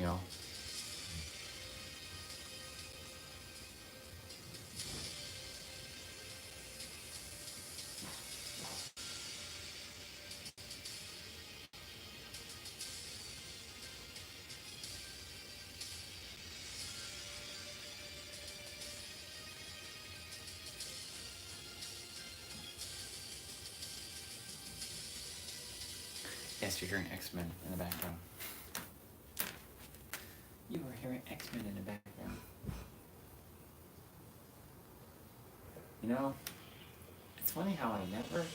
y'all. Yes, you're hearing X-Men in the background. You are hearing X-Men in the background. You know, it's funny how I never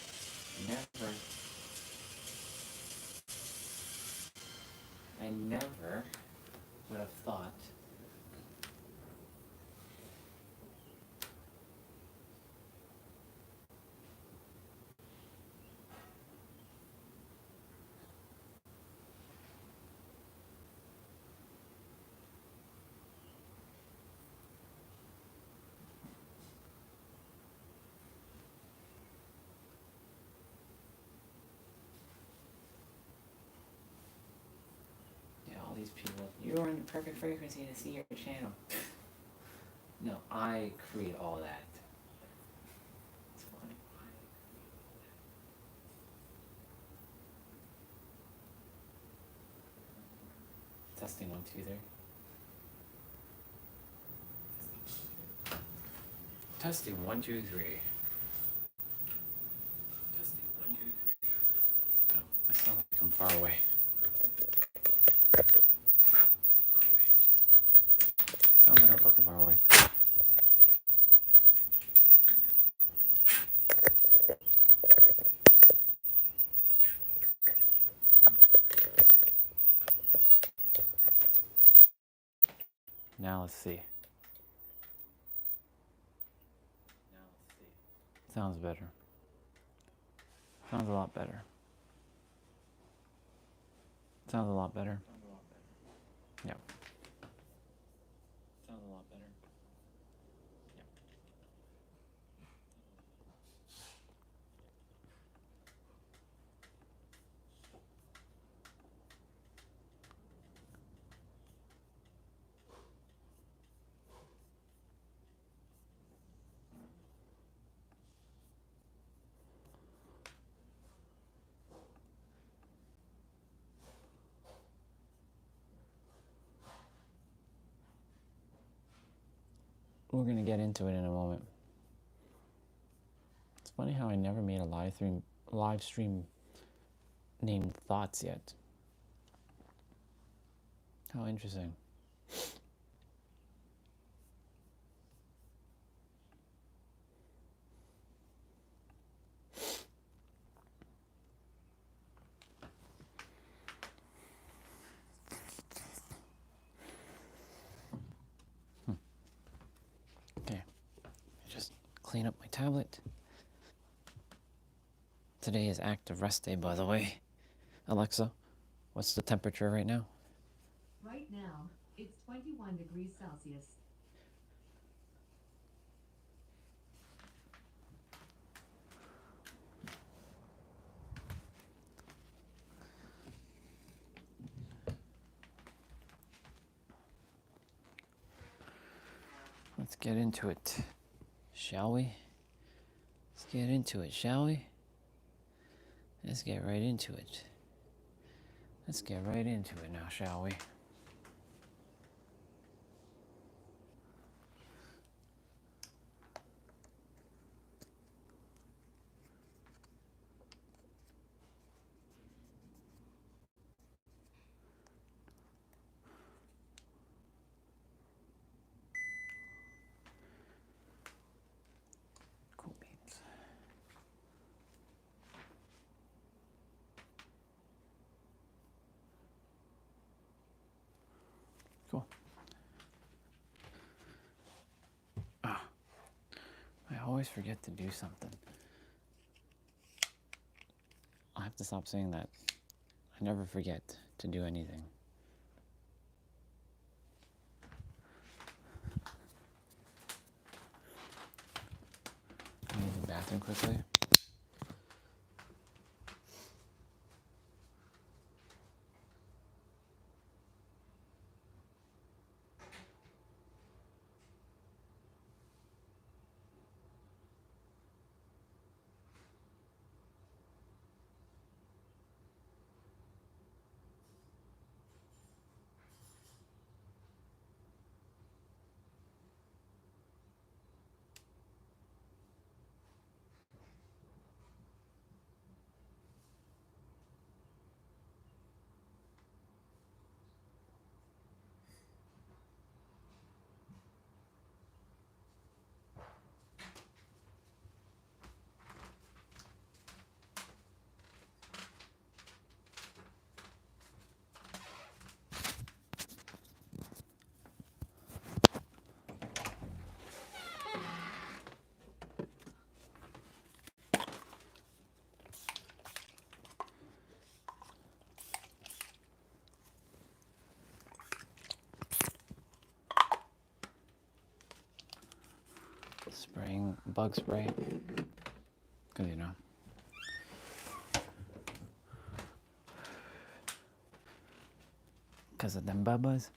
would have thought these people, you are in the perfect frequency to see your channel. No, I create all that. It's funny. Testing 1, 2, 3. Testing 1, 2, 3. Testing 1, 2, 3. No, I sound like I'm far away. Sounds like I'm fucking far away. Now let's see. Sounds better. Sounds a lot better. Sounds a lot better. Yep. Sounds a lot better. Yep. We're going to get into it in a moment. It's funny how I never made a live stream named Thoughts yet. How interesting. Okay, just clean up my tablet. Today is active rest day, by the way. Alexa, what's the temperature right now? Right now, it's 21 degrees Celsius. Let's get into it, shall we? Let's get into it, shall we? Let's get right into it. Let's get right into it now, shall we? Cool beans. Cool. I always forget to do something. I have to stop saying that. I never forget to do anything. I need the bathroom quickly. spraying bug spray, because because of them bubbas.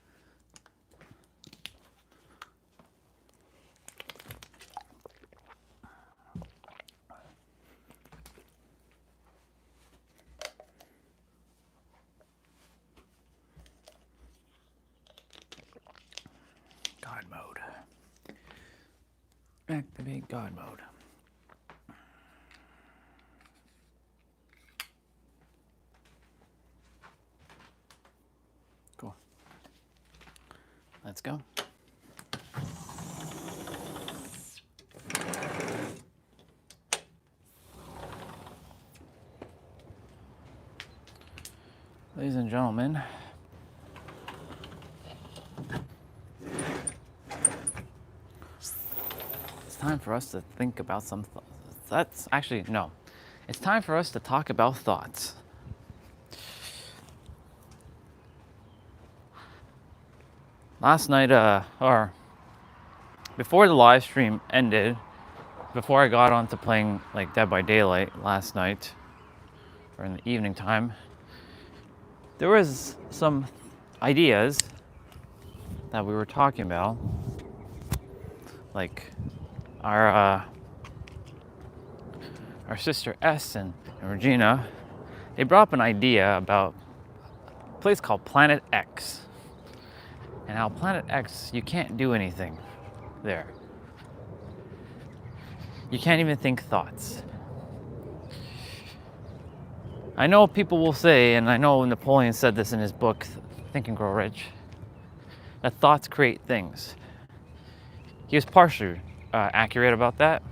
God mode. Activate God mode. Cool. Let's go. Ladies and gentlemen, it's time for us to think about some thoughts. Actually, no. It's time for us to talk about thoughts. Last night, or before the live stream ended, before I got onto playing like Dead by Daylight last night, or in the evening time, there was some ideas that we were talking about, like our sister S and Regina. They brought up an idea about a place called Planet X, and how Planet X, you can't do anything there. You can't even think thoughts. I know people will say, and I know Napoleon said this in his book, Think and Grow Rich, that thoughts create things. He was partially accurate about that.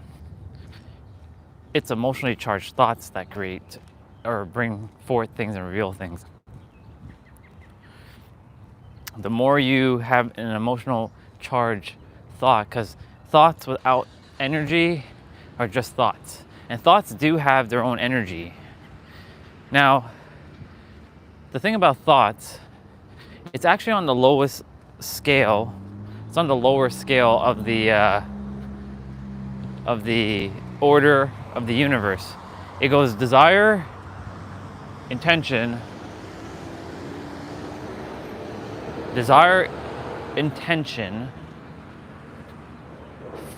It's emotionally charged thoughts that create or bring forth things and reveal things. The more you have an emotional charged thought, because thoughts without energy are just thoughts. And thoughts do have their own energy. Now, the thing about thoughts, it's actually on the lowest scale. It's on the lower scale of the order of the universe. It goes desire, intention,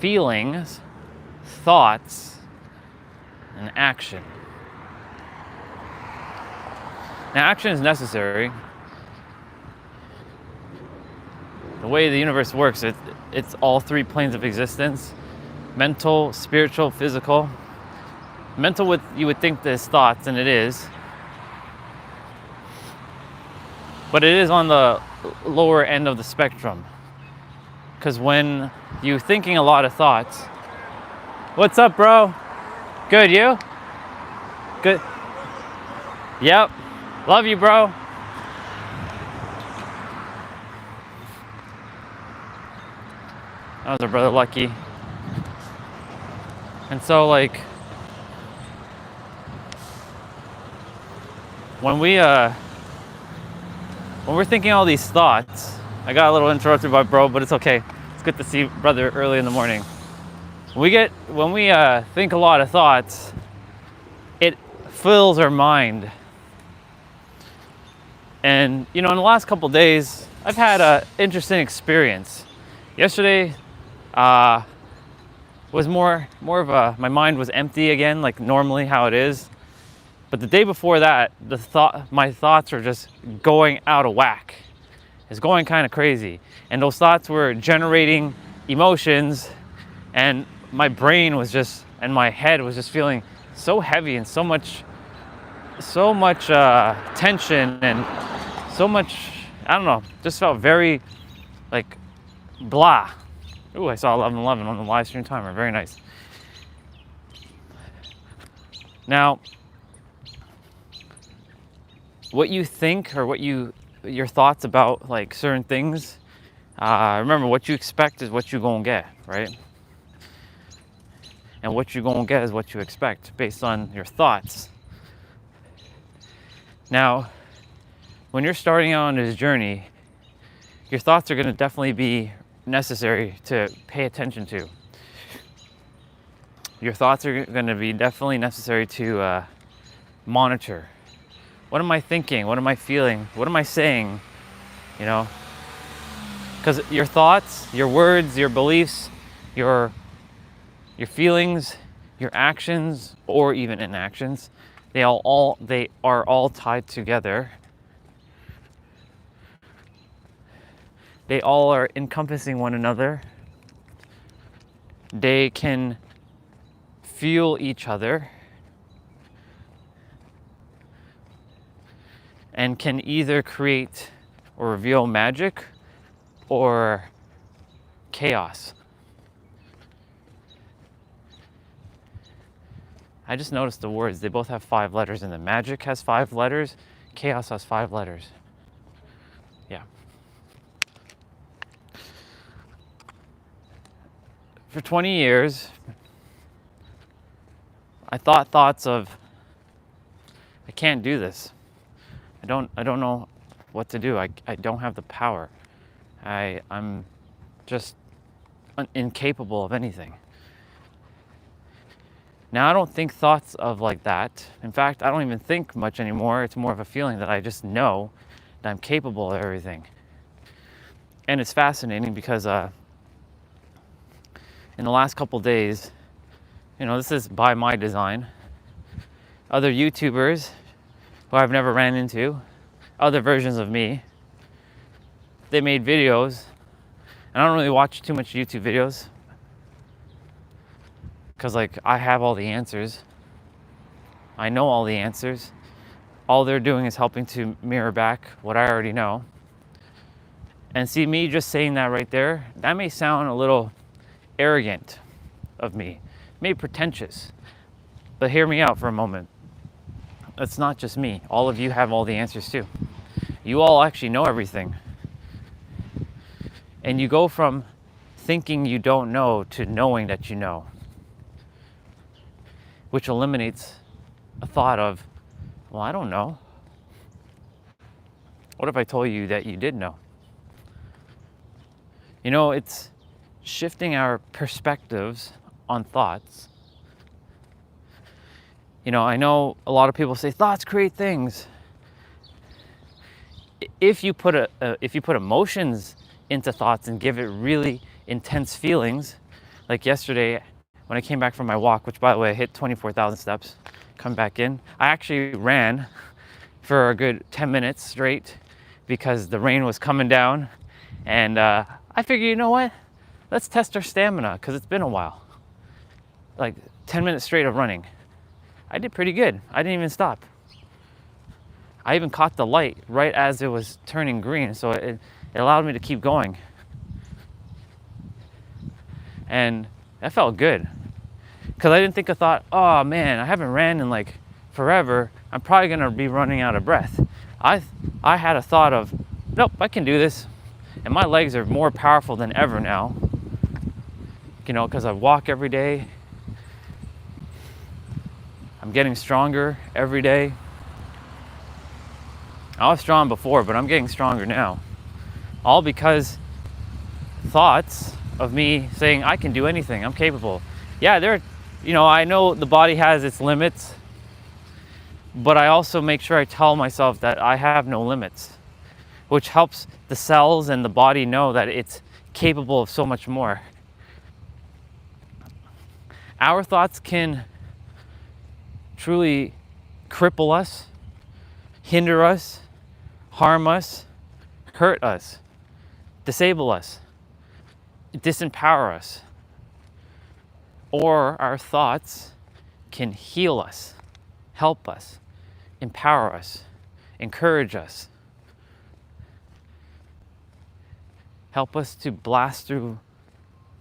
feelings, thoughts, and action. Now, action is necessary. The way the universe works, it's all three planes of existence: mental, spiritual, physical. Mental, you would think there's thoughts, and it is. But it is on the lower end of the spectrum. Because when you're thinking a lot of thoughts, what's up, bro? Good, you? Good. Yep. Love you, bro. That was our brother Lucky. And so, like, when we're thinking all these thoughts, I got a little interrupted by bro, but it's okay. It's good to see brother early in the morning. When we think a lot of thoughts, it fills our mind. And in the last couple days, I've had an interesting experience. Yesterday was more of my mind was empty again, like normally how it is. But the day before that, my thoughts were just going out of whack. It's going kind of crazy. And those thoughts were generating emotions, and my brain was just, and my head was just feeling so heavy and so much tension and so much, I don't know, just felt very like blah. Ooh, I saw 11:11 on the live stream timer. Very nice. Now, what you think or your thoughts about like certain things, remember, what you expect is what you're gonna get, right? And what you're gonna get is what you expect based on your thoughts. Now, when you're starting out on this journey, your thoughts are gonna definitely be necessary to pay attention to. your thoughts are going to be definitely necessary to monitor. What am I thinking? What am I feeling? What am I saying? You know, because your thoughts, your words, your beliefs, your feelings, your actions, or even inactions, they are all tied together. They all are encompassing one another. They can fuel each other and can either create or reveal magic or chaos. I just noticed the words, they both have 5 letters in them. Magic has 5 letters, chaos has 5 letters. Yeah. For 20 years, I thought thoughts of, I can't do this. I don't know what to do. I don't have the power. I'm just incapable of anything. Now, I don't think thoughts of like that. In fact, I don't even think much anymore. It's more of a feeling that I just know that I'm capable of everything. And it's fascinating because in the last couple days, this is by my design. Other YouTubers who I've never ran into, other versions of me, they made videos. And I don't really watch too much YouTube videos because I have all the answers. I know all the answers. All they're doing is helping to mirror back what I already know. And see, me just saying that right there, that may sound a little arrogant of me, maybe pretentious, but hear me out for a moment. It's not just me. All of you have all the answers too. You all actually know everything. And you go from thinking you don't know to knowing that you know, which eliminates a thought of, well, I don't know. What if I told you that you did know? It's shifting our perspectives on thoughts. I know a lot of people say thoughts create things. If you put emotions into thoughts and give it really intense feelings, like yesterday when I came back from my walk, which by the way I hit 24,000 steps, come back in. I actually ran for a good 10 minutes straight because the rain was coming down, and I figured, you know what? Let's test our stamina because it's been a while. 10 minutes straight of running. I did pretty good. I didn't even stop. I even caught the light right as it was turning green, so it allowed me to keep going. And that felt good. Because I didn't think, I thought, oh man, I haven't ran in forever. I'm probably gonna be running out of breath. I had a thought of, nope, I can do this. And my legs are more powerful than ever now. Because I walk every day. I'm getting stronger every day. I was strong before, but I'm getting stronger now. All because thoughts of me saying I can do anything, I'm capable. Yeah, I know the body has its limits, but I also make sure I tell myself that I have no limits, which helps the cells and the body know that it's capable of so much more. Our thoughts can truly cripple us, hinder us, harm us, hurt us, disable us, disempower us. Or our thoughts can heal us, help us, empower us, encourage us, help us to blast through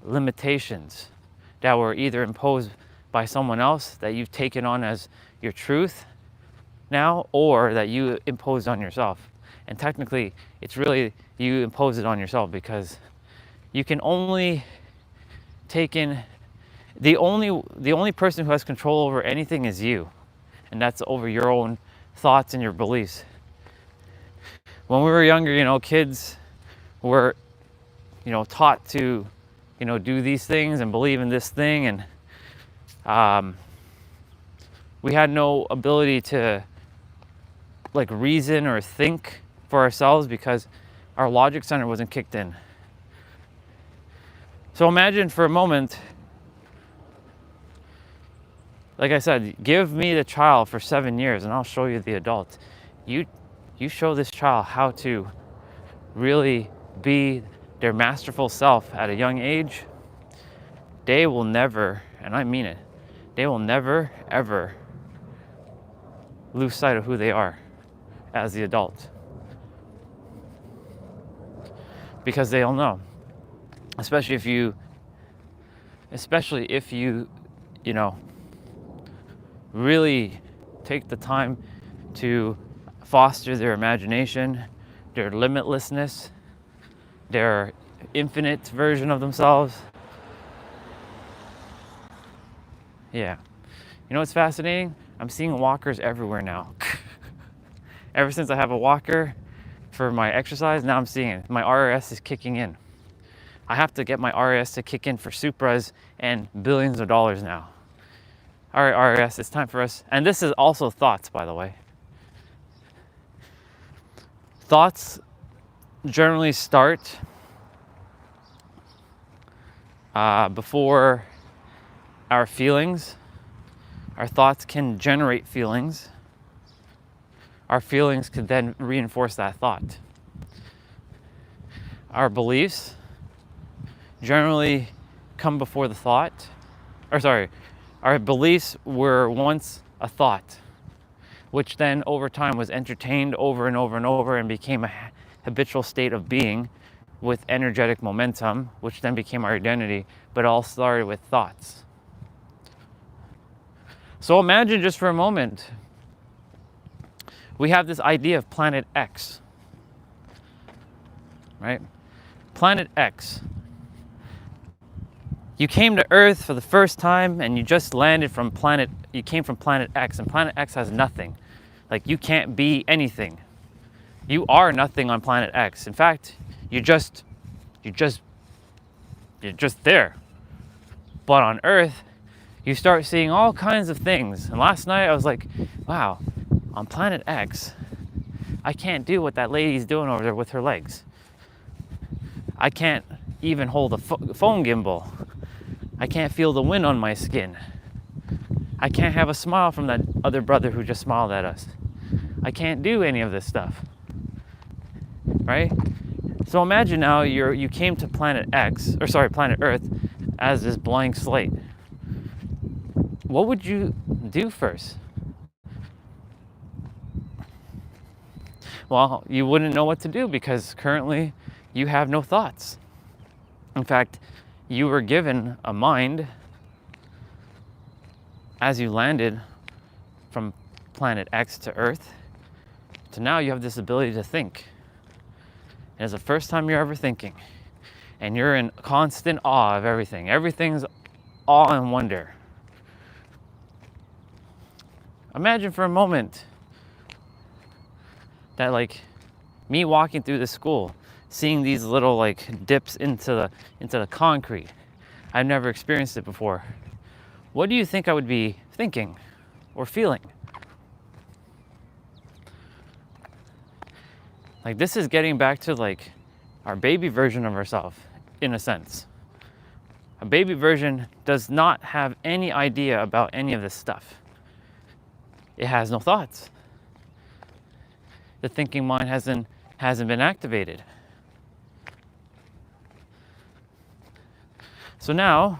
limitations that were either imposed by someone else that you've taken on as your truth now, or that you imposed on yourself. And technically, it's really you impose it on yourself, because you can only take in, the only person who has control over anything is you, and that's over your own thoughts and your beliefs. When we were younger, kids were, taught to, do these things and believe in this thing, and We had no ability to like reason or think for ourselves because our logic center wasn't kicked in. So imagine for a moment, like I said, give me the child for 7 years and I'll show you the adult. You show this child how to really be their masterful self at a young age, they will never, and I mean it, they will never ever lose sight of who they are as the adult. Because they'll know. Especially if you really take the time to foster their imagination, their limitlessness, their infinite version of themselves. Yeah. You know what's fascinating? I'm seeing walkers everywhere now. Ever since I have a walker for my exercise, now I'm seeing it. My RRS is kicking in. I have to get my RRS to kick in for Supras and billions of dollars now. All right, RRS, it's time for us. And this is also thoughts, by the way. Thoughts generally start before our feelings. Our thoughts can generate feelings. Our feelings could then reinforce that thought. Our beliefs generally come before the thought. Our beliefs were once a thought, which then over time was entertained over and over and over and became a habitual state of being with energetic momentum, which then became our identity, but it all started with thoughts. So imagine just for a moment, we have this idea of planet X, right? Planet X. You came to Earth for the first time and you just landed from you came from planet X, and planet X has nothing. Like, you can't be anything. You are nothing on planet X. In fact, you're just there. But on Earth, you start seeing all kinds of things. And last night I was like, wow, on planet X, I can't do what that lady's doing over there with her legs. I can't even hold a phone gimbal. I can't feel the wind on my skin. I can't have a smile from that other brother who just smiled at us. I can't do any of this stuff, right? So imagine now you came to planet Earth as this blank slate. What would you do first? Well, you wouldn't know what to do because currently you have no thoughts. In fact, you were given a mind as you landed from planet X to Earth. So now you have this ability to think. And it's the first time you're ever thinking. And you're in constant awe of everything. Everything's awe and wonder. Imagine for a moment that, like, me walking through the school, seeing these little like dips into the concrete. I've never experienced it before. What do you think I would be thinking or feeling? Like, this is getting back to like our baby version of ourselves, in a sense. A baby version does not have any idea about any of this stuff. It has no thoughts. The thinking mind hasn't been activated. So now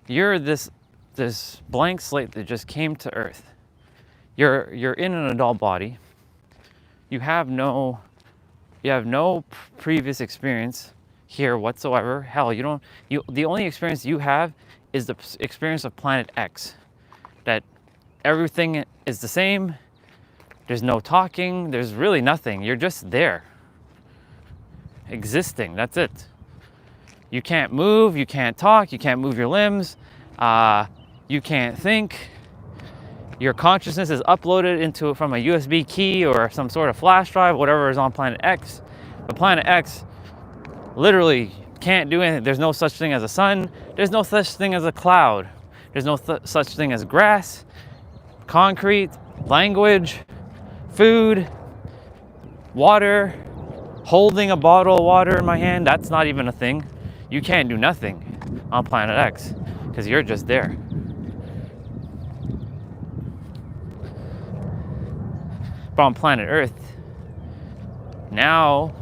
you're this blank slate that just came to Earth. You're in an adult body. You have no previous experience here whatsoever. Hell, the only experience you have is the experience of planet X. That everything is the same. There's no talking. There's really nothing. You're just there. Existing. That's it. You can't move. You can't talk. You can't move your limbs. You can't think. Your consciousness is uploaded from a USB key or some sort of flash drive, whatever is on planet X. But planet X literally can't do anything. There's no such thing as a sun. There's no such thing as a cloud. There's no such thing as grass, concrete, language, food, water, holding a bottle of water in my hand. That's not even a thing. You can't do nothing on planet X because you're just there. But on planet Earth, now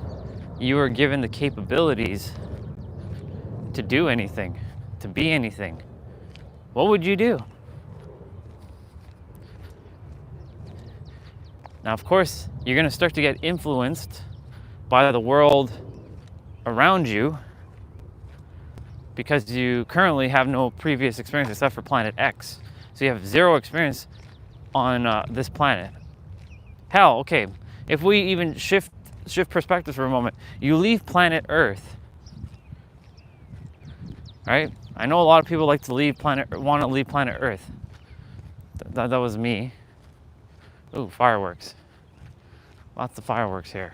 you are given the capabilities to do anything, to be anything. What would you do? Now, of course, you're going to start to get influenced by the world around you because you currently have no previous experience except for planet X. So you have zero experience on this planet. Hell, okay, if we even shift perspectives for a moment, you leave planet Earth, right? I know a lot of people like to want to leave planet Earth. That was me. Ooh, fireworks. Lots of fireworks here.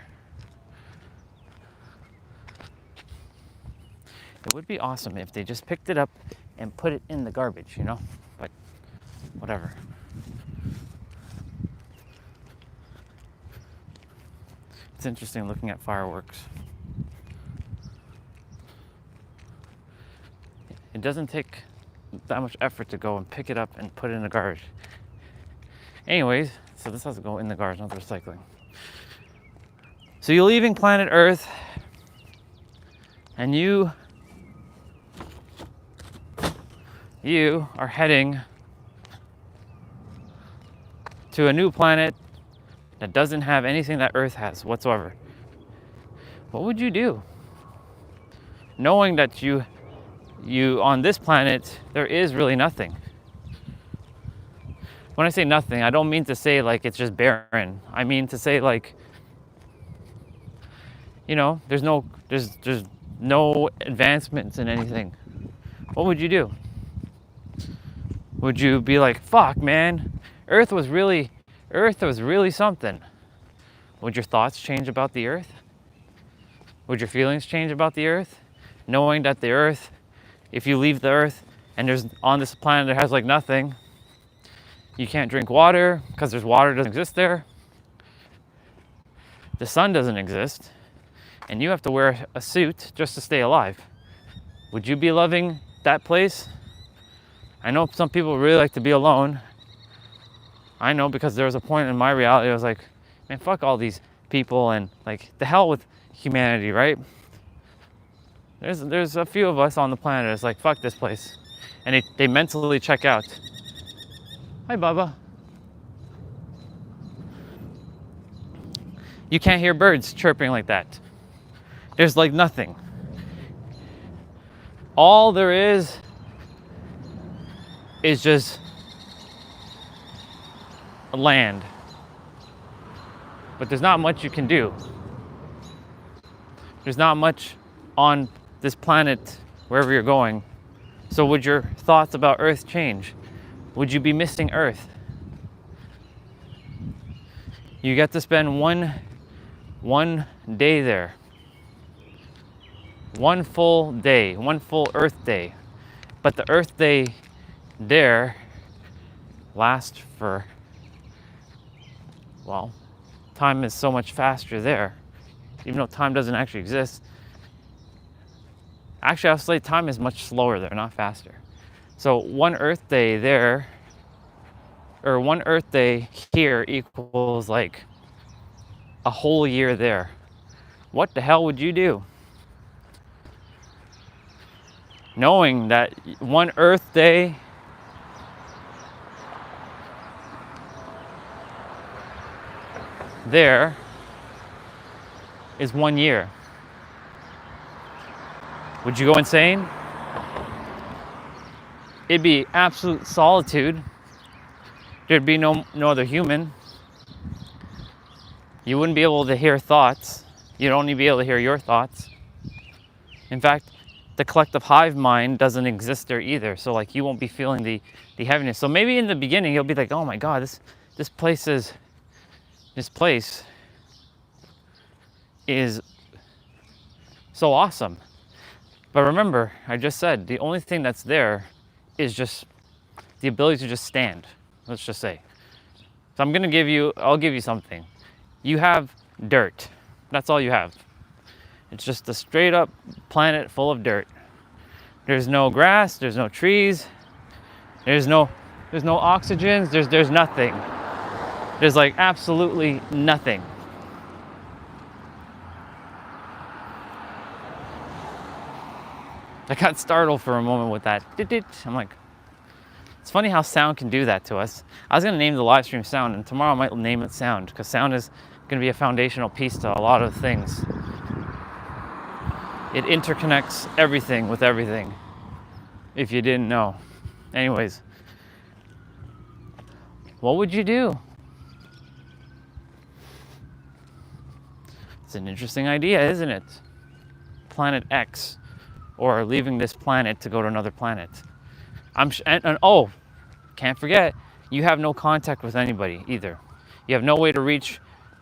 It would be awesome if they just picked it up and put it in the garbage, you know? But whatever. It's interesting looking at fireworks. It doesn't take that much effort to go and pick it up and put it in the garbage. Anyways, so this has to go in the garbage, not the recycling. So you're leaving planet Earth and you are heading to a new planet that doesn't have anything that Earth has whatsoever. What would you do? Knowing that you on this planet, there is really nothing. When I say nothing, I don't mean to say like it's just barren. I mean to say like, you know, there's no advancements in anything. What would you do? Would you be like, fuck, man, Earth was really something? Would your thoughts change about the Earth? Would your feelings change about the Earth? Knowing that the Earth, if you leave the Earth and there's on this planet there has like nothing, you can't drink water because there's water doesn't exist there. The sun doesn't exist, and you have to wear a suit just to stay alive. Would you be loving that place? I know some people really like to be alone. I know, because there was a point in my reality I was like, man, fuck all these people and like the hell with humanity, right? There's a few of us on the planet that's like, fuck this place. And they mentally check out. Hi, Bubba. You can't hear birds chirping like that. There's like nothing. All there is just land. But there's not much you can do. There's not much on this planet wherever you're going. So would your thoughts about Earth change? Would you be missing Earth? You get to spend one day there. One full day, one full Earth day. But the Earth day there lasts for, well, time is so much faster there. Even though time doesn't actually exist. Actually, I'll say time is much slower there, not faster. So one Earth day there, or one Earth day here equals like a whole year there. What the hell would you do? Knowing that one Earth day there is 1 year. Would you go insane? It'd be absolute solitude. There'd be no other human. You wouldn't be able to hear thoughts. You'd only be able to hear your thoughts. In fact, the collective hive mind doesn't exist there either. So like you won't be feeling the heaviness. So maybe in the beginning you'll be like, oh my God, this place is so awesome. But remember, I just said the only thing that's there is just the ability to just stand, let's just say. So I'll give you something. You have dirt. That's all you have. It's just a straight up planet full of dirt. There's no grass, there's no trees, there's no oxygens, there's nothing. There's like absolutely nothing. I got startled for a moment with that. I'm like, it's funny how sound can do that to us. I was gonna name the live stream sound, and tomorrow I might name it sound, because sound is gonna be a foundational piece to a lot of things. It interconnects everything with everything, if you didn't know. Anyways, what would you do? It's an interesting idea, isn't it? Planet X, or leaving this planet to go to another planet. Oh, can't forget, you have no contact with anybody either. You have no way to reach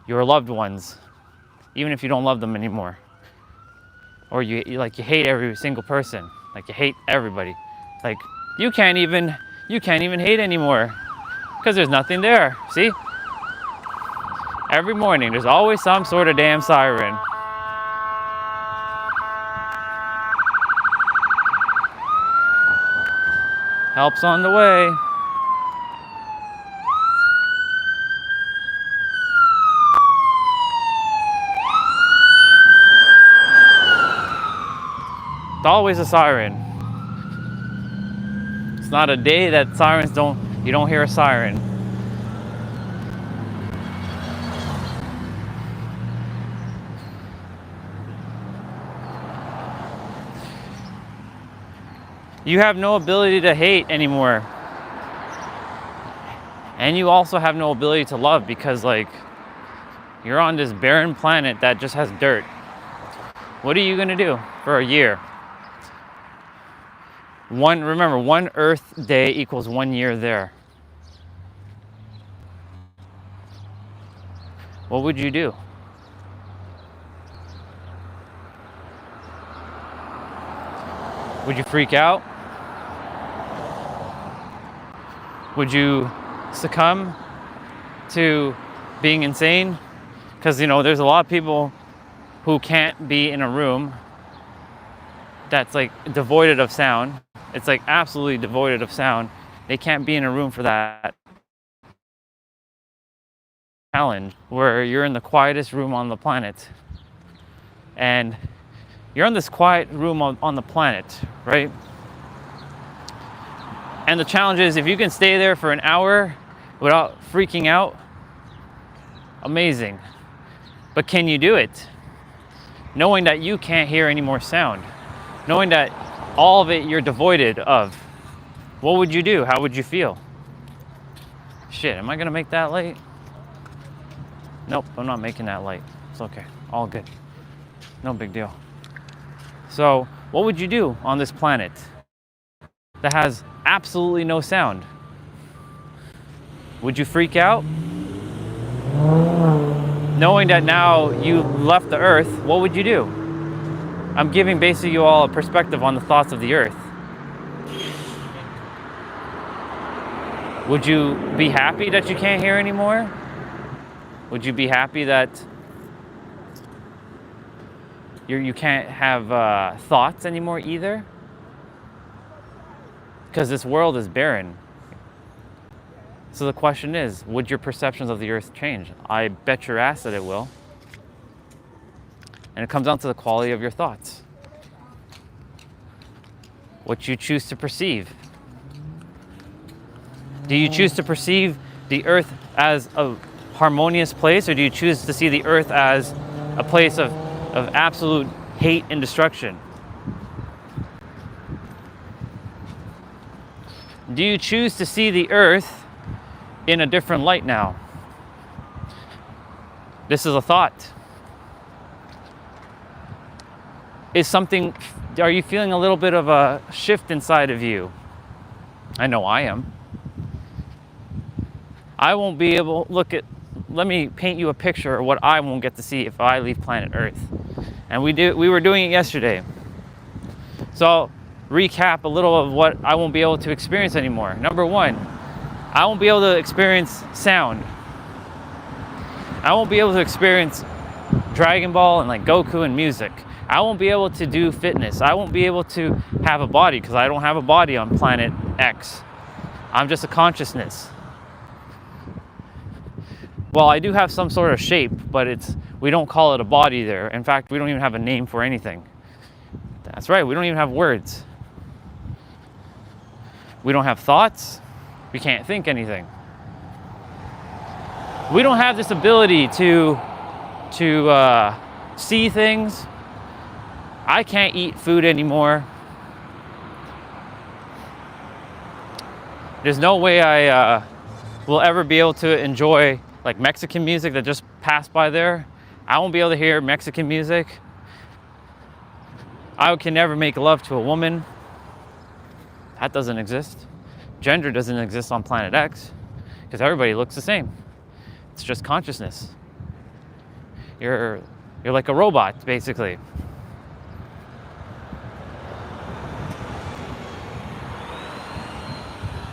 your loved ones, even if you don't love them anymore. Or you hate every single person, like you hate everybody. Like you can't even hate anymore, because there's nothing there. See? Every morning there's always some sort of damn siren. Help's on the way. It's always a siren. It's not a day that you don't hear a siren. You have no ability to hate anymore. And you also have no ability to love, because like you're on this barren planet that just has dirt. What are you gonna do for a year? Remember, 1 Earth day equals 1 year there. What would you do? Would you freak out? Would you succumb to being insane? Because, there's a lot of people who can't be in a room that's like devoid of sound. It's like absolutely devoid of sound. They can't be in a room for that challenge, where you're in the quietest room on the planet. And you're in this quiet room on the planet, right? And the challenge is, if you can stay there for an hour without freaking out, amazing. But can you do it? Knowing that you can't hear any more sound. Knowing that all of it you're devoid of. What would you do? How would you feel? Shit, am I gonna make that late? Nope, I'm not making that late. It's okay, all good. No big deal. So, what would you do on this planet that has absolutely no sound? Would you freak out? Knowing that now you left the Earth, what would you do? I'm giving basically you all a perspective on the thoughts of the Earth. Would you be happy that you can't hear anymore? Would you be happy that you can't have thoughts anymore either? Because this world is barren. So the question is, would your perceptions of the Earth change? I bet your ass that it will. And it comes down to the quality of your thoughts. What you choose to perceive. Do you choose to perceive the Earth as a harmonious place, or do you choose to see the Earth as a place of absolute hate and destruction? Do you choose to see the Earth in a different light now? This is a thought. Are you feeling a little bit of a shift inside of you? I know I am. I won't be able, let me paint you a picture of what I won't get to see if I leave planet Earth. And we were doing it yesterday. So recap a little of what I won't be able to experience anymore. Number one, I won't be able to experience sound. I won't be able to experience Dragon Ball and like Goku and music. I won't be able to do fitness. I won't be able to have a body because I don't have a body on planet X. I'm just a consciousness. Well, I do have some sort of shape, but we don't call it a body there. In fact, we don't even have a name for anything. That's right, we don't even have words. We don't have thoughts. We can't think anything. We don't have this ability to see things. I can't eat food anymore. There's no way I will ever be able to enjoy like Mexican music that just passed by there. I won't be able to hear Mexican music. I can never make love to a woman. That doesn't exist. Gender doesn't exist on planet X because everybody looks the same. It's just consciousness. You're like a robot, basically.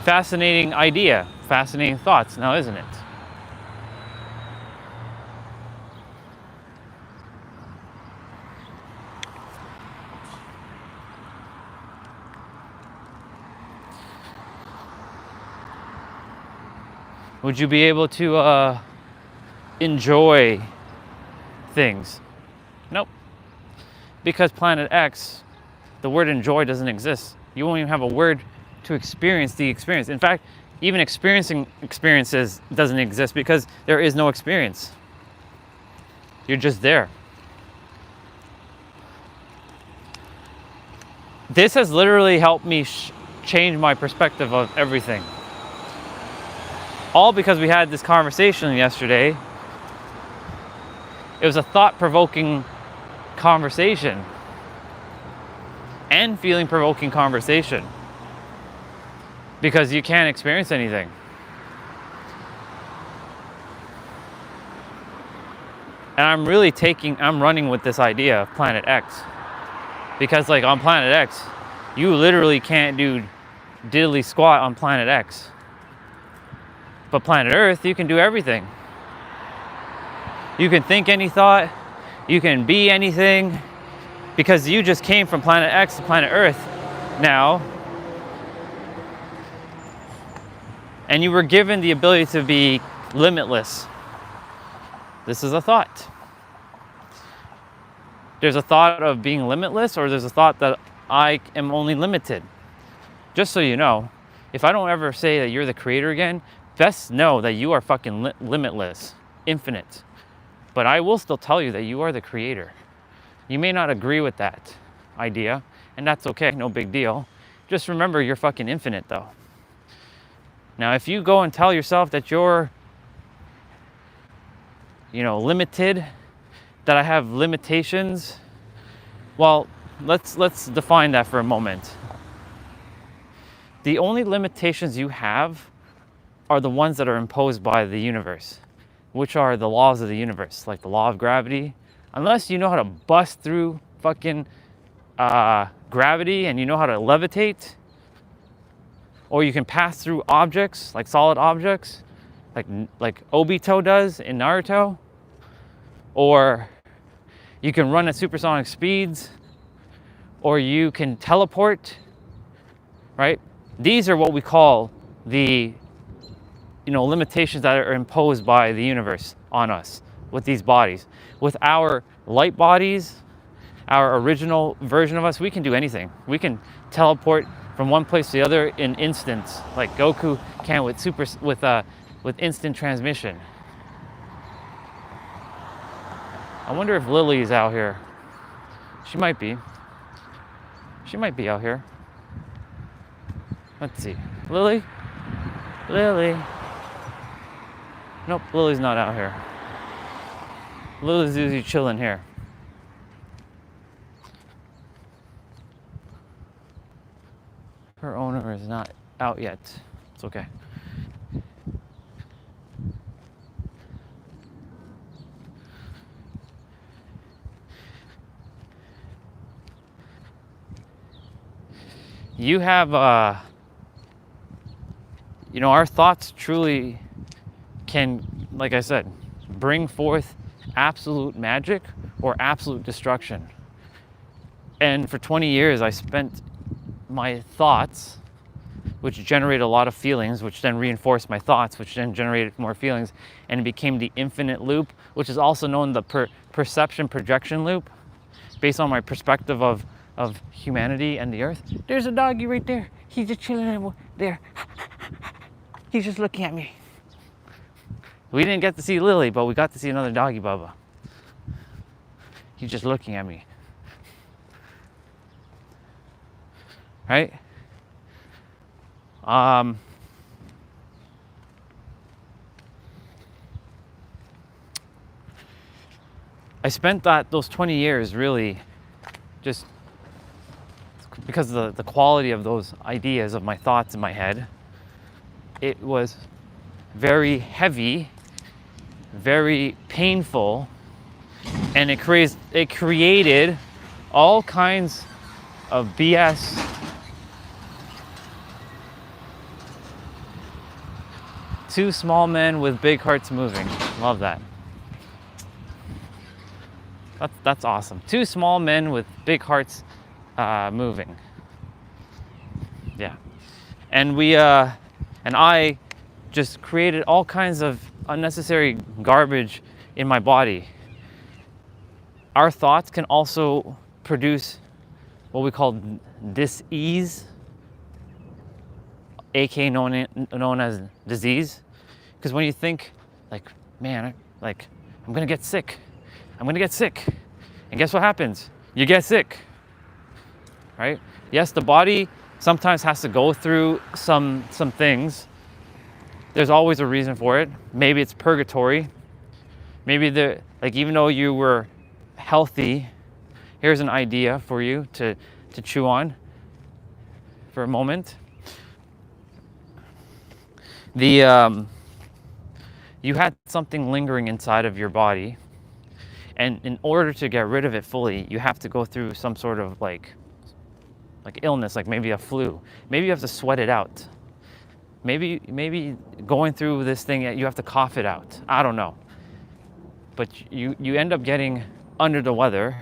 Fascinating idea, fascinating thoughts, now isn't it? Would you be able to enjoy things? Nope. Because planet X, the word enjoy doesn't exist. You won't even have a word to experience the experience. In fact, even experiencing experiences doesn't exist because there is no experience. You're just there. This has literally helped me change my perspective of everything. All because we had this conversation yesterday. It was a thought-provoking conversation and feeling-provoking conversation because you can't experience anything. And I'm running with this idea of Planet X because like on Planet X, you literally can't do diddly squat on Planet X. But planet Earth, you can do everything. You can think any thought, you can be anything, because you just came from planet X to planet Earth now, and you were given the ability to be limitless. This is a thought. There's a thought of being limitless, or there's a thought that I am only limited. Just so you know, if I don't ever say that you're the creator again, best know that you are fucking limitless, infinite. But I will still tell you that you are the creator. You may not agree with that idea, and that's okay, no big deal. Just remember you're fucking infinite though. Now, if you go and tell yourself that you're, limited, that I have limitations, well, let's define that for a moment. The only limitations you have are the ones that are imposed by the universe, which are the laws of the universe, like the law of gravity. Unless you know how to bust through fucking gravity and you know how to levitate, or you can pass through objects, like solid objects, like Obito does in Naruto, or you can run at supersonic speeds, or you can teleport, right? These are what we call the limitations that are imposed by the universe on us with these bodies. With our light bodies, our original version of us, we can do anything. We can teleport from one place to the other in instants, like Goku can with instant transmission. I wonder if Lily's out here. She might be. She might be out here. Let's see. Lily? Lily? Nope, Lily's not out here. Lily's usually chilling here. Her owner is not out yet. It's okay. you have, you know, our thoughts truly can, like I said, bring forth absolute magic or absolute destruction. And for 20 years, I spent my thoughts, which generate a lot of feelings, which then reinforce my thoughts, which then generated more feelings, and it became the infinite loop, which is also known the perception projection loop, based on my perspective of humanity and the earth. There's a doggy right there. He's just chilling there. He's just looking at me. We didn't get to see Lily, but we got to see another doggy Bubba. He's just looking at me. Right? I spent those 20 years really just because of the quality of those ideas of my thoughts in my head. It was very heavy, very painful, and it created all kinds of BS. Two small men with big hearts moving. Love that. That's awesome. Two small men with big hearts moving. Yeah. And I just created all kinds of unnecessary garbage in my body. Our thoughts can also produce what we call dis-ease, aka known as disease. Because when you think, like, man, like, I'm gonna get sick. And guess what happens? You get sick, right? Yes, the body sometimes has to go through some things. There's always a reason for it. Maybe it's purgatory. Maybe even though you were healthy, here's an idea for you to chew on for a moment. You had something lingering inside of your body, and in order to get rid of it fully, you have to go through some sort of like illness, like maybe a flu. Maybe you have to sweat it out. Maybe going through this thing, you have to cough it out. I don't know. But you end up getting under the weather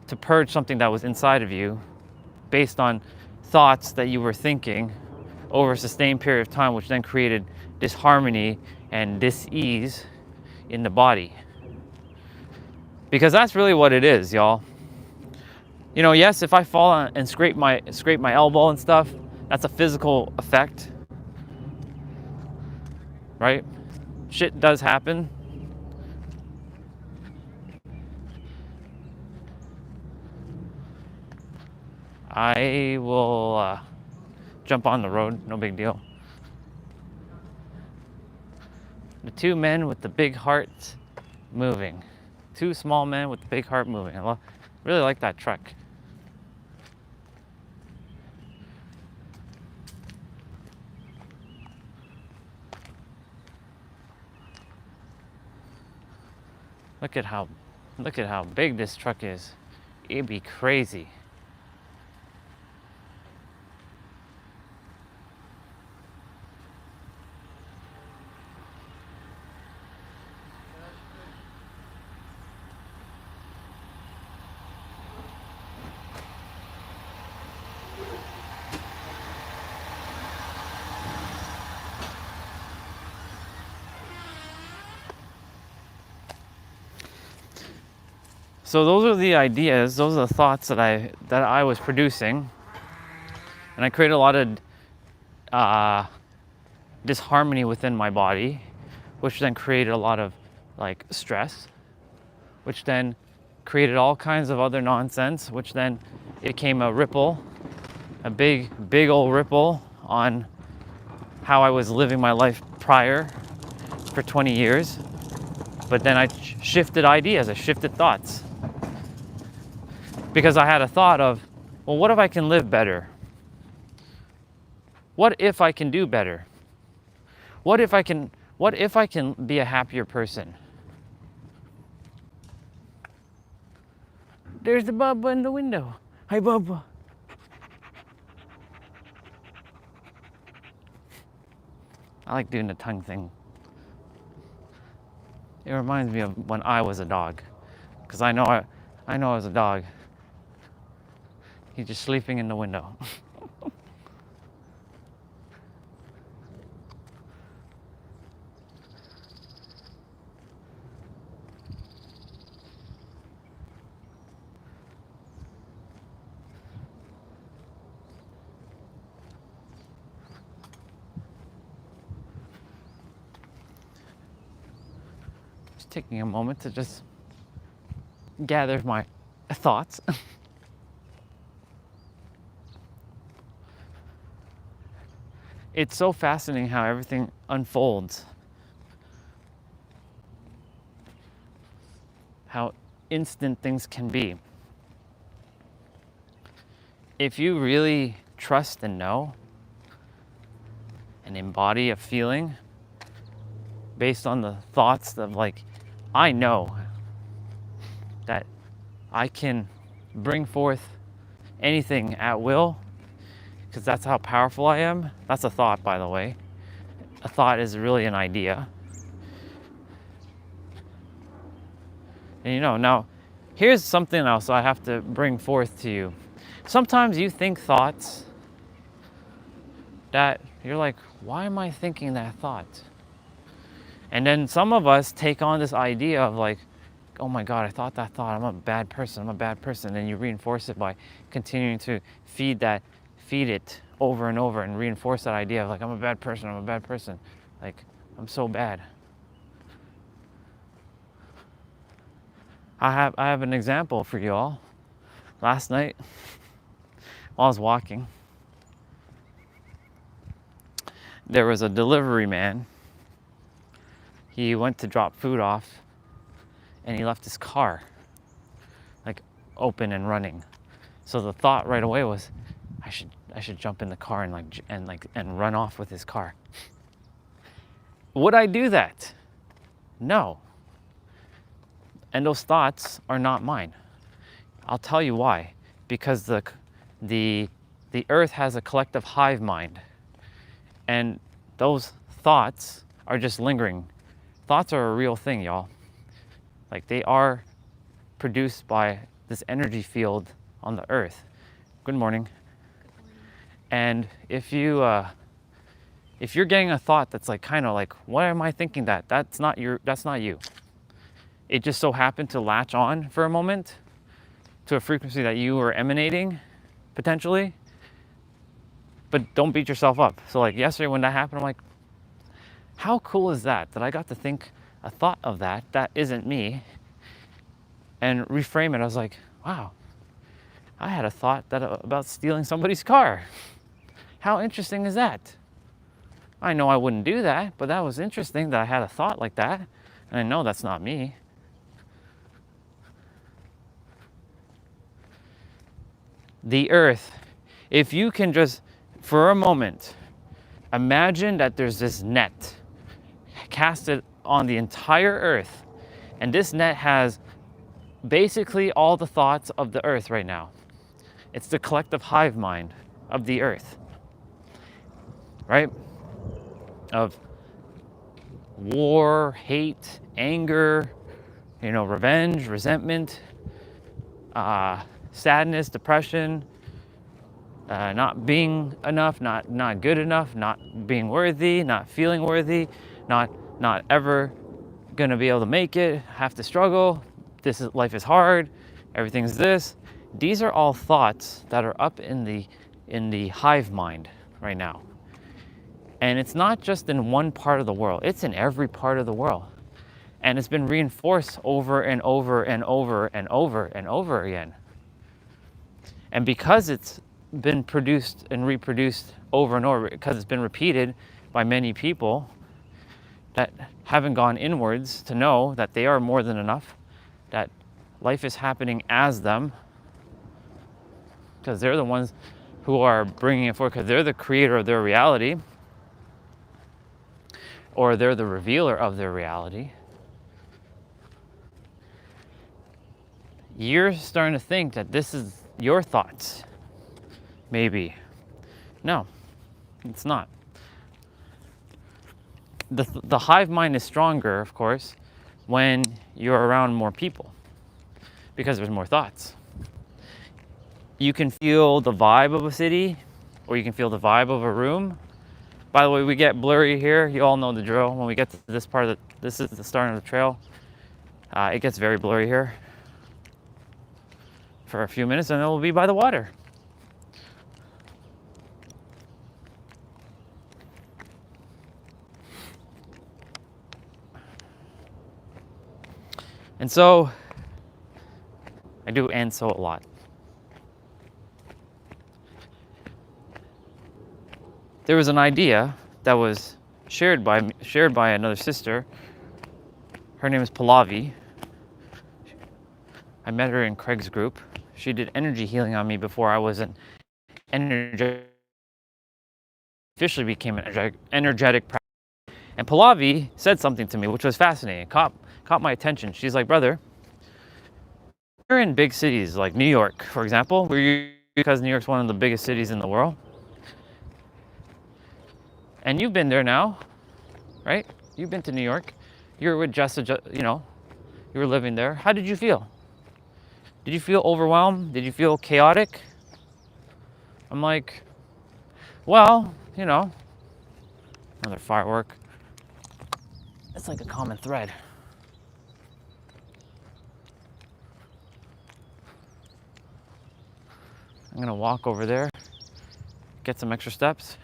to purge something that was inside of you based on thoughts that you were thinking over a sustained period of time, which then created disharmony and dis-ease in the body. Because that's really what it is, y'all. You know, yes, if I fall and scrape my elbow and stuff, that's a physical effect, right? Shit does happen. I will jump on the road, no big deal. The two men with the big hearts moving. Two small men with the big heart moving. I really like that truck. Look at how big this truck is. It'd be crazy. So those are the ideas, those are the thoughts that I was producing, and I created a lot of disharmony within my body, which then created a lot of like stress, which then created all kinds of other nonsense, which then it became a ripple, a big old ripple on how I was living my life prior for 20 years. But then I shifted ideas, I shifted thoughts. Because I had a thought of, well, what if I can live better? What if I can do better? What if I can be a happier person? There's the Bubba in the window. Hi, Bubba. I like doing the tongue thing. It reminds me of when I was a dog, because I know as a dog, he's just sleeping in the window. Just taking a moment to just gather my thoughts. It's so fascinating how everything unfolds. How instant things can be. If you really trust and know and embody a feeling based on the thoughts of like, I know that I can bring forth anything at will, because that's how powerful I am. That's a thought, by the way. A thought is really an idea. And now here's something else I have to bring forth to you. Sometimes you think thoughts that you're like, why am I thinking that thought? And then some of us take on this idea of like, oh my God, I thought that thought, I'm a bad person. And you reinforce it by continuing to feed it over and over and reinforce that idea of like, I'm a bad person. Like, I'm so bad. I have an example for you all. Last night, while I was walking, there was a delivery man. He went to drop food off and he left his car like open and running. So the thought right away was, I should jump in the car and run off with his car. Would I do that? No. And those thoughts are not mine. I'll tell you why. Because the earth has a collective hive mind. And those thoughts are just lingering. Thoughts are a real thing, y'all. Like, they are produced by this energy field on the earth. Good morning. And if you're getting a thought that's like kind of like, why am I thinking that? That's not you. It just so happened to latch on for a moment to a frequency that you were emanating, potentially. But don't beat yourself up. So like yesterday when that happened, I'm like, how cool is that I got to think a thought of that isn't me, and reframe it. I was like, wow, I had a thought about stealing somebody's car. How interesting is that? I know I wouldn't do that, but that was interesting that I had a thought like that, and I know that's not me. The earth, if you can just, for a moment, imagine that there's this net casted on the entire earth, and this net has basically all the thoughts of the earth right now. It's the collective hive mind of the earth, right? Of war, hate, anger, revenge, resentment, sadness, depression, not being enough, not good enough, not being worthy, not feeling worthy, not ever gonna be able to make it, have to struggle, life is hard, everything's this. These are all thoughts that are up in the hive mind right now. And it's not just in one part of the world, it's in every part of the world. And it's been reinforced over and over and over and over and over again. And because it's been produced and reproduced over and over, because it's been repeated by many people that haven't gone inwards to know that they are more than enough, that life is happening as them, because they're the ones who are bringing it forward, because they're the creator of their reality, or they're the revealer of their reality. You're starting to think that this is your thoughts. Maybe. No, it's not. the hive mind is stronger, of course, when you're around more people because there's more thoughts. You can feel the vibe of a city, or you can feel the vibe of a room. By the way, we get blurry here. You all know the drill. When we get to this part of this is the start of the trail. It gets very blurry here for a few minutes, and then we'll be by the water. And so, I do "and so" a lot. There was an idea that was shared by another sister. Her name is Pallavi. I met her in Craig's group. She did energy healing on me before I was an officially became an energetic practitioner. And Pallavi said something to me which was fascinating. It caught my attention. She's like, brother, you're in big cities like New York, for example, because New York's one of the biggest cities in the world. And you've been there now, right? You've been to New York. You're with Jessica, you were living there. How did you feel? Did you feel overwhelmed? Did you feel chaotic? I'm like, well, another firework. It's like a common thread. I'm gonna walk over there, get some extra steps,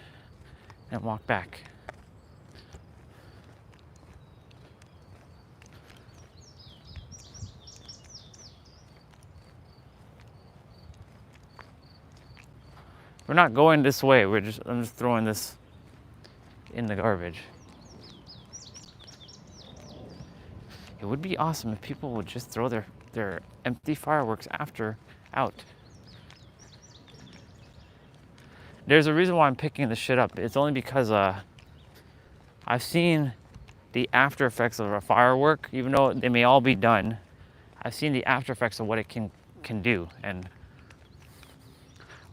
and walk back. We're not going this way. I'm just throwing this in the garbage. It would be awesome if people would just throw their empty fireworks out. There's a reason why I'm picking this shit up. It's only because I've seen the after effects of a firework, even though they may all be done. I've seen the after effects of what it can do, and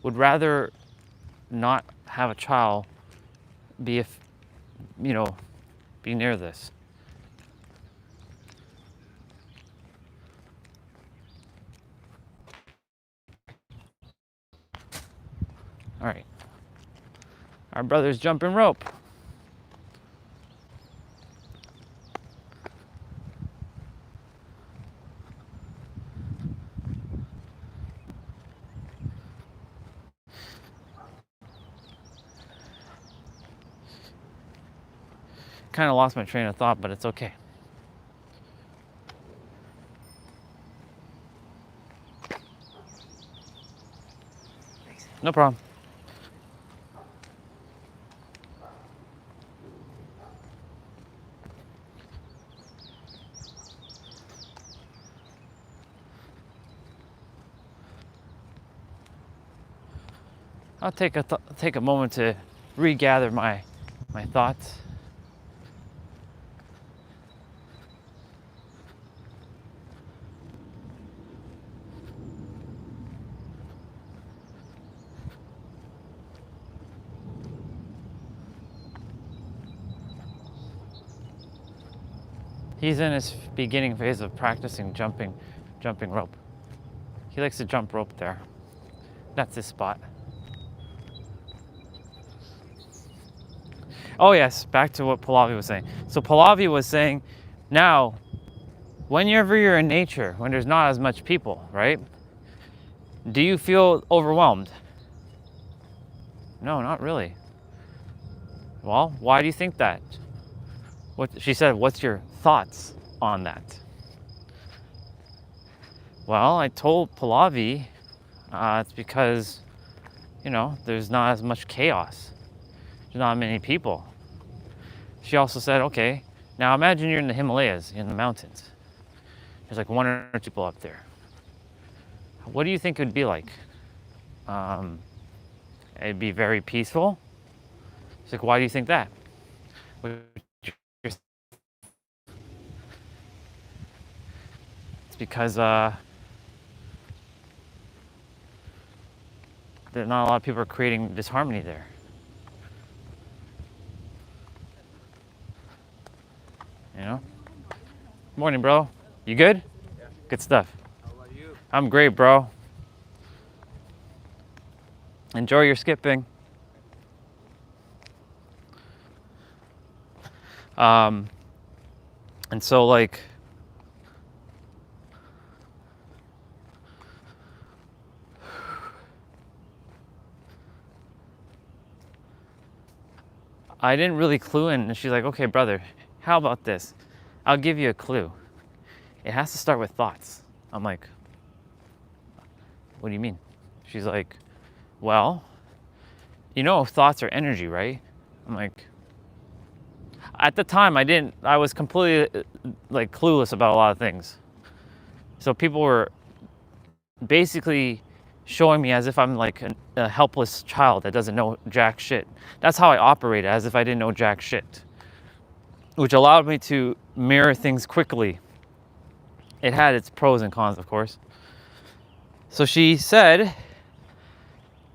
would rather not have a child be near this. All right, our brother's jumping rope. Kind of lost my train of thought, but it's okay. No problem. I'll take a moment to regather my thoughts. He's in his beginning phase of practicing jumping rope. He likes to jump rope there. That's his spot. Oh yes, back to what Pallavi was saying. So Pallavi was saying, now, whenever you're in nature, when there's not as much people, right? Do you feel overwhelmed? No, not really. Well, why do you think that? She said, what's your thoughts on that? Well, I told Pallavi, it's because, there's not as much chaos. There's not many people. She also said, okay, now imagine you're in the Himalayas, in the mountains. There's like one or two people up there. What do you think it would be like? It'd be very peaceful. It's like, why do you think that? It's because there not a lot of people are creating disharmony there. You know? Morning, bro. You good? Yeah. Good stuff. How about you? I'm great, bro. Enjoy your skipping. And so like I didn't really clue in, and she's like, okay, brother, how about this? I'll give you a clue. It has to start with thoughts. I'm like, what do you mean? She's like, well, you know, thoughts are energy, right? I'm like, at the time I was completely like clueless about a lot of things. So people were basically showing me as if I'm like a helpless child that doesn't know jack shit. That's how I operated, as if I didn't know jack shit, which allowed me to mirror things quickly. It had its pros and cons, of course. So she said,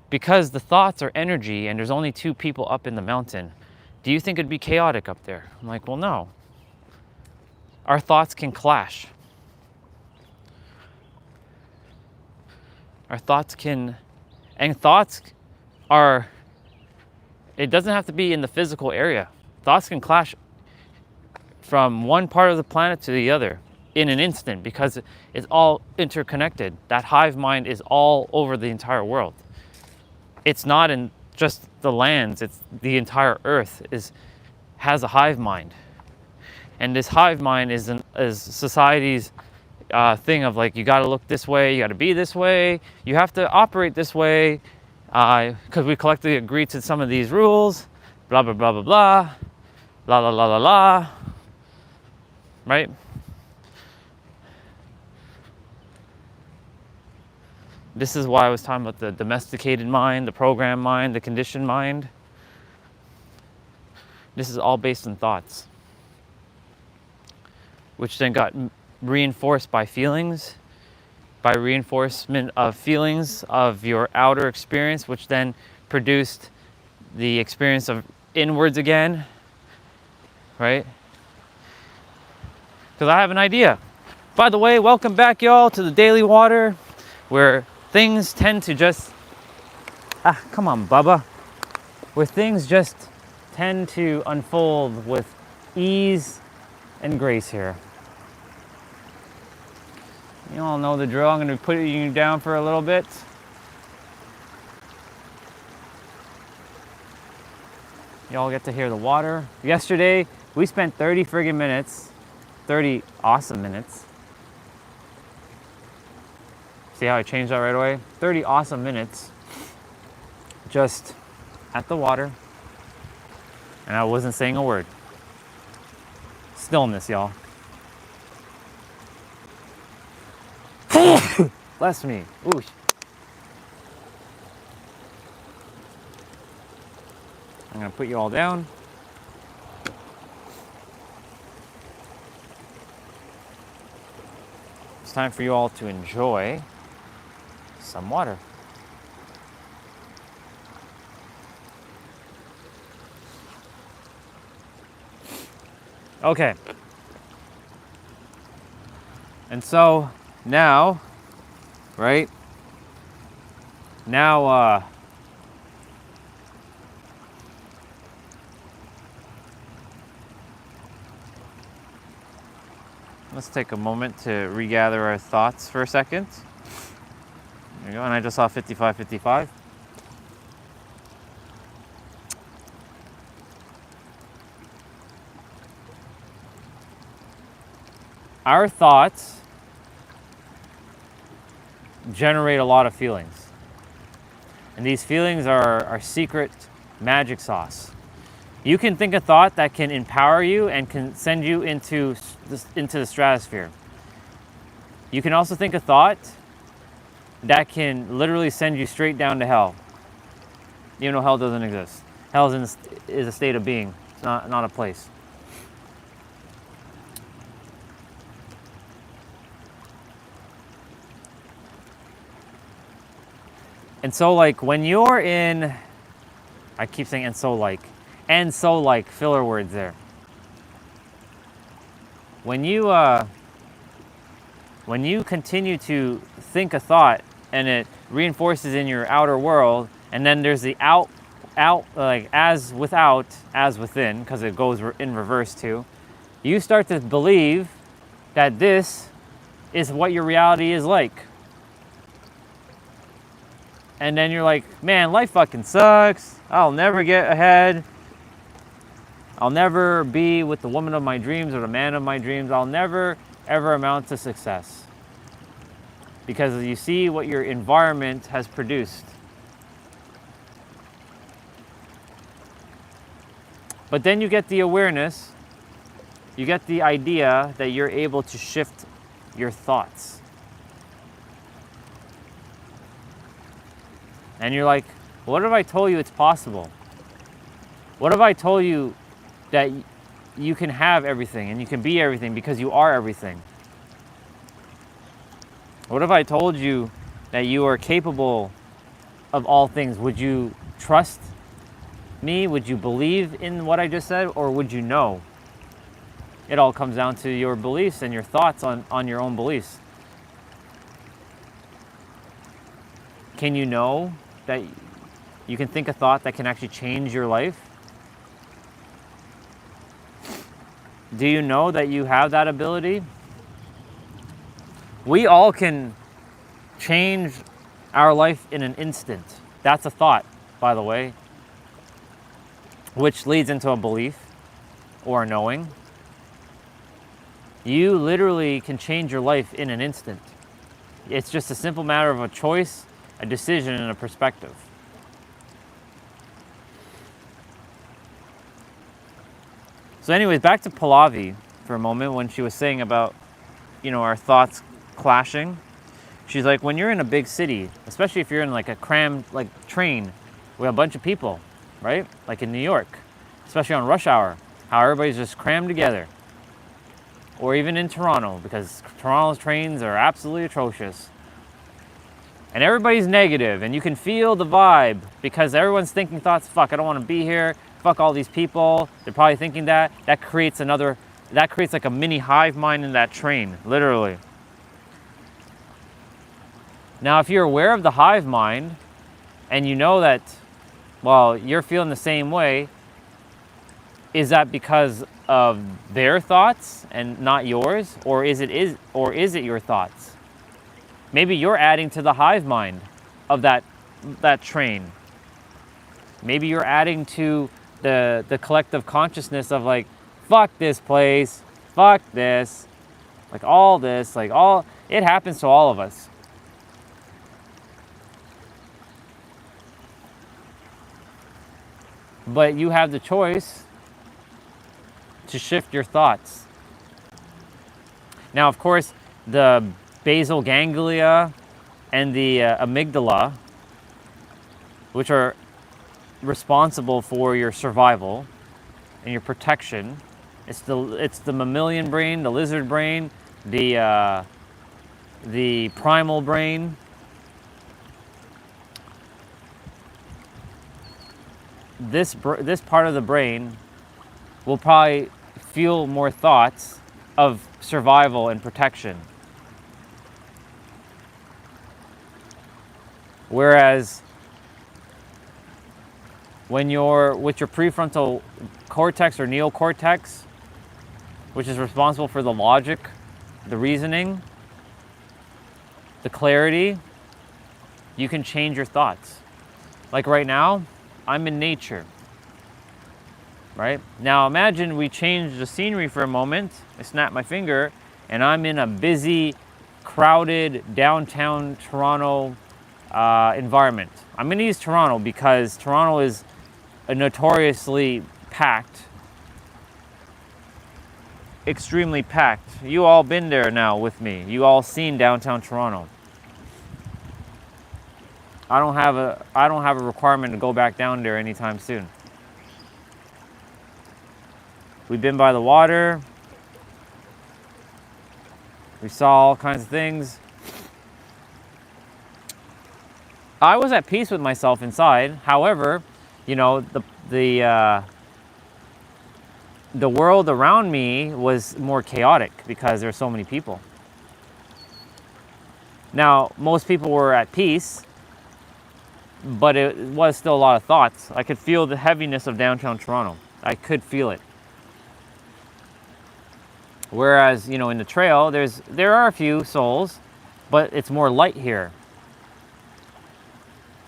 because the thoughts are energy and there's only 2 people up in the mountain, do you think it'd be chaotic up there? I'm like, well, no. Our thoughts can clash. Our thoughts can, and thoughts are, it doesn't have to be in the physical area. Thoughts can clash from one part of the planet to the other in an instant because it's all interconnected. That hive mind is all over the entire world. It's not in just the lands, it's the entire earth has a hive mind. And this hive mind is society's thing of like, you got to look this way, you got to be this way, you have to operate this way, because we collectively agreed to some of these rules, blah, blah, blah, blah, blah, la, la, la, la, la, right? This is why I was talking about the domesticated mind, the programmed mind, the conditioned mind. This is all based on thoughts, which then got reinforced by feelings, by reinforcement of feelings of your outer experience, which then produced the experience of inwards again, right? Because I have an idea. By the way, welcome back, y'all, to the Daily Water, where things tend to just, come on, Bubba, where things just tend to unfold with ease and grace here. You all know the drill. I'm going to be putting you down for a little bit. Y'all get to hear the water. Yesterday, we spent 30 friggin' minutes, 30 awesome minutes. See how I changed that right away? 30 awesome minutes just at the water. And I wasn't saying a word. Stillness, y'all. Bless me. Ooh. I'm gonna put you all down. It's time for you all to enjoy some water. Okay. And so now, right? Now, let's take a moment to regather our thoughts for a second. There you go, and I just saw 5555. Our thoughts generate a lot of feelings. And these feelings are our secret magic sauce. You can think a thought that can empower you and can send you into the stratosphere. You can also think a thought that can literally send you straight down to hell. Even though hell doesn't exist. Hell is a state of being, it's not a place. And so like when you're in, I keep saying and so like filler words there. when you continue to think a thought and it reinforces in your outer world, and then there's the out like as without, as within, because it goes in reverse too. You start to believe that this is what your reality is like. And then you're like, man, life fucking sucks. I'll never get ahead. I'll never be with the woman of my dreams or the man of my dreams. I'll never, ever amount to success. Because you see what your environment has produced. But then you get the awareness, you get the idea that you're able to shift your thoughts. And you're like, what if I told you it's possible? What if I told you that you can have everything and you can be everything because you are everything? What if I told you that you are capable of all things? Would you trust me? Would you believe in what I just said, or would you know? It all comes down to your beliefs and your thoughts on your own beliefs. Can you know that you can think a thought that can actually change your life? Do you know that you have that ability? We all can change our life in an instant. That's a thought, by the way, which leads into a belief or a knowing. You literally can change your life in an instant. It's just a simple matter of a choice, a decision, and a perspective. So anyways, back to Pallavi for a moment when she was saying about, our thoughts clashing. She's like, when you're in a big city, especially if you're in like a crammed train with a bunch of people, right? Like in New York, especially on rush hour, how everybody's just crammed together. Or even in Toronto, because Toronto's trains are absolutely atrocious. And everybody's negative, and you can feel the vibe because everyone's thinking thoughts, fuck, I don't want to be here, fuck all these people. They're probably thinking that. That creates like a mini hive mind in that train, literally. Now, if you're aware of the hive mind, and you know that, well, you're feeling the same way, is that because of their thoughts and not yours, or is it your thoughts? Maybe you're adding to the hive mind of that train. Maybe you're adding to the collective consciousness of like, fuck this place, fuck this, like all this, it happens to all of us. But you have the choice to shift your thoughts. Now, of course, the basal ganglia and the amygdala, which are responsible for your survival and your protection, it's the mammalian brain, the lizard brain, the primal brain. This part of the brain will probably feel more thoughts of survival and protection. Whereas when you're with your prefrontal cortex or neocortex, which is responsible for the logic, the reasoning, the clarity, you can change your thoughts. Like right now, I'm in nature. Right? Now imagine we change the scenery for a moment. I snap my finger and I'm in a busy, crowded downtown Toronto environment. I'm going to use Toronto because Toronto is a notoriously packed, extremely packed. You all been there now with me. You all seen downtown Toronto. I don't have a requirement to go back down there anytime soon. We've been by the water. We saw all kinds of things. I was at peace with myself inside. However, the the world around me was more chaotic because there were so many people. Now, most people were at peace, but it was still a lot of thoughts. I could feel the heaviness of downtown Toronto. I could feel it. Whereas, you know, in the trail, there are a few souls, but it's more light here.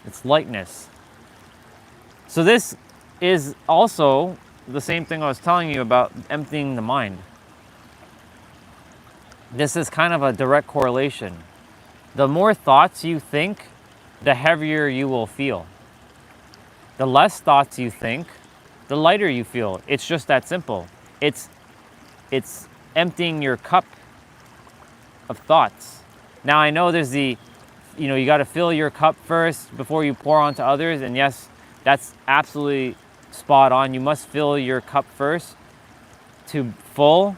It's lightness. So this is also the same thing I was telling you about emptying the mind. This is kind of a direct correlation. The more thoughts you think, the heavier you will feel. The less thoughts you think, the lighter you feel. It's just that simple. It's emptying your cup of thoughts. Now I know there's you got to fill your cup first before you pour onto others. And yes, that's absolutely spot on. You must fill your cup first to full.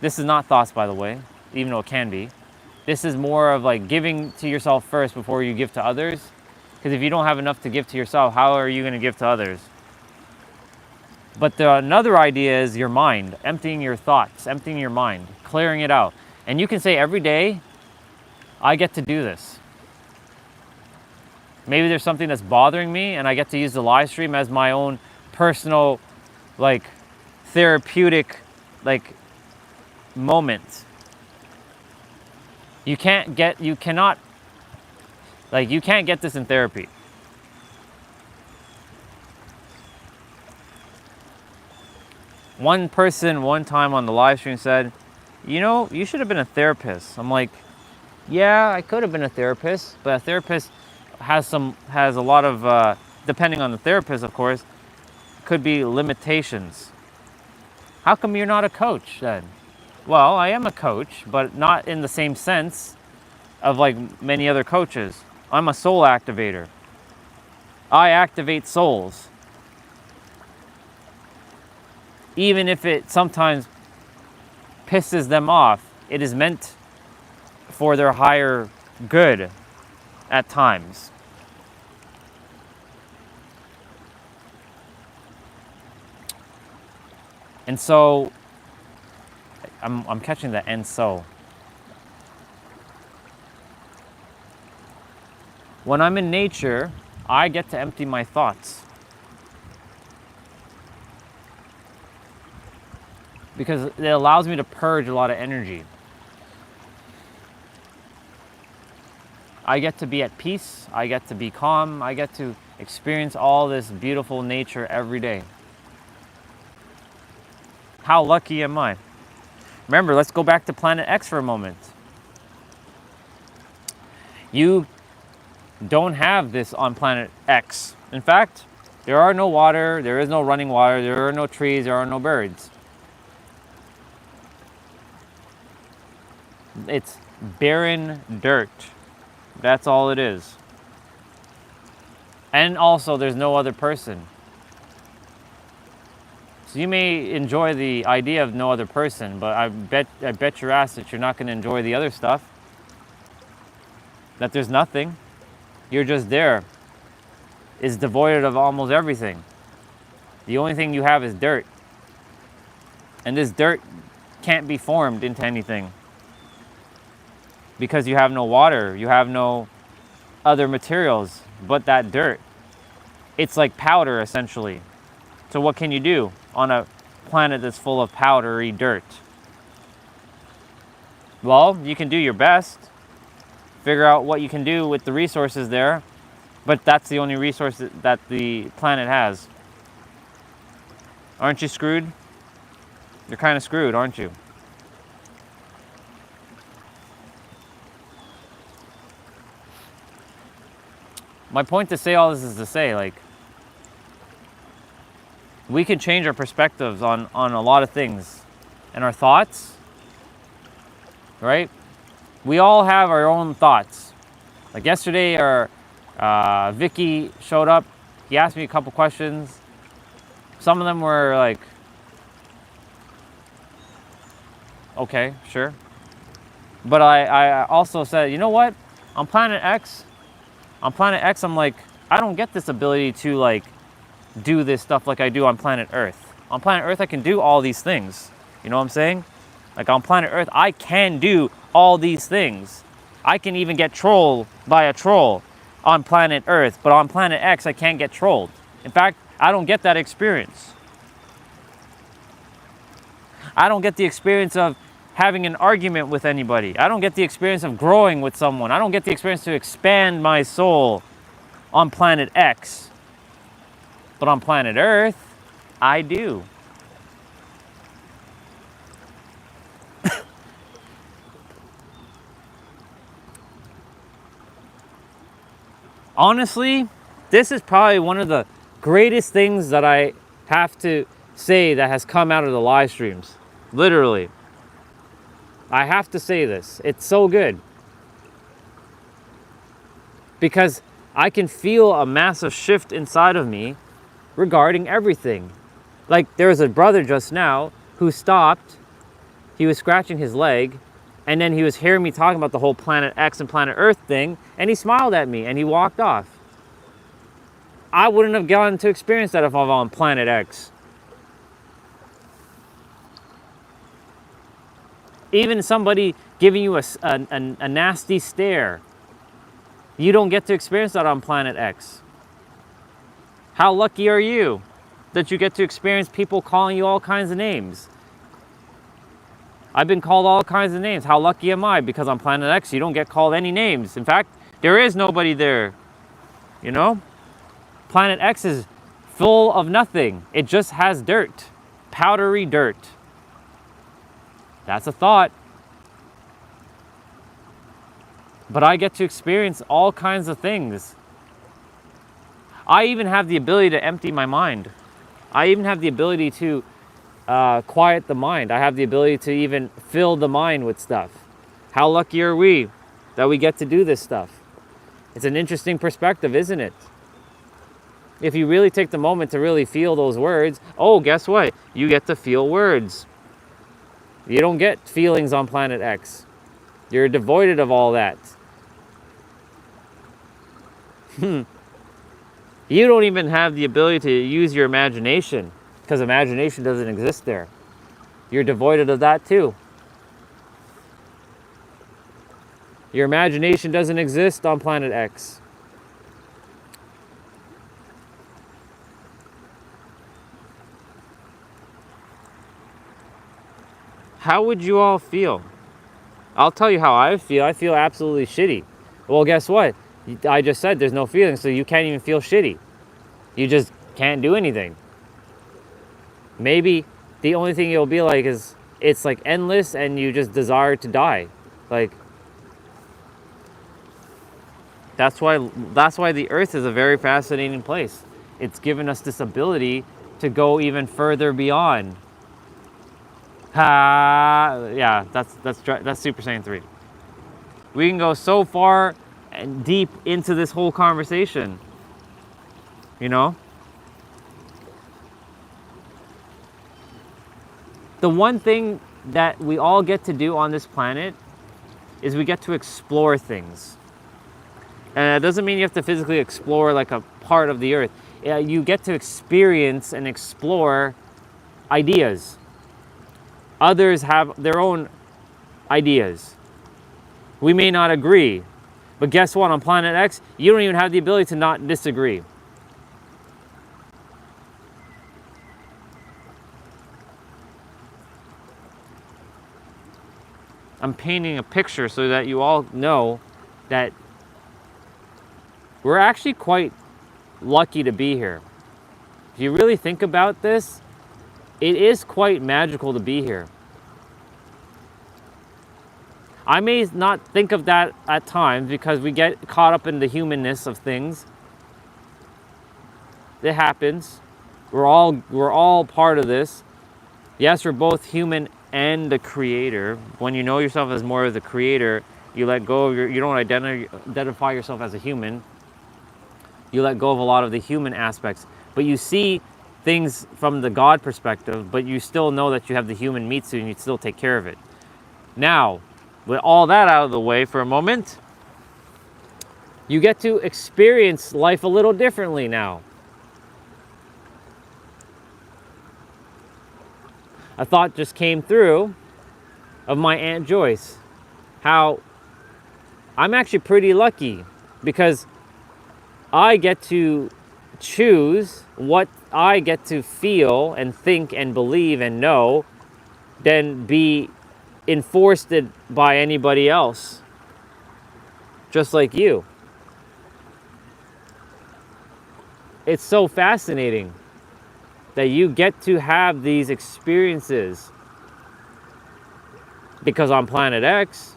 This is not thoughts, by the way, even though it can be. This is more of like giving to yourself first before you give to others. Because if you don't have enough to give to yourself, how are you going to give to others? But another idea is your mind, emptying your thoughts, emptying your mind, clearing it out. And you can say every day, I get to do this. Maybe there's something that's bothering me and I get to use the live stream as my own personal, like, therapeutic, like, moment. You can't get this in therapy. One person one time on the live stream said, you know, you should have been a therapist. I'm like, yeah, I could have been a therapist, but a therapist has a lot of, depending on the therapist, of course, could be limitations. How come you're not a coach then? Well, I am a coach, but not in the same sense of like many other coaches. I'm a soul activator. I activate souls. Even if it sometimes pisses them off, it is meant for their higher good at times. And so, I'm catching the "and so." When I'm in nature, I get to empty my thoughts. Because it allows me to purge a lot of energy. I get to be at peace, I get to be calm, I get to experience all this beautiful nature every day. How lucky am I? Remember, let's go back to Planet X for a moment. You don't have this on Planet X. In fact, there are no water, there is no running water, there are no trees, there are no birds. It's barren dirt. That's all it is. And also, there's no other person. So you may enjoy the idea of no other person, but I bet your ass that you're not going to enjoy the other stuff. That there's nothing. You're just there. It's devoid of almost everything. The only thing you have is dirt. And this dirt can't be formed into anything. Because you have no water, you have no other materials but that dirt. It's like powder, essentially. So what can you do on a planet that's full of powdery dirt? Well, you can do your best. Figure out what you can do with the resources there, but that's the only resource that the planet has. Aren't you screwed? You're kind of screwed, aren't you? My point to say all this is to say, like, we can change our perspectives on a lot of things and our thoughts, right? We all have our own thoughts. Like yesterday, Vicky showed up. He asked me a couple questions. Some of them were like, okay, sure. But I also said, you know what? On Planet X, I'm like, I don't get this ability to like do this stuff like I do on planet Earth. On planet Earth, I can do all these things. You know what I'm saying? Like on planet Earth, I can do all these things. I can even get trolled by a troll on planet Earth, but on planet X, I can't get trolled. In fact, I don't get that experience. I don't get the experience of having an argument with anybody. I don't get the experience of growing with someone. I don't get the experience to expand my soul on planet X. But on planet Earth, I do. Honestly, this is probably one of the greatest things that I have to say that has come out of the live streams. Literally. I have to say this. It's so good. Because I can feel a massive shift inside of me regarding everything. Like there was a brother just now who stopped. He was scratching his leg. And then he was hearing me talking about the whole planet X and planet Earth thing. And he smiled at me and he walked off. I wouldn't have gotten to experience that if I was on planet X. Even somebody giving you a nasty stare, you don't get to experience that on planet X. How lucky are you that you get to experience people calling you all kinds of names? I've been called all kinds of names. How lucky am I? Because on planet X, you don't get called any names. In fact, there is nobody there. You know? Planet X is full of nothing. It just has dirt. Powdery dirt. That's a thought. But I get to experience all kinds of things. I even have the ability to empty my mind. I even have the ability to quiet the mind. I have the ability to even fill the mind with stuff. How lucky are we that we get to do this stuff? It's an interesting perspective, isn't it? If you really take the moment to really feel those words, oh, guess what? You get to feel words. You don't get feelings on planet X. You're devoid of all that. You don't even have the ability to use your imagination because imagination doesn't exist there. You're devoid of that too. Your imagination doesn't exist on planet X. How would you all feel? I'll tell you how I feel. I feel absolutely shitty. Well, guess what? I just said there's no feelings, so you can't even feel shitty. You just can't do anything. Maybe the only thing you'll be like is it's like endless and you just desire to die. Like that's why the earth is a very fascinating place. It's given us this ability to go even further beyond. Yeah, that's Super Saiyan 3. We can go so far and deep into this whole conversation. You know? The one thing that we all get to do on this planet is we get to explore things. And it doesn't mean you have to physically explore like a part of the earth. You get to experience and explore ideas. Others have their own ideas. We may not agree, but guess what? On planet X, you don't even have the ability to not disagree. I'm painting a picture so that you all know that we're actually quite lucky to be here. If you really think about this, it is quite magical to be here. I may not think of that at times because we get caught up in the humanness of things. It happens. We're all part of this. Yes, we're both human and the creator. When you know yourself as more of the creator, you let go of you don't identify yourself as a human. You let go of a lot of the human aspects, but you see things from the God perspective, but you still know that you have the human meat suit and you still take care of it. Now, with all that out of the way for a moment, you get to experience life a little differently now. a thought just came through of my Aunt Joyce. How I'm actually pretty lucky because I get to choose what I get to feel and think and believe and know than be enforced by anybody else, just like you. It's so fascinating that you get to have these experiences, because on Planet X,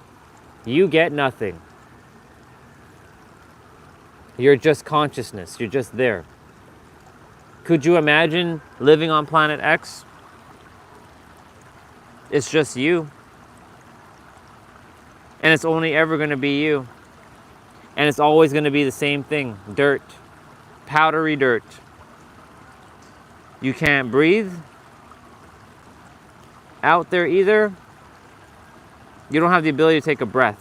you get nothing. You're just consciousness. You're just there. Could you imagine living on Planet X? It's just you. And it's only ever going to be you. And it's always going to be the same thing. Dirt. Powdery dirt. You can't breathe out there either. You don't have the ability to take a breath.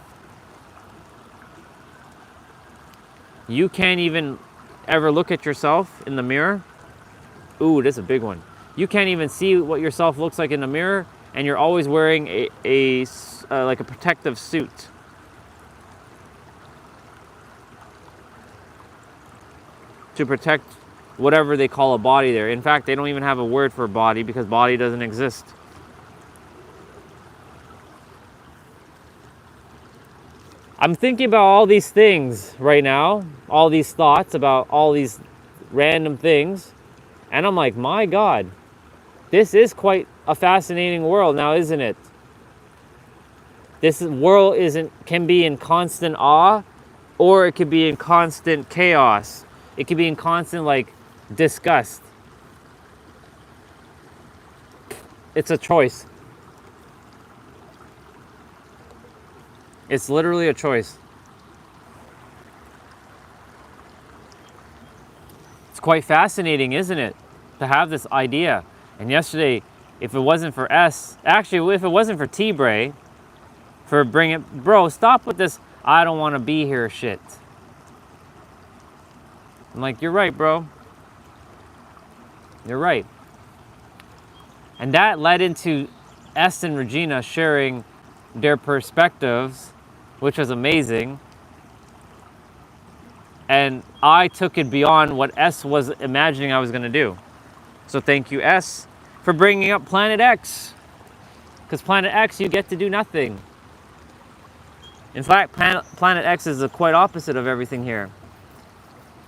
You can't even ever look at yourself in the mirror. Ooh, that's a big one. You can't even see what yourself looks like in the mirror, and you're always wearing like a protective suit. To protect whatever they call a body there. In fact, they don't even have a word for body because body doesn't exist. I'm thinking about all these things right now, all these thoughts about all these random things, and I'm like, my God, this is quite a fascinating world now, isn't it? This world can be in constant awe, or it could be in constant chaos. It could be in constant, like, disgust. It's a choice. It's literally a choice. It's quite fascinating, isn't it? To have this idea. And yesterday, if it wasn't for if it wasn't for T-Bray, for bringing, bro, stop with this, I don't want to be here shit. I'm like, you're right, bro. You're right. And that led into S and Regina sharing their perspectives, which was amazing. And I took it beyond what S was imagining I was going to do. So thank you, S, for bringing up Planet X. Because Planet X, you get to do nothing. In fact, Planet X is the quite opposite of everything here.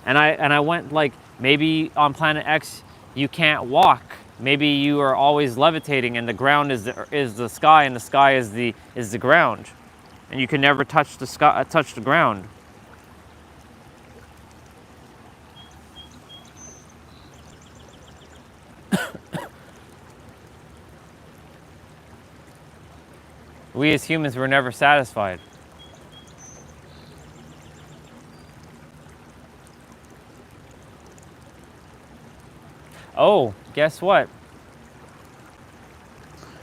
And I went like, maybe on Planet X, you can't walk. Maybe you are always levitating and the ground is the sky and the sky is the ground. And you can never touch the sky, touch the ground. We as humans were never satisfied. Oh, guess what?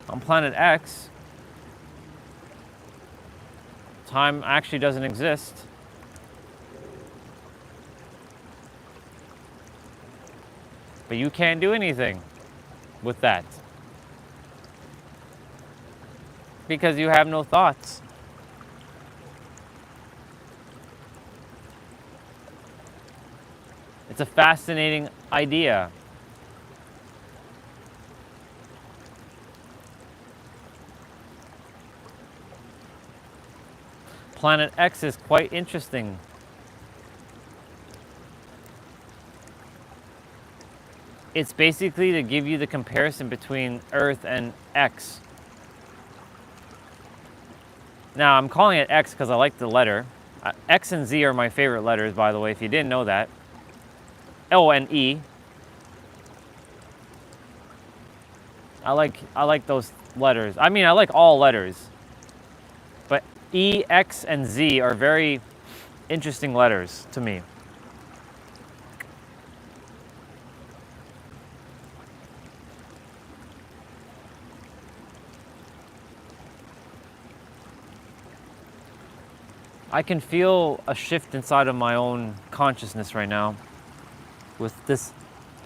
On Planet X, time actually doesn't exist. But you can't do anything with that. Because you have no thoughts. It's a fascinating idea. Planet X is quite interesting. It's basically to give you the comparison between Earth and X. Now, I'm calling it X because I like the letter. X and Z are my favorite letters, by the way, if you didn't know that. O and E. I like those letters. I mean, I like all letters. But E, X, and Z are very interesting letters to me. I can feel a shift inside of my own consciousness right now with this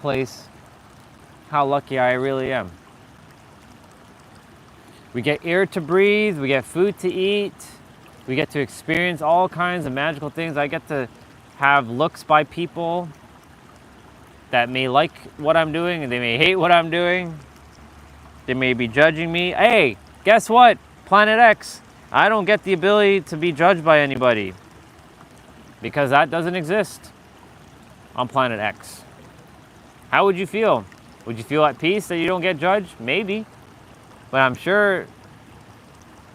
place, how lucky I really am. We get air to breathe, we get food to eat, we get to experience all kinds of magical things. I get to have looks by people that may like what I'm doing and they may hate what I'm doing. They may be judging me. Hey, guess what? Planet X, I don't get the ability to be judged by anybody because that doesn't exist on Planet X. How would you feel? Would you feel at peace that you don't get judged? Maybe. But I'm sure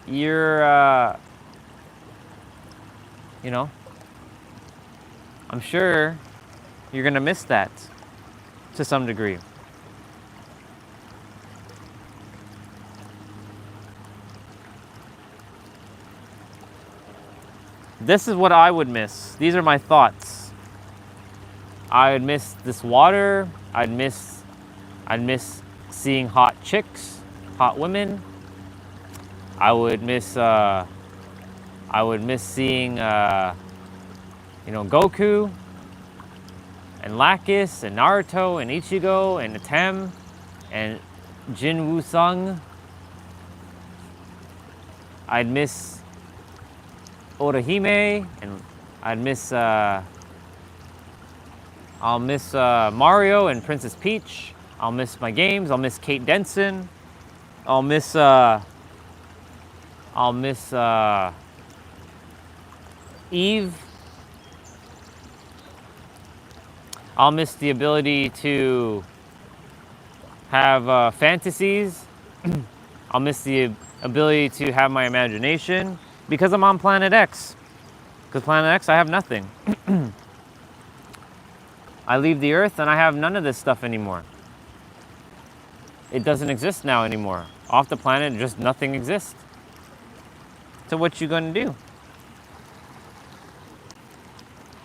you're, I'm sure you're gonna miss that to some degree. This is what I would miss. These are my thoughts. I would miss this water. I'd miss seeing hot chicks, hot women. I would miss seeing Goku and Lacus and Naruto and Ichigo and Atem and Jin Woo-sung. I'd miss Orihime, and I'll miss Mario and Princess Peach. I'll miss my games. I'll miss Kate Denson. I'll miss Eve. I'll miss the ability to have fantasies. I'll miss the ability to have my imagination because I'm on Planet X. Because Planet X, I have nothing. I leave the Earth and I have none of this stuff anymore. It doesn't exist now anymore. Off the planet, just nothing exists. So what you gonna do?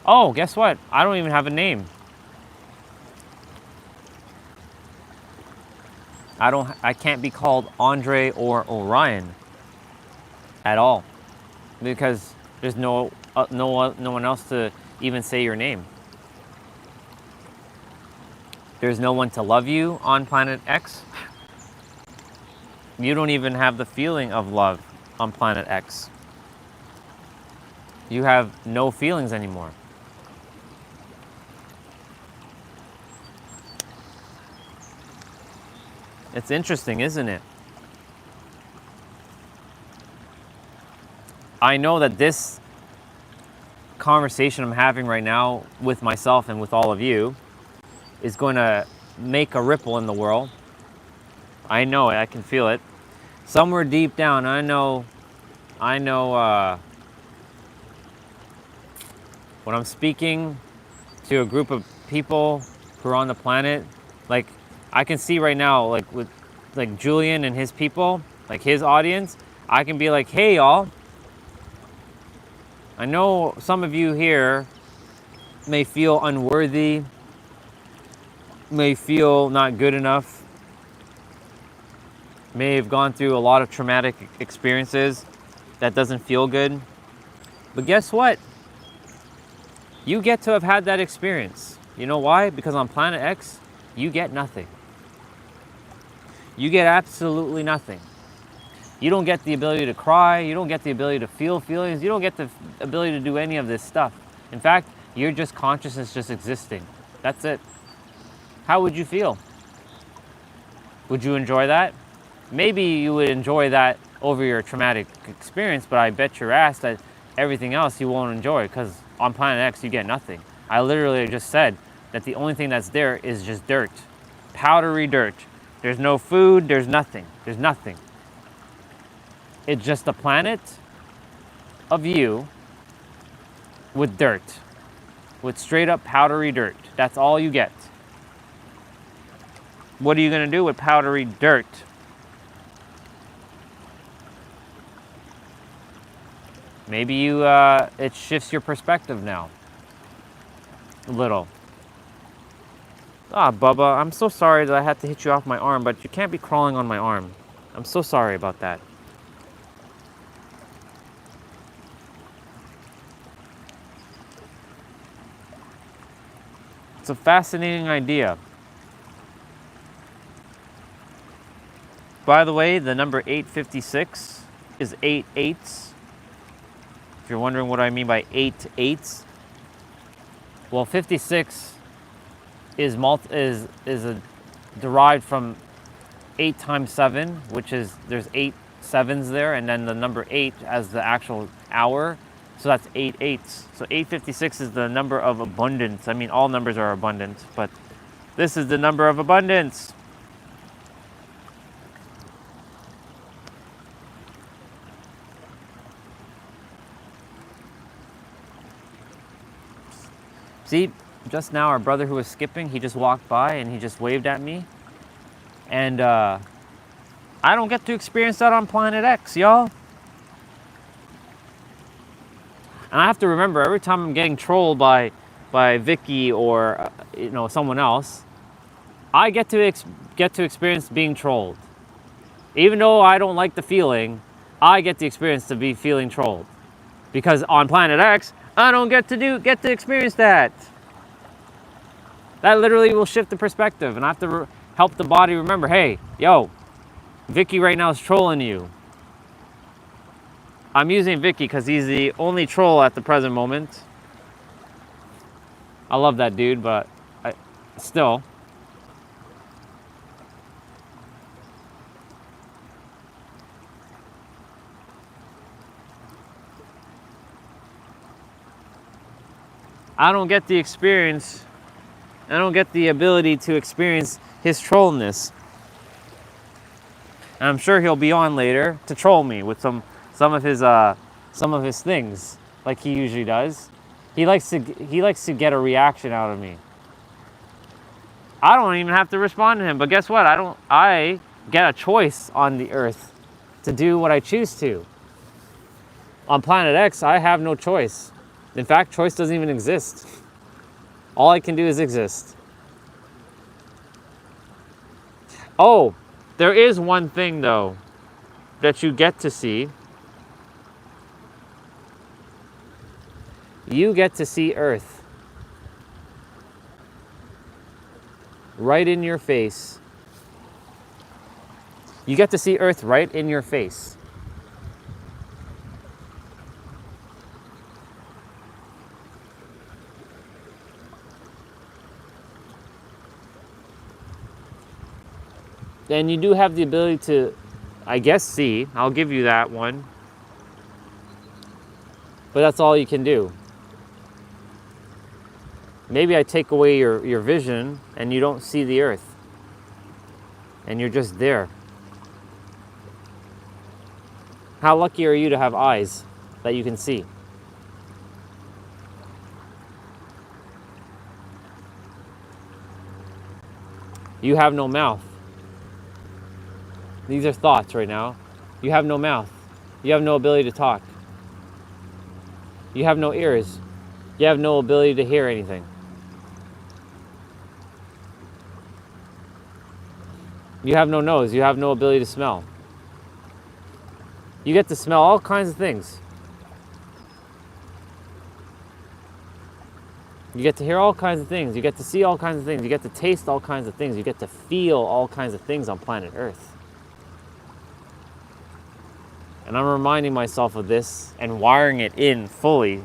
Oh, guess what? I don't even have a name. I can't be called Andre or Orion at all, because there's no one else to even say your name. There's no one to love you on Planet X. You don't even have the feeling of love on Planet X. You have no feelings anymore. It's interesting, isn't it? I know that this conversation I'm having right now with myself and with all of you is going to make a ripple in the world. I know it, I can feel it. Somewhere deep down, I know when I'm speaking to a group of people who are on the planet, like I can see right now, like with like Julian and his people, like his audience, I can be like, hey y'all, I know some of you here may feel unworthy, may feel not good enough, may have gone through a lot of traumatic experiences that doesn't feel good. But guess what? You get to have had that experience. You know why? Because on Planet X, you get nothing. You get absolutely nothing. You don't get the ability to cry. You don't get the ability to feel feelings. You don't get the ability to do any of this stuff. In fact, you're just consciousness just existing. That's it. How would you feel? Would you enjoy that? Maybe you would enjoy that over your traumatic experience, but I bet your ass that everything else you won't enjoy, because on Planet X you get nothing. I literally just said that the only thing that's there is just dirt. Powdery dirt. There's no food, there's nothing. There's nothing. It's just a planet of you with dirt. With straight up powdery dirt. That's all you get. What are you gonna do with powdery dirt? Maybe you, it shifts your perspective now. A little. Ah, Bubba, I'm so sorry that I had to hit you off my arm, but you can't be crawling on my arm. I'm so sorry about that. It's a fascinating idea. by the way, the number 856 is 8 eighths. If you're wondering what I mean by 8 eighths, well, 56 is derived from 8 times 7, which is, there's 8 sevens there, and then the number 8 as the actual hour. So that's 8 eighths. So 856 is the number of abundance. I mean, all numbers are abundant, but this is the number of abundance. See, just now our brother who was skipping, he just walked by and he just waved at me. And I don't get to experience that on Planet X, y'all. And I have to remember, every time I'm getting trolled by Vicky or someone else, I get to experience being trolled. Even though I don't like the feeling, I get the experience to be feeling trolled. Because on Planet X, I don't get to experience that. That literally will shift the perspective, and I have to help the body remember, hey, yo, Vicky right now is trolling you. I'm using Vicky because he's the only troll at the present moment. I love that dude, but still. I don't get the experience, I don't get the ability to experience his trollness. And I'm sure he'll be on later to troll me with some of his things, like he usually does. He likes to get a reaction out of me. I don't even have to respond to him, but guess what? I get a choice on the earth to do what I choose to. On Planet X, I have no choice. In fact, choice doesn't even exist. All I can do is exist. Oh, there is one thing though that you get to see. You get to see Earth right in your face. You get to see Earth right in your face. And you do have the ability to, I guess, see. I'll give you that one. But that's all you can do. Maybe I take away your vision and you don't see the earth. And you're just there. How lucky are you to have eyes that you can see? You have no mouth. These are thoughts right now. You have no mouth. You have no ability to talk. You have no ears. You have no ability to hear anything. You have no nose. You have no ability to smell. You get to smell all kinds of things. You get to hear all kinds of things. You get to see all kinds of things. You get to taste all kinds of things. You get to feel all kinds of things on planet Earth. And I'm reminding myself of this and wiring it in fully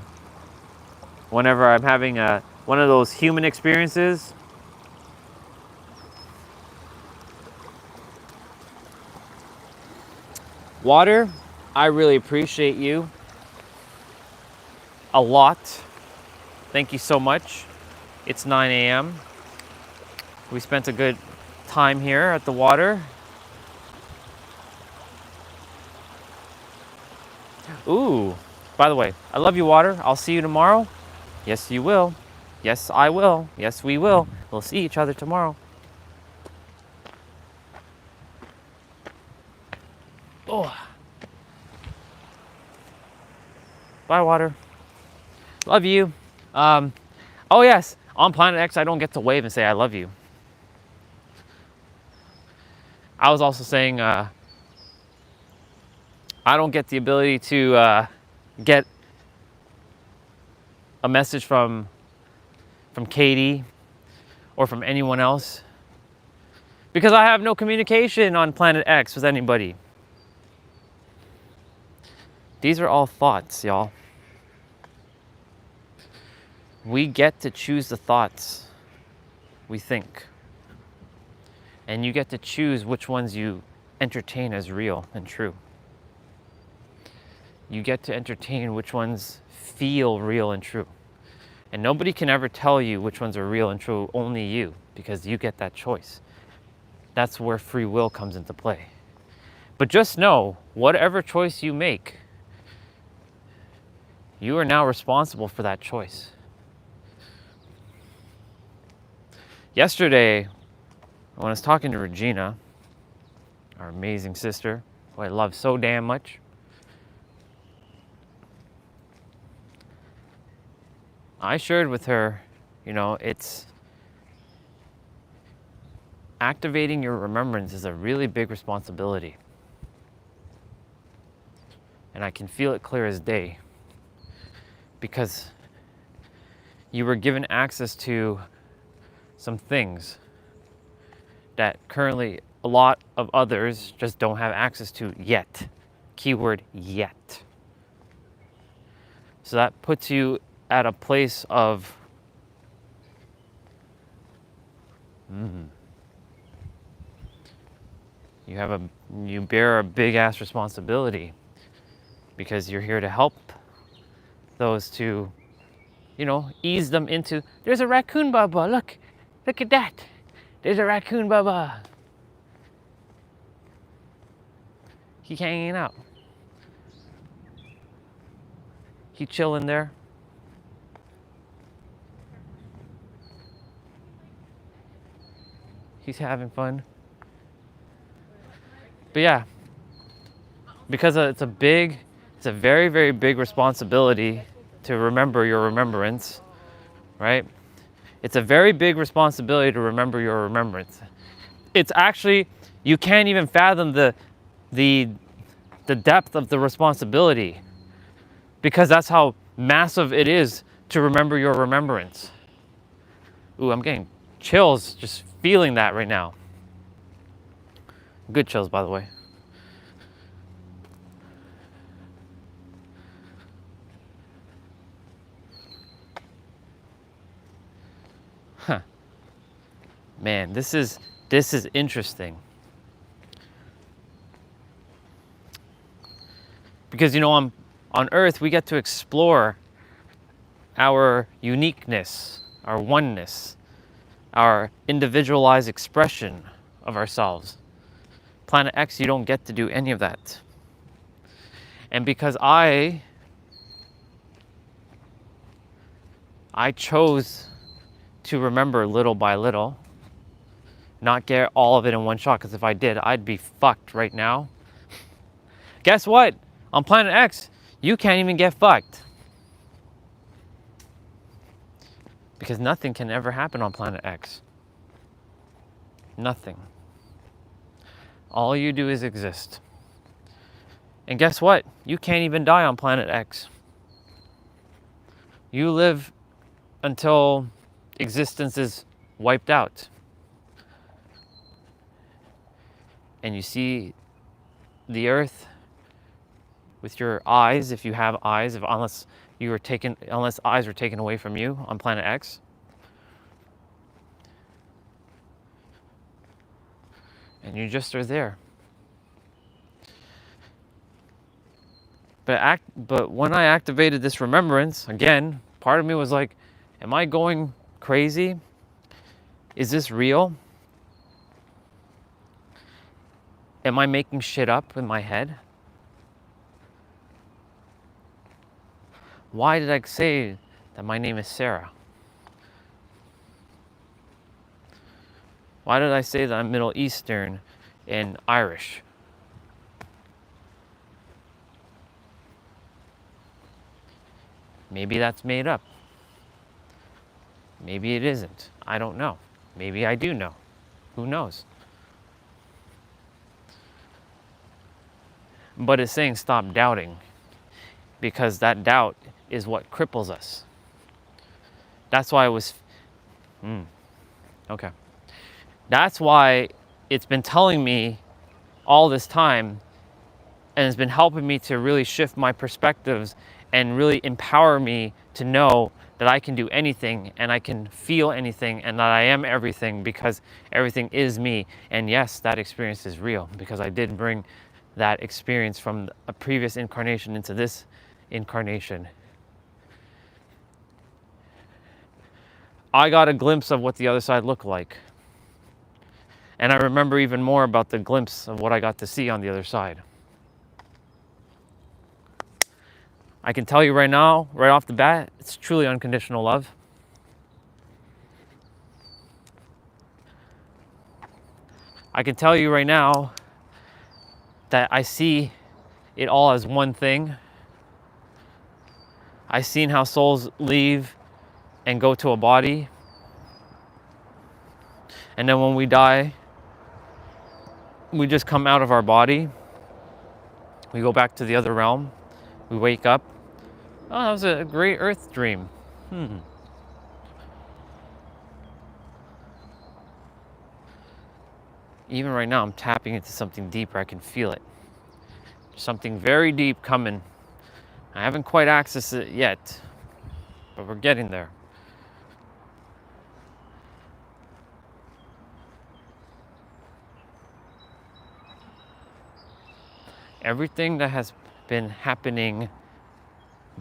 whenever I'm having one of those human experiences. Water, I really appreciate you a lot. Thank you so much. It's 9 a.m. We spent a good time here at the water. Ooh, by the way, I love you, water. I'll see you tomorrow. Yes, you will. Yes, I will. Yes, we will. We'll see each other tomorrow. Oh. Bye, water. Love you. Oh, yes. On Planet X, I don't get to wave and say I love you. I was also saying I don't get the ability to get a message from Katie or from anyone else Because I have no communication on planet X with anybody. These are all thoughts, y'all. We get to choose the thoughts we think. And you get to choose which ones you entertain as real and true. You get to entertain which ones feel real and true. And nobody can ever tell you which ones are real and true, only you, because you get that choice. That's where free will comes into play. But just know, whatever choice you make, you are now responsible for that choice. Yesterday, when I was talking to Regina, our amazing sister, who I love so damn much, I shared with her, it's activating your remembrance is a really big responsibility. And I can feel it clear as day because you were given access to some things that currently a lot of others just don't have access to yet. Keyword yet. So that puts you at a place of you bear a big ass responsibility because you're here to help those to, ease them into, there's a raccoon baba, look at that. There's a raccoon baba. He hanging out. He chilling there. He's having fun. But yeah, because it's a very, very big responsibility to remember your remembrance, right? It's a very big responsibility to remember your remembrance. It's actually, you can't even fathom the depth of the responsibility because that's how massive it is to remember your remembrance. Ooh, I'm getting chills just feeling that right now. Good chills, by the way. Huh. Man, this is interesting. Because on Earth we get to explore our uniqueness, our oneness, our individualized expression of ourselves. Planet X, you don't get to do any of that. And because I chose to remember little by little, not get all of it in one shot, because if I did, I'd be fucked right now. Guess what? On Planet X, you can't even get fucked. Because nothing can ever happen on Planet X. Nothing. All you do is exist. And guess what? You can't even die on Planet X. You live until existence is wiped out. And you see the Earth with your eyes, if you have eyes, unless eyes were taken away from you on Planet X. And you just are there. But when I activated this remembrance, again, part of me was like, am I going crazy? Is this real? Am I making shit up in my head? Why did I say that my name is Sarah? Why did I say that I'm Middle Eastern and Irish? Maybe that's made up. Maybe it isn't. I don't know. Maybe I do know. Who knows? But it's saying stop doubting, because that doubt is what cripples us. That's why it was... Okay. That's why it's been telling me all this time, and it's been helping me to really shift my perspectives and really empower me to know that I can do anything and I can feel anything and that I am everything, because everything is me. And yes, that experience is real, because I did bring that experience from a previous incarnation into this incarnation. I got a glimpse of what the other side looked like. And I remember even more about the glimpse of what I got to see on the other side. I can tell you right now, right off the bat, it's truly unconditional love. I can tell you right now that I see it all as one thing. I've seen how souls leave and go to a body. And then when we die, we just come out of our body. We go back to the other realm. We wake up. Oh, that was a great earth dream. Even right now, I'm tapping into something deeper. I can feel it. Something very deep coming. I haven't quite accessed it yet, but we're getting there. Everything that has been happening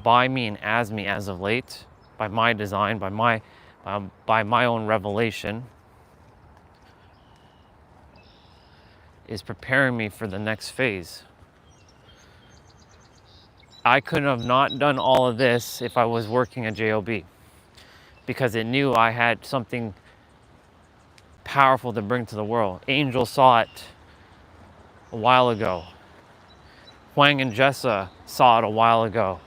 by me and as me as of late, by my design, by my own revelation, is preparing me for the next phase. I couldn't have not done all of this if I was working a JOB, because it knew I had something powerful to bring to the world. Angel saw it a while ago. Huang and Jessa saw it a while ago.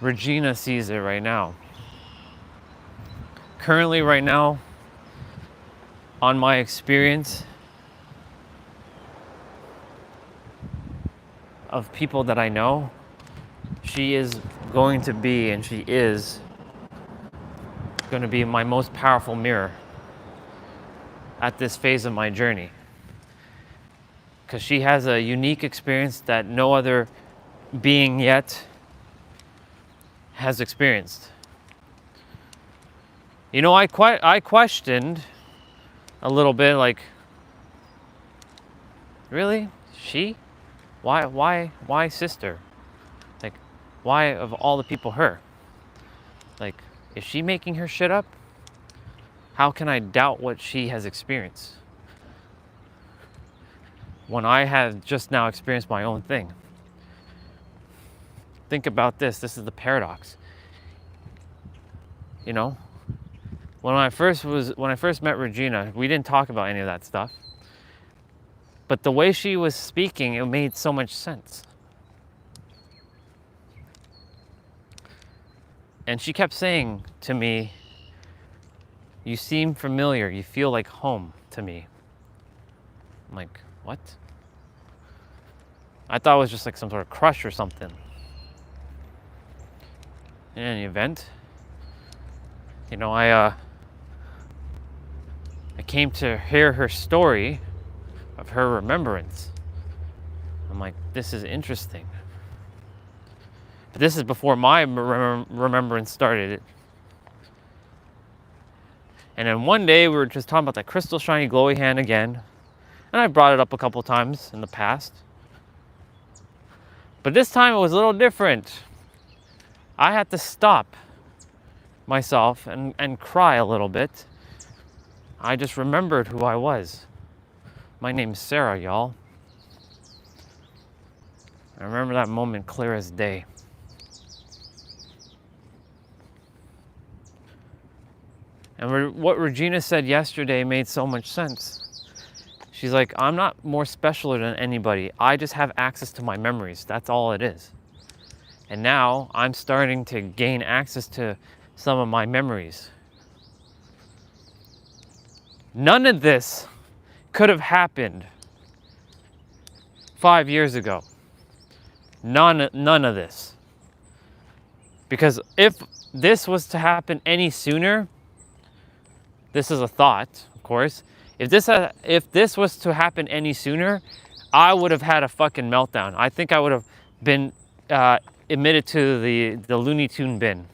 Regina sees it right now. Currently, right now, on my experience of people that I know, she is going to be, and she is going to be my most powerful mirror at this phase of my journey. Because she has a unique experience that no other being yet has experienced. You know, I questioned a little bit, like, really? She? Why sister? Like, why of all the people her? Like, is she making her shit up? How can I doubt what she has experienced when I have just now experienced my own thing? Think about this. This is the paradox. You know, when I first met Regina, we didn't talk about any of that stuff. But the way she was speaking, it made so much sense. And she kept saying to me, "You seem familiar. You feel like home to me." I'm like, what? I thought it was just like some sort of crush or something. In any event, you know, I came to hear her story of her remembrance. I'm like, this is interesting. But this is before my remembrance started. And then one day we were just talking about that crystal shiny glowy hand again. And I brought it up a couple times in the past. But this time it was a little different. I had to stop myself and cry a little bit. I just remembered who I was. My name's Sarah, y'all. I remember that moment clear as day. And what Regina said yesterday made so much sense. She's like, I'm not more special than anybody. I just have access to my memories. That's all it is. And now I'm starting to gain access to some of my memories. None of this could have happened 5 years ago. None of this. Because if this was to happen any sooner, this is a thought, of course. If this was to happen any sooner, I would have had a fucking meltdown. I think I would have been admitted to the Looney Tune bin.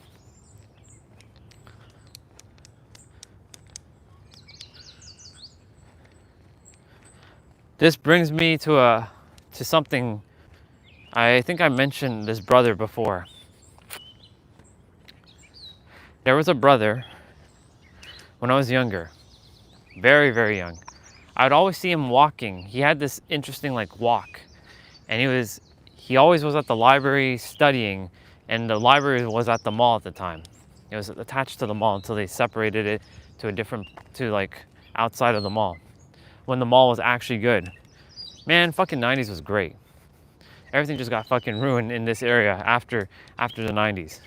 This brings me to something. I think I mentioned this brother before. There was a brother when I was younger, very, very young. I would always see him walking. He had this interesting like walk, and he always was at the library studying, and the library was at the mall at the time. It was attached to the mall until they separated it to like outside of the mall, when the mall was actually good. Man, fucking 90s was great. Everything just got fucking ruined in this area after the 90s.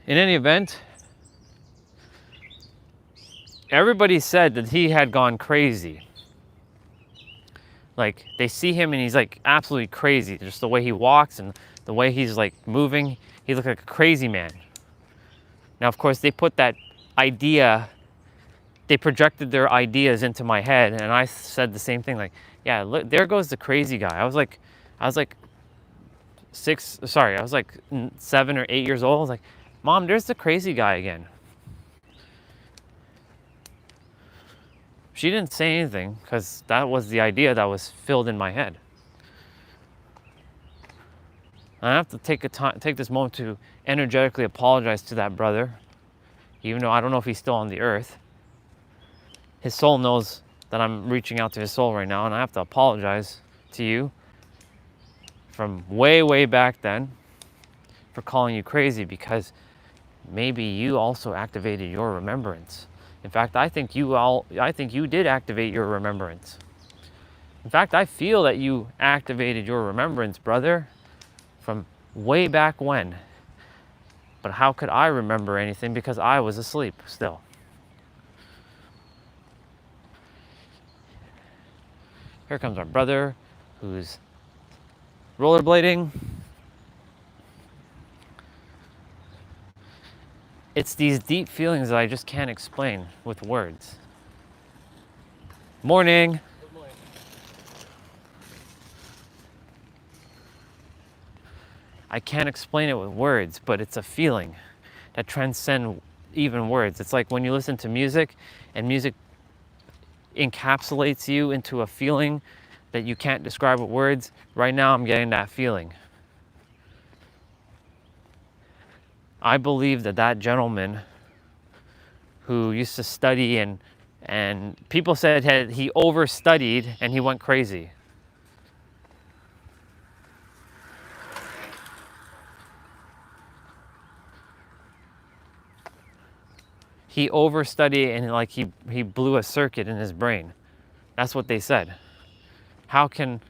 In any event, everybody said that he had gone crazy. Like, they see him and he's like absolutely crazy. Just the way he walks and the way he's like moving, he looked like a crazy man. Now, of course, they projected their ideas into my head, and I said the same thing. Like, yeah, look, there goes the crazy guy. I was like 7 or 8 years old. I was like, Mom, there's the crazy guy again. She didn't say anything because that was the idea that was filled in my head. I have to take this moment to energetically apologize to that brother, even though I don't know if he's still on the earth. His soul knows that I'm reaching out to his soul right now, and I have to apologize to you from way, way back then for calling you crazy, because maybe you also activated your remembrance. In fact, I think you did activate your remembrance. In fact, I feel that you activated your remembrance, brother, from way back when. But how could I remember anything, because I was asleep still? Here comes our brother who's rollerblading. It's these deep feelings that I just can't explain with words. Morning. Good morning. I can't explain it with words, but it's a feeling that transcends even words. It's like when you listen to music, and music encapsulates you into a feeling that you can't describe with words. Right now, I'm getting that feeling. I believe that gentleman who used to study and people said he overstudied and he went crazy. He overstudied and like he blew a circuit in his brain. That's what they said. How can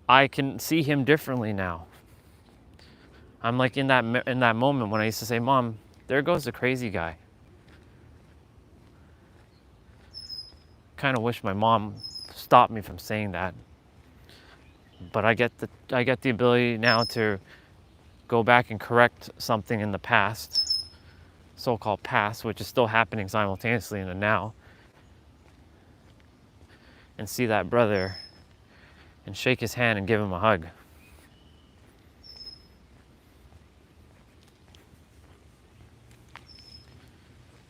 I can see him differently now? I'm like in that moment when I used to say, Mom, there goes the crazy guy. Kind of wish my mom stopped me from saying that. But I get the ability now to go back and correct something in the past, so-called past, which is still happening simultaneously in the now, and see that brother and shake his hand and give him a hug.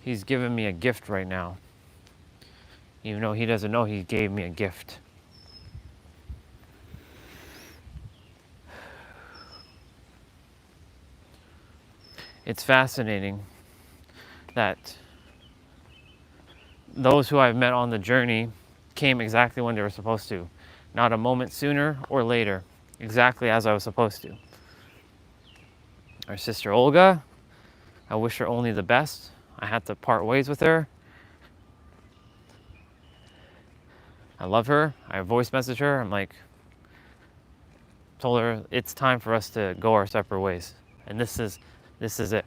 He's giving me a gift right now. Even though he doesn't know he gave me a gift. It's fascinating that those who I've met on the journey came exactly when they were supposed to. Not a moment sooner or later. Exactly as I was supposed to. Our sister Olga, I wish her only the best. I had to part ways with her. I love her. I voice messaged her. I'm like, told her it's time for us to go our separate ways. And this is it.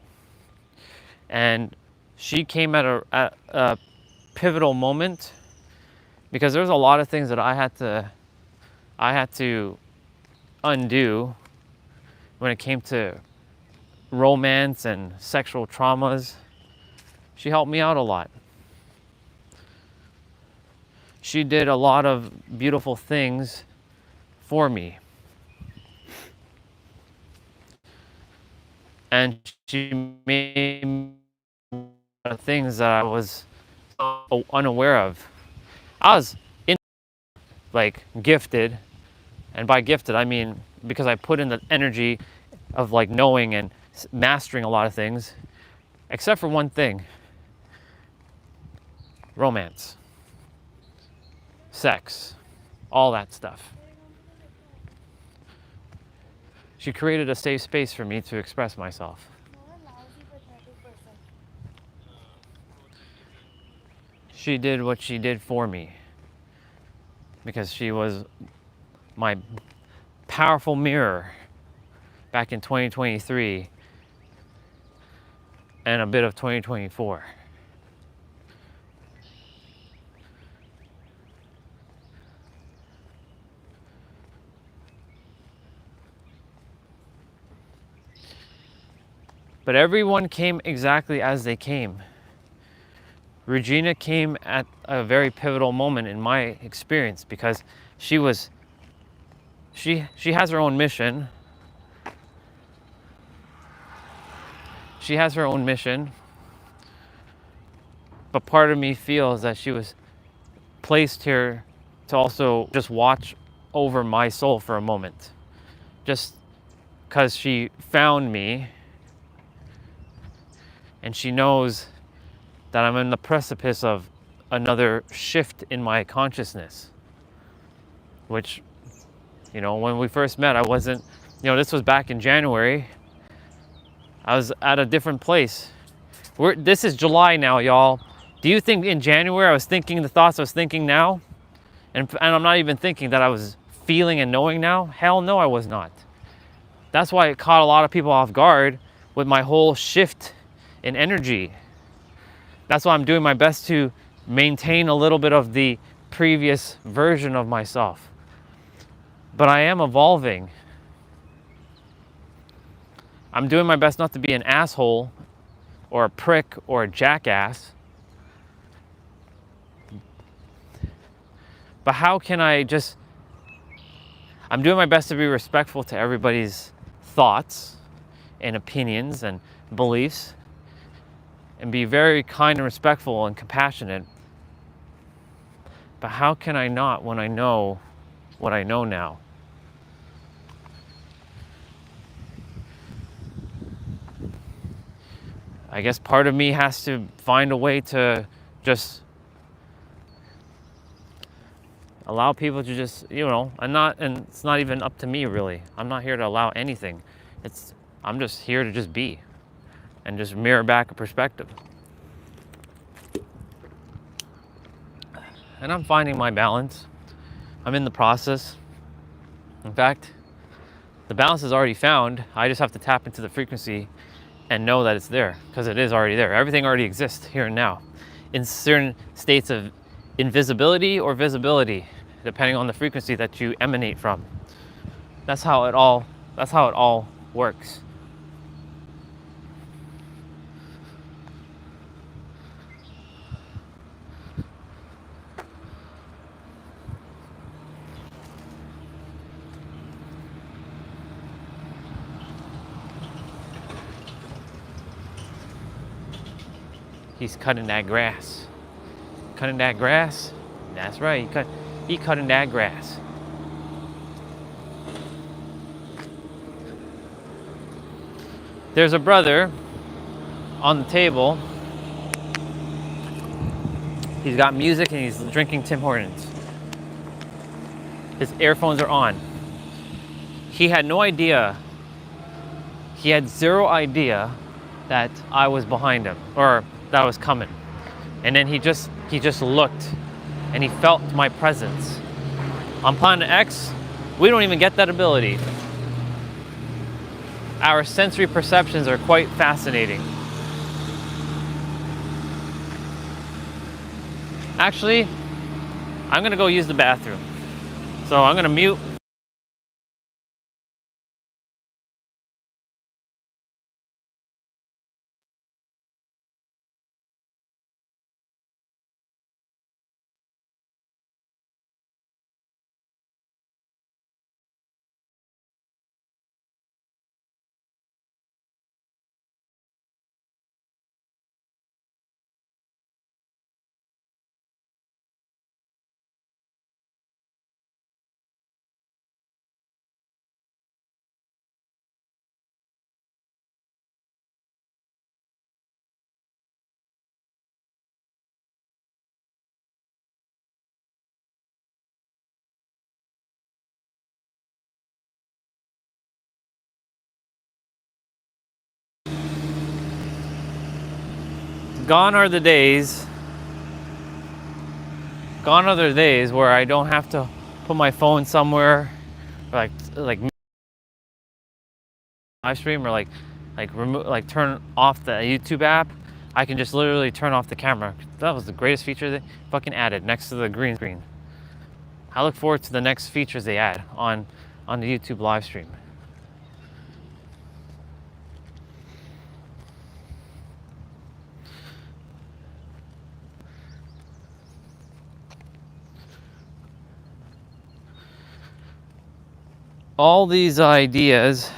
And she came at a pivotal moment, because there's a lot of things that I had to undo when it came to romance and sexual traumas. She helped me out a lot. She did a lot of beautiful things for me. And she made things that I was so unaware of. I was like gifted, and by gifted I mean because I put in the energy of like knowing and mastering a lot of things, except for one thing: romance, sex, all that stuff. She created a safe space for me to express myself. She did what she did for me because she was my powerful mirror back in 2023 and a bit of 2024. But everyone came exactly as they came. Regina came at a very pivotal moment in my experience because she has her own mission. She has her own mission. But part of me feels that she was placed here to also just watch over my soul for a moment. Just because she found me and she knows that I'm in the precipice of another shift in my consciousness. Which, when we first met, I wasn't, this was back in January. I was at a different place. This is July now, y'all. Do you think in January I was thinking the thoughts I was thinking now? And I'm not even thinking that I was feeling and knowing now? Hell no, I was not. That's why it caught a lot of people off guard with my whole shift in energy. That's why I'm doing my best to maintain a little bit of the previous version of myself. But I am evolving. I'm doing my best not to be an asshole or a prick or a jackass. But how can I'm doing my best to be respectful to everybody's thoughts and opinions and beliefs, and be very kind and respectful and compassionate. But how can I not when I know what I know now? I guess part of me has to find a way to just allow people to just, and it's not even up to me really. I'm not here to allow anything. I'm just here to just be and just mirror back a perspective. And I'm finding my balance. I'm in the process. In fact, the balance is already found. I just have to tap into the frequency and know that it's there, because it is already there. Everything already exists here and now in certain states of invisibility or visibility, depending on the frequency that you emanate from. That's how it all works. He's cutting that grass. Cutting that grass? That's right, he cutting that grass. There's a brother on the table. He's got music and he's drinking Tim Hortons. His earphones are on. He had no idea. He had zero idea that I was behind him or that I was coming. And then he just looked and he felt my presence. On Planet X, we don't even get that ability. Our sensory perceptions are quite fascinating. Actually, I'm gonna go use the bathroom. So I'm gonna mute. Gone are the days. Gone are the days where I don't have to put my phone somewhere, like live stream, or like turn off the YouTube app. I can just literally turn off the camera. That was the greatest feature they fucking added next to the green screen. I look forward to the next features they add on the YouTube live stream. All these ideas,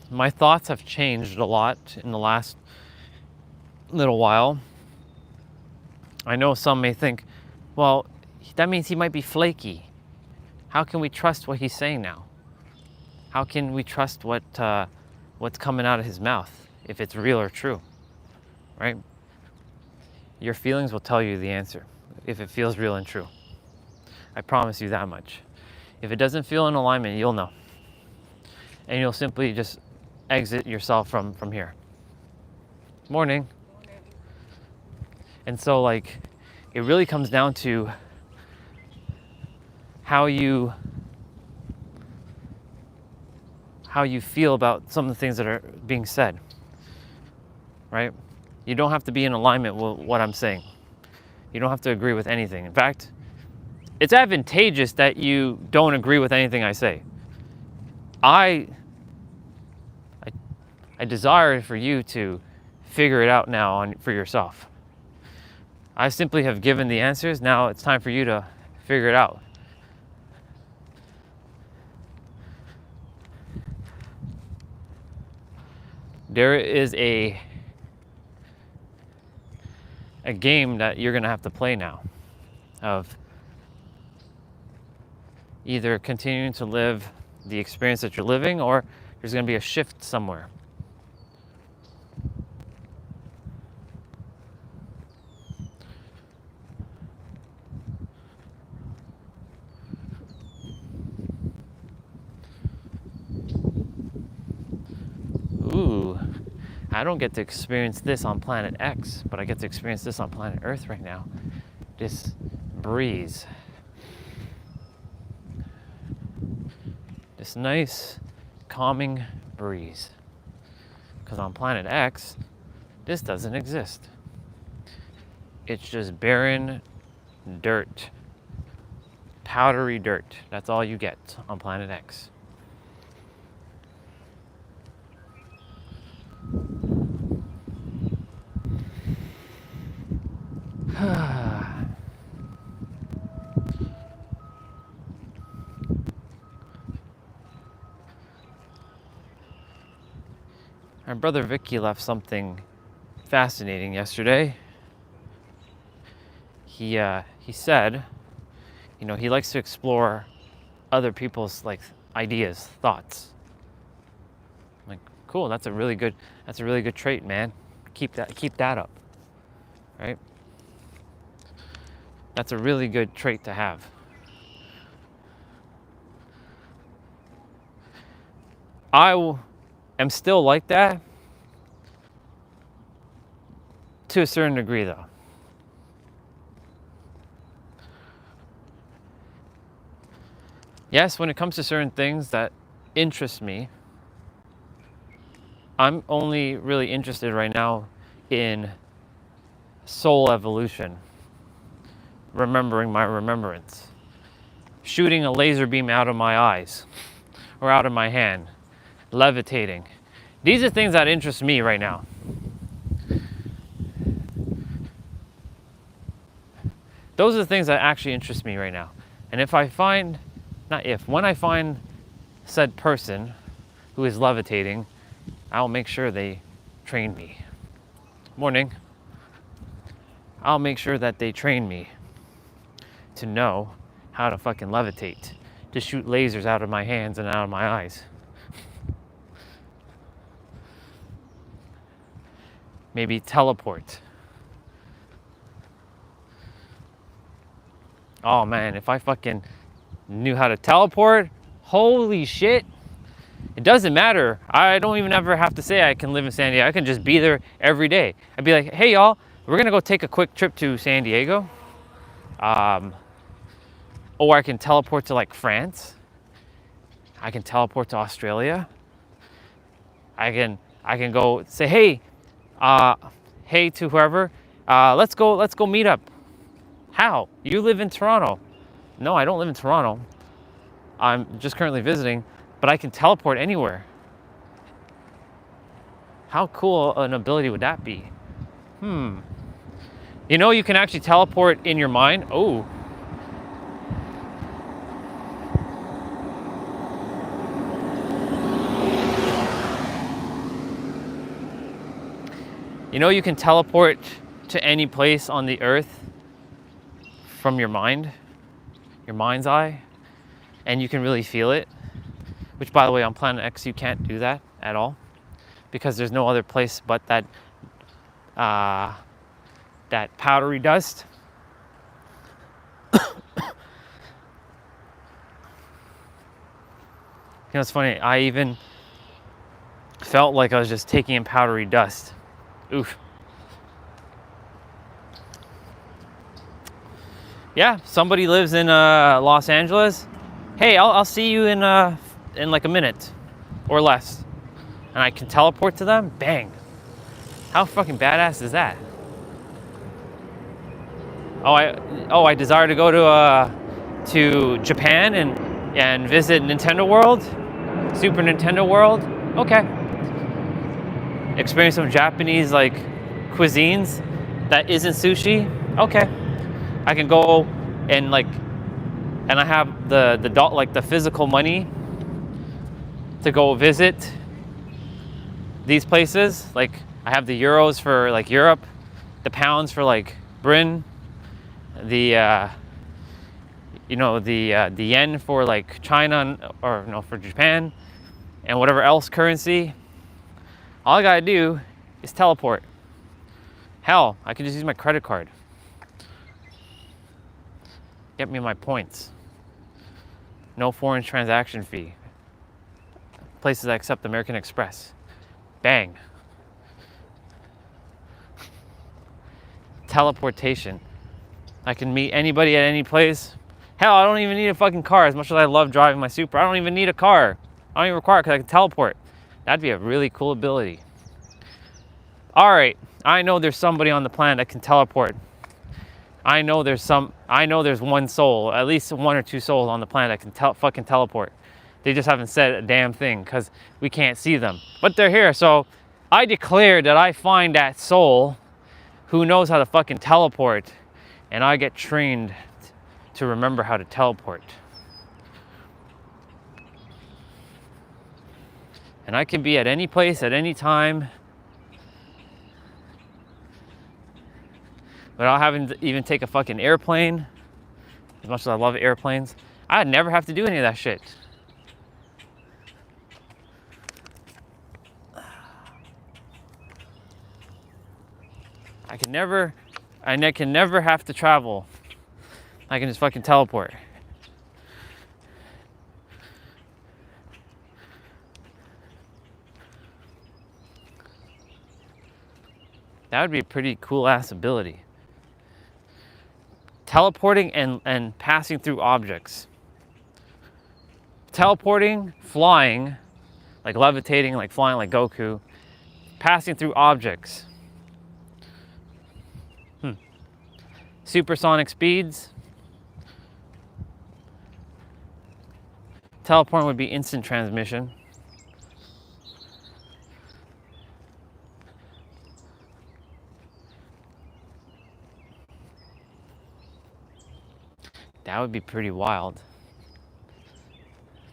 my thoughts have changed a lot in the last little while. I know some may think, well, that means he might be flaky. How can we trust what he's saying now? How can we trust what's coming out of his mouth if it's real or true, right? Your feelings will tell you the answer if it feels real and true. I promise you that much. If it doesn't feel in alignment, you'll know. And you'll simply just exit yourself from here. Morning. And so like, it really comes down to how you feel about some of the things that are being said, right? You don't have to be in alignment with what I'm saying. You don't have to agree with anything. In fact, it's advantageous that you don't agree with anything I say. I desire for you to figure it out now for yourself. I simply have given the answers. Now it's time for you to figure it out. There is a game that you're gonna have to play now of either continuing to live the experience that you're living, or there's gonna be a shift somewhere. Ooh, I don't get to experience this on planet X, but I get to experience this on planet Earth right now. This breeze. This nice, calming breeze. Because on planet X, this doesn't exist. It's just barren dirt. Powdery dirt. That's all you get on planet X. My brother Vicky left something fascinating yesterday. He said, you know, he likes to explore other people's like ideas, thoughts. I'm like, cool, that's a really good trait, man. Keep that up. Right? That's a really good trait to have. I am still like that to a certain degree, though. Yes, when it comes to certain things that interest me, I'm only really interested right now in soul evolution, remembering my remembrance, shooting a laser beam out of my eyes or out of my hand, levitating. These are things that interest me right now. Those are the things that actually interest me right now. And when I find said person who is levitating, I'll make sure they train me. Morning. I'll make sure that they train me to know how to fucking levitate, to shoot lasers out of my hands and out of my eyes. Maybe teleport. Oh man, if I fucking knew how to teleport, holy shit. It doesn't matter. I don't even ever have to say I can live in San Diego. I can just be there every day. I'd be like, hey y'all, we're gonna go take a quick trip to San Diego. Or I can teleport to like France. I can teleport to Australia. I can go say, hey, hey to whoever, let's go meet up. How? You live in Toronto. No, I don't live in Toronto. I'm just currently visiting, but I can teleport anywhere. How cool an ability would that be? You know, you can actually teleport in your mind. Oh. You know, you can teleport to any place on the earth from your mind, your mind's eye, and you can really feel it. Which, by the way, on Planet X, you can't do that at all because there's no other place but that that powdery dust. You know, it's funny. I even felt like I was just taking in powdery dust. Oof. Yeah, somebody lives in Los Angeles. Hey, I'll see you in like a minute or less, and I can teleport to them. Bang! How fucking badass is that? Oh, I desire to go to Japan and visit Nintendo World, Super Nintendo World. Okay. Experience some Japanese like cuisines that isn't sushi. Okay. I can go and I have the physical money to go visit these places. Like I have the euros for like Europe, the pounds for like Britain, the yen for like China or no for Japan, and whatever else currency. All I gotta do is teleport. Hell, I can just use my credit card. Get me my points. No foreign transaction fee. Places that accept American Express. Bang. Teleportation. I can meet anybody at any place. Hell, I don't even need a fucking car. As much as I love driving my Supra, I don't even need a car. I don't even require it because I can teleport. That'd be a really cool ability. All right, I know there's somebody on the planet that can teleport. I know there's one soul, at least one or two souls on the planet that can fucking teleport. They just haven't said a damn thing because we can't see them. But they're here, so I declare that I find that soul who knows how to fucking teleport, and I get trained to remember how to teleport. And I can be at any place at any time without having to even take a fucking airplane. As much as I love airplanes, I'd never have to do any of that shit. I can never have to travel. I can just fucking teleport. That would be a pretty cool ass ability. Teleporting and passing through objects. Teleporting, flying, like levitating, like flying like Goku. Passing through objects. Supersonic speeds. Teleporting would be instant transmission. That would be pretty wild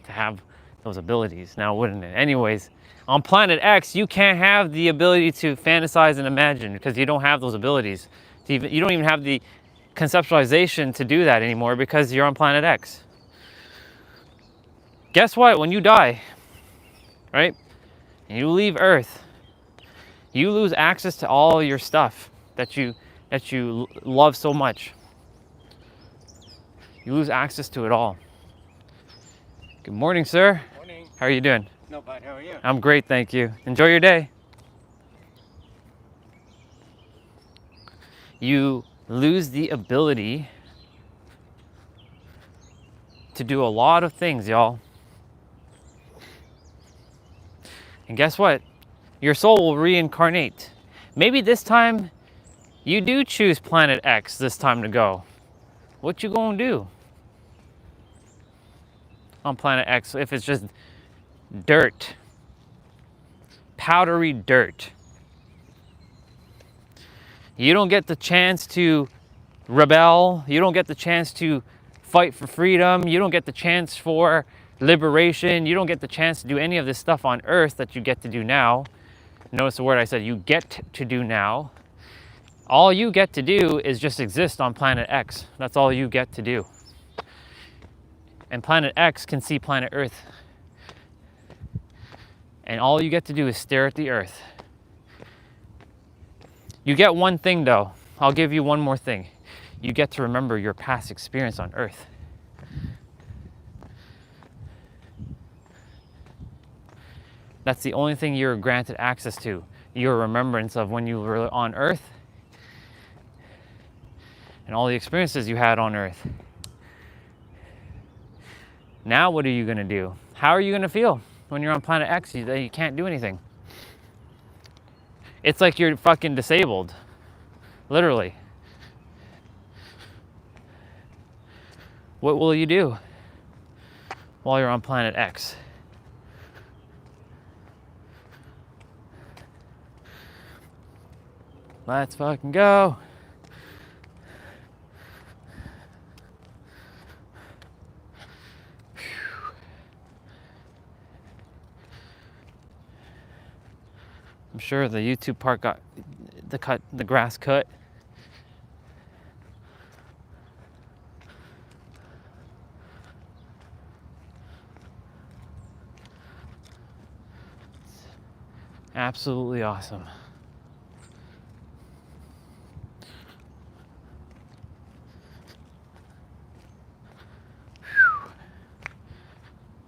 to have those abilities now, wouldn't it? Anyways, on Planet X, you can't have the ability to fantasize and imagine because you don't have those abilities. You don't even have the conceptualization to do that anymore because you're on Planet X. Guess what? When you die, right, and you leave Earth, you lose access to all your stuff that you love so much. You lose access to it all. Good morning, sir. Morning. How are you doing? No, bud, how are you? I'm great, thank you. Enjoy your day. You lose the ability to do a lot of things, y'all. And guess what? Your soul will reincarnate. Maybe this time you do choose planet X this time to go. What you gonna do on planet X if it's just dirt? Powdery dirt. You don't get the chance to rebel. You don't get the chance to fight for freedom. You don't get the chance for liberation. You don't get the chance to do any of this stuff on Earth that you get to do now. Notice the word I said, you get to do now. All you get to do is just exist on planet X. That's all you get to do. And planet X can see planet Earth. And all you get to do is stare at the Earth. You get one thing though. I'll give you one more thing. You get to remember your past experience on Earth. That's the only thing you're granted access to. Your remembrance of when you were on Earth and all the experiences you had on Earth. Now what are you gonna do? How are you gonna feel when you're on planet X? You can't do anything. It's like you're fucking disabled. Literally. What will you do while you're on planet X? Let's fucking go. I'm sure the YouTube part got the grass cut. Absolutely awesome.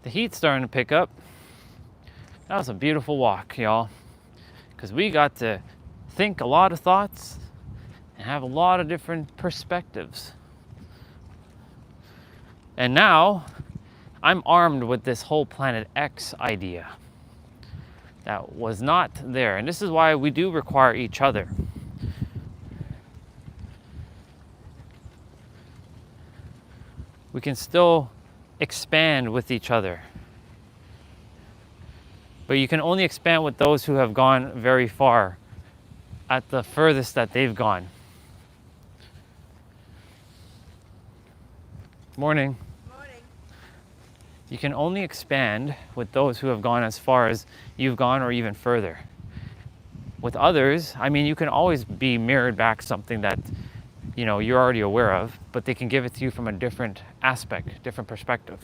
The heat's starting to pick up. That was a beautiful walk, y'all. Because we got to think a lot of thoughts and have a lot of different perspectives. And now I'm armed with this whole Planet X idea that was not there. And this is why we do require each other. We can still expand with each other. But you can only expand with those who have gone very far, at the furthest that they've gone. Morning. Morning. You can only expand with those who have gone as far as you've gone or even further. With others, I mean, you can always be mirrored back something that, you know, you're already aware of, but they can give it to you from a different aspect, different perspective.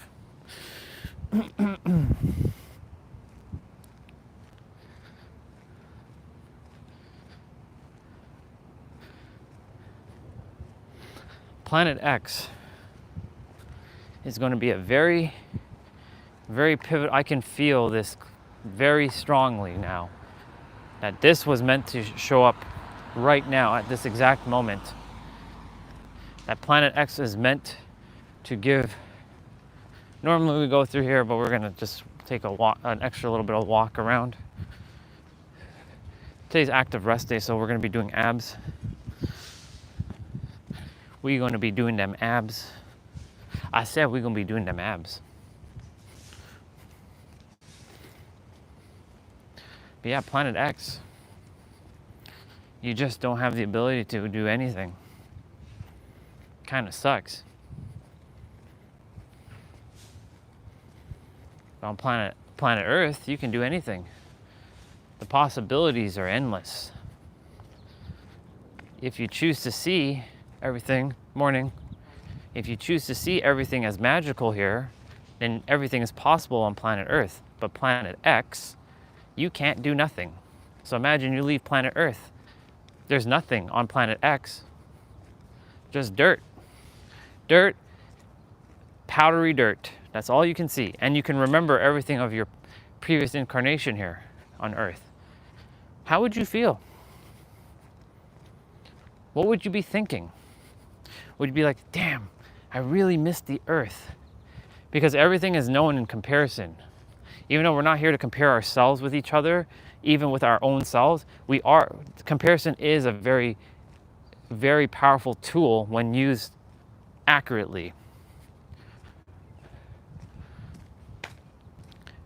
Planet X is going to be a very, very pivot. I can feel this very strongly now, that this was meant to show up right now at this exact moment. That Planet X is meant to give. Normally we go through here, but we're gonna just take a walk, an extra little bit of walk around. Today's active rest day, so we're gonna be doing abs. We're gonna be doing them abs. I said we're gonna be doing them abs. But yeah, Planet X. You just don't have the ability to do anything. Kind of sucks. But on planet Earth, you can do anything. The possibilities are endless. If you choose to see everything, morning, if you choose to see everything as magical here, then everything is possible on planet Earth. But planet X, you can't do nothing. So imagine you leave planet Earth. There's nothing on planet X. Just dirt. Dirt, powdery dirt. That's all you can see. And you can remember everything of your previous incarnation here on Earth, how would you feel? What would you be thinking? Would you be like, damn, I really missed the Earth? Because everything is known in comparison. Even though we're not here to compare ourselves with each other, even with our own selves, comparison is a very, very powerful tool when used accurately.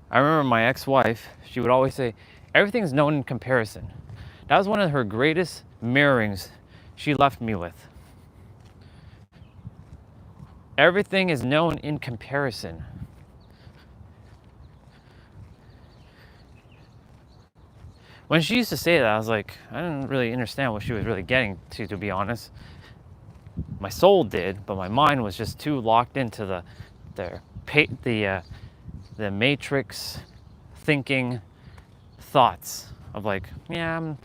I remember my ex-wife, she would always say, everything's known in comparison. That was one of her greatest mirrorings she left me with. Everything is known in comparison. When she used to say that, I was like, I didn't really understand what she was really getting to be honest. My soul did, but my mind was just too locked into the matrix thinking thoughts of like, yeah,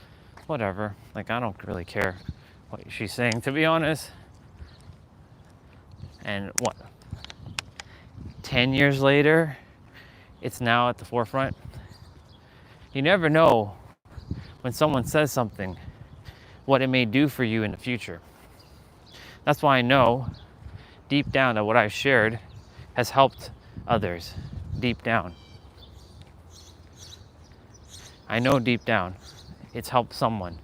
whatever. Like, I don't really care what she's saying, to be honest. And what? 10 years later, it's now at the forefront. You never know when someone says something, what it may do for you in the future. That's why I know deep down that what I've shared has helped others deep down. I know deep down it's helped someone.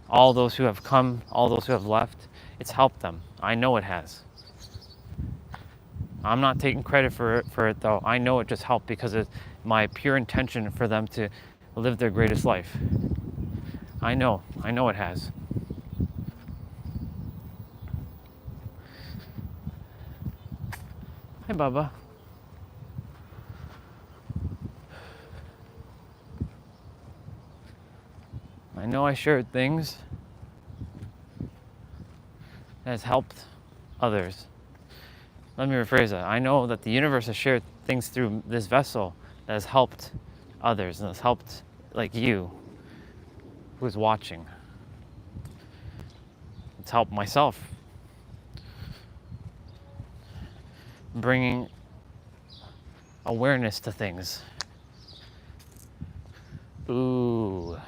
All those who have come, all those who have left, it's helped them. I know it has. I'm not taking credit for it though. I know it just helped because of my pure intention for them to live their greatest life. I know it has. Hi, Bubba. I know I shared things that has helped others. Let me rephrase that. I know that the universe has shared things through this vessel that has helped others and has helped like you who's watching. It's helped myself. Bringing awareness to things. Ooh.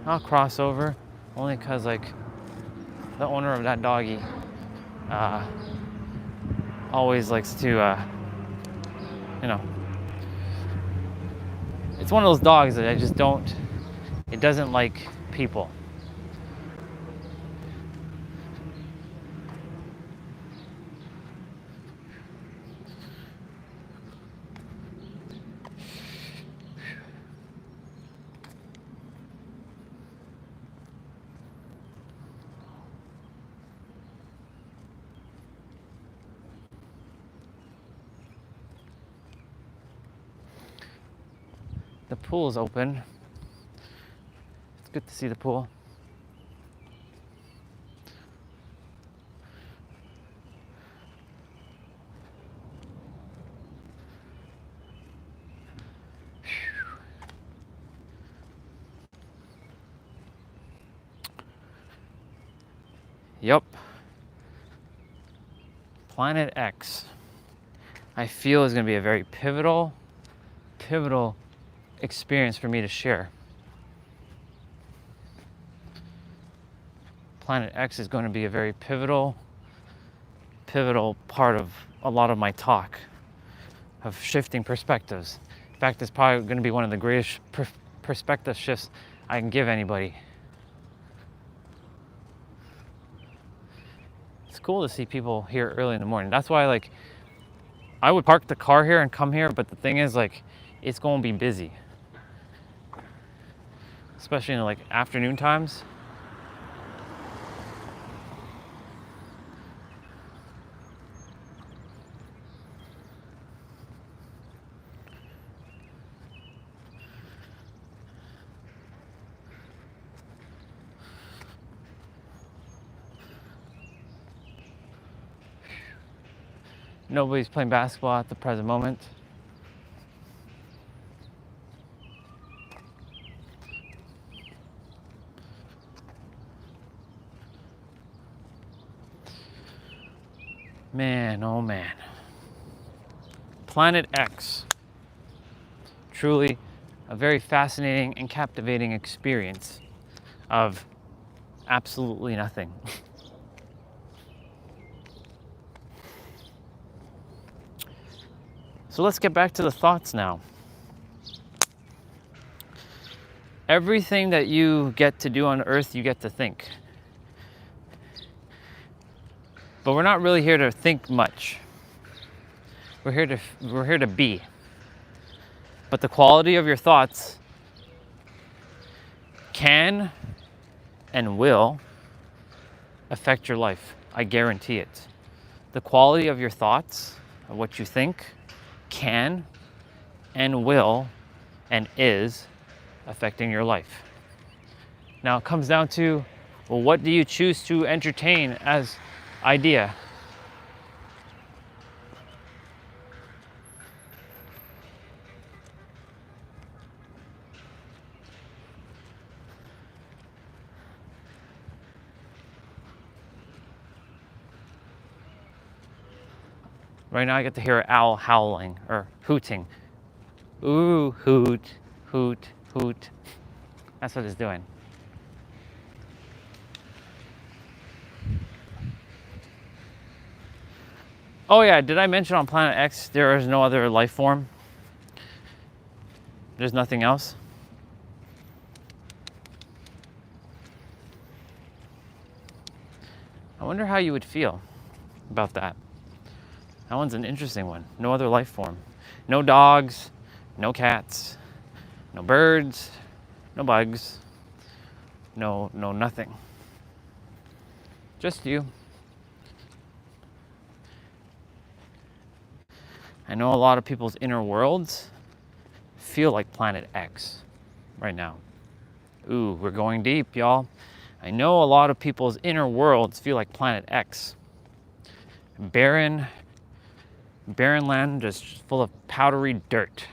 I'll cross over only because like the owner of that doggy always likes to it's one of those dogs that it doesn't like people. The pool is open. It's good to see the pool. Yup. Planet X, I feel is going to be a very pivotal experience for me to share. Planet X is going to be a very pivotal part of a lot of my talk, of shifting perspectives. In fact, it's probably going to be one of the greatest perspective shifts I can give anybody. It's cool to see people here early in the morning. That's why I would park the car here and come here, but the thing is it's going to be busy. Especially in afternoon times. Nobody's playing basketball at the present moment. Man, oh man. Planet X. Truly a very fascinating and captivating experience of absolutely nothing. So let's get back to the thoughts now. Everything that you get to do on Earth, you get to think. But we're not really here to think much. We're here to be. But the quality of your thoughts can and will affect your life. I guarantee it. The quality of your thoughts, of what you think, can and will and is affecting your life. Now it comes down to, well, what do you choose to entertain as idea? Right now I get to hear an owl howling or hooting. Ooh, hoot, hoot, hoot. That's what it's doing. Oh yeah, did I mention on Planet X there is no other life form? There's nothing else? I wonder how you would feel about that. That one's an interesting one. No other life form. No dogs, no cats, no birds, no bugs, no nothing. Just you. I know a lot of people's inner worlds feel like Planet X right now. Ooh, we're going deep, y'all. I know a lot of people's inner worlds feel like Planet X. Barren land just full of powdery dirt.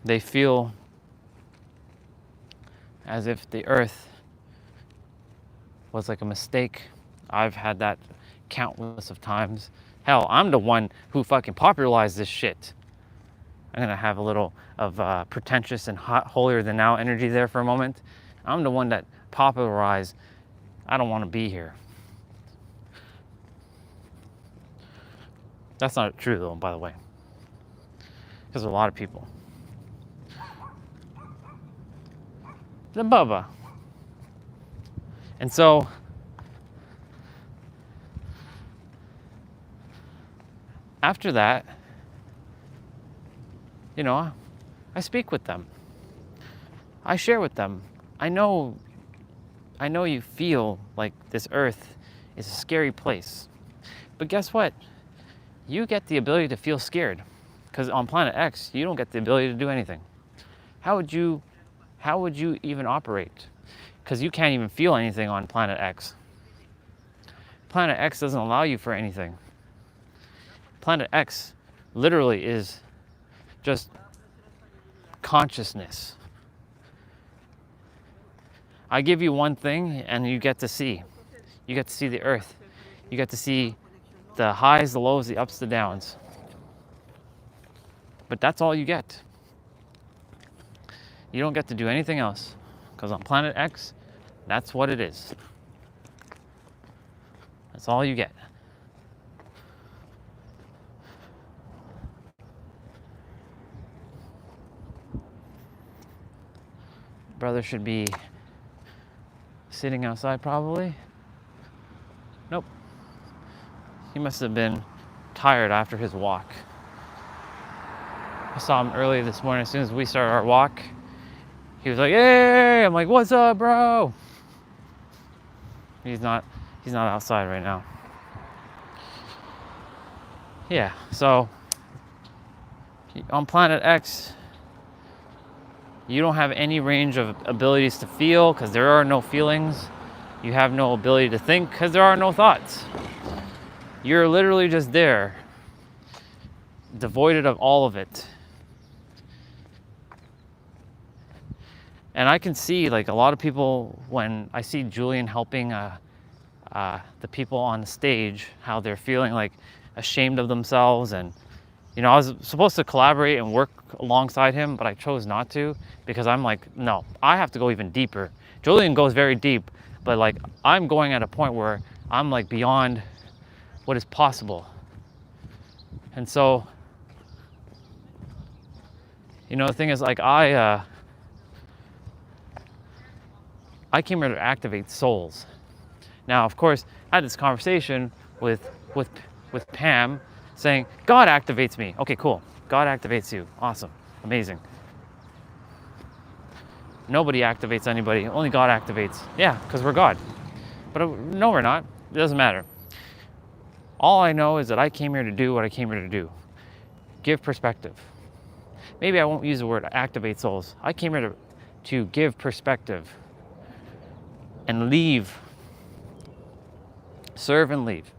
They feel as if the earth was like a mistake. I've had that countless of times. Hell, I'm the one who fucking popularized this shit. I'm gonna have a little of pretentious and holier than thou energy there for a moment. I'm the one that popularized, I don't want to be here. That's not true though, by the way. Because a lot of people. The Bubba. And so, after that, you know, I speak with them. I share with them. I know you feel like this earth is a scary place. But guess what? You get the ability to feel scared. Because on Planet X, you don't get the ability to do anything. How would you even operate? Because you can't even feel anything on Planet X. Planet X doesn't allow you for anything. Planet X literally is just consciousness. I give you one thing and you get to see. You get to see the earth. You get to see the highs, the lows, the ups, the downs. But that's all you get. You don't get to do anything else. Because on Planet X, that's what it is. That's all you get. Brother should be sitting outside probably. Nope. He must have been tired after his walk. I saw him early this morning. As soon as we started our walk, he was like, "Hey!" I'm like, "What's up, bro?" He's not outside right now. Yeah, so on Planet X, you don't have any range of abilities to feel because there are no feelings. You have no ability to think because there are no thoughts. You're literally just there, devoid of all of it. And I can see like a lot of people, when I see Julian helping the people on the stage, how they're feeling like ashamed of themselves. And you know, I was supposed to collaborate and work alongside him, but I chose not to because I'm like, no, I have to go even deeper. Julian goes very deep, but like I'm going at a point where I'm like beyond what is possible. And so, you know, the thing is like I came here to activate souls. Now, of course, I had this conversation with Pam saying, God activates me. Okay, cool. God activates you. Awesome. Amazing. Nobody activates anybody. Only God activates. Yeah, because we're God. But no, we're not. It doesn't matter. All I know is that I came here to do what I came here to do. Give perspective. Maybe I won't use the word activate souls. I came here to give perspective and leave. Serve and leave.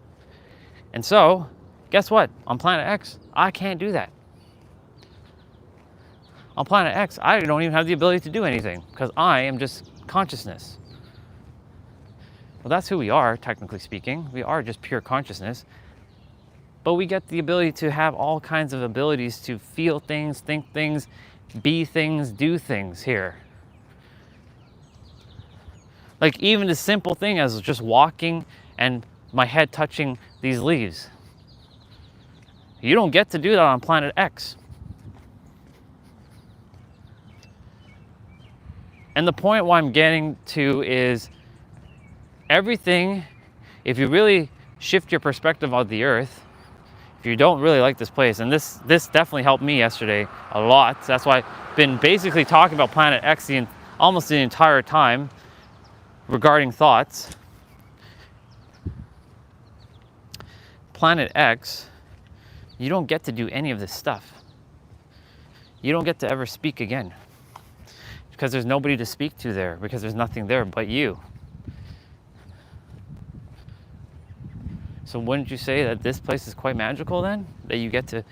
And so, guess what? On planet X, I can't do that. On planet X, I don't even have the ability to do anything because I am just consciousness. Well, that's who we are, technically speaking. We are just pure consciousness. But we get the ability to have all kinds of abilities to feel things, think things, be things, do things here. Like even the simple thing as just walking and my head touching these leaves. You don't get to do that on planet X. And the point why I'm getting to is everything, if you really shift your perspective of the earth, if you don't really like this place, and this definitely helped me yesterday a lot. That's why I've been basically talking about planet X almost the entire time regarding thoughts. Planet X, you don't get to do any of this stuff. You don't get to ever speak again because there's nobody to speak to there, because there's nothing there but you. So wouldn't you say that this place is quite magical then? That you get to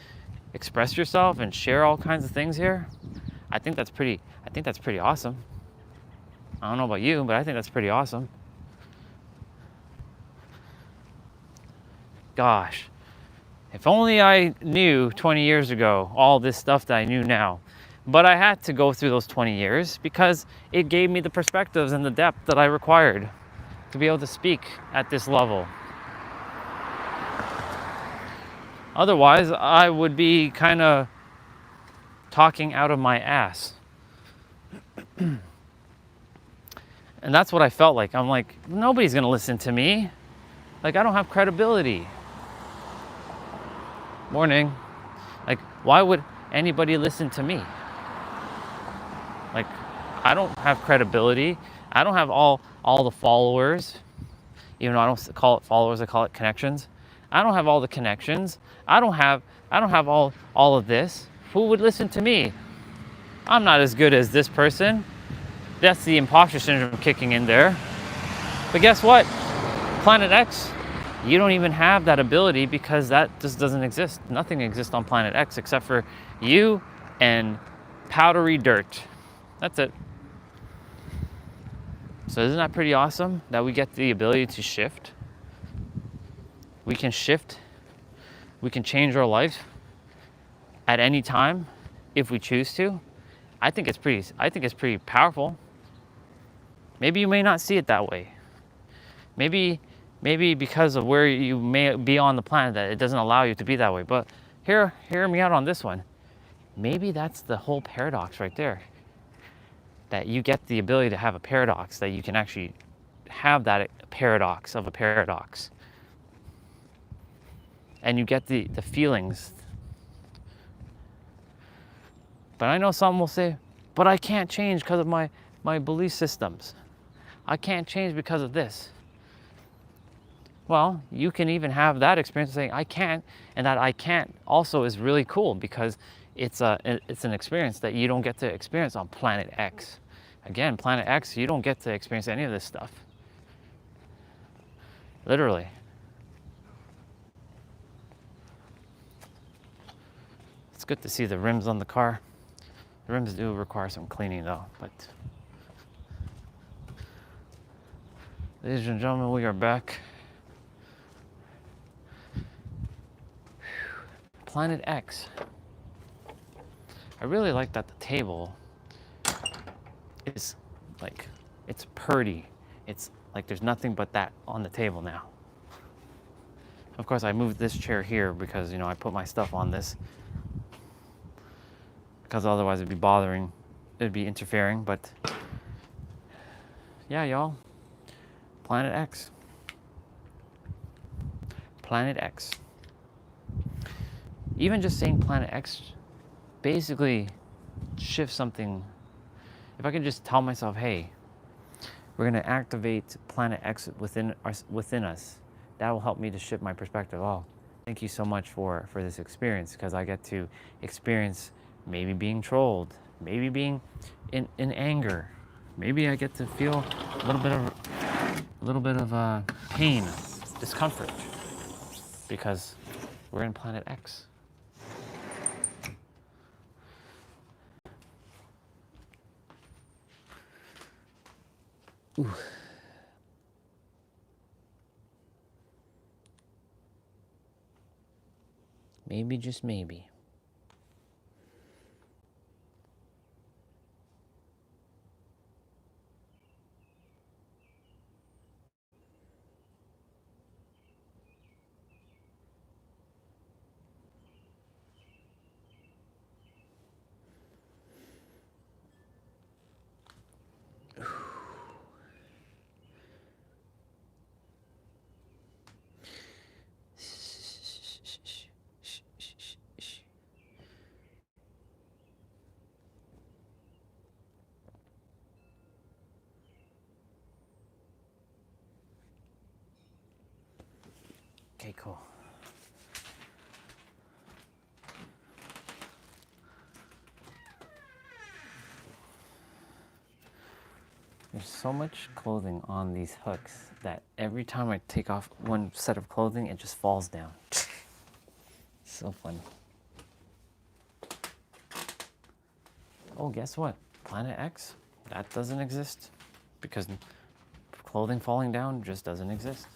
express yourself and share all kinds of things here? I think that's pretty awesome. I don't know about you, but I think that's pretty awesome. Gosh, if only I knew 20 years ago all this stuff that I knew now. But I had to go through those 20 years because it gave me the perspectives and the depth that I required to be able to speak at this level. Otherwise, I would be kind of talking out of my ass. And that's what I felt like. I'm like, nobody's going to listen to me. Like, I don't have credibility. Morning. Like, why would anybody listen to me? Like, I don't have credibility. I don't have all the followers. Even though I don't call it followers, I call it connections. I don't have all the connections. I don't have all of this. Who would listen to me? I'm not as good as this person. That's the imposter syndrome kicking in there. But guess what? Planet X, you don't even have that ability because that just doesn't exist. Nothing exists on Planet X except for you and powdery dirt. That's it. So isn't that pretty awesome that we get the ability to shift? We can shift. We can change our life at any time if we choose to. I think it's pretty powerful. Maybe you may not see it that way. Maybe because of where you may be on the planet that it doesn't allow you to be that way. But hear me out on this one. Maybe that's the whole paradox right there. That you get the ability to have a paradox, that you can actually have that paradox of a paradox. And you get the feelings. But I know some will say, but I can't change because of my belief systems. I can't change because of this. Well, you can even have that experience of saying I can't, and that I can't also is really cool because it's an experience that you don't get to experience on Planet X. Again, Planet X, you don't get to experience any of this stuff. Literally. It's good to see the rims on the car. The rims do require some cleaning though, but Ladies and gentlemen, we are back. Planet X. I really like that the table is like, it's purdy. It's like there's nothing but that on the table now. Of course, I moved this chair here because, you know, I put my stuff on this. Because otherwise it'd be bothering, it'd be interfering, but yeah, y'all. Planet X. Planet X. Even just saying Planet X basically shifts something. If I could just tell myself, hey, we're going to activate Planet X within us, that will help me to shift my perspective. Oh, thank you so much for this experience, because I get to experience maybe being trolled, maybe being in anger. Maybe I get to feel a little bit of pain, discomfort, because we're in Planet X. Ooh. Maybe, just maybe. Okay, cool. There's so much clothing on these hooks that every time I take off one set of clothing, it just falls down. So funny. Oh, guess what? Planet X? That doesn't exist. Because clothing falling down just doesn't exist.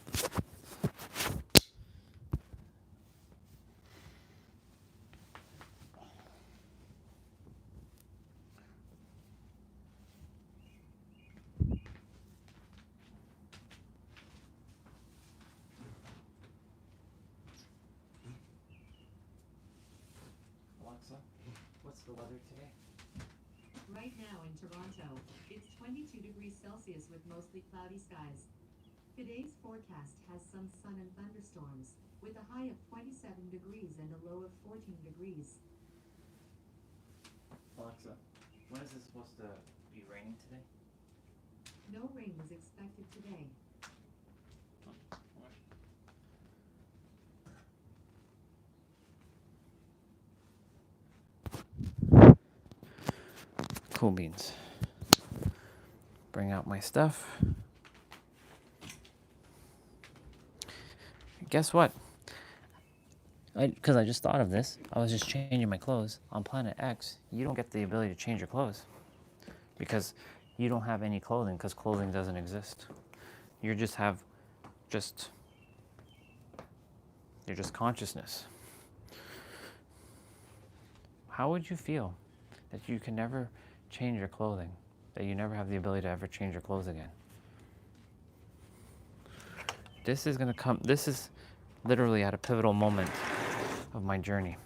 Alexa, what's the weather today? Right now in Toronto, it's 22 degrees Celsius with mostly cloudy skies. Today's forecast has some sun and thunderstorms, with a high of 27 degrees and a low of 14 degrees. Alexa, when is it supposed to be raining today? No rain is expected today. Cool beans. Bring out my stuff. Guess what? Because I just thought of this. I was just changing my clothes. On Planet X, you don't get the ability to change your clothes. Because you don't have any clothing, because clothing doesn't exist. You just have you're just consciousness. How would you feel that you can never change your clothing? That you never have the ability to ever change your clothes again? This is literally at a pivotal moment of my journey.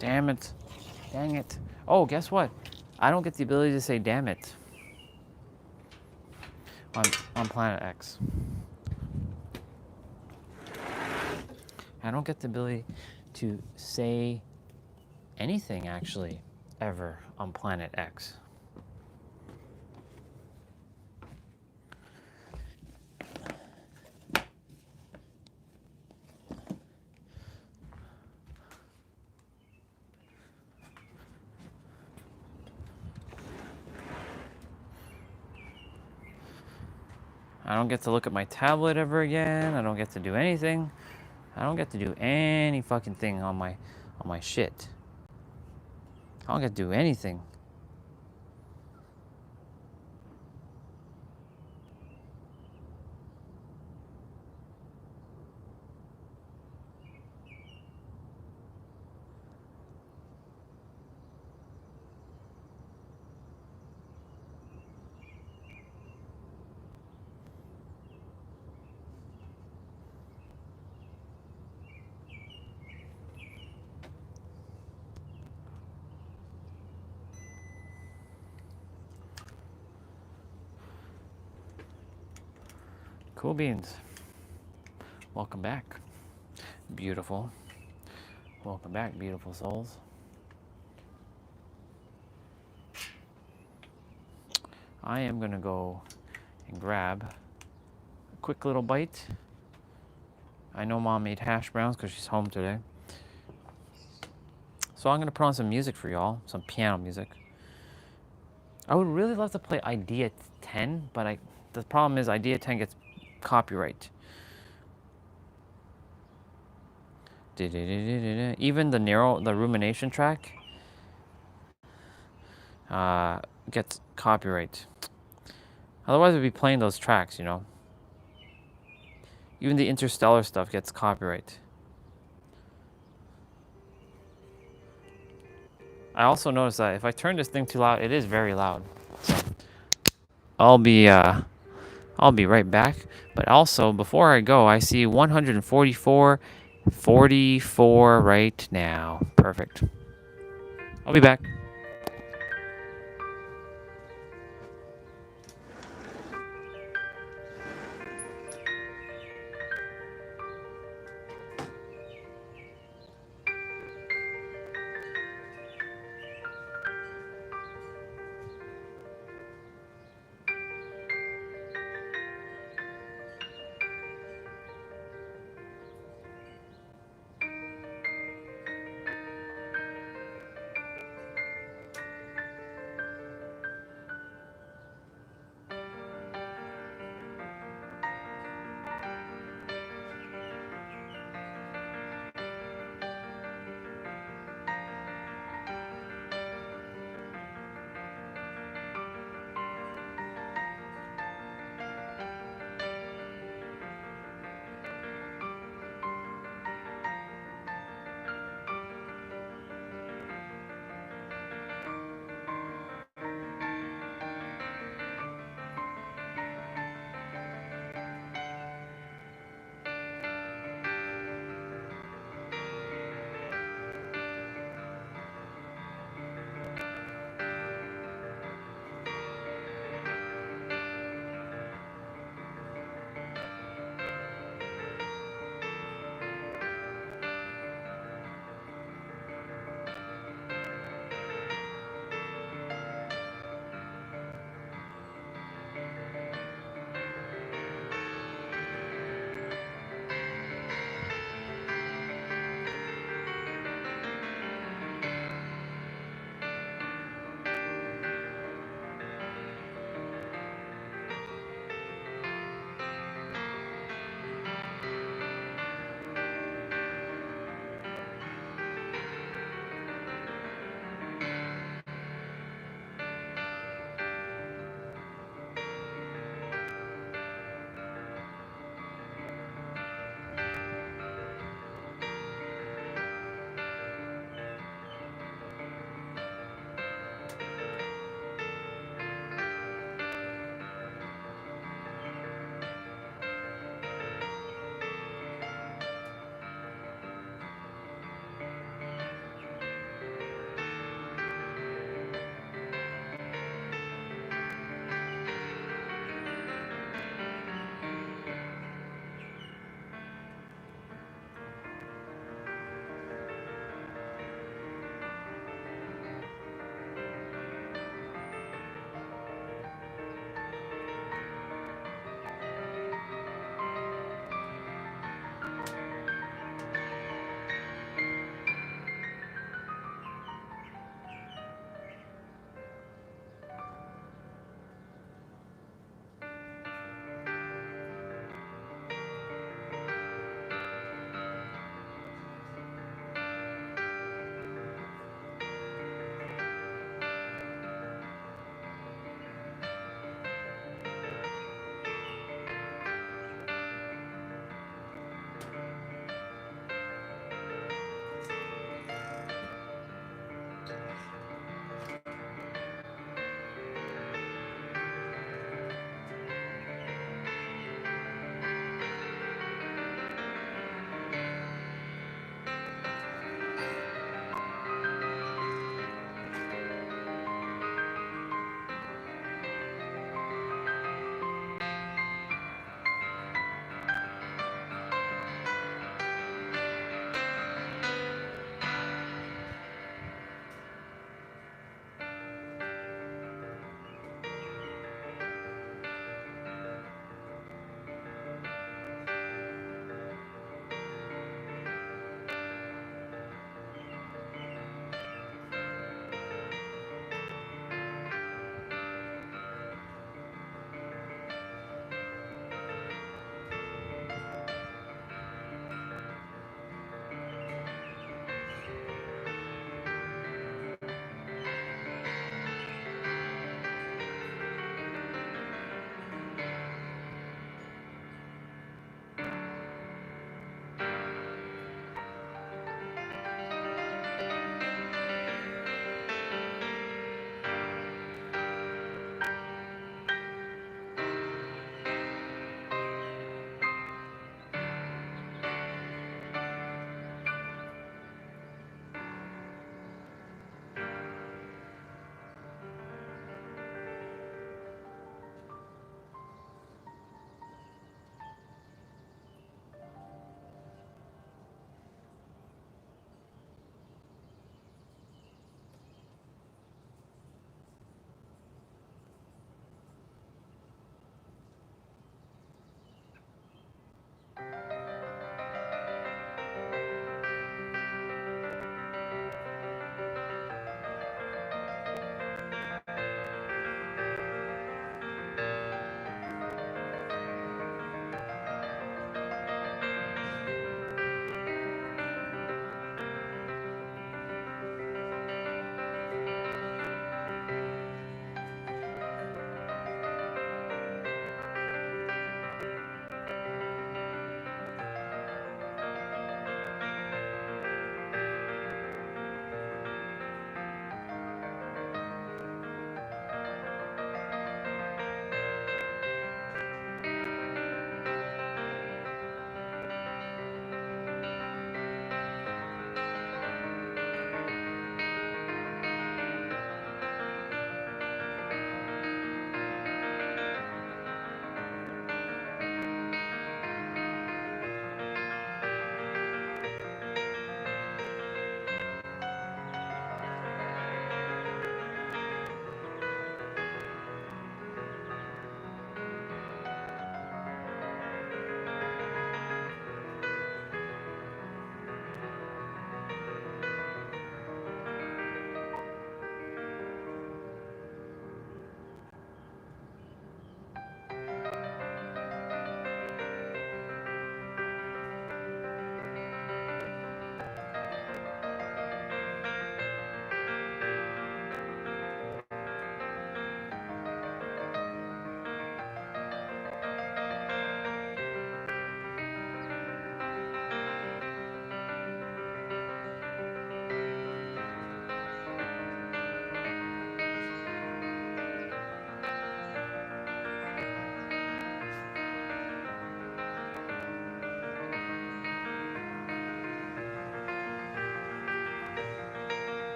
Damn it. Dang it. Oh, guess what? I don't get the ability to say damn it on Planet X. I don't get the ability to say anything, actually, ever on Planet X. I don't get to look at my tablet ever again. I don't get to do anything. I don't get to do any fucking thing on my shit. I don't get to do anything. Cool beans. Welcome back. Beautiful. Welcome back, beautiful souls. I am gonna go and grab a quick little bite. I know Mom made hash browns because she's home today. So I'm gonna put on some music for y'all, some piano music. I would really love to play Idea 10, but the problem is Idea 10 gets copyright. Even the rumination track gets copyright. Otherwise, we'd be playing those tracks, you know. Even the interstellar stuff gets copyright. I also noticed that if I turn this thing too loud, it is very loud. So I'll be right back. But also, before I go, I see 144 right now. Perfect. I'll be back.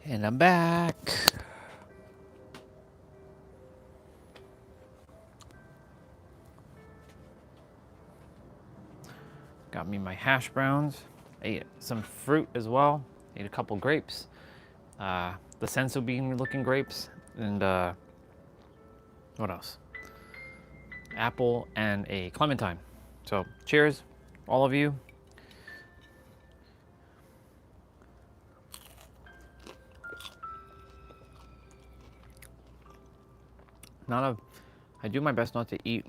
And I'm back. Got me my hash browns. Ate some fruit as well. Ate a couple grapes. The sensu bean looking grapes. And what else? Apple and a clementine. So cheers, all of you. I do my best not to eat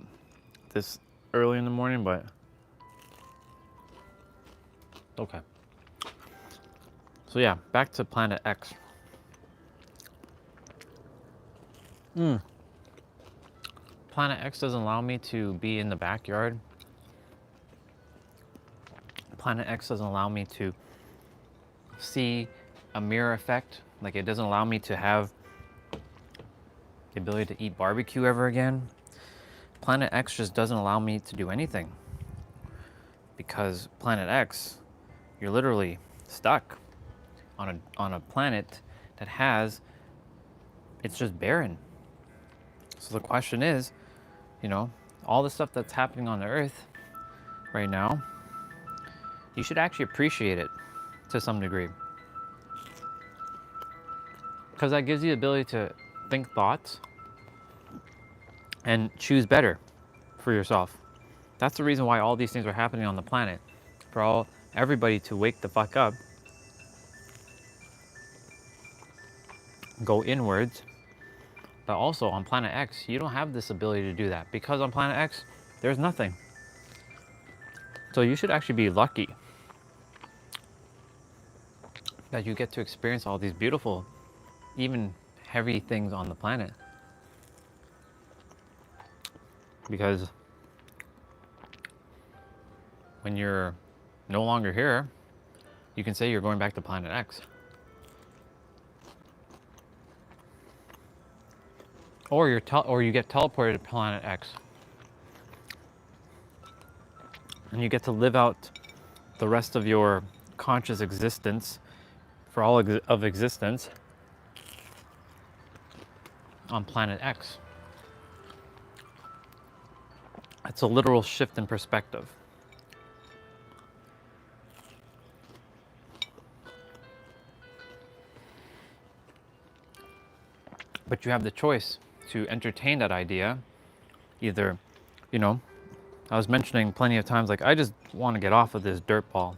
this early in the morning, but okay. So yeah, back to Planet X. Planet X doesn't allow me to be in the backyard. Planet X doesn't allow me to see a mirror effect. Like, it doesn't allow me to have the ability to eat barbecue ever again. Planet X just doesn't allow me to do anything. Because Planet X, you're literally stuck on a planet that has, it's just barren. So the question is, you know, all the stuff that's happening on the Earth right now, you should actually appreciate it to some degree. Because that gives you the ability to think thoughts and choose better for yourself. That's the reason why all these things are happening on the planet. For everybody to wake the fuck up, go inwards. But also on Planet X, you don't have this ability to do that, because on Planet X, there's nothing. So you should actually be lucky that you get to experience all these beautiful, even heavy things on the planet. Because when you're no longer here, you can say you're going back to Planet X. Or you get teleported to Planet X. And you get to live out the rest of your conscious existence, for all of existence, on Planet X. It's a literal shift in perspective. But you have the choice to entertain that idea. Either, you know, I was mentioning plenty of times, like, I just want to get off of this dirt ball.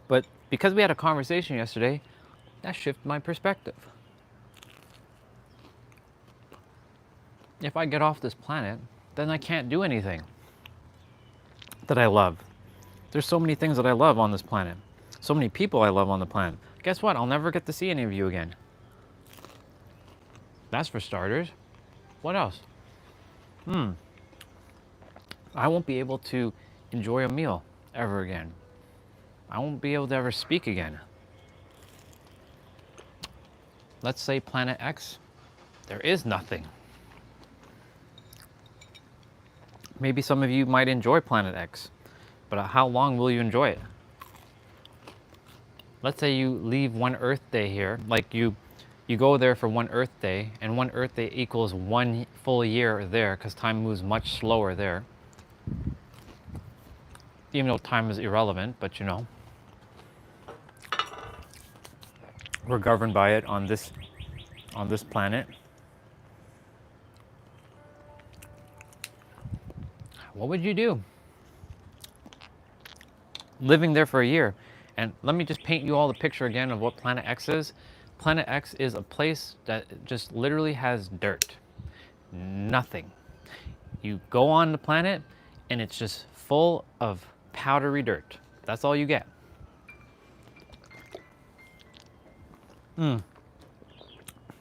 But because we had a conversation yesterday, that shifted my perspective. If I get off this planet, then I can't do anything that I love. There's so many things that I love on this planet. So many people I love on the planet. Guess what? I'll never get to see any of you again. That's for starters. What else? I won't be able to enjoy a meal ever again. I won't be able to ever speak again. Let's say Planet X, there is nothing. Maybe some of you might enjoy Planet X, but how long will you enjoy it? Let's say you leave one Earth Day here, like you go there for one Earth Day, and one Earth Day equals one full year there, because time moves much slower there. Even though time is irrelevant, but you know, we're governed by it on this planet. What would you do living there for a year? And let me just paint you all the picture again of what Planet X is. Planet X is a place that just literally has dirt. Nothing. You go on the planet and it's just full of powdery dirt. That's all you get.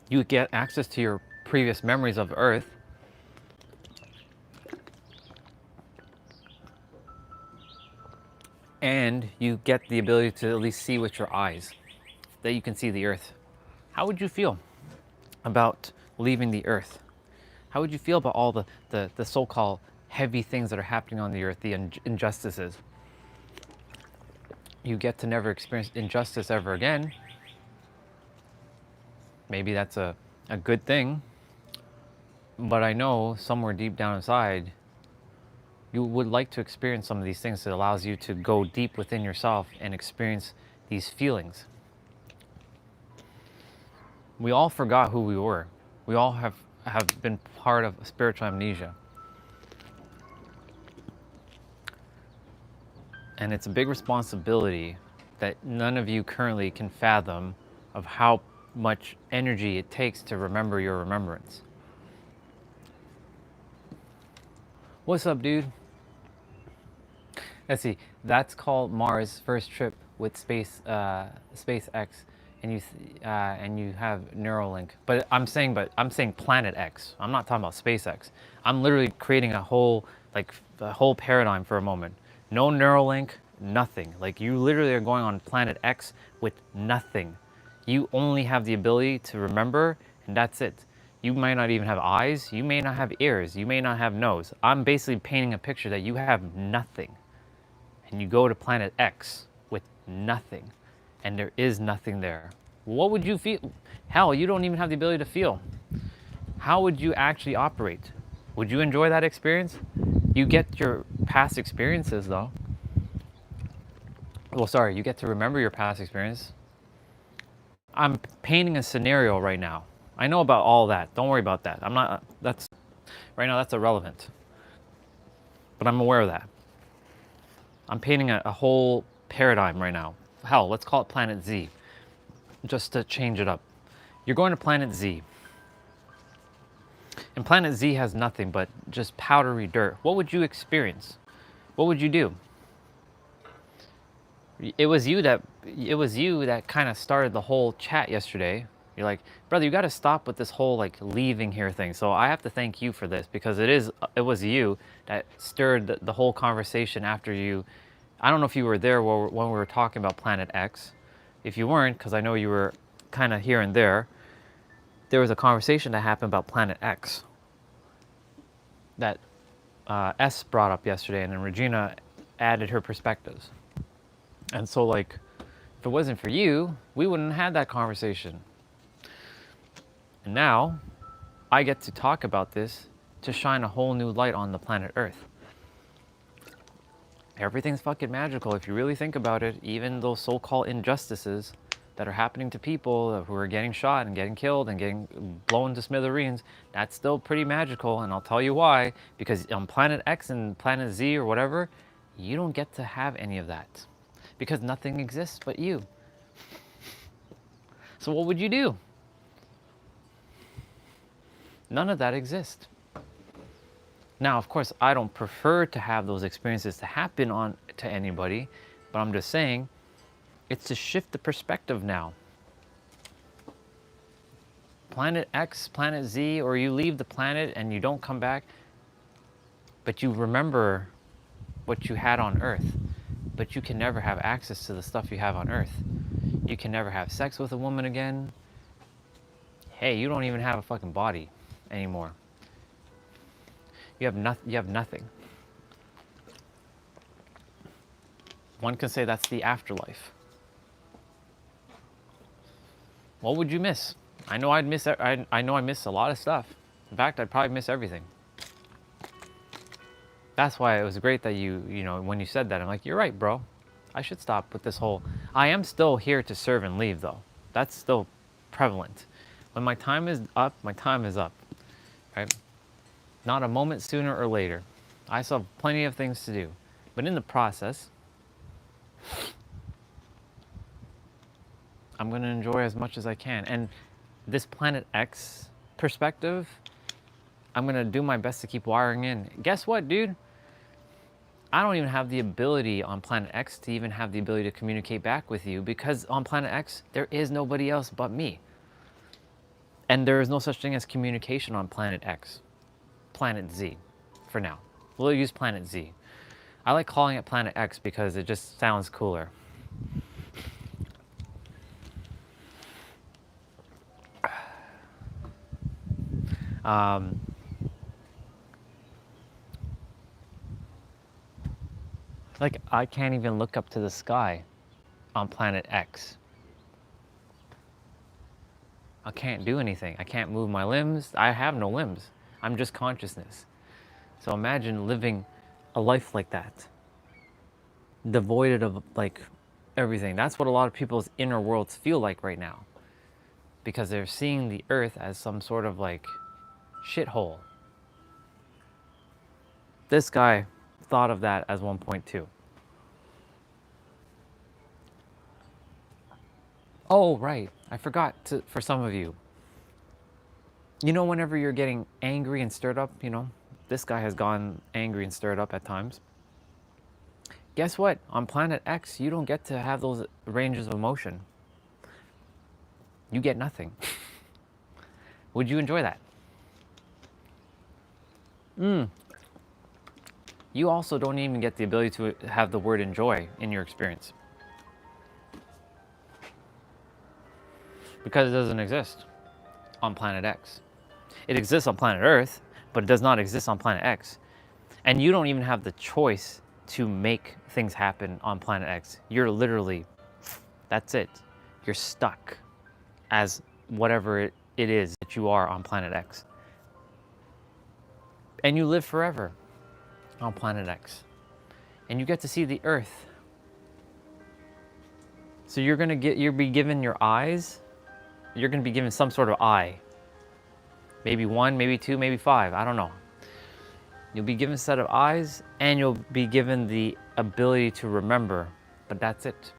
You get access to your previous memories of Earth. And you get the ability to at least see with your eyes, that you can see the Earth. How would you feel about leaving the Earth? How would you feel about all the so-called heavy things that are happening on the Earth, the injustices? You get to never experience injustice ever again. Maybe that's a good thing, but I know somewhere deep down inside, you would like to experience some of these things that allows you to go deep within yourself and experience these feelings. We all forgot who we were. We all have been part of spiritual amnesia. And it's a big responsibility that none of you currently can fathom of how much energy it takes to remember your remembrance. What's up, dude? Let's see. That's called Mars' first trip with SpaceX, and you have Neuralink. But I'm saying Planet X. I'm not talking about SpaceX. I'm literally creating a whole paradigm for a moment. No Neuralink, nothing. Like, you literally are going on Planet X with nothing. You only have the ability to remember, and that's it. You might not even have eyes. You may not have ears. You may not have nose. I'm basically painting a picture that you have nothing. And you go to Planet X with nothing, and there is nothing there. What would you feel? Hell, you don't even have the ability to feel. How would you actually operate? Would you enjoy that experience? You get your past experiences, though. Well, sorry, you get to remember your past experience. I'm painting a scenario right now. I know about all that. Don't worry about that. Right now, that's irrelevant. But I'm aware of that. I'm painting a whole paradigm right now. Hell, let's call it Planet Z, just to change it up. You're going to Planet Z. And Planet Z has nothing but just powdery dirt. What would you experience? What would you do? It was you that kind of started the whole chat yesterday. You're like, brother, you got to stop with this whole like leaving here thing. So I have to thank you for this, because it was you that stirred the whole conversation after you. I don't know if you were there when we were talking about Planet X. If you weren't, because I know you were kind of here and there was a conversation that happened about Planet X that S brought up yesterday, and then Regina added her perspectives. And so, like, if it wasn't for you, we wouldn't have had that conversation. And now, I get to talk about this to shine a whole new light on the planet Earth. Everything's fucking magical if you really think about it. Even those so-called injustices that are happening to people who are getting shot and getting killed and getting blown to smithereens, that's still pretty magical. And I'll tell you why. Because on Planet X and Planet Z or whatever, you don't get to have any of that. Because nothing exists but you. So what would you do? None of that exists. Now, of course, I don't prefer to have those experiences to happen to anybody, but I'm just saying, it's to shift the perspective now. Planet X, Planet Z, or you leave the planet and you don't come back, but you remember what you had on Earth, but you can never have access to the stuff you have on Earth. You can never have sex with a woman again. Hey, you don't even have a fucking body anymore. You have nothing. One can say that's the afterlife. What would you miss? I know I miss a lot of stuff. In fact, I'd probably miss everything. That's why it was great that you know, when you said that, I'm like, you're right, bro. I should stop with this whole, I am still here to serve and leave, though. That's still prevalent. When my time is up, my time is up, right? Not a moment sooner or later. I still have plenty of things to do. But in the process, I'm going to enjoy as much as I can. And this Planet X perspective, I'm going to do my best to keep wiring in. Guess what, dude? I don't even have the ability on Planet X to even have the ability to communicate back with you, because on Planet X, there is nobody else but me. And there is no such thing as communication on Planet X. Planet Z, for now. We'll use Planet Z. I like calling it Planet X because it just sounds cooler. Like, I can't even look up to the sky on Planet X. I can't do anything. I can't move my limbs. I have no limbs. I'm just consciousness. So imagine living a life like that, devoid of like everything. That's what a lot of people's inner worlds feel like right now, because they're seeing the earth as some sort of like shithole. This guy thought of that as 1.2. Oh, right. I forgot to, for some of you. You know, whenever you're getting angry and stirred up, you know, this guy has gone angry and stirred up at times. Guess what? On planet X, you don't get to have those ranges of emotion. You get nothing. Would you enjoy that? You also don't even get the ability to have the word enjoy in your experience, because it doesn't exist on planet X. It exists on planet Earth, but it does not exist on planet X. And you don't even have the choice to make things happen on planet X. You're literally, that's it. You're stuck as whatever it is that you are on planet X. And you live forever on planet X. And you get to see the Earth. So you'll be given your eyes. You're gonna be given some sort of eye. Maybe 1, maybe 2, maybe 5, I don't know. You'll be given a set of eyes, and you'll be given the ability to remember, but that's it.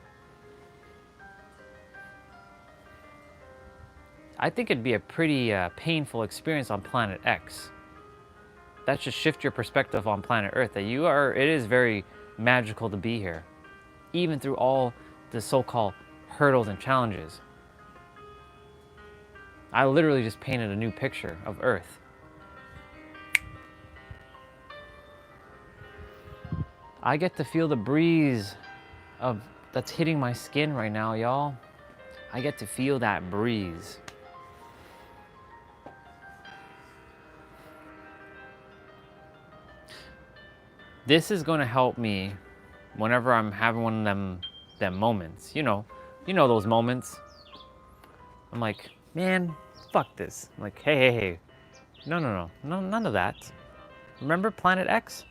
I think it'd be a pretty painful experience on planet X. That should shift your perspective on planet Earth, that it is very magical to be here, even through all the so-called hurdles and challenges. I literally just painted a new picture of Earth. I get to feel the breeze that's hitting my skin right now, y'all. I get to feel that breeze. This is going to help me whenever I'm having one of them moments. You know those moments. I'm like, man, fuck this. I'm like, hey. No, none of that. Remember Planet X?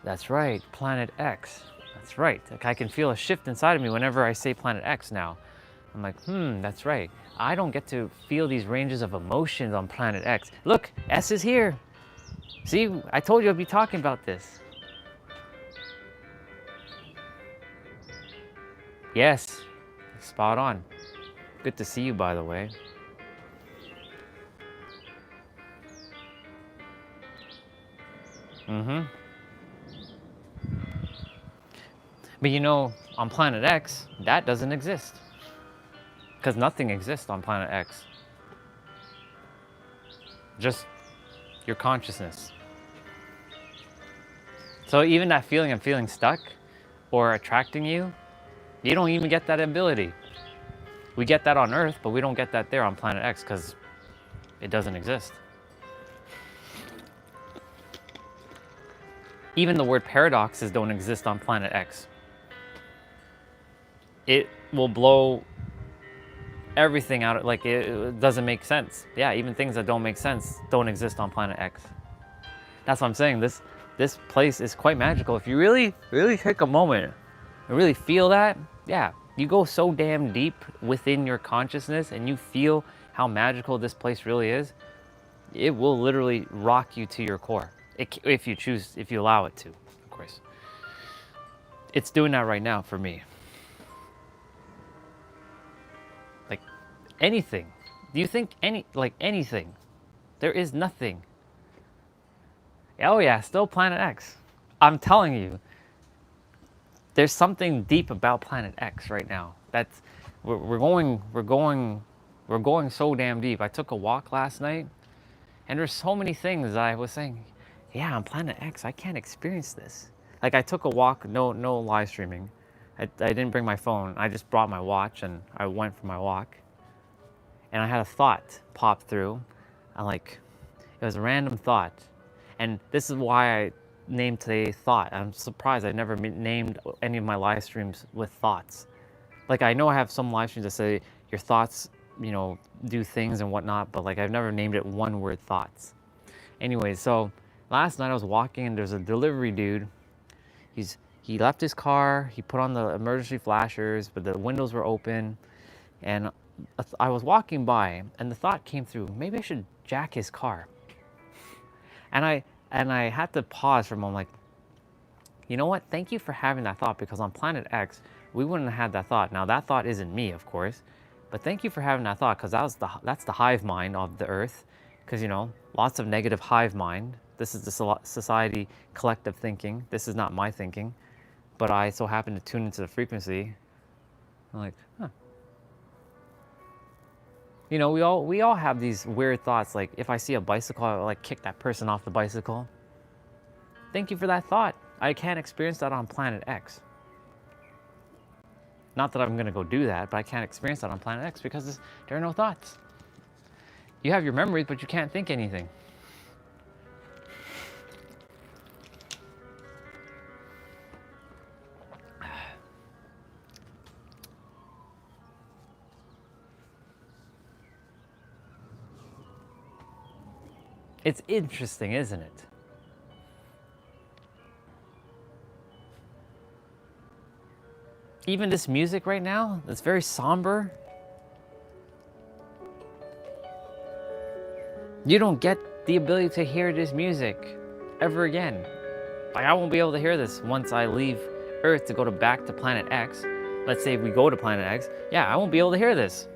That's right, Planet X. That's right. Like, I can feel a shift inside of me whenever I say Planet X now. I'm like, that's right. I don't get to feel these ranges of emotions on Planet X. Look, S is here. See, I told you I'd be talking about this. Yes, spot on. Good to see you, by the way. But you know, on Planet X, that doesn't exist. Because nothing exists on Planet X. Just your consciousness. So even that feeling of feeling stuck or attracting you, you don't even get that ability. We get that on Earth, but we don't get that there on Planet X because it doesn't exist. Even the word paradoxes don't exist on Planet X. It will blow everything out, like it doesn't make sense. Yeah, even things that don't make sense don't exist on Planet X. That's what I'm saying. This place is quite magical. If you really take a moment and really feel that, yeah, you go so damn deep within your consciousness and you feel how magical this place really is, it will literally rock you to your core. If you choose, if you allow it to, of course. It's doing that right now for me. Like anything. Do you think anything? There is nothing. Oh yeah, still Planet X. I'm telling you, there's something deep about Planet X right now. That's we're going so damn deep. I took a walk last night, and there's so many things that I was saying, yeah, on Planet X, I can't experience this. Like I took a walk, no live streaming. I didn't bring my phone. I just brought my watch and I went for my walk. And I had a thought pop through. It was a random thought. And this is why I named today Thought. I'm surprised I never named any of my live streams with thoughts. Like I know I have some live streams that say your thoughts you know, do things and whatnot, but like I've never named it one word thoughts. Anyway, so last night I was walking and there's a delivery dude. He left his car, he put on the emergency flashers, but the windows were open, and I was walking by and the thought came through, maybe I should jack his car. And I had to pause for a moment, like, you know what? Thank you for having that thought, because on planet X, we wouldn't have had that thought. Now that thought isn't me, of course, but thank you for having that thought, because that's the hive mind of the Earth, because you know, lots of negative hive mind. This is the society collective thinking. This is not my thinking, but I so happen to tune into the frequency. I'm like, huh. You know, we all have these weird thoughts. Like if I see a bicycle, I'll like kick that person off the bicycle. Thank you for that thought. I can't experience that on planet X. Not that I'm gonna go do that, but I can't experience that on planet X because there are no thoughts. You have your memories, but you can't think anything. It's interesting, isn't it? Even this music right now, it's very somber. You don't get the ability to hear this music ever again. Like I won't be able to hear this once I leave Earth to go back to planet X. Let's say we go to planet X. Yeah, I won't be able to hear this.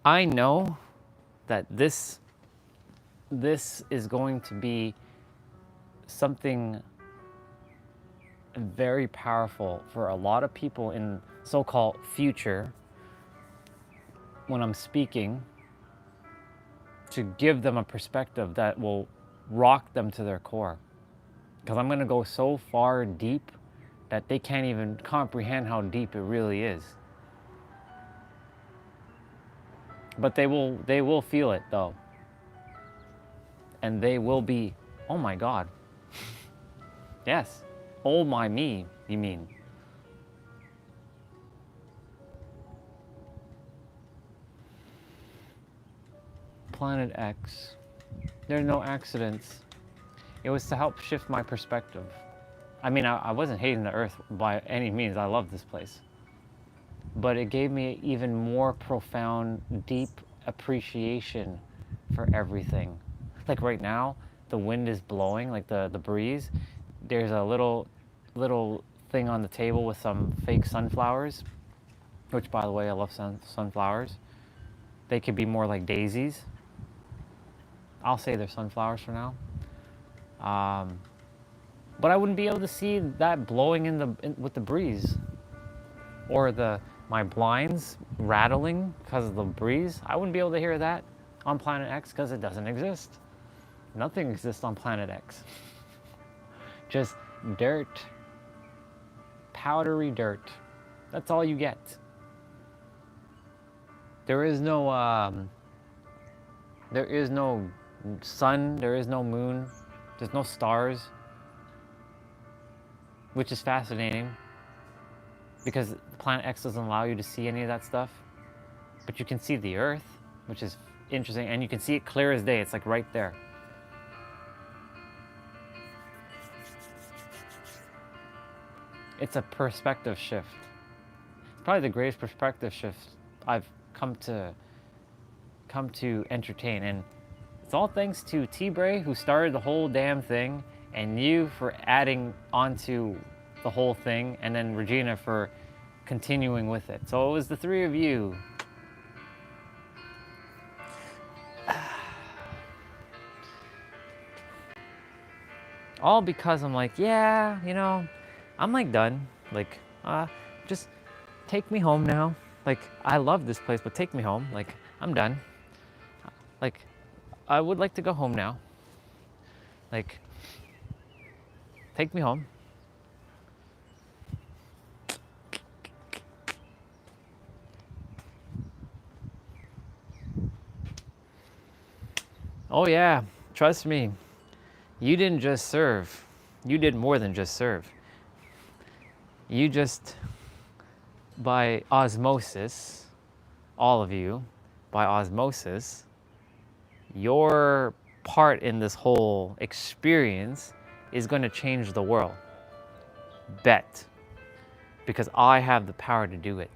I know that this is going to be something very powerful for a lot of people in so-called future when I'm speaking, to give them a perspective that will rock them to their core. Because I'm going to go so far deep that they can't even comprehend how deep it really is. But they will feel it though. And they will be, oh my God. Yes. Oh my me, you mean. Planet X. There are no accidents. It was to help shift my perspective. I mean, I wasn't hating the Earth by any means. I love this place. But it gave me even more profound, deep appreciation for everything. Like right now, the wind is blowing, like the breeze. There's a little thing on the table with some fake sunflowers, which by the way, I love sunflowers. They could be more like daisies. I'll say they're sunflowers for now. But I wouldn't be able to see that blowing with the breeze, or my blinds rattling because of the breeze. I wouldn't be able to hear that on planet X because it doesn't exist. Nothing exists on planet X. Just dirt, powdery dirt. That's all you get. There is no sun, there is no moon, there's no stars, which is fascinating because planet X doesn't allow you to see any of that stuff. But you can see the Earth, which is interesting, and you can see it clear as day. It's like right there. It's a perspective shift. It's probably the greatest perspective shift I've come to entertain, and it's all thanks to T-Bray, who started the whole damn thing, and you for adding onto the whole thing, and then Regina for continuing with it. So it was the three of you. All because I'm like, yeah, you know, I'm like done. Like, just take me home now. Like, I love this place, but take me home. Like, I'm done. Like, I would like to go home now. Like, take me home. Oh yeah, trust me. You didn't just serve. You did more than just serve. You just, by osmosis, all of you, by osmosis, your part in this whole experience is going to change the world. Bet. Because I have the power to do it.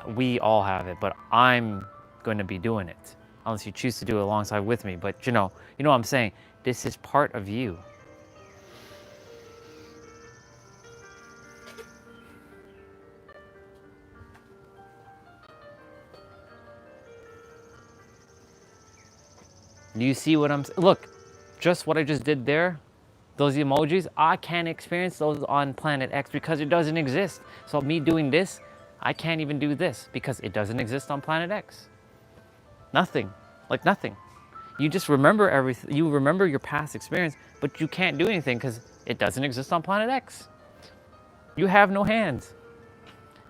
We all have it, but I'm going to be doing it. Unless you choose to do it alongside with me. But you know what I'm saying? This is part of you. Do you see what I'm saying? Look, just what I just did there, those emojis, I can't experience those on planet X because it doesn't exist. So me doing this, I can't even do this because it doesn't exist on planet X. Nothing, like nothing. You just remember everything, you remember your past experience, but you can't do anything because it doesn't exist on planet X. You have no hands.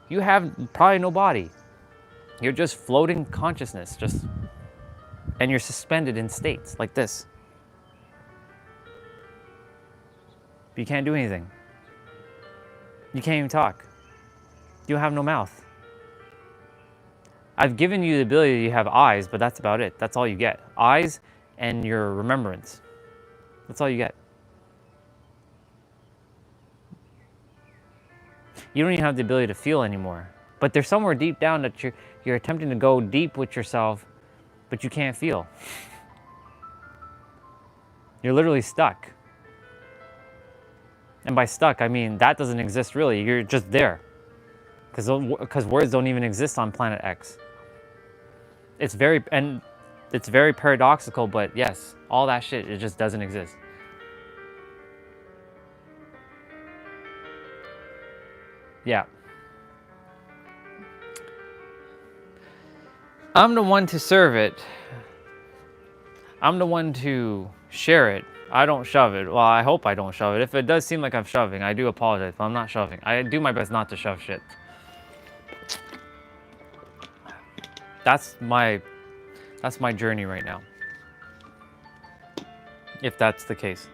You have probably no body. You're just floating consciousness, and you're suspended in states like this. You can't do anything. You can't even talk. You have no mouth. I've given you the ability to have eyes, but that's about it. That's all you get. Eyes and your remembrance. That's all you get. You don't even have the ability to feel anymore. But there's somewhere deep down that you're attempting to go deep with yourself, but you can't feel. You're literally stuck. And by stuck, I mean that doesn't exist really. You're just there. Because words don't even exist on planet X. It's very paradoxical, but yes, all that shit, it just doesn't exist. Yeah. I'm the one to serve it. I'm the one to share it. I don't shove it. Well, I hope I don't shove it. If it does seem like I'm shoving, I do apologize, but I'm not shoving. I do my best not to shove shit. That's my journey right now. If that's the case.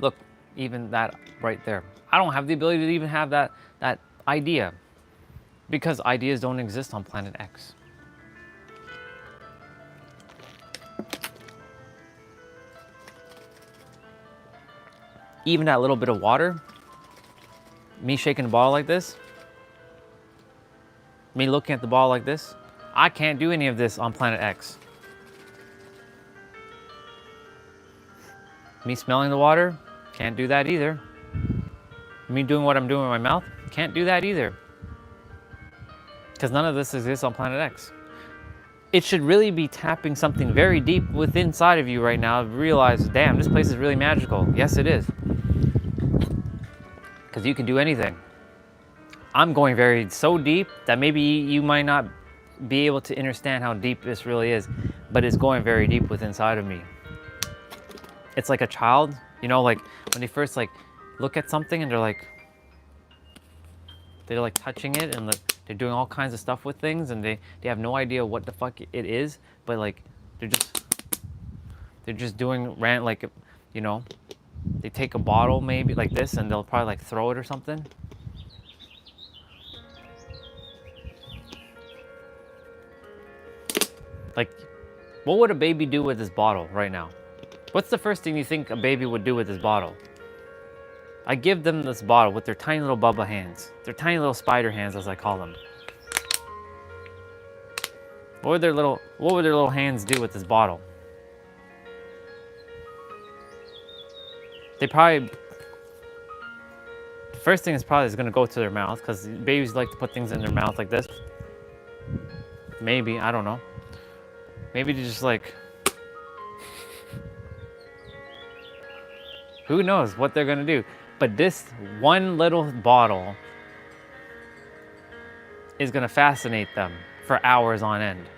Look, even that right there. I don't have the ability to even have that idea because ideas don't exist on planet X. Even that little bit of water, me shaking the bottle like this, me looking at the ball like this, I can't do any of this on planet X. Me smelling the water, can't do that either. Me doing what I'm doing with my mouth, can't do that either. Because none of this exists on planet X. It should really be tapping something very deep within inside of you right now to realize, damn, this place is really magical. Yes, it is. Because you can do anything. I'm going so deep that maybe you might not be able to understand how deep this really is, but it's going very deep within inside of me. It's like a child, like when they first look at something and they're like touching it and they're doing all kinds of stuff with things and they have no idea what the fuck it is, but they're just doing they take a bottle maybe like this and they'll probably throw it or something. What would a baby do with this bottle right now? What's the first thing you think a baby would do with this bottle? I give them this bottle with their tiny little bubba hands. Their tiny little spider hands, as I call them. What would their little hands do with this bottle? They probably... The first thing is probably going to go to their mouth, because babies like to put things in their mouth like this. Maybe, I don't know. Maybe they just who knows what they're gonna do. But this one little bottle is gonna fascinate them for hours on end.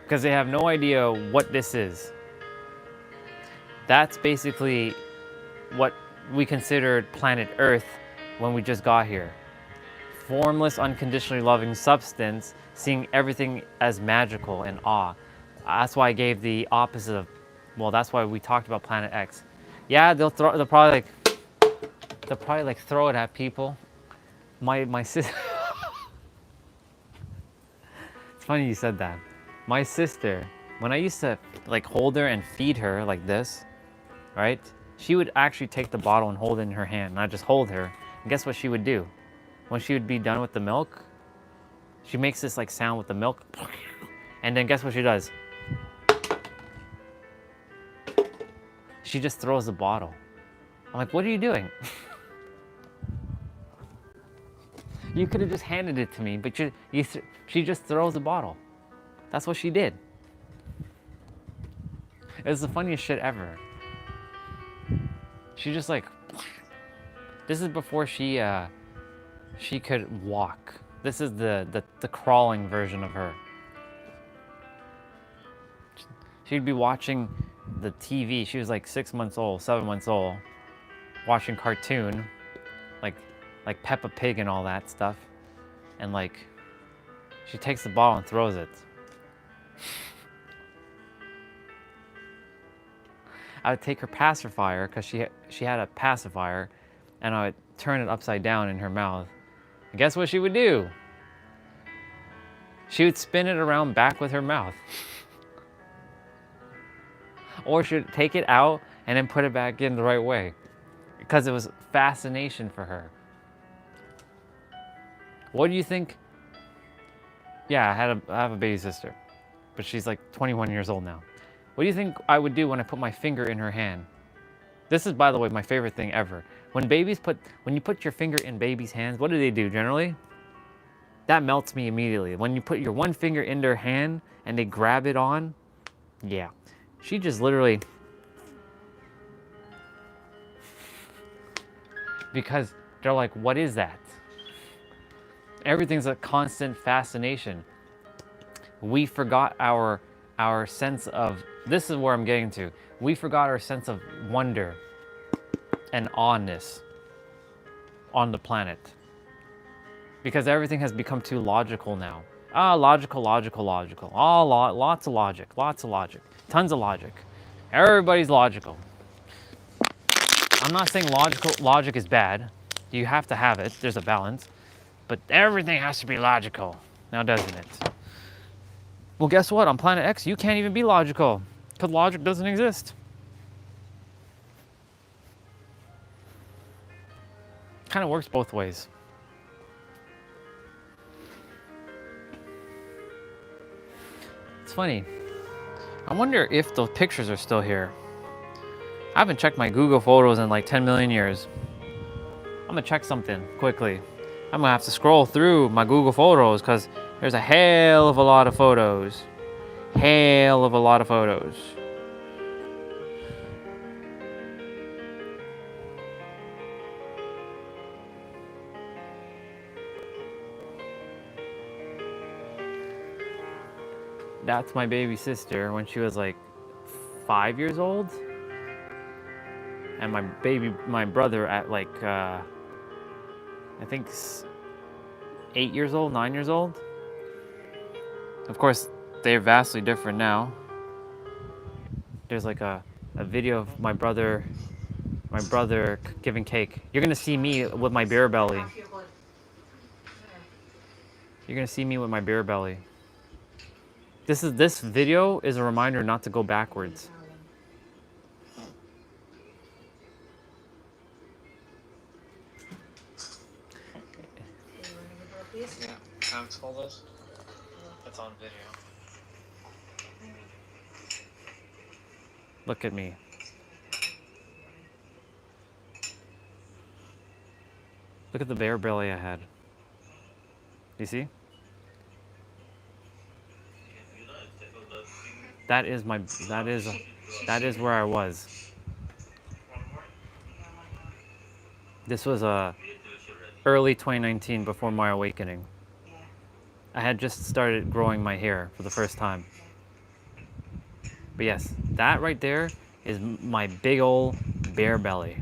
Because they have no idea what this is. That's basically what we considered planet Earth when we just got here. Formless, unconditionally loving substance seeing everything as magical and awe. That's why I gave the opposite of, well, that's why we talked about Planet X. Yeah, they'll probably like throw it at people. My sister. It's funny you said that. My sister, when I used to like hold her and feed her like this, right? She would actually take the bottle and hold it in her hand, and I just hold her. And guess what she would do? When she would be done with the milk, she makes this like sound with the milk, and then guess what she does? She just throws the bottle. I'm like, what are you doing? You could have just handed it to me, but she just throws the bottle. That's what she did. It was the funniest shit ever. She just like, this is before she could walk. This is the crawling version of her. She'd be watching the TV. She was like 6 months old, 7 months old, watching cartoon, like Peppa Pig and all that stuff. And like, she takes the ball and throws it. I would take her pacifier, because she had a pacifier, and I would turn it upside down in her mouth. And guess what she would do? She would spin it around back with her mouth. Or she would take it out and then put it back in the right way, because it was fascination for her. What do you think? Yeah, I have a baby sister, but she's like 21 years old now. What do you think I would do when I put my finger in her hand? This is, by the way, my favorite thing ever. When you put your finger in babies' hands, what do they do generally? That melts me immediately. When you put your one finger in their hand and they grab it on, yeah. She just literally, because they're like, what is that? Everything's a constant fascination. We forgot our sense of, this is where I'm getting to. We forgot our sense of wonder and awness on the planet. Because everything has become too logical now. Logical. Lots of logic. Tons of logic. Everybody's logical. I'm not saying logic is bad. You have to have it. There's a balance. But everything has to be logical. Now doesn't it? Well, guess what? On Planet X, you can't even be logical, because logic doesn't exist. Kind of works both ways. It's funny. I wonder if those pictures are still here. I haven't checked my Google Photos in like 10 million years. I'm gonna check something quickly. I'm gonna have to scroll through my Google Photos, because there's a hell of a lot of photos. That's my baby sister when she was like 5 years old. And my brother at like, I think 8 years old, 9 years old. Of course, they're vastly different now. There's like a video of my brother giving cake. You're gonna see me with my beer belly. You're gonna see me with my beer belly. This video is a reminder not to go backwards. Yeah, can I hold this? It's on video. Look at me. Look at the bear belly I had. You see? That is where I was. This was early 2019, before my awakening. I had just started growing my hair for the first time. But yes, that right there is my big old bear belly.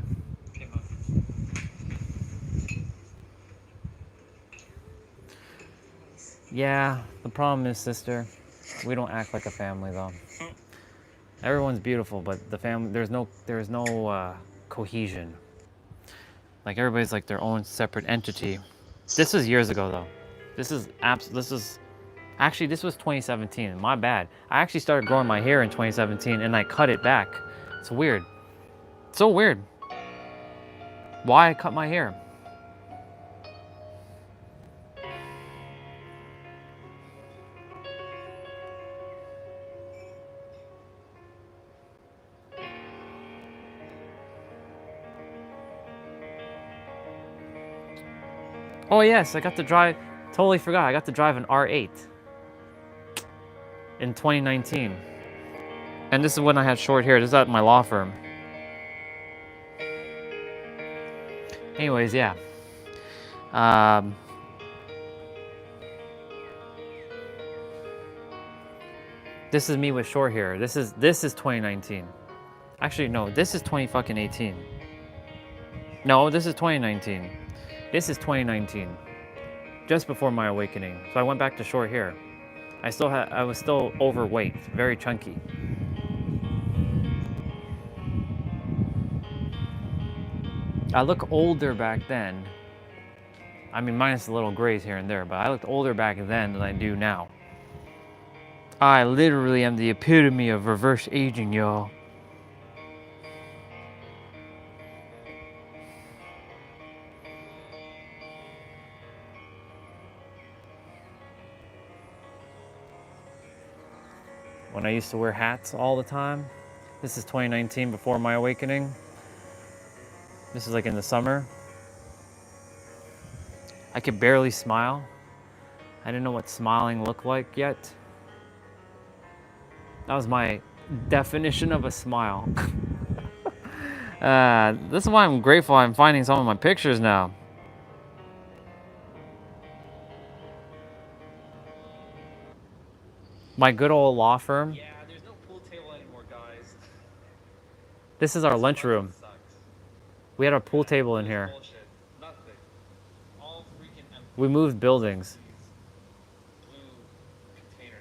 Yeah, the problem is, sister, we don't act like a family though. Everyone's beautiful, but the family, there's no cohesion. Like everybody's like their own separate entity. This was years ago though. This is actually this was 2017. My bad. I actually started growing my hair in 2017 and I cut it back. It's weird. So weird. Why I cut my hair? Oh yes, I got to drive. Totally forgot. I got to drive an R8 in 2019. And this is when I had short hair. This is at my law firm. Anyways, yeah. This is me with short hair. This is 2019. Actually, no, this is 2018. No, this is 2019. This is 2019. Just before my awakening. So I went back to short hair. I was still overweight, very chunky. I look older back then. I mean, minus the little grays here and there, but I looked older back then than I do now. I literally am the epitome of reverse aging, y'all. When I used to wear hats all the time. This is 2019 before my awakening. This is like in the summer. I could barely smile. I didn't know what smiling looked like yet. That was my definition of a smile. This is why I'm grateful I'm finding some of my pictures now. My good old law firm. Yeah, there's no pool table anymore, guys. This is our lunchroom. Sucks. We had a pool table in here. Bullshit. Nothing. All freaking empty. We moved buildings. Blue container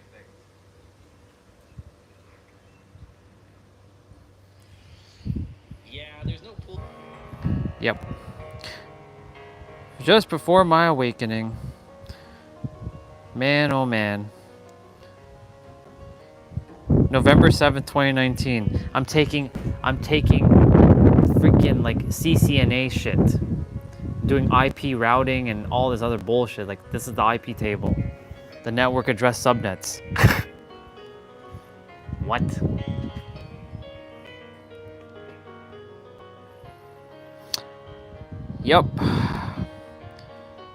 things. Yeah, there's no pool. Yep. Just before my awakening. Man, oh man. November 7th, 2019. I'm taking freaking like CCNA shit. Doing IP routing and all this other bullshit. Like this is the IP table. The network address subnets. What? Yep.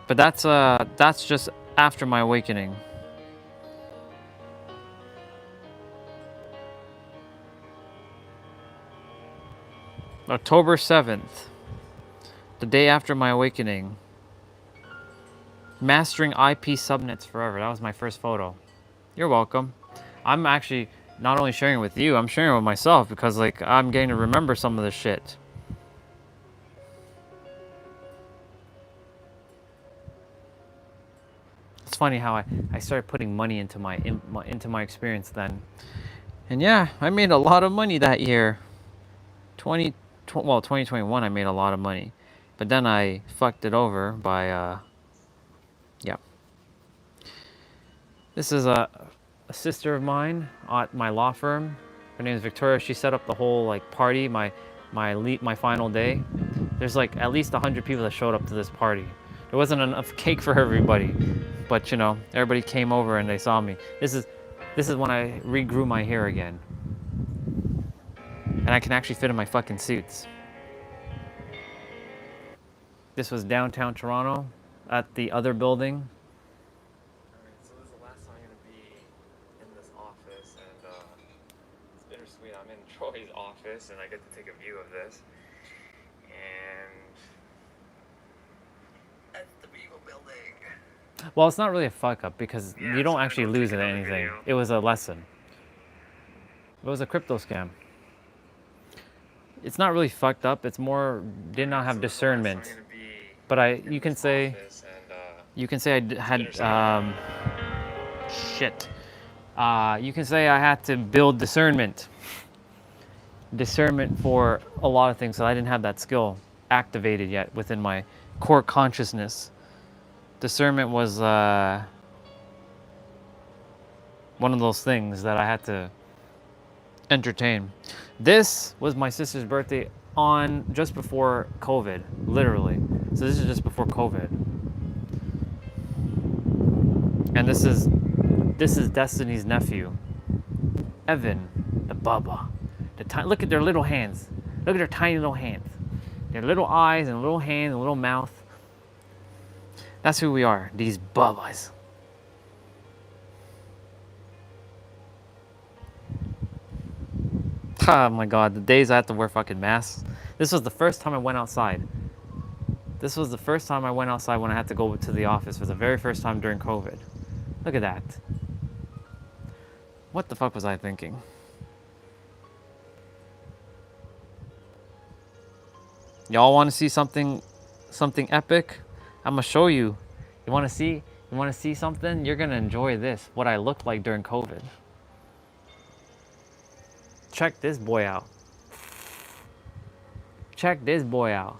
But that's just after my awakening. October 7th, the day after my awakening. Mastering IP subnets forever. That was my first photo. You're welcome. I'm actually not only sharing it with you, I'm sharing it with myself because like I'm getting to remember some of this shit. It's funny how I started putting money into my experience then. And yeah, I made a lot of money that year. 2021 I made a lot of money. But then I fucked it over by yeah. This is a sister of mine at my law firm. Her name is Victoria. She set up the whole like party, my final day. There's like at least 100 people that showed up to this party. There wasn't enough cake for everybody, but you know, everybody came over and they saw me. This is when I regrew my hair again. And I can actually fit in my fucking suits. This was downtown Toronto at the other building. Alright, so this is the last time I'm gonna be in this office, and it's bittersweet. I'm in Troy's office, and I get to take a view of this. And that's the Beagle building. Well, it's not really a fuck up because Yeah, you don't so I'm actually gonna go lose take another anything. video. It was a lesson. It was a crypto scam. It's not really fucked up. It's more did not have discernment. But you can say I had Shit. You can say I had to build discernment. Discernment for a lot of things, so I didn't have that skill activated yet within my core consciousness. Discernment was one of those things that I had to entertain. This was my sister's birthday on just before COVID, literally. So this is just before COVID. And this is Destiny's nephew, Evan, the Bubba. Look at their little hands. Look at their tiny little hands. Their little eyes and little hands and little mouth. That's who we are, these Bubbas. Oh my god, the days I had to wear fucking masks. This was the first time I went outside. This was the first time I went outside when I had to go to the office for the very first time during COVID. Look at that. What the fuck was I thinking? Y'all want to see something epic? I'm gonna show you. You want to see? You want to see something? You're gonna enjoy this. What I looked like during COVID. Check this boy out. Check this boy out.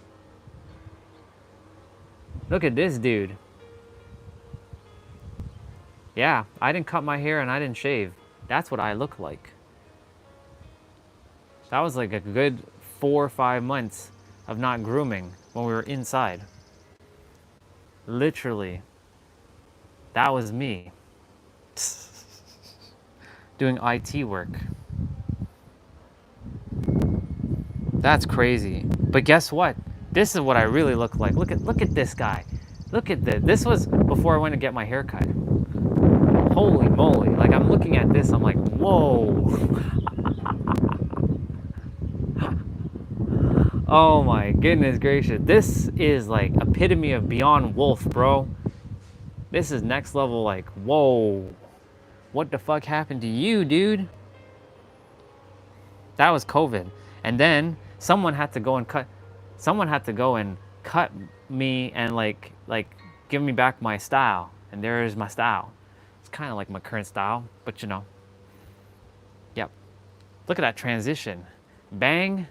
Look at this dude. Yeah, I didn't cut my hair and I didn't shave. That's what I look like. That was like a good 4 or 5 months of not grooming when we were inside. Literally. That was me. Doing IT work. That's crazy. But guess what? This is what I really look like. Look at this guy. Look at this. This was before I went to get my hair cut. Holy moly. Like, I'm looking at this, I'm like, whoa. Oh my goodness gracious. This is like epitome of beyond wolf, bro. This is next level, like, whoa. What the fuck happened to you, dude? That was COVID. And then someone had to go and cut me and like give me back my style. And there is my style. It's kind of like my current style, but you know. Yep. Look at that transition. Bang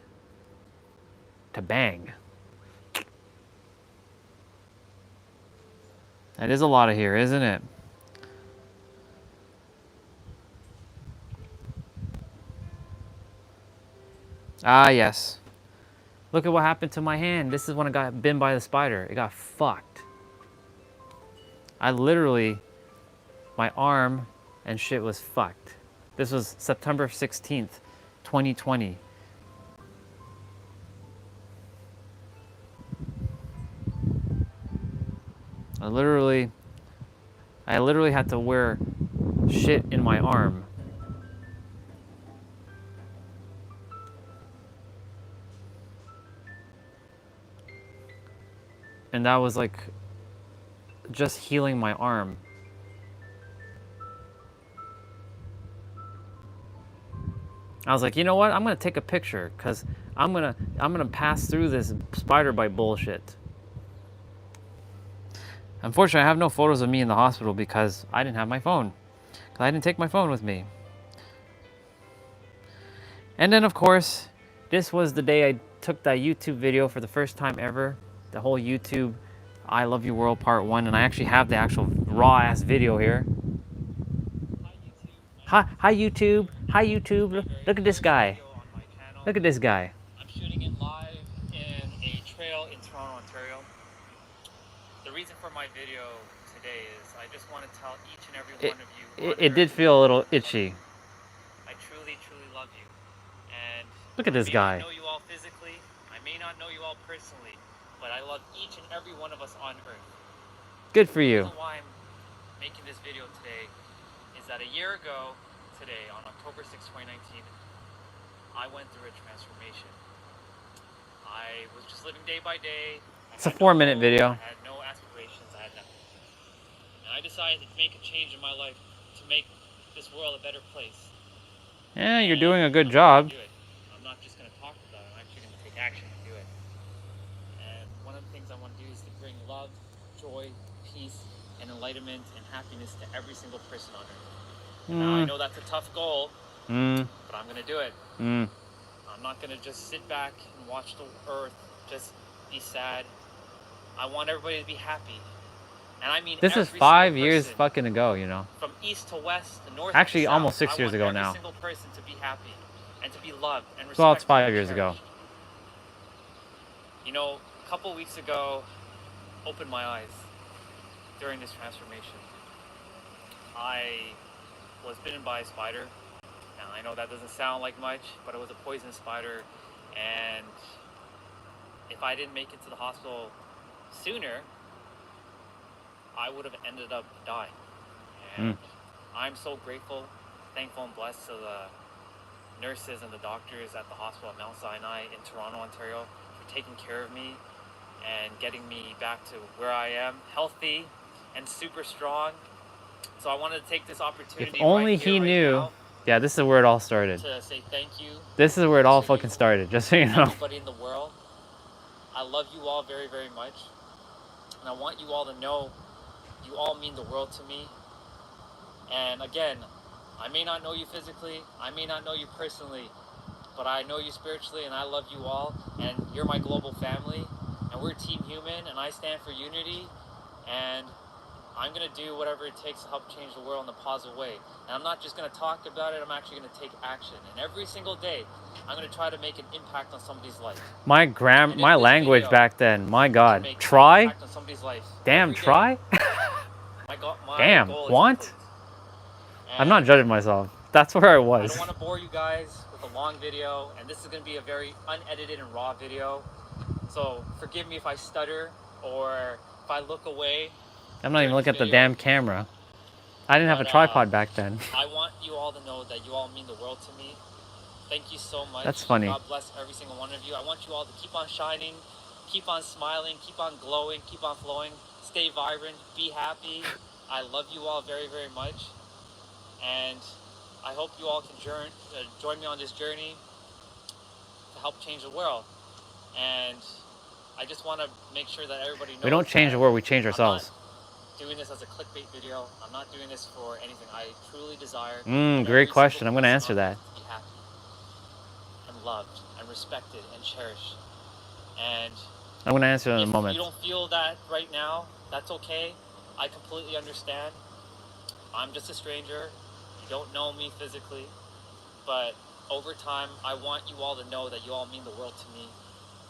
to bang. That is a lot of hair, isn't it? Ah, yes. Look at what happened to my hand. This is when I got bitten by the spider. It got fucked. I literally, my arm and shit was fucked. This was September 16th, 2020. I literally had to wear shit in my arm. And that was like just healing my arm. I was like, you know what? I'm gonna take a picture because I'm gonna pass through this spider bite bullshit. Unfortunately, I have no photos of me in the hospital because I didn't have my phone. Because I didn't take my phone with me. And then, of course, this was the day I took that YouTube video for the first time ever. The whole YouTube I Love You World Part 1. And I actually have the actual raw-ass video here. Hi, YouTube. Hi, YouTube. Look at this guy. Look at this guy. I'm shooting it live in a trail in Toronto, Ontario. The reason for my video today is I just want to tell each and every one of you. It did feel a little itchy. I truly, truly love you. And look at this guy. I may not know you all physically. I may not know you all personally, but I love each and every one of us on Earth. Good for you. The reason why I'm making this video today is that a year ago today, on October 6, 2019, I went through a transformation. I was just living day by day. It's a 4-minute video. I had no aspirations, I had nothing. And I decided to make a change in my life to make this world a better place. Yeah, you're doing a good job. I'm not just going to talk about it, I'm actually going to take action and do it. And one of the things I want to do is to bring love, joy, peace, and enlightenment and happiness to every single person on earth. Now, I know that's a tough goal, but I'm going to do it. I'm not going to just sit back and watch the earth just be sad. I want everybody to be happy. And I mean, this is 5 years fucking ago, you know. From east to west to north Actually, to south, almost 6 years ago now. I want every single person to be happy and to be loved and respected. Well, it's 5 years ago. You know, a couple weeks ago, opened my eyes during this transformation. I was bitten by a spider. Now, I know that doesn't sound like much, but it was a poison spider. And if I didn't make it to the hospital sooner, I would have ended up dying. And I'm so grateful, thankful, and blessed to the nurses and the doctors at the hospital at Mount Sinai in Toronto, Ontario, for taking care of me and getting me back to where I am, healthy and super strong. So I wanted to take this opportunity. If only he knew. Yeah, this is where it all started. To say thank you. This is where it all fucking started, just so you know. Everybody in the world. I love you all very, very much. And I want you all to know you all mean the world to me. And again, I may not know you physically, I may not know you personally, but I know you spiritually and I love you all. And you're my global family. And we're Team Human and I stand for unity. And I'm going to do whatever it takes to help change the world in a positive way. And I'm not just going to talk about it, I'm actually going to take action. And every single day, I'm going to try to make an impact on somebody's life. My language back then, my God. Try? Damn, try? Damn, want? I'm not judging myself. That's where I was. I don't want to bore you guys with a long video. And this is going to be a very unedited and raw video. So forgive me if I stutter or if I look away. I'm not even looking at the damn camera. I didn't have a tripod back then. I want you all to know that you all mean the world to me. Thank you so much. That's funny. God bless every single one of you. I want you all to keep on shining, keep on smiling, keep on glowing, keep on flowing, stay vibrant, be happy. I love you all very, very much. And I hope you all can join me on this journey to help change the world. And I just want to make sure that everybody knows. We don't change the world, we change ourselves. Doing this as a clickbait video. I'm not doing this for anything. I truly desire. Great question. I'm going to answer that. To be happy and loved and respected and cherished. And I'm going to answer in a moment. If you don't feel that right now, that's okay. I completely understand. I'm just a stranger. You don't know me physically. But over time, I want you all to know that you all mean the world to me.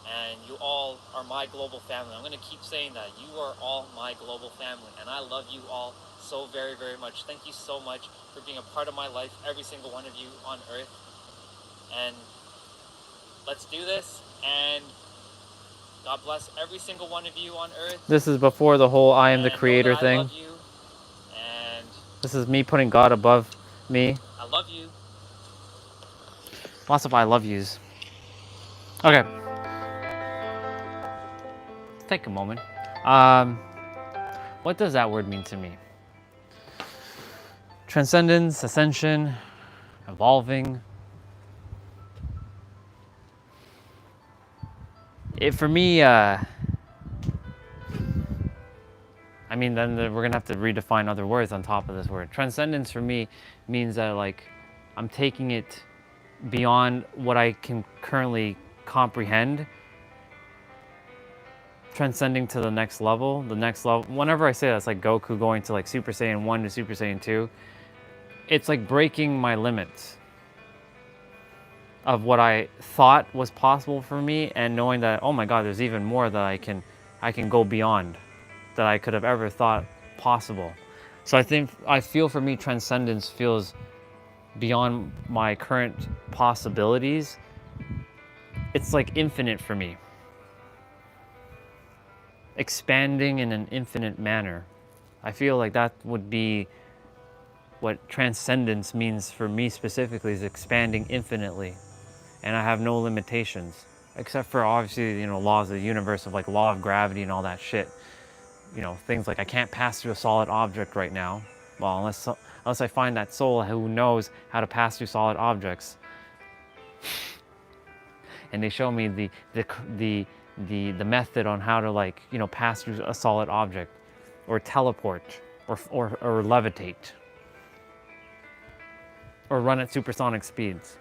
And you all are my global family. I'm going to keep saying that. You are all my global family. And I love you all so very, very much. Thank you so much for being a part of my life, every single one of you on Earth. And let's do this. And God bless every single one of you on Earth. This is before the whole I am the creator thing. I love you. And this is me putting God above me. I love you. Lots of I love yous. Okay. Take a moment. What does that word mean to me? Transcendence, ascension, evolving. For me, I mean, then we're gonna have to redefine other words on top of this word. Transcendence for me means that, like, I'm taking it beyond what I can currently comprehend, transcending to the next level. Whenever I say that, it's like Goku going to like Super Saiyan 1 to Super Saiyan 2. It's like breaking my limits of what I thought was possible for me, and knowing that, oh my God, there's even more that I can go beyond that I could have ever thought possible. So I feel for me, transcendence feels beyond my current possibilities. It's like infinite for me. Expanding in an infinite manner. I feel like that would be what transcendence means for me specifically, is expanding infinitely. And I have no limitations, except for obviously, you know, laws of the universe, of like law of gravity and all that shit. You know, things like I can't pass through a solid object right now. Well, unless I find that soul who knows how to pass through solid objects. And they show me the method on how to, like, you know, pass through a solid object. or teleport, or levitate, or run at supersonic speeds.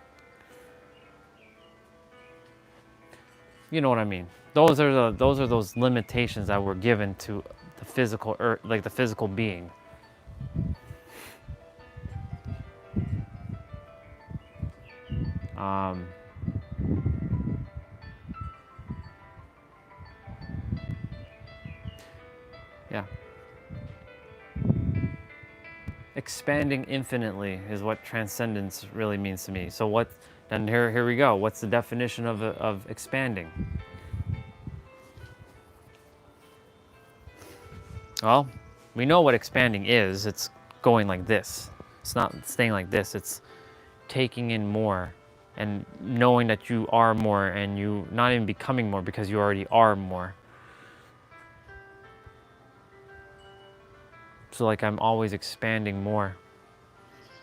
You know what I mean? Those are those limitations that were given to the physical earth, like the physical being. Yeah. Expanding infinitely is what transcendence really means to me. So what? Then here we go. What's the definition of expanding? Well, we know what expanding is. It's going like this. It's not staying like this. It's taking in more and knowing that you are more, and you not even becoming more because you already are more. So like I'm always expanding more.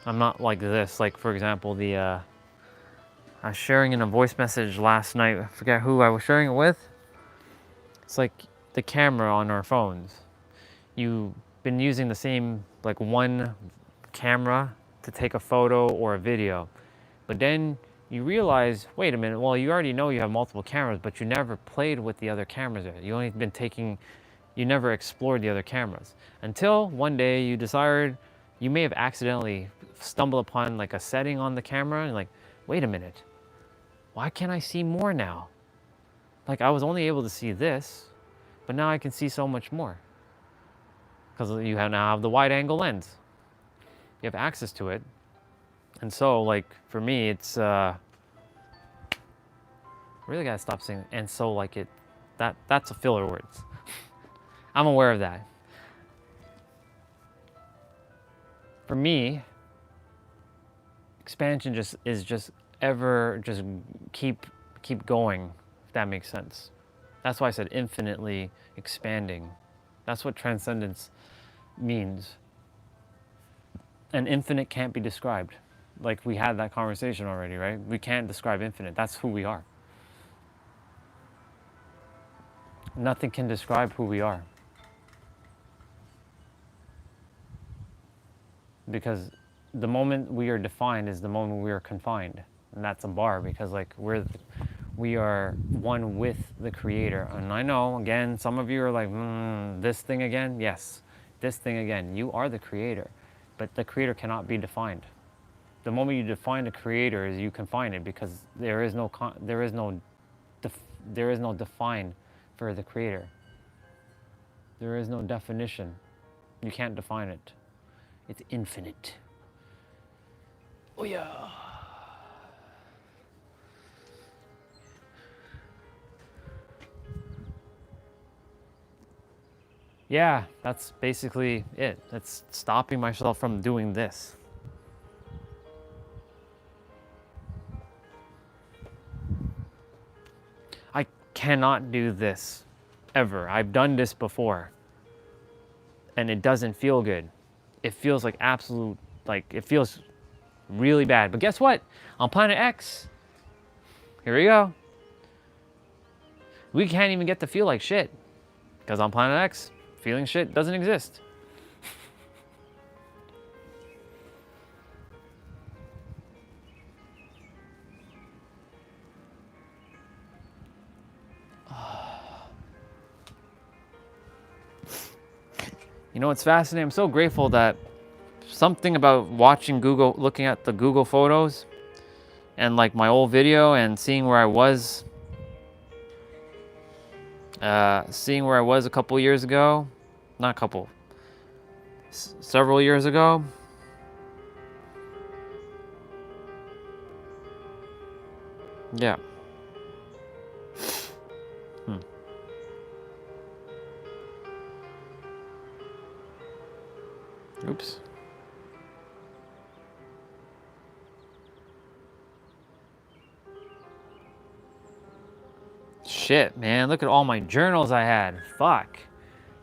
I'm not like this. Like for example, I was sharing in a voice message last night. I forget who I was sharing it with. It's like the camera on our phones. You've been using the same like one camera to take a photo or a video, but then you realize, wait a minute, well, you already know you have multiple cameras, but you never played with the other cameras there. You never explored the other cameras until one day you decided, you may have accidentally stumbled upon like a setting on the camera and like, wait a minute, why can't I see more now? Like I was only able to see this, but now I can see so much more. Because you now have the wide angle lens. You have access to it. And so like for me, it's, really gotta stop saying, and so like it, that's a filler words. I'm aware of that. For me, expansion is just ever just keep going, if that makes sense. That's why I said infinitely expanding. That's what transcendence means. And infinite can't be described. Like we had that conversation already, right? We can't describe infinite. That's who we are. Nothing can describe who we are. Because the moment we are defined is the moment we are confined. And that's a bar, because like we are one with the Creator. And I know, again, some of you are like, this thing again? Yes, this thing again. You are the Creator, but the Creator cannot be defined. The moment you define the Creator, is you confine it, because there is no define for the Creator. There is no definition. You can't define it. It's infinite. Oh yeah. Yeah, that's basically it. That's stopping myself from doing this. I cannot do this ever. I've done this before and it doesn't feel good. It feels like absolute, like it feels really bad. But guess what? On Planet X, here we go. We can't even get to feel like shit, because on Planet X, feeling shit doesn't exist. You know, it's fascinating. I'm so grateful that something about watching Google, looking at the Google photos and like my old video and seeing where I was a couple years ago, not a couple, several years ago. Yeah. Oops. Shit, man, look at all my journals I had. Fuck.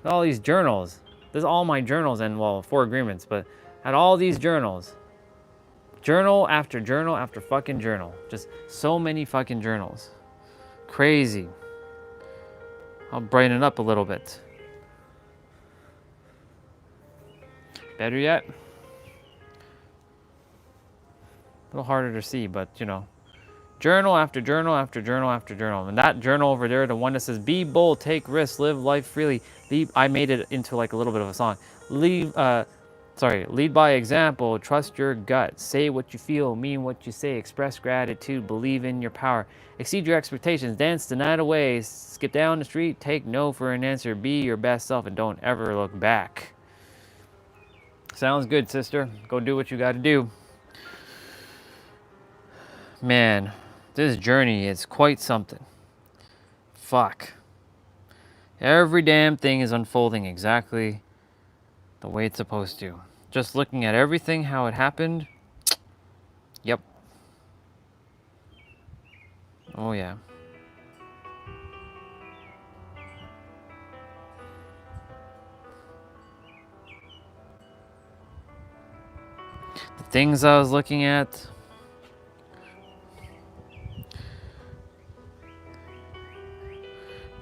All these journals. This is all my journals, and well, 4 agreements, but I had all these journals. Journal after fucking journal. Just so many fucking journals. Crazy. I'll brighten it up a little bit. Better yet, a little harder to see, but you know, journal after journal after journal after journal. And that journal over there, the one that says be bold, take risks, live life freely. I made it into like a little bit of a song. Lead by example, trust your gut, say what you feel, mean what you say, express gratitude, believe in your power, exceed your expectations, dance the night away, skip down the street, take no for an answer, be your best self, and don't ever look back. Sounds good, sister. Go do what you got to do. Man, this journey is quite something. Fuck. Every damn thing is unfolding exactly the way it's supposed to. Just looking at everything, how it happened. Yep. Oh, yeah. The things I was looking at.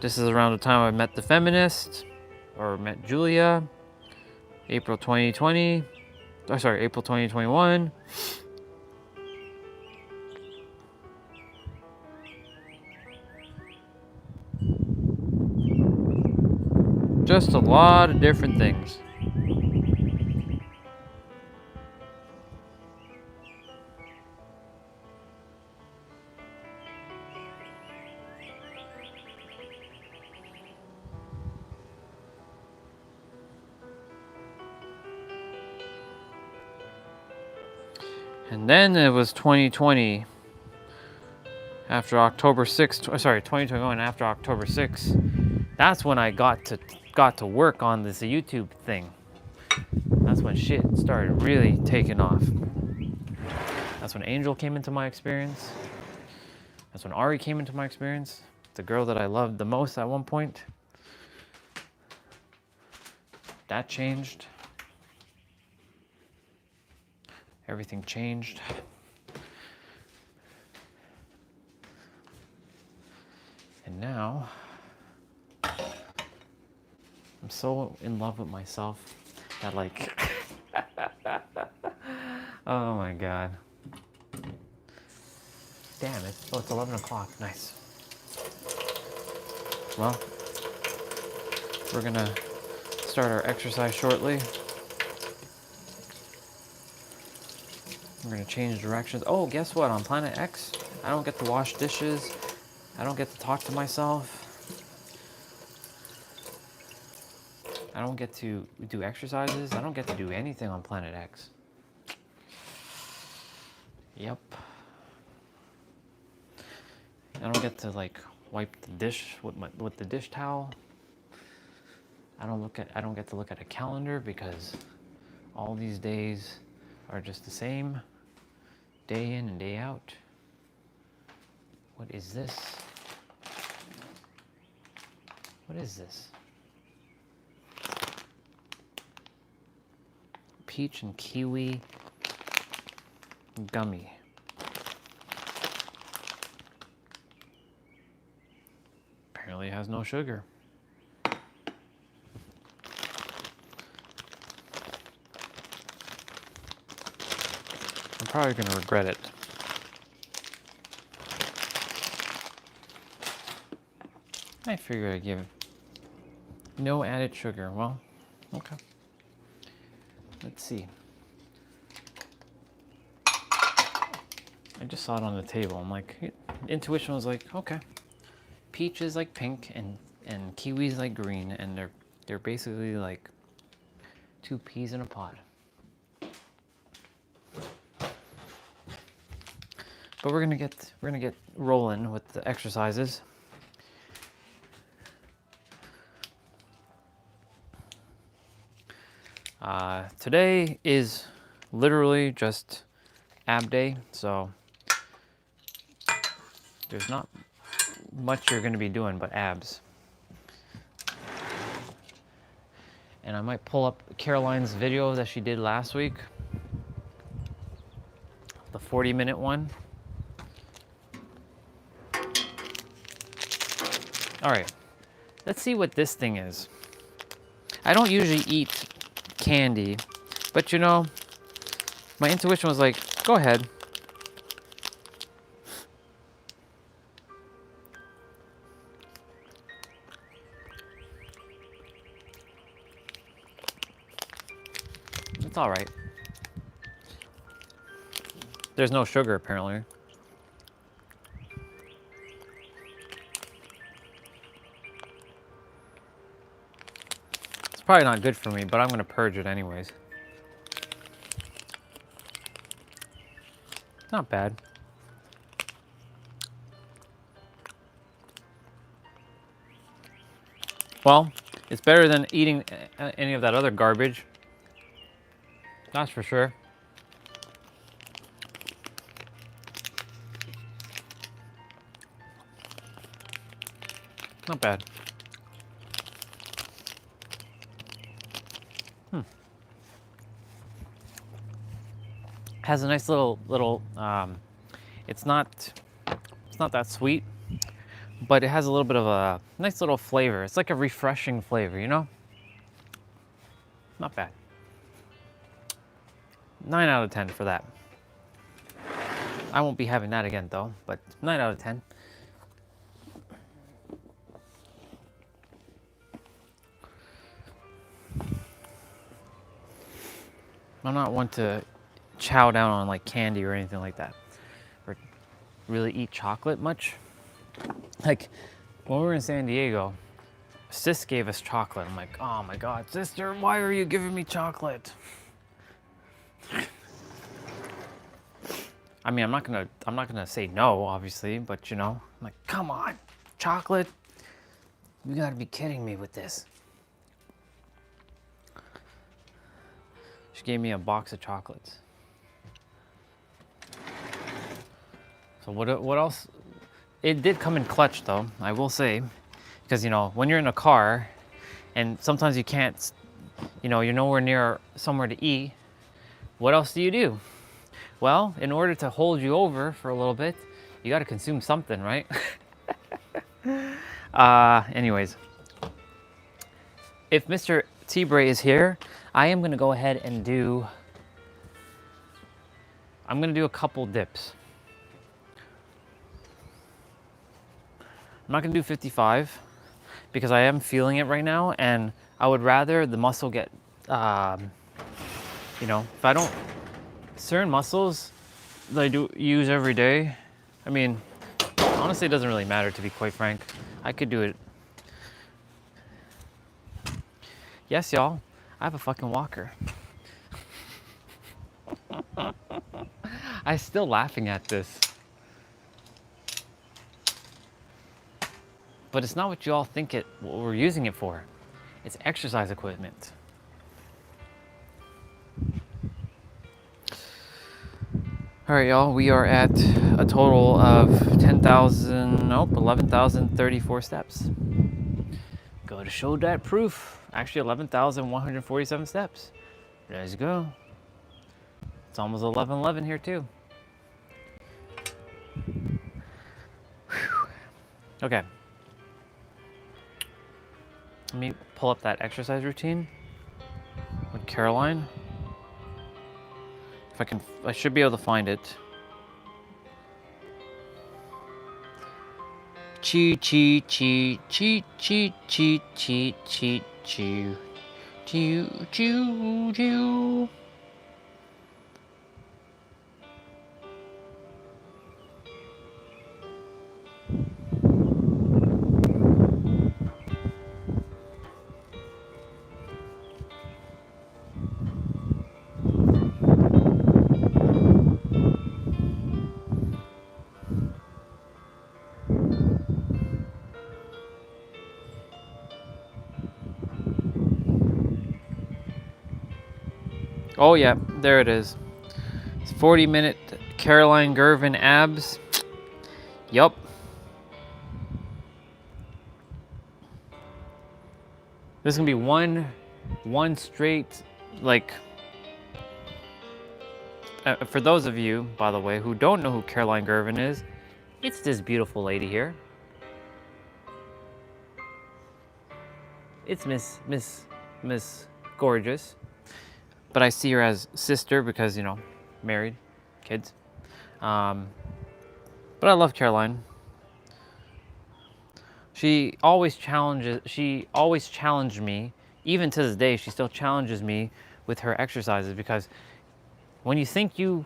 This is around the time I met the feminist, or met Julia. April 2020. Oh, sorry, April 2021. Just a lot of different things. And then it was 2020. After October 6th, sorry, 2021 after October 6th. That's when I got to work on this YouTube thing. That's when shit started really taking off. That's when Angel came into my experience. That's when Ari came into my experience. The girl that I loved the most at one point. That changed. Everything changed. And now, I'm so in love with myself that like, oh my God. Damn it. Oh, it's 11 o'clock. Nice. Well, we're gonna start our exercise shortly. We're gonna change directions. Oh, guess what? On Planet X, I don't get to wash dishes. I don't get to talk to myself. I don't get to do exercises. I don't get to do anything on Planet X. Yep. I don't get to like wipe the dish with the dish towel. I don't get to look at a calendar because all these days are just the same, day in and day out. What is this? What is this? Peach and kiwi gummy. Apparently it has no sugar. I'm probably going to regret it. I figured I'd give it no added sugar. Well, okay. Let's see. I just saw it on the table. I'm like, intuition was like, okay. Peach is like pink and kiwi is like green, and they're basically like two peas in a pod. But we're gonna get rolling with the exercises. Today is literally just ab day, so there's not much you're going to be doing but abs. And I might pull up Caroline's video that she did last week, the 40-minute one. All right, let's see what this thing is. I don't usually eat candy, But you know, my intuition was like, go ahead. It's all right. There's no sugar, apparently. It's probably not good for me, but I'm gonna purge it anyways. Not bad. Well, it's better than eating any of that other garbage. That's for sure. Not bad. Has a nice little it's not that sweet, but it has a little bit of a nice little flavor. It's like a refreshing flavor, you know? Not bad. 9 out of 10 for that. I won't be having that again though, but 9 out of 10. I'm not one to chow down on like candy or anything like that, or really eat chocolate much. Like when we were in San Diego, Sis gave us chocolate. I'm like, oh my God, sister, why are you giving me chocolate? I mean, I'm not gonna say no, obviously, but you know, I'm like, come on, chocolate? You gotta be kidding me with this. She gave me a box of chocolates. So what else? It did come in clutch though, I will say, because you know, when you're in a car and sometimes you can't, you know, you're nowhere near somewhere to eat, what else do you do? Well, in order to hold you over for a little bit, you got to consume something, right? Anyways, if Mr. T-Bray is here, I am going to go ahead and I'm going to do a couple dips. I'm not going to do 55 because I am feeling it right now, and I would rather the muscle get, you know, if I don't, certain muscles that I do use every day, I mean, honestly, it doesn't really matter, to be quite frank. I could do it. Yes, y'all, I have a fucking walker. I'm still laughing at this. But it's not what you all think what we're using it for. It's exercise equipment. All right, y'all, we are at a total of 11,034 steps. Go to show that proof. Actually, 11,147 steps. Let's go. It's almost 11:11 here too. Whew. Okay. Let me pull up that exercise routine with Caroline. If I should be able to find it. Cheat, cheat, cheat, cheat, cheat, cheat, cheat, cheat, chew, chew, chew, chew. Oh yeah, there it is. It's 40-minute Caroline Gervin abs. Yup. This is gonna be one straight, like, for those of you, by the way, who don't know who Caroline Gervin is, it's this beautiful lady here. It's Miss Gorgeous. but I see her as sister because, you know, married, kids. But I love Caroline. She always challenged me, even to this day, she still challenges me with her exercises, because when you think you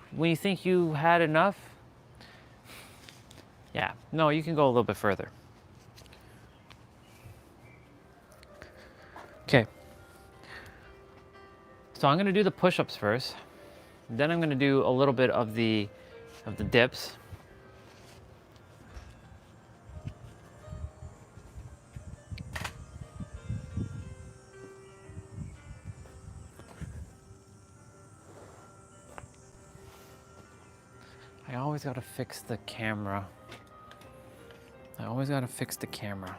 had enough, yeah, no, you can go a little bit further. Okay. So I'm gonna do the push-ups first. Then I'm gonna do a little bit of the dips. I always gotta fix the camera. I always gotta fix the camera.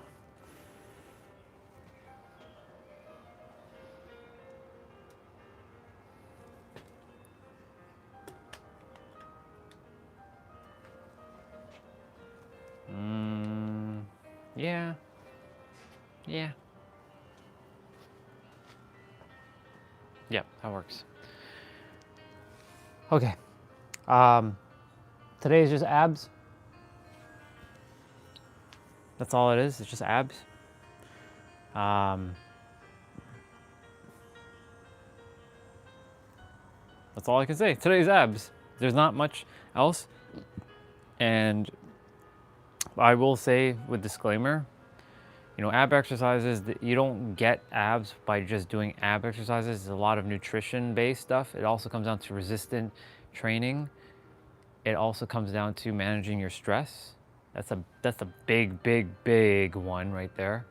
Yeah. Yeah. Yep, that works. Okay. Today is just abs. That's all it is. It's just abs. That's all I can say. Today's abs. There's not much else. And I will say, with disclaimer, you know, ab exercises, you don't get abs by just doing ab exercises. There's a lot of nutrition based stuff. It also comes down to resistant training. It also comes down to managing your stress. That's a big one right there.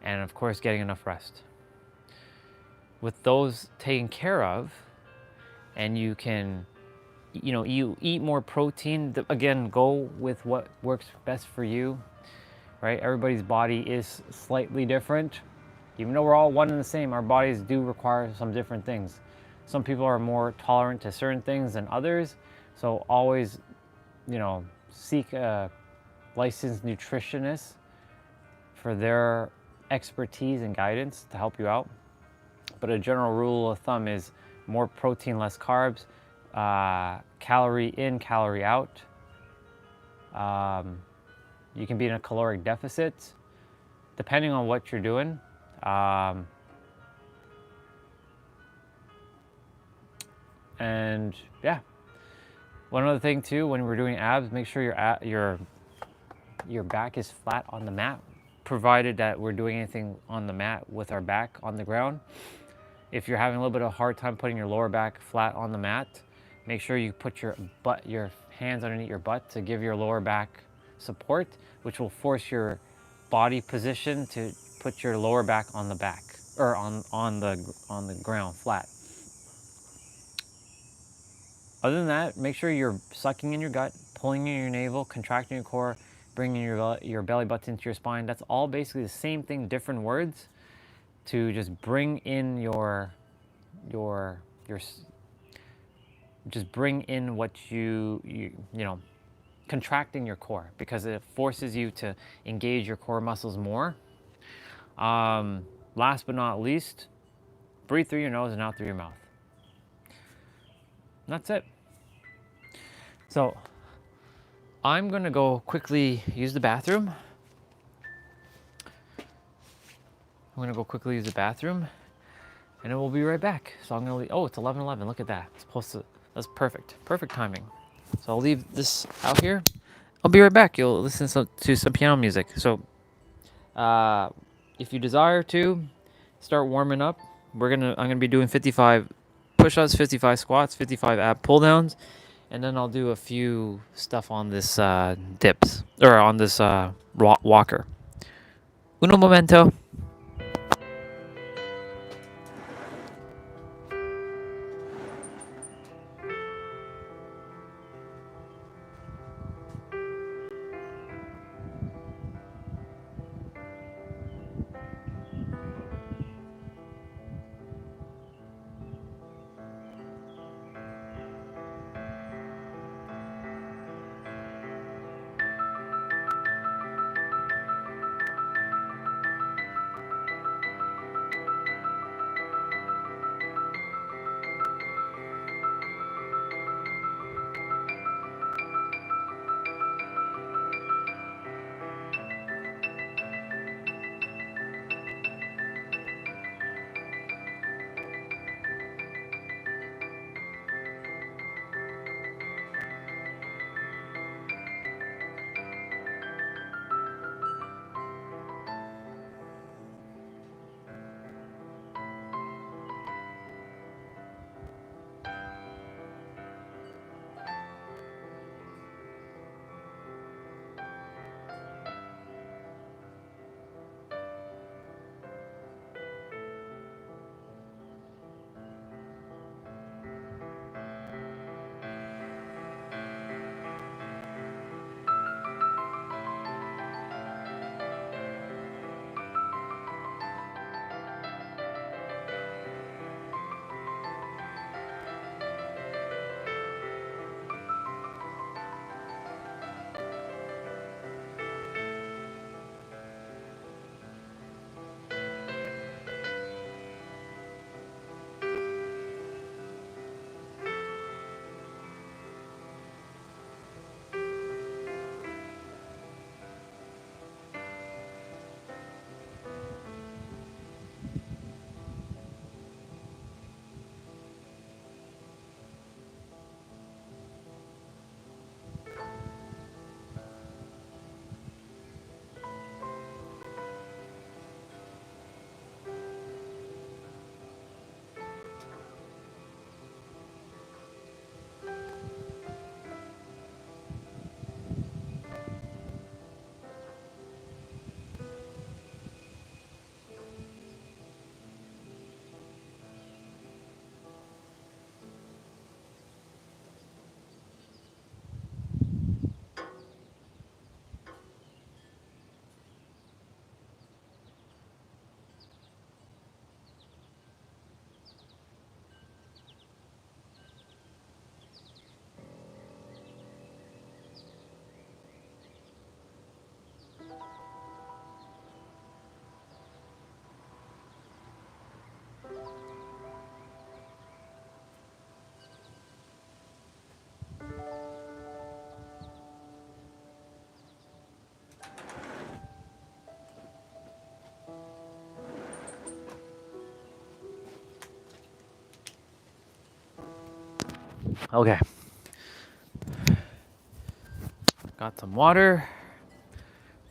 And of course, getting enough rest. With those taken care of, and you can, you know, you eat more protein. Again, go with what works best for you, right? Everybody's body is slightly different. Even though we're all one and the same, our bodies do require some different things. Some people are more tolerant to certain things than others. So always, you know, seek a licensed nutritionist for their expertise and guidance to help you out. But a general rule of thumb is more protein, less carbs, calorie in, calorie out. You can be in a caloric deficit depending on what you're doing. And yeah, one other thing too, when we're doing abs, make sure your back is flat on the mat, provided that we're doing anything on the mat with our back on the ground. If you're having a little bit of a hard time putting your lower back flat on the mat, make sure you put your hands underneath your butt to give your lower back support, which will force your body position to put your lower back on the back, or on the ground flat. Other than that, make sure you're sucking in your gut, pulling in your navel, contracting your core, bringing your belly button into your spine. That's all basically the same thing, different words, to just bring in just bring in what you know, contracting your core, because it forces you to engage your core muscles more. Last but not least, breathe through your nose and out through your mouth. And that's it. So I'm gonna go quickly use the bathroom. And then we'll be right back. So I'm gonna leave. Oh, it's 11:11. Look at that. It's supposed to. That's perfect. Perfect timing. So I'll leave this out here. I'll be right back. You'll listen to some piano music. So, if you desire to start warming up, I'm gonna be doing 55 push-ups, 55 squats, 55 ab pull-downs, and then I'll do a few stuff on this dips, or on this walker. Uno momento. Okay. Got some water.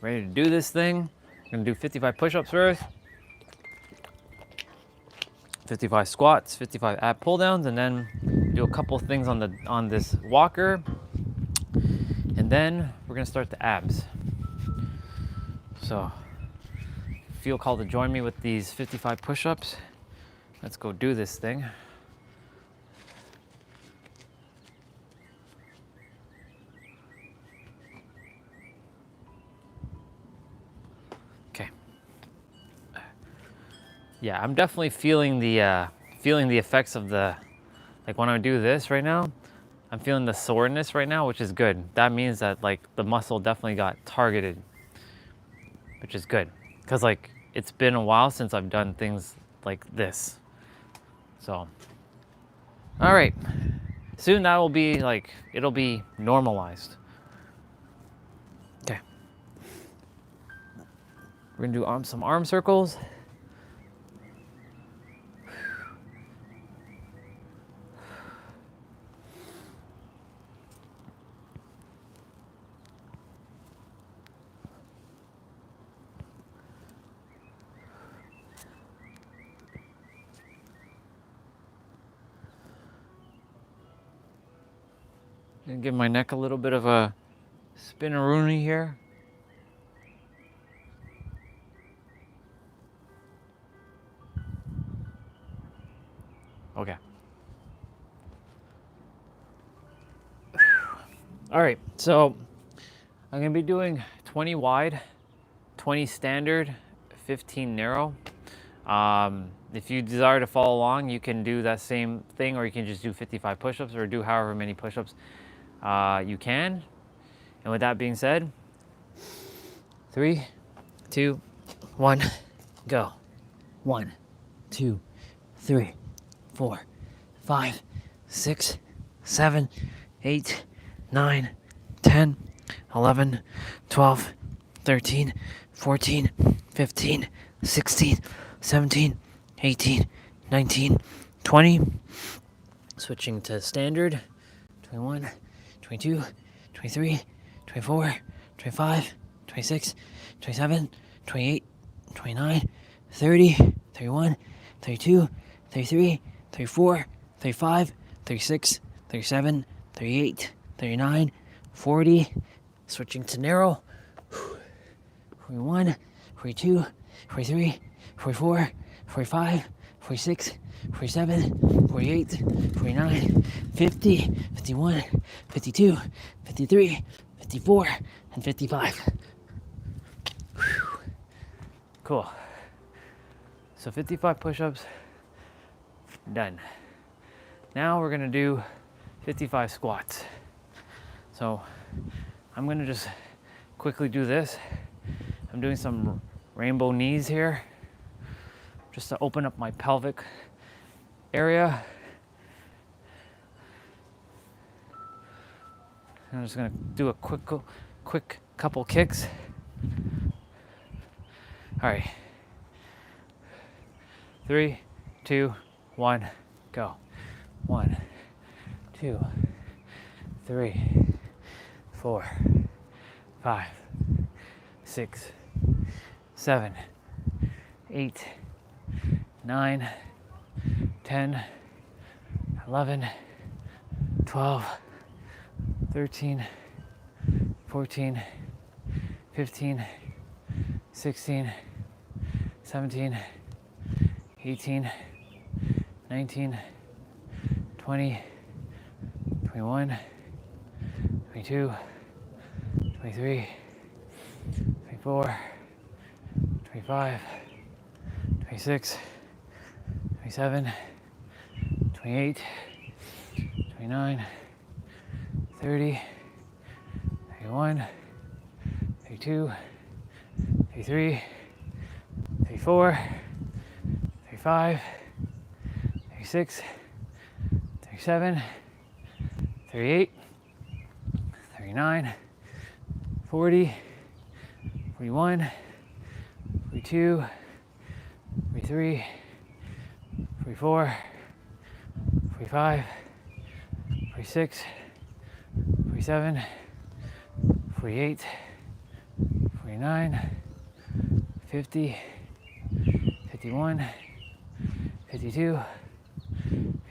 Ready to do this thing. I'm gonna do 55 push-ups first. 55 squats, 55 ab pull downs, and then do a couple things on this walker. And then we're gonna start the abs. So feel called to join me with these 55 push-ups. Let's go do this thing. Okay. Yeah, I'm definitely feeling the effects of the, like when I do this right now, I'm feeling the soreness right now, which is good. That means that like the muscle definitely got targeted, which is good. Cause like it's been a while since I've done things like this. So, all right. Soon that will be like, it'll be normalized. Okay. We're gonna do some arm circles. Gonna give my neck a little bit of a spinneroonie here. Okay. All right, so I'm gonna be doing 20 wide, 20 standard, 15 narrow. If you desire to follow along, you can do that same thing, or you can just do 55 push-ups or do however many push-ups you can. And with that being said, 3, 2, 1, go. 1, 2, 3, 4, 5, 6, 7, 8, 9, 10, 11, 12, 13, 14, 15, 16, 17, 18, 19, 20. Switching to standard. 21, 22, 23, 24, 25, 26, 27, 28, 29, 30, 31, 32, 33, 34, 35, 36, 37, 38, 39, 40. Switching to narrow. 41, 42, 43, 44, 45, 46, 47, 48, 49, 50, 51, 52, 53, 54, and 55. Cool. So 55 push-ups, done. Now we're gonna do 55 squats. So I'm gonna just quickly do this. I'm doing some rainbow knees here, just to open up my pelvic area. I'm just gonna do a quick couple kicks. All right. 3, 2, 1, go. 1, 2, 3, 4, 5, 6, 7, 8, 9, 10, 11, 12, 13, 14, 15, 16, 17, 18, 19, 20, 21, 22, 23, 24, 25, 26, 27, 28, 29, 30, 31, 32, 33, 34, 35, 36, 37, 38, 39, 40, 41, 42, 43, 44, 45, 46, 47, 48, 49, 50, 51, 52,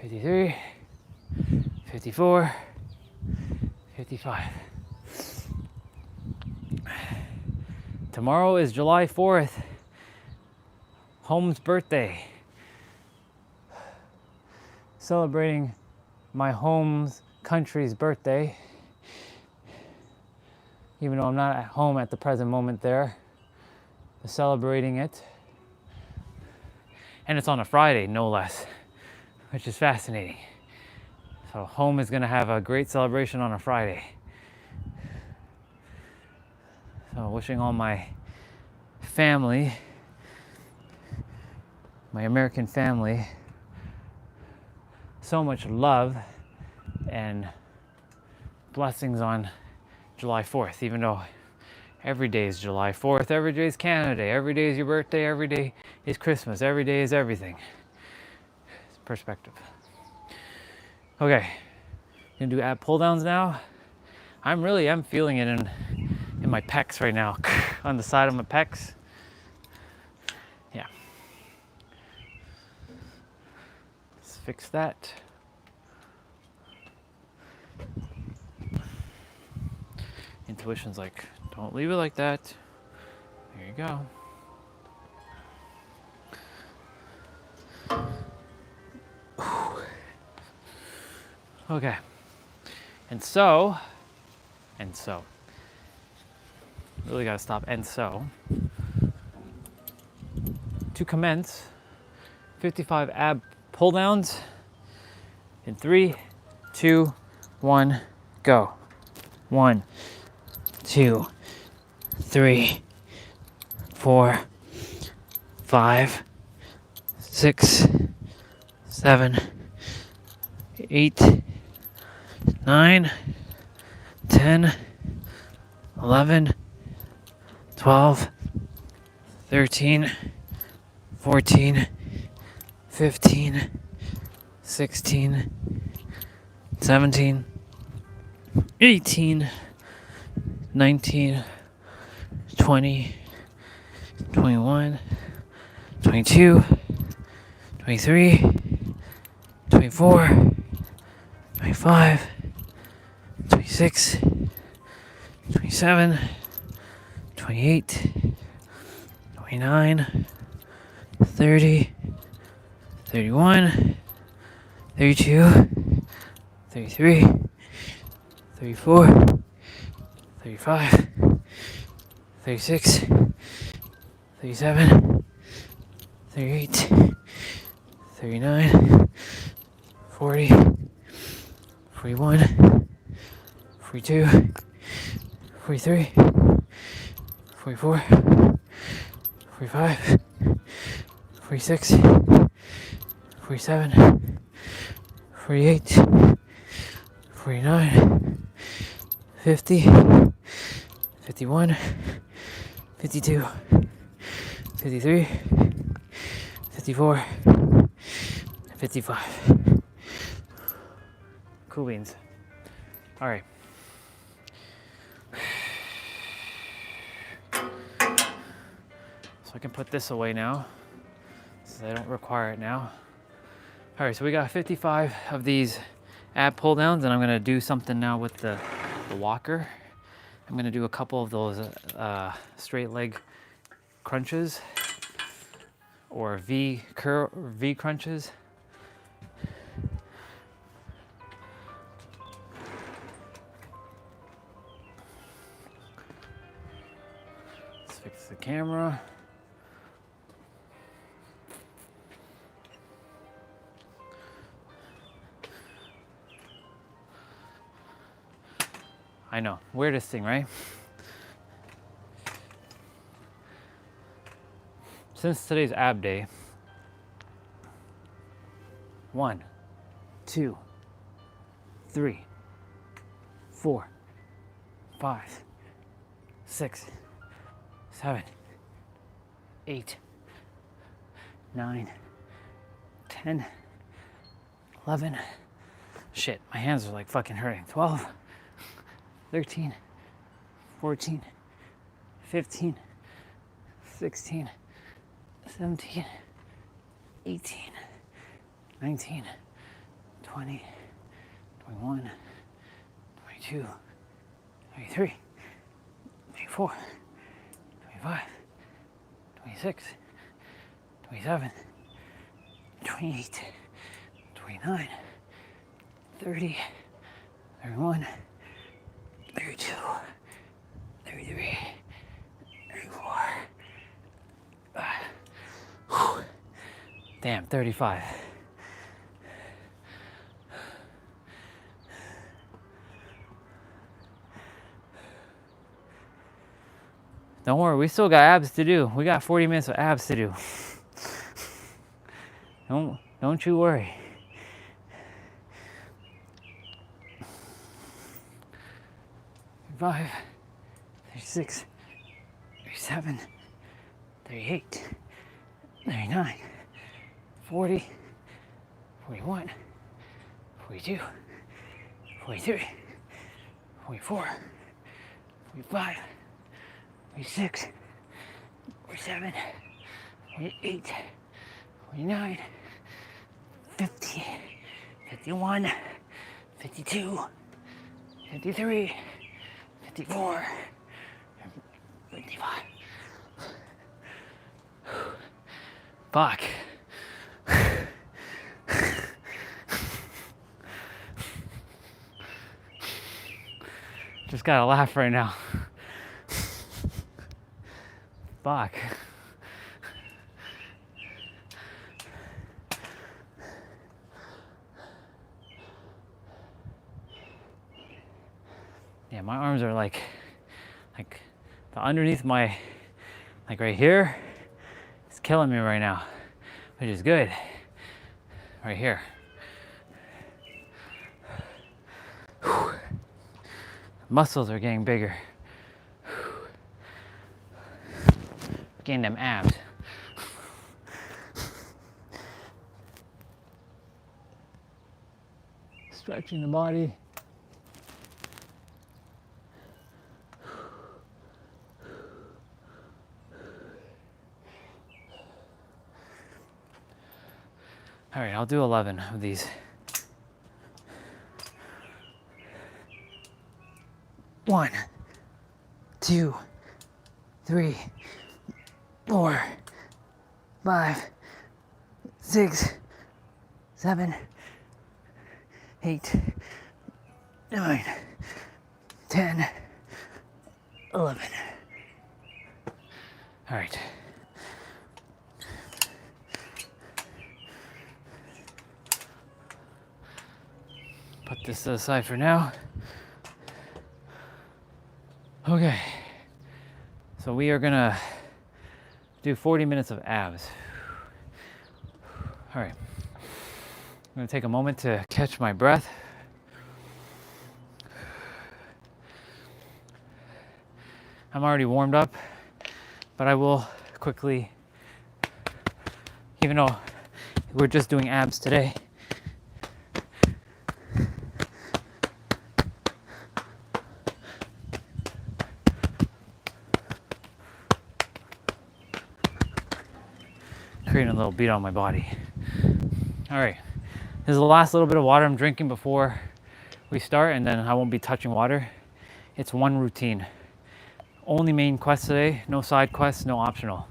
53, 54, 55. Tomorrow is July 4th, Home's birthday. Celebrating my home's country's birthday. Even though I'm not at home at the present moment there, celebrating it. And it's on a Friday, no less, which is fascinating. So home is gonna have a great celebration on a Friday. So wishing all my family, my American family, so much love and blessings on July 4th, even though every day is July 4th, every day is Canada Day, every day is your birthday, every day is Christmas, every day is everything. It's perspective. Okay, gonna do ab pull downs now. I'm feeling it in my pecs right now, on the side of my pecs. Yeah. Let's fix that. Intuition's like, don't leave it like that. There you go. Okay. And so, really gotta stop. And so, to commence 55 ab pull downs in 3, 2, 1, go. 1, 2, 3, 4, 5, 6, 7, 8, 9, 10, 11, 12, 13, 14, 15, 16, 17, 18, 19, 20, 21, 22, 23, 24, 25, 26, 27, 28, 29, 30, 31, 32, 33, 34, 35, 36, 37, 38, 39, 40, 41, 42, 43, 44, 45, 46, 47, 48, 49, 50, 51, 52, 53, 54, 55. Cool beans. All right. So I can put this away now, since I don't require it now. All right, so we got 55 of these ab pull downs, and I'm gonna do something now with the walker. I'm gonna do a couple of those straight leg crunches or V crunches. Let's fix the camera. I know, weirdest thing, right? Since today's ab day, 1, 2, 3, 4, 5, 6, 7, 8, 9, 10, 11, Shit, my hands are like fucking hurting. 12, 13, 14, 15, 16, 17, 18, 19, 20, 21, 22, 23, 24, 25, 26, 27, 28, 29, 30, 31, 32, 33, 34. Damn, 35. Don't worry, we still got abs to do. We got 40 minutes of abs to do. Don't you worry. Five, 36, 37, 38, 39, 40, 41, 42, 43, 44, 45, 46, 47, 48, 49, 50, 51, 52, 53, 54, 55. Fuck. Just gotta laugh right now. Fuck. Yeah, my arms are like the underneath my, like right here, it's killing me right now, which is good. Right here. Muscles are getting bigger. Getting them abs. Stretching the body. All right, I'll do 11 of these. 1, 2, 3, 4, 5, 6, 7, 8, 9, 10, 11. All right. Put this to the side for now. Okay. So we are gonna do 40 minutes of abs. All right. I'm gonna take a moment to catch my breath. I'm already warmed up, but I will quickly, even though we're just doing abs today, creating a little beat on my body. All right, this is the last little bit of water I'm drinking before we start, and then I won't be touching water. It's one routine. Only main quest today, no side quests, no optional.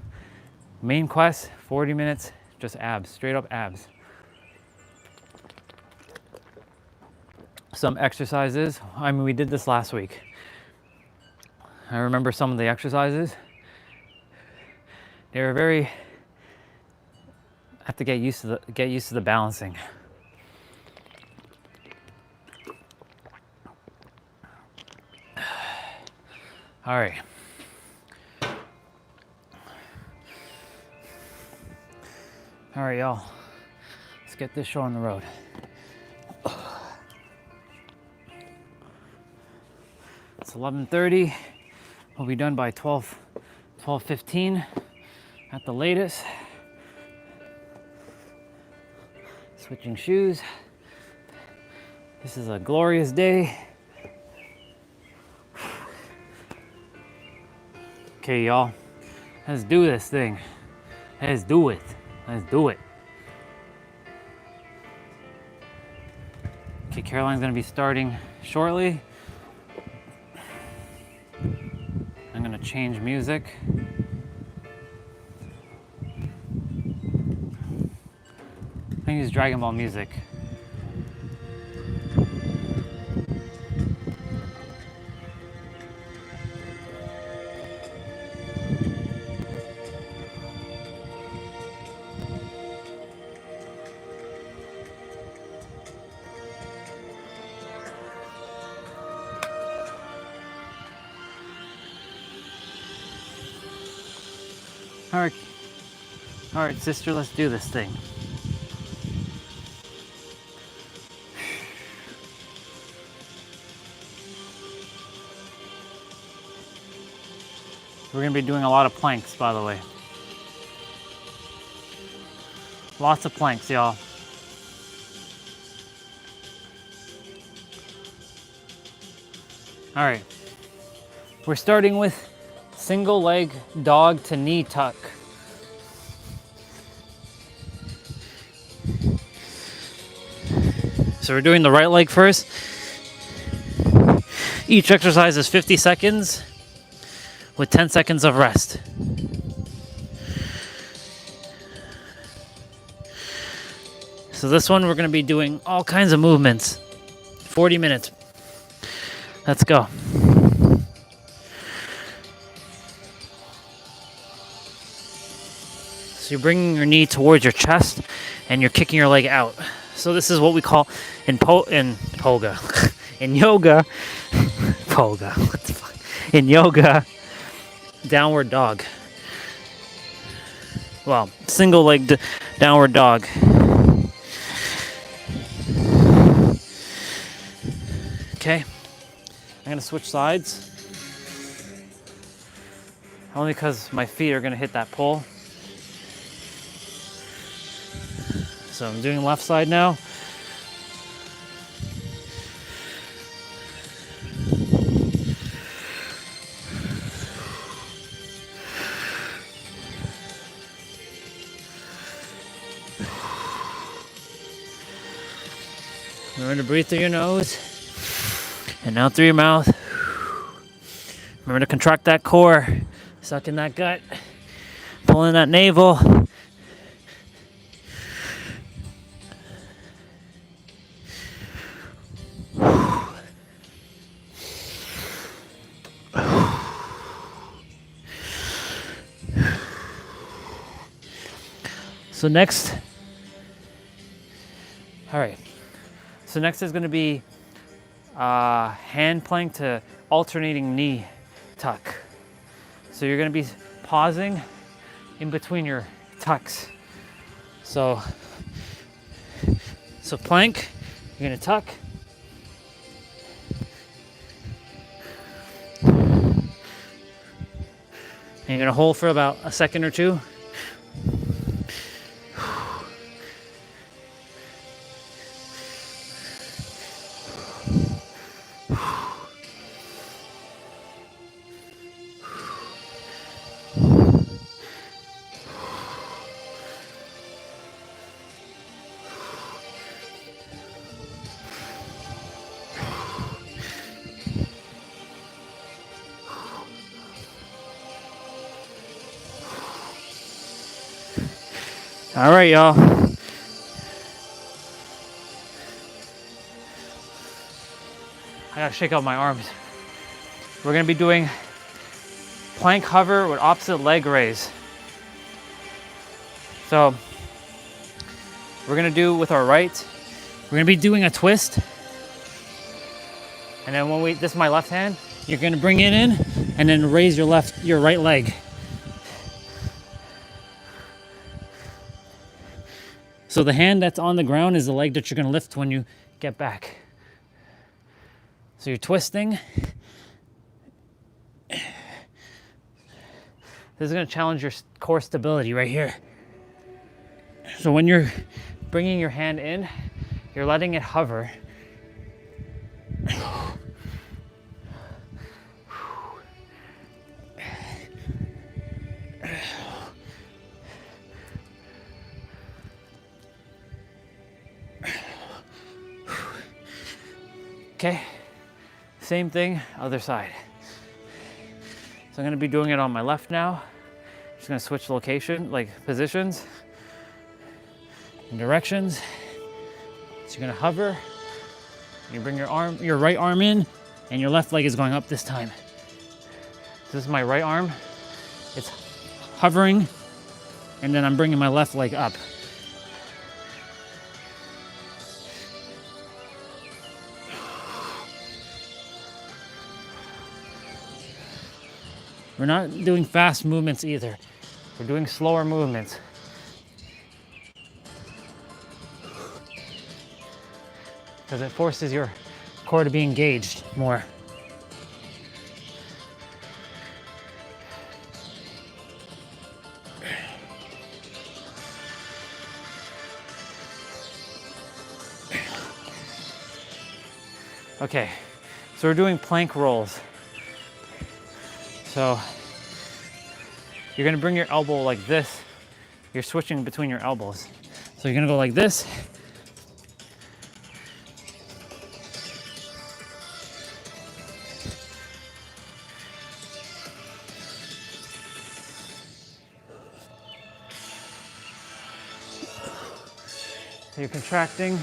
Main quest, 40 minutes, just abs, straight up abs. Some exercises, I mean, we did this last week. I remember some of the exercises. They were very, I have to get used to the balancing. All right. All right, y'all. Let's get this show on the road. It's 11:30. We'll be done by 12:15 at the latest. Switching shoes. This is a glorious day. Okay, y'all. Let's do this thing. Let's do it. Let's do it. Okay, Caroline's gonna be starting shortly. I'm gonna change music. I use Dragon Ball music. All right, sister, let's do this thing. We're gonna be doing a lot of planks, by the way. Lots of planks, y'all. All right, we're starting with single leg dog to knee tuck. So we're doing the right leg first. Each exercise is 50 seconds with 10 seconds of rest. So this one we're going to be doing all kinds of movements. 40 minutes. Let's go. So you're bringing your knee towards your chest and you're kicking your leg out. So this is what we call in yoga, what the fuck? In yoga, downward dog. Well, single leg downward dog. Okay, I'm gonna switch sides. Only because my feet are gonna hit that pole. So I'm doing left side now. Remember to breathe through your nose and out through your mouth. Remember to contract that core, suck in that gut, pull in that navel. So next, all right. So next is going to be hand plank to alternating knee tuck. So you're going to be pausing in between your tucks. So plank, you're going to tuck. And you're going to hold for about a second or two. All right, y'all. I gotta shake out my arms. We're gonna be doing plank hover with opposite leg raise. So we're gonna do with our right. We're gonna be doing a twist. And then this is my left hand, you're gonna bring it in and then raise your right leg. So the hand that's on the ground is the leg that you're going to lift when you get back. So you're twisting. This is going to challenge your core stability right here. So when you're bringing your hand in, you're letting it hover. Okay, same thing, other side. So I'm gonna be doing it on my left now. Just gonna switch location, like positions and directions. So you're gonna hover, you bring your right arm in, and your left leg is going up this time. So this is my right arm. It's hovering, and then I'm bringing my left leg up. We're not doing fast movements either. We're doing slower movements. Because it forces your core to be engaged more. Okay, so we're doing plank rolls. So you're gonna bring your elbow like this. You're switching between your elbows. So you're gonna go like this. So you're contracting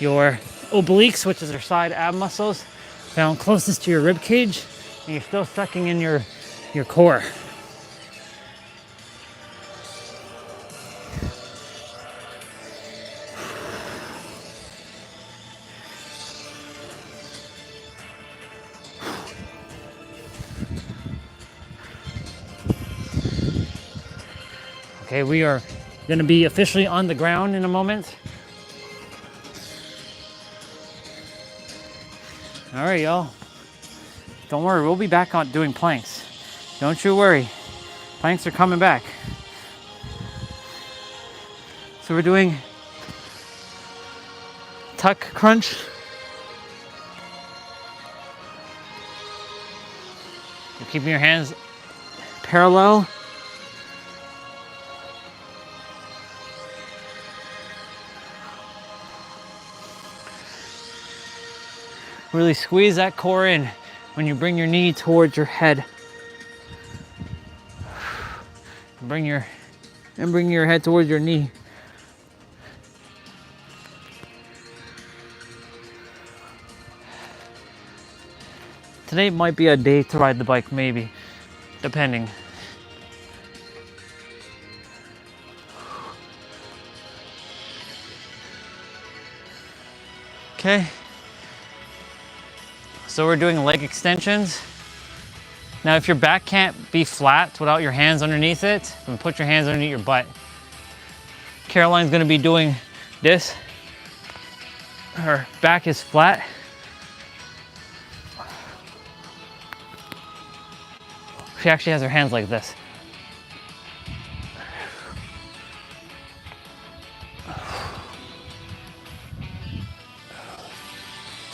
your obliques, which is your side ab muscles, down closest to your rib cage, and you're still sucking in your core. Okay, we are gonna be officially on the ground in a moment. All right, y'all. Don't worry, we'll be back on doing planks. Don't you worry. Planks are coming back. So we're doing tuck crunch. You're keeping your hands parallel. Really squeeze that core in when you bring your knee towards your head. Bring your head towards your knee. Today might be a day to ride the bike, maybe, depending. Okay. So we're doing leg extensions. Now, if your back can't be flat without your hands underneath it, then put your hands underneath your butt. Caroline's gonna be doing this. Her back is flat. She actually has her hands like this.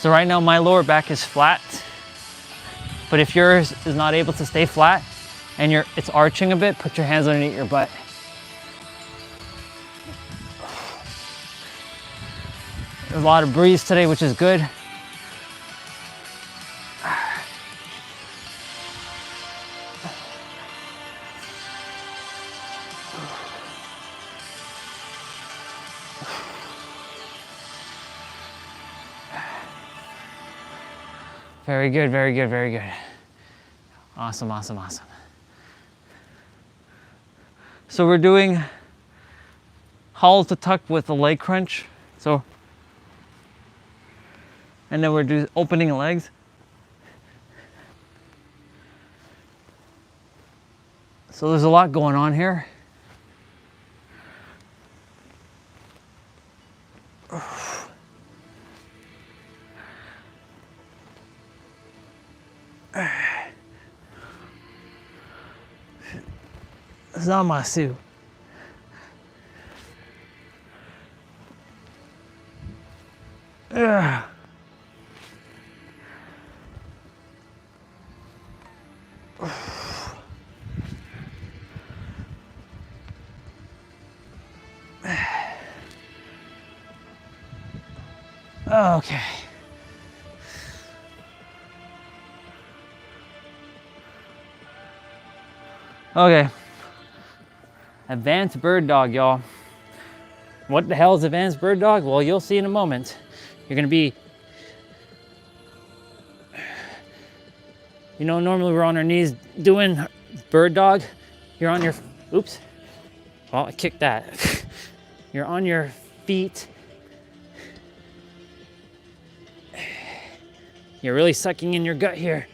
So right now my lower back is flat, but if yours is not able to stay flat and it's arching a bit, put your hands underneath your butt. There's a lot of breeze today, which is good. Very good, very good, very good. Awesome, awesome, awesome. So we're doing hollow to tuck with the leg crunch. And then we're doing opening legs. So there's a lot going on here. It's not my suit. Ugh. Okay. Okay. Advanced bird dog, y'all. What the hell is advanced bird dog? Well, you'll see in a moment. You're gonna be, you know, normally we're on our knees doing bird dog. You're on your, oops. Well, I kicked that. You're on your feet. You're really sucking in your gut here.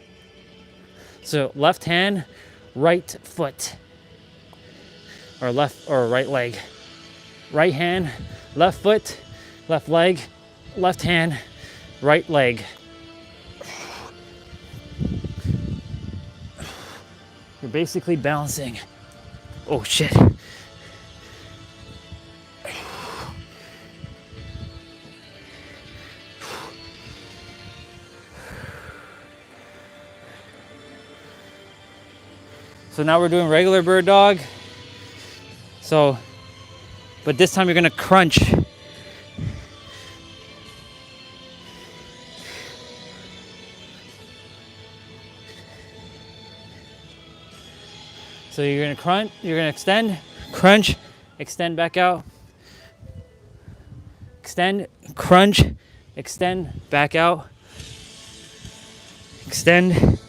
So left hand, right foot. Or left or right leg. Right hand, left foot, left leg, left hand, right leg. You're basically balancing. Oh shit. So now we're doing regular bird dog. So, but this time you're gonna crunch. So you're gonna crunch, you're gonna extend, crunch, extend back out. Extend, crunch, extend, back out. Extend.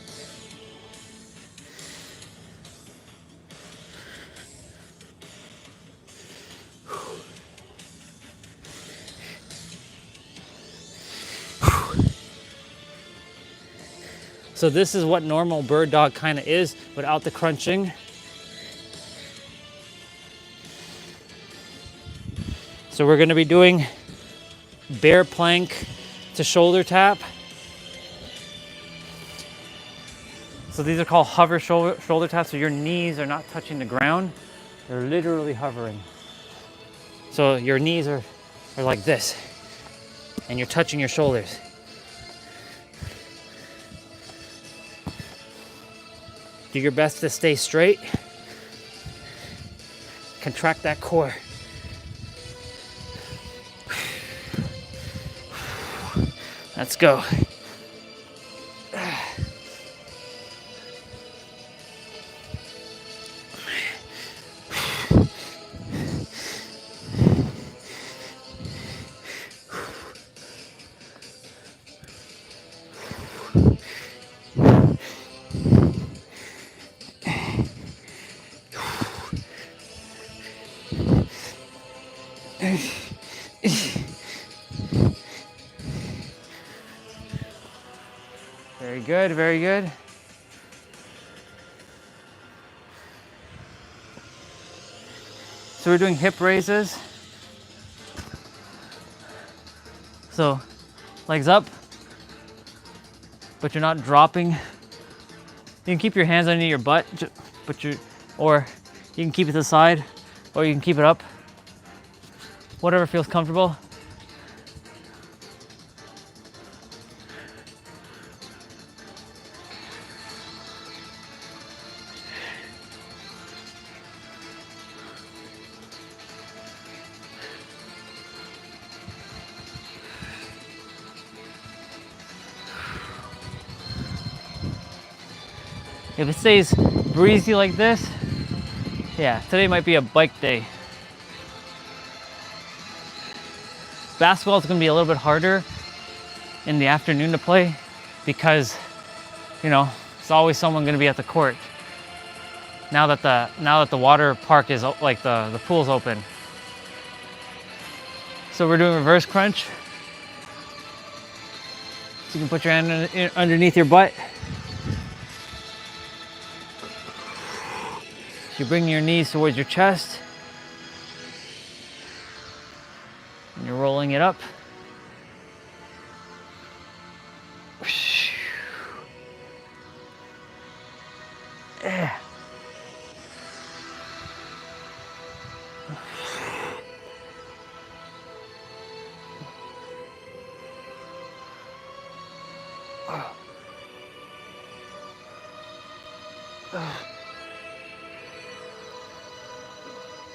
So this is what normal bird dog kind of is without the crunching. So we're gonna be doing bear plank to shoulder tap. So these are called hover shoulder taps. So your knees are not touching the ground. They're literally hovering. So your knees are like this and you're touching your shoulders. Do your best to stay straight. Contract that core. Let's go. Very good, very good. So we're doing hip raises. So legs up, but you're not dropping. You can keep your hands under your butt, or you can keep it to the side, or you can keep it up. Whatever feels comfortable. If it stays breezy like this, yeah, today might be a bike day. Basketball is going to be a little bit harder in the afternoon to play because, you know, it's always someone going to be at the court. Now that the water park is like the pool's open. So we're doing reverse crunch. So you can put your hand underneath your butt. You bring your knees towards your chest. And you're rolling it up.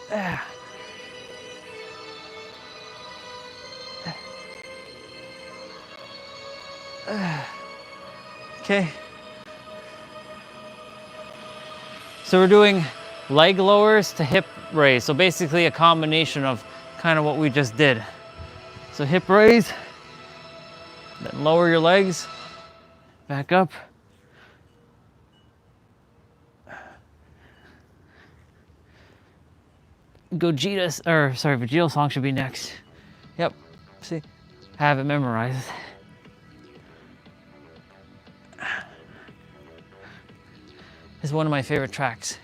Yeah. Okay. So we're doing leg lowers to hip raise. So basically a combination of kind of what we just did. So hip raise, then lower your legs, back up. Vegeta song should be next. Yep, see, have it memorized. It's one of my favorite tracks.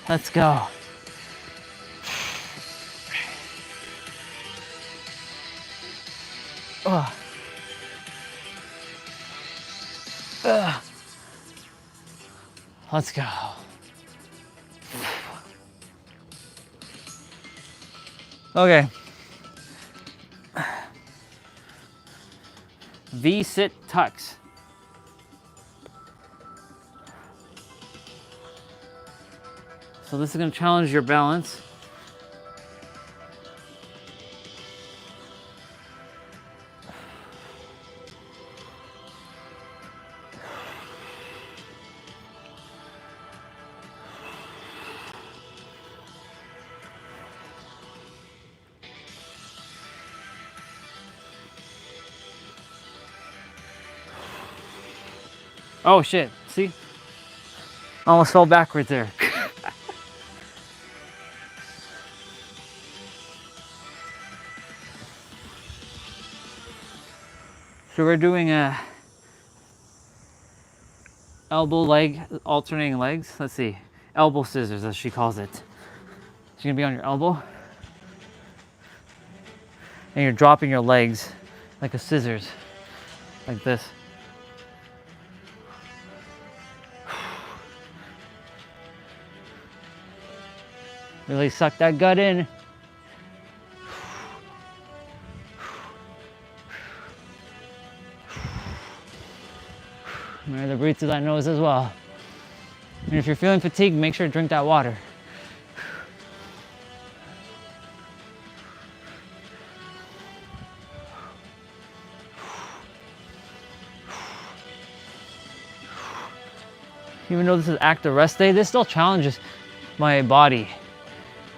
Let's go. Oh. Let's go. Okay. V-sit tucks. So this is going to challenge your balance. Oh shit, see? Almost fell backwards there. So we're doing a elbow leg, alternating legs. Let's see, elbow scissors as she calls it. So you're gonna be on your elbow and you're dropping your legs like a scissors, like this. Really suck that gut in. Remember to breathe through that nose as well. And if you're feeling fatigued, make sure to drink that water. Even though this is active rest day, this still challenges my body.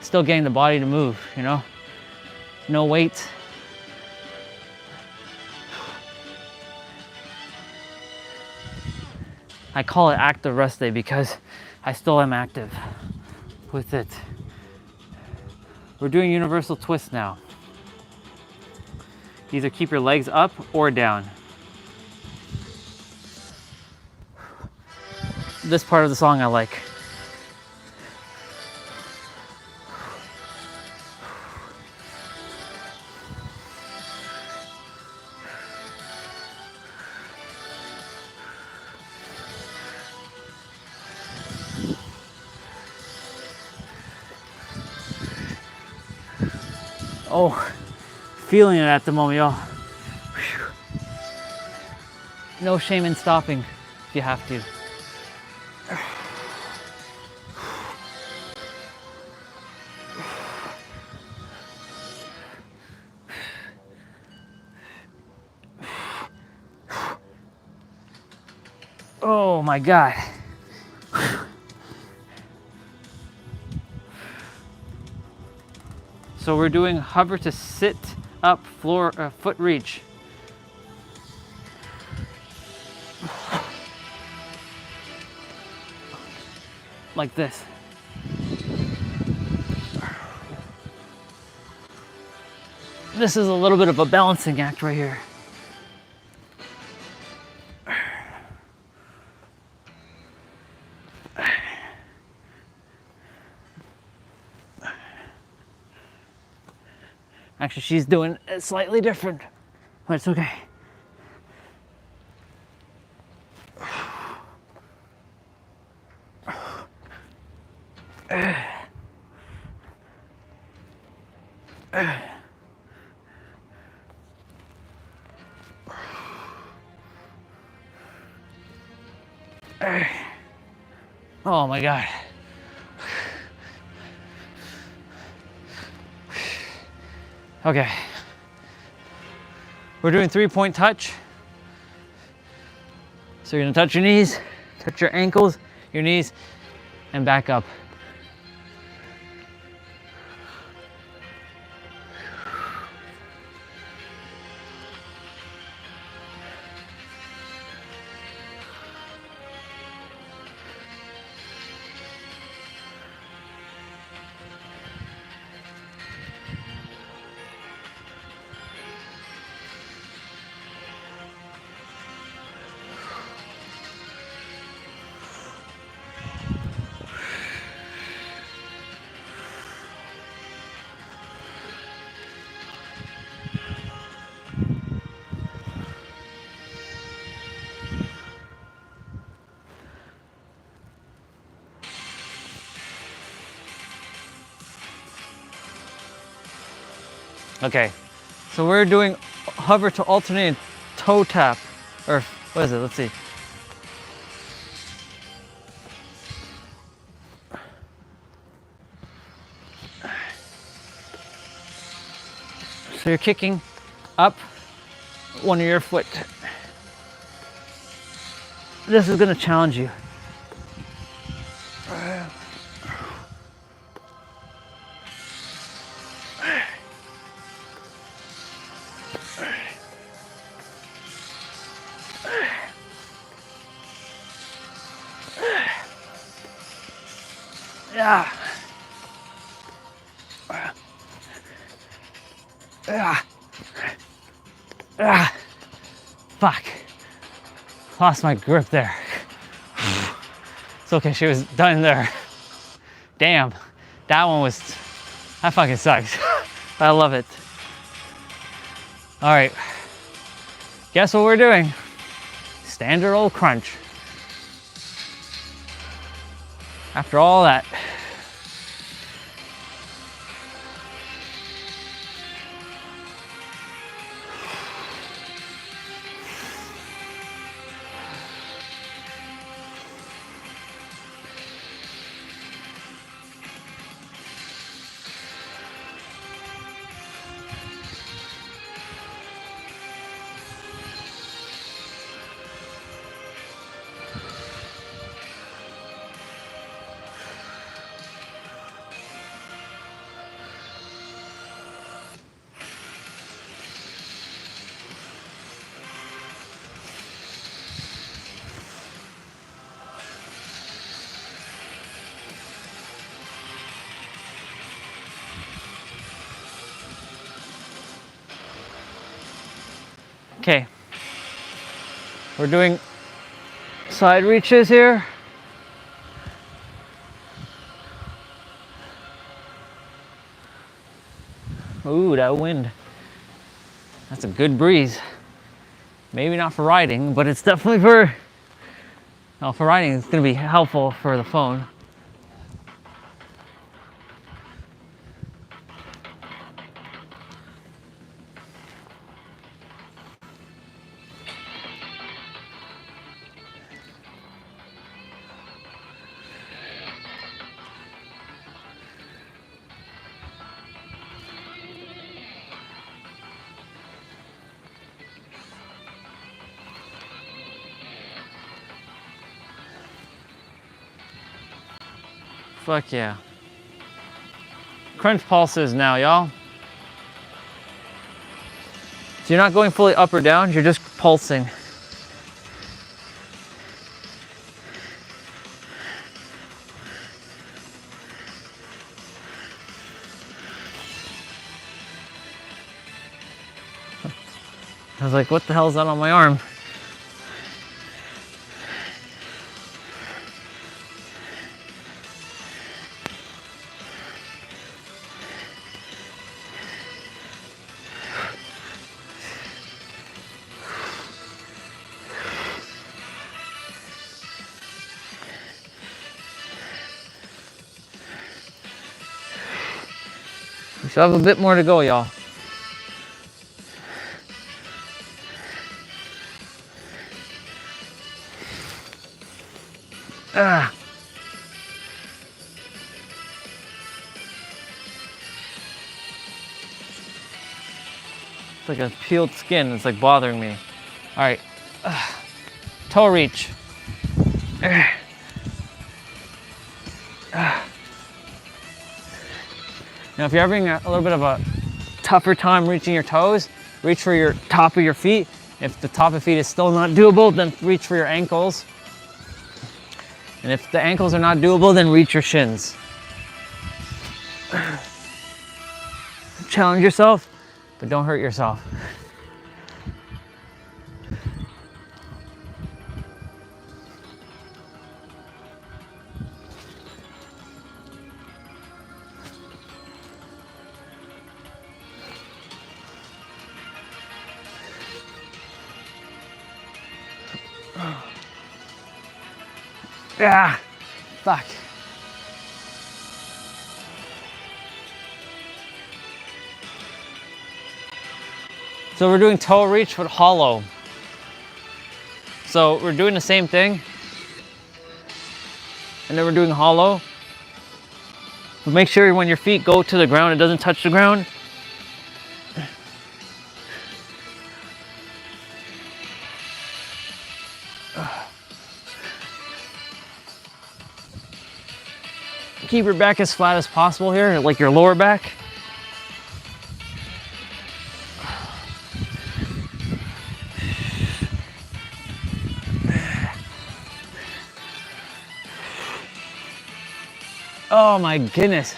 Still getting the body to move, you know? No weight. I call it active rest day because I still am active with it. We're doing universal twist now. Either keep your legs up or down. This part of the song I like. Oh, feeling it at the moment, y'all. No shame in stopping if you have to. Oh my God. So we're doing hover to sit up, floor, foot reach. Like this. This is a little bit of a balancing act right here. Actually, she's doing it slightly different, but it's okay. Oh my God. Okay. We're doing 3-point touch. So you're gonna touch your knees, touch your ankles, your knees, and back up. Okay, so we're doing hover to alternate toe tap, or what is it? Let's see. So you're kicking up one of your foot. This is gonna challenge you. Yeah. Fuck. Lost my grip there. It's okay, she was done there. Damn. That fucking sucks. I love it. All right. Guess what we're doing? Standard old crunch. After all that. Okay, we're doing side reaches here. Ooh, that wind. That's a good breeze. Maybe not for riding, but it's definitely for, well, for riding it's gonna be helpful for the phone. Fuck yeah. Crunch pulses now, y'all. So you're not going fully up or down, you're just pulsing. I was like, what the hell is that on my arm? We still have a bit more to go, y'all. Ah. It's like a peeled skin. It's like bothering me. All right. Toe reach. Now, if you're having a little bit of a tougher time reaching your toes, reach for your top of your feet. If the top of feet is still not doable, then reach for your ankles. And if the ankles are not doable, then reach your shins. Challenge yourself, but don't hurt yourself. Ah, fuck. So we're doing toe reach with hollow. So we're doing the same thing, and then we're doing hollow. But make sure when your feet go to the ground, it doesn't touch the ground. Keep your back as flat as possible here, like your lower back. Oh my goodness.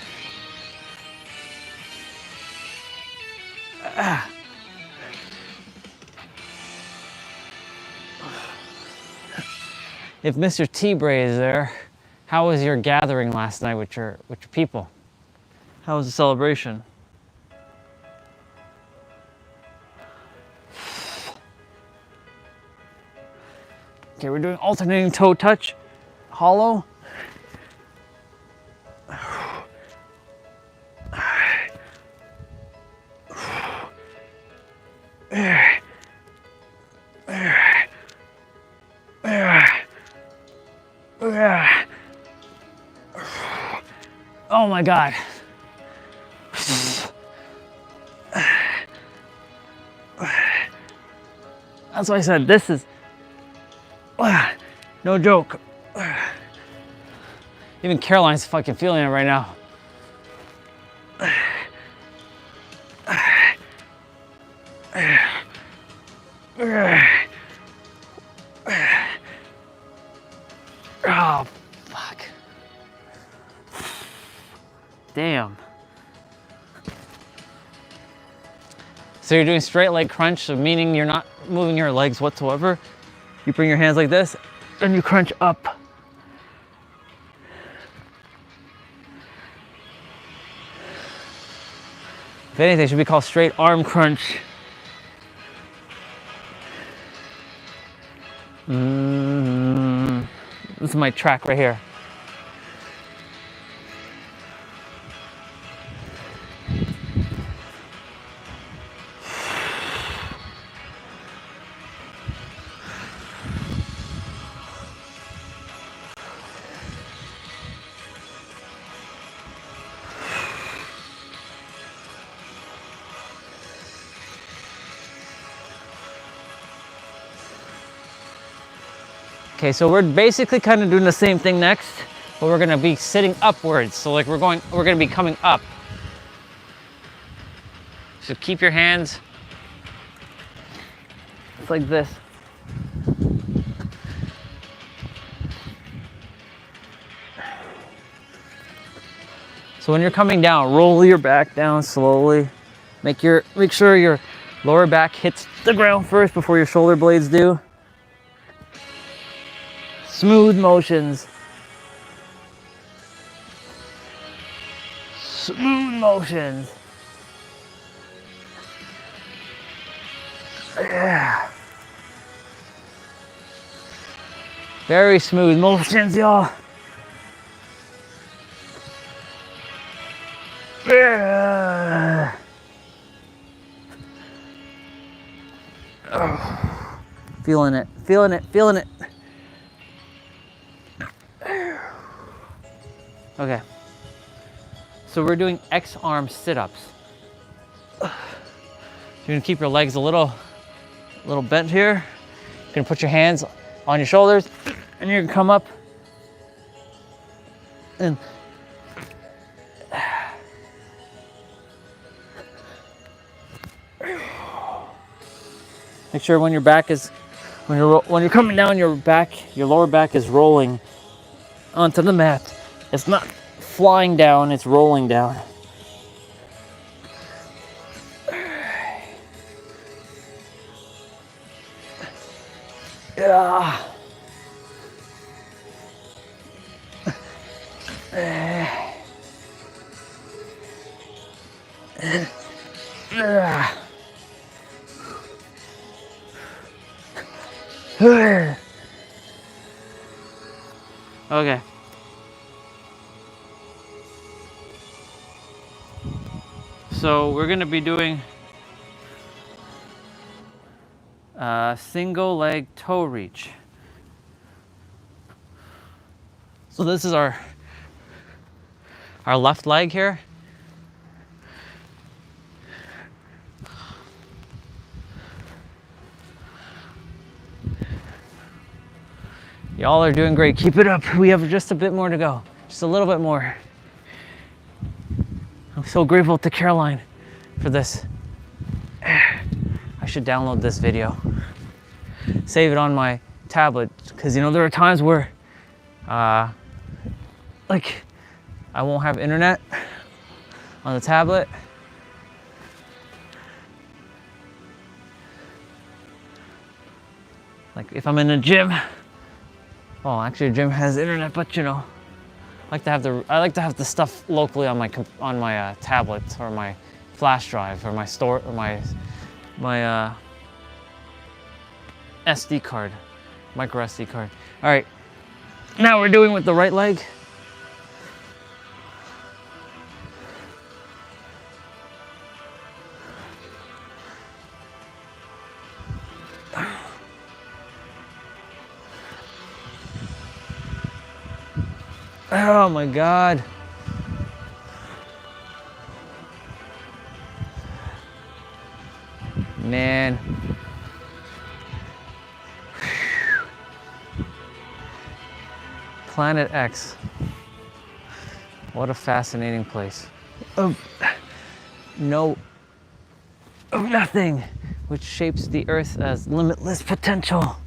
If Mr. T-Bray is there, how was your gathering last night with your people? How was the celebration? Okay, we're doing alternating toe touch, hollow. Oh my God. That's why I said this is no joke. Even Caroline's fucking feeling it right now. Oh, fuck. Damn. So you're doing straight leg crunch, so meaning you're not moving your legs whatsoever. You bring your hands like this, and you crunch up. If anything, it should be called straight arm crunch. This is my track right here. Okay, so we're basically kind of doing the same thing next, but we're gonna be sitting upwards. So like we're gonna be coming up. So keep your hands, it's like this. So when you're coming down, roll your back down slowly. Make sure your lower back hits the ground first before your shoulder blades do. Smooth motions. Smooth motions. Yeah. Very smooth motions, y'all. Yeah. Oh. Feeling it, feeling it, feeling it. Okay, so we're doing X-arm sit-ups. You're gonna keep your legs a little bent here. You're gonna put your hands on your shoulders and you're gonna come up and make sure when your back is, when you're coming down, your lower back is rolling onto the mat. It's not flying down, it's rolling down. Yeah. Okay. So we're gonna be doing a single leg toe reach. So this is our left leg here. Y'all are doing great. Keep it up. We have just a bit more to go. Just a little bit more. I'm so grateful to Caroline for this. I should download this video. Save it on my tablet, because you know there are times where like I won't have internet on the tablet. Like if I'm in a gym. Oh, actually, a gym has internet, but you know, I like to have the stuff locally on my tablet or my flash drive or my SD card, micro SD card. All right, now we're doing with the right leg. Oh my God. Man. Planet X. What a fascinating place. Of nothing, which shapes the earth as limitless potential.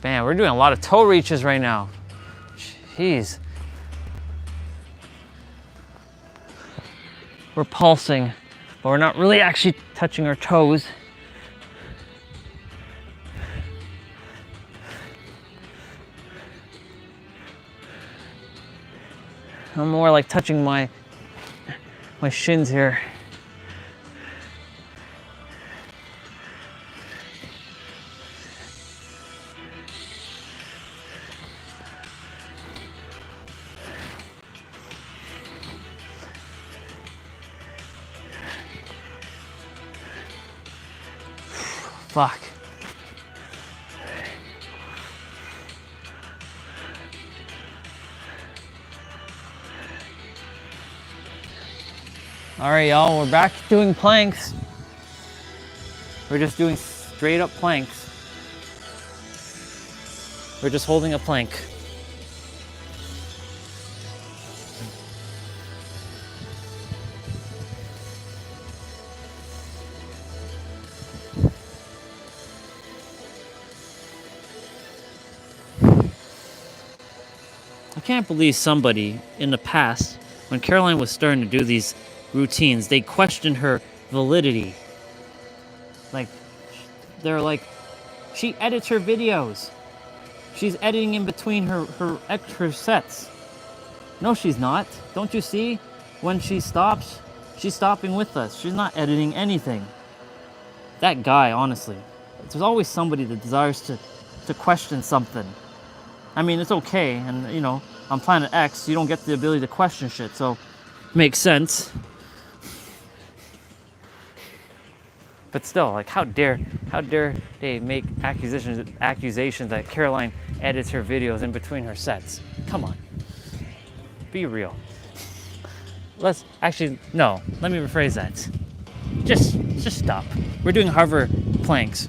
Man, we're doing a lot of toe reaches right now. Jeez. We're pulsing, but we're not really actually touching our toes. I'm more like touching my shins here. Fuck. All right, y'all, we're back doing planks. We're just doing straight up planks. We're just holding a plank. I can't believe somebody in the past, when Caroline was starting to do these routines, they questioned her validity. Like, they're like, she edits her videos. She's editing in between her extra sets. No, she's not. Don't you see? When she stops, she's stopping with us. She's not editing anything. That guy, honestly, there's always somebody that desires to question something. I mean, it's okay, and you know, on Planet X, you don't get the ability to question shit, so makes sense. But still, like, how dare they make accusations that Caroline edits her videos in between her sets? Come on, be real. Let's actually, no, let me rephrase that. Just stop. We're doing hover planks.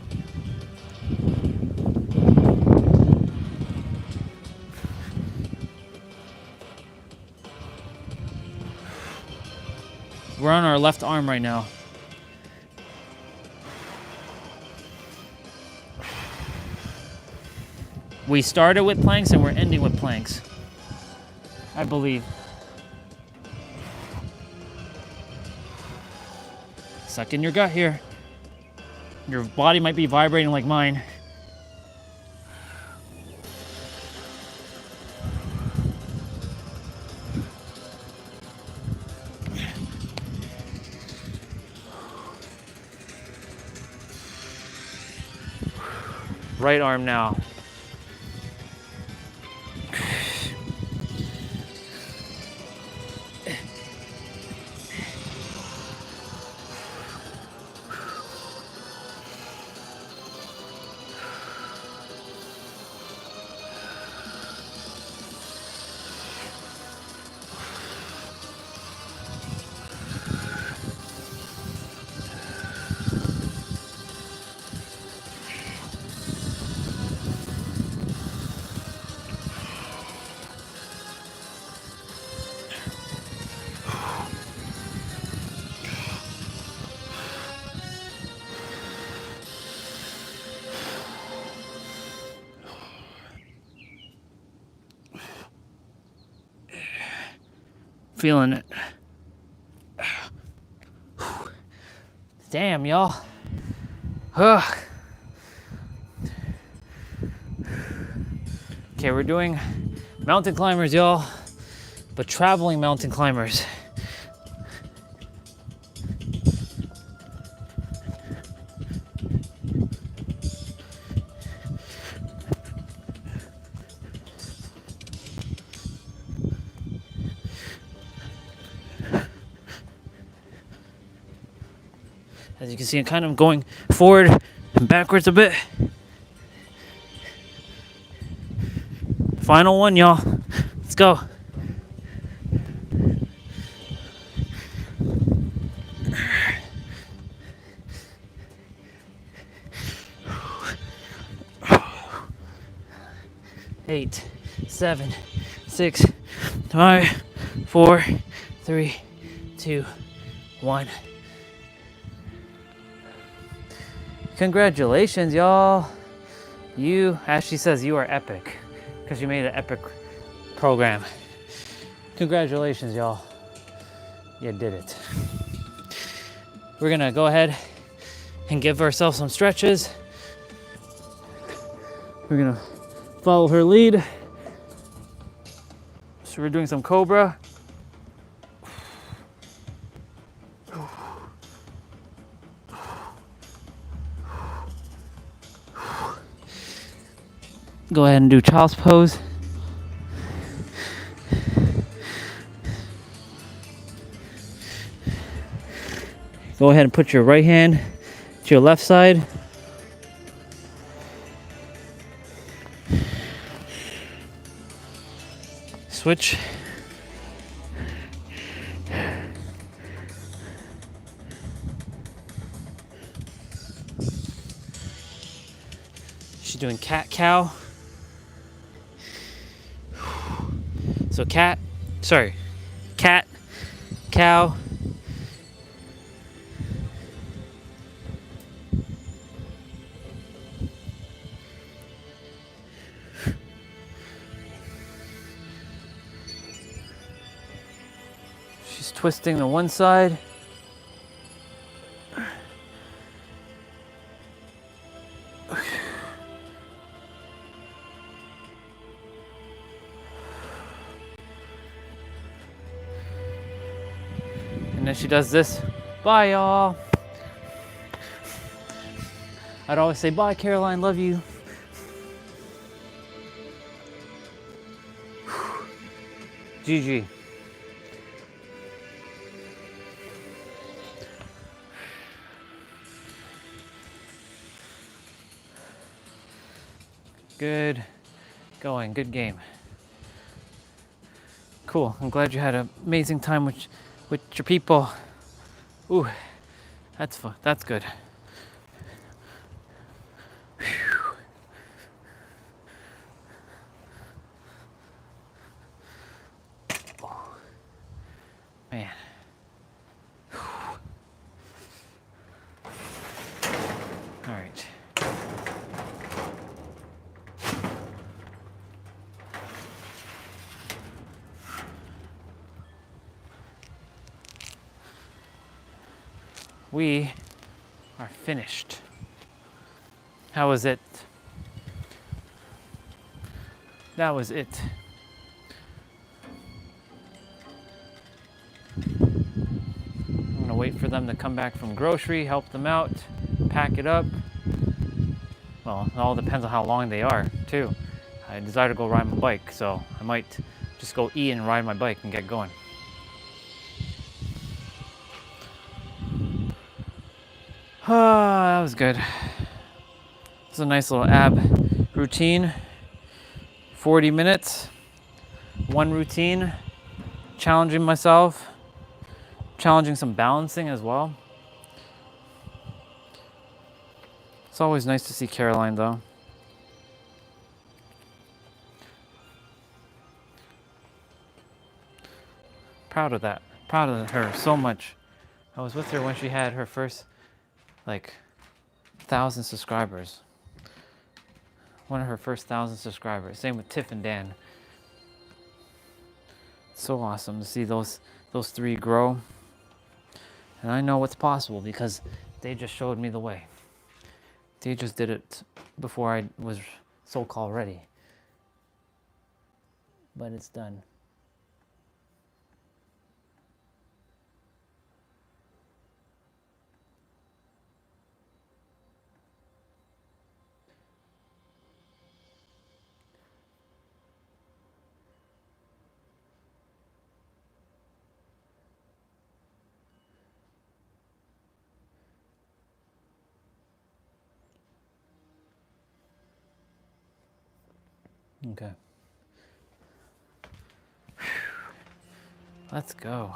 We're on our left arm right now. We started with planks and we're ending with planks, I believe. Suck in your gut here. Your body might be vibrating like mine. Right arm now. Feeling it. Damn, y'all. Ugh. Okay, we're doing mountain climbers, y'all, but traveling mountain climbers. As you can see, I'm kind of going forward and backwards a bit. Final one, y'all. Let's go. Eight, 7, 6, 5, 4, 3, 2, 1. Congratulations, y'all. You, as she says, you are epic because you made an epic program. Congratulations, y'all. You did it. We're gonna go ahead and give ourselves some stretches. We're gonna follow her lead. So we're doing some cobra. Go ahead and do child's pose. Go ahead and put your right hand to your left side. Switch. She's doing cat cow. So cat, cow. She's twisting to one side. And then she does this. Bye, y'all. I'd always say, bye, Caroline, love you. GG. Good going. Good game. Cool. I'm glad you had an amazing time with your people. Ooh, that's fun. That's good. Whew. Oh, man. All right. We are finished. How was it? That was it. I'm gonna wait for them to come back from grocery, help them out, pack it up. Well, it all depends on how long they are, too. I desire to go ride my bike, so I might just go eat and ride my bike and get going. Ah, that was good. It's a nice little ab routine. 40 minutes, one routine, challenging myself, challenging some balancing as well. It's always nice to see Caroline, though. Proud of that. Proud of her so much. I was with her when she had her first, 1,000 subscribers. One of her first 1,000 subscribers. Same with Tiff and Dan. So awesome to see those three grow. And I know what's possible because they just showed me the way. They just did it before I was so-called ready. But it's done. Okay. Let's go.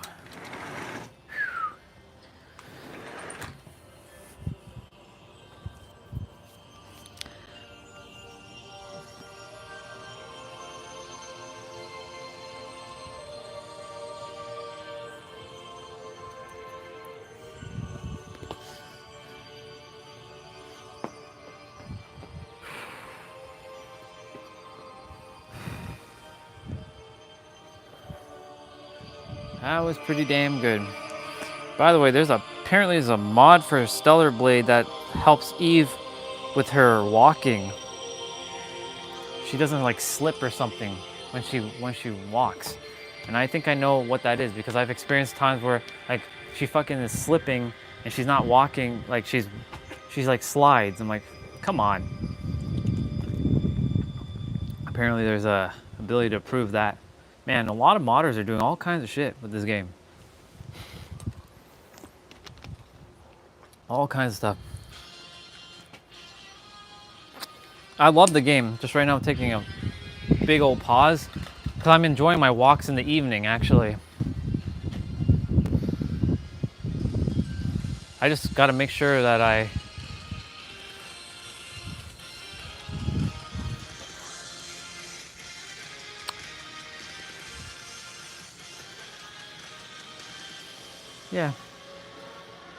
That was pretty damn good. By the way, apparently there's a mod for Stellar Blade that helps Eve with her walking. She doesn't slip or something when she walks. And I think I know what that is because I've experienced times where she fucking is slipping and she's not walking, she's slides. I'm like, come on. Apparently there's a ability to prove that. Man, a lot of modders are doing all kinds of shit with this game. All kinds of stuff. I love the game. Just right now I'm taking a big old pause because I'm enjoying my walks in the evening, actually. I just got to make sure that I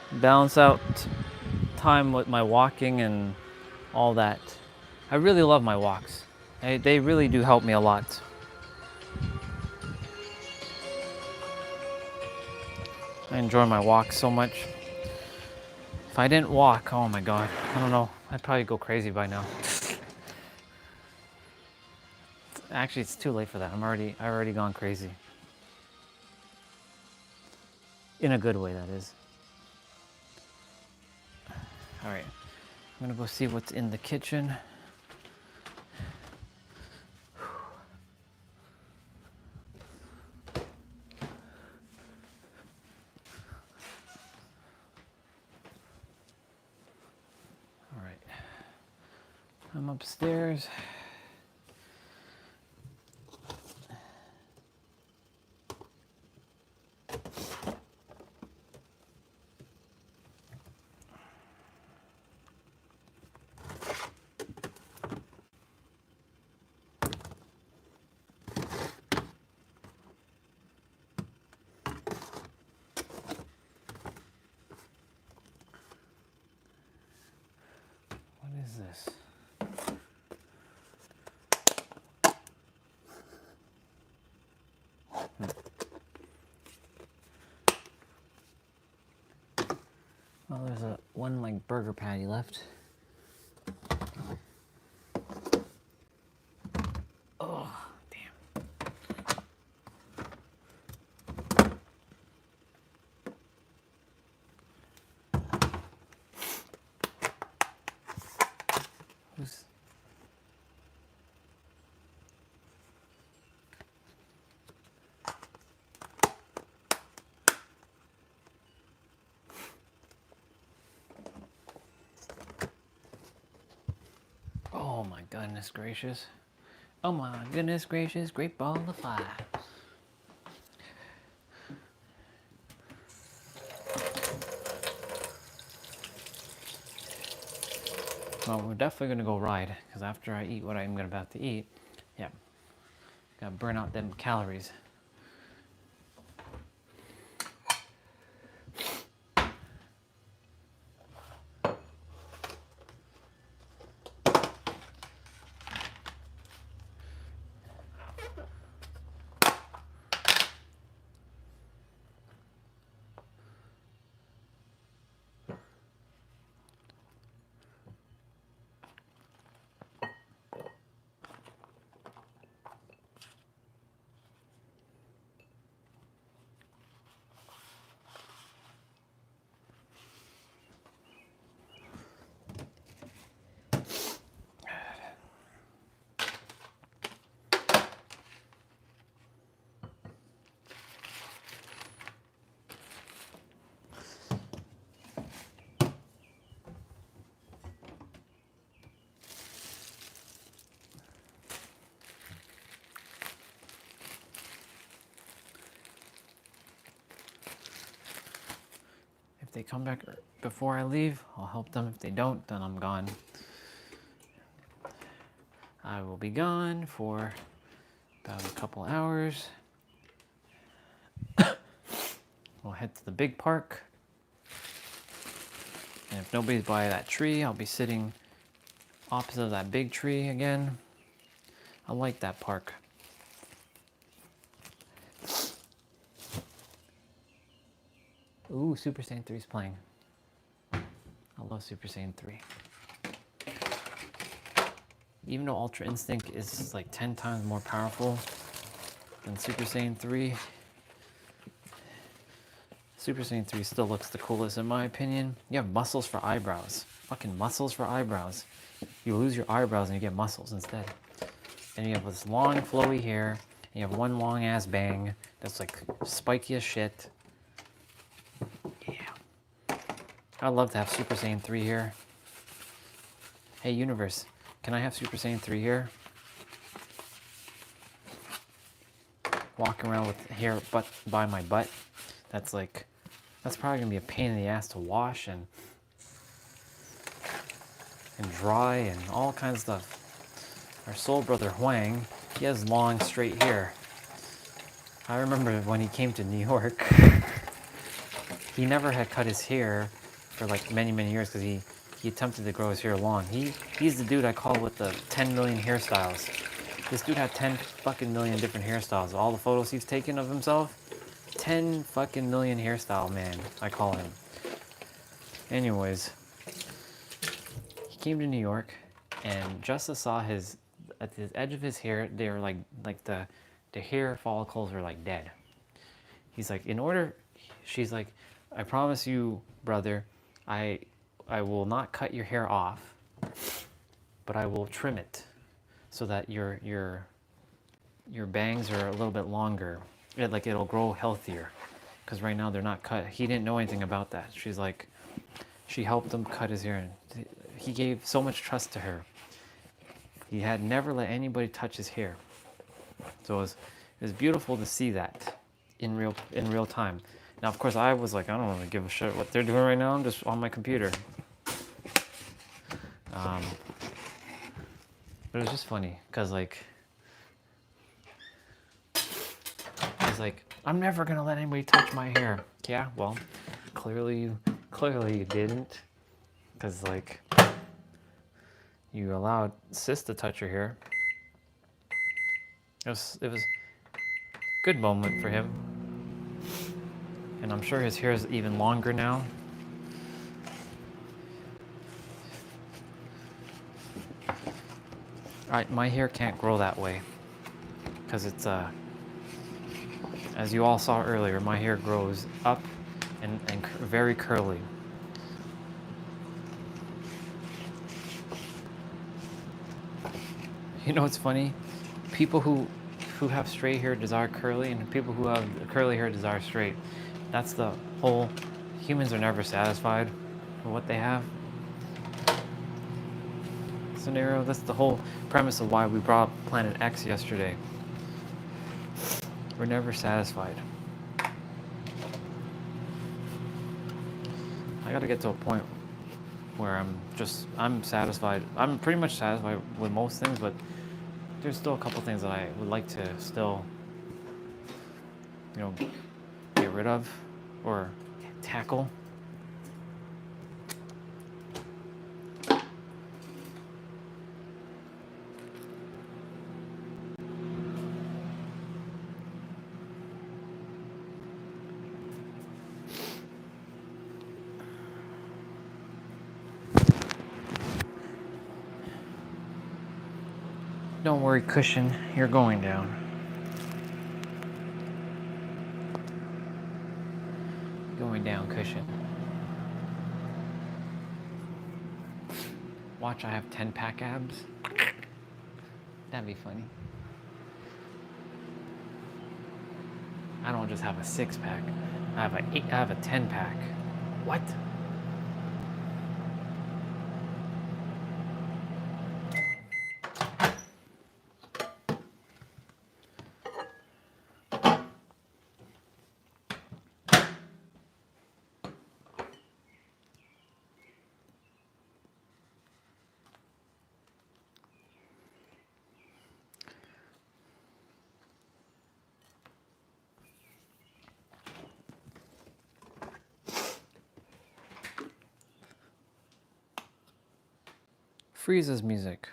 balance out time with my walking and all that. I really love my walks. They really do help me a lot. I enjoy my walks so much. If I didn't walk, oh my god, I don't know, I'd probably go crazy by now. Actually, it's too late for that. I've already gone crazy. In a good way, that is. All right, I'm gonna go see what's in the kitchen. All right, I'm upstairs. this? Well, there's one like burger patty left. Oh, damn. Who's... Oh my goodness gracious. Oh my goodness gracious, great ball of fire. Well, we're definitely gonna go ride, because after I eat what I'm about to eat, yeah, gotta burn out them calories. If they come back before I leave, I'll help them. If they don't, then I'm gone. I will be gone for about a couple hours. We'll head to the big park. And if nobody's by that tree, I'll be sitting opposite that big tree again. I like that park. Ooh, Super Saiyan 3 is playing. I love Super Saiyan 3. Even though Ultra Instinct is like 10 times more powerful than Super Saiyan 3, Super Saiyan 3 still looks the coolest in my opinion. You have muscles for eyebrows. Fucking muscles for eyebrows. You lose your eyebrows and you get muscles instead. And you have this long flowy hair, and you have one long ass bang that's like spiky as shit. Yeah. I'd love to have Super Saiyan 3 here. Hey universe, can I have Super Saiyan 3 here? Walking around with hair by my butt. That's probably gonna be a pain in the ass to wash and dry and all kinds of stuff. Our soul brother Huang, he has long straight hair. I remember when he came to New York, he never had cut his hair for like many years because he attempted to grow his hair long. He's the dude I call with the 10 million hairstyles. This dude had 10 fucking million different hairstyles. All the photos he's taken of himself, 10 fucking million hairstyle man, I call him. Anyways, he came to New York and Justice saw at the edge of his hair, they were like the hair follicles were like dead. He's like, she's like, I promise you, brother, I will not cut your hair off, but I will trim it so that your bangs are a little bit longer. It'll grow healthier, because right now they're not cut. He didn't know anything about that. She's like, she helped him cut his hair, and he gave so much trust to her. He had never let anybody touch his hair. So it was beautiful to see that in real time. Now, of course, I was like, I don't really give a shit what they're doing right now. I'm just on my computer. But it was just funny, because he's like, I'm never gonna let anybody touch my hair. Yeah, well, clearly you didn't, because you allowed Sis to touch her hair. It was a good moment for him. And I'm sure his hair is even longer now. My hair can't grow that way because it's as you all saw earlier, my hair grows up and very curly. You know what's funny? People who have straight hair desire curly, and people who have curly hair desire straight. That's the whole, humans are never satisfied with what they have scenario. That's the whole premise of why we brought up Planet X yesterday. We're never satisfied. I gotta get to a point where I'm satisfied. I'm pretty much satisfied with most things, but there's still a couple things that I would like to still, get rid of or tackle. Don't worry, cushion, you're going down. Going down, cushion. Watch, I have 10-pack abs. That'd be funny. I don't just have a 6-pack. I have a 10-pack. What? Freeze's music.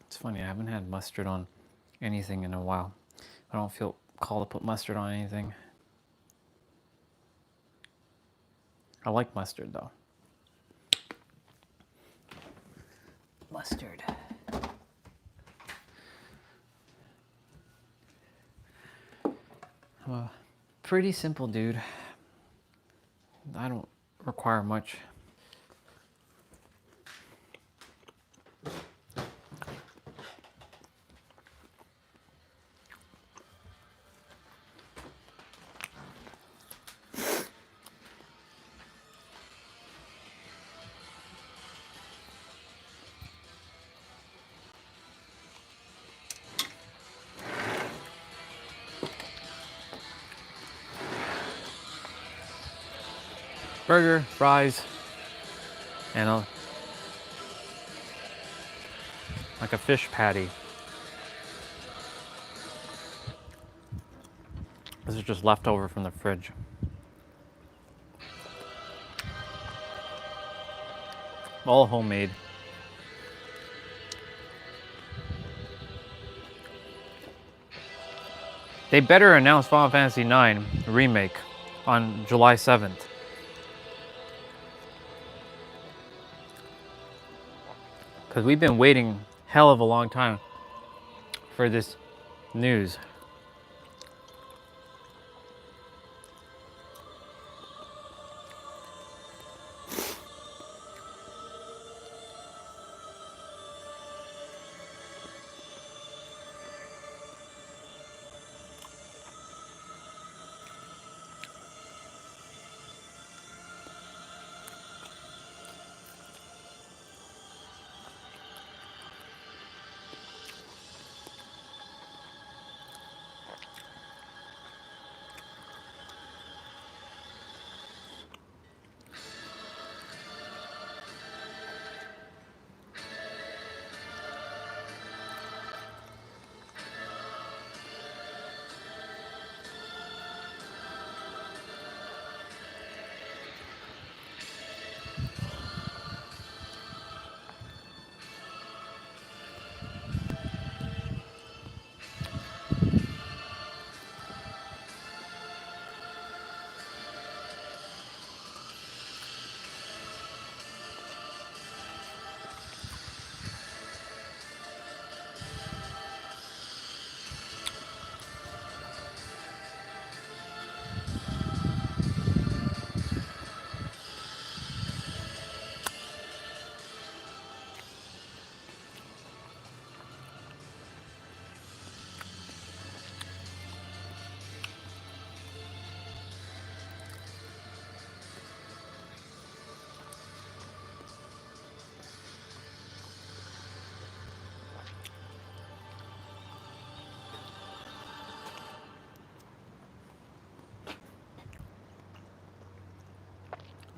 It's funny, I haven't had mustard on anything in a while. I don't feel called to put mustard on anything. I like mustard though. Mustard. I'm a pretty simple dude. I don't require much. Burger, fries, and like a fish patty. This is just leftover from the fridge. All homemade. They better announce Final Fantasy IX Remake on July 7th. Because we've been waiting hell of a long time for this news.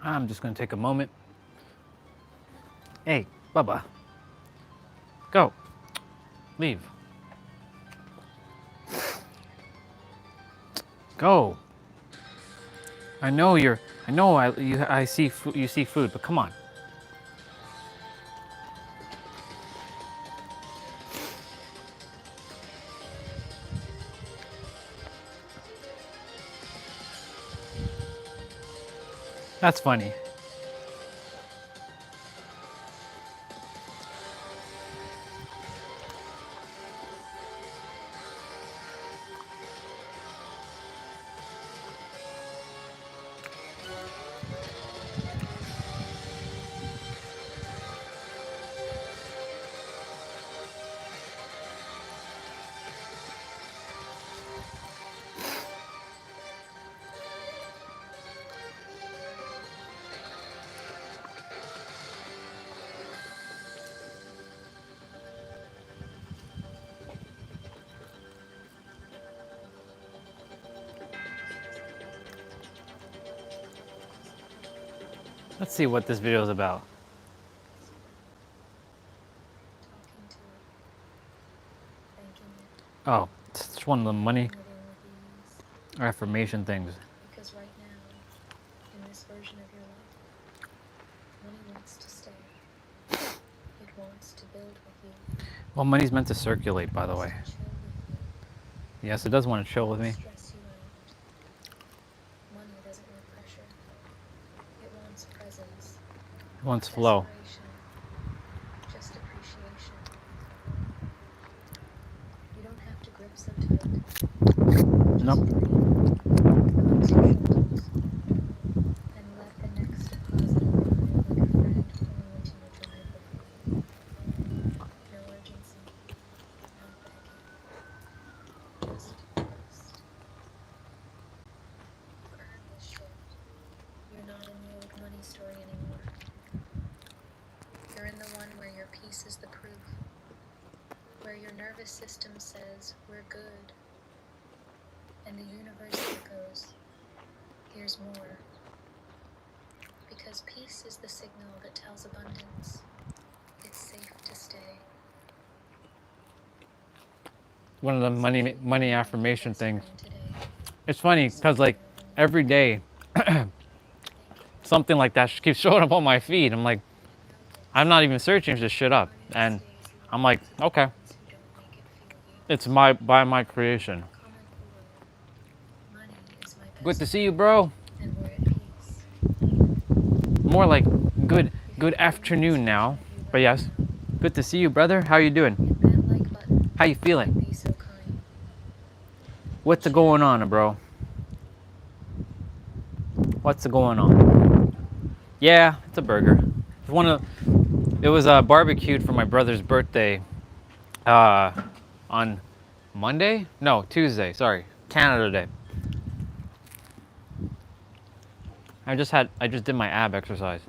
I'm just gonna take a moment. Hey, Bubba. Go. Leave. Go. I know I see you see food, but come on. That's funny. Let's see what this video is about. Talking to it, thanking it, Oh, it's one of the money living with ease. affirmation things. Because right now, in this version of your life, money wants to stay. It wants to build with you. Well, money's meant to circulate, by the It way. wants to chill with you. Yes, it does want to chill with me. Stress you out. Money doesn't want pressure. It wants presence. It wants flow. Desperation. Just appreciation. You don't have to grip so tight. Nope. Relax your shoulders. And let the next deposit arrive like a friend pulling into your driveway. No urgency. No begging. Just rest. You've earned this shift. You're not in the old money story anymore. You're in the one where your peace is the proof. Where your nervous system says, we're good. And the universe echoes, here's more. Because peace is the signal that tells abundance, it's safe to stay. One of the money affirmation things. Today, It's funny because like every day, something like that keeps showing up on my feed. I'm like, I'm not even searching for this shit up, and I'm like, okay, who don't make it feel you. it's by my creation. Comment below. Money is my best Good to see you, bro. friend, and we're at peace. More like good afternoon now. But yes, good to see you, brother. How you doing? Hit that like button. How you feeling? Be so kind. What's going on, bro? What's going on? Yeah, it's a burger. It was barbecued for my brother's birthday on Monday? No, Tuesday. Sorry, Canada Day. I just did my ab exercise.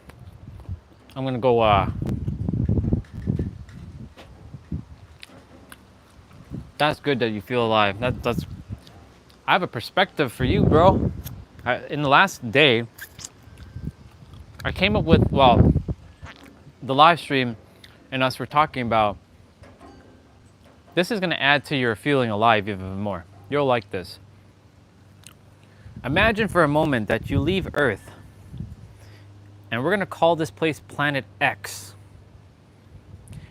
I'm gonna go. That's good that you feel alive. That's. I have a perspective for you, bro. In the last day, I came up with the live stream, and us were talking about. This is gonna add to your feeling alive even more. You'll like this. Imagine for a moment that you leave Earth, and we're gonna call this place Planet X.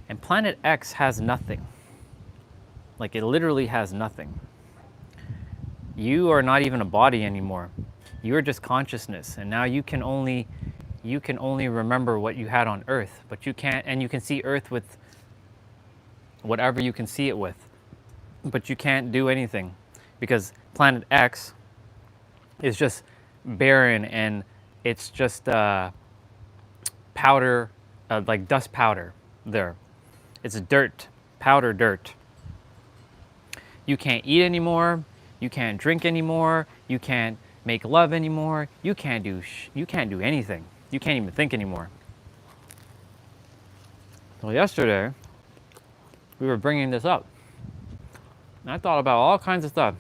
And Planet X has nothing. Like it literally has nothing. You are not even a body anymore. You are just consciousness, and now you can only remember what you had on Earth, but you can't, and you can see Earth with whatever you can see it with, but you can't do anything because Planet X is just barren, and it's just powder, like dust powder there. It's dirt, powder dirt. You can't eat anymore. You can't drink anymore. You can't make love anymore. You can't do anything. You can't even think anymore. So yesterday, we were bringing this up. And I thought about all kinds of stuff.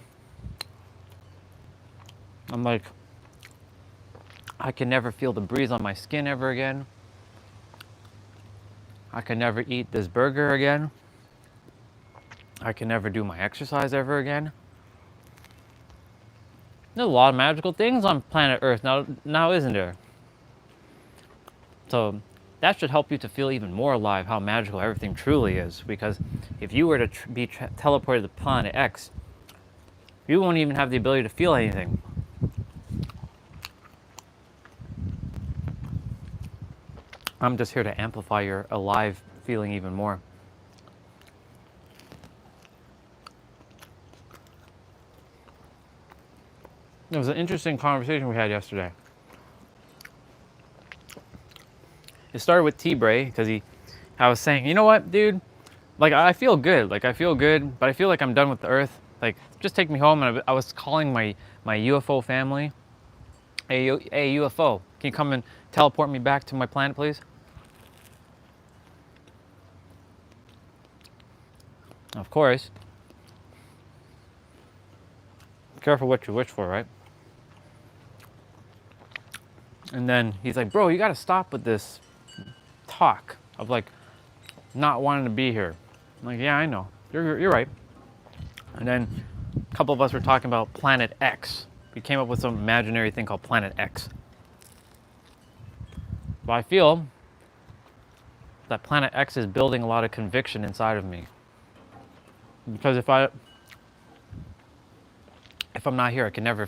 I'm like, I can never feel the breeze on my skin ever again. I can never eat this burger again. I can never do my exercise ever again. There's a lot of magical things on planet Earth now isn't there? So that should help you to feel even more alive how magical everything truly is. Because if you were to be teleported to planet X, you won't even have the ability to feel anything. I'm just here to amplify your alive feeling even more. It was an interesting conversation we had yesterday. It started with T-Bray because I was saying, you know what, dude? Like, I feel good. Like, I feel good, but I feel like I'm done with the Earth. Like, just take me home. And I was calling my UFO family. Hey, UFO, can you come and teleport me back to my planet, please? Of course. Careful what you wish for, right? And then he's like, bro, you gotta stop with this talk of like not wanting to be here. I'm like, yeah, I know. You're right. And then a couple of us were talking about Planet X. We came up with some imaginary thing called Planet X. But I feel that Planet X is building a lot of conviction inside of me. Because if I'm not here, I can never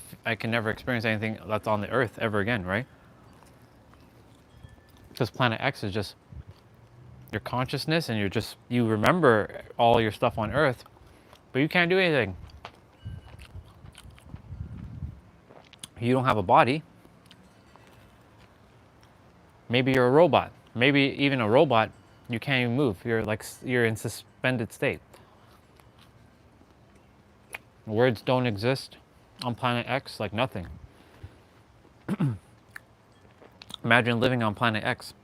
experience anything that's on the Earth ever again, right? Because Planet X is just your consciousness, and you remember all your stuff on Earth, but you can't do anything. You don't have a body. Maybe you're a robot. Maybe even a robot, you can't even move. You're in suspended state. Words don't exist on Planet X, like nothing. Imagine living on Planet X.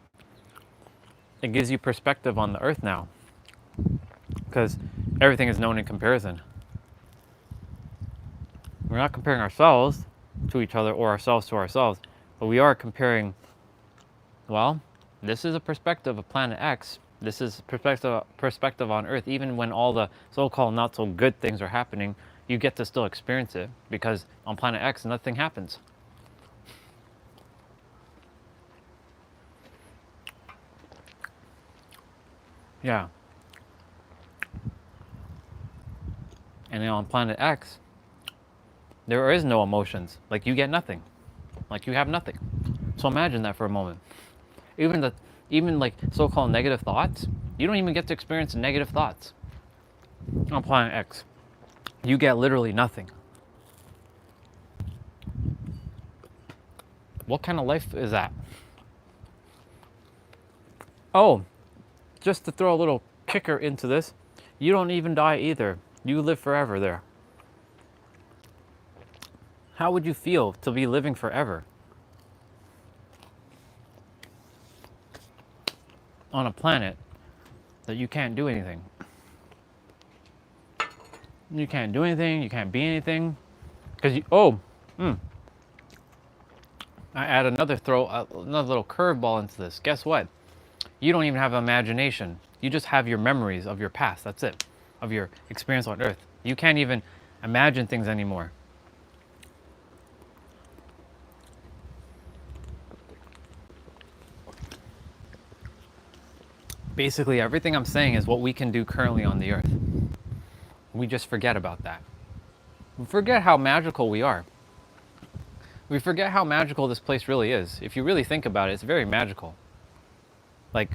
It gives you perspective on the Earth now, because everything is known in comparison. We're not comparing ourselves to each other or ourselves to ourselves, but we are comparing, well, this is a perspective of Planet X. This is perspective on Earth. Even when all the so-called not so good things are happening, you get to still experience it, because on Planet X, nothing happens. Yeah. And then on Planet X, there is no emotions. Like, you get nothing. Like, you have nothing. So imagine that for a moment. Even like so-called negative thoughts, you don't even get to experience negative thoughts on Planet X. You get literally nothing. What kind of life is that? Oh, just to throw a little kicker into this, you don't even die either. You live forever there. How would you feel to be living forever on a planet that you can't do anything? You can't do anything, you can't be anything. Because I add another little curveball into this. Guess what? You don't even have imagination. You just have your memories of your past. That's it. Of your experience on Earth. You can't even imagine things anymore. Basically, everything I'm saying is what we can do currently on the Earth. We just forget about that. We forget how magical we are. We forget how magical this place really is. If you really think about it, it's very magical. Like,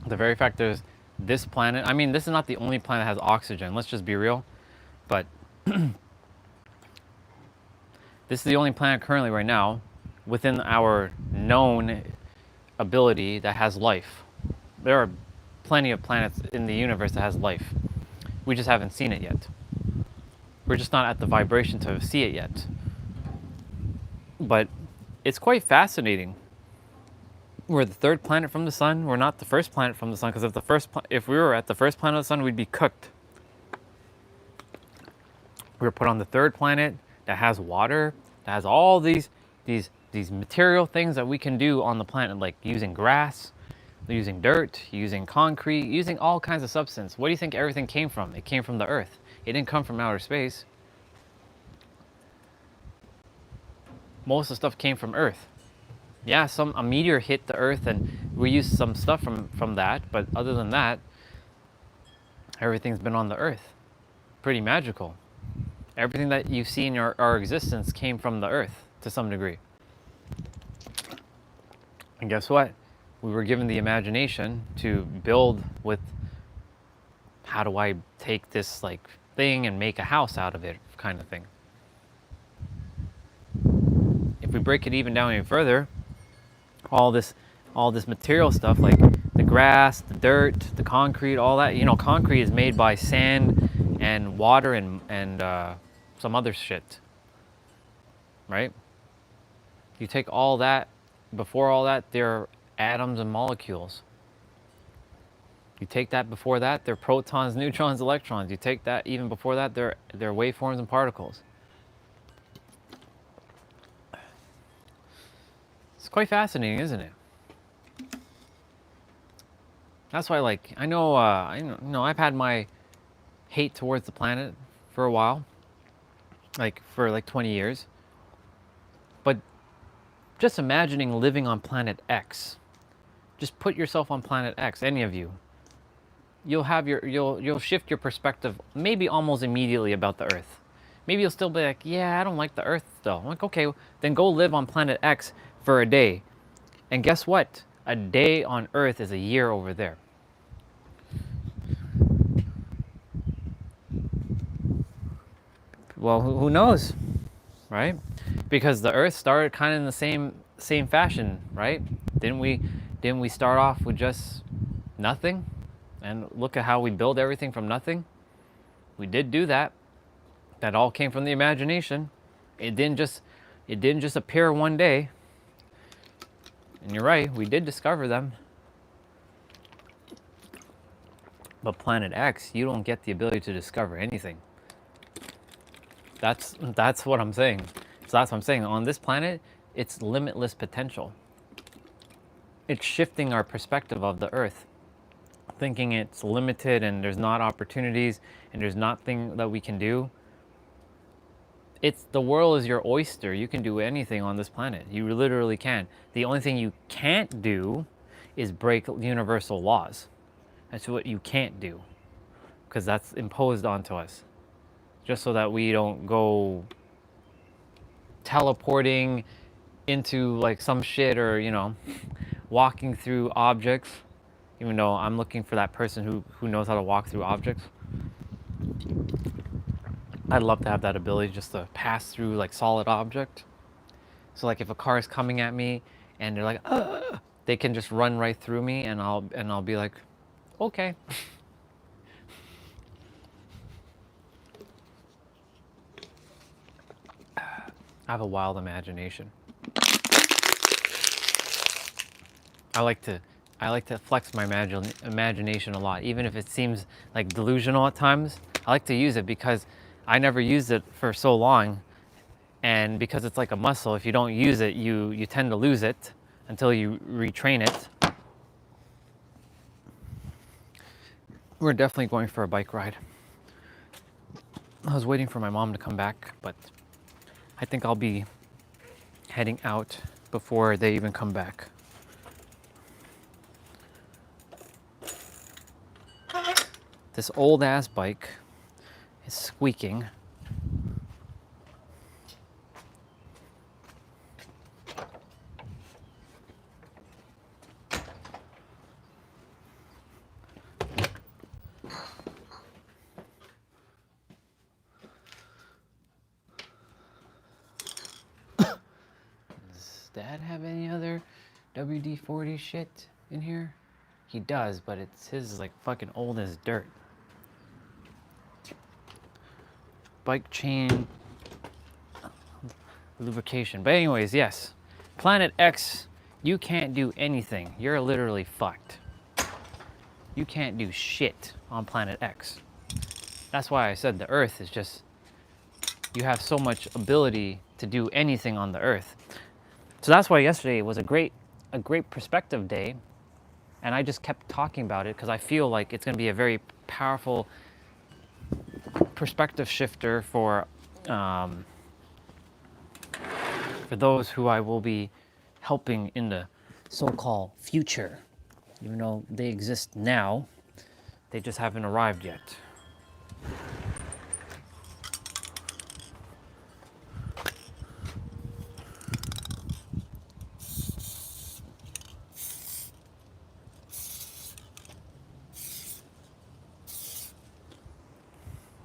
the very fact there's this planet. I mean, this is not the only planet that has oxygen. Let's just be real. But this is the only planet currently right now within our known ability that has life. There are plenty of planets in the universe that has life. We just haven't seen it yet. We're just not at the vibration to see it yet. But it's quite fascinating. We're the third planet from the sun. We're not the first planet from the sun, because if we were at the first planet of the sun, we'd be cooked. We were put on the third planet that has water, that has all these these material things that we can do on the planet, like using grass, using dirt, using concrete, using all kinds of substance. What do you think everything came from? It came from the earth. It didn't come from outer space. Most of the stuff came from earth. Yeah, a meteor hit the earth and we used some stuff from that, but other than that, everything's been on the earth. Pretty magical. Everything that you see in our existence came from the earth to some degree. And guess what? We were given the imagination to build with, how do I take this like thing and make a house out of it, kind of thing. If we break it even down even further, all this material stuff like the grass, the dirt, the concrete, all that, you know, concrete is made by sand and water and some other shit, right? You take all that, before all that, they're atoms and molecules. You take that before that, they're protons, neutrons, electrons. You take that even before that, they're waveforms and particles. It's quite fascinating, isn't it? That's why, like, I know I've had my hate towards the planet for a while, like for like 20 years. But just imagining living on planet X. Just put yourself on planet X, any of you. You'll shift your perspective maybe almost immediately about the Earth. Maybe you'll still be like, yeah, I don't like the Earth though. I'm like, okay, then go live on planet X for a day. And guess what? A day on Earth is a year over there. Well, who knows, right? Because the Earth started kind of in the same fashion, right? Didn't we start off with just nothing? And look at how we build everything from nothing. We did do that. That all came from the imagination. It didn't just appear one day. And you're right, we did discover them. But Planet X, you don't get the ability to discover anything. That's what I'm saying. So that's what I'm saying. On this planet, it's limitless potential. It's shifting our perspective of the Earth. Thinking it's limited and there's not opportunities and there's nothing that we can do. The world is your oyster. You can do anything on this planet. You literally can. The only thing you can't do is break universal laws. That's what you can't do, because that's imposed onto us. Just so that we don't go teleporting into like some shit, or, you know, walking through objects. Even though I'm looking for that person who knows how to walk through objects. I'd love to have that ability, just to pass through like solid object. So like if a car is coming at me and they're like, ugh, they can just run right through me, and I'll be like, okay. I have a wild imagination. I like to flex my imagination a lot, even if it seems like delusional at times. I like to use it because I never used it for so long, and because it's like a muscle, if you don't use it, you tend to lose it until you retrain it. We're definitely going for a bike ride. I was waiting for my mom to come back, but I think I'll be heading out before they even come back. This old ass bike is squeaking. Does Dad have any other WD-40 shit in here? He does, but his is like fucking old as dirt. Bike chain lubrication. But anyways, yes. Planet X, you can't do anything. You're literally fucked. You can't do shit on Planet X. That's why I said the Earth is just, you have so much ability to do anything on the Earth. So that's why yesterday was a great perspective day, and I just kept talking about it because I feel like it's going to be a very powerful perspective shifter for those who I will be helping in the so-called future. Even though they exist now, they just haven't arrived yet.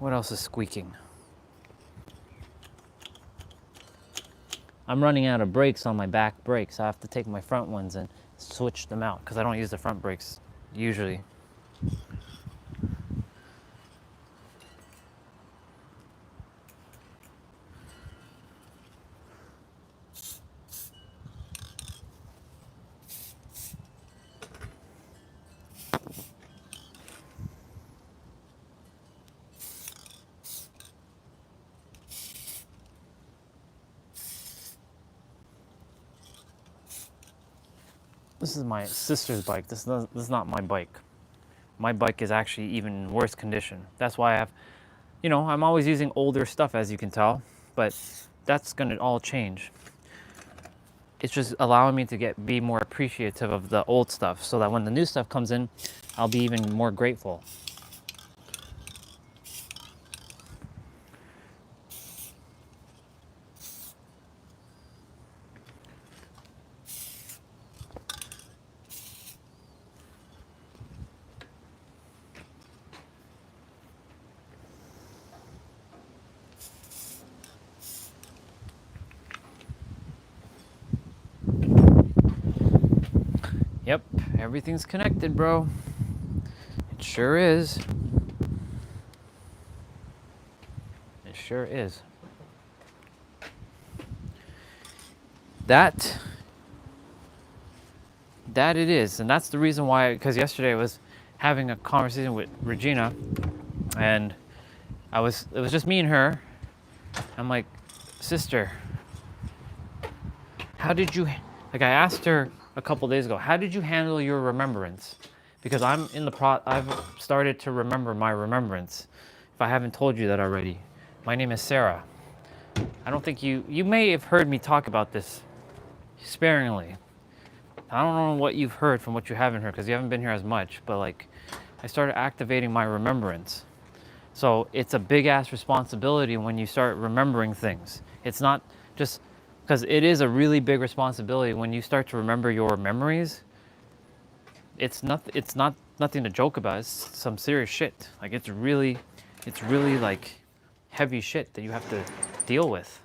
What else is squeaking? I'm running out of brakes on my back brakes. I have to take my front ones and switch them out because I don't use the front brakes usually. This is my sister's bike. This is not my bike. My bike is actually even worse condition. That's why I have, I'm always using older stuff, as you can tell, but that's gonna all change. It's just allowing me to be more appreciative of the old stuff so that when the new stuff comes in, I'll be even more grateful. Yep, everything's connected, bro. It sure is. It sure is. That it is, and that's the reason why, because yesterday I was having a conversation with Regina, and it was just me and her. I'm like, sister, how did you, I asked her a couple days ago, how did you handle your remembrance? Because I've started to remember my remembrance. If I haven't told you that already, my name is Sarah. I don't think you may have heard me talk about this sparingly. I don't know what you've heard from what you haven't heard because you haven't been here as much, but like I started activating my remembrance. So it's a big ass responsibility when you start remembering things. It's not just because it is a really big responsibility when you start to remember your memories. It's not nothing to joke about. It's some serious shit. Like it's really like heavy shit that you have to deal with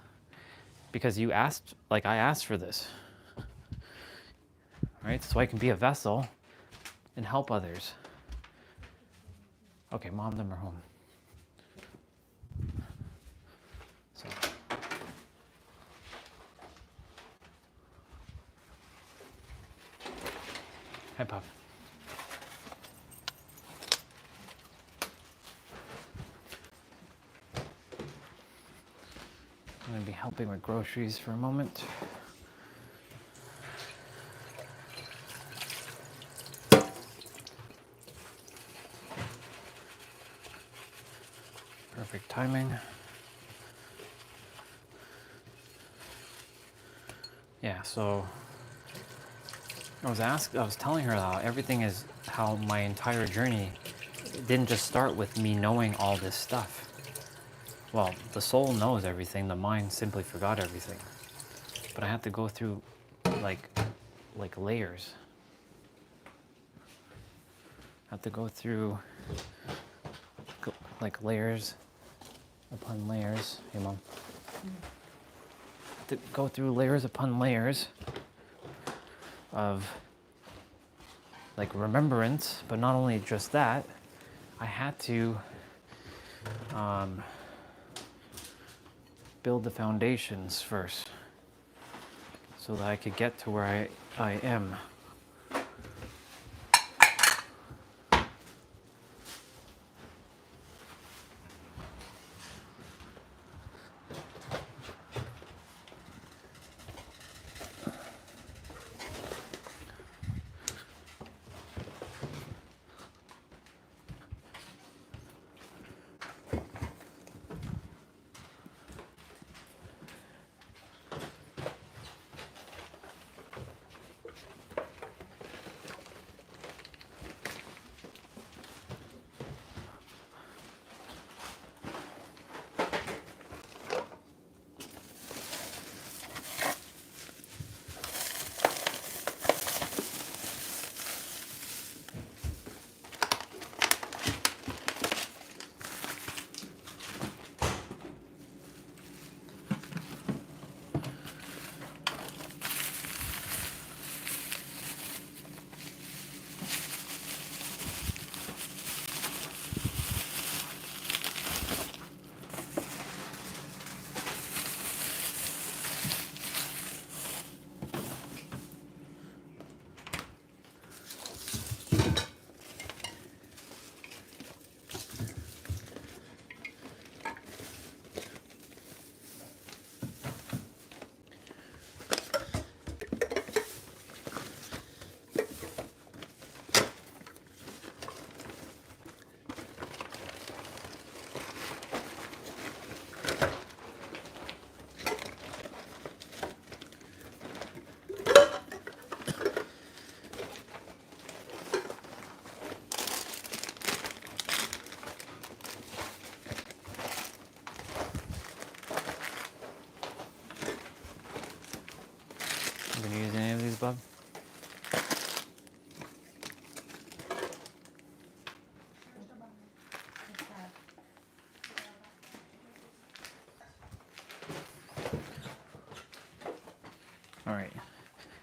because I asked for this. Right? So I can be a vessel and help others. Okay, mom, them are home. So. Hi, Pop. I'm going to be helping with groceries for a moment. Perfect timing. Yeah, so I was telling her how my entire journey didn't just start with me knowing all this stuff. Well, the soul knows everything, the mind simply forgot everything. But I had to go through like layers. I have to go through like layers upon layers. Hey, Mom. To go through layers upon layers of like remembrance, but not only just that, I had to build the foundations first so that I could get to where I am.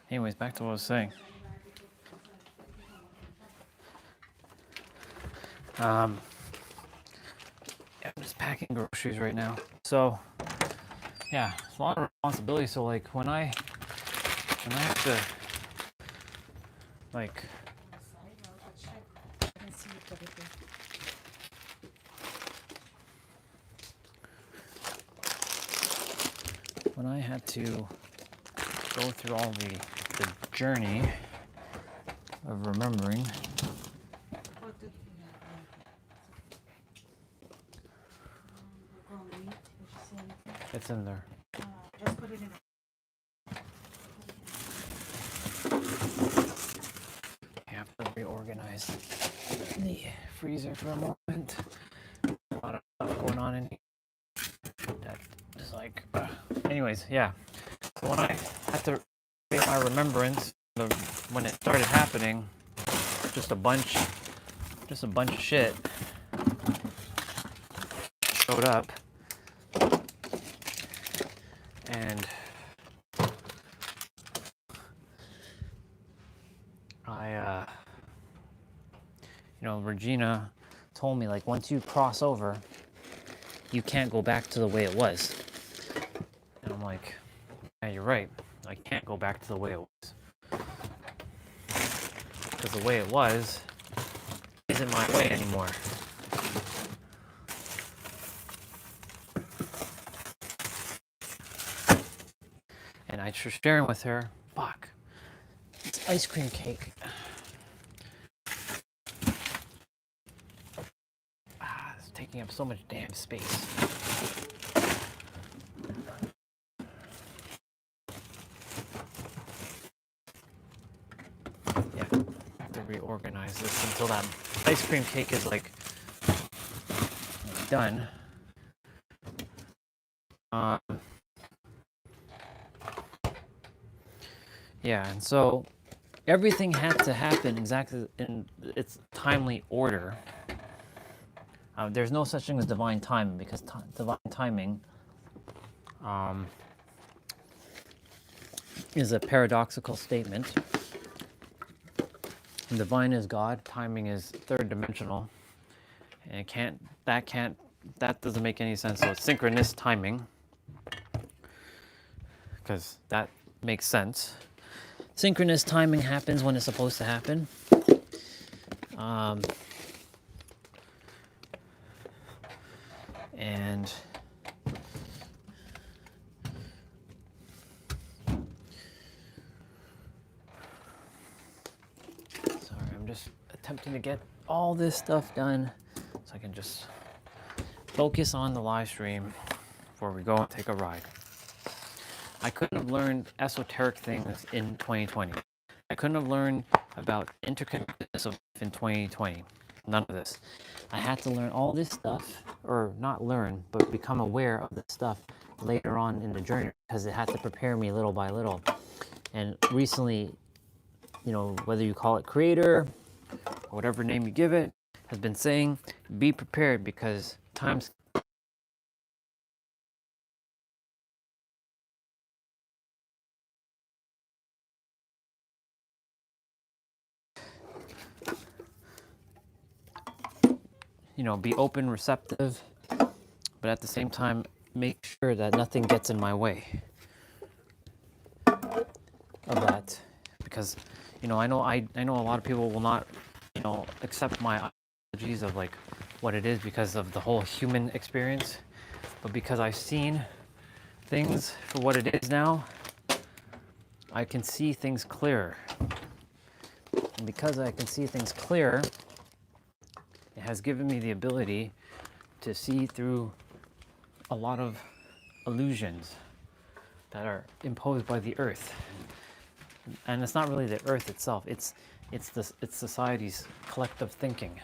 Anyways, back to what I was saying. Yeah, I'm just packing groceries right now. So, yeah, it's a lot of responsibility. So, like, when I have to, like, when I had to go through all the journey of remembering. It's in there. Just put it in. I have to reorganize the freezer for a moment. A lot of stuff going on in here. That is like, anyways, yeah. So when I had to create my remembrance of when it started happening, just a bunch of shit showed up, and Regina told me, like, once you cross over, you can't go back to the way it was. And I'm like, yeah, you're right. I can't go back to the way it was. Because the way it was isn't my way anymore. And I was sharing with her, fuck, it's ice cream cake. It's taking up so much damn space. Yeah, I have to reorganize this until that ice cream cake is like done. Yeah, and so everything had to happen exactly in its timely order. There's no such thing as divine timing, because divine timing is a paradoxical statement. Divine is God, timing is third dimensional, and that doesn't make any sense. So it's synchronous timing, because that makes sense. Synchronous timing happens when it's supposed to happen. And sorry, I'm just attempting to get all this stuff done so I can just focus on the live stream before we go and take a ride. I couldn't have learned esoteric things in 2020. I couldn't have learned about interconnectedness of life in 2020. None of this. I had to learn all this stuff, or not learn, but become aware of this stuff later on in the journey, because it had to prepare me little by little. And recently, whether you call it creator or whatever name you give it, has been saying, be prepared, because times be open, receptive, but at the same time, make sure that nothing gets in my way of that. Because, I know a lot of people will not, accept my ideologies of like what it is because of the whole human experience. But because I've seen things for what it is now, I can see things clearer. And because I can see things clearer, it has given me the ability to see through a lot of illusions that are imposed by the earth. And it's not really the earth itself, it's society's collective thinking.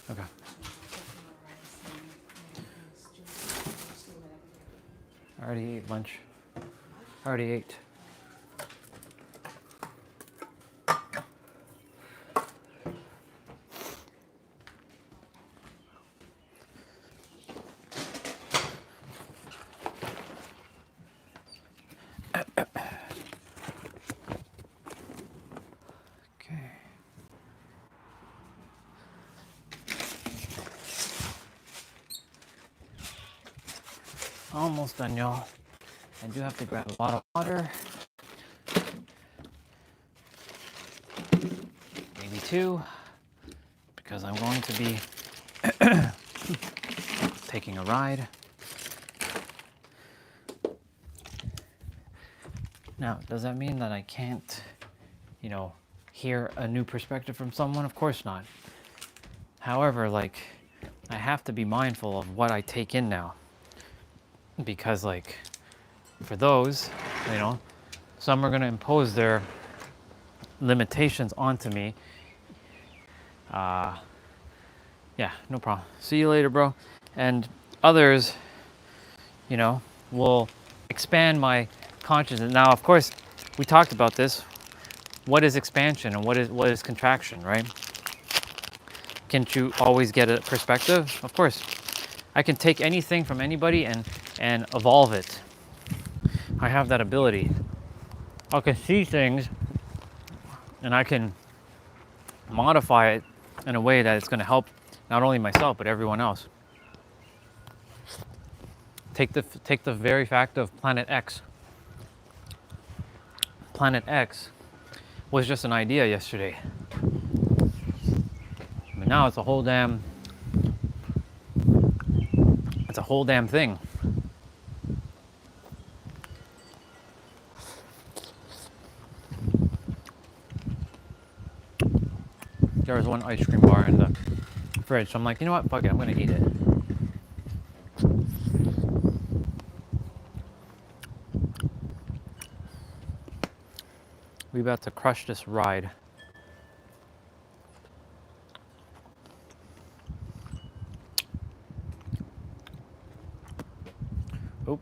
Okay. I already ate lunch. I already ate. Almost done, y'all. I do have to grab a bottle of water. Maybe two, because I'm going to be taking a ride. Now, does that mean that I can't, hear a new perspective from someone? Of course not. However, like, I have to be mindful of what I take in now. Because, like, for those, some are going to impose their limitations onto me. Yeah, no problem. See you later, bro. And others, will expand my consciousness. Now, of course, we talked about this. What is expansion and what is contraction, right? Can't you always get a perspective? Of course. I can take anything from anybody and evolve it. I have that ability. I can see things and I can modify it in a way that it's going to help not only myself but everyone else. Take the very fact of Planet X. Planet X was just an idea yesterday. But now it's a whole damn thing. There was one ice cream bar in the fridge, so I'm like, you know what, fuck it, I'm gonna eat it. We about to crush this ride. Oh.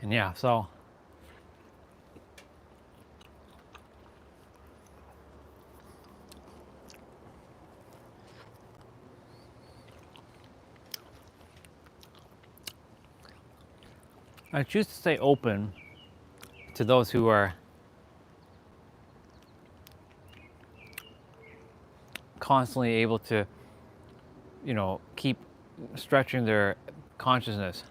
And yeah, so I choose to stay open to those who are constantly able to, keep stretching their consciousness.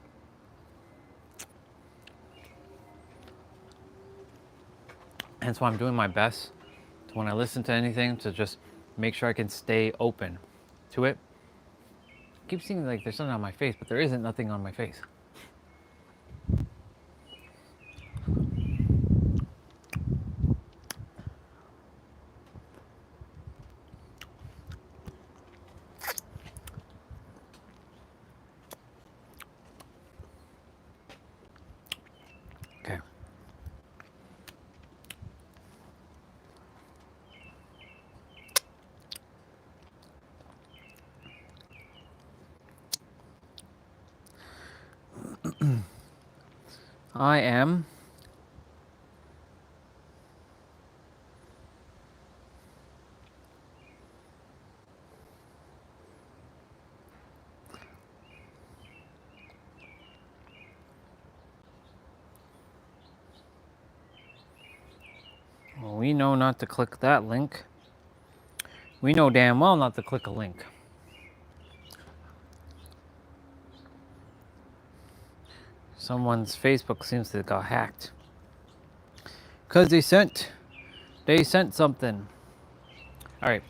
Hence why I'm doing my best to, when I listen to anything, to just make sure I can stay open to it. I keep seeing like there's something on my face, but there isn't nothing on my face. Okay. I am well, we know not to click that link. We know damn well not to click a link. Someone's Facebook seems to have got hacked. Because they sent something. Alright,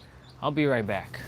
I'll be right back.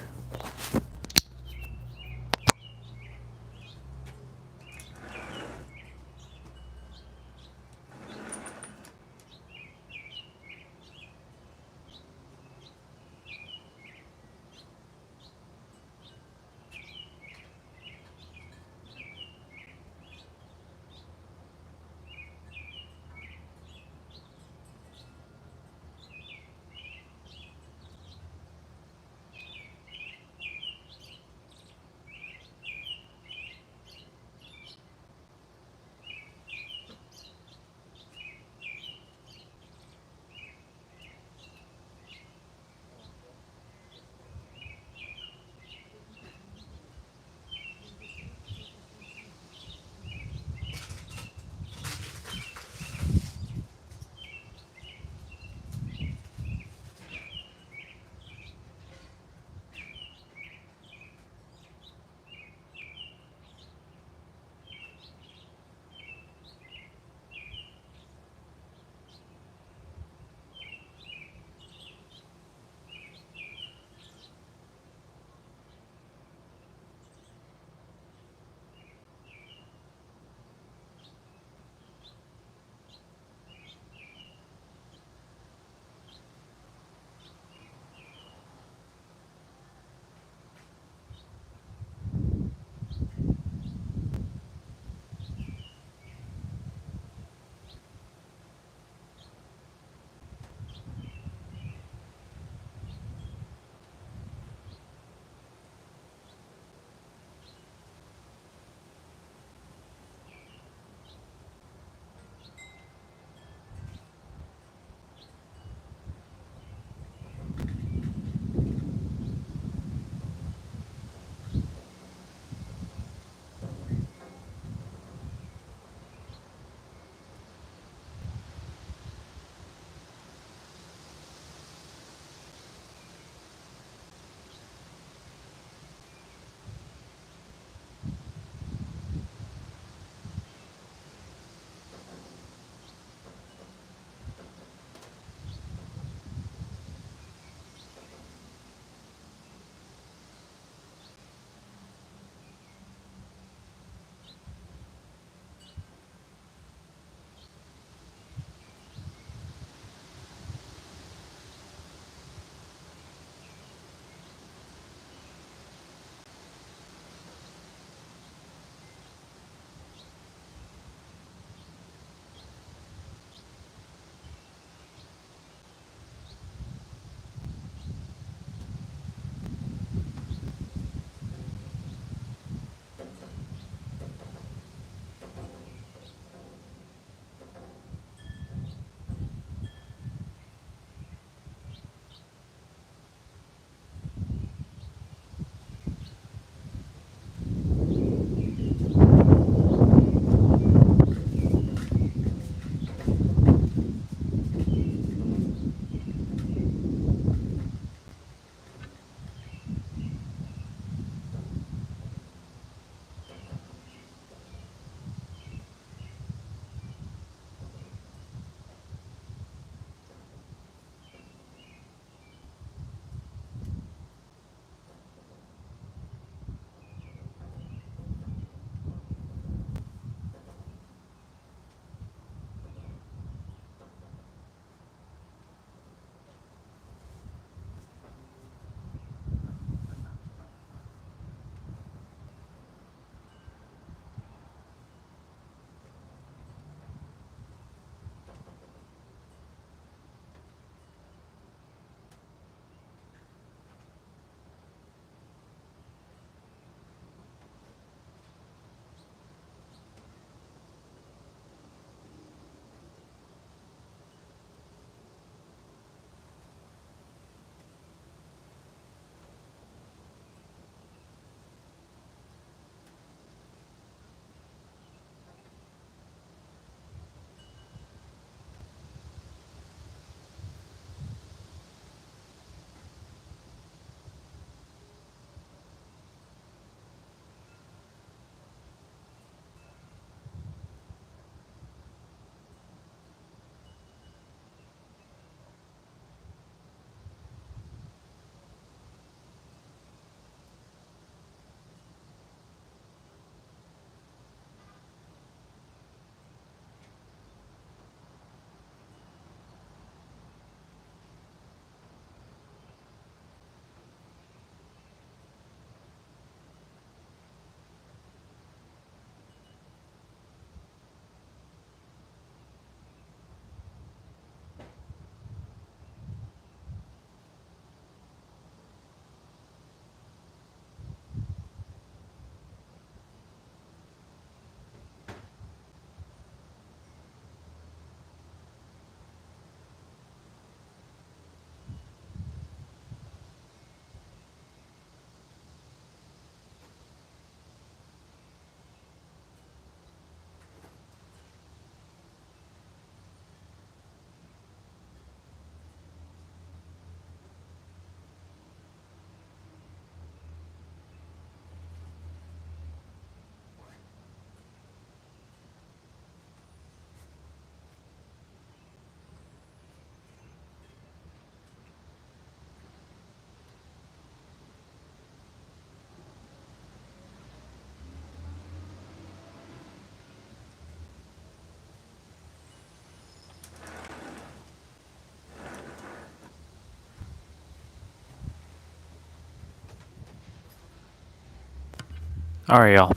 Alright, y'all.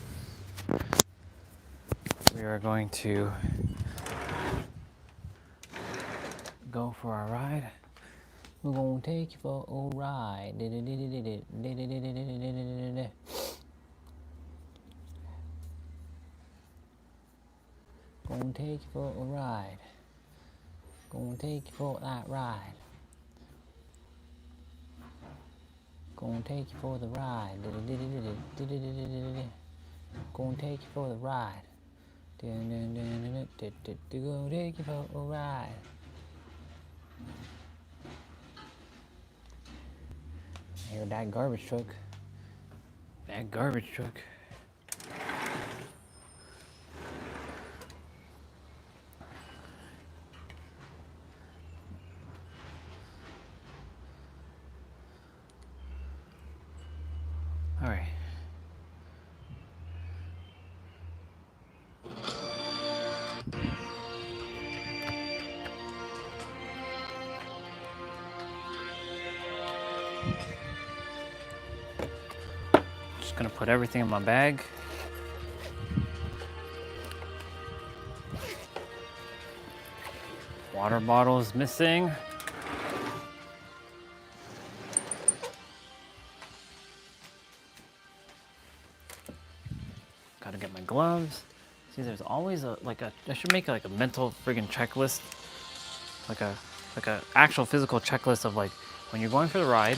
We are going to go for our ride. We're gonna take you for a ride. Gonna take you for a ride. Gonna take you for that ride. Gonna take you for the ride. Gonna take you for the ride. Gonna take you for a ride. I hear that garbage truck. That garbage truck. All right. Just gonna put everything in my bag. Water bottle is missing. Gotta get my gloves. See, there's always I should make like a mental friggin' checklist, like a actual physical checklist of like when you're going for the ride,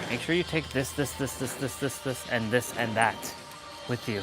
make sure you take this, and this and that with you.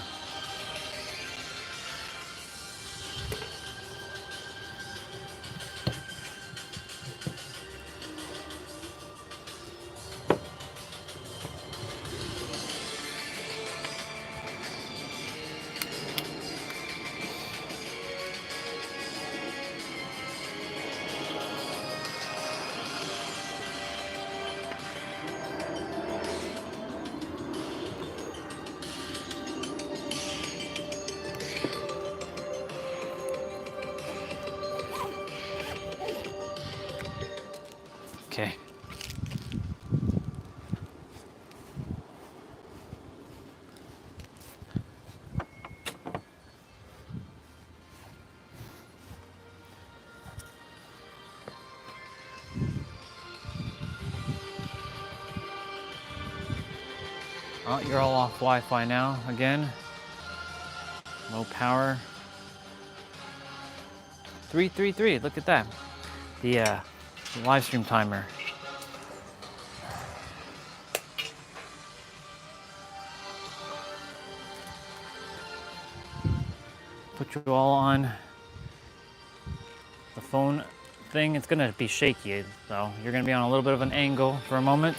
Okay. Oh, you're all off Wi-Fi now again. Low power. 333. Look at that. The live stream timer. Put you all on the phone thing. It's gonna be shaky though. You're gonna be on a little bit of an angle for a moment.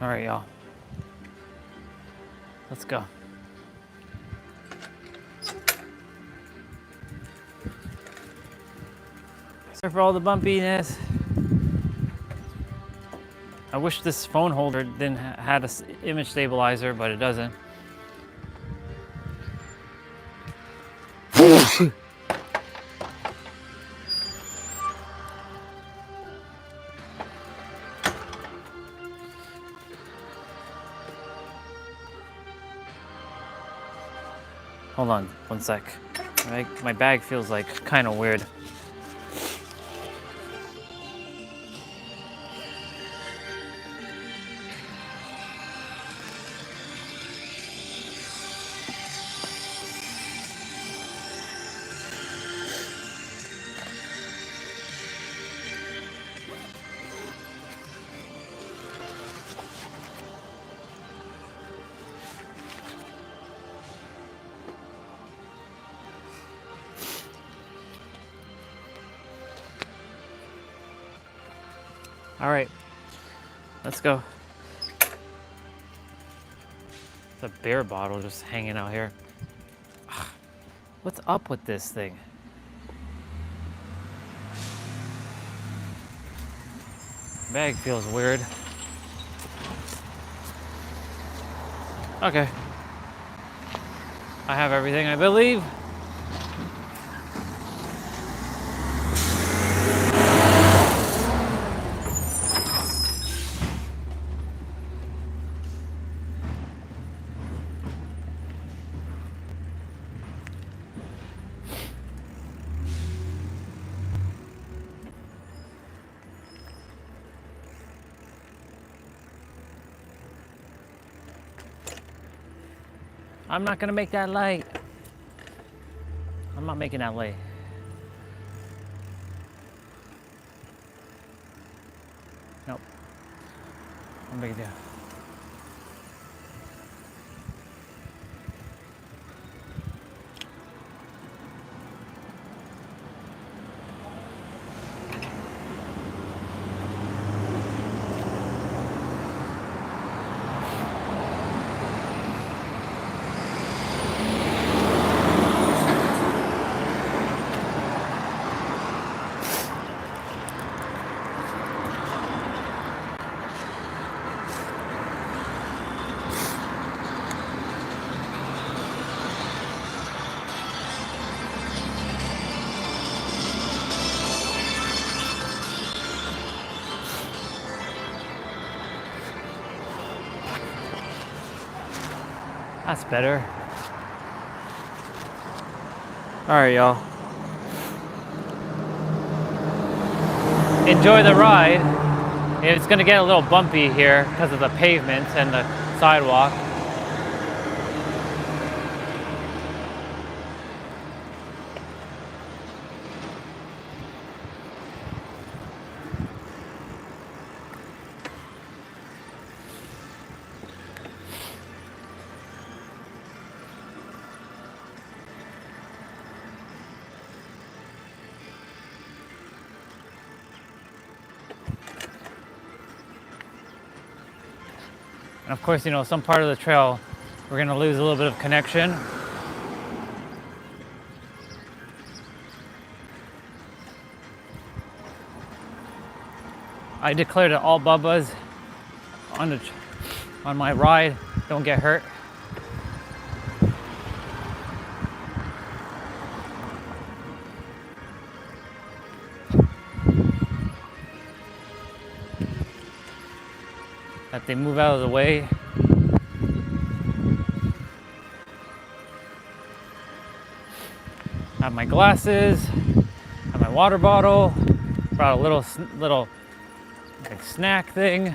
All right, y'all. Let's go. Sorry for all the bumpiness. I wish this phone holder didn't had a image stabilizer, but it doesn't. Hold on, one sec. My bag feels like kind of weird. All right, let's go. It's a beer bottle just hanging out here. What's up with this thing? Bag feels weird. Okay. I have everything, I believe. I'm not gonna make that light. I'm not making that light. Nope. No big deal. That's better. All right, y'all. Enjoy the ride. It's gonna get a little bumpy here because of the pavement and the sidewalk. And of course, you know, some part of the trail, we're gonna lose a little bit of connection. I declare that all Bubbas on my ride don't get hurt. That they move out of the way. I have my glasses, I have my water bottle, brought a little like snack thing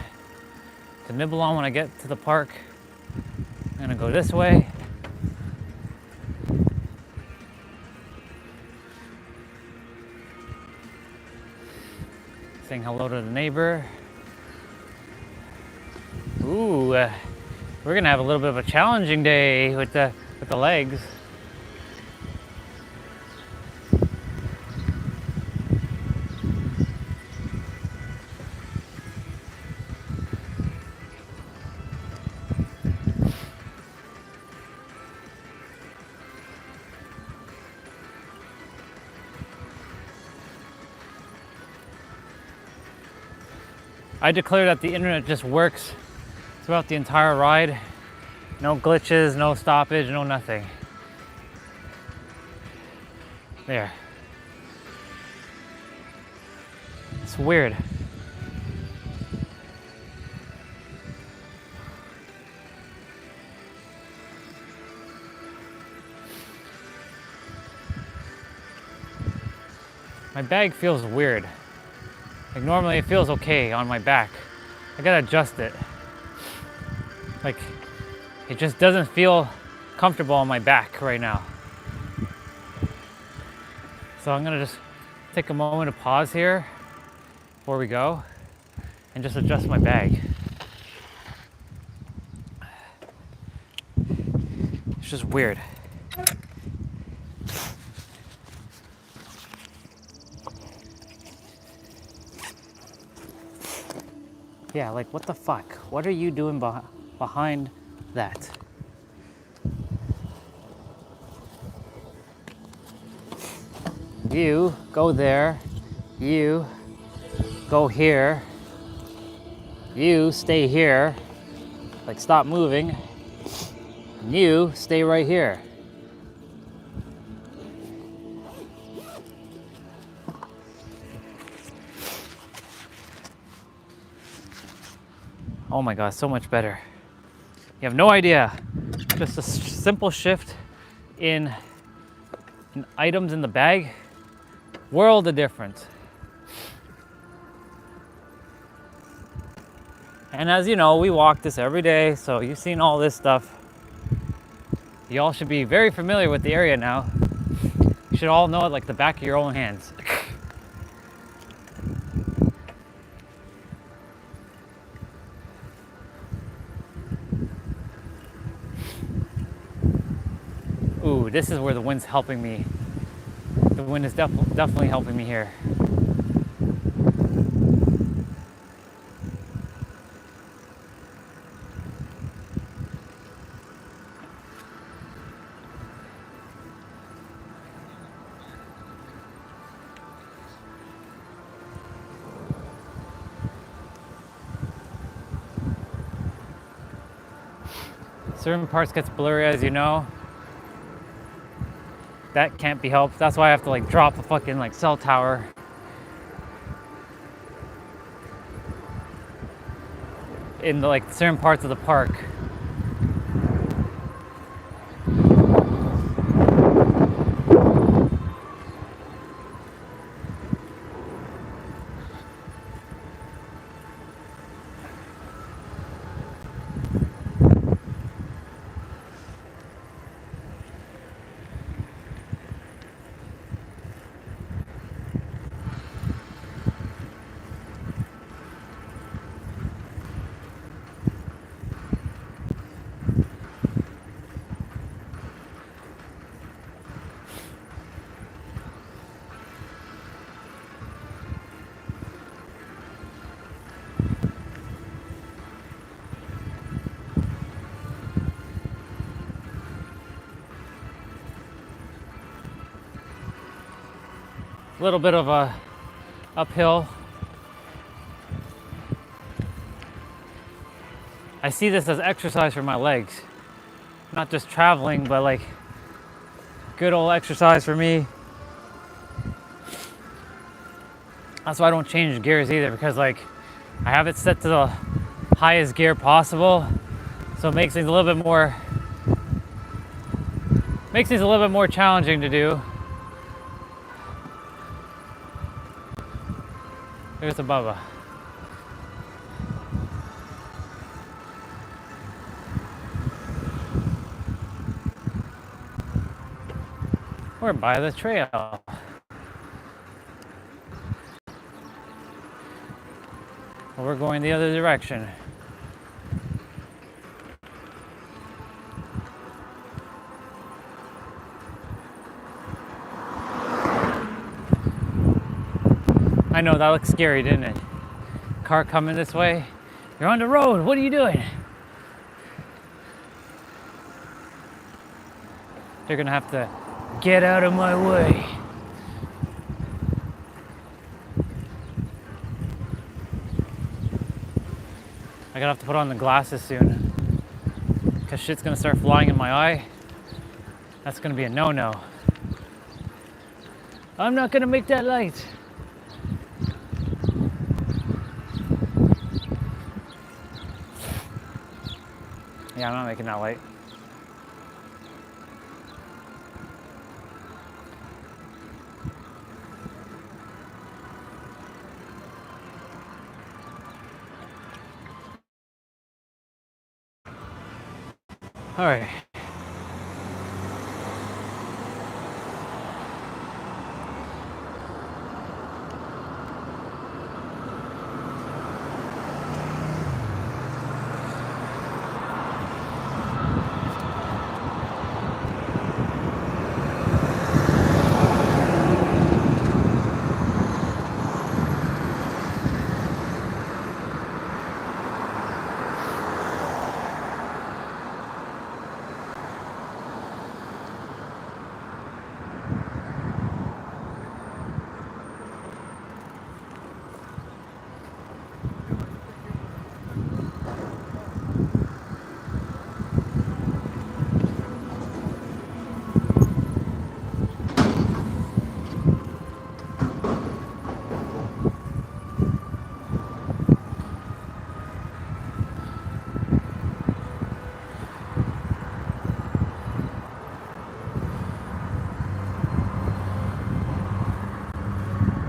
to nibble on when I get to the park. I'm gonna go this way. Saying hello to the neighbor. Ooh, we're gonna have a little bit of a challenging day with the legs. I declare that the internet just works throughout the entire ride. No glitches, no stoppage, no nothing. There. It's weird. My bag feels weird. Like normally it feels okay on my back. I gotta adjust it. Like it just doesn't feel comfortable on my back right now. So I'm gonna just take a moment to pause here before we go and just adjust my bag. It's just weird. Yeah, like what the fuck? What are you doing behind that? You go there. You go here. You stay here. Like stop moving. And you stay right here. Oh my god, so much better. You have no idea. Just a simple shift in items in the bag, world of difference. And as you know, we walk this every day, so you've seen all this stuff. You all should be very familiar with the area now. You should all know it like the back of your own hands. Ooh, this is where the wind's helping me. The wind is definitely helping me here. Certain parts gets blurry, as you know. That can't be helped. That's why I have to like drop a fucking like cell tower. In the, like certain parts of the park. A little bit of a uphill. I see this as exercise for my legs. Not just traveling, but like good old exercise for me. That's why I don't change gears either, because like I have it set to the highest gear possible. So it makes things a little bit more challenging to do. There's the Bubba. We're by the trail. Well, we're going the other direction. I know, that looks scary, didn't it? Car coming this way. You're on the road, what are you doing? They're gonna have to get out of my way. I'm gonna have to put on the glasses soon, because shit's gonna start flying in my eye. That's gonna be a no-no. I'm not gonna make that light. Yeah, I'm not making that light. All right.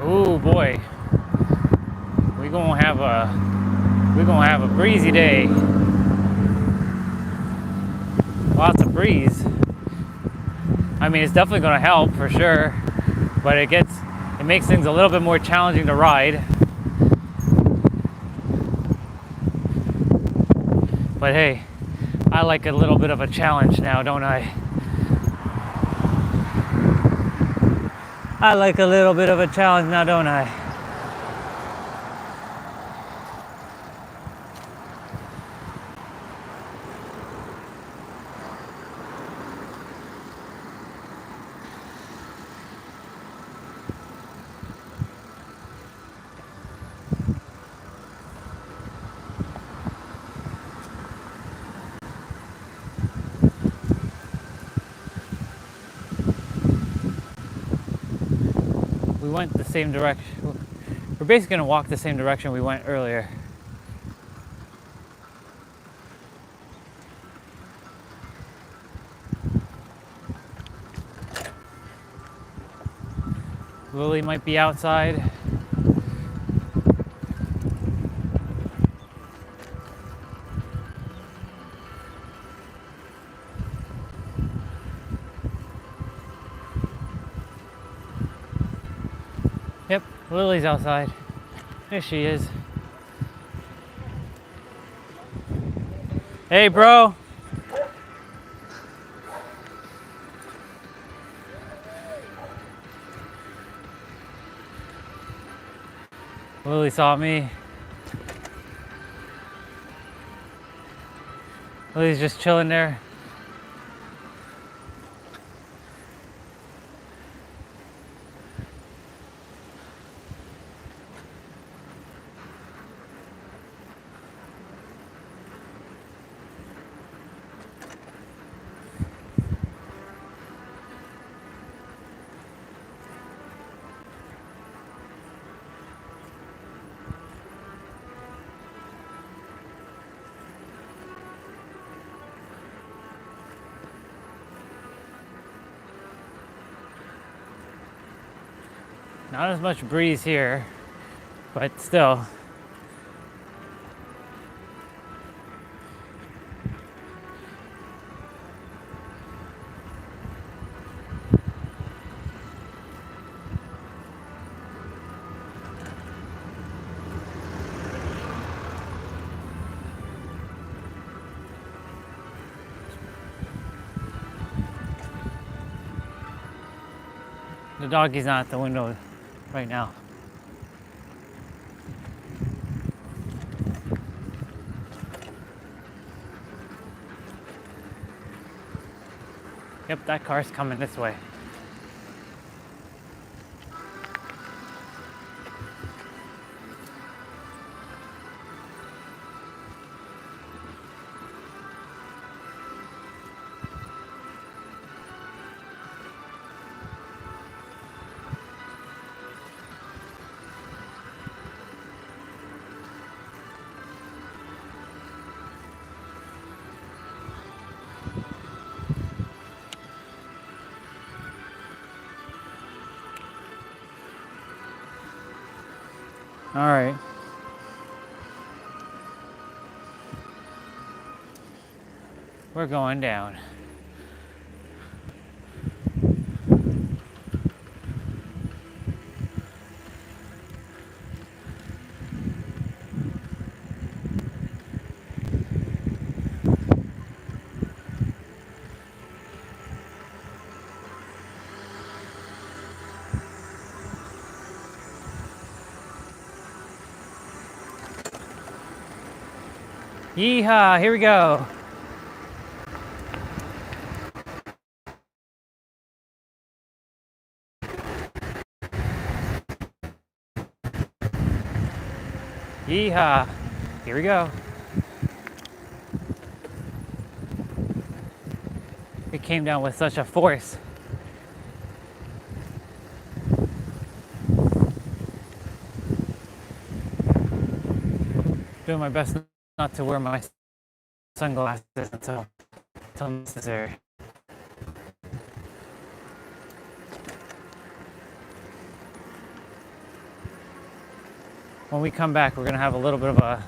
Oh boy, we're gonna have a breezy day. Lots of breeze. I mean, it's definitely gonna help for sure, but it makes things a little bit more challenging to ride. But hey, I like a little bit of a challenge now, don't I? I like a little bit of a challenge now, don't I? We went the same direction. We're basically gonna walk the same direction we went earlier. Lily might be outside. Yep, Lily's outside. There she is. Hey, bro. Lily saw me. Lily's just chilling there. Not as much breeze here, but still. The doggy's not at the window right now. Yep, that car's coming this way. All right. We're going down. Yeehaw, here we go. Yeehaw, here we go. It came down with such a force. Doing my best not to wear my sunglasses until necessary. when we come back, we're gonna have a little bit of a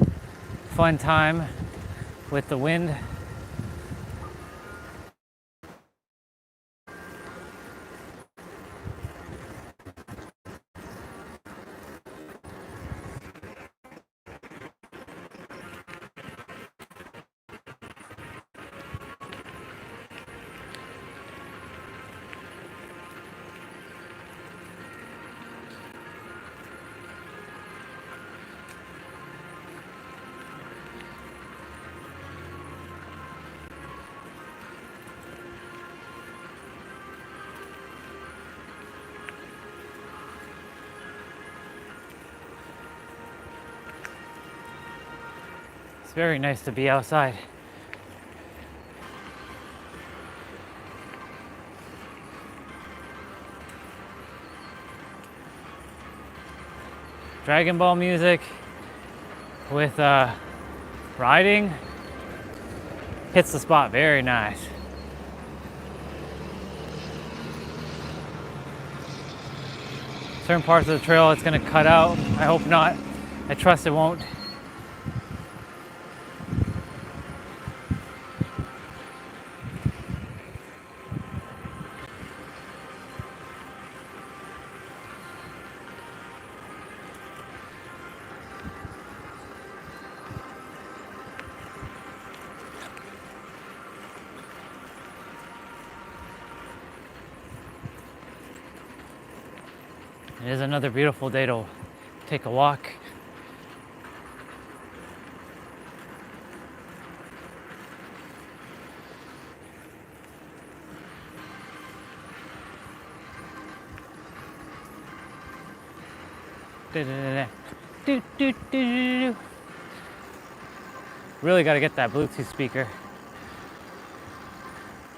fun time with the wind. It's very nice to be outside. Dragon Ball music with riding hits the spot very nice. Certain parts of the trail it's gonna cut out. I hope not. I trust it won't. It is another beautiful day to take a walk. Really got to get that Bluetooth speaker.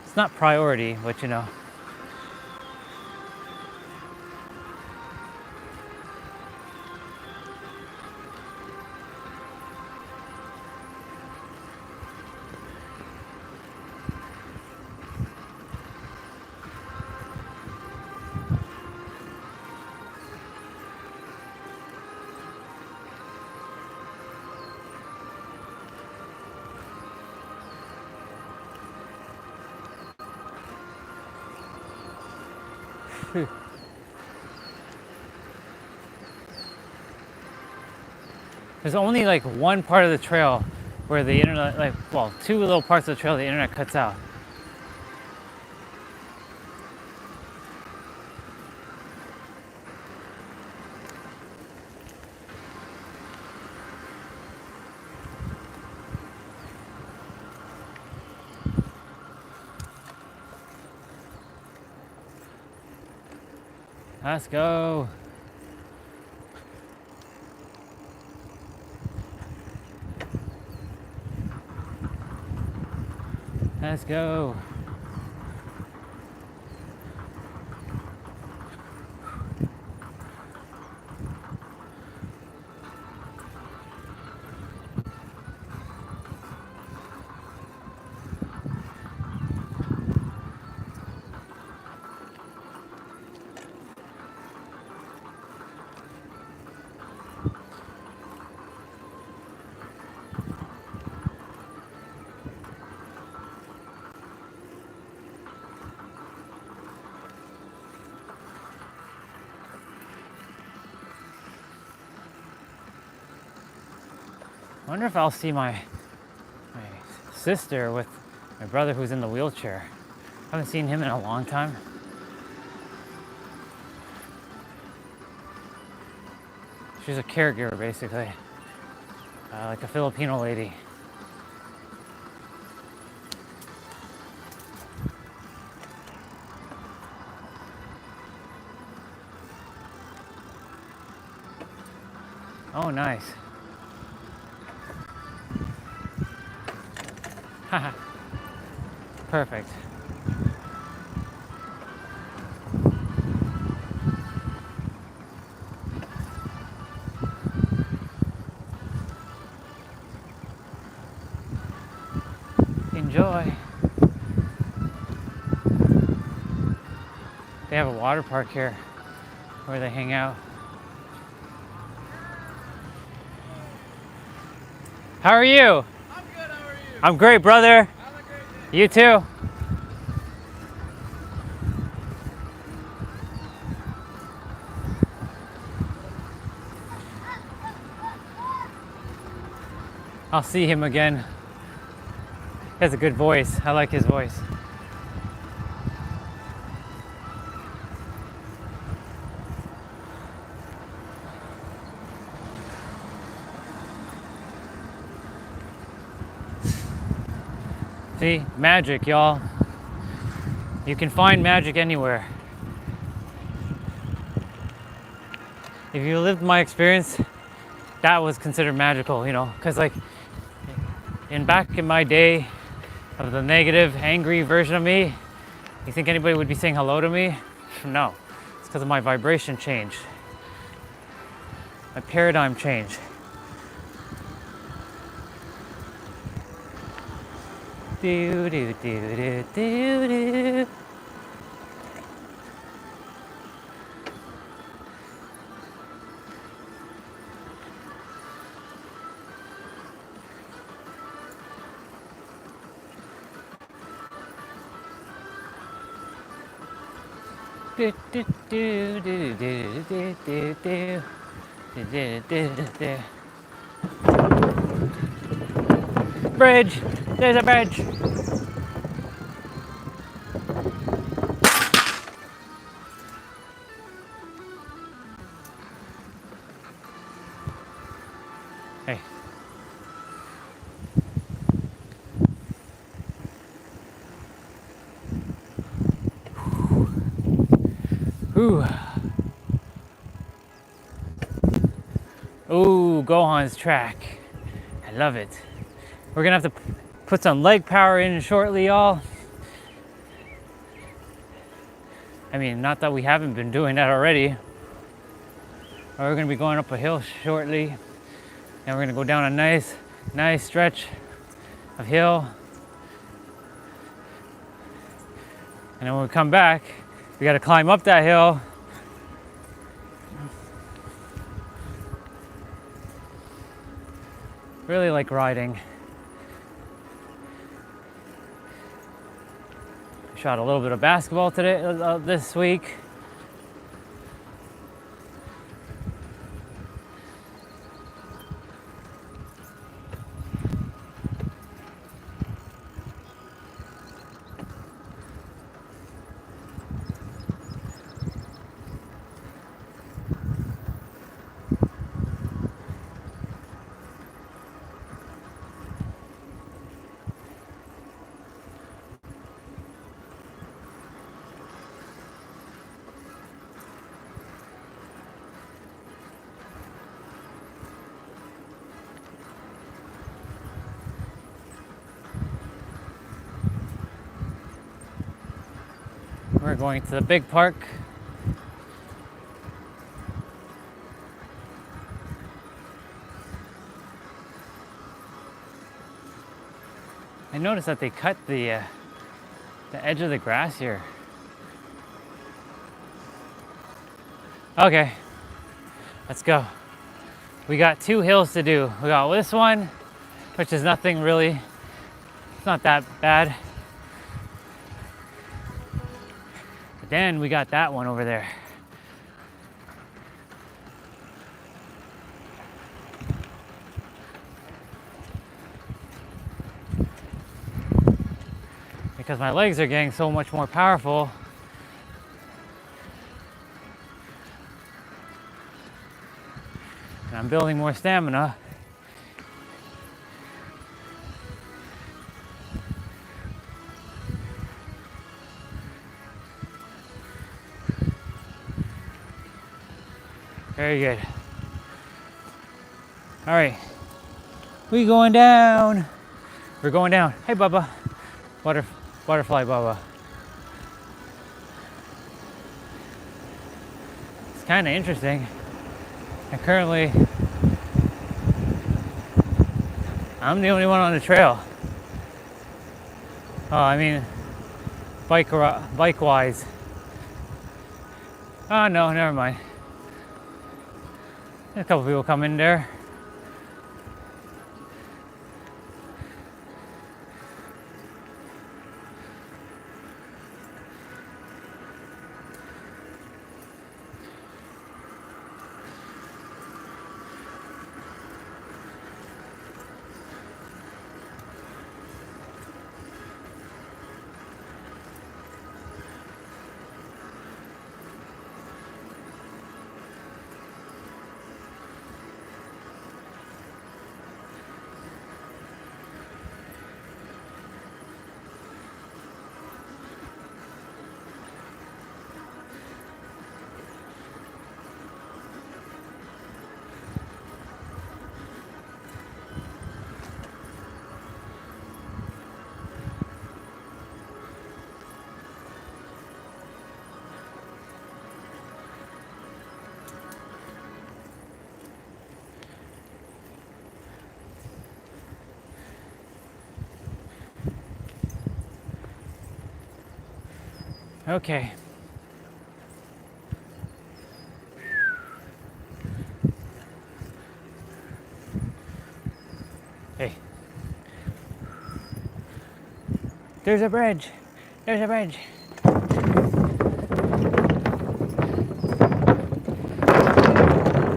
It's not priority, but you know. There's only like one part of the trail where the internet, like, well, two little parts of the trail the internet cuts out. Let's go. Let's go. I wonder if I'll see my sister with my brother who's in the wheelchair. I haven't seen him in a long time. She's a caregiver, basically. Like a Filipino lady. Oh, nice. Haha. Perfect. Enjoy. They have a water park here where they hang out. How are you? I'm good, how are you? I'm great, brother. Have a great day. You too. I'll see him again. He has a good voice. I like his voice. See, magic, y'all. You can find magic anywhere. If you lived my experience, that was considered magical, you know, because like back in my day of the negative, angry version of me, you think anybody would be saying hello to me? No, it's because of my vibration change, my paradigm change. Do do do do do do. Do do do do do do do do do do do do. Bridge! There's a bridge! Hey. Ooh. Ooh, Gohan's track. I love it. We're gonna have to put some leg power in shortly, y'all. I mean, not that we haven't been doing that already. We're gonna be going up a hill shortly, and we're gonna go down a nice stretch of hill. And then when we come back, we gotta climb up that hill. Really like riding. Shot a little bit of basketball today, this week. We're going to the big park. I noticed that they cut the edge of the grass here. Okay, let's go. We got 2 hills to do. We got this one, which is nothing really. It's not that bad. But then we got that one over there. Because my legs are getting so much more powerful. And I'm building more stamina. Very good. All right, we going down. We're going down. Hey, Bubba. Butterfly Bubba. It's kind of interesting. And currently, I'm the only one on the trail. Oh, I mean, bike-wise. Oh, no, never mind. A couple people come in there. Okay. Hey. There's a bridge. There's a bridge.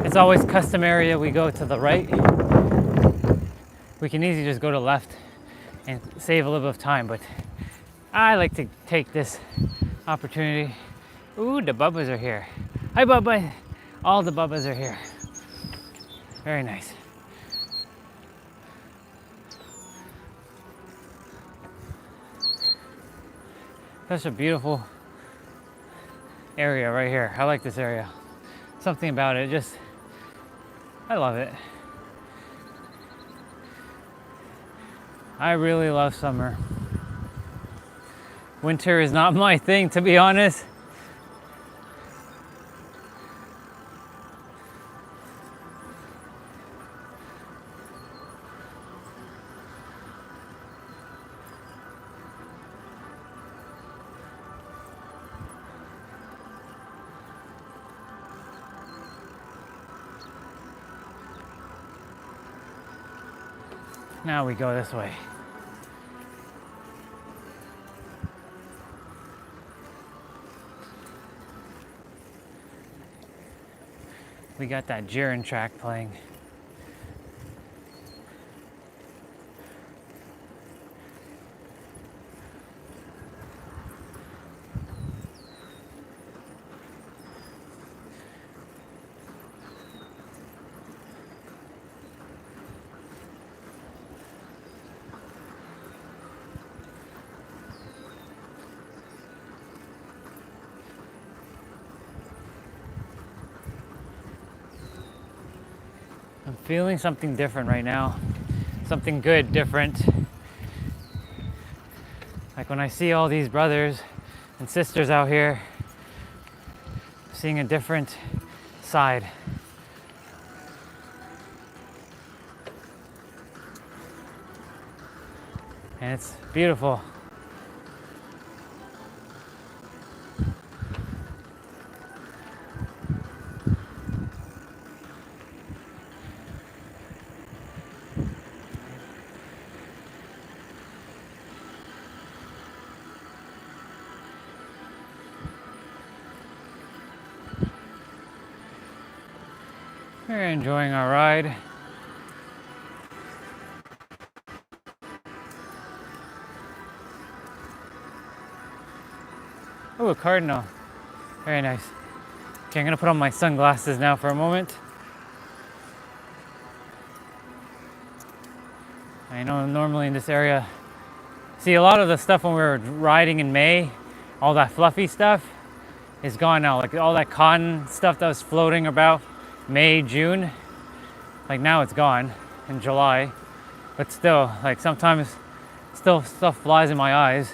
It's always customary that we go to the right. We can easily just go to the left and save a little bit of time, but I like to take this opportunity. Ooh, the Bubbas are here. Hi, Bubba. All the Bubbas are here. Very nice. Such a beautiful area right here. I like this area. Something about it, I love it. I really love summer. Winter is not my thing, to be honest. Now we go this way. We got that Jiren track playing. I'm feeling something different right now. Something good, different. Like when I see all these brothers and sisters out here, seeing a different side. And it's beautiful. We're enjoying our ride. Oh, a cardinal. Very nice. Okay, I'm gonna put on my sunglasses now for a moment. I know normally in this area, see a lot of the stuff when we were riding in May, all that fluffy stuff is gone now. Like all that cotton stuff that was floating about May, June, like now it's gone in July. But still, like sometimes still stuff flies in my eyes.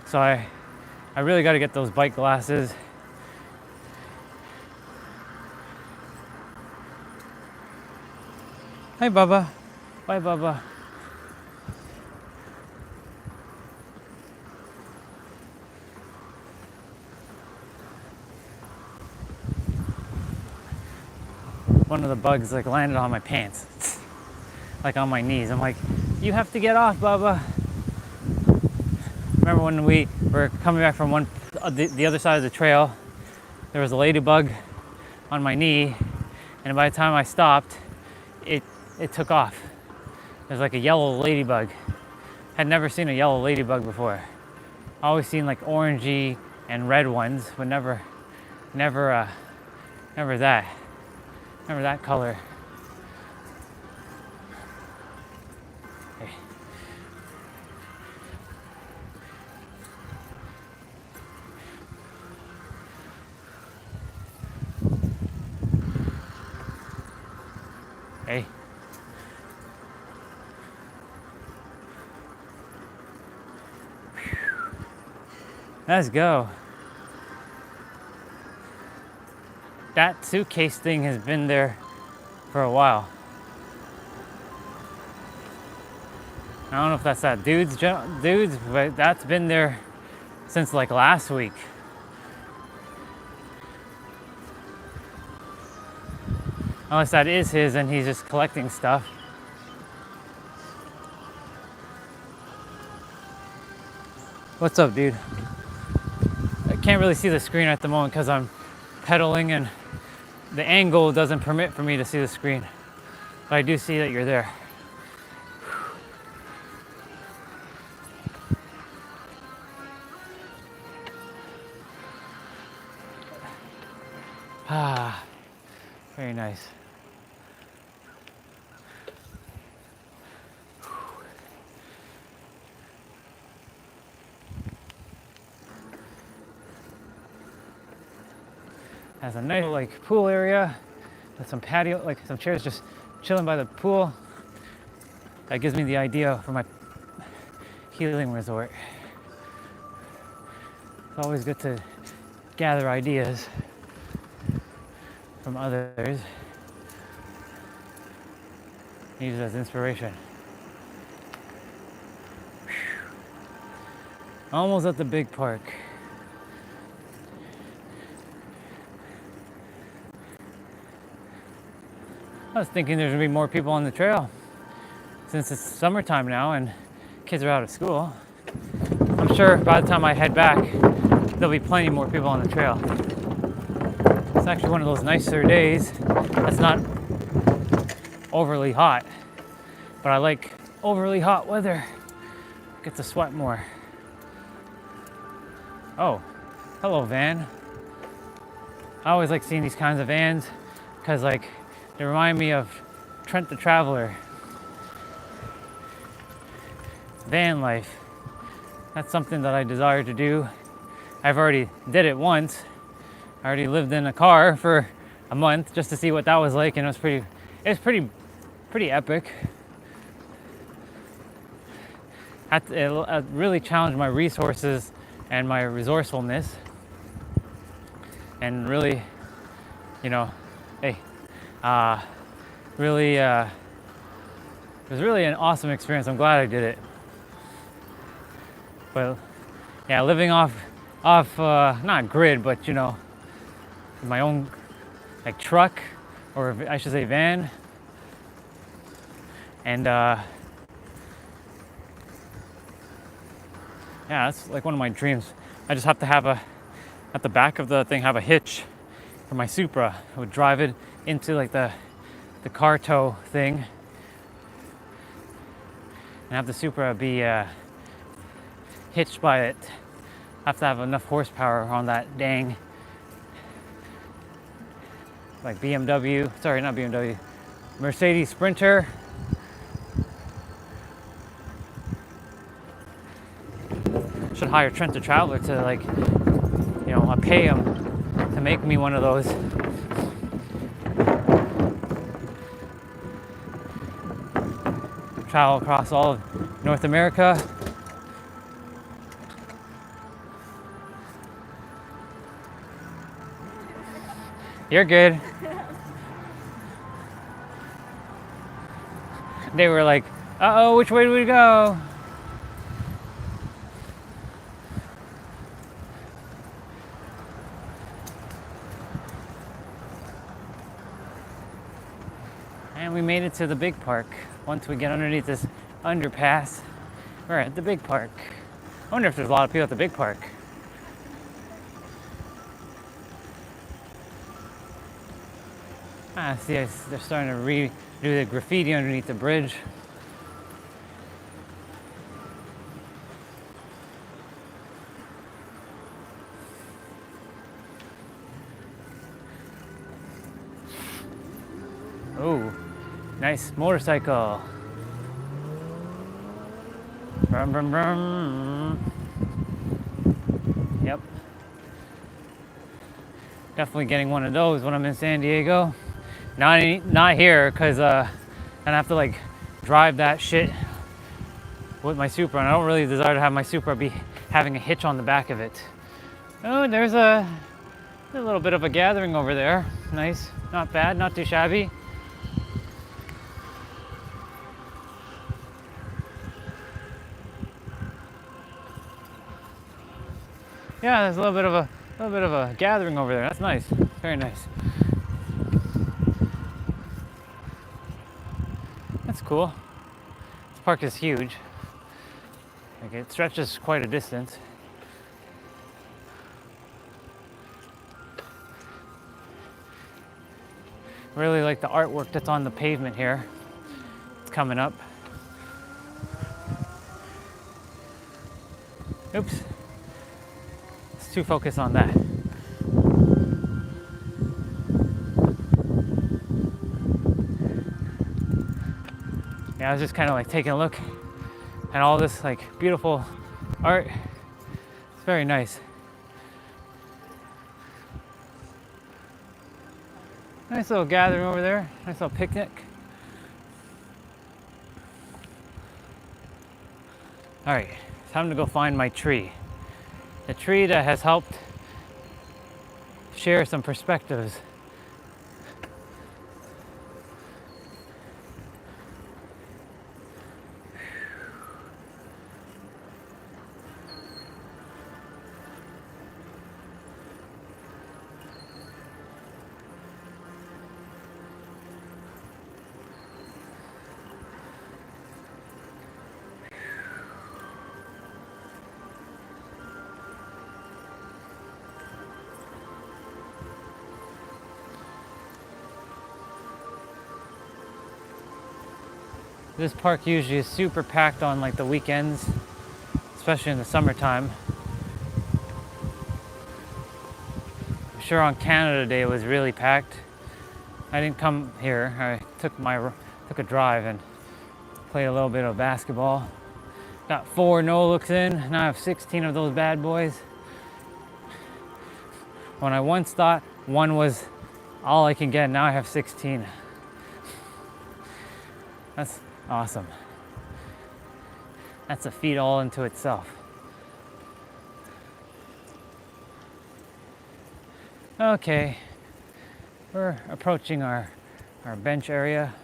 So I really got to get those bike glasses. Hi, Bubba. Bye, Bubba. One of the bugs like landed on my pants, like on my knees. I'm like, you have to get off, Bubba. Remember when we were coming back from the other side of the trail, there was a ladybug on my knee, and by the time I stopped, it took off. There's like a yellow ladybug. Had never seen a yellow ladybug before. Always seen like orangey and red ones, but never that color. Okay. Hey. Let's go. That suitcase thing has been there for a while. I don't know if that's that dude's, but that's been there since like last week. Unless that is his and he's just collecting stuff. What's up, dude? I can't really see the screen at the moment because I'm pedaling and the angle doesn't permit for me to see the screen. But I do see that you're there. Ah, very nice. Has a nice like pool area with some patio, like some chairs just chilling by the pool. That gives me the idea for my healing resort. It's always good to gather ideas from others. Use it as inspiration. Almost at the big park. I was thinking there's gonna be more people on the trail since it's summertime now and kids are out of school. I'm sure by the time I head back, there'll be plenty more people on the trail. It's actually one of those nicer days that's not overly hot, but I like overly hot weather. Get to sweat more. Oh, hello van. I always like seeing these kinds of vans because like they remind me of Trent the Traveler. Van life. That's something that I desire to do. I've already did it once. I already lived in a car for a month just to see what that was like, and it was pretty epic. It really challenged my resources and my resourcefulness, and really, you know, hey, really, it was really an awesome experience. I'm glad I did it. But yeah, living off not grid, but you know, my own like truck, or I should say van, and yeah, that's like one of my dreams. I just have to have at the back of the thing, have a hitch for my Supra. I would drive it into like the car tow thing, and have the Supra be hitched by it. I have to have enough horsepower on that dang, like Mercedes Sprinter. Should hire Trent the Traveler to, like, you know, I pay him to make me one of those. Travel across all of North America. You're good. They were like, uh-oh, which way do we go? And we made it to the big park. Once we get underneath this underpass, we're at the big park. I wonder if there's a lot of people at the big park. See, they're starting to redo the graffiti underneath the bridge. Oh, nice motorcycle. Brum, brum, brum. Yep. Definitely getting one of those when I'm in San Diego. Not here, because then I have to like drive that shit with my Supra, and I don't really desire to have my Supra be having a hitch on the back of it. Oh, there's a little bit of a gathering over there. Nice, not bad, not too shabby. Yeah, there's a little bit of a gathering over there. That's nice. Very nice. That's cool. This park is huge. Like, it stretches quite a distance. Really like the artwork that's on the pavement here. It's coming up. Oops. It's too focused on that. Yeah, I was just kind of like taking a look at all this like beautiful art. It's very nice. Nice little gathering over there. Nice little picnic. All right, time to go find my tree. The tree that has helped share some perspectives. This park usually is super packed on like the weekends, especially in the summertime. I'm sure on Canada Day it was really packed. I didn't come here. I took a drive and played a little bit of basketball. Got 4 no looks in. Now I have 16 of those bad boys. When I once thought one was all I can get, now I have 16. That's awesome. That's a feat all into itself. Okay, we're approaching our bench area.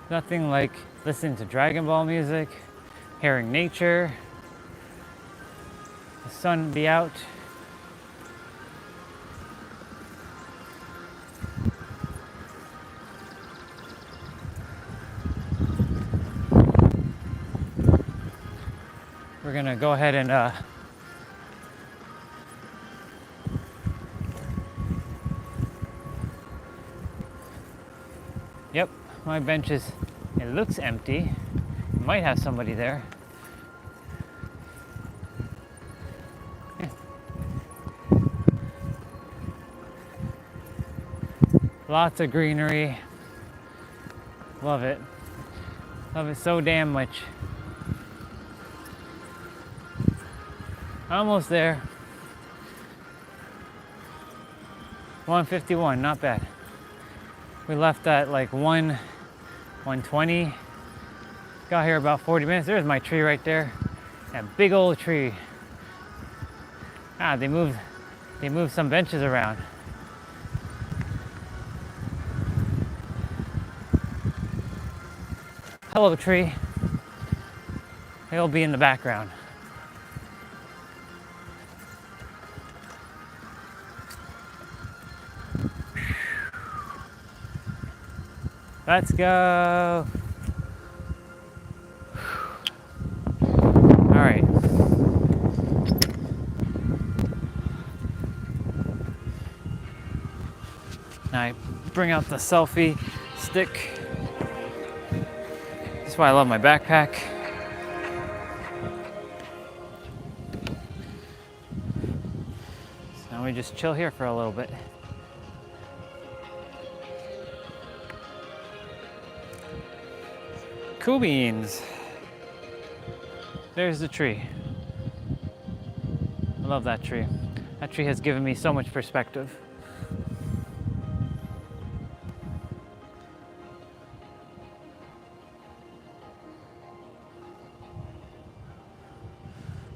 Nothing like listening to Dragon Ball music, hearing nature, the sun be out. We're gonna go ahead and yep, my bench it looks empty. Might have somebody there. Yeah. Lots of greenery. Love it. Love it so damn much. Almost there. 151, not bad. We left at like 120. Got here about 40 minutes. There's my tree right there. That big old tree. Ah, they moved some benches around. Hello, tree. They'll be in the background. Let's go. All right. Now I bring out the selfie stick. That's why I love my backpack. So now we just chill here for a little bit. Cool beans. There's the tree. I love that tree. That tree has given me so much perspective.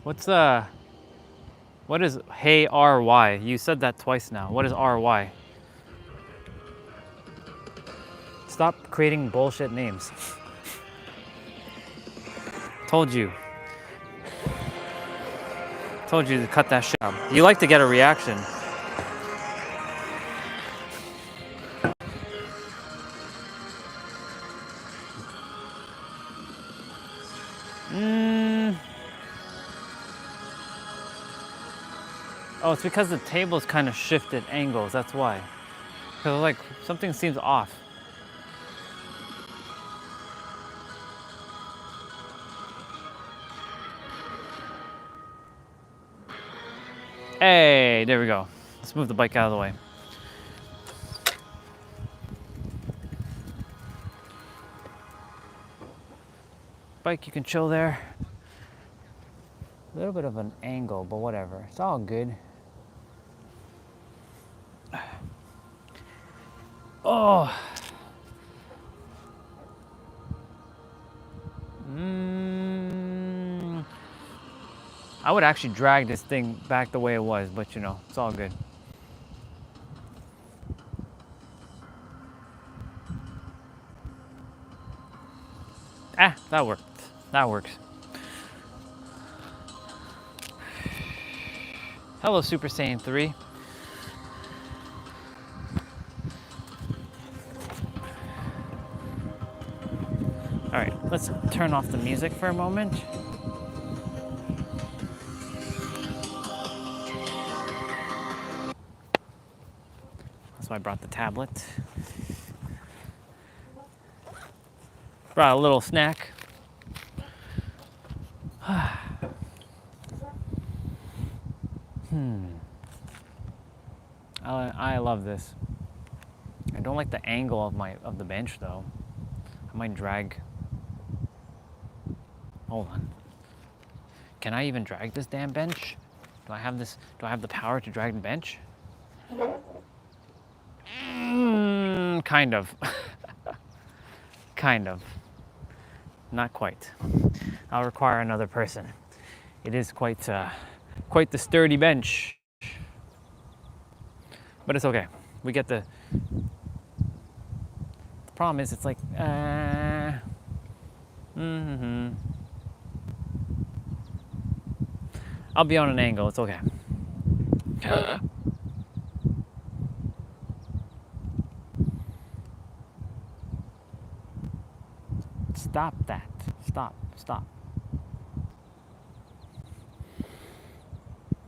What is hey RY? You said that twice now. What is RY? Stop creating bullshit names. Told you. Told you to cut that shit out. You like to get a reaction. Oh, it's because the table's kind of shifted angles, that's why. Because like something seems off. Hey, there we go. Let's move the bike out of the way. Bike, you can chill there. A little bit of an angle, but whatever. It's all good. Oh. I would actually drag this thing back the way it was, but you know, it's all good. Ah, that worked. That works. Hello, Super Saiyan 3. All right, let's turn off the music for a moment. That's why I brought the tablet. Brought a little snack. I love this. I don't like the angle of the bench though. I might drag. Hold on. Can I even drag this damn bench? Do I have this? Do I have the power to drag the bench? Kind of. Kind of. Not quite. I'll require another person. It is quite the sturdy bench. But it's okay. We get the problem is it's like I'll be on an angle, it's okay. Stop that. Stop.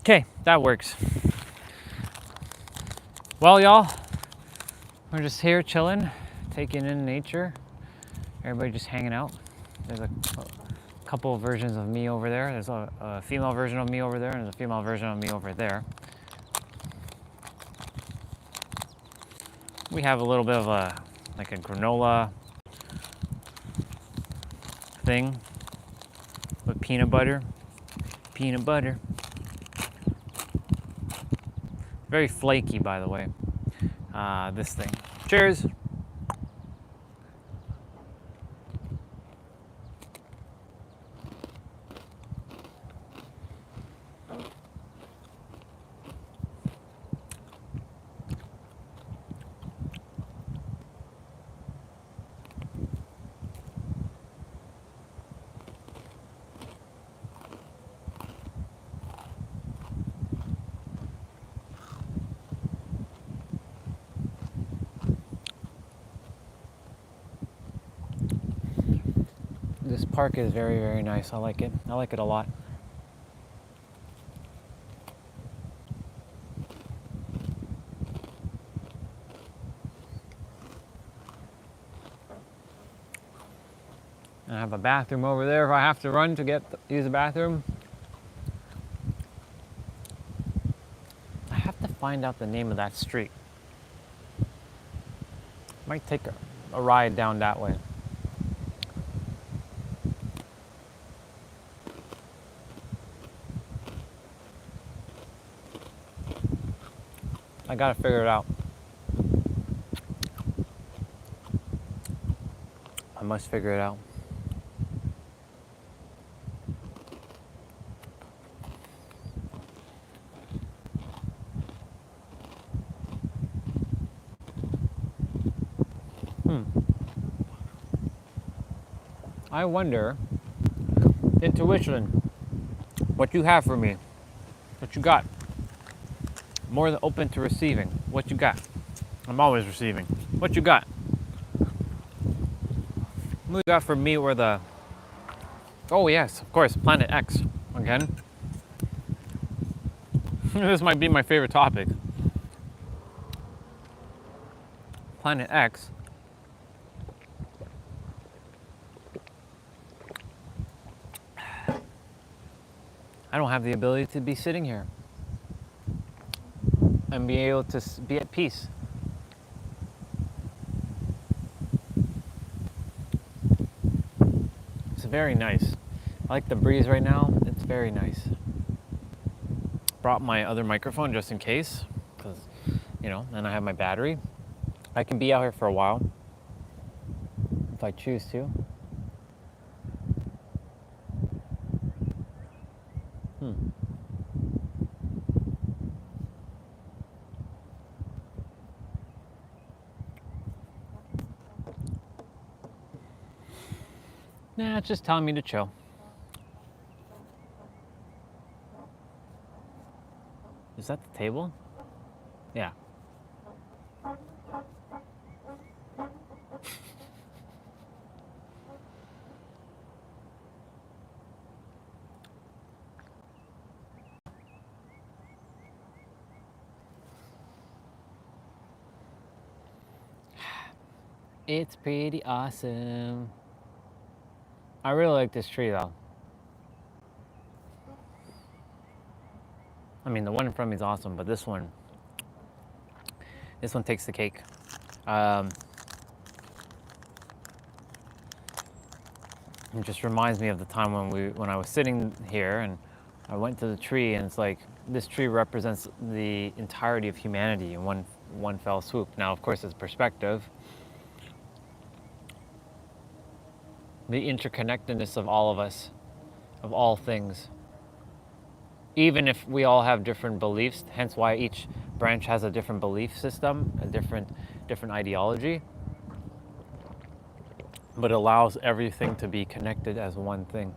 Okay, that works. Well, y'all, we're just here chilling, taking in nature. Everybody just hanging out. There's a couple of versions of me over there. There's a female version of me over there, and there's a female version of me over there. We have a little bit of like a granola thing with peanut butter. Peanut butter. Very flaky, by the way, this thing. Cheers. This park is very, very nice. I like it. I like it a lot. And I have a bathroom over there if I have to run to use the bathroom. I have to find out the name of that street. Might take a ride down that way. I gotta figure it out. I must figure it out. I wonder Intuition. What you have for me. What you got. More than open to receiving. What you got. I'm always receiving. What you got. What you got for me or the... Oh yes, of course, Planet X. Again. This might be my favorite topic. Planet X. I don't have the ability to be sitting here and be able to be at peace. It's very nice. I like the breeze right now. It's very nice. Brought my other microphone just in case, because, you know, and I have my battery. I can be out here for a while if I choose to. Nah, it's just telling me to chill. Is that the table? Yeah. It's pretty awesome. I really like this tree though. I mean, the one in front of me is awesome, but this one takes the cake. It just reminds me of the time when I was sitting here and I went to the tree, and it's like this tree represents the entirety of humanity in one fell swoop. Now, of course, it's perspective. The interconnectedness of all of us, of all things. Even if we all have different beliefs, hence why each branch has a different belief system, a different ideology, but allows everything to be connected as one thing.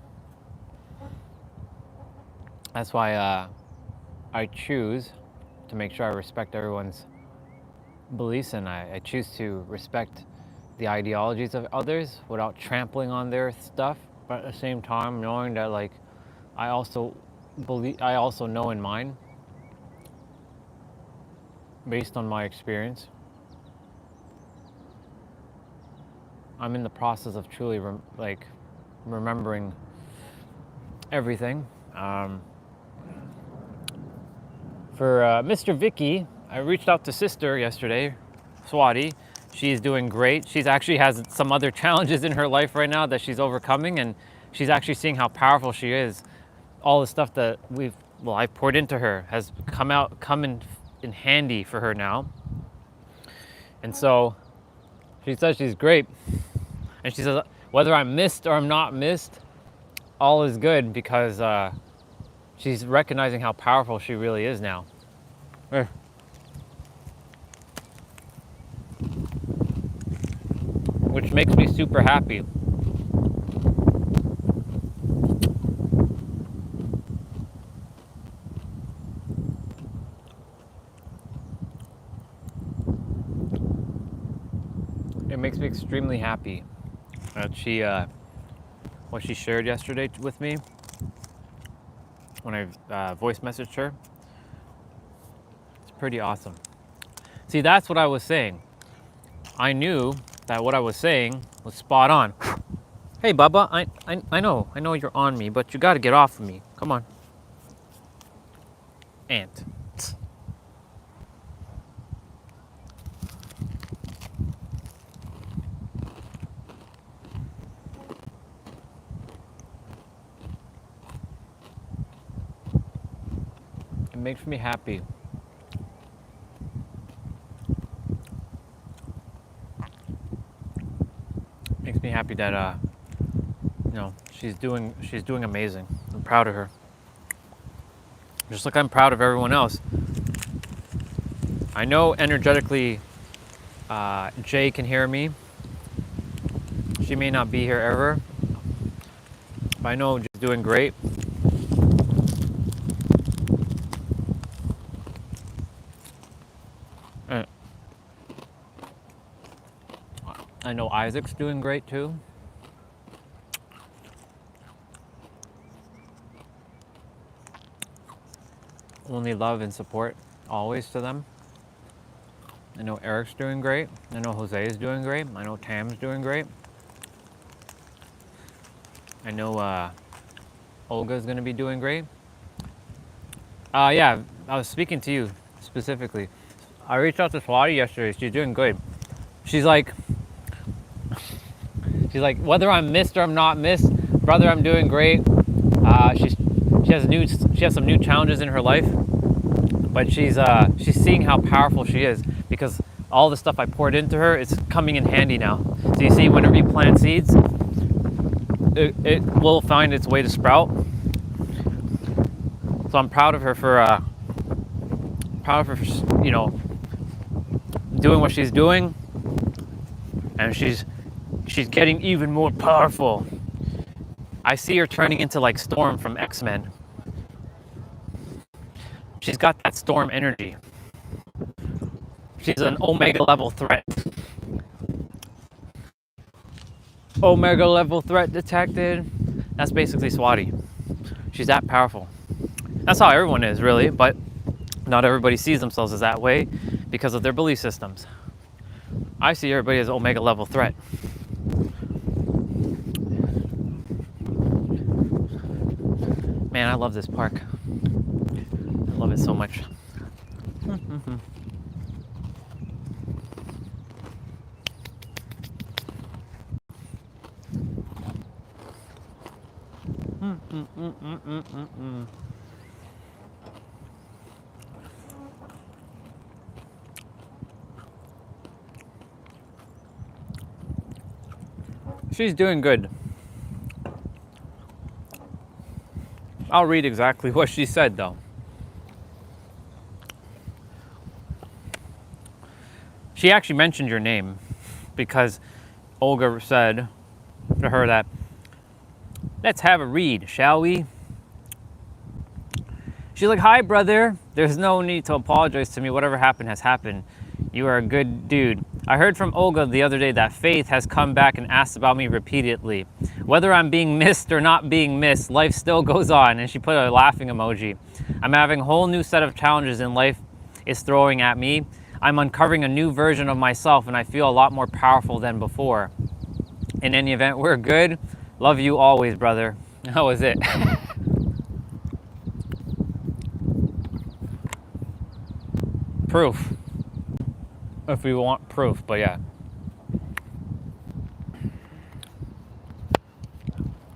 That's why I choose to make sure I respect everyone's beliefs, and I choose to respect the ideologies of others without trampling on their stuff, but at the same time knowing that, like, I also know in mine, based on my experience, I'm in the process of truly remembering everything. For Mr. Vicky, I reached out to sister yesterday, Swati. She's doing great. She's actually has some other challenges in her life right now that she's overcoming, and she's actually seeing how powerful she is. All the stuff that I've poured into her has come in handy for her now. And so she says she's great. And she says, whether I'm missed or I'm not missed, all is good, because she's recognizing how powerful she really is now. Which makes me super happy. It makes me extremely happy that what she shared yesterday with me when I voice messaged her. It's pretty awesome. See, that's what I was saying. I knew that what I was saying was spot on. Hey, Bubba, I know you're on me, but you got to get off of me. Come on. Ant. It makes me happy. Makes me happy that she's doing amazing. I'm proud of her. Just like I'm proud of everyone else. I know energetically Jay can hear me. She may not be here ever, but I know she's doing great. And I know Isaac's doing great too. Only love and support always to them. I know Eric's doing great. I know Jose is doing great. I know Tam's doing great. I know Olga's gonna be doing great. Yeah, I was speaking to you specifically. I reached out to Swati yesterday. She's doing good. She's like, whether I'm missed or I'm not missed, brother, I'm doing great. She has some new challenges in her life, but she's seeing how powerful she is because all the stuff I poured into her is coming in handy now. So you see, whenever you plant seeds, it will find its way to sprout. So I'm proud of her for you know, doing what she's doing, and she's getting even more powerful. I see her turning into like Storm from X-Men. She's got that Storm energy. She's an Omega level threat. Omega level threat detected. That's basically Swati. She's that powerful. That's how everyone is, really, but not everybody sees themselves as that way because of their belief systems. I see everybody as Omega level threat. Man, I love this park. I love it so much. She's doing good. I'll read exactly what she said though. She actually mentioned your name because Olga said to her that, let's have a read, shall we? She's like, hi brother, there's no need to apologize to me. Whatever happened has happened. You are a good dude. I heard from Olga the other day that Faith has come back and asked about me repeatedly. Whether I'm being missed or not being missed, life still goes on. And she put a laughing emoji. I'm having a whole new set of challenges in life is throwing at me. I'm uncovering a new version of myself and I feel a lot more powerful than before. In any event, we're good. Love you always, brother. That was it. Proof. If we want proof, but yeah.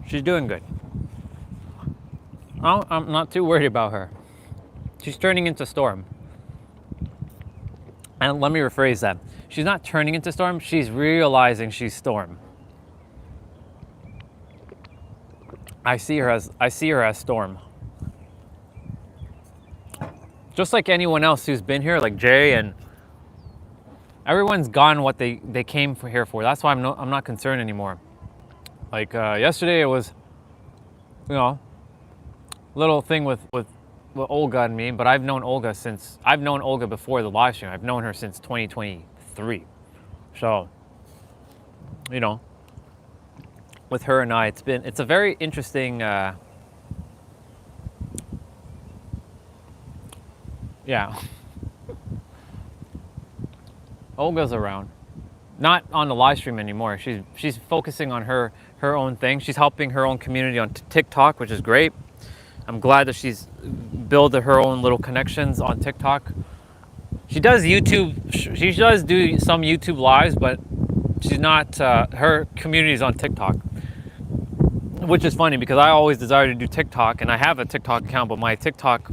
She's doing good. I'm not too worried about her. She's turning into Storm. And let me rephrase that. She's not turning into Storm, she's realizing she's Storm. I see her as Storm. Just like anyone else who's been here, like Jay, and everyone's gone what they came here for. That's why I'm not concerned anymore. Like yesterday, it was, you know, little thing with Olga and me. But I've known Olga before the live stream. I've known her since 2023. So, you know, with her and I, it's a very interesting. Yeah. Olga's around. Not on the live stream anymore. She's focusing on her own thing. She's helping her own community on TikTok, which is great. I'm glad that she's built her own little connections on TikTok. She does YouTube. She does do some YouTube lives, but she's not. Her community is on TikTok, which is funny because I always desired to do TikTok, and I have a TikTok account, but my TikTok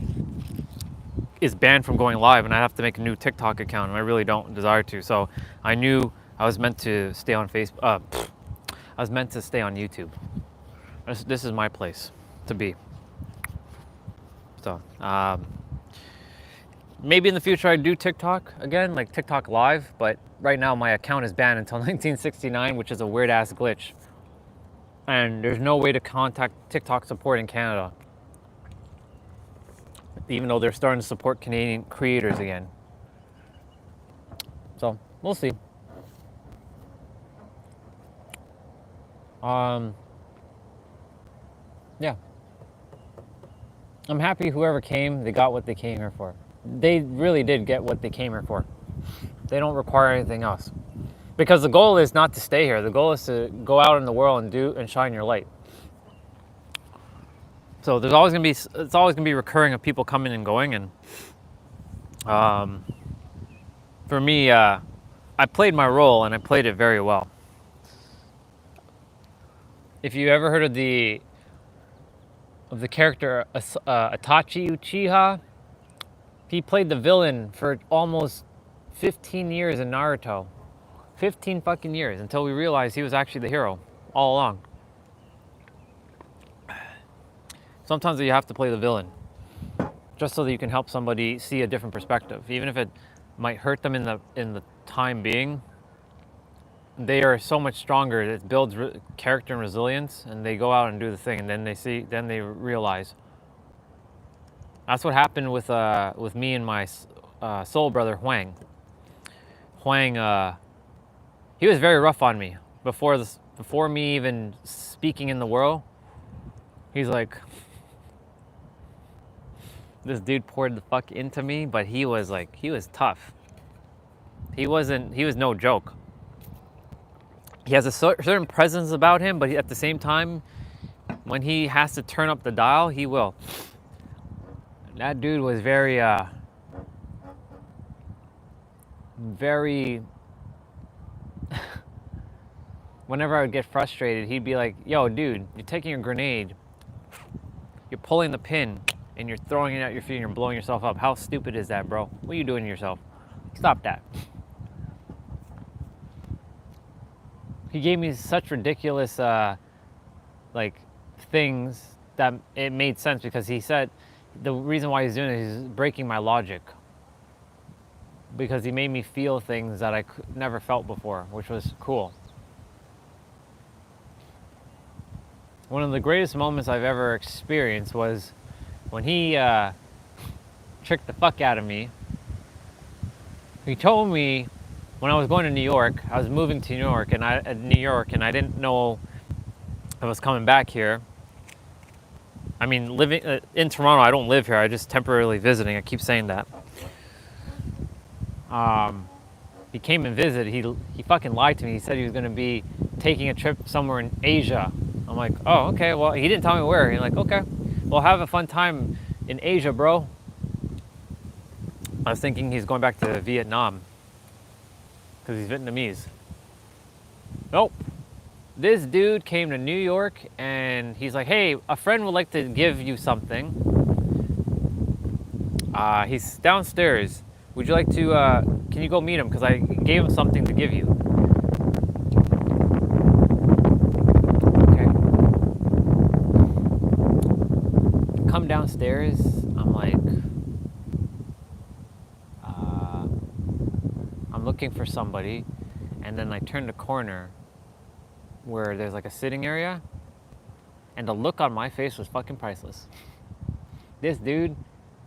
is banned from going live and I have to make a new TikTok account and I really don't desire to. So I knew I was meant to stay on Facebook. I was meant to stay on YouTube. This is my place to be. So maybe in the future I do TikTok again, like TikTok live, but right now my account is banned until 1969, which is a weird ass glitch. And there's no way to contact TikTok support in Canada, even though they're starting to support Canadian creators again. So we'll see. Yeah. I'm happy whoever came, they got what they came here for. They really did get what they came here for. They don't require anything else. Because the goal is not to stay here. The goal is to go out in the world and do and shine your light. So it's always gonna be recurring of people coming and going. And for me, I played my role and I played it very well. If you ever heard of the character Itachi Uchiha, he played the villain for almost 15 years in Naruto. 15 fucking years until we realized he was actually the hero all along. Sometimes you have to play the villain just so that you can help somebody see a different perspective, even if it might hurt them in the time being. They are so much stronger. It builds character and resilience, and they go out and do the thing, and then they realize. That's what happened with me and my soul brother Huang. Huang, he was very rough on me before me even speaking in the world. He's like, this dude poured the fuck into me, but he was tough. He was no joke. He has a certain presence about him, but at the same time, when he has to turn up the dial, he will. That dude was very whenever I would get frustrated, he'd be like, yo, dude, you're taking a grenade, you're pulling the pin, and you're throwing it at your feet and you're blowing yourself up. How stupid is that, bro? What are you doing to yourself? Stop that. He gave me such ridiculous things that it made sense, because he said the reason why he's doing it is breaking my logic, because he made me feel things that I never felt before, which was cool. One of the greatest moments I've ever experienced was when he tricked the fuck out of me. He told me when I was going to New York, I was moving to New York, and I didn't know I was coming back here. I mean, living in Toronto, I don't live here. I just temporarily visiting. I keep saying that. He came and visited. He fucking lied to me. He said he was going to be taking a trip somewhere in Asia. I'm like, oh, okay. Well, he didn't tell me where. He's like, okay, well, have a fun time in Asia, bro. I was thinking he's going back to Vietnam because he's Vietnamese. Nope. This dude came to New York and he's like, hey, a friend would like to give you something. He's downstairs. Would you like to, can you go meet him? Because I gave him something to give you. Okay. Come downstairs. I'm like, I'm looking for somebody. And then I turn the corner where there's like a sitting area, and the look on my face was fucking priceless. This dude,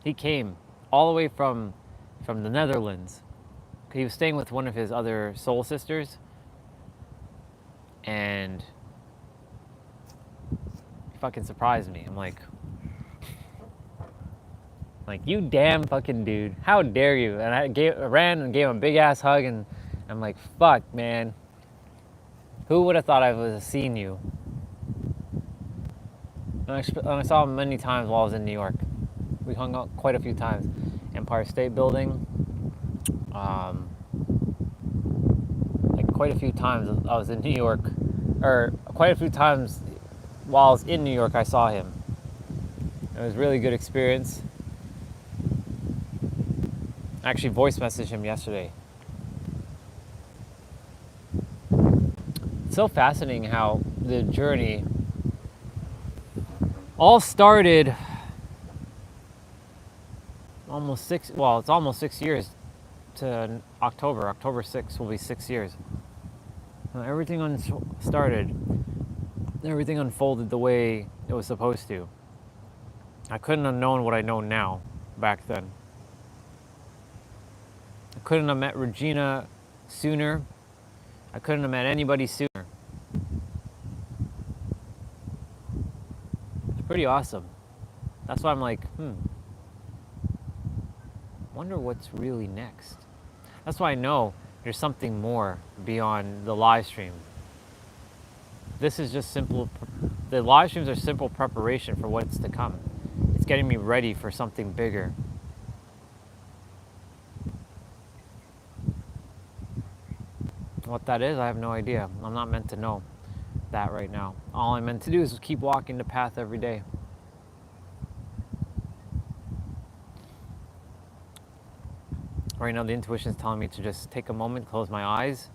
he came all the way from the Netherlands. He was staying with one of his other soul sisters, and he fucking surprised me. I'm like, you damn fucking dude, how dare you? And I ran and gave him a big ass hug, and I'm like, fuck, man. Who would have thought I would have seen you? And I saw him many times while I was in New York. We hung out quite a few times. Empire State Building. Like quite a few times I was in New York. Or quite a few times while I was in New York, I saw him. It was a really good experience. I actually voice messaged him yesterday. It's so fascinating how the journey all started it's almost 6 years to October 6th will be 6 years. Everything started everything unfolded the way it was supposed to. I couldn't have known what I know now back then. I couldn't have met Regina sooner. I couldn't have met anybody sooner. It's pretty awesome. That's why I'm like, wonder what's really next. That's why I know there's something more beyond the live stream. This is just simple. The live streams are simple preparation for what's to come. It's getting me ready for something bigger. What that is, I have no idea. I'm not meant to know that right now. All I'm meant to do is keep walking the path every day. Right now, the intuition is telling me to just take a moment, close my eyes,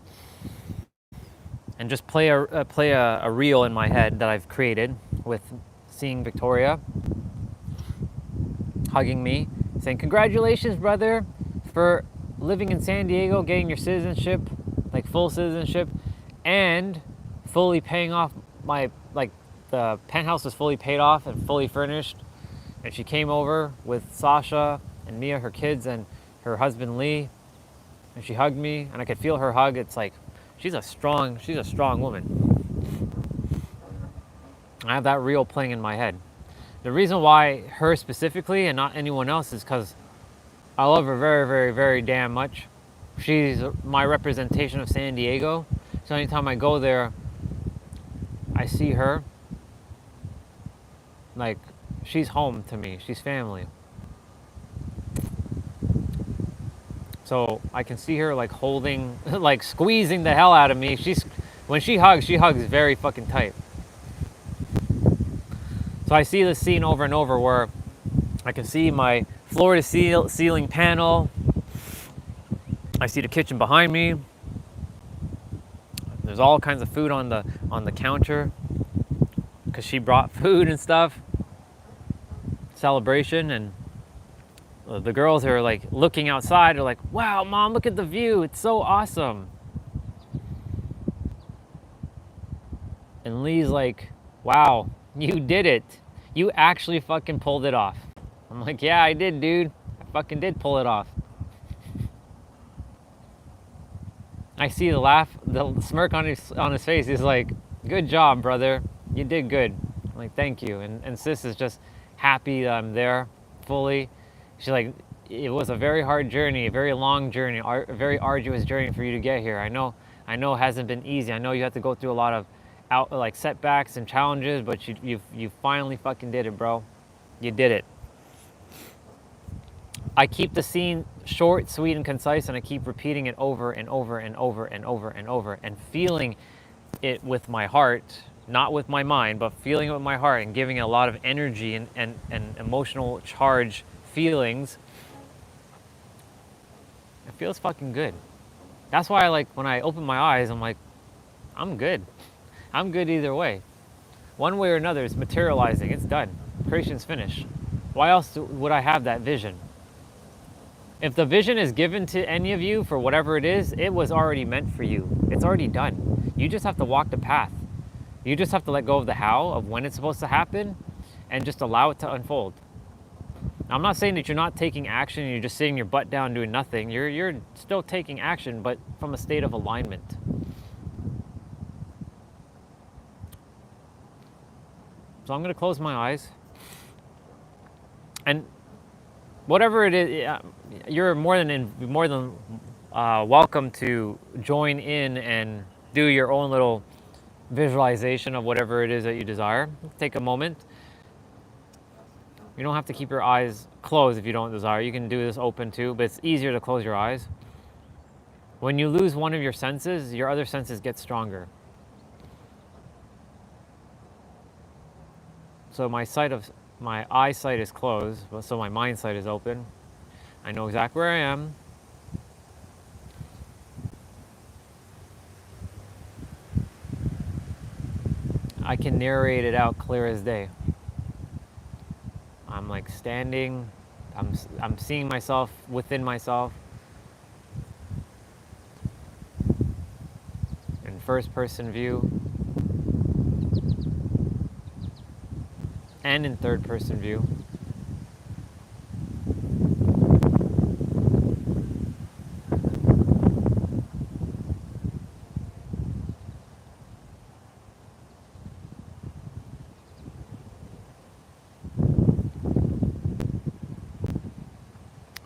and just play a reel in my head that I've created with seeing Victoria hugging me, saying, "Congratulations, brother, for living in San Diego, getting your citizenship, like full citizenship, and fully paying off my, like, the penthouse was fully paid off and fully furnished." And she came over with Sasha and Mia, her kids, and her husband Lee, and she hugged me, and I could feel her hug. It's like, she's a strong woman. I have that reel playing in my head. The reason why her specifically and not anyone else is because I love her very, very, very damn much. She's my representation of San Diego. So anytime I go there, I see her. Like, she's home to me. She's family. So I can see her like holding, like squeezing the hell out of me. When she hugs very fucking tight. So I see this scene over and over where I can see my floor to ceiling panel. I see the kitchen behind me. There's all kinds of food on the counter because she brought food and stuff. Celebration, and the girls are like looking outside. They're like, "Wow, Mom, look at the view. It's so awesome." And Lee's like, "Wow, you did it. You actually fucking pulled it off." I'm like, "Yeah, I did, dude. I fucking did pull it off." I see the laugh, the smirk on his face. He's like, "Good job, brother. You did good." I'm like, "Thank you." And sis is just happy that I'm there fully. She's like, "It was a very hard journey, a very long journey, a very arduous journey for you to get here. I know it hasn't been easy. I know you have to go through a lot of setbacks and challenges, but you finally fucking did it, bro. You did it." I keep the scene short, sweet, and concise, and I keep repeating it over and over and over and over and over, and feeling it with my heart, not with my mind, but feeling it with my heart and giving it a lot of energy and emotional charge feelings. It feels fucking good. That's why when I open my eyes, I'm like, I'm good. I'm good either way. One way or another, it's materializing. It's done. Creation's finished. Why else would I have that vision? If the vision is given to any of you for whatever it is, it was already meant for you. It's already done. You just have to walk the path. You just have to let go of the how, of when it's supposed to happen, and just allow it to unfold. I'm not saying that you're not taking action and you're just sitting your butt down doing nothing. You're still taking action, but from a state of alignment. So I'm going to close my eyes. And whatever it is, you're more than welcome to join in and do your own little visualization of whatever it is that you desire. Take a moment. You don't have to keep your eyes closed if you don't desire. You can do this open too, but it's easier to close your eyes. When you lose one of your senses, your other senses get stronger. So my eyesight is closed, so my mind sight is open. I know exactly where I am. I can narrate it out clear as day. I'm like standing, I'm seeing myself within myself. In first person view. and in third person view.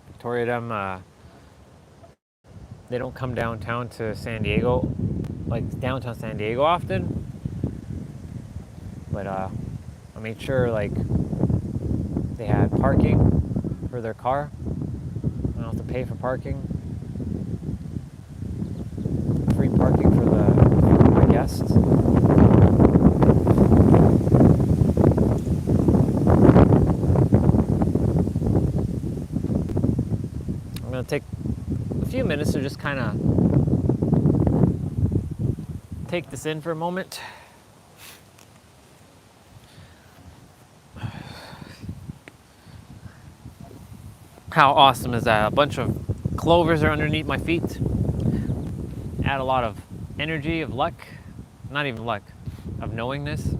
Victoria, them, they don't come downtown to San Diego, like downtown San Diego often. But I made sure like they had parking for their car. I don't have to pay for parking. Free parking for my guests. I'm gonna take a few minutes to just kind of take this in for a moment. How awesome is that? A bunch of clovers are underneath my feet. Add a lot of energy, of luck, not even luck, of knowingness.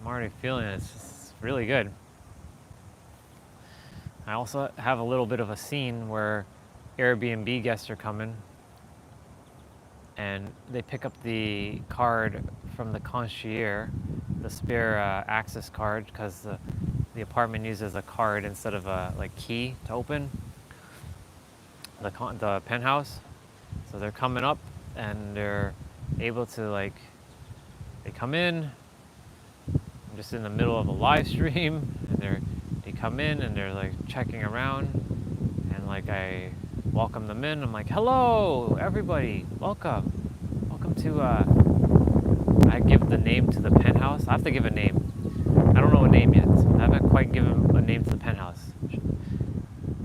I'm already feeling it. It's really good. I also have a little bit of a scene where Airbnb guests are coming and they pick up the card from the concierge, the spare access card, because the apartment uses a card instead of a like key to open the penthouse. So they're coming up and they're able to like, they come in, I'm just in the middle of a live stream, and they come in and they're like checking around, and like I welcome them in. I'm like, hello everybody, welcome to I give the name to the penthouse. I have to give a name. I don't know a name yet. I haven't quite given a name to the penthouse.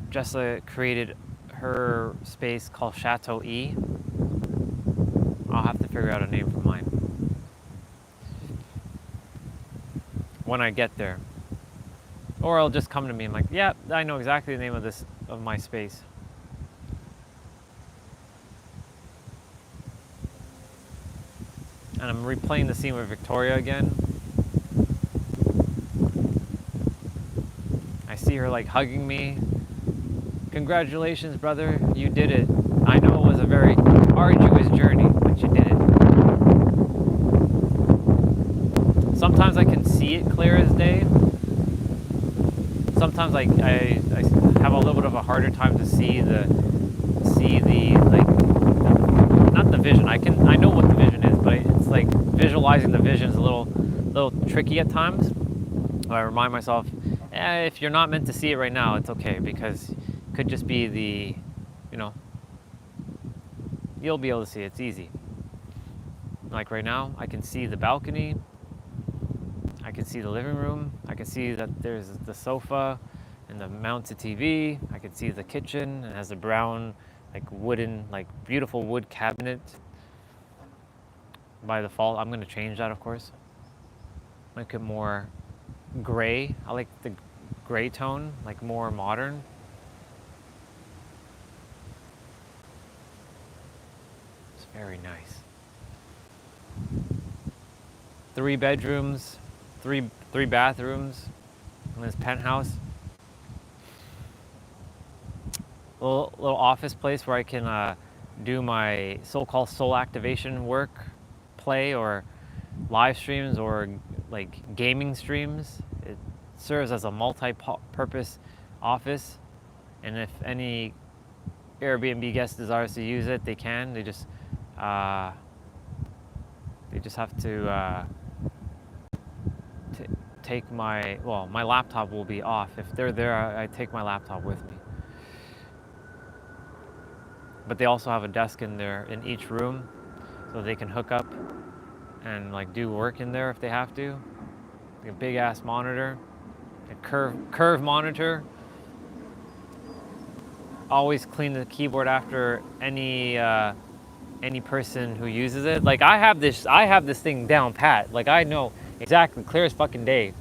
Jessa created her space called Chateau E. I'll have to figure out a name for mine when I get there. Or it'll just come to me. I'm like, yeah, I know exactly the name of my space. And I'm replaying the scene with Victoria again. I see her like hugging me. Congratulations, brother, you did it. I know it was a very arduous journey, but you did it. Sometimes I can see it clear as day. Sometimes I have a little bit of a harder time to see the like, not the vision. I know what the vision is, but it's like visualizing the vision is a little tricky at times. I remind myself, if you're not meant to see it right now, it's okay, because it could just be you'll be able to see it. It's easy. Like right now, I can see the balcony. I can see the living room. I can see that there's the sofa and the mounted TV. I can see the kitchen. It has a brown, like wooden, like beautiful wood cabinet. By default, I'm gonna change that, of course. Make it more gray. I like the gray tone, like more modern. It's very nice. 3 bedrooms, three bathrooms in this penthouse. Little office place where I can do my so-called soul activation work, play, or live streams or like gaming streams. It serves as a multi-purpose office, and if any Airbnb guest desires to use it, they can. They just have to take my laptop will be off. If they're there, I take my laptop with me. But they also have a desk in each room, so they can hook up and like do work in there if they have to. Like a big ass monitor, a curve monitor. Always clean the keyboard after any person who uses it. Like I have this thing down pat. Like I know exactly, clear as fucking day.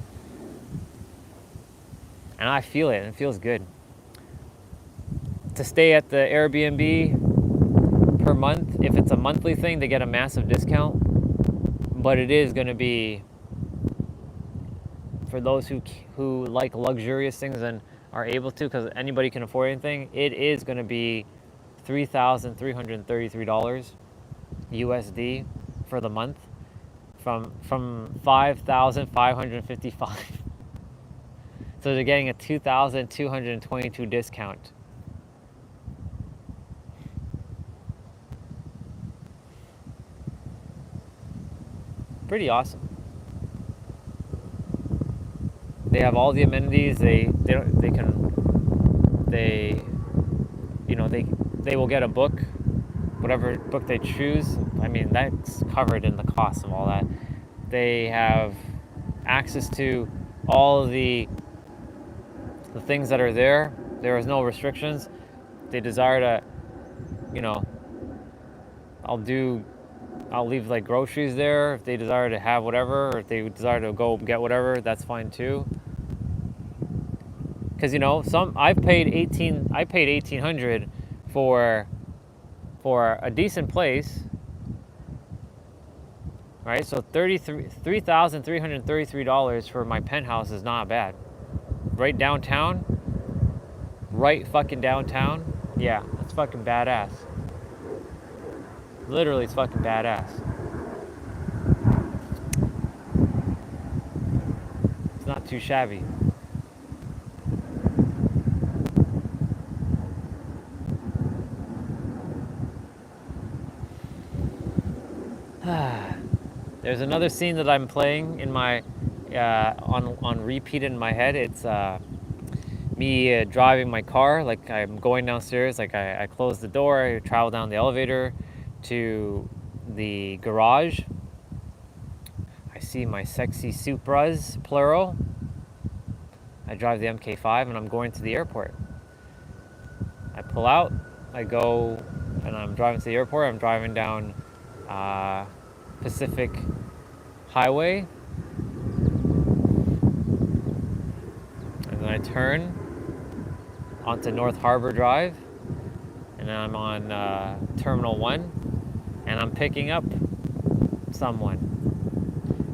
And I feel it, and it feels good. To stay at the Airbnb per month, if it's a monthly thing, they get a massive discount. But it is going to be, for those who like luxurious things and are able to, because anybody can afford anything, it is going to be $3,333 USD for the month, from $5,555. So they're getting a $2,222 discount. Pretty awesome. They have all the amenities. They will get a book, whatever book they choose. I mean, that's covered in the cost of all that. They have access to all the things that are there. There is no restrictions. They desire to, I'll leave like groceries there if they desire to have whatever, or if they desire to go get whatever, that's fine too. Because I paid $1,800 for a decent place, right? So $3,333 for my penthouse is not bad. Right downtown, right fucking downtown. Yeah, that's fucking badass. Literally, it's fucking badass. It's not too shabby. There's another scene that I'm playing in my on repeat in my head. It's me driving my car. Like I'm going downstairs. Like I close the door. I travel down the elevator to the garage. I see my sexy Supras, plural. I drive the MK5 and I'm going to the airport. I pull out. I go and I'm driving to the airport. I'm driving down Pacific Highway, and then I turn onto North Harbor Drive, and then I'm on Terminal 1, and I'm picking up someone.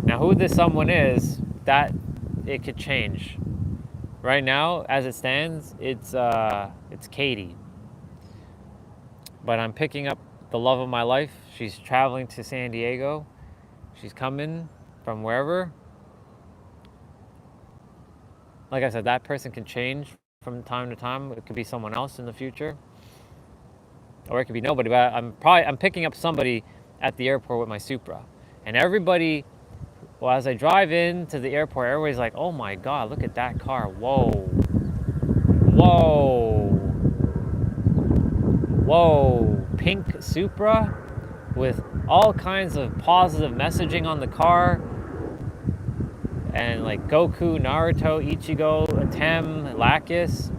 Now who this someone is, that it could change. Right now, as it stands, it's Katie. But I'm picking up the love of my life. She's traveling to San Diego. She's coming from wherever. Like I said, that person can change from time to time. It could be someone else in the future, or it could be nobody. But I'm picking up somebody at the airport with my Supra, and everybody. Well, as I drive into the airport, everybody's like, "Oh my God, look at that car! Whoa, whoa, whoa! Pink Supra with all kinds of positive messaging on the car, and like Goku, Naruto, Ichigo, Atem, Lacus,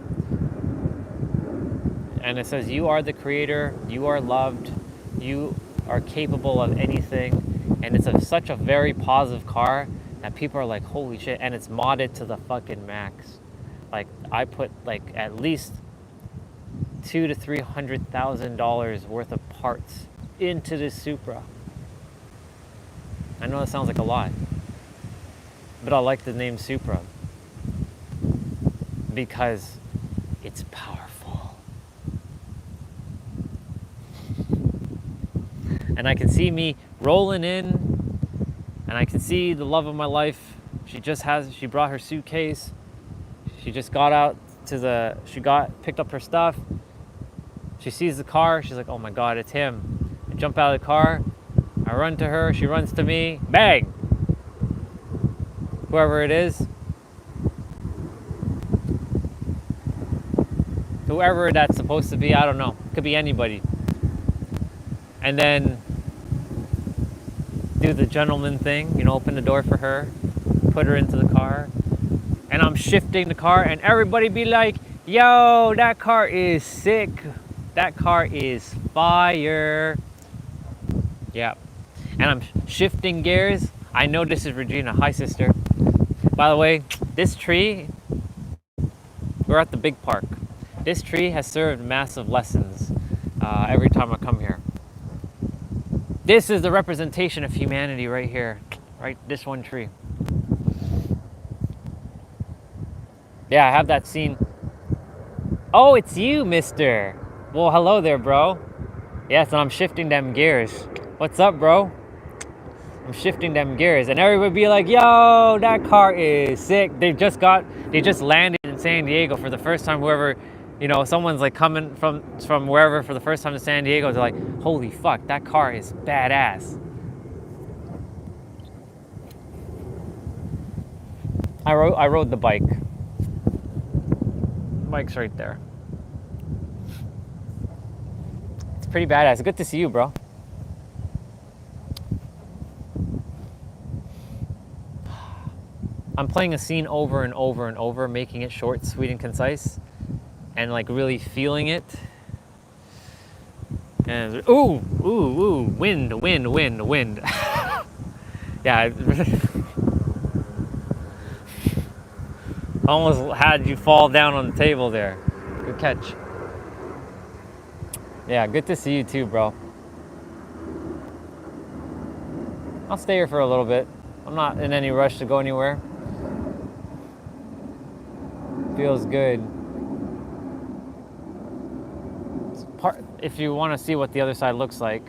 and it says, "You are the creator. You are loved. You are capable of anything." And it's such a very positive car that people are like, holy shit. And it's modded to the fucking max. Like I put like at least $200,000 to $300,000 worth of parts into this Supra. I know that sounds like a lot, but I like the name Supra because it's powerful. And I can see me rolling in, and I can see the love of my life. She brought her suitcase. She just got out picked up her stuff. She sees the car. She's like, oh my God, it's him. I jump out of the car. I run to her. She runs to me. Bang! Whoever it is. Whoever that's supposed to be, I don't know. Could be anybody. And then do the gentleman thing, you know, open the door for her, put her into the car. And I'm shifting the car, and everybody be like, yo, that car is sick. That car is fire. Yeah. And I'm shifting gears. I know this is Regina. Hi, sister. By the way, this tree, we're at the big park. This tree has served massive lessons every time I come here. This is the representation of humanity right here. Right, this one tree. Yeah, I have that scene. Oh, it's you, mister. Well, hello there, bro. Yes, and I'm shifting them gears. What's up, bro? I'm shifting them gears, and everybody be like, yo, that car is sick. They just landed in San Diego for the first time. Whoever, you know, someone's like coming from wherever for the first time to San Diego, they're like, holy fuck, that car is badass. I rode the bike. The bike's right there. It's pretty badass. Good to see you, bro. I'm playing a scene over and over and over, making it short, sweet, and concise, and like really feeling it. And ooh, wind. Yeah, almost had you fall down on the table there. Good catch. Yeah, good to see you too, bro. I'll stay here for a little bit. I'm not in any rush to go anywhere. Feels good. If you want to see what the other side looks like,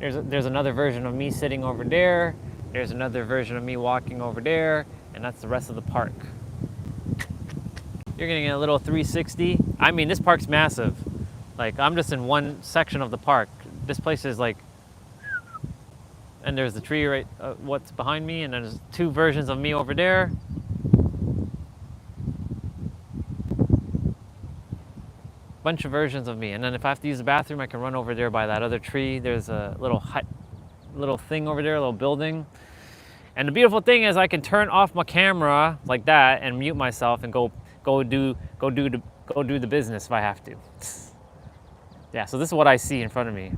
there's another version of me sitting over there. There's another version of me walking over there, and that's the rest of the park. You're getting a little 360. I mean, this park's massive. Like, I'm just in one section of the park. This place is like, and there's the tree right, what's behind me, and there's two versions of me over there. Bunch of versions of me, and then if I have to use the bathroom, I can run over there by that other tree. There's a little hut, little thing over there, a little building. And the beautiful thing is I can turn off my camera like that and mute myself and go do the business if I have to. Yeah, so this is what I see in front of me.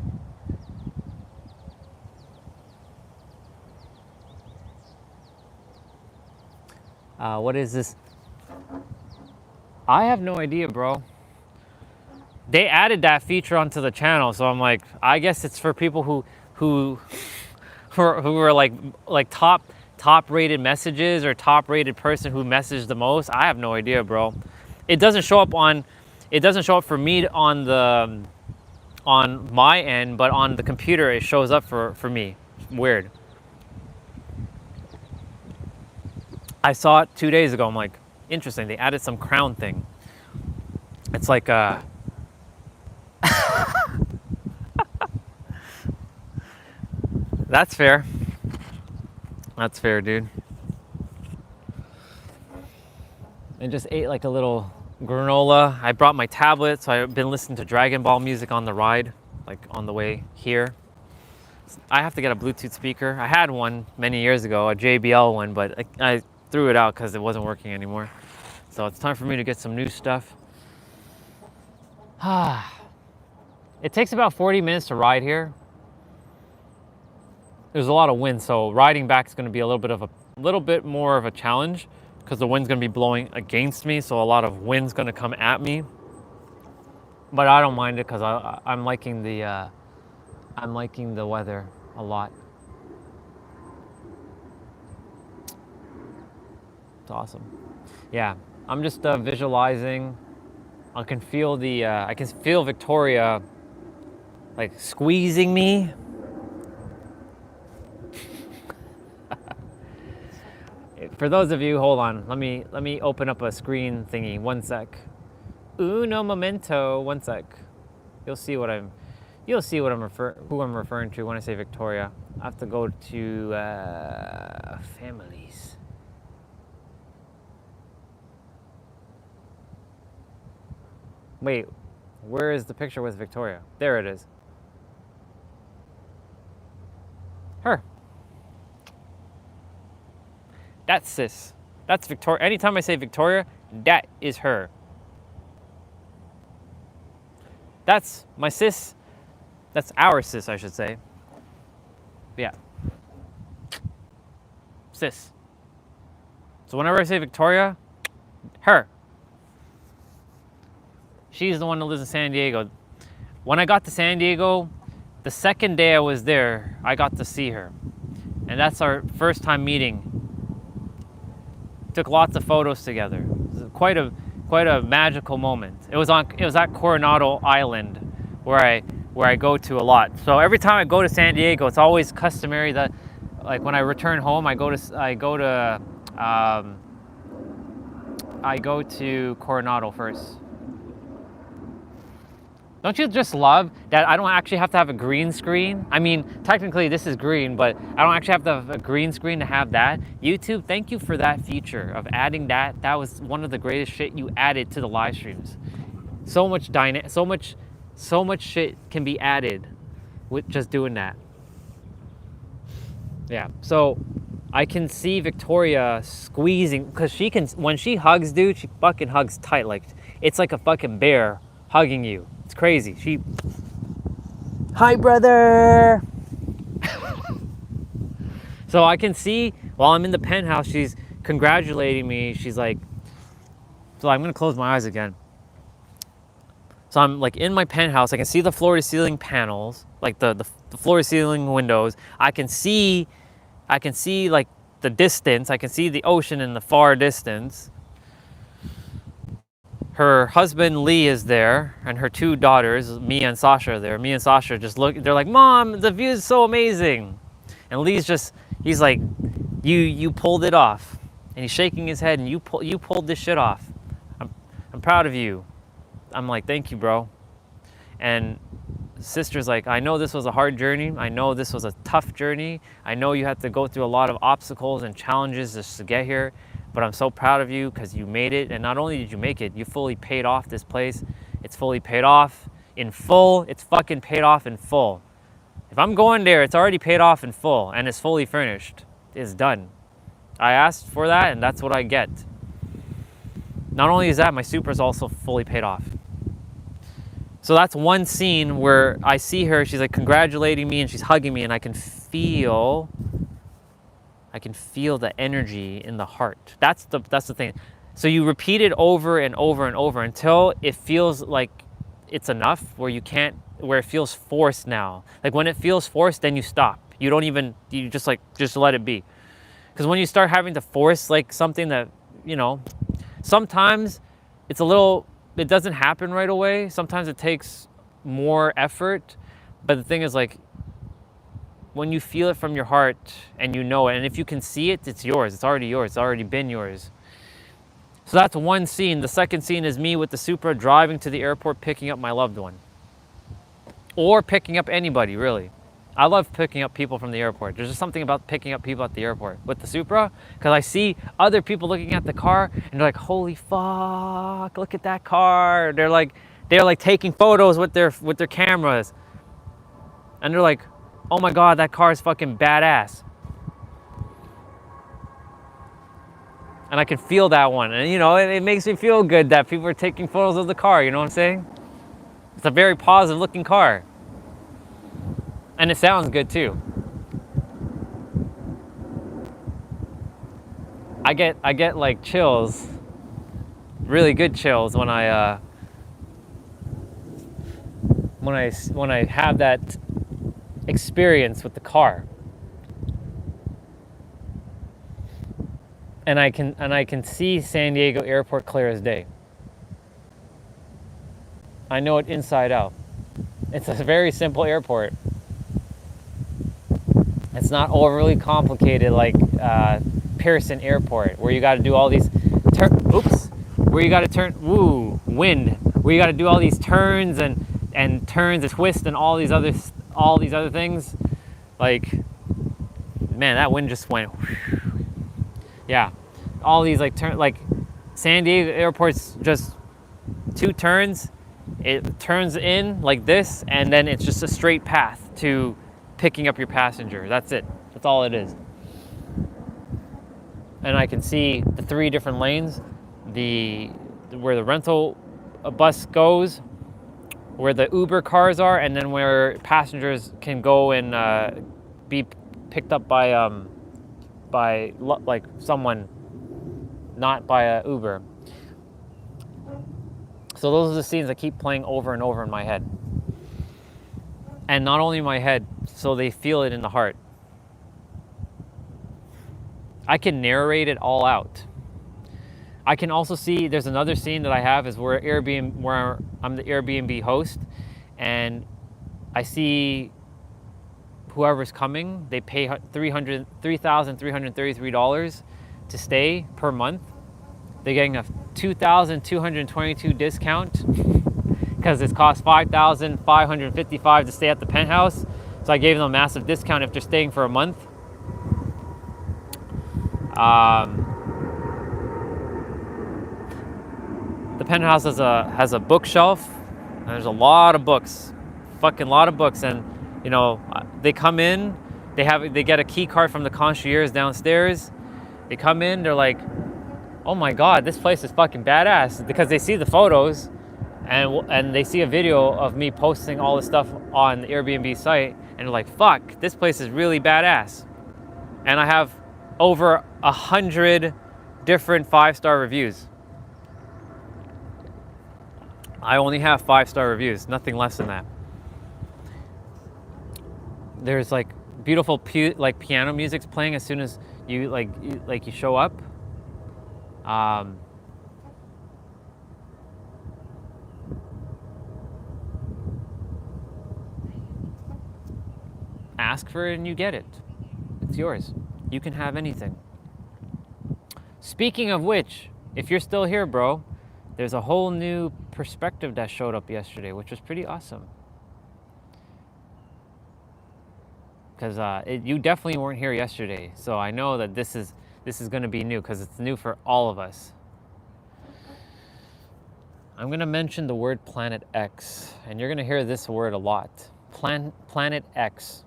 What is this? I have no idea, bro. They added that feature onto the channel, so I'm like, I guess it's for people who are like top rated messages or top rated person who messaged the most. I have no idea, bro. It doesn't show up for me on my end, but on the computer it shows up for me. Weird. I saw it 2 days ago. I'm like, interesting. They added some crown thing. It's like That's fair. That's fair, dude. I just ate like a little granola. I brought my tablet, so I've been listening to Dragon Ball music on the ride, like on the way here. I have to get a Bluetooth speaker. I had one many years ago, a JBL one, but I threw it out because it wasn't working anymore. So it's time for me to get some new stuff. It takes about 40 minutes to ride here. There's a lot of wind, so riding back is going to be a little bit more of a challenge because the wind's going to be blowing against me, so a lot of wind's going to come at me. But I don't mind it because I'm liking the weather a lot. It's awesome. Yeah, I'm just visualizing. I can feel Victoria like squeezing me. For those of you, hold on. Let me open up a screen thingy. One sec. Uno momento. One sec. You'll see what I'm who I'm referring to when I say Victoria. I have to go to families. Wait, where is the picture with Victoria? There it is. Her. That's sis. That's Victoria. Anytime I say Victoria, that is her. That's my sis. That's our sis, I should say. Yeah. Sis. So whenever I say Victoria, her. She's the one that lives in San Diego. When I got to San Diego, the second day I was there, I got to see her. And that's our first time meeting. Took lots of photos together. It was quite a magical moment. It was at Coronado Island where I go to a lot. So every time I go to San Diego, it's always customary that like when I return home, I go to Coronado first. Don't you just love that I don't actually have to have a green screen? I mean, technically this is green, but I don't actually have to have a green screen to have that. YouTube, thank you for that feature of adding that. That was one of the greatest shit you added to the live streams. So much shit can be added with just doing that. Yeah, so I can see Victoria squeezing, because she can, when she hugs, dude, she fucking hugs tight. Like, it's like a fucking bear hugging you. It's crazy. Hi, brother. So I can see while I'm in the penthouse, she's congratulating me. She's like, so I'm gonna close my eyes again. So I'm like in my penthouse. I can see the floor to ceiling panels, like the floor to ceiling windows. I can see like the distance. I can see the ocean in the far distance. Her husband Lee is there, and her two daughters, Mia and Sasha, are there. Mia and Sasha just look. They're like, "Mom, the view is so amazing," and he's like, "You pulled it off," and he's shaking his head, and you pulled this shit off. I'm proud of you. I'm like, "Thank you, bro." And sister's like, "I know this was a hard journey. I know this was a tough journey. I know you had to go through a lot of obstacles and challenges just to get here. But I'm so proud of you because you made it. And not only did you make it, you fully paid off this place. It's fully paid off in full. It's fucking paid off in full. If I'm going there, it's already paid off in full and it's fully furnished. It's done. I asked for that and that's what I get. Not only is that, my Supra's also fully paid off. So that's one scene where I see her, she's like congratulating me and she's hugging me, and I can feel the energy in the heart. That's the thing. So you repeat it over and over and over until it feels like it's enough, where it feels forced now. Like when it feels forced, then you stop. You just let it be. Because when you start having to force like something that, sometimes it doesn't happen right away. Sometimes it takes more effort. But the thing is, like, when you feel it from your heart and you know it, and if you can see it, it's yours. It's already yours. It's already been yours. So that's one scene. The second scene is me with the Supra driving to the airport, picking up my loved one. Or picking up anybody, really. I love picking up people from the airport. There's just something about picking up people at the airport with the Supra, because I see other people looking at the car and they're like, holy fuck, look at that car. They're like taking photos with their cameras. And they're like, oh my God, that car is fucking badass. And I can feel that one. And it makes me feel good that people are taking photos of the car, you know what I'm saying? It's a very positive looking car. And it sounds good too. I get like chills, really good chills when I have that experience with the car. And I can see San Diego airport clear as day. I know it inside out. It's a very simple airport. It's not overly complicated like Pearson Airport, where you got to do all these where you got to turn, where you got to do all these turns and turns and twists and all these other things. Like, man, that wind just went. Yeah, all these like San Diego Airport's just 2 turns. It turns in like this, and then it's just a straight path to picking up your passenger. That's it. That's all it is. And I can see the 3 different lanes, where the rental bus goes, where the Uber cars are, and then where passengers can go and be picked up by like someone, not by a Uber. So those are the scenes that keep playing over and over in my head. And not only in my head, so they feel it in the heart. I can narrate it all out. I can also see, there's another scene that I have is where I'm the Airbnb host, and I see whoever's coming, they pay $3,333 to stay per month. They're getting a $2,222 discount because it costs $5,555 to stay at the penthouse. So I gave them a massive discount if they're staying for a month. The penthouse has a bookshelf, and there's a lot of books, fucking lot of books. And you know, they come in, they get a key card from the concierge downstairs. They come in, they're like, oh my God, this place is fucking badass, because they see the photos and they see a video of me posting all this stuff on the Airbnb site, and they're like, fuck, this place is really badass. And I have over 100 different 5-star reviews. I only have 5-star reviews, nothing less than that. There's like beautiful piano music's playing as soon as you you show up. Ask for it and you get it. It's yours. You can have anything. Speaking of which, if you're still here, bro, there's a whole new perspective that showed up yesterday, which was pretty awesome. Because you definitely weren't here yesterday, so I know that this is going to be new, because it's new for all of us. I'm going to mention the word Planet X, and you're going to hear this word a lot. Planet X.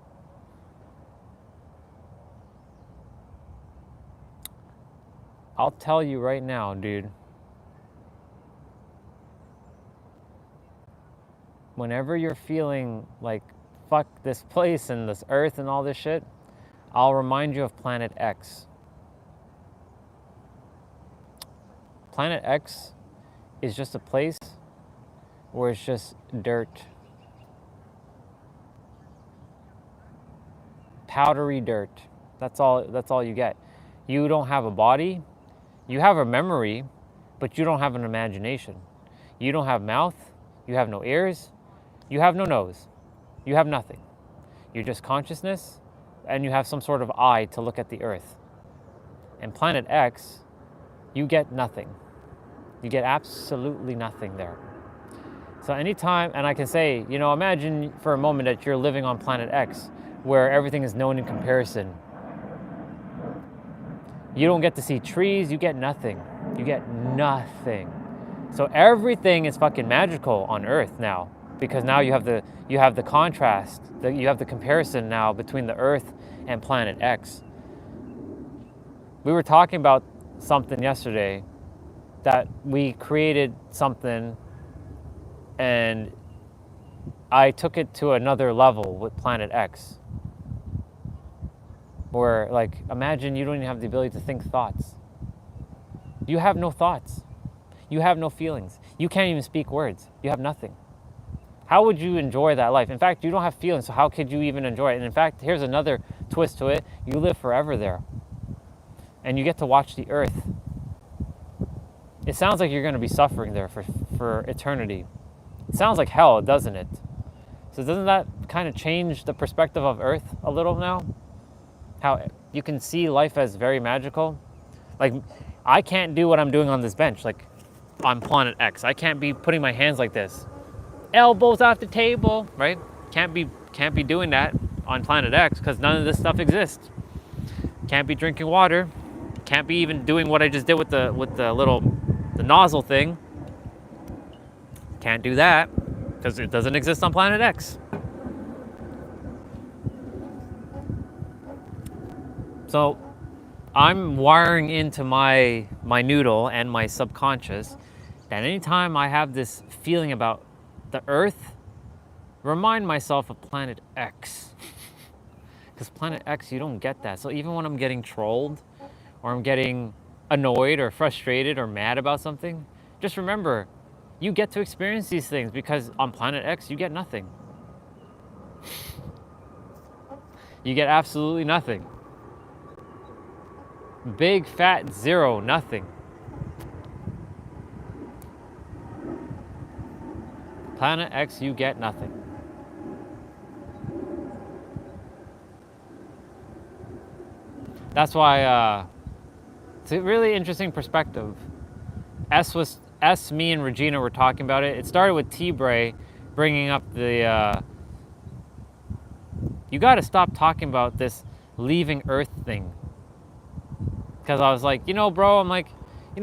I'll tell you right now, dude. Whenever you're feeling like, fuck this place and this earth and all this shit, I'll remind you of Planet X. Planet X is just a place where it's just dirt. Powdery dirt. That's all you get. You don't have a body. You have a memory, but you don't have an imagination. You don't have mouth. You have no ears. You have no nose. You have nothing. You're just consciousness, and you have some sort of eye to look at the earth. And Planet X, you get nothing. You get absolutely nothing there. So anytime, and I can say, you know, imagine for a moment that you're living on Planet X, where everything is known in comparison. You don't get to see trees, you get nothing. You get nothing. So everything is fucking magical on Earth now, because now you have the contrast, you have the comparison now between the Earth and Planet X. We were talking about something yesterday, that we created something, and I took it to another level with Planet X. Where, like, imagine you don't even have the ability to think thoughts. You have no thoughts. You have no feelings. You can't even speak words. You have nothing. How would you enjoy that life? In fact, you don't have feelings, so how could you even enjoy it? And in fact, here's another twist to it. You live forever there. And you get to watch the earth. It sounds like you're going to be suffering there for eternity. It sounds like hell, doesn't it? So doesn't that kind of change the perspective of Earth a little now? How you can see life as very magical. Like, I can't do what I'm doing on this bench, like on planet X. I can't be putting my hands like this, elbows off the table, right? Can't be doing that on planet X because none of this stuff exists. Can't be drinking water. Can't be even doing what I just did with the nozzle thing. Can't do that because it doesn't exist on planet X. So I'm wiring into my noodle and my subconscious that anytime I have this feeling about the Earth, remind myself of planet X. Because planet X, you don't get that. So even when I'm getting trolled or I'm getting annoyed or frustrated or mad about something, just remember, you get to experience these things because on planet X, you get nothing. You get absolutely nothing. Big, fat, zero, nothing. Planet X, you get nothing. That's why it's a really interesting perspective. Me and Regina were talking about it. It started with T-Bray bringing up the, you got to stop talking about this leaving Earth thing. Because I was like, bro, I'm like,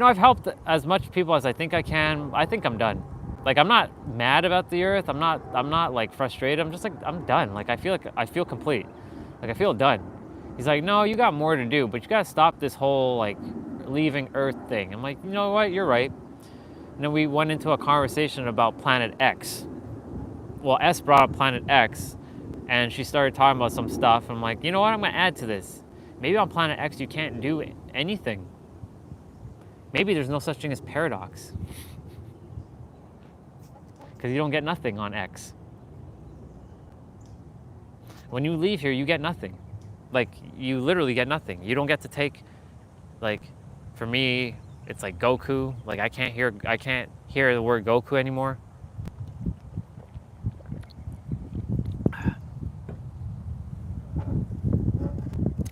I've helped as much people as I think I can. I think I'm done. Like, I'm not mad about the Earth. I'm not like frustrated. I'm just like, I'm done. Like, I feel complete. Like, I feel done. He's like, no, you got more to do, but you got to stop this whole like leaving Earth thing. I'm like, you know what? You're right. And then we went into a conversation about planet X. Well, S brought up planet X, and she started talking about some stuff. I'm like, you know what? I'm going to add to this. Maybe on planet X, you can't do anything. Maybe there's no such thing as paradox. Because you don't get nothing on X. When you leave here, you get nothing. Like, you literally get nothing. You don't get to take, like, for me, it's like Goku. Like, I can't hear the word Goku anymore.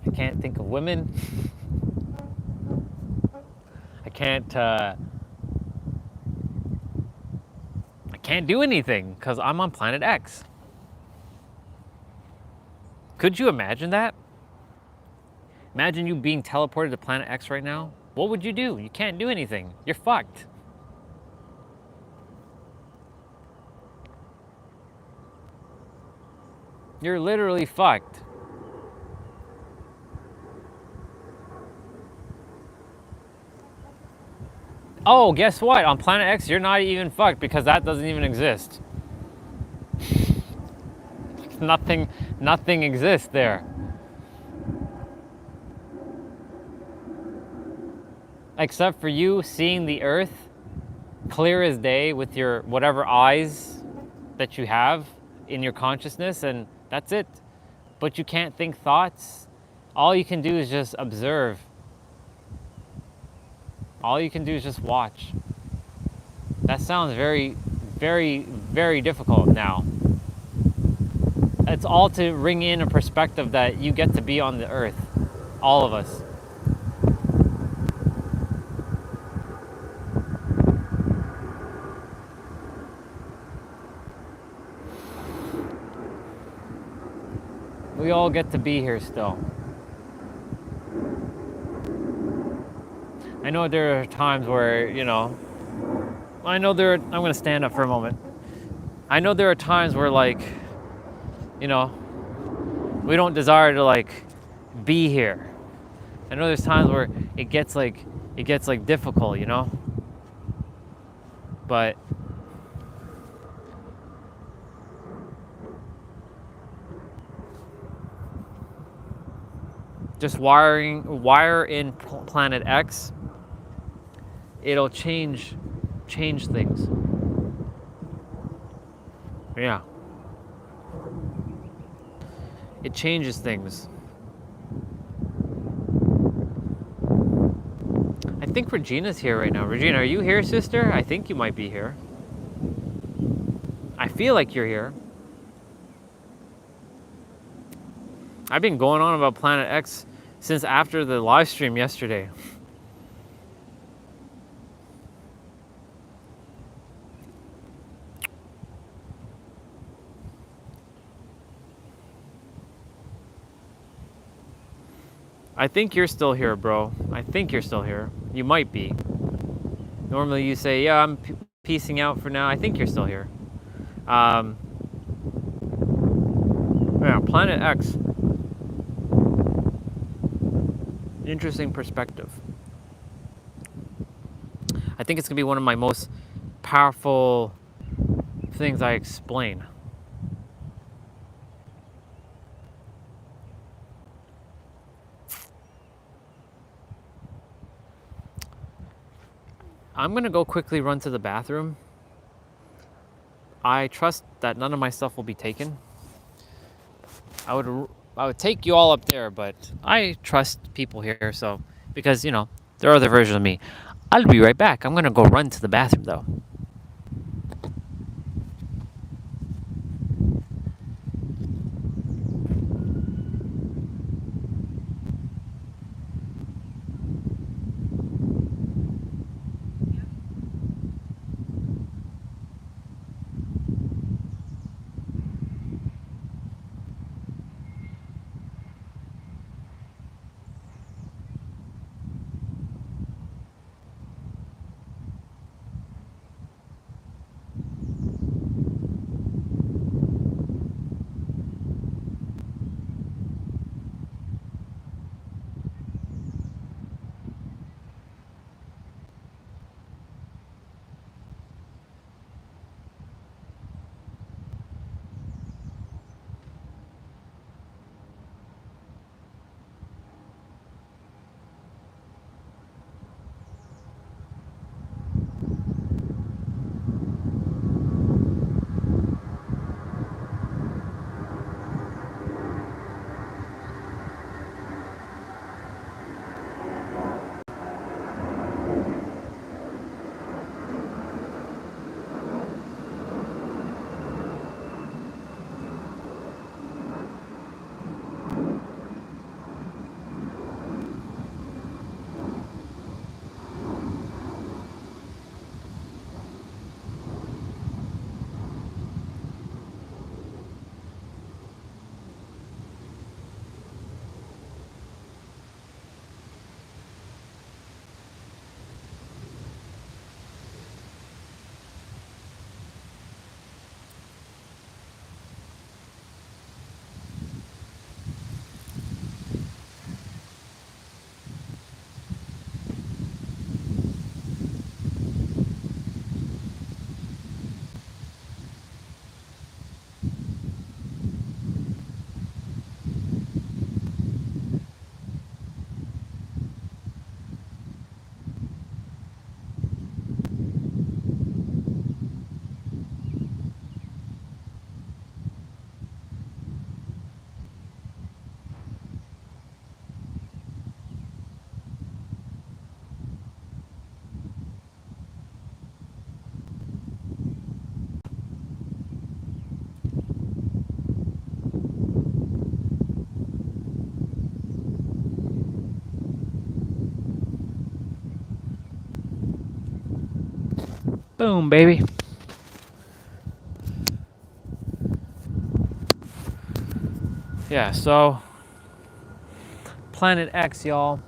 I can't think of women. I can't do anything because I'm on planet X. Could you imagine that? Imagine you being teleported to planet X right now. What would you do? You can't do anything. You're fucked. You're literally fucked. Oh, guess what? On planet X, you're not even fucked because that doesn't even exist. Nothing exists there. Except for you seeing the Earth clear as day with your whatever eyes that you have in your consciousness, and that's it. But you can't think thoughts. All you can do is just observe. All you can do is just watch. That sounds very, very, very difficult now. It's all to ring in a perspective that you get to be on the Earth. All of us. We all get to be here still. I know there are times where, I'm going to stand up for a moment. I know there are times where, like, we don't desire to, like, be here. I know there's times where it gets difficult, But just wire in planet X, it'll change things. Yeah. It changes things. I think Regina's here right now. Regina, are you here, sister? I think you might be here. I feel like you're here. I've been going on about Planet X since after the live stream yesterday. I think you're still here, bro. I think you're still here. You might be. Normally you say, yeah, I'm piecing out for now. I think you're still here. Yeah, Planet X. Interesting perspective. I think it's gonna be one of my most powerful things I explain. I'm gonna go quickly run to the bathroom. I trust that none of my stuff will be taken. I would take you all up there, but I trust people here, so because you know there are other versions of me. I'll be right back. I'm gonna go run to the bathroom though. Boom, baby. Yeah, so Planet X, y'all.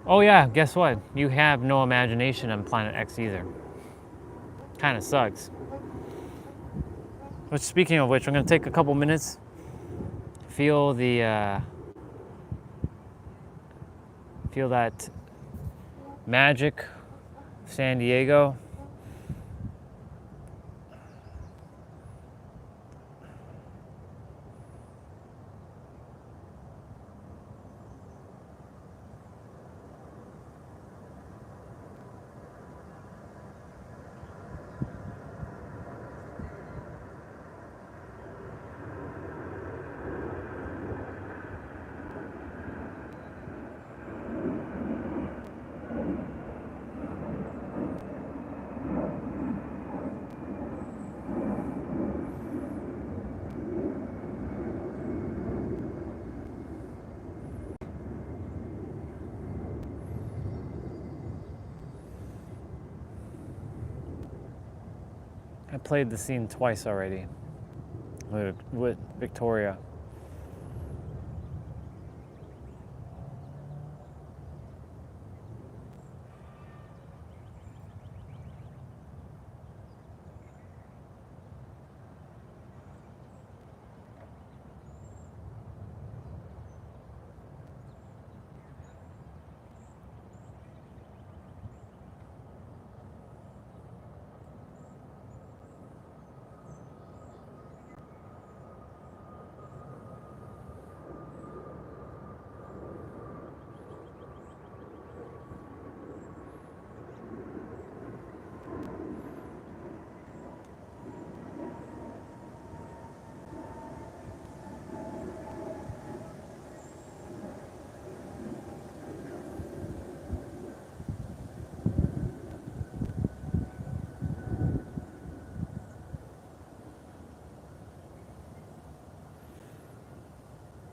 Oh yeah, guess what? You have no imagination on Planet X either. Kind of sucks. Which, speaking of which, I'm gonna take a couple minutes, feel that magic of San Diego. I played the scene twice already with Victoria.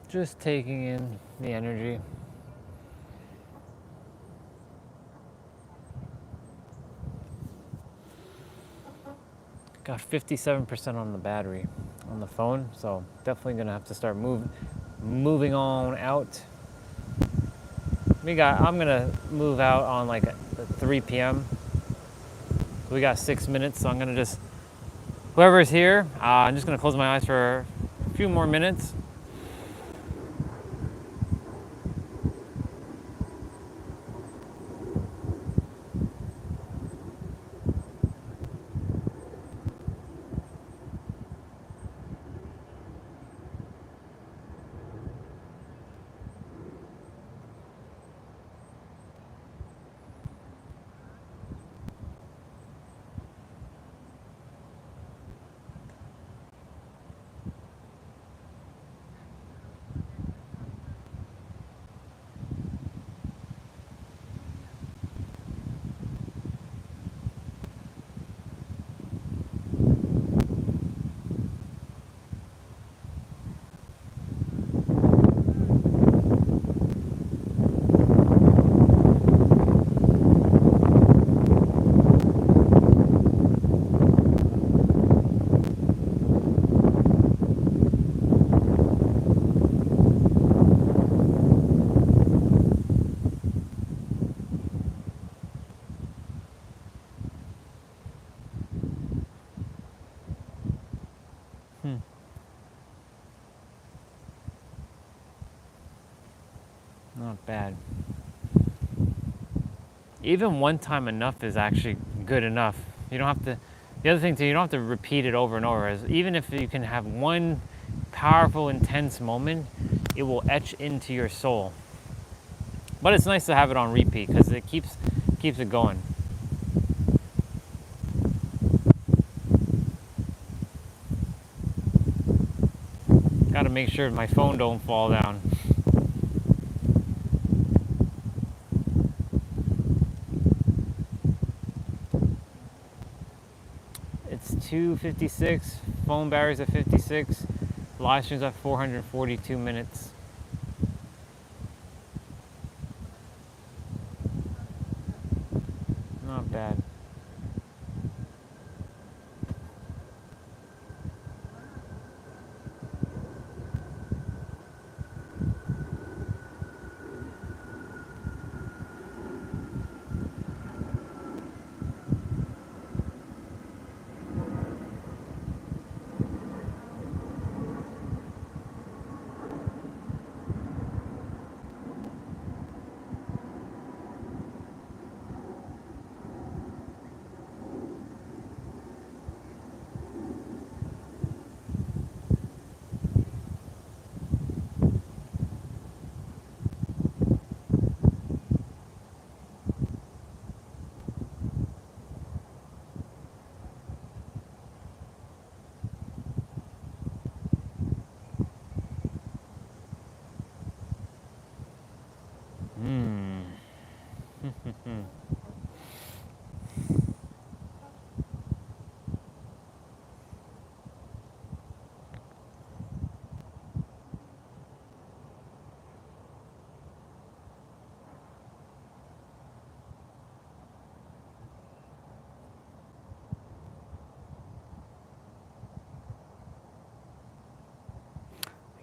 Just taking in the energy. Got 57% on the battery on the phone, so definitely gonna have to start moving on out. I'm gonna move out on like 3 p.m. We got 6 minutes, so I'm gonna just, whoever's here, I'm just gonna close my eyes for a few more minutes. Not bad. Even one time enough is actually good enough. You don't have to, the other thing too, you don't have to repeat it over and over. Even if you can have one powerful, intense moment, it will etch into your soul. But it's nice to have it on repeat because it keeps it going. Got to make sure my phone don't fall down. It's 2:56. Phone battery's at 56. Live stream's at 442 minutes. Not bad.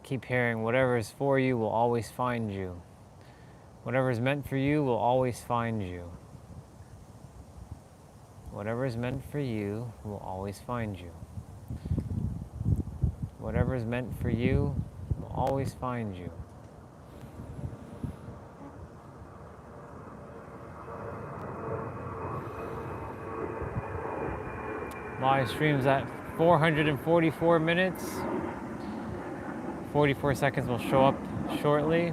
keep hearing whatever is for you will always find you. Whatever is meant for you will always find you. Whatever is meant for you will always find you. Whatever is meant for you will always find you. Live streams at 444 minutes. 44 seconds will show up shortly.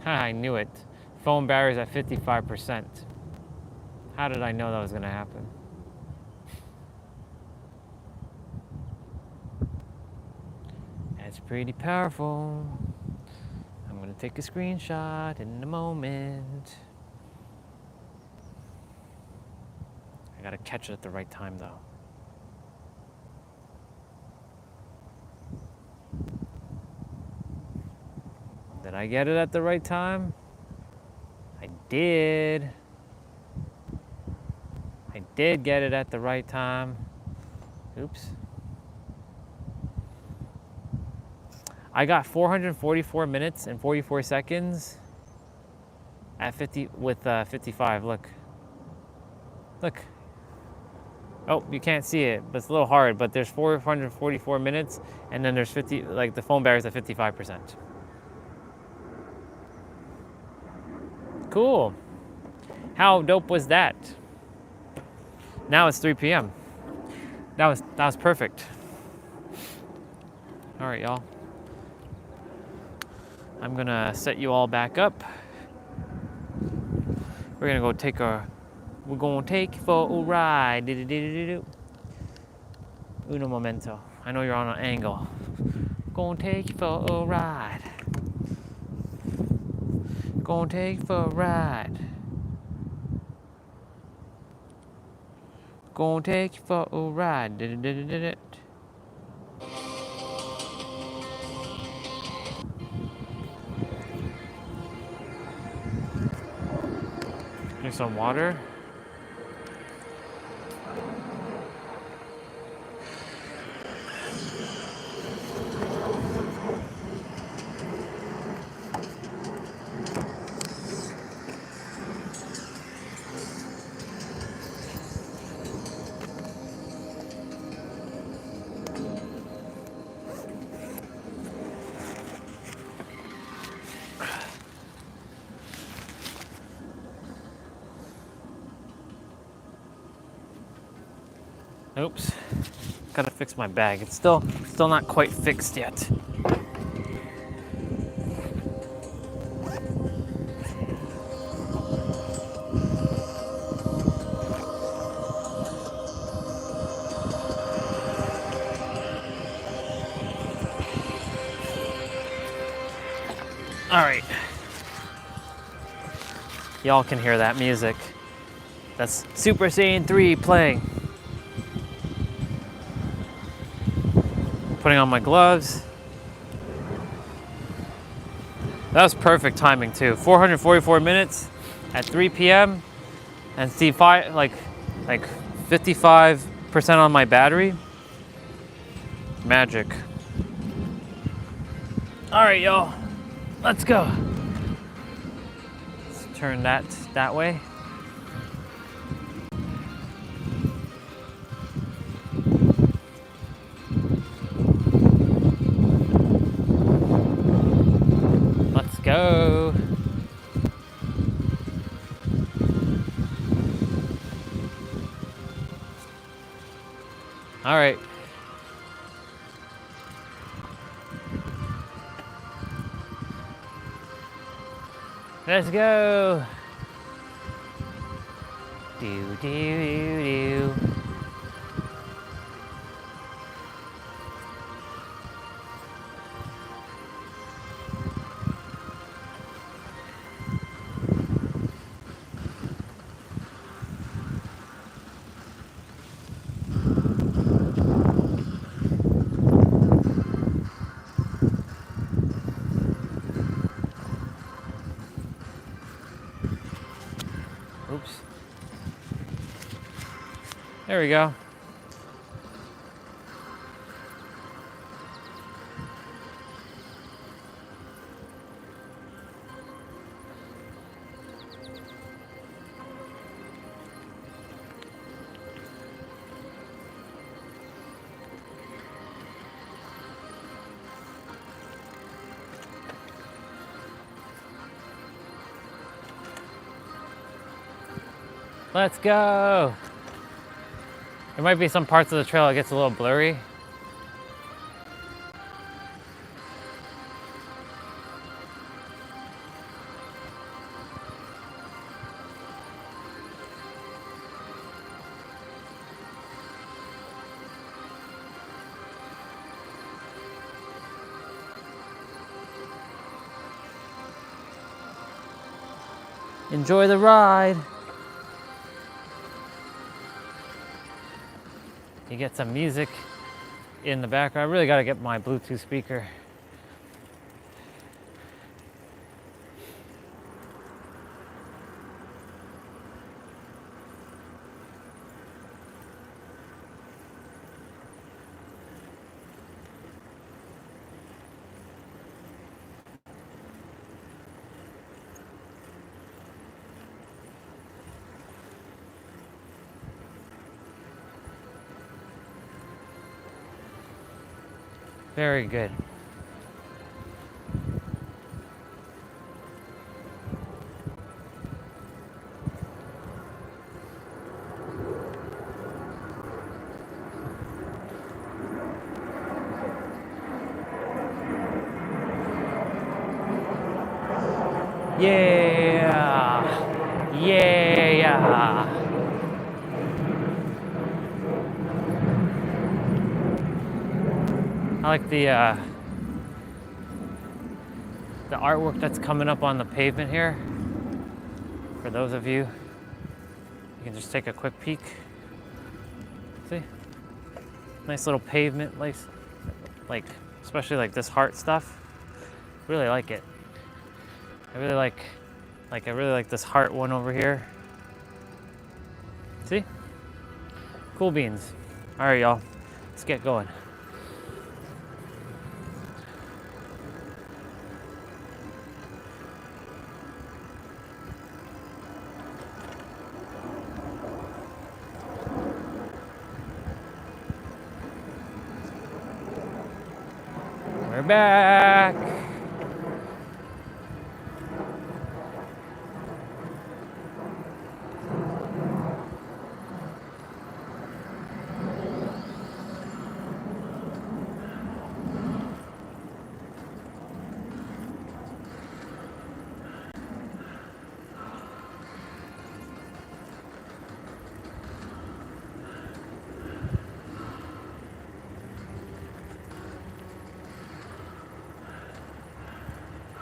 I knew it. Phone battery's at 55%. How did I know that was going to happen? That's pretty powerful. I'm going to take a screenshot in a moment. I got to catch it at the right time, though. Did I get it at the right time? I did. I did get it at the right time. Oops. I got 444 minutes and 44 seconds at 50 with 55. Look. Look. Oh, you can't see it, but it's a little hard. But there's 444 minutes, and then there's 50. Like the phone battery's at 55%. Cool. How dope was that? Now it's 3 p.m. That was perfect. All right, y'all. I'm gonna set you all back up. We're gonna take for a ride. Uno momento. I know you're on an angle. Gonna take you for a ride. Gonna take you for a ride. Gonna take you for a ride. Drink some water. Oops, gotta fix my bag. It's still not quite fixed yet. All right, y'all can hear that music. That's Super Saiyan 3 playing. Putting on my gloves. That was perfect timing too. 444 minutes at 3 p.m. and see like 55% on my battery. Magic. All right, y'all, let's go. Let's turn that way. Go. All right. Let's go. Do do do do. Oops. There we go. Let's go. There might be some parts of the trail that gets a little blurry. Enjoy the ride. You get some music in the background. I really got to get my Bluetooth speaker. Very good. Yeah. Yeah. I like the artwork that's coming up on the pavement here. For those of you, you can just take a quick peek. See? Nice little pavement, like especially like this heart stuff. Really like it. I really like this heart one over here. See? Cool beans. All right, y'all. Let's get going. We're back.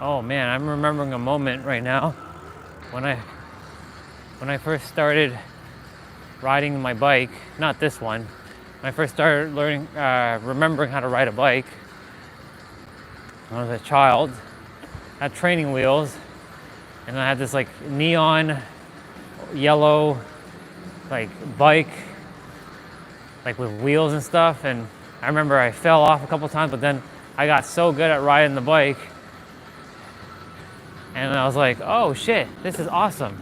Oh man, I'm remembering a moment right now when I first started riding my bike. Not this one. When I first started learning, remembering how to ride a bike. When I was a child, I had training wheels, and I had this like neon yellow like bike, like with wheels and stuff. And I remember I fell off a couple times, but then I got so good at riding the bike. And I was like, oh shit, this is awesome.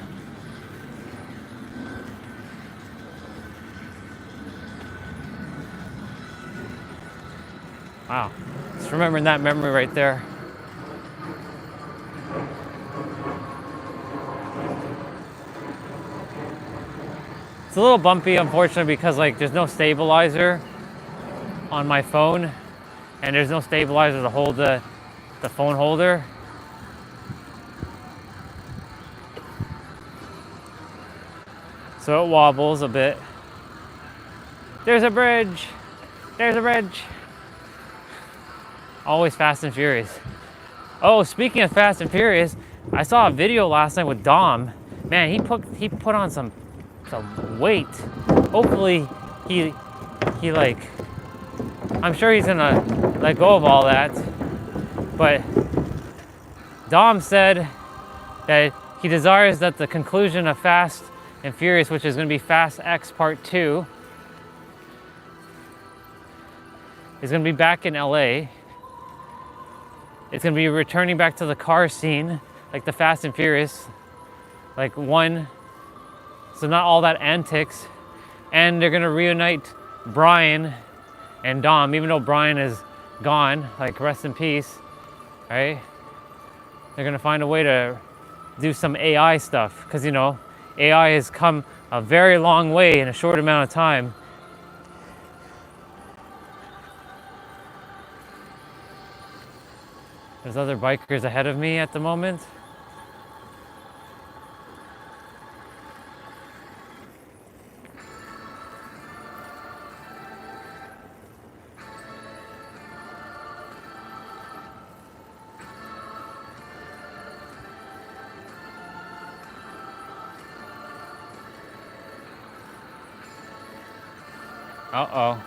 Wow, just remembering that memory right there. It's a little bumpy, unfortunately, because like there's no stabilizer on my phone, and there's no stabilizer to hold the phone holder. So it wobbles a bit. There's a bridge. There's a bridge. Always Fast and Furious. Oh, speaking of Fast and Furious, I saw a video last night with Dom. Man, he put on some weight. Hopefully he like, I'm sure he's gonna let go of all that. But Dom said that he desires that the conclusion of Fast and Furious, which is going to be Fast X Part 2. It's going to be back in LA. It's going to be returning back to the car scene, like the Fast and Furious. Like one, so not all that antics. And they're going to reunite Brian and Dom, even though Brian is gone, like rest in peace, right? They're going to find a way to do some AI stuff, because you know, AI has come a very long way in a short amount of time. There's other bikers ahead of me at the moment. Uh-oh.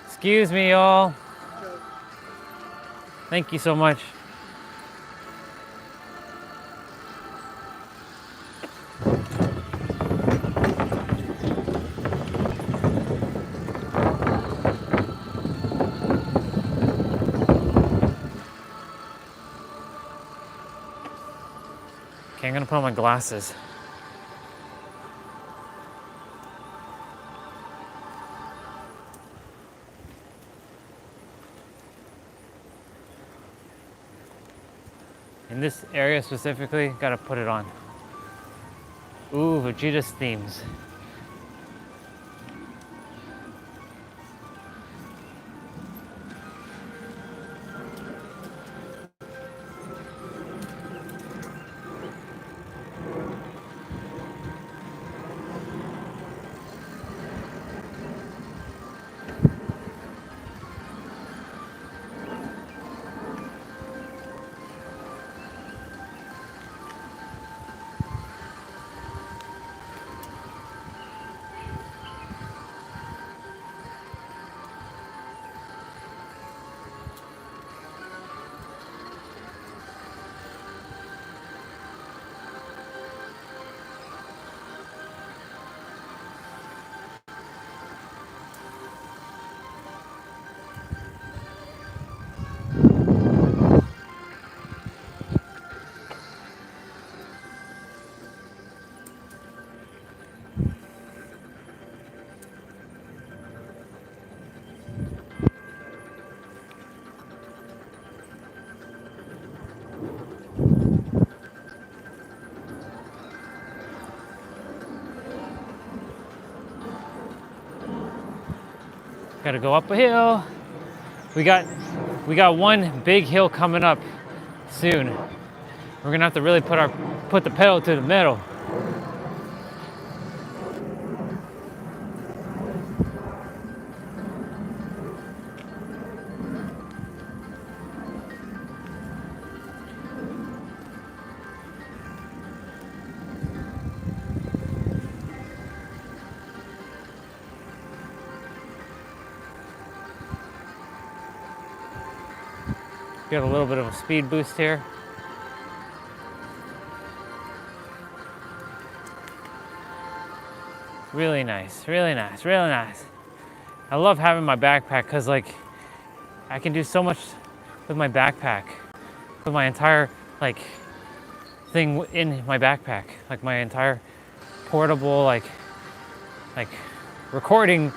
Excuse me, y'all. Thank you so much. Okay, I'm gonna put on my glasses. In this area specifically, gotta put it on. Ooh, Vegeta's themes. Gotta go up a hill. We got one big hill coming up soon. We're gonna have to really put the pedal to the metal. Got a little bit of a speed boost here. Really nice, really nice, really nice. I love having my backpack because like I can do so much with my backpack, with my entire like thing in my backpack, like my entire portable like recording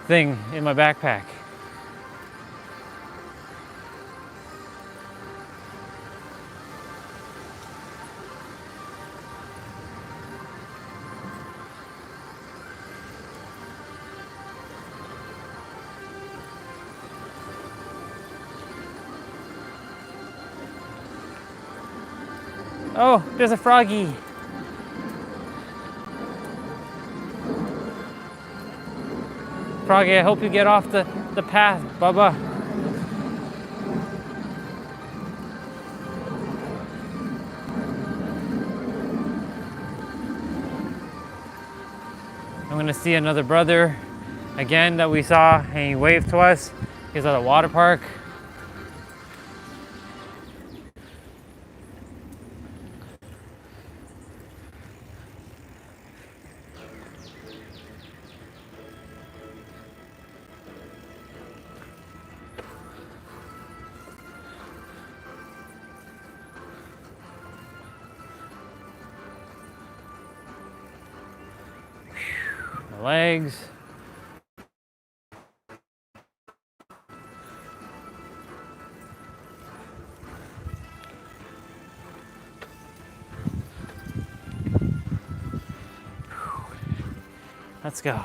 thing in my backpack. Oh, there's a froggy. Froggy, I hope you get off the path, Bubba. I'm gonna see another brother again that we saw, and he waved to us. He's at the water park. My legs. Let's go.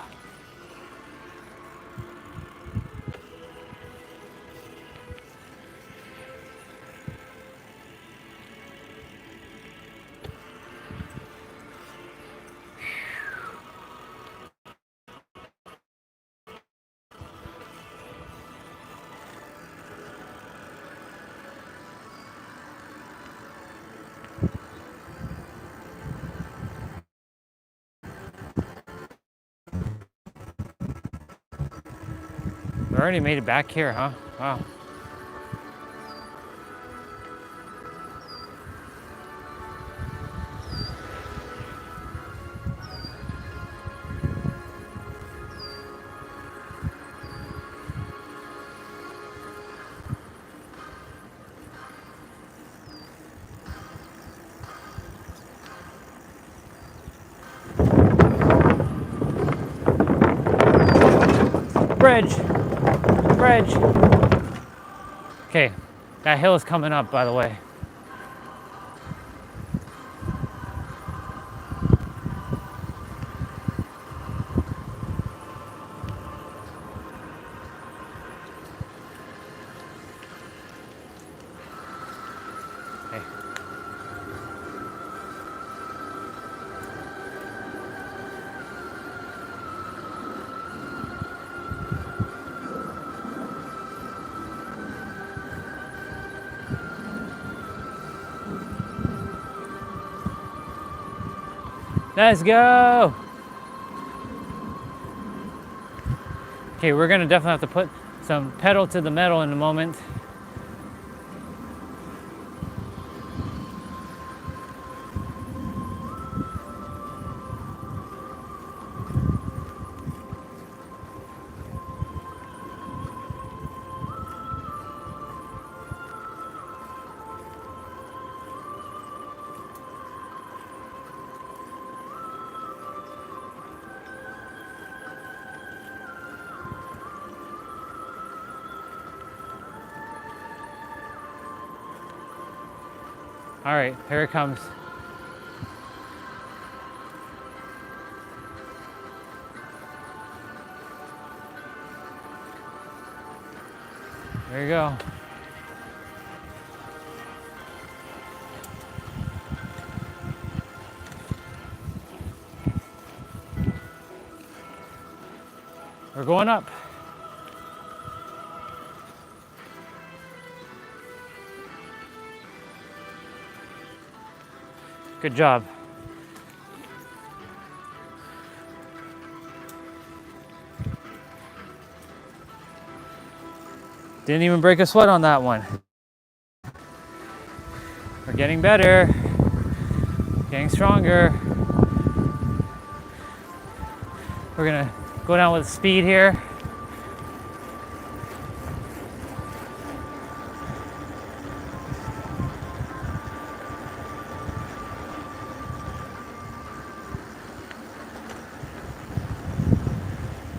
We already made it back here, huh? Wow. Bridge. Bridge. Okay, that hill is coming up, by the way. Okay. Let's go. Okay, we're gonna definitely have to put some pedal to the metal in a moment. All right, here it comes. There you go. We're going up. Good job. Didn't even break a sweat on that one. We're getting better. Getting stronger. We're gonna go down with speed here.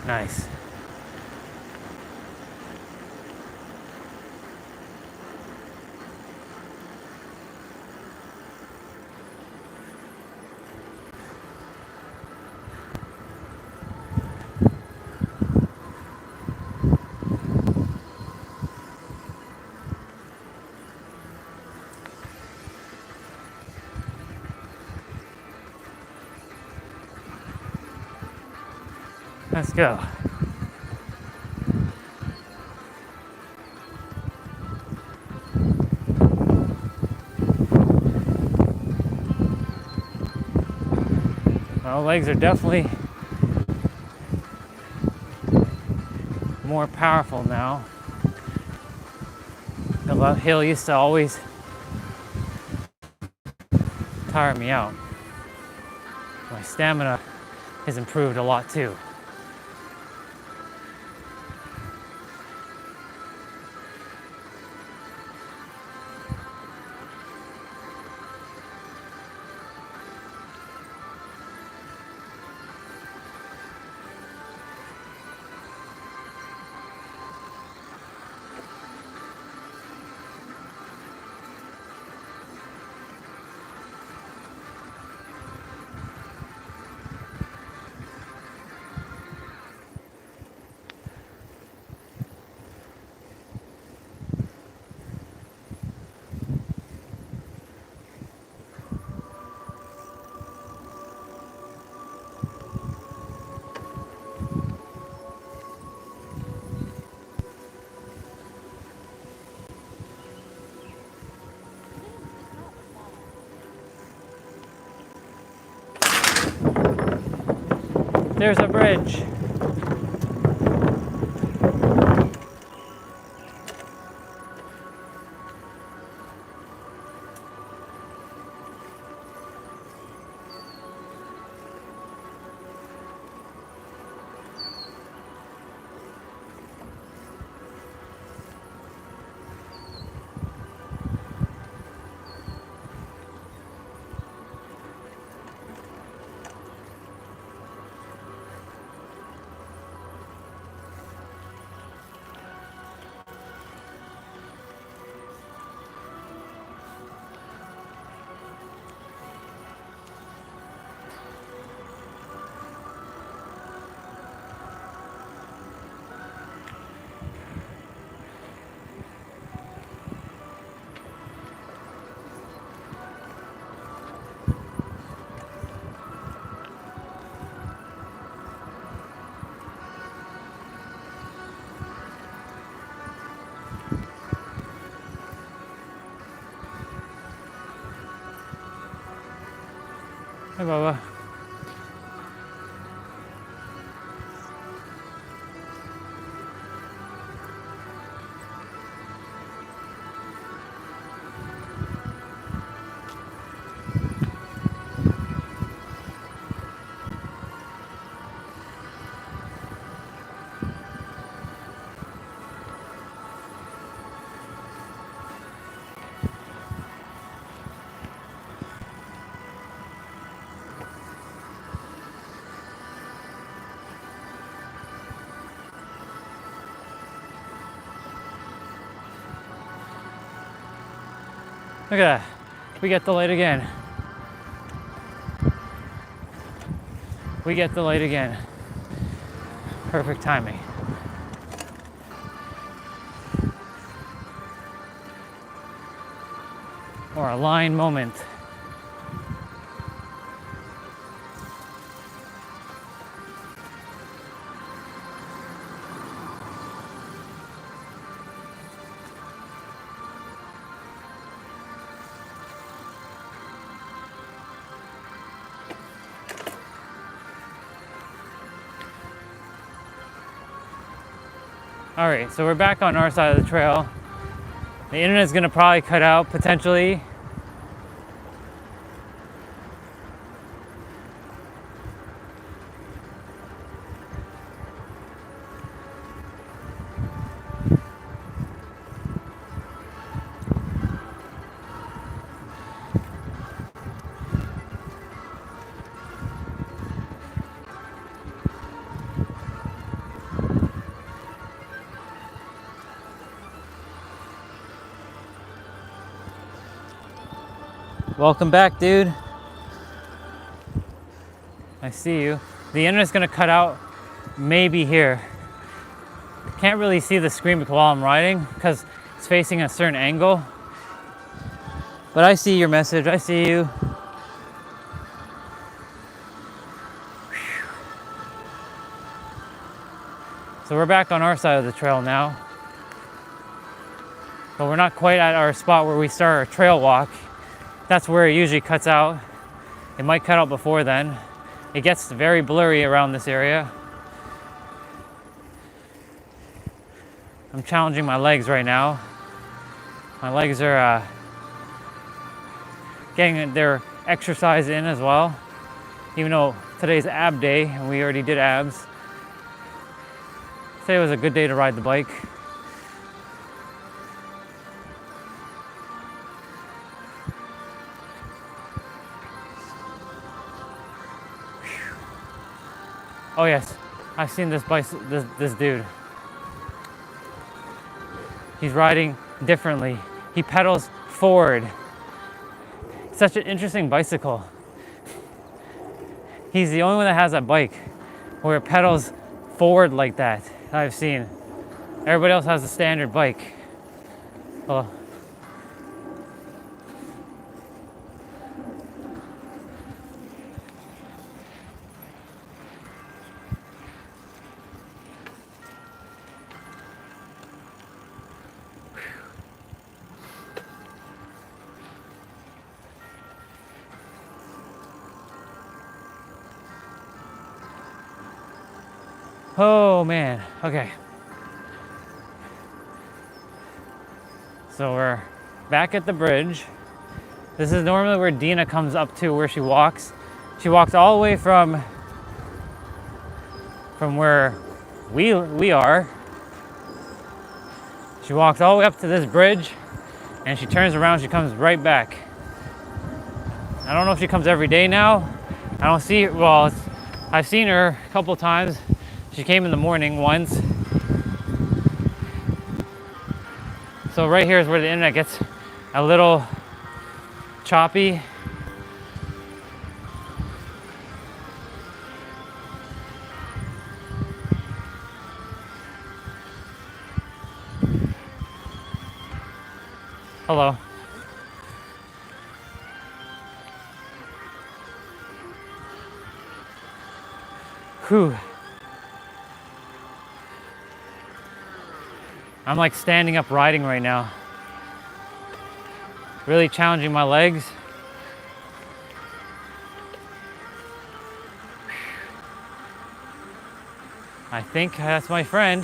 Nice. Let's go. Well, legs are definitely more powerful now. The hill used to always tire me out. My stamina has improved a lot too. There's a bridge. Hey, Bubba. Look at that. We get the light again. We get the light again. Perfect timing. Or a line moment. All right, so we're back on our side of the trail. The internet's gonna probably cut out potentially. Welcome back, dude. I see you. The internet's gonna cut out maybe here. Can't really see the screen while I'm riding because it's facing a certain angle. But I see your message, I see you. So we're back on our side of the trail now. But we're not quite at our spot where we start our trail walk. That's where it usually cuts out. It might cut out before then. It gets very blurry around this area. I'm challenging my legs right now. My legs are getting their exercise in as well. Even though today's ab day and we already did abs. Today was a good day to ride the bike. Oh yes, I've seen this dude. He's riding differently. He pedals forward. Such an interesting bicycle. He's the only one that has that bike where it pedals forward like that I've seen. Everybody else has a standard bike. Hello. Oh man, okay. So we're back at the bridge. This is normally where Dina comes up to where she walks. She walks all the way from where we are. She walks all the way up to this bridge and she turns around, she comes right back. I don't know if she comes every day now. I don't see her, well, I've seen her a couple times. She came in the morning once. So right here is where the internet gets a little choppy. Hello. Whew. I'm like standing up riding right now. Really challenging my legs. I think that's my friend.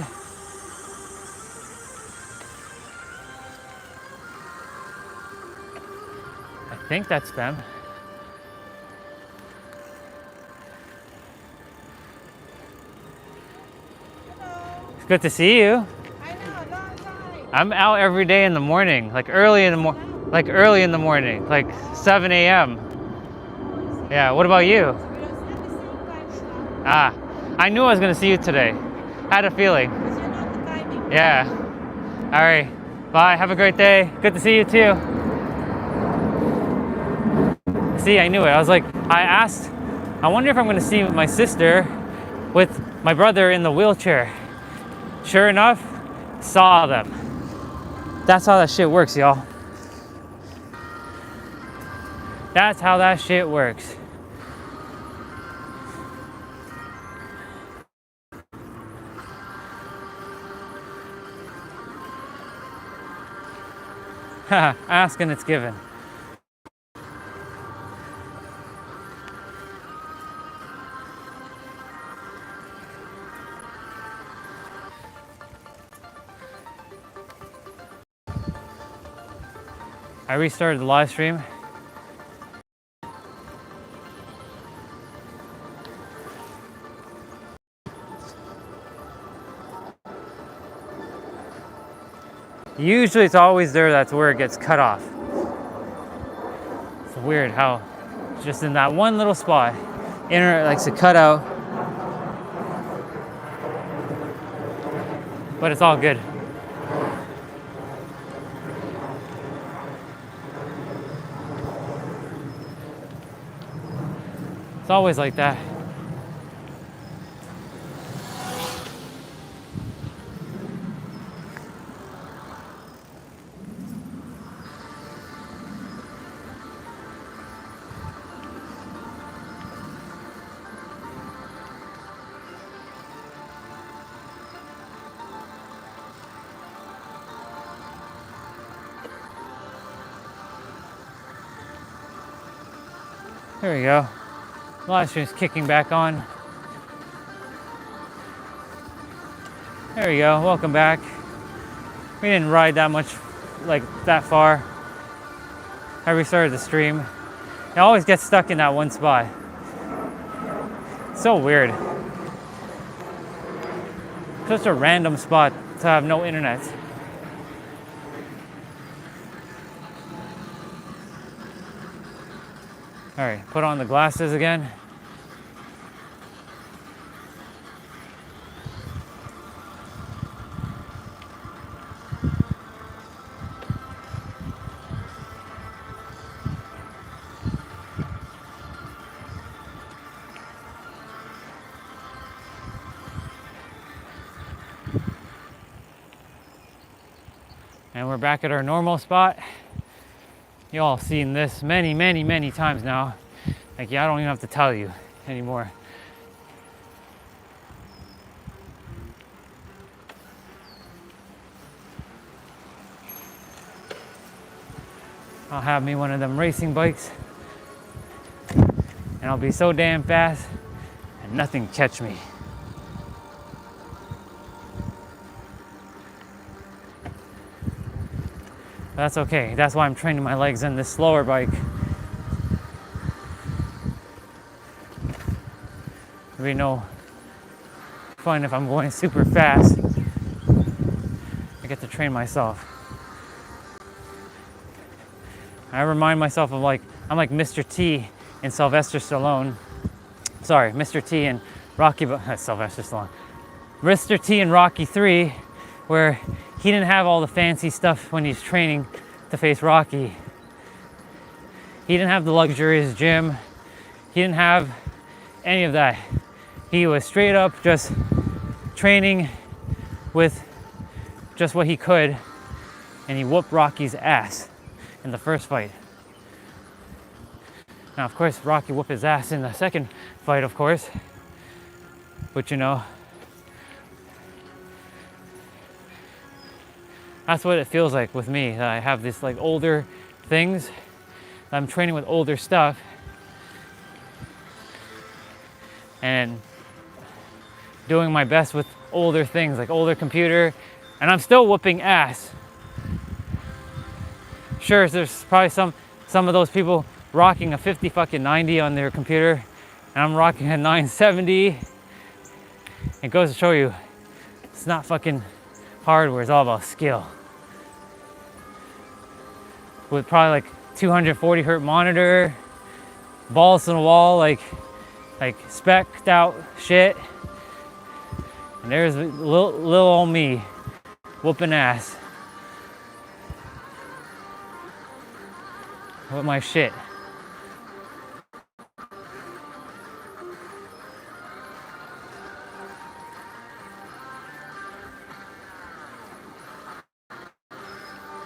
I think that's them. It's good to see you. I'm out every day in the morning, like early in the morning, like 7 a.m. Yeah, what about you? Ah, I knew I was gonna see you today. I had a feeling. Yeah. All right, bye, have a great day. Good to see you too. See, I knew it. I was like, I wonder if I'm gonna see my sister with my brother in the wheelchair. Sure enough, saw them. That's how that shit works, y'all. That's how that shit works. Haha, ask and it's given. I restarted the live stream. Usually it's always there, that's where it gets cut off. It's weird how just in that one little spot, internet likes to cut out. But it's all good. It's always like that. There we go. Live stream's kicking back on. There we go. Welcome back. We didn't ride that much, like that far. I restarted the stream. I always get stuck in that one spot. So weird. Such a random spot to have no internet. All right, put on the glasses again. And we're back at our normal spot. You all seen this many, many, many times now. Like, yeah, I don't even have to tell you anymore. I'll have me one of them racing bikes, and I'll be so damn fast, and nothing can catch me. That's okay. That's why I'm training my legs in this slower bike. There'll be no fun if I'm going super fast. I get to train myself. I remind myself of I'm like Mr. T in Sylvester Stallone. Sorry, Mr. T in Sylvester Stallone. Mr. T in Rocky 3, where he didn't have all the fancy stuff when he's training to face Rocky. He didn't have the luxurious gym. He didn't have any of that. He was straight up just training with just what he could, and he whooped Rocky's ass in the first fight. Now, of course, Rocky whooped his ass in the second fight, of course. But you know, that's what it feels like with me. I have this like older things. I'm training with older stuff. And doing my best with older things, like older computer. And I'm still whooping ass. Sure, there's probably some of those people rocking a 50 fucking 90 on their computer, and I'm rocking a 970. It goes to show you, it's not fucking hardware, it's all about skill. With probably like 240 hertz monitor, balls to the wall, like specced out shit. And there's little old me whooping ass with my shit.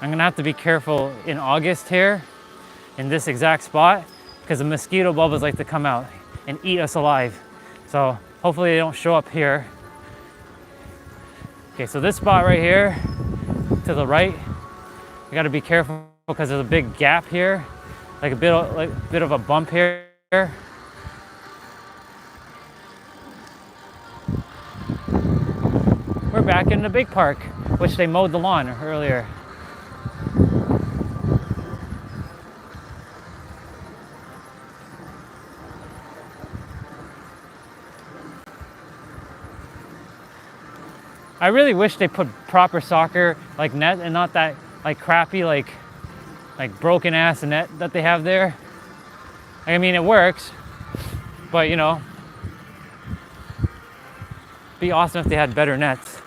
I'm gonna have to be careful in August here, in this exact spot, because the mosquito bubbles like to come out and eat us alive. So hopefully they don't show up here. Okay, so this spot right here, to the right, you gotta be careful because there's a big gap here, like a bit of a bump here. We're back in the big park, which they mowed the lawn earlier. I really wish they put proper soccer like net and not that like crappy like broken ass net that they have there. I mean, it works, but you know, it'd be awesome if they had better nets.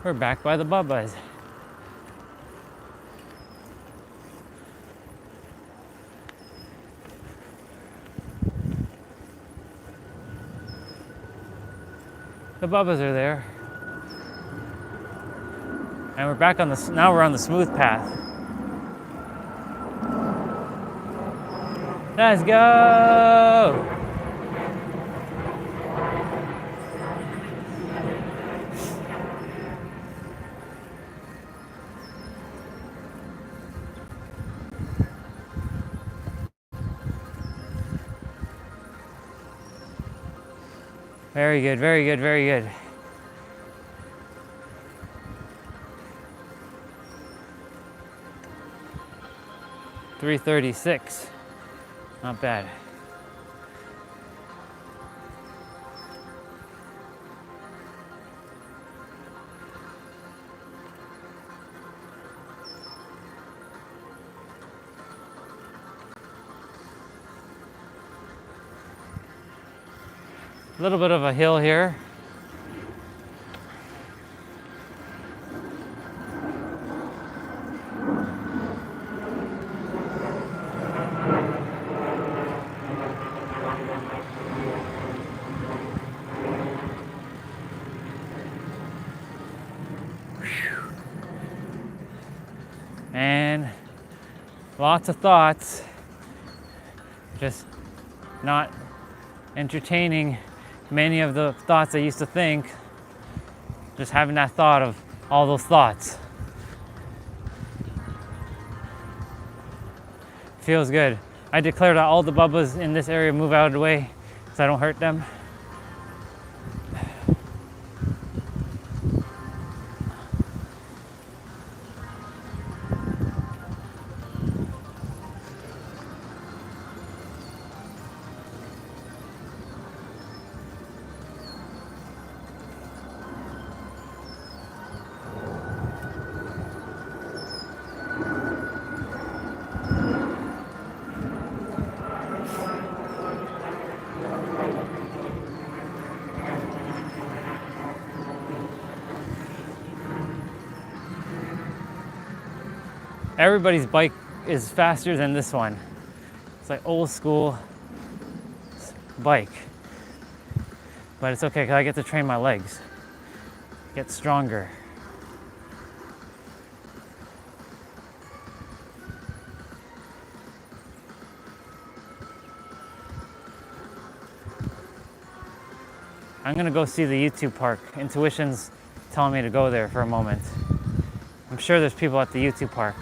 We're back by the Bubbas. The Bubbas are there. And we're back on now we're on the smooth path. Let's go! Very good, very good, very good. $336. Not bad. A little bit of a hill here. And lots of thoughts, just not entertaining many of the thoughts I used to think, just having that thought of all those thoughts. Feels good. I declare that all the bubbas in this area move out of the way so I don't hurt them. Everybody's bike is faster than this one. It's like old school bike. But it's okay because I get to train my legs, get stronger. I'm gonna go see the YouTube park. Intuition's telling me to go there for a moment. I'm sure there's people at the YouTube park.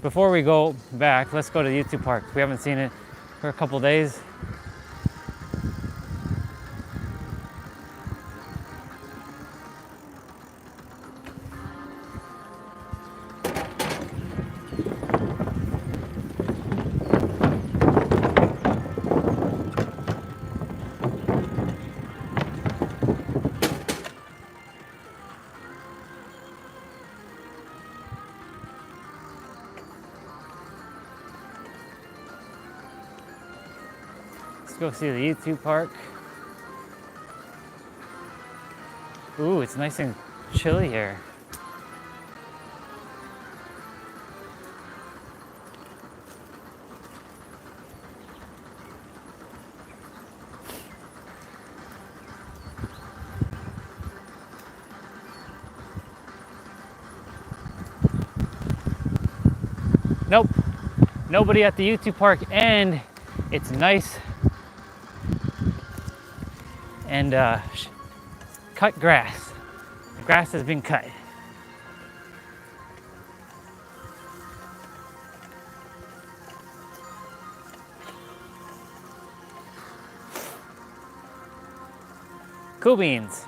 Before we go back, let's go to the YouTube park. We haven't seen it for a couple days. Let's go see the YouTube park. Ooh, it's nice and chilly here. Nope, nobody at the YouTube park, and it's nice and cut grass. The grass has been cut. Cool beans.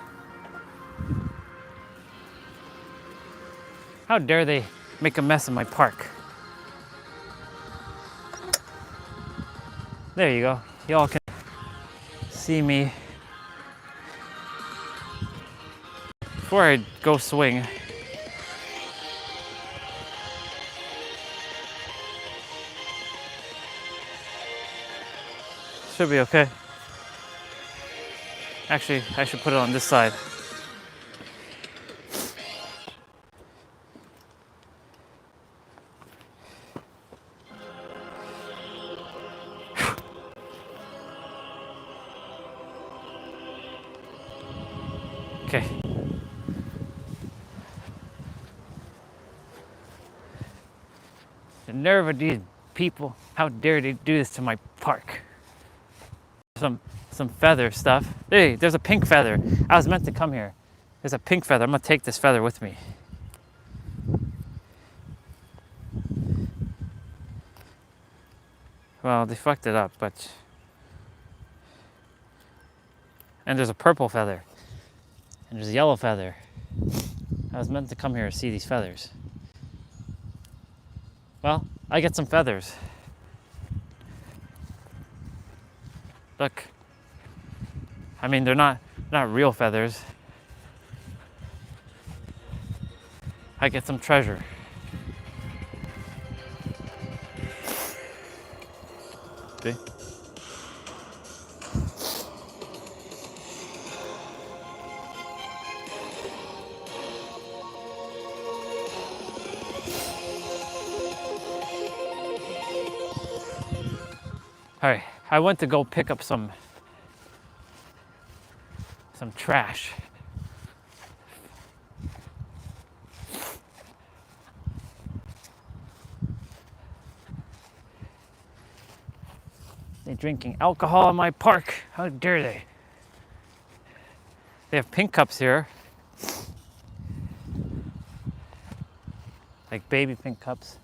How dare they make a mess of my park? There you go. Y'all can see me. Before I go swing, should be okay. Actually, I should put it on this side. Okay. The nerve of these people. How dare they do this to my park? Some feather stuff. Hey, there's a pink feather. I was meant to come here. There's a pink feather. I'm gonna take this feather with me. Well, they fucked it up, but... And there's a purple feather. And there's a yellow feather. I was meant to come here to see these feathers. Well, I get some feathers. Look. I mean, they're not real feathers. I get some treasure. See? Alright, I went to go pick up some trash. They're drinking alcohol in my park. How dare they? They have pink cups here. Like baby pink cups.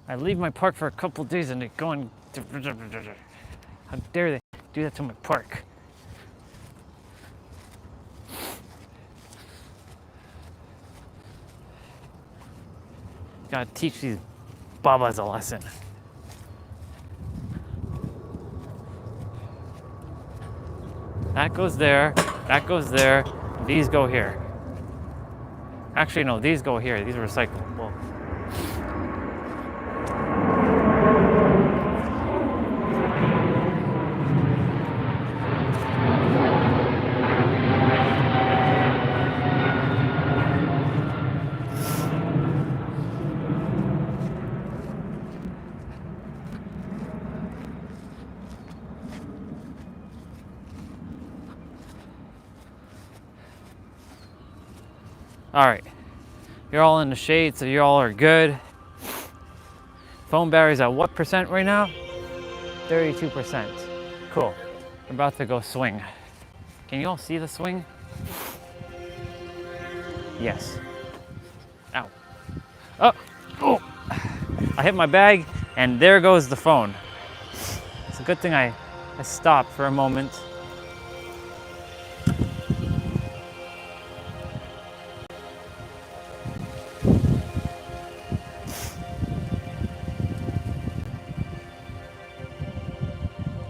I leave my park for a couple days and they go and... How dare they do that to my park? Gotta teach these babas a lesson. That goes there, these go here. Actually, no, these go here, these are recyclable. All right, you're all in the shade, so you all are good. Phone battery's at what percent right now? 32%. Cool. We're about to go swing. Can you all see the swing? Yes. Ow. Oh, oh. I hit my bag, and there goes the phone. It's a good thing I stopped for a moment.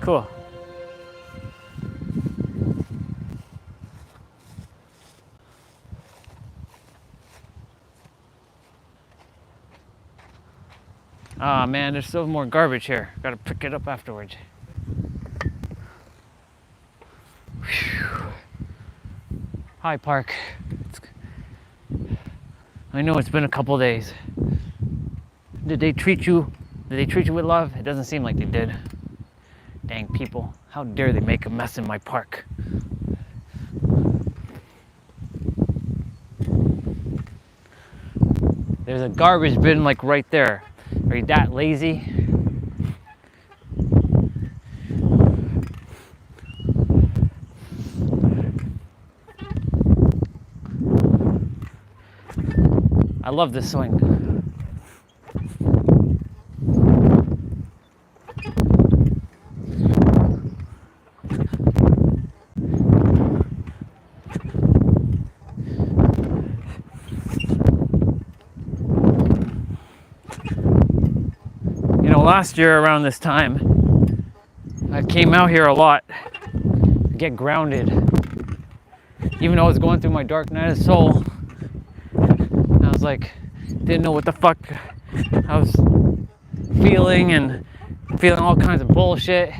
Cool. Ah, man, there's still more garbage here. Gotta pick it up afterwards. Whew. Hi, Park. I know it's been a couple days. Did they treat you with love? It doesn't seem like they did. Dang people, how dare they make a mess in my park? There's a garbage bin like right there. Are you that lazy? I love this swing. Last year around this time, I came out here a lot to get grounded. Even though I was going through my dark night of soul, I was like, didn't know what the fuck I was feeling and feeling all kinds of bullshit.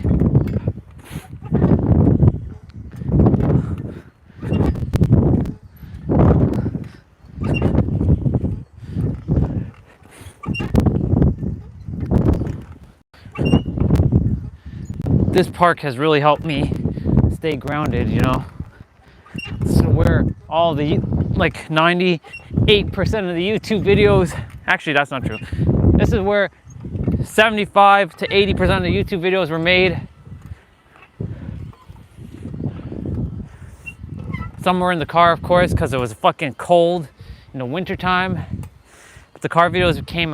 This park has really helped me stay grounded, you know. This is where all the, like 98% of the YouTube videos, actually that's not true. This is where 75 to 80% of the YouTube videos were made. somewhere in the car, of course, because it was fucking cold in the wintertime. But the car videos became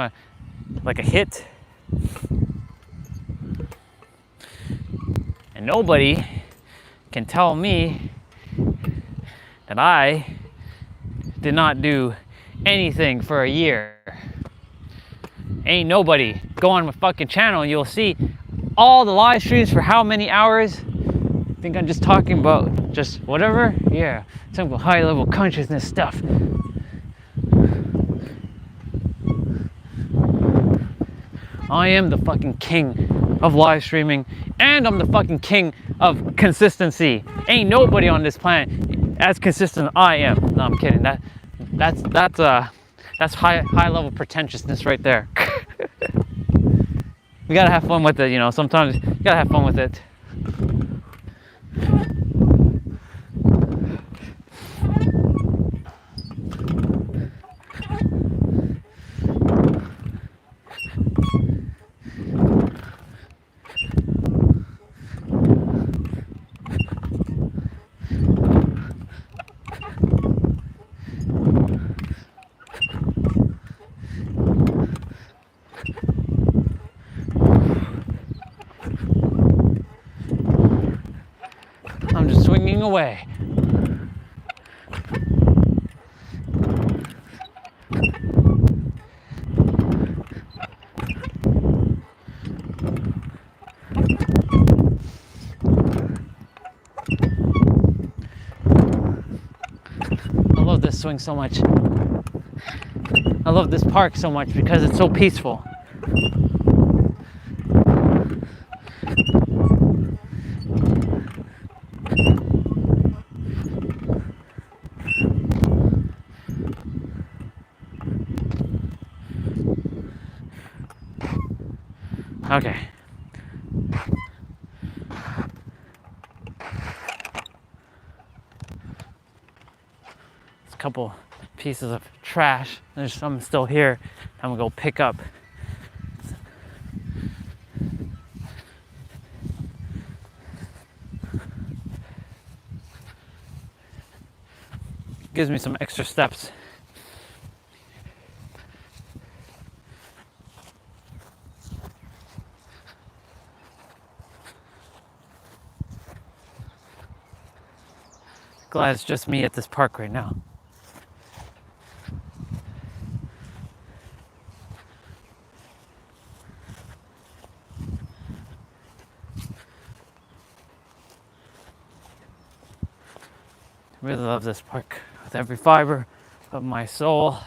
like a hit. And nobody can tell me that I did not do anything for a year. Ain't nobody. Go on my fucking channel and you'll see all the live streams for how many hours. I think I'm just talking about just whatever. Yeah, some high level consciousness stuff. I am the fucking king of live streaming, and I'm the fucking king of consistency. Ain't nobody on this planet as consistent as I am. No, I'm kidding. That's high level pretentiousness right there. We gotta have fun with it, you know. Sometimes you gotta have fun with it. I'm just swinging away. I love this swing so much. I love this park so much because it's so peaceful. Okay. There's a couple pieces of trash. There's some still here. I'm gonna go pick up. Gives me some extra steps. Glad it's just me at this park right now. I really love this park with every fiber of my soul.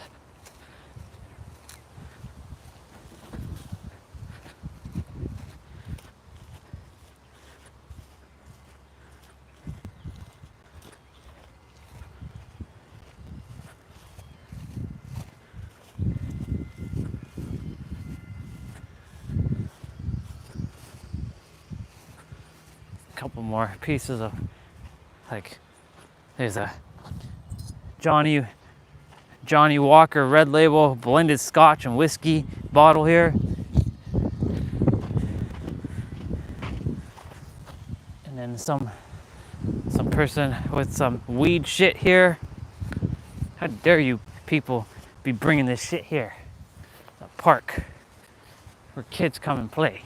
Couple more pieces of, like, there's a Johnny Walker Red Label blended Scotch and whiskey bottle here, and then some person with some weed shit here. How dare you people be bringing this shit here? A park where kids come and play.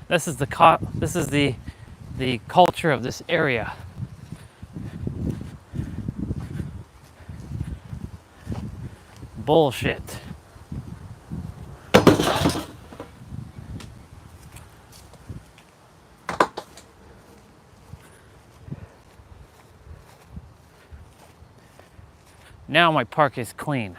This is the culture of this area. Bullshit. Now my park is clean.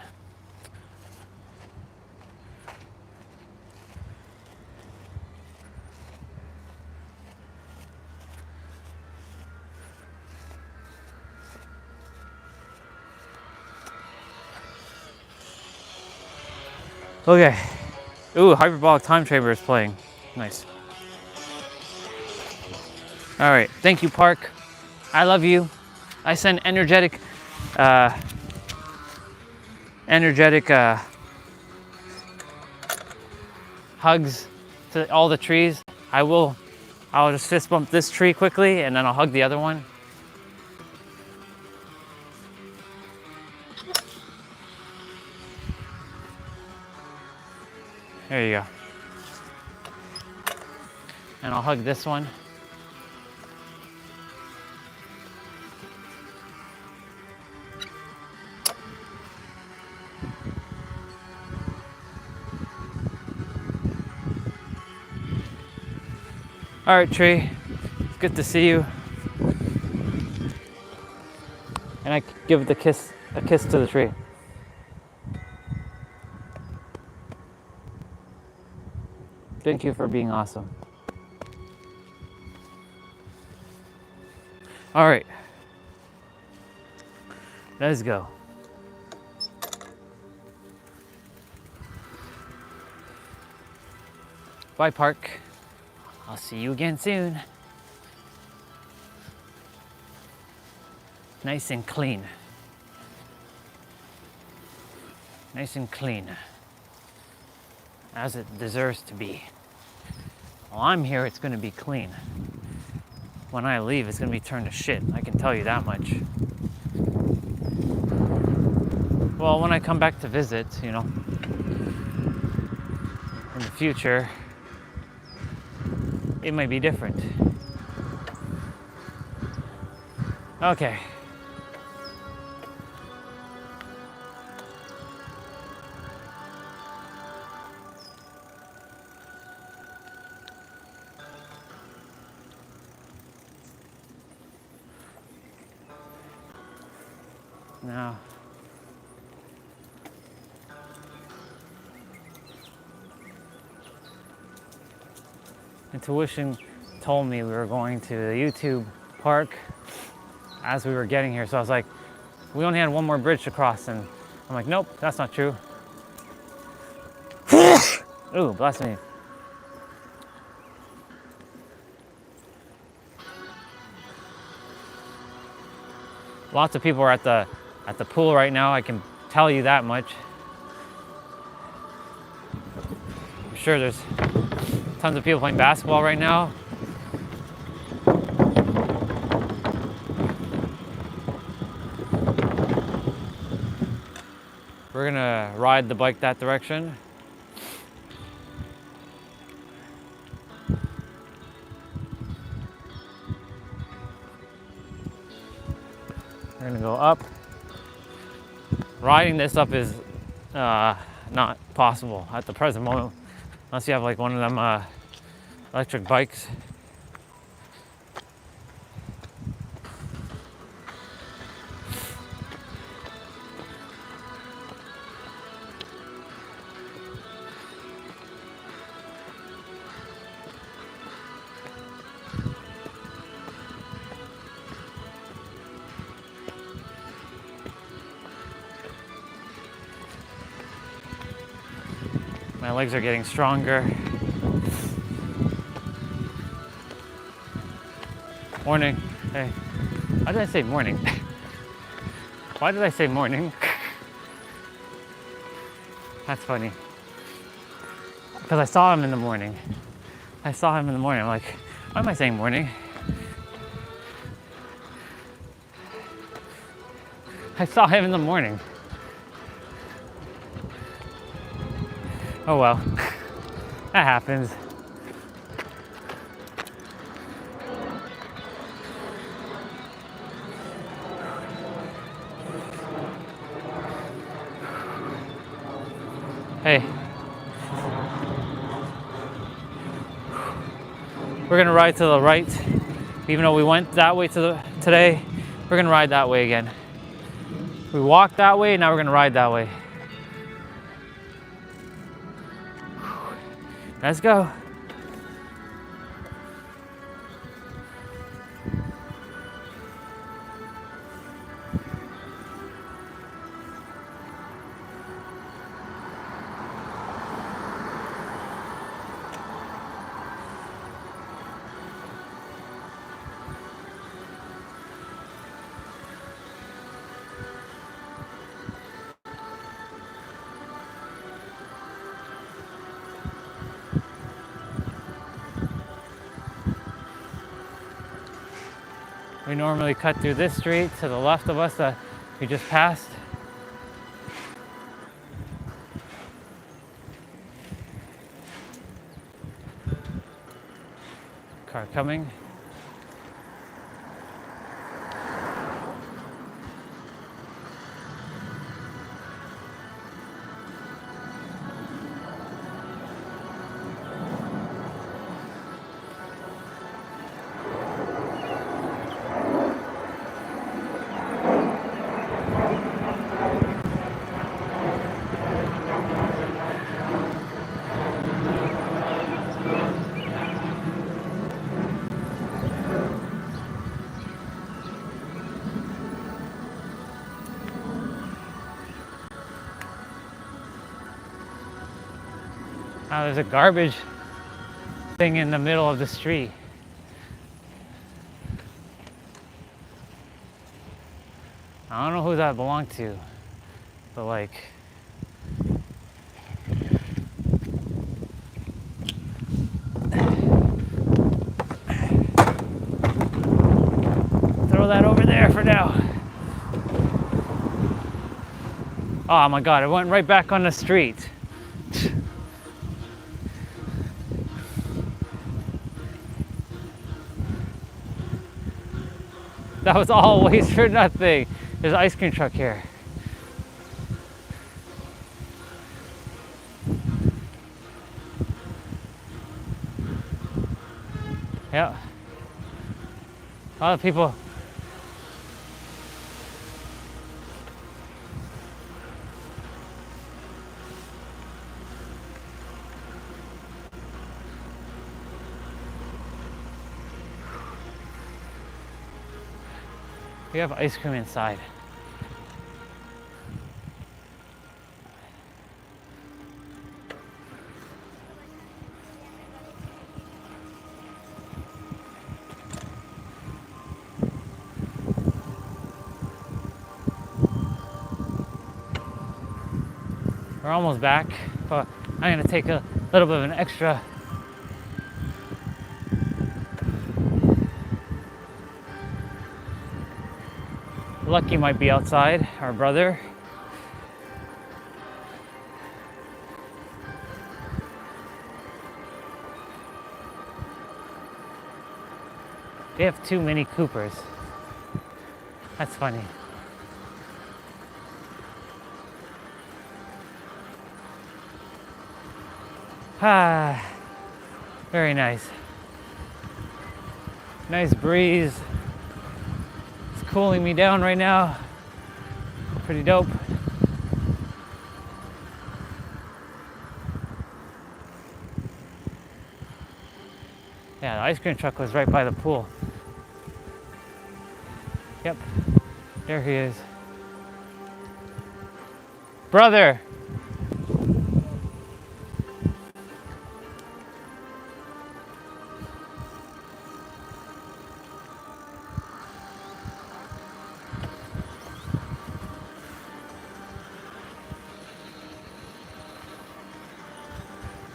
Okay. Ooh, hyperbolic time chamber is playing. Nice. All right. Thank you, park. I love you. I send energetic hugs to all the trees. I will I'll just fist bump this tree quickly and then I'll hug the other one. There you go. And I'll hug this one. All right, tree, it's good to see you. And I give a kiss to the tree. Thank you for being awesome. All right, let's go. Bye, park. I'll see you again soon. Nice and clean. Nice and clean. As it deserves to be. While I'm here, it's gonna be clean. When I leave, it's gonna be turned to shit. I can tell you that much. Well, when I come back to visit, you know, in the future, it might be different. Okay. Now, intuition told me we were going to the YouTube park as we were getting here. So I was like, we only had one more bridge to cross. And I'm like, nope, that's not true. Ooh, bless me. Lots of people are at the pool right now. I can tell you that much. I'm sure there's tons of people playing basketball right now. We're gonna ride the bike that direction. We're gonna go up. Riding this up is not possible at the present moment, unless you have like one of them electric bikes. My legs are getting stronger. Morning. Hey. Why did I say morning? Why did I say morning? That's funny. Because I saw him in the morning. I'm like, why am I saying morning? I saw him in the morning. Oh well, that happens. Hey, we're gonna ride to the right. Even though we went that way today, we're gonna ride that way again. We walked that way, now we're gonna ride that way. Let's go. We normally cut through this street to the left of us that we just passed. Car coming. Now there's a garbage thing in the middle of the street. I don't know who that belonged to, but like, throw that over there for now. Oh my God, it went right back on the street. That was all waste for nothing. There's an ice cream truck here. Yeah. A lot of people. We have ice cream inside. We're almost back, but I'm gonna take a little bit of an extra. Lucky might be outside, our brother. They have too many Coopers. That's funny. Ah, very nice. Nice breeze. It's cooling me down right now. Pretty dope. Yeah, the ice cream truck was right by the pool. Yep, there he is. Brother!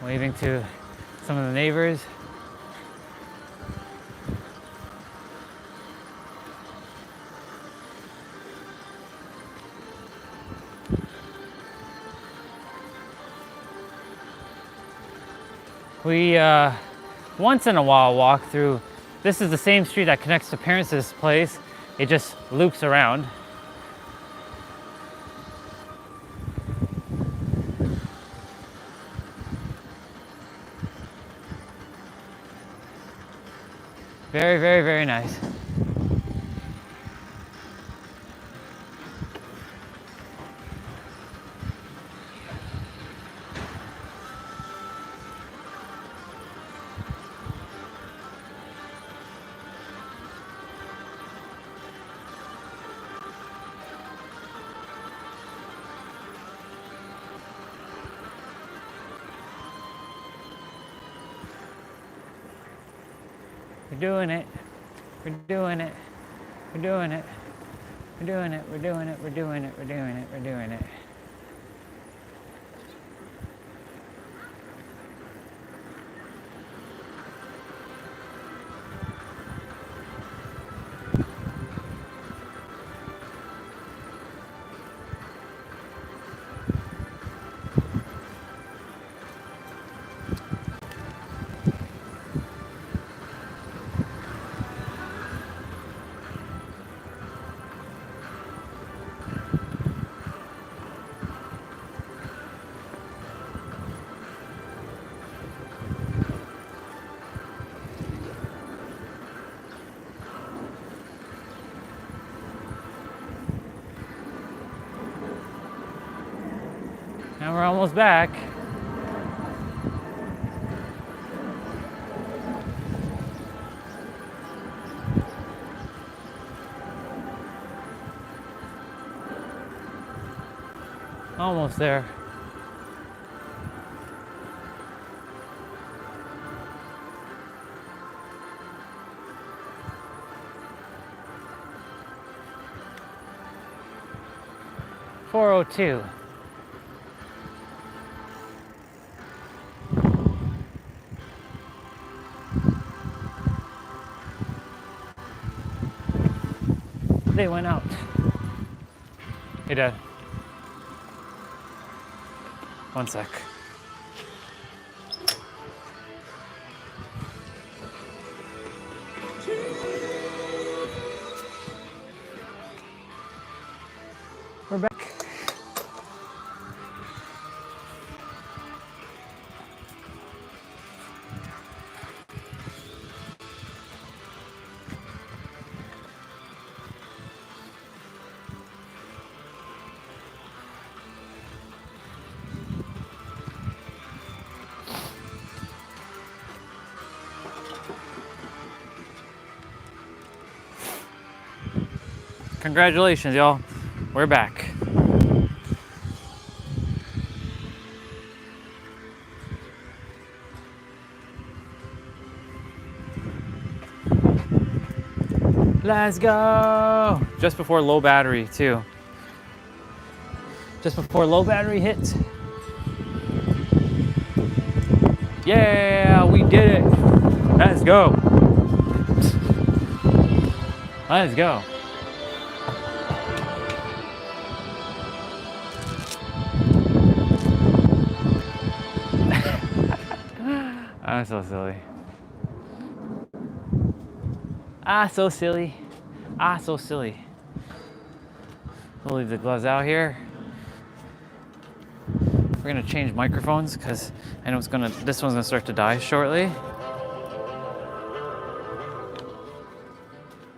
Waving to some of the neighbors. We once in a while walk through. This is the same street that connects to Parents' place. It just loops around. Very, very, very nice. We're doing it. We're doing it. We're doing it. We're doing it. We're doing it. We're doing it. We're doing it. We're doing it. And we're almost back. Almost there. $402. They went out. Hey, Dad. One sec. We're back. Congratulations, y'all. We're back. Let's go. Just before low battery, too. Just before low battery hits. Yeah, we did it. Let's go. Let's go. I'm so silly. So silly. So silly. We'll leave the gloves out here. We're gonna change microphones because I know this one's gonna start to die shortly.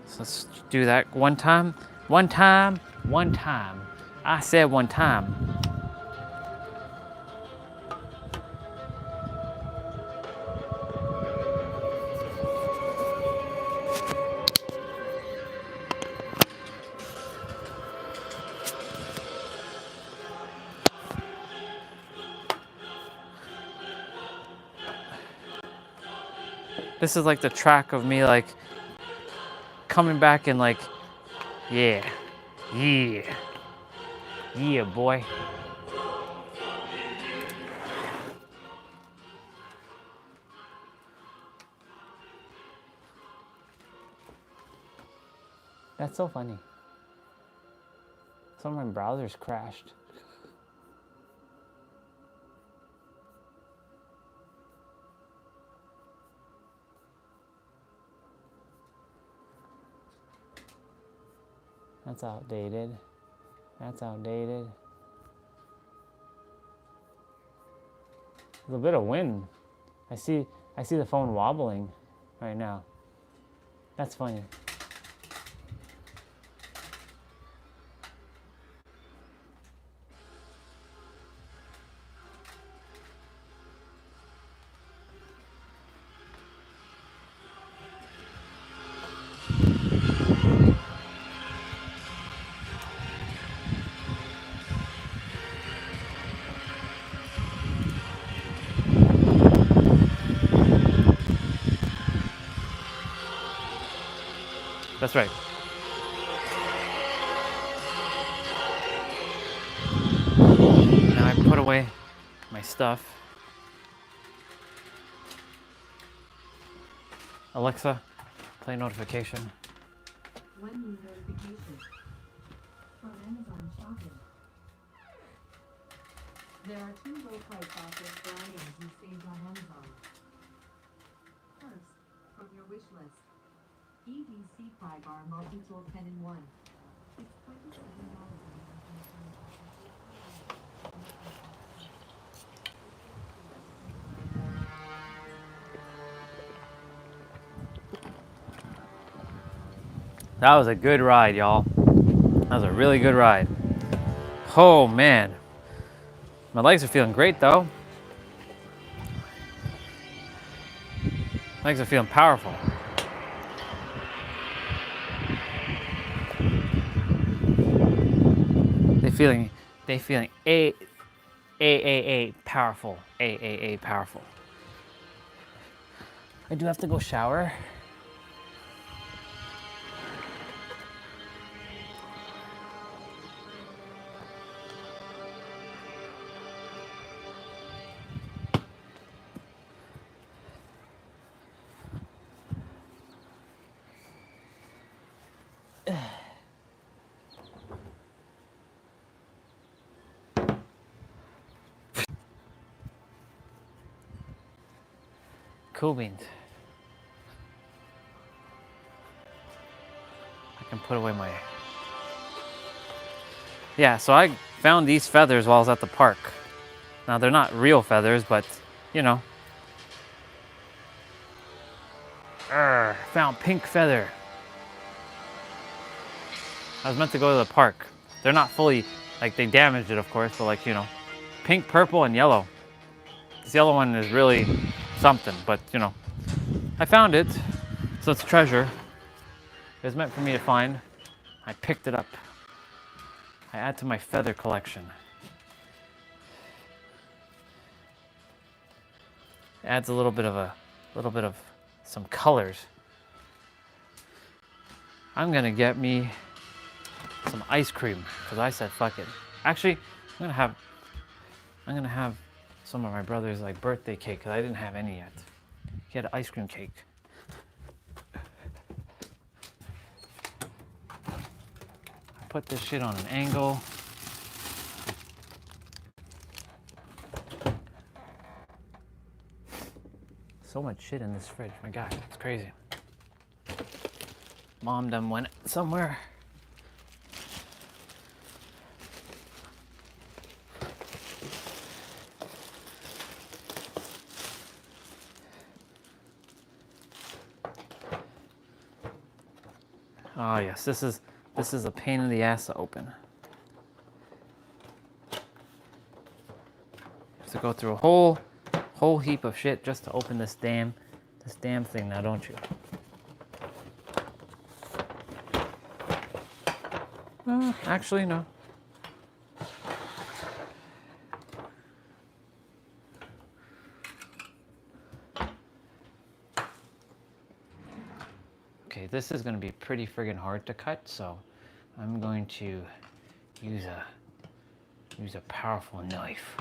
So let's do that one time. One time. One time. I said one time. This is like the track of me like coming back and like, yeah, boy. That's so funny. Some of my browsers crashed. That's outdated. That's outdated. There's a bit of wind. I see the phone wobbling right now. That's funny. That's right. Now I put away my stuff. Alexa, play notification. One new notification from Amazon Shopping. There are 2 low price offers for items you saved on Amazon. First, from your wish list. EDC Pry Bar Multi-Tool 10-in-1. It's $27. That was a good ride, y'all. That was a really good ride. Oh, man. My legs are feeling great though. Legs are feeling powerful. They feeling a powerful. A powerful. I do have to go shower. Cool beans. I can put away my... Yeah, so I found these feathers while I was at the park. Now they're not real feathers, but you know. Found pink feather. I was meant to go to the park. They're not fully, like they damaged it of course, but like, you know, pink, purple, and yellow. This yellow one is really something, but you know, I found it, so it's treasure. It was meant for me to find. I picked it up. I add to my feather collection. It adds a little bit of some colors. I'm gonna get me some ice cream because I said fuck it. Actually, I'm gonna have some of my brother's like birthday cake because I didn't have any yet. He had ice cream cake. I put this shit on an angle. So much shit in this fridge. My God, it's crazy. Mom done went somewhere. Oh yes, this is a pain in the ass to open. You have to go through a whole heap of shit just to open this damn thing now, don't you? Actually, no. Okay, this is going to be pretty friggin' hard to cut, so I'm going to use a powerful knife.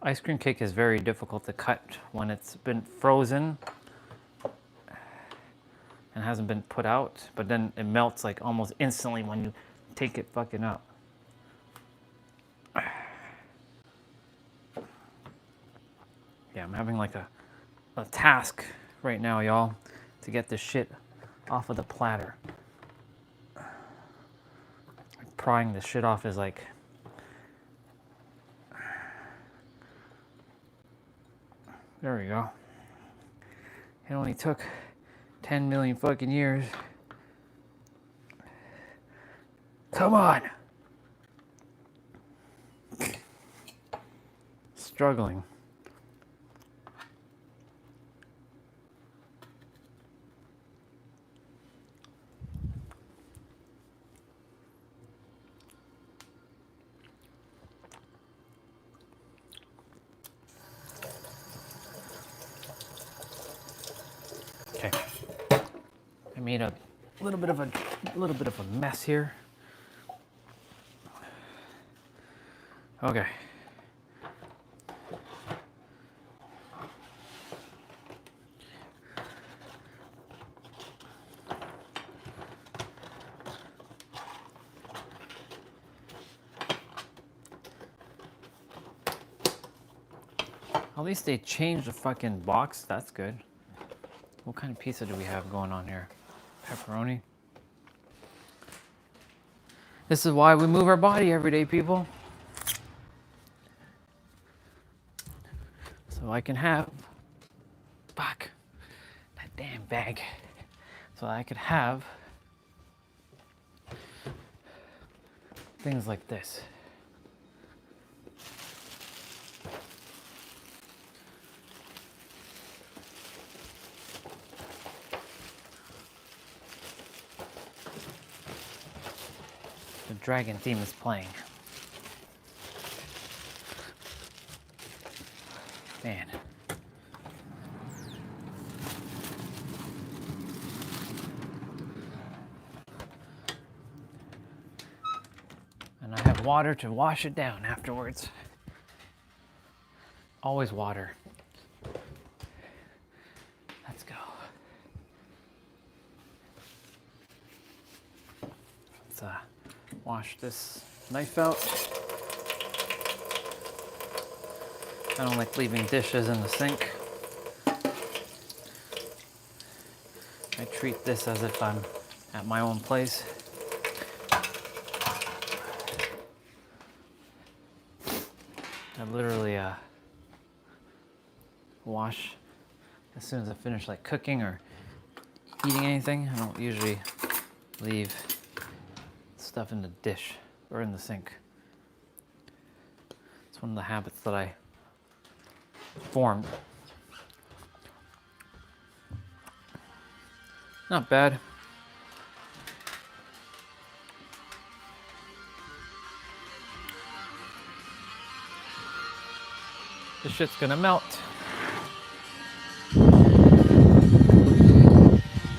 Ice cream cake is very difficult to cut when it's been frozen and hasn't been put out, but then it melts like almost instantly when you take it fucking out. Yeah, I'm having like a task right now, y'all, to get this shit off of the platter. Prying this shit off is like... There we go. It only took 10 million fucking years. Come on! Struggling. Okay. I made a little bit of a mess here. Okay. At least they changed the fucking box. That's good. What kind of pizza do we have going on here? Pepperoni. This is why we move our body every day, people. So I can have, fuck, that damn bag. So I could have things like this. The dragon theme is playing. Man. And I have water to wash it down afterwards. Always water. Let's go. Let's wash this knife out. I don't like leaving dishes in the sink. I treat this as if I'm at my own place. I literally wash as soon as I finish like cooking or eating anything. I don't usually leave stuff in the dish or in the sink. It's one of the habits that I formed. Not bad. This shit's gonna melt.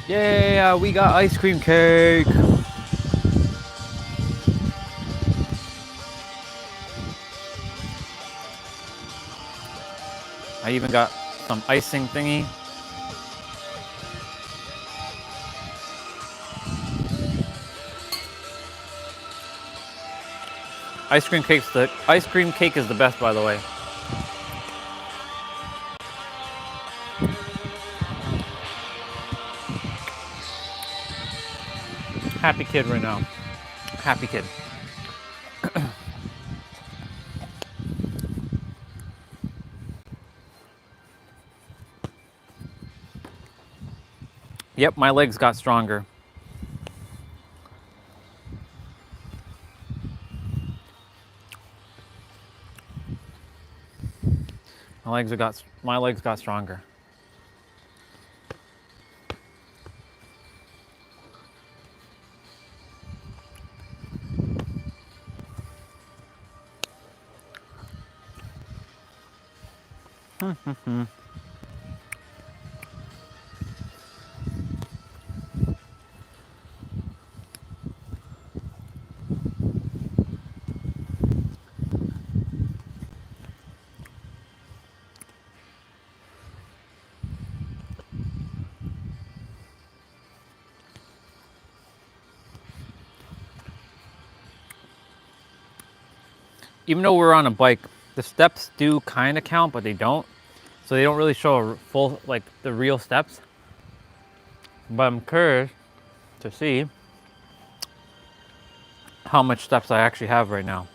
Yeah, we got ice cream cake. I even got some icing thingy. Ice cream cake is the best, by the way. Happy kid right now. Happy kid. Yep, my legs got stronger. My legs got stronger. Even though we're on a bike, the steps do kind of count, but they don't. So they don't really show a full, like the real steps. But I'm curious to see how much steps I actually have right now.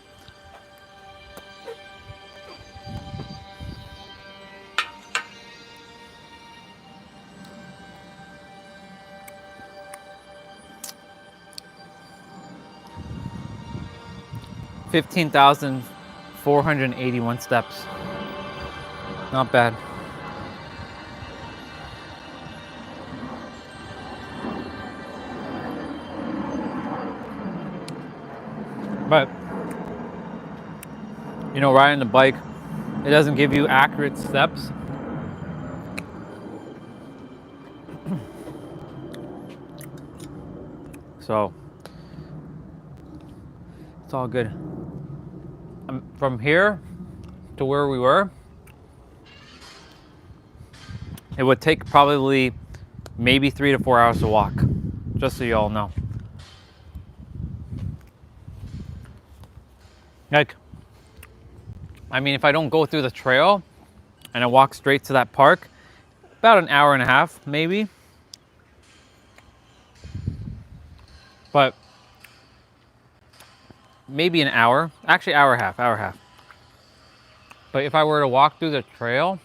$15,481 steps. Not bad. But, you know, riding the bike, it doesn't give you accurate steps. So, it's all good. From here to where we were, it would take probably maybe 3 to 4 hours to walk, just so you all know. Like, I mean, if I don't go through the trail and I walk straight to that park, about an hour and a half, maybe. But maybe an hour. Actually, hour and a half, hour and a half. But if I were to walk through the trail,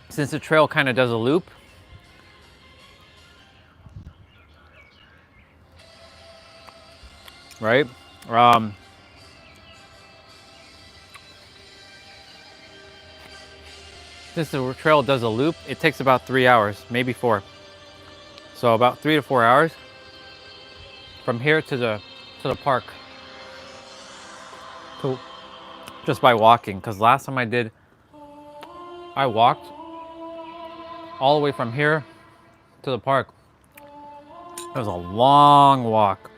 since the trail kind of does a loop, right? Um, since the trail does a loop, it takes about 3 hours, maybe 4. So about 3 to 4 hours from here to the park. Cool. Just by walking, because last time I walked all the way from here to the park. It was a long walk.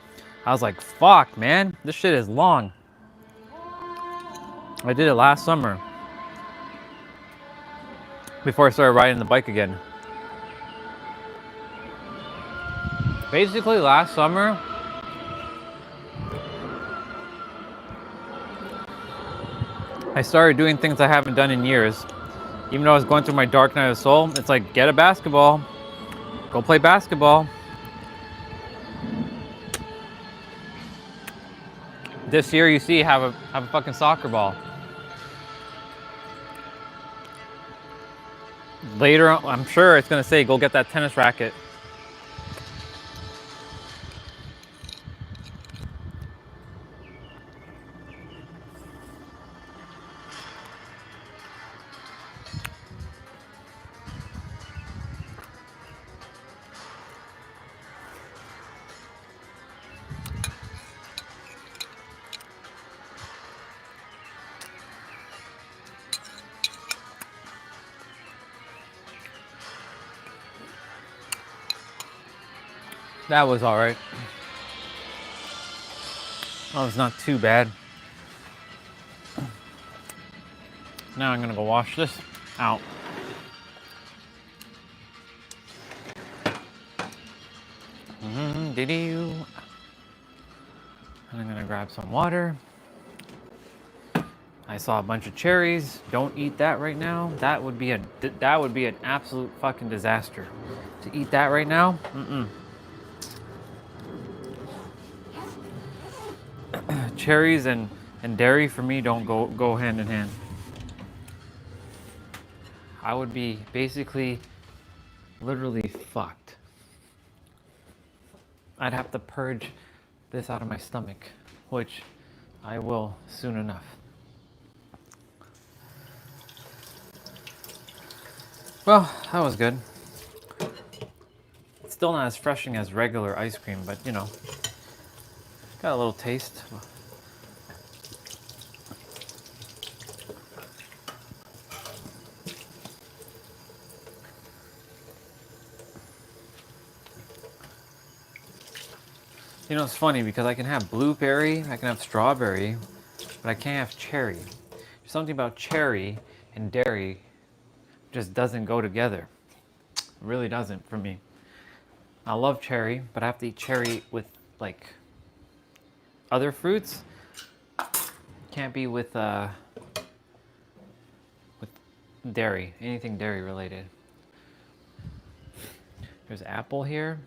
I was like, fuck, man, this shit is long. I did it last summer before I started riding the bike again. Basically, last summer, I started doing things I haven't done in years. Even though I was going through my dark night of the soul, it's like, get a basketball, go play basketball. This year, you see, have a fucking soccer ball. Later, I'm sure it's gonna say, go get that tennis racket. That was all right. That was not too bad. Now I'm gonna go wash this out. And I'm gonna grab some water. I saw a bunch of cherries. Don't eat that right now. That would be an absolute fucking disaster. To eat that right now? Cherries and dairy for me don't go hand in hand. I would be basically literally fucked. I'd have to purge this out of my stomach, which I will soon enough. Well, that was good. It's still not as refreshing as regular ice cream, but you know, got a little taste. You know, it's funny because I can have blueberry, I can have strawberry, but I can't have cherry. There's something about cherry and dairy just doesn't go together. It really doesn't for me. I love cherry, but I have to eat cherry with like other fruits. Can't be with dairy, anything dairy related. There's apple here.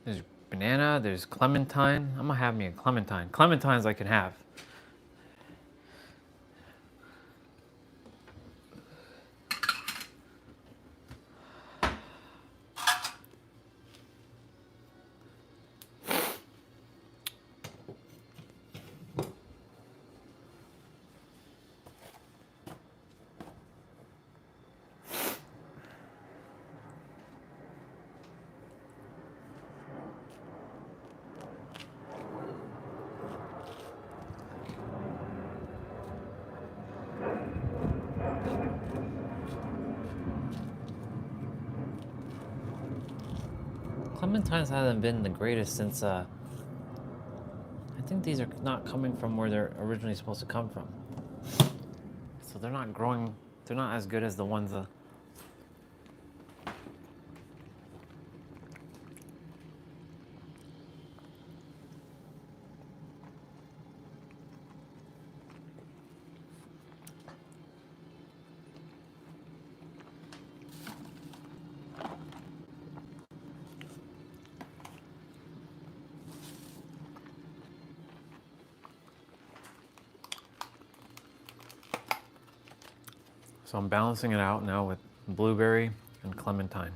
There's banana, there's clementine. I'm gonna have me a clementine. Clementines I can have. Clementines haven't been the greatest since I think these are not coming from where they're originally supposed to come from. So they're not growing, they're not as good as the ones So I'm balancing it out now with blueberry and clementine,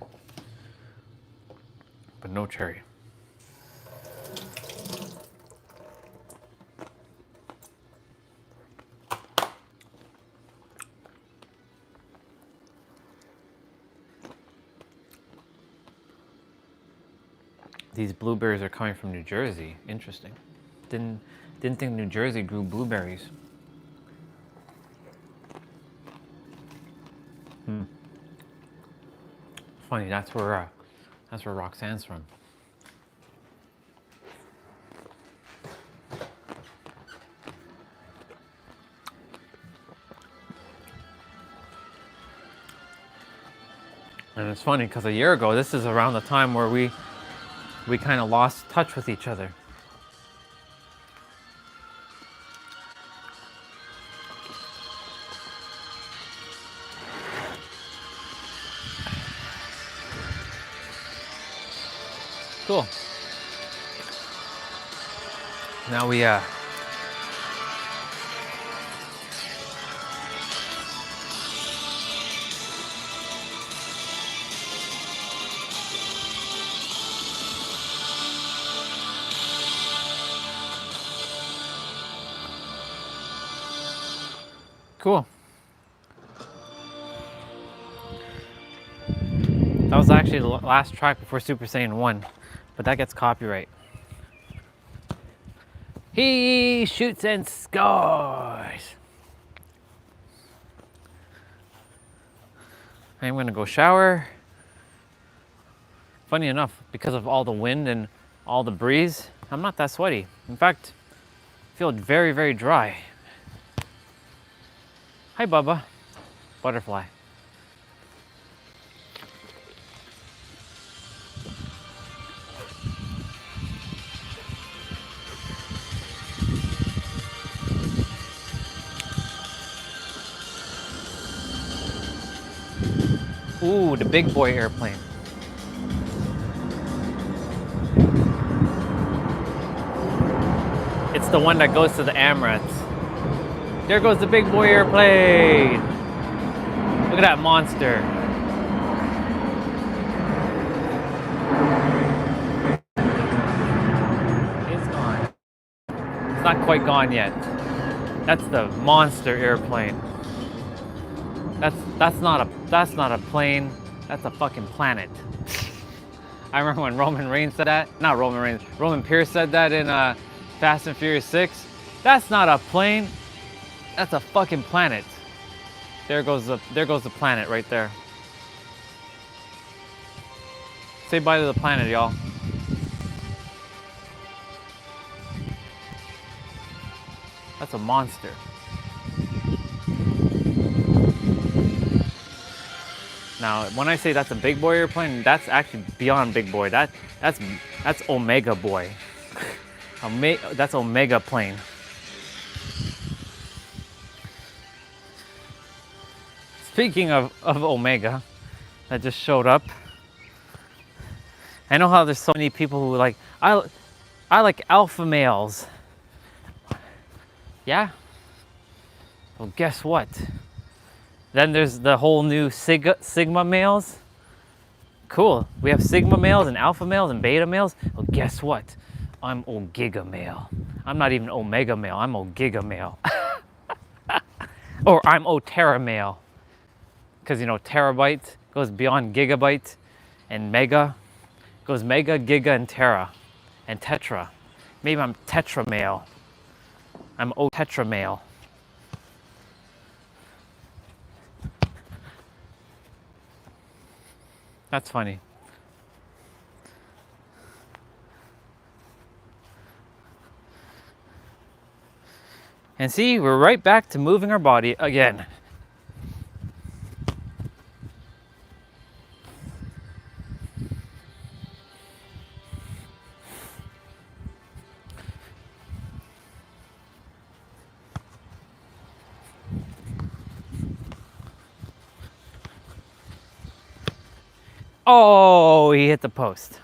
but no cherry. These blueberries are coming from New Jersey. Interesting. Didn't think New Jersey grew blueberries. Funny, that's where Roxanne's from. And it's funny because a year ago, this is around the time where we kind of lost touch with each other. Cool. Now we cool. That was actually the last track before Super Saiyan 1, but that gets copyright. He shoots and scores. I'm gonna go shower. Funny enough, because of all the wind and all the breeze, I'm not that sweaty. In fact, I feel very, very dry. Hi, Bubba. Butterfly. Ooh, the big boy airplane. It's the one that goes to the AMRATs. There goes the big boy airplane. Look at that monster. It's gone. It's not quite gone yet. That's the monster airplane. That's not a plane. That's a fucking planet. I remember when Roman Reigns said that. Not Roman Reigns. Roman Pierce said that in Fast and Furious 6. That's not a plane. That's a fucking planet. There goes the planet right there. Say bye to the planet, y'all. That's a monster. Now, when I say that's a big boy airplane, that's actually beyond big boy. That's Omega boy. That's Omega plane. Speaking of Omega, that just showed up. I know how there's so many people who like, I like alpha males. Yeah? Well, guess what? Then there's the whole new Sigma males. Cool. We have Sigma males and alpha males and beta males. Well, guess what? I'm Giga male. I'm not even Omega male. I'm Giga male. Or I'm Terra male. Because, you know, terabyte goes beyond gigabyte, and mega goes mega, giga, and tera, and tetra. Maybe I'm tetra male. I'm tetra male. That's funny. And see, we're right back to moving our body again. Oh, he hit the post.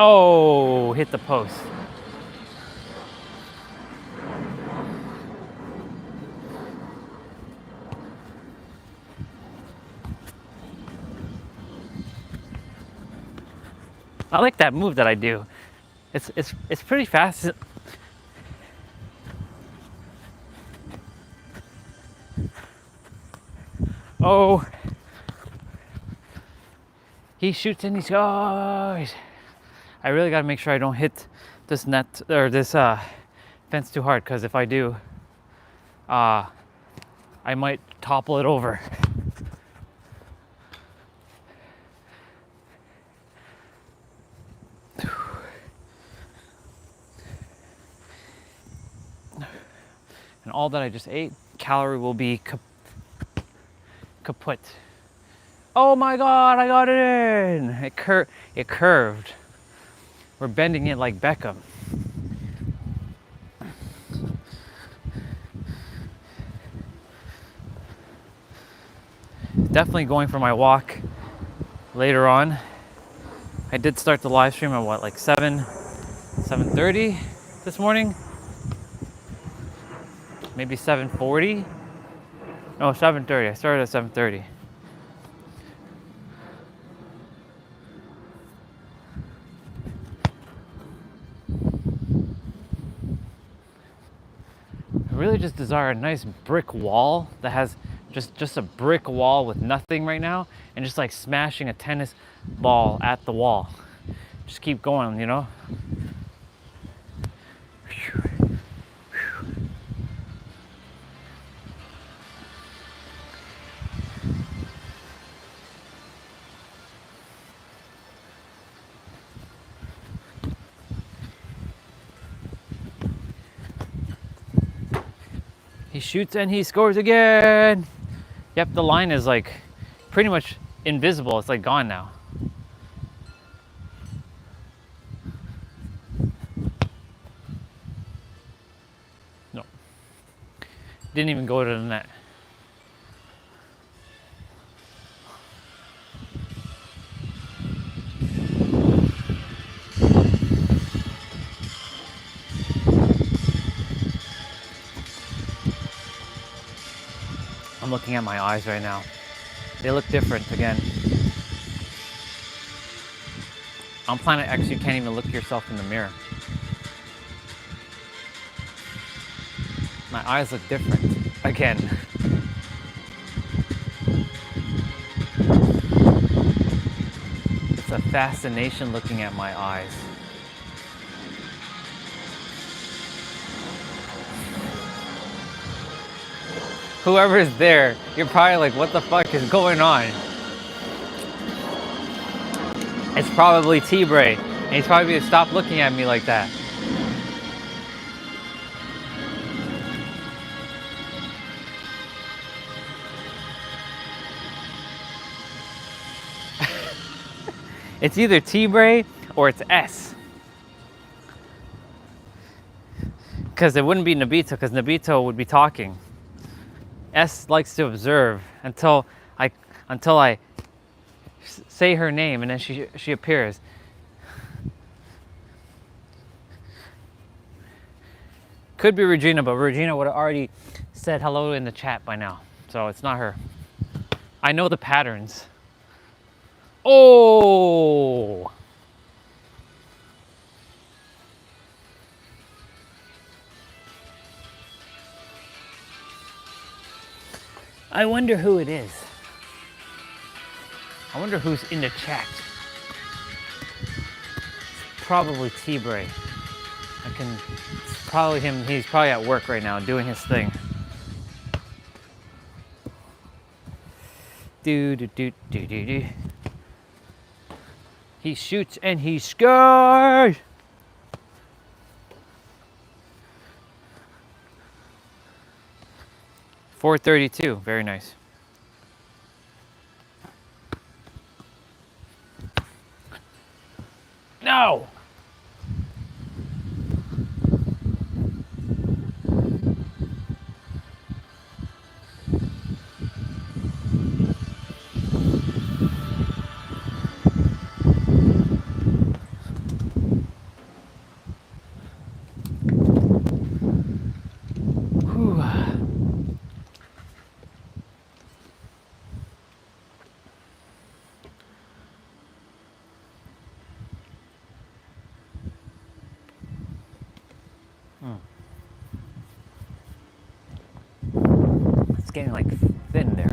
Oh, hit the post. I like that move that I do. It's pretty fast. Oh, he shoots and he scores. I really gotta make sure I don't hit this net or this fence too hard, because if I do, I might topple it over. And all that I just ate, calorie will be kaput. Oh my God, I got it in. It curved. We're bending it like Beckham. Definitely going for my walk later on. I did start the live stream at what, like 7:30 this morning? Maybe 7:40? No, 7:30. I started at 7:30. I really just desire a nice brick wall that has just a brick wall with nothing right now, and just like smashing a tennis ball at the wall. Just keep going, you know? He shoots and he scores again. Yep, the line is like pretty much invisible. It's like gone now. No. Didn't even go to the net. I'm looking at my eyes right now. They look different again. On Planet X, you can't even look yourself in the mirror. My eyes look different again. It's a fascination looking at my eyes. Whoever is there, you're probably like, what the fuck is going on? It's probably T-Bray, and he's probably gonna stop looking at me like that. It's either T-Bray or it's S. Because it wouldn't be Nabito, because Nabito would be talking. S likes to observe until I say her name, and then she appears. Could be Regina, but Regina would have already said hello in the chat by now, so it's not her. I know the patterns. Oh! I wonder who it is. I wonder who's in the chat. It's probably T-Bray. It's probably him. He's probably at work right now doing his thing. Do do do do do do. He shoots and he scores. .432, very nice. No! getting like thin there.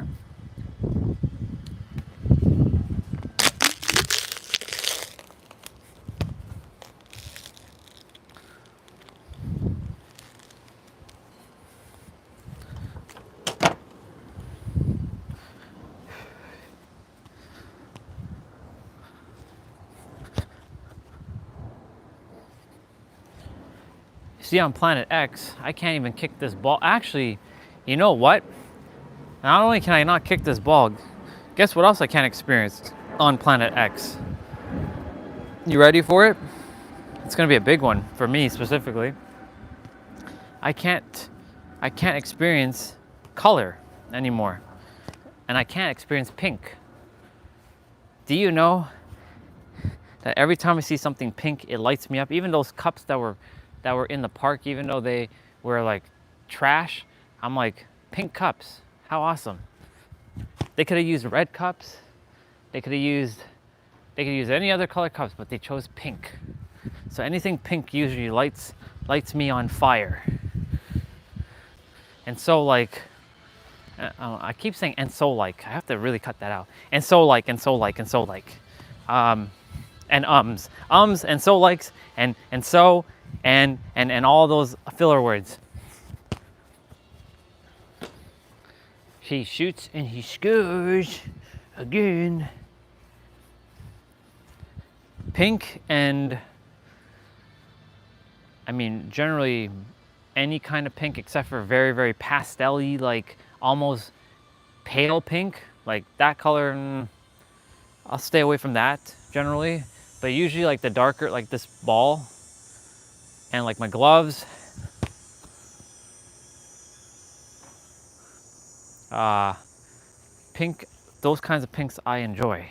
See, on Planet X, I can't even kick this ball. Actually, you know what? Not only can I not kick this ball, guess what else I can't experience on Planet X? You ready for it? It's gonna be a big one for me specifically. I can't experience color anymore. And I can't experience pink. Do you know that every time I see something pink, it lights me up? Even those cups that were in the park, even though they were like trash, I'm like, pink cups, how awesome. They could have used red cups, they could use any other color cups, but they chose pink. So anything pink usually lights me on fire. And so like, I keep saying and so like, I have to really cut that out. And so like, and so like, and so like. And ums and so likes and so and all those filler words. He shoots and he scores again. Pink and, I mean, generally any kind of pink except for very, very pastel-y, like almost pale pink, like that color, I'll stay away from that generally. But usually like the darker, like this ball and like my gloves, pink, those kinds of pinks I enjoy.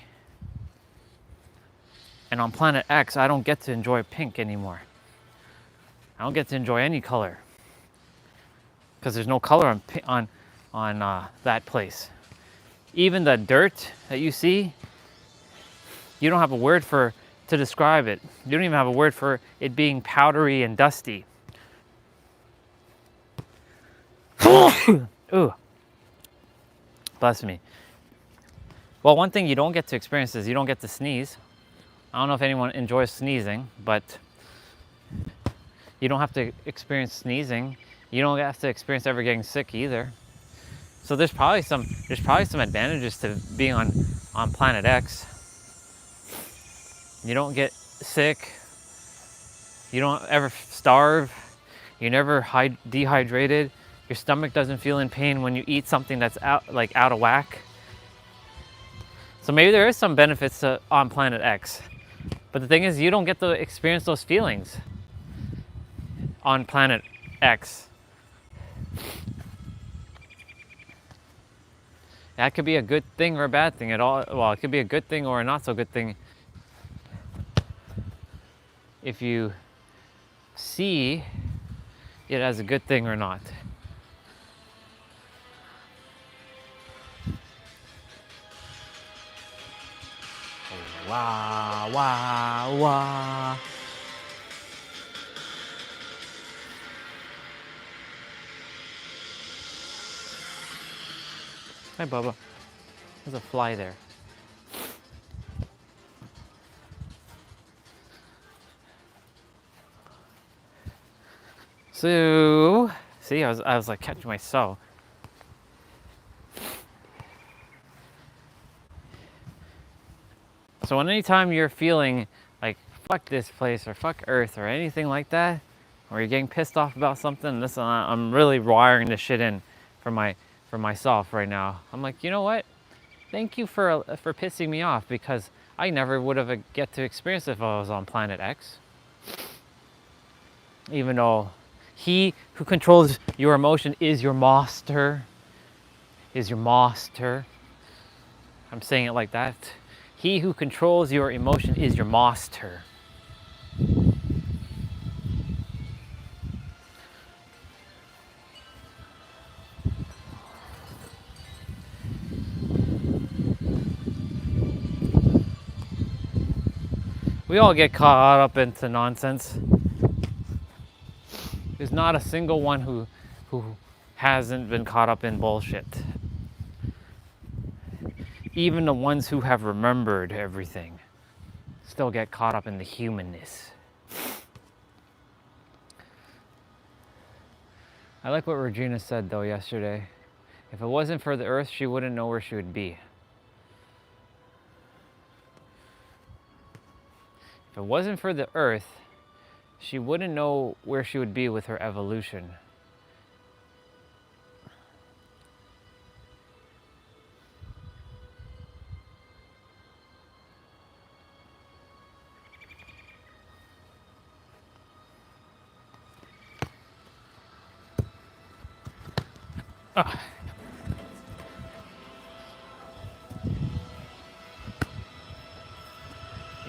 And on Planet X, I don't get to enjoy pink anymore. I don't get to enjoy any color because there's no color on that place. Even the dirt that you see, you don't have a word to describe it. You don't even have a word for it being powdery and dusty. Ooh. Bless me. Well, one thing you don't get to experience is you don't get to sneeze. I don't know if anyone enjoys sneezing, but you don't have to experience sneezing. You don't have to experience ever getting sick either. So there's probably some advantages to being on Planet X. You don't get sick. You don't ever starve. You're never dehydrated. Your stomach doesn't feel in pain when you eat something that's out of whack. So maybe there is some benefits on Planet X. But the thing is, you don't get to experience those feelings on Planet X. That could be a good thing or a bad thing at all. Well, it could be a good thing or a not so good thing if you see it as a good thing or not. Wah, wah, wah. Hi, Bubba. There's a fly there. So, see, I was like catching myself. So anytime you're feeling like fuck this place or fuck Earth or anything like that, or you're getting pissed off about something, listen, I'm really wiring this shit in for myself right now. I'm like, you know what? Thank you for pissing me off, because I never would have get to experience it if I was on Planet X. Even though he who controls your emotion is your master. Is your master. I'm saying it like that. He who controls your emotion is your master. We all get caught up into nonsense. There's not a single one who hasn't been caught up in bullshit. Even the ones who have remembered everything still get caught up in the humanness. I like what Regina said though yesterday. If it wasn't for the earth, she wouldn't know where she would be. If it wasn't for the earth, she wouldn't know where she would be with her evolution.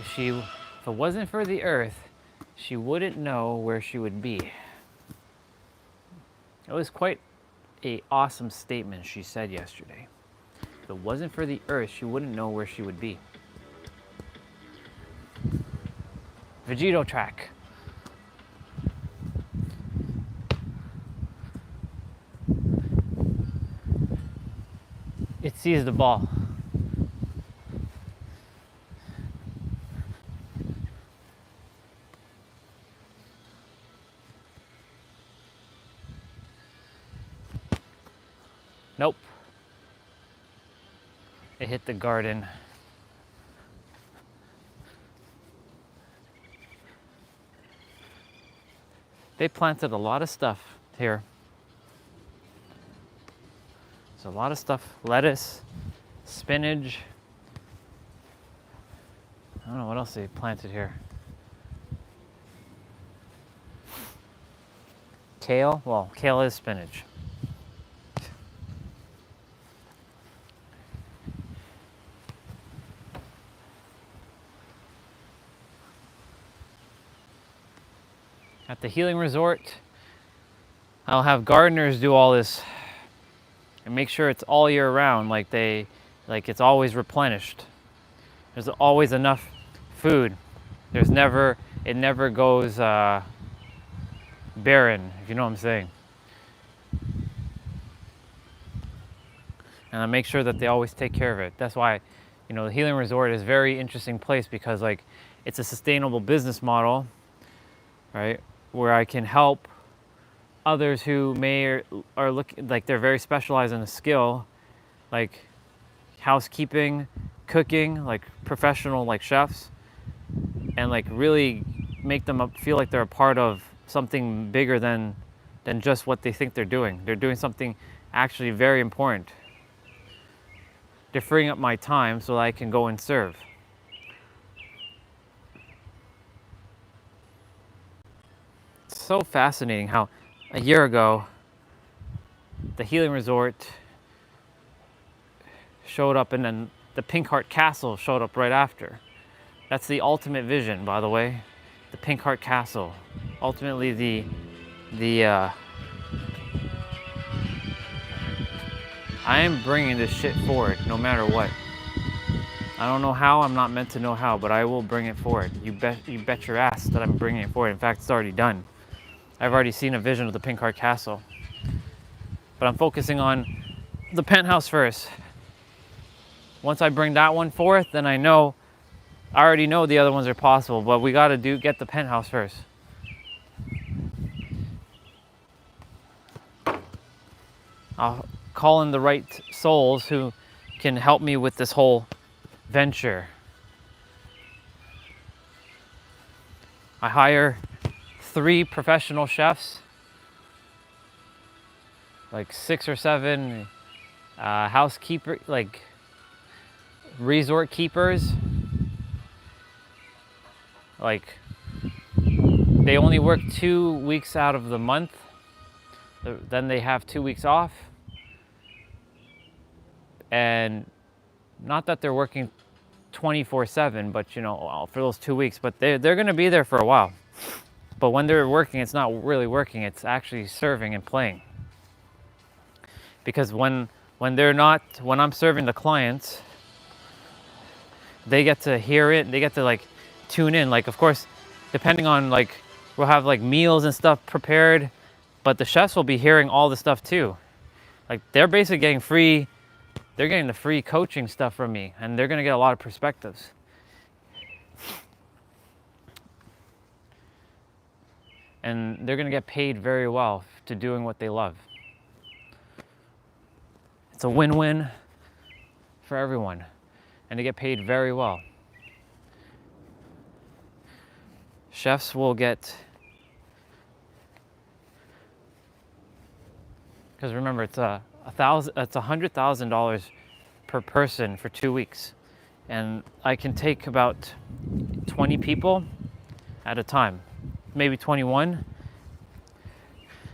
If it wasn't for the earth, she wouldn't know where she would be. It was quite an awesome statement she said yesterday. If it wasn't for the earth, she wouldn't know where she would be. Vegito track. It sees the ball. Nope. It hit the garden. They planted a lot of stuff here. There's a lot of stuff. Lettuce, spinach. I don't know what else they planted here. Kale? Well, kale is spinach. At the healing resort, I'll have gardeners do all this and make sure it's all year round, like it's always replenished. There's always enough food. It never goes barren, if you know what I'm saying. And I make sure that they always take care of it. That's why, the healing resort is a very interesting place because it's a sustainable business model, right? Where I can help others who are looking like they're very specialized in a skill, like housekeeping, cooking, like professional like chefs, and like really make them feel like they're a part of something bigger than just what they think they're doing. They're doing something actually very important. They're freeing up my time so that I can go and serve. It's so fascinating how a year ago the healing resort showed up and then the Pink Heart Castle showed up right after. That's the ultimate vision, by the way. The Pink Heart Castle. Ultimately I am bringing this shit forward no matter what. I don't know how, I'm not meant to know how, but I will bring it forward. You bet your ass that I'm bringing it forward. In fact, it's already done. I've already seen a vision of the Pink Heart Castle. But I'm focusing on the penthouse first. Once I bring that one forth, then I already know the other ones are possible, but we gotta get the penthouse first. I'll call in the right souls who can help me with this whole venture. I hire 3 professional chefs, like 6 or 7 housekeeper, like resort keepers. Like they only work 2 weeks out of the month. Then they have 2 weeks off. And not that they're working 24/7, but for those 2 weeks, but they're going to be there for a while. But when they're working, it's not really working, it's actually serving and playing. Because when I'm serving the clients, they get to hear it, they get to tune in. Of course, depending on we'll have meals and stuff prepared, But the chefs will be hearing all the stuff too. Like they're basically getting free, they're getting the free coaching stuff from me, and they're gonna get a lot of perspectives. And they're gonna get paid very well to doing what they love. It's a win-win for everyone, and they get paid very well. Chefs will get, because remember, it's $100,000 per person for 2 weeks, and I can take about 20 people at a time, maybe 21.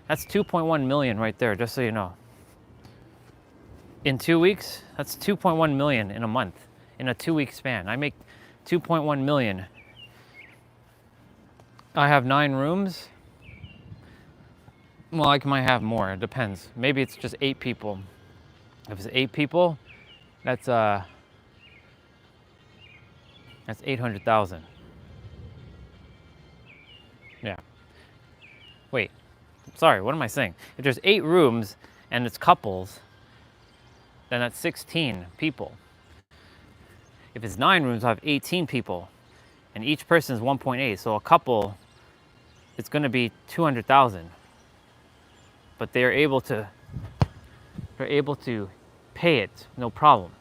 That's 2.1 million right there, just so you know. In 2 weeks, that's 2.1 million in a month, in a 2 week span. I make 2.1 million. I have 9 rooms. Well, I might have more, it depends. Maybe it's just 8 people. If it's 8 people, that's 800,000. Yeah. Wait, sorry, what am I saying? If there's 8 rooms and it's couples, then that's 16 people. If it's 9 rooms, I have 18 people, and each person is 1.8. So a couple, it's going to be 200,000. But they're able to pay it, no problem.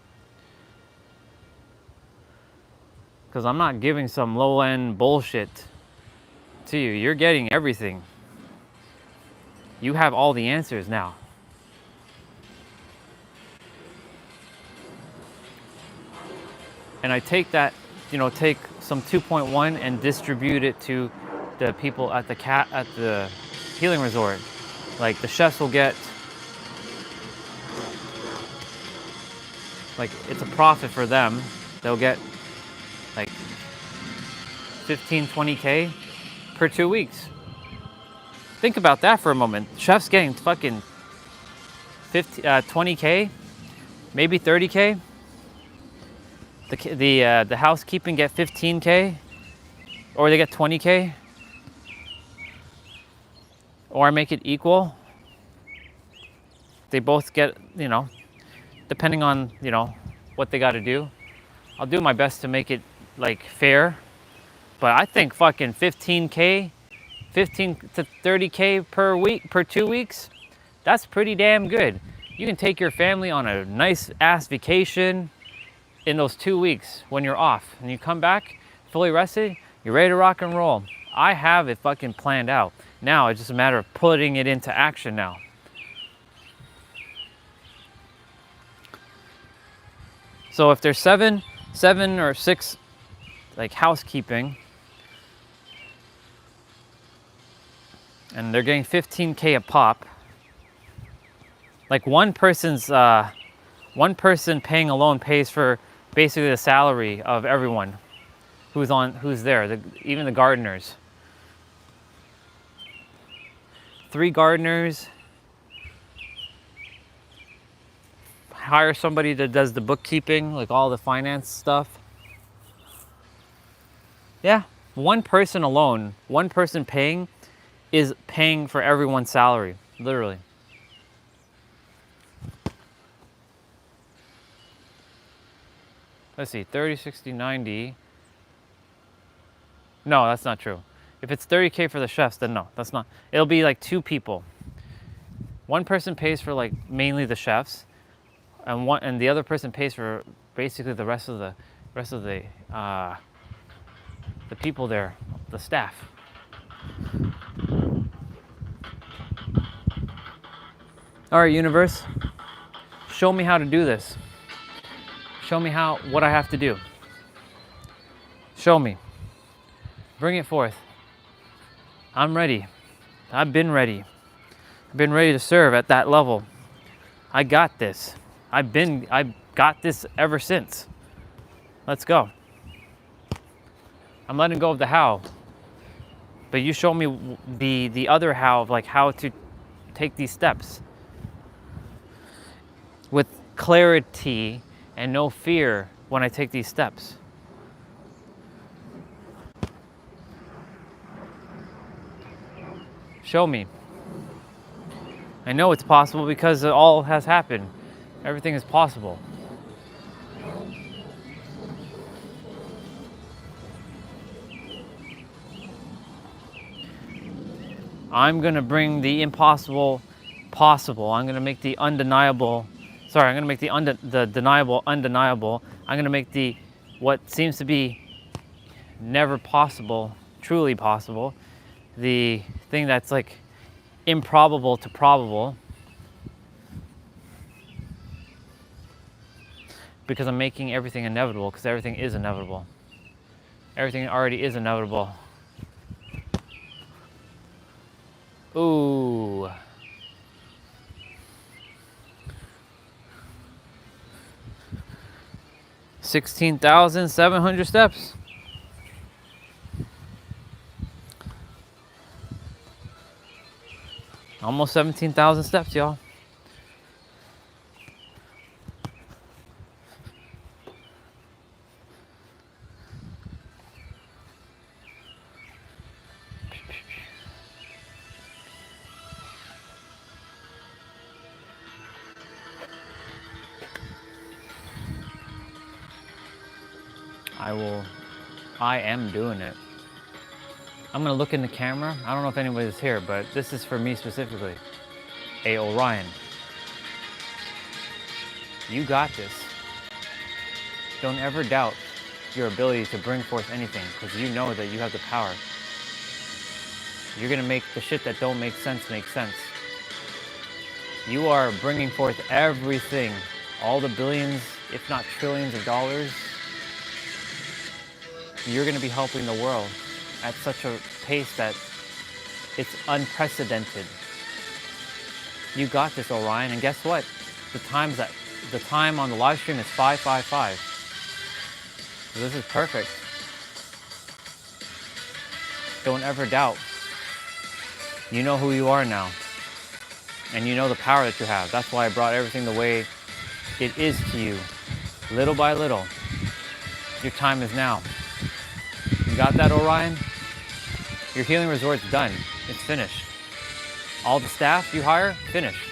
Because I'm not giving some low-end bullshit to you. You're getting everything. You have all the answers now. And I take that, take some 2.1 and distribute it to the people at the healing resort. Like the chefs will get, like it's a profit for them. They'll get like 15, 20K per 2 weeks. Think about that for a moment. Chefs getting fucking 20K, maybe 30K. The housekeeping get 15K, or they get 20K, or I make it equal. They both get, depending on, what they got to do. I'll do my best to make it like fair, but I think fucking 15K, 15 to 30K per week, per 2 weeks, that's pretty damn good. You can take your family on a nice ass vacation in those 2 weeks when you're off, and you come back fully rested, you're ready to rock and roll. I have it fucking planned out. Now it's just a matter of putting it into action now. So if there's seven or 6 like housekeeping, and they're getting 15K a pop, like one person paying alone pays for basically the salary of everyone who's there, even the gardeners. 3 gardeners, hire somebody that does the bookkeeping, like all the finance stuff. Yeah, one person alone, one person paying is paying for everyone's salary, literally. Let's see, 30, 60, 90. No, that's not true. If it's 30K for the chefs, then no, that's not. It'll be like 2 people. One person pays for like mainly the chefs, and the other person pays for basically the rest of the people there, the staff. All right, universe, show me how to do this. Show me what I have to do. Show me. Bring it forth. I'm ready. I've been ready. I've been ready to serve at that level. I got this. I've got this ever since. Let's go. I'm letting go of the how. But you show me the other how of like how to take these steps with clarity and no fear when I take these steps. Show me. I know it's possible because it all has happened. Everything is possible. I'm gonna bring the impossible possible. I'm gonna make the undeniable. Sorry, I'm gonna make the deniable undeniable. I'm gonna make the what seems to be never possible truly possible. The thing that's like improbable to probable. Because I'm making everything inevitable. Because everything is inevitable. Everything already is inevitable. Ooh. $16,700 steps. Almost 17,000 steps, y'all. I am doing it. I'm gonna look in the camera. I don't know if anybody's here, but this is for me specifically. Hey, Orion, you got this. Don't ever doubt your ability to bring forth anything, because you know that you have the power. You're gonna make the shit that don't make sense make sense. You are bringing forth everything, all the billions, if not trillions of dollars. You're gonna be helping the world at such a pace that it's unprecedented. You got this, Orion, and guess what? The time on the live stream is 555. So this is perfect. Don't ever doubt. You know who you are now. And you know the power that you have. That's why I brought everything the way it is to you. Little by little. Your time is now. You got that, Orion? Your healing resort's done. It's finished. All the staff you hire, finished.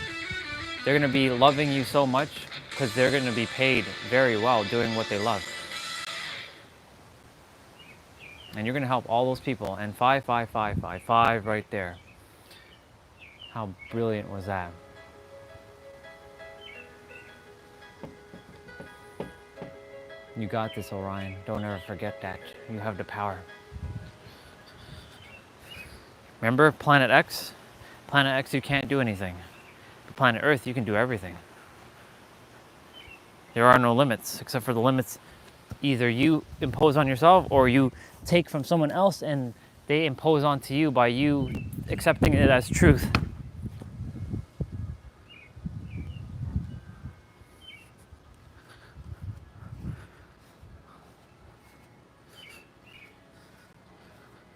They're gonna be loving you so much because they're gonna be paid very well doing what they love. And you're gonna help all those people. And 55555 right there. How brilliant was that? You got this, Orion. Don't ever forget that. You have the power. Remember Planet X? Planet X, you can't do anything. But Planet Earth, you can do everything. There are no limits, except for the limits either you impose on yourself or you take from someone else and they impose onto you by you accepting it as truth.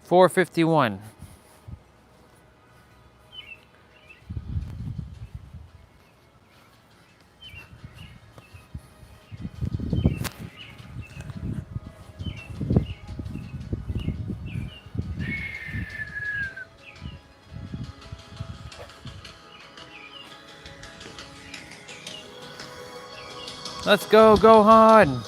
$451. Let's go, Gohan!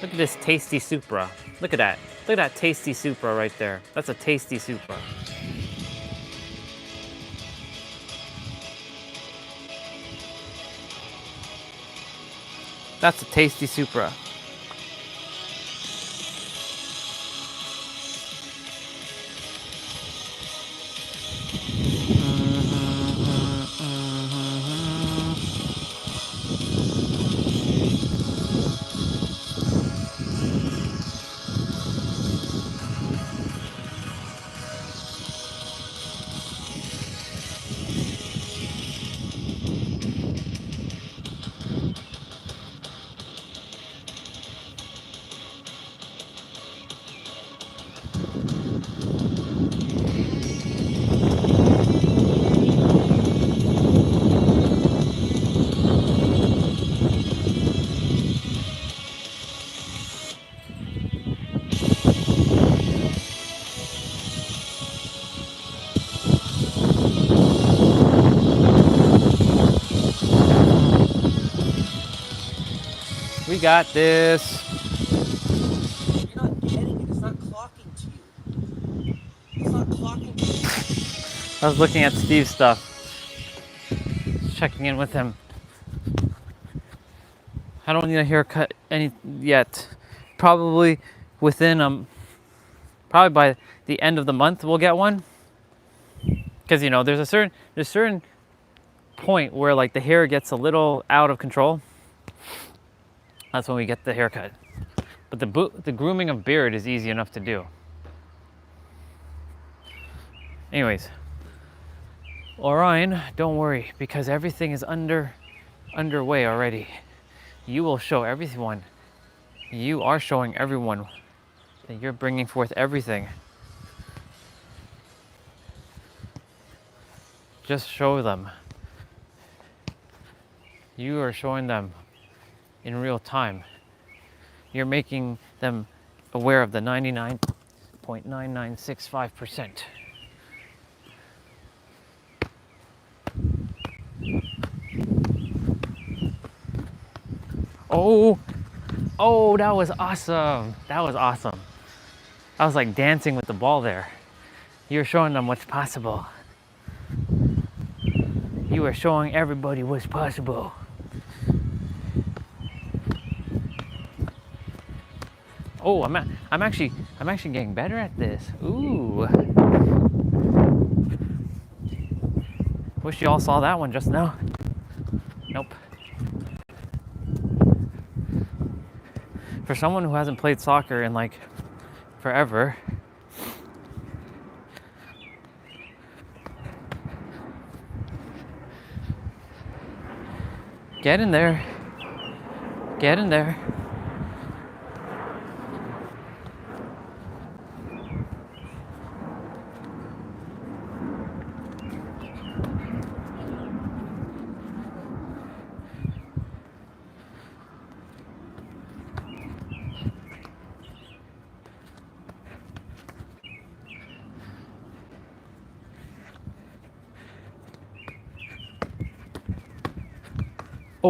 Look at this tasty Supra. Look at that. Look at that tasty Supra right there. That's a tasty Supra. That's a tasty Supra. We got this. You're not getting it. It's not clocking to you. It's not clocking to you. I was looking at Steve's stuff, checking in with him. I don't need a haircut any yet. Probably within probably by the end of the month we'll get one. Because you know, there's a certain point where like the hair gets a little out of control. That's when we get the haircut. But the grooming of beard is easy enough to do. Anyways, Orion, don't worry, because everything is underway already. You will show everyone. You are showing everyone that you're bringing forth everything. Just show them. You are showing them in real time. You're making them aware of the 99.9965%. Oh, that was awesome. That was awesome. I was like dancing with the ball there. You're showing them what's possible. You are showing everybody what's possible. Oh, I'm actually getting better at this. Ooh. Wish you all saw that one just now. Nope. For someone who hasn't played soccer in like forever, get in there. Get in there.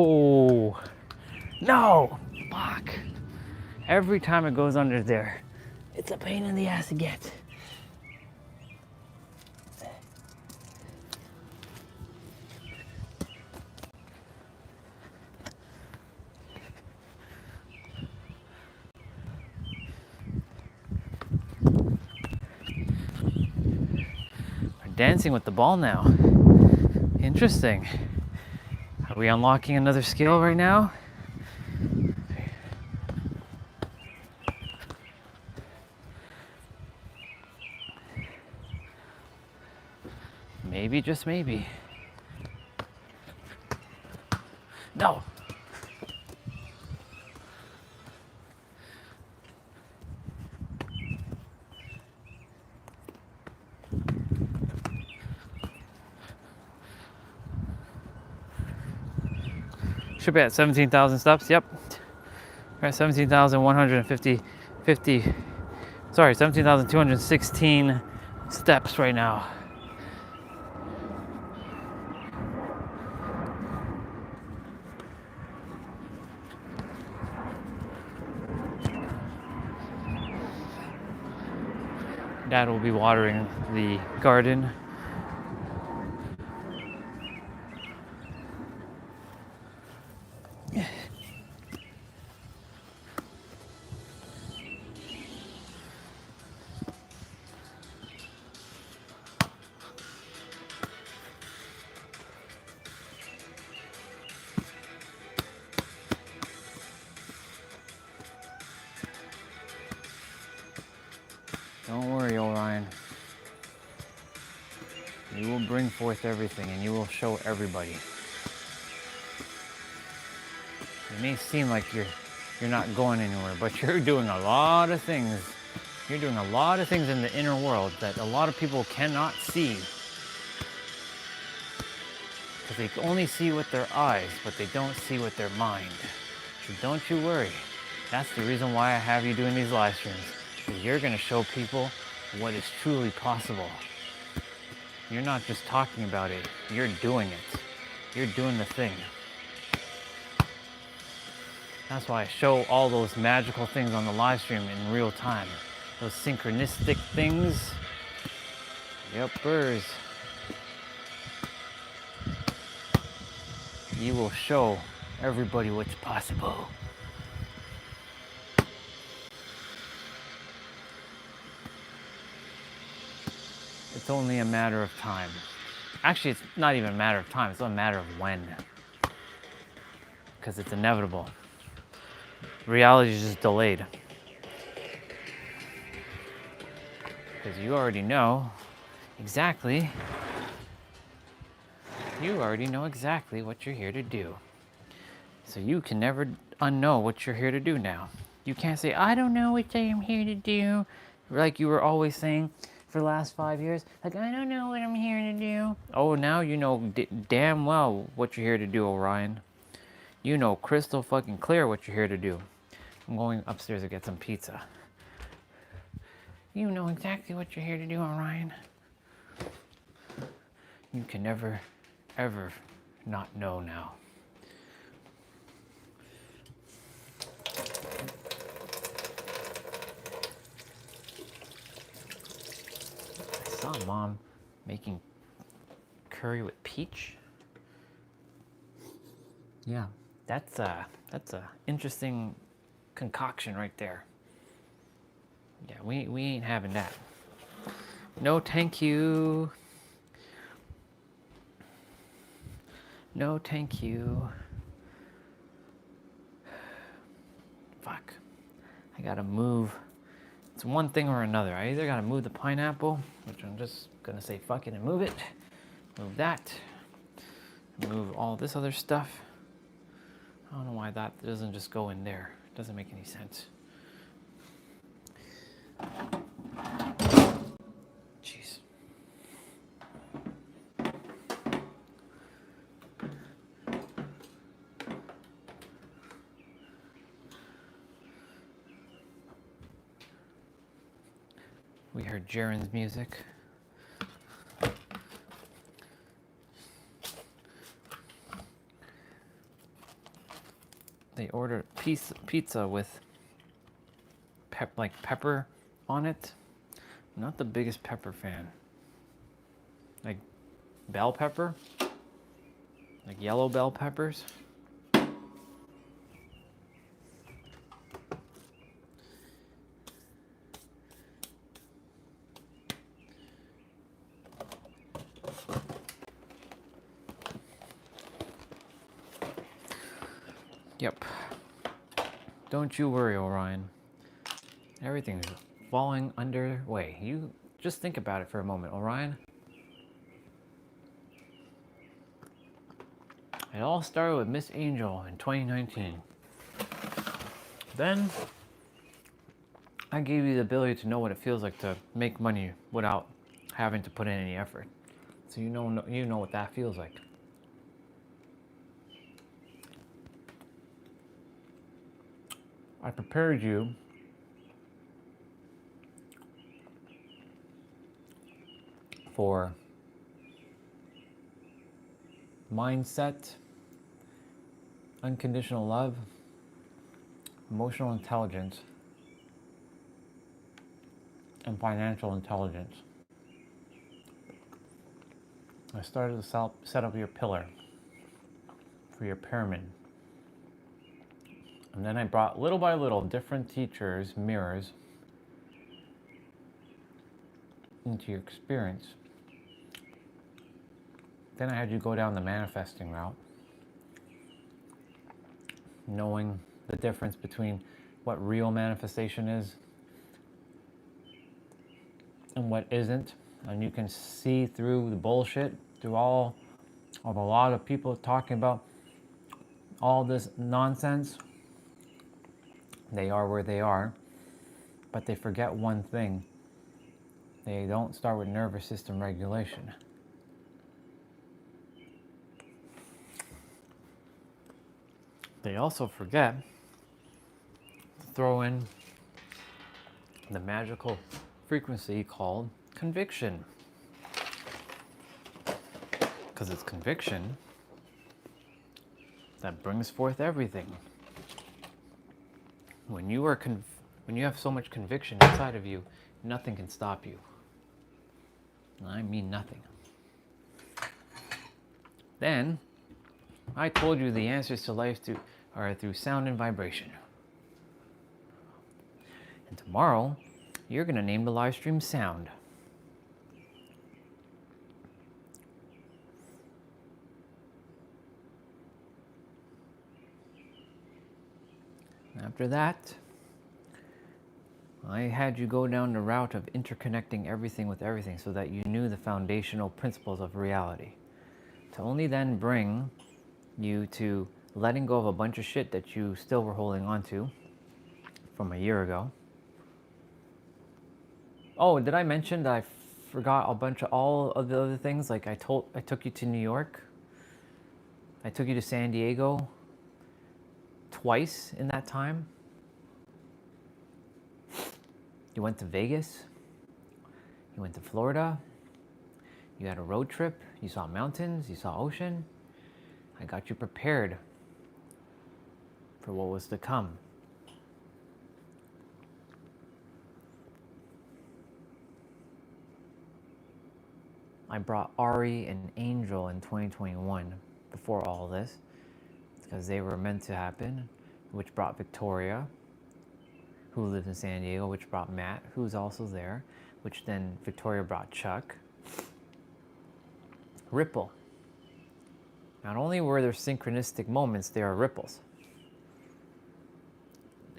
Oh, no, fuck. Every time it goes under there, it's a pain in the ass to get. We're dancing with the ball now. Interesting. Are we unlocking another skill right now? Maybe, just maybe. No. Should be at 17,000 steps. Yep. We're at 17,150. 17,216 steps right now. Dad will be watering the garden. Don't worry, Orion. You will bring forth everything and you will show everybody. It may seem like you're not going anywhere, but you're doing a lot of things. You're doing a lot of things in the inner world that a lot of people cannot see. Because they only see with their eyes, but they don't see with their mind. So don't you worry. That's the reason why I have you doing these live streams. You're going to show people what is truly possible. You're not just talking about it, you're doing it. You're doing the thing. That's why I show all those magical things on the live stream in real time. Those synchronistic things. Yuppers. You will show everybody what's possible. It's only a matter of time. Actually, it's not even a matter of time, it's a matter of when. Because it's inevitable. Reality is just delayed. Because you already know exactly what you're here to do. So you can never unknow what you're here to do now. You can't say, I don't know what I am here to do. Like you were always saying for the last 5 years. Like, I don't know what I'm here to do. Oh, now you know damn well what you're here to do, Orion. You know crystal fucking clear what you're here to do. I'm going upstairs to get some pizza. You know exactly what you're here to do, Orion. You can never, ever not know now. I saw Mom making curry with peach. Yeah, that's a interesting concoction right there. Yeah, we ain't having that. No, thank you. No, thank you. Fuck. I gotta move. It's one thing or another. I either gotta move the pineapple, which I'm just gonna say fuck it and move it. Move that. Move all this other stuff. I don't know why that doesn't just go in there. It doesn't make any sense. Jeez. We heard Jaren's music. They ordered pizza with pepper on it. I'm not the biggest pepper fan. Like bell pepper, like yellow bell peppers. Yep. Don't you worry, Orion. Everything's falling underway. You just think about it for a moment, Orion. It all started with Miss Angel in 2019. Then I gave you the ability to know what it feels like to make money without having to put in any effort. So you know what that feels like. I prepared you for mindset, unconditional love, emotional intelligence, and financial intelligence. I started to set up your pillar for your pyramid. And then I brought little by little different teachers, mirrors, into your experience. Then I had you go down the manifesting route, knowing the difference between what real manifestation is and what isn't. And you can see through the bullshit, through all of a lot of people talking about all this nonsense. They are where they are, but they forget one thing. They don't start with nervous system regulation. They also forget to throw in the magical frequency called conviction. Because it's conviction that brings forth everything. When you have so much conviction inside of you, nothing can stop you. And I mean nothing. Then, I told you the answers to life are through sound and vibration. And tomorrow, you're going to name the live stream Sound. After that, I had you go down the route of interconnecting everything with everything so that you knew the foundational principles of reality. To only then bring you to letting go of a bunch of shit that you still were holding on to from a year ago. Oh, did I mention that I forgot a bunch of all of the other things? Like I took you to New York. I took you to San Diego twice in that time. You went to Vegas. You went to Florida. You had a road trip. You saw mountains. You saw ocean. I got you prepared for what was to come. I brought Ari and Angel in 2021 before all this because they were meant to happen, which brought Victoria, who lives in San Diego, which brought Matt, who's also there, which then Victoria brought Chuck. Ripple. Not only were there synchronistic moments, there are ripples.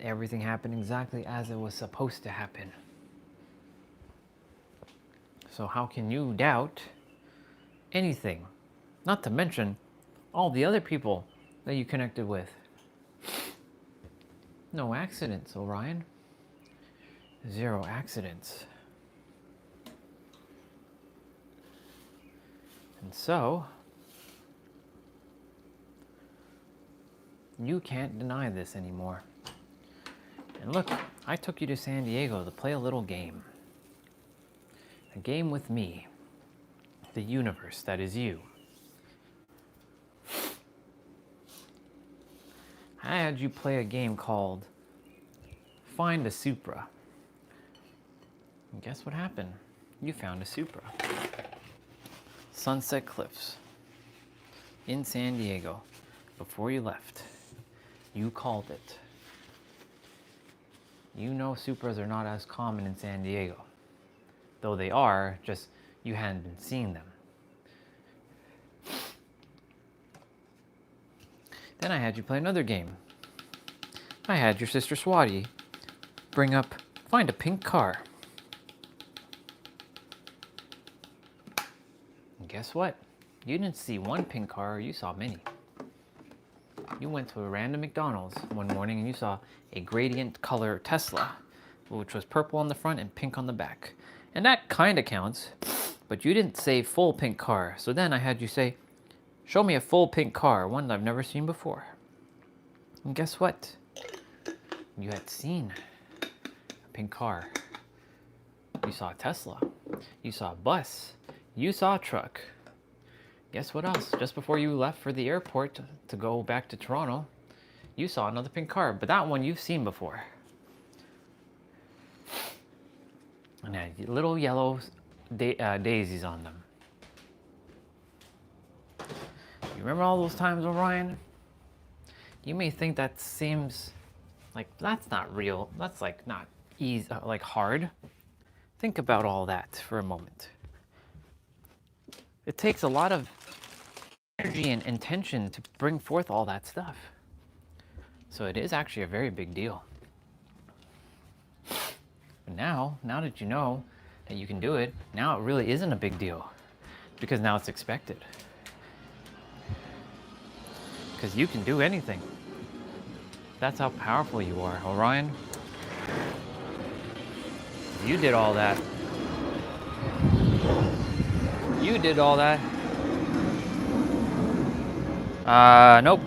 Everything happened exactly as it was supposed to happen. So how can you doubt anything? Not to mention all the other people that you connected with. No accidents, Orion. 0 accidents. And so, you can't deny this anymore. And look, I took you to San Diego to play a little game. A game with me. The universe that is you. I had you play a game called Find a Supra. And guess what happened? You found a Supra. Sunset Cliffs in San Diego before you left. You called it. You know Supras are not as common in San Diego. Though they are, just you hadn't been seeing them. Then I had you play another game. I had your sister Swati bring up Find a Pink Car. And guess what? You didn't see one pink car, you saw many. You went to a random McDonald's one morning and you saw a gradient color Tesla, which was purple on the front and pink on the back. And that kind of counts, but you didn't say full pink car. So then I had you say, show me a full pink car, one that I've never seen before. And guess what? You had seen a pink car. You saw a Tesla. You saw a bus. You saw a truck. Guess what else? Just before you left for the airport to go back to Toronto, you saw another pink car, but that one you've seen before. And it had little yellow daisies on them. You remember all those times, Orion? You may think that seems like that's not real. That's like not easy, like hard. Think about all that for a moment. It takes a lot of energy and intention to bring forth all that stuff. So it is actually a very big deal. But now that you know that you can do it, now it really isn't a big deal. Because now it's expected. Because you can do anything. That's how powerful you are, Orion. You did all that. You did all that. Nope.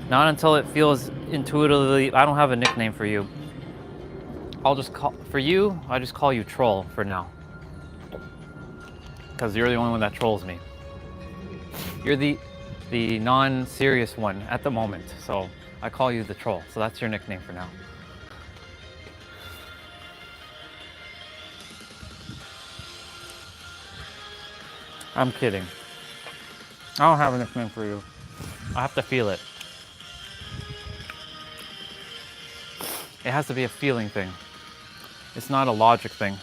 Not until it feels intuitively. I don't have a nickname for you. I'll just call you Troll for now. Because you're the only one that trolls me. You're the non-serious one at the moment, so I call you the Troll. So that's your nickname for now. I'm kidding. I don't have a nickname for you. I have to feel it. It has to be a feeling thing. It's not a logic thing.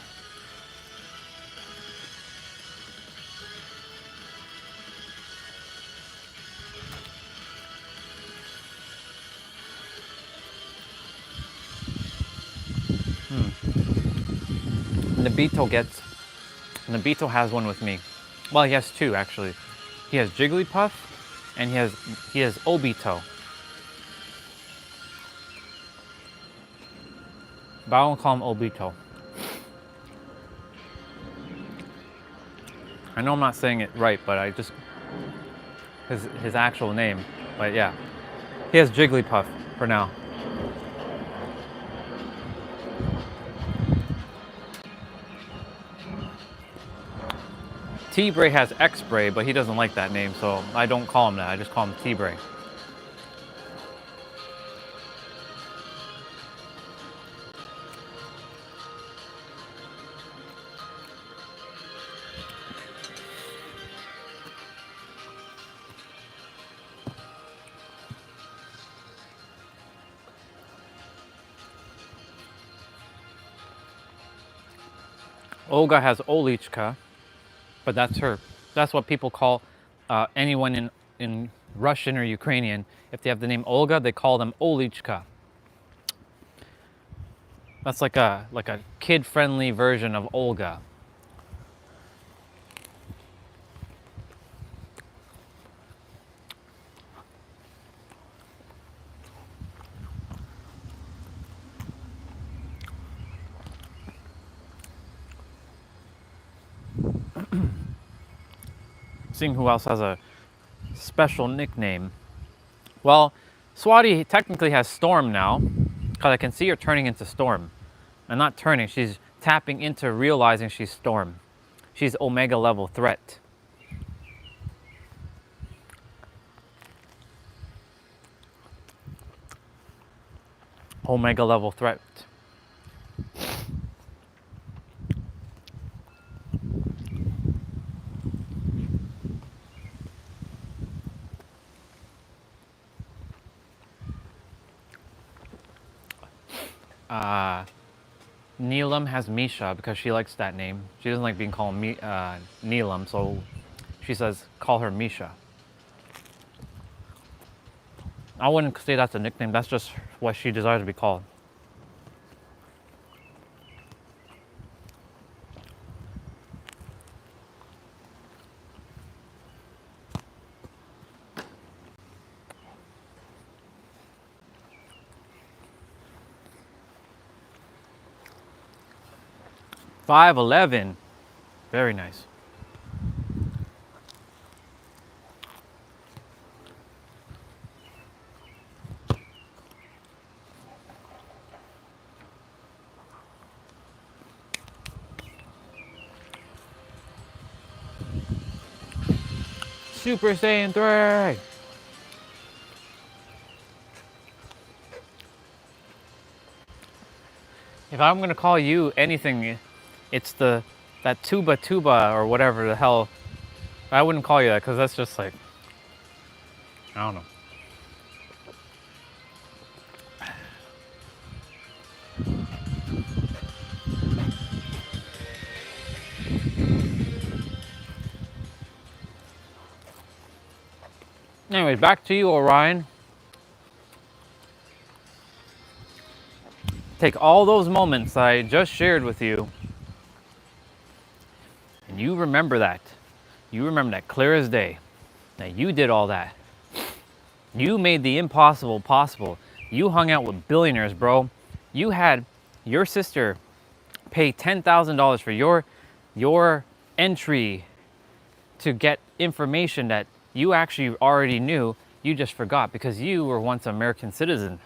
Nabito has one with me. Well, he has two actually. He has Jigglypuff, and he has Obito. But I don't call him Obito. I know I'm not saying it right, but I just his actual name. But yeah, he has Jigglypuff for now. T-Bray has X-Bray, but he doesn't like that name, so I don't call him that. I just call him T-Bray. Olga has Olichka, but that's her. That's what people call anyone in Russian or Ukrainian. If they have the name Olga, they call them Olichka. That's like a kid-friendly version of Olga. Seeing who else has a special nickname. Well, Swati technically has Storm now, because I can see her turning into Storm. And not turning, she's tapping into realizing she's Storm. She's Omega level threat. Omega level threat. Neelam has Misha because she likes that name. She doesn't like being called Neelam, so she says call her Misha. I wouldn't say that's a nickname, that's just what she desires to be called. $5.11. Very nice. Super Saiyan 3. If I'm gonna call you anything, it's that tuba or whatever the hell. I wouldn't call you that because that's just like, I don't know. Anyways, back to you, Orion. Take all those moments I just shared with you, and you remember that. You remember that clear as day. That you did all that. You made the impossible possible. You hung out with billionaires, bro. You had your sister pay $10,000 for your entry to get information that you actually already knew, you just forgot because you were once an American citizen.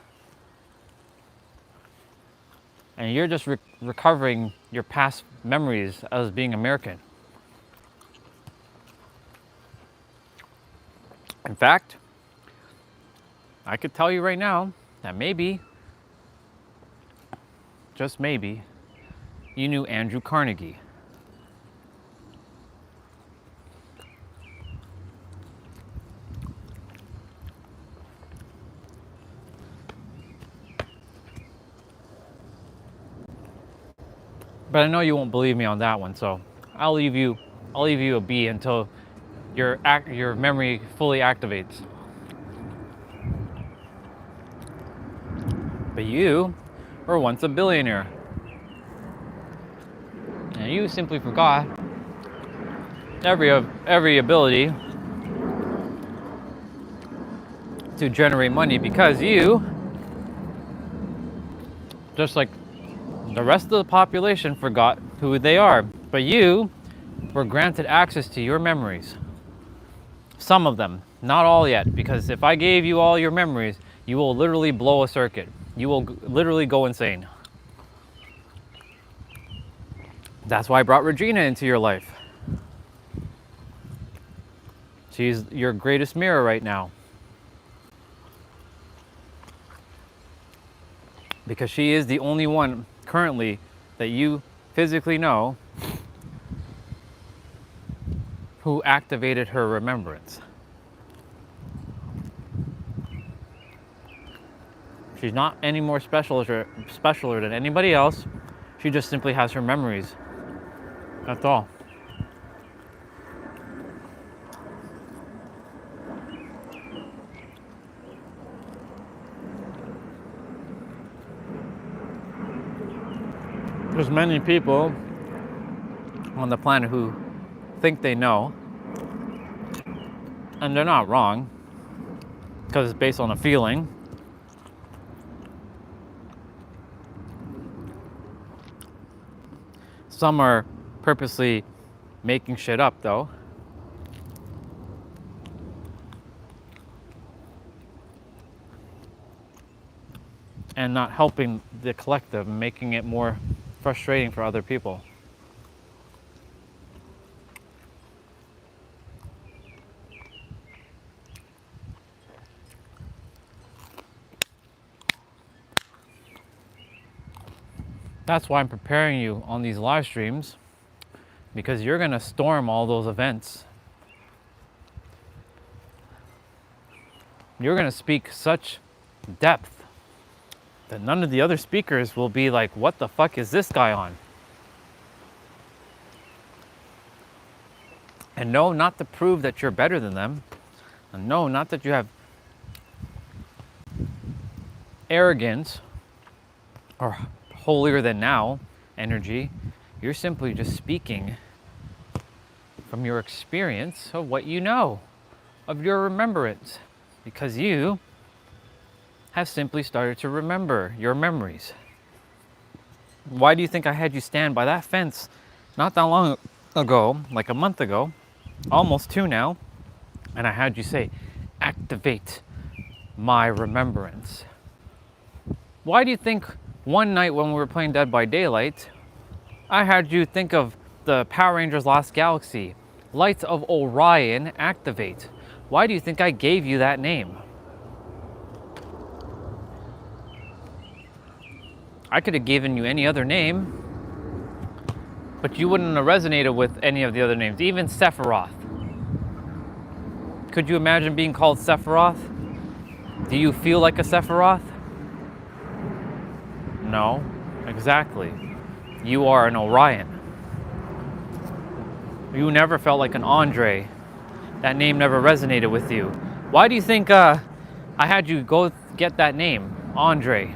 And you're just recovering your past memories as being American. In fact, I could tell you right now that maybe, just maybe, you knew Andrew Carnegie. But I know you won't believe me on that one, so I'll leave you a B until your memory fully activates. But you were once a billionaire. And you simply forgot every ability to generate money because you, just like the rest of the population, forgot who they are. But you were granted access to your memories. Some of them, not all yet, because if I gave you all your memories, you will literally blow a circuit. You will literally go insane. That's why I brought Regina into your life. She's your greatest mirror right now. Because she is the only one currently that you physically know who activated her remembrance. She's not any more specialer than anybody else. She just simply has her memories. That's all. There's many people on the planet who think they know, and they're not wrong, because it's based on a feeling. Some are purposely making shit up, though. And not helping the collective, making it more frustrating for other people. That's why I'm preparing you on these live streams, because you're gonna storm all those events. You're gonna speak such depth that none of the other speakers will be like, what the fuck is this guy on? And no, not to prove that you're better than them. And no, not that you have arrogance or holier than now energy. You're simply just speaking from your experience of what you know, of your remembrance, because you have simply started to remember your memories. Why do you think I had you stand by that fence not that long ago, like a month ago, almost 2 now, and I had you say, activate my remembrance? Why do you think one night when we were playing Dead by Daylight, I had you think of the Power Rangers Lost Galaxy, Lights of Orion, activate? Why do you think I gave you that name? I could have given you any other name, but you wouldn't have resonated with any of the other names, even Sephiroth. Could you imagine being called Sephiroth? Do you feel like a Sephiroth? No, exactly. You are an Orion. You never felt like an Andre. That name never resonated with you. Why do you think I had you go get that name, Andre?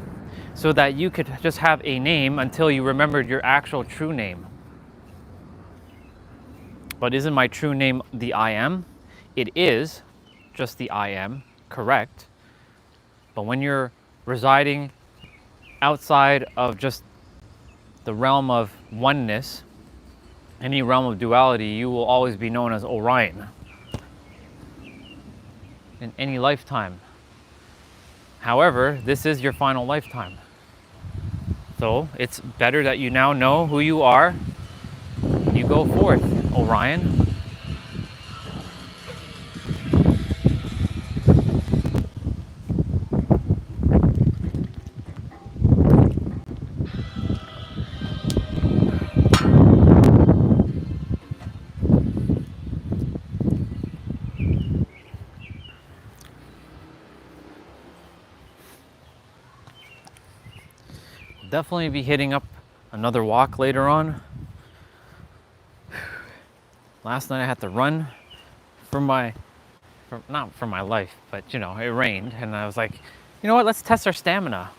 So that you could just have a name until you remembered your actual true name. But isn't my true name the I Am? It is just the I Am, correct. But when you're residing outside of just the realm of oneness, any realm of duality, you will always be known as Orion in any lifetime. However, this is your final lifetime. So it's better that you now know who you are. You go forth, Orion. Definitely be hitting up another walk later on. Last night I had to run not for my life, but you know, it rained and I was like, you know what, let's test our stamina.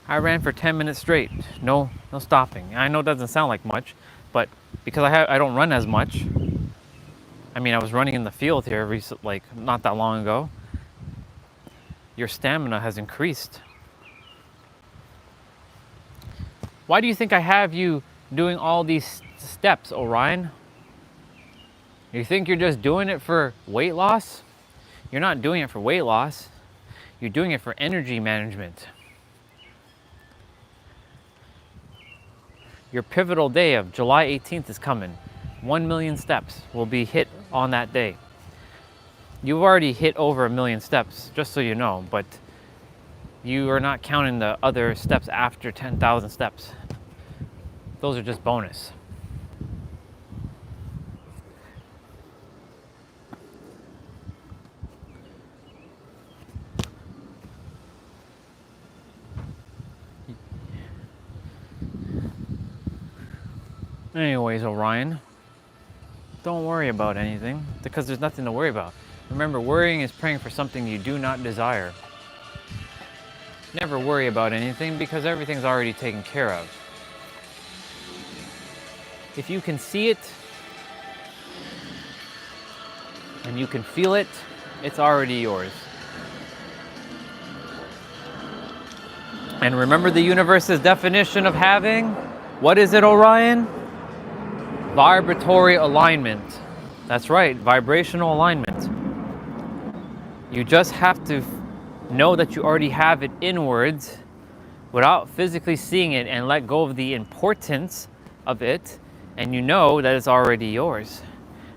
I ran for 10 minutes straight, no stopping. I know it doesn't sound like much, but because I don't run as much. I mean, I was running in the field here like not that long ago. Your stamina has increased. Why do you think I have you doing all these steps, Orion? You think you're just doing it for weight loss? You're not doing it for weight loss. You're doing it for energy management. Your pivotal day of July 18th is coming. 1 million steps will be hit on that day. You've already hit over 1 million steps, just so you know, but you are not counting the other steps after 10,000 steps. Those are just bonus. Anyways, Orion, don't worry about anything because there's nothing to worry about. Remember, worrying is praying for something you do not desire. Never worry about anything because everything's already taken care of. If you can see it and you can feel it, it's already yours. And remember the universe's definition of having? What is it, Orion? Vibratory alignment. That's right, vibrational alignment. You just have to know that you already have it inwards without physically seeing it and let go of the importance of it, and you know that it's already yours.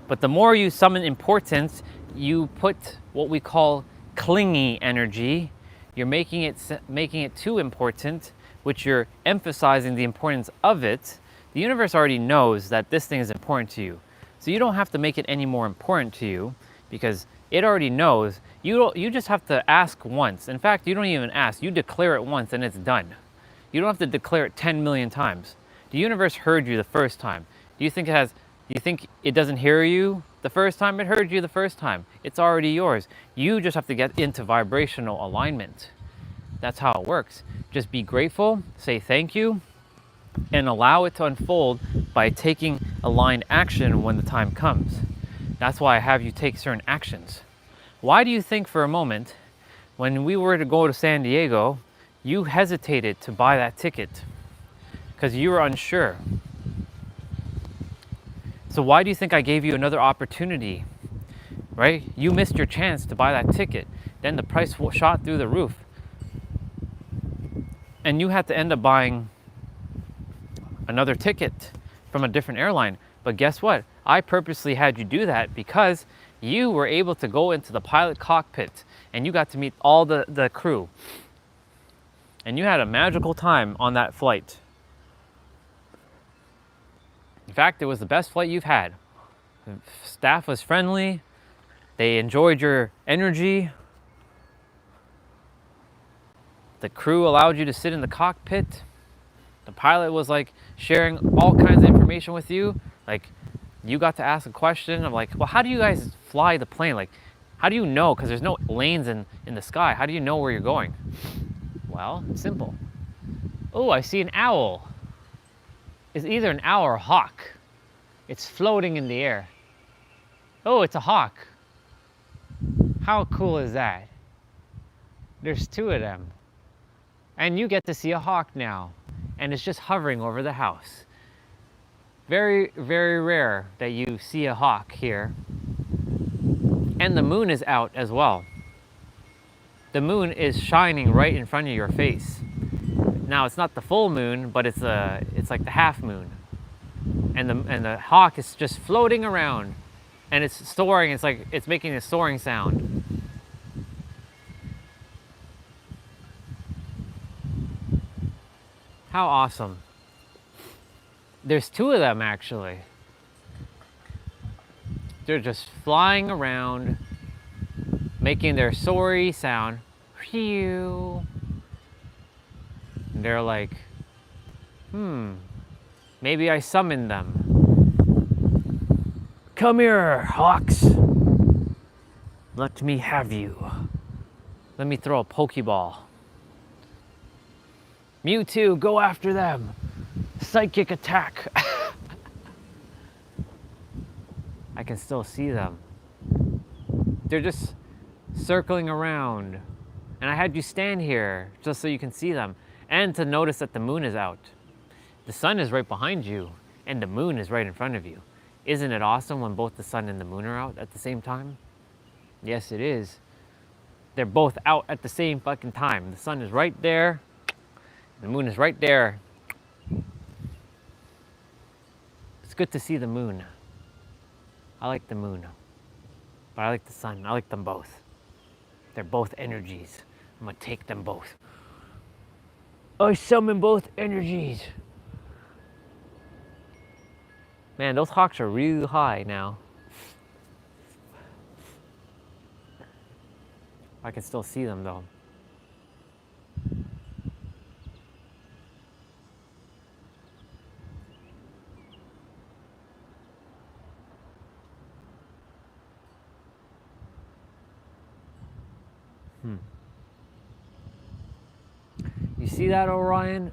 But the more you summon importance, you put what we call clingy energy. You're making it too important, which you're emphasizing the importance of it. The universe already knows that this thing is important to you. So you don't have to make it any more important to you because it already knows. You just have to ask once. In fact, you don't even ask. You declare it once and it's done. You don't have to declare it 10 million times. The universe heard you the first time. Do you think it doesn't hear you the first time? It heard you the first time. It's already yours. You just have to get into vibrational alignment. That's how it works. Just be grateful, say thank you, and allow it to unfold by taking aligned action when the time comes. That's why I have you take certain actions. Why do you think for a moment, when we were to go to San Diego, you hesitated to buy that ticket? Because you were unsure. So why do you think I gave you another opportunity, right? You missed your chance to buy that ticket. Then the price shot through the roof. And you had to end up buying another ticket from a different airline. But guess what? I purposely had you do that because you were able to go into the pilot cockpit and you got to meet all the crew. And you had a magical time on that flight. In fact, it was the best flight you've had. The staff was friendly. They enjoyed your energy. The crew allowed you to sit in the cockpit. The pilot was like sharing all kinds of information with you. Like you got to ask a question of like, well, how do you guys fly the plane? Like, how do you know? Because there's no lanes in the sky. How do you know where you're going? Well, it's simple. Oh, I see an owl. It's either an owl or a hawk. It's floating in the air. Oh, it's a hawk. How cool is that? There's two of them. And you get to see a hawk now. And it's just hovering over the house. Very, very rare that you see a hawk here. And the moon is out as well. The moon is shining right in front of your face. Now it's not the full moon, but it's like the half moon. And the hawk is just floating around. And it's soaring, it's making a soaring sound. How awesome. There's two of them actually. They're just flying around, making their soaring sound. Phew. And they're like, Maybe I summoned them. Come here, hawks. Let me have you. Let me throw a Pokeball. Mewtwo, go after them. Psychic attack. I can still see them. They're just circling around. And I had you stand here just so you can see them and to notice that the moon is out. The sun is right behind you and the moon is right in front of you. Isn't it awesome when both the sun and the moon are out at the same time? Yes, it is. They're both out at the same fucking time. The sun is right there. The moon is right there. It's good to see the moon. I like the moon. But I like the sun. I like them both. They're both energies. I'm gonna take them both. I summon both energies. Man, those hawks are really high now. I can still see them though. You see that, Orion?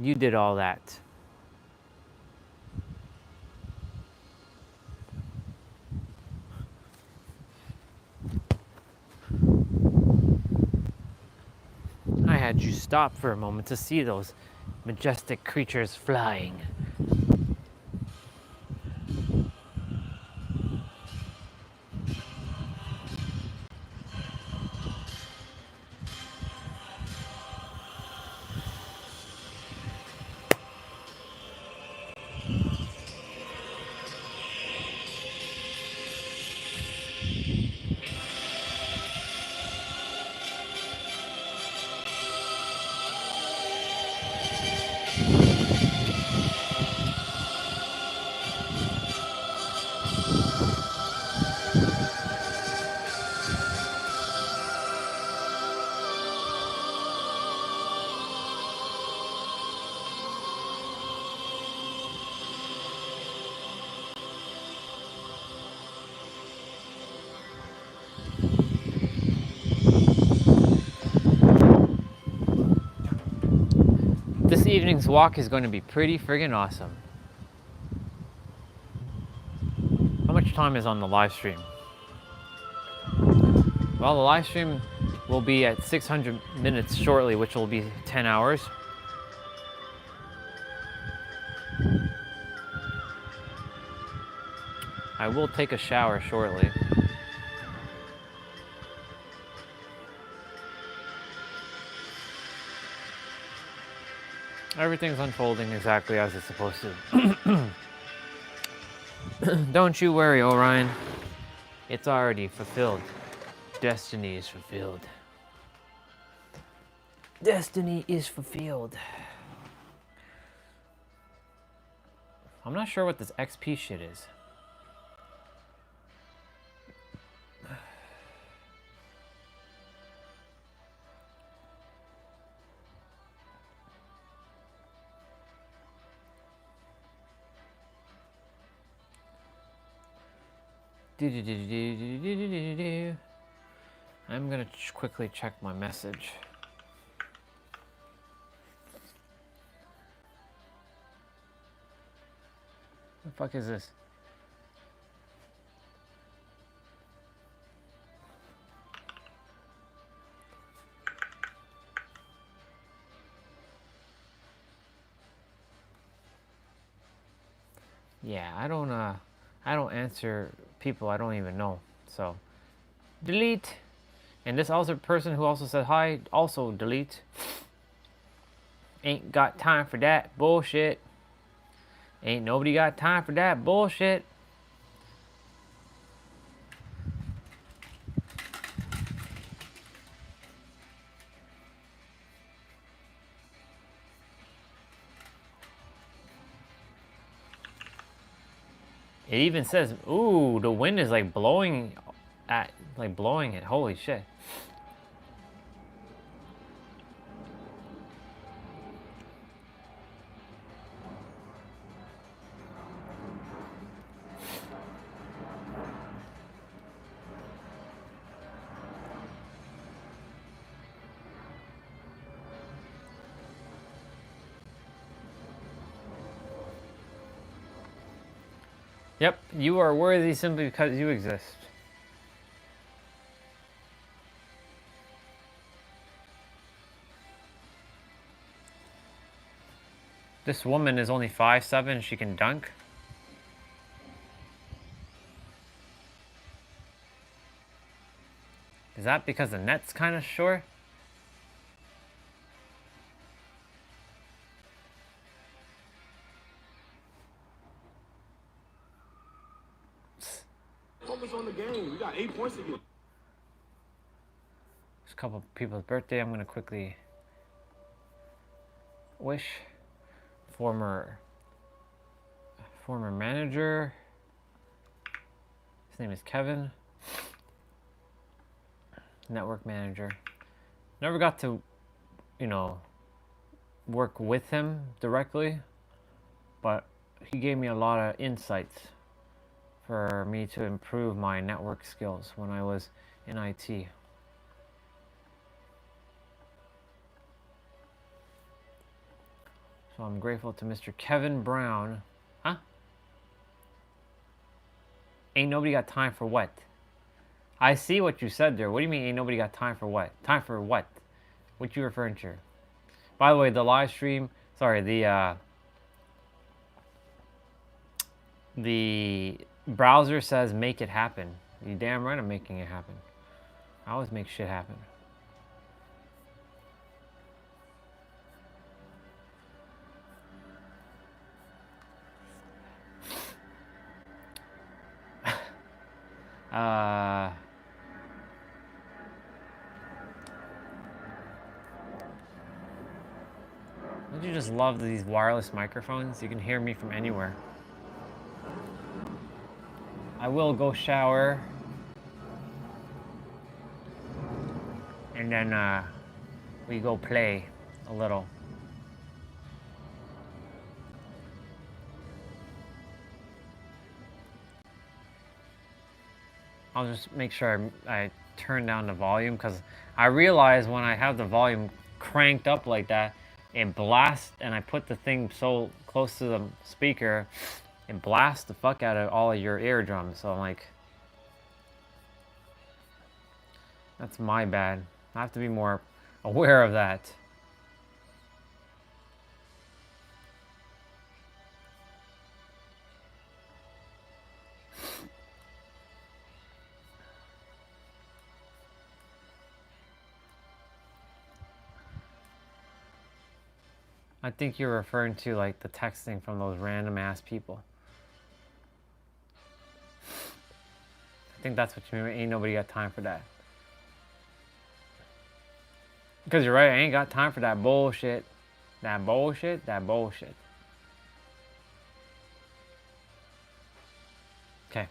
You did all that. I had you stop for a moment to see those majestic creatures flying. This evening's walk is going to be pretty friggin' awesome. How much time is on the live stream? Well, the live stream will be at 600 minutes shortly, which will be 10 hours. I will take a shower shortly. Everything's unfolding exactly as it's supposed to. Don't you worry, Orion. It's already fulfilled. Destiny is fulfilled. Destiny is fulfilled. I'm not sure what this XP shit is. I'm gonna quickly check my message. What the fuck is this? Yeah, I don't answer people I don't even know. So delete. And this also person who also said hi, also delete. Ain't got time for that bullshit. Ain't nobody got time for that bullshit. It even says, ooh, the wind is like blowing at like blowing it. Holy shit. Yep, you are worthy simply because you exist. This woman is only 5'7", she can dunk. Is that because the net's kind of short? Focus on the game. We got 8 points to get. There's a couple people's birthday I'm going to quickly wish. Former manager. His name is Kevin. Network manager. Never got to, you know, work with him directly, but he gave me a lot of insights for me to improve my network skills when I was in IT. So I'm grateful to Mr. Kevin Brown. Huh? Ain't nobody got time for what? I see what you said there. What do you mean ain't nobody got time for what? Time for what? What you referring to? By the way, the live stream, sorry, the browser says make it happen. You damn right I'm making it happen. I always make shit happen. Don't you just love these wireless microphones? You can hear me from anywhere. I will go shower. And then we go play a little. I'll just make sure I turn down the volume, because I realize when I have the volume cranked up like that, it blasts, and I put the thing so close to the speaker, it blasts the fuck out of all of your eardrums. So I'm like, that's my bad. I have to be more aware of that. I think you're referring to like the texting from those random ass people. I think that's what you mean. Ain't nobody got time for that. Because you're right, I ain't got time for that bullshit. That bullshit, that bullshit. Okay.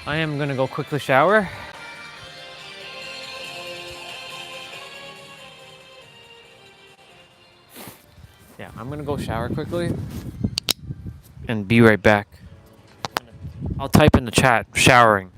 I am gonna go quickly shower. Yeah, I'm gonna go shower quickly and be right back. I'll type in the chat, showering.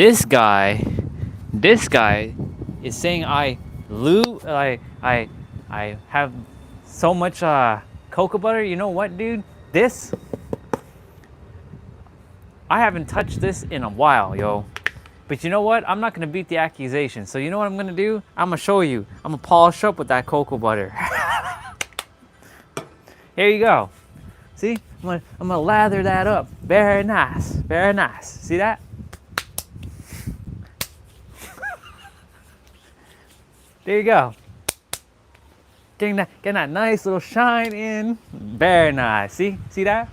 this guy is saying I have so much cocoa butter. You know what, dude? This, I haven't touched this in a while, yo. But you know what? I'm not gonna beat the accusation. So you know what I'm gonna do? I'm gonna show you. I'm gonna polish up with that cocoa butter. Here you go. See? I'm gonna lather that up. Very nice. Very nice. See that? There you go. Getting that nice little shine in. Very nice. See? See that?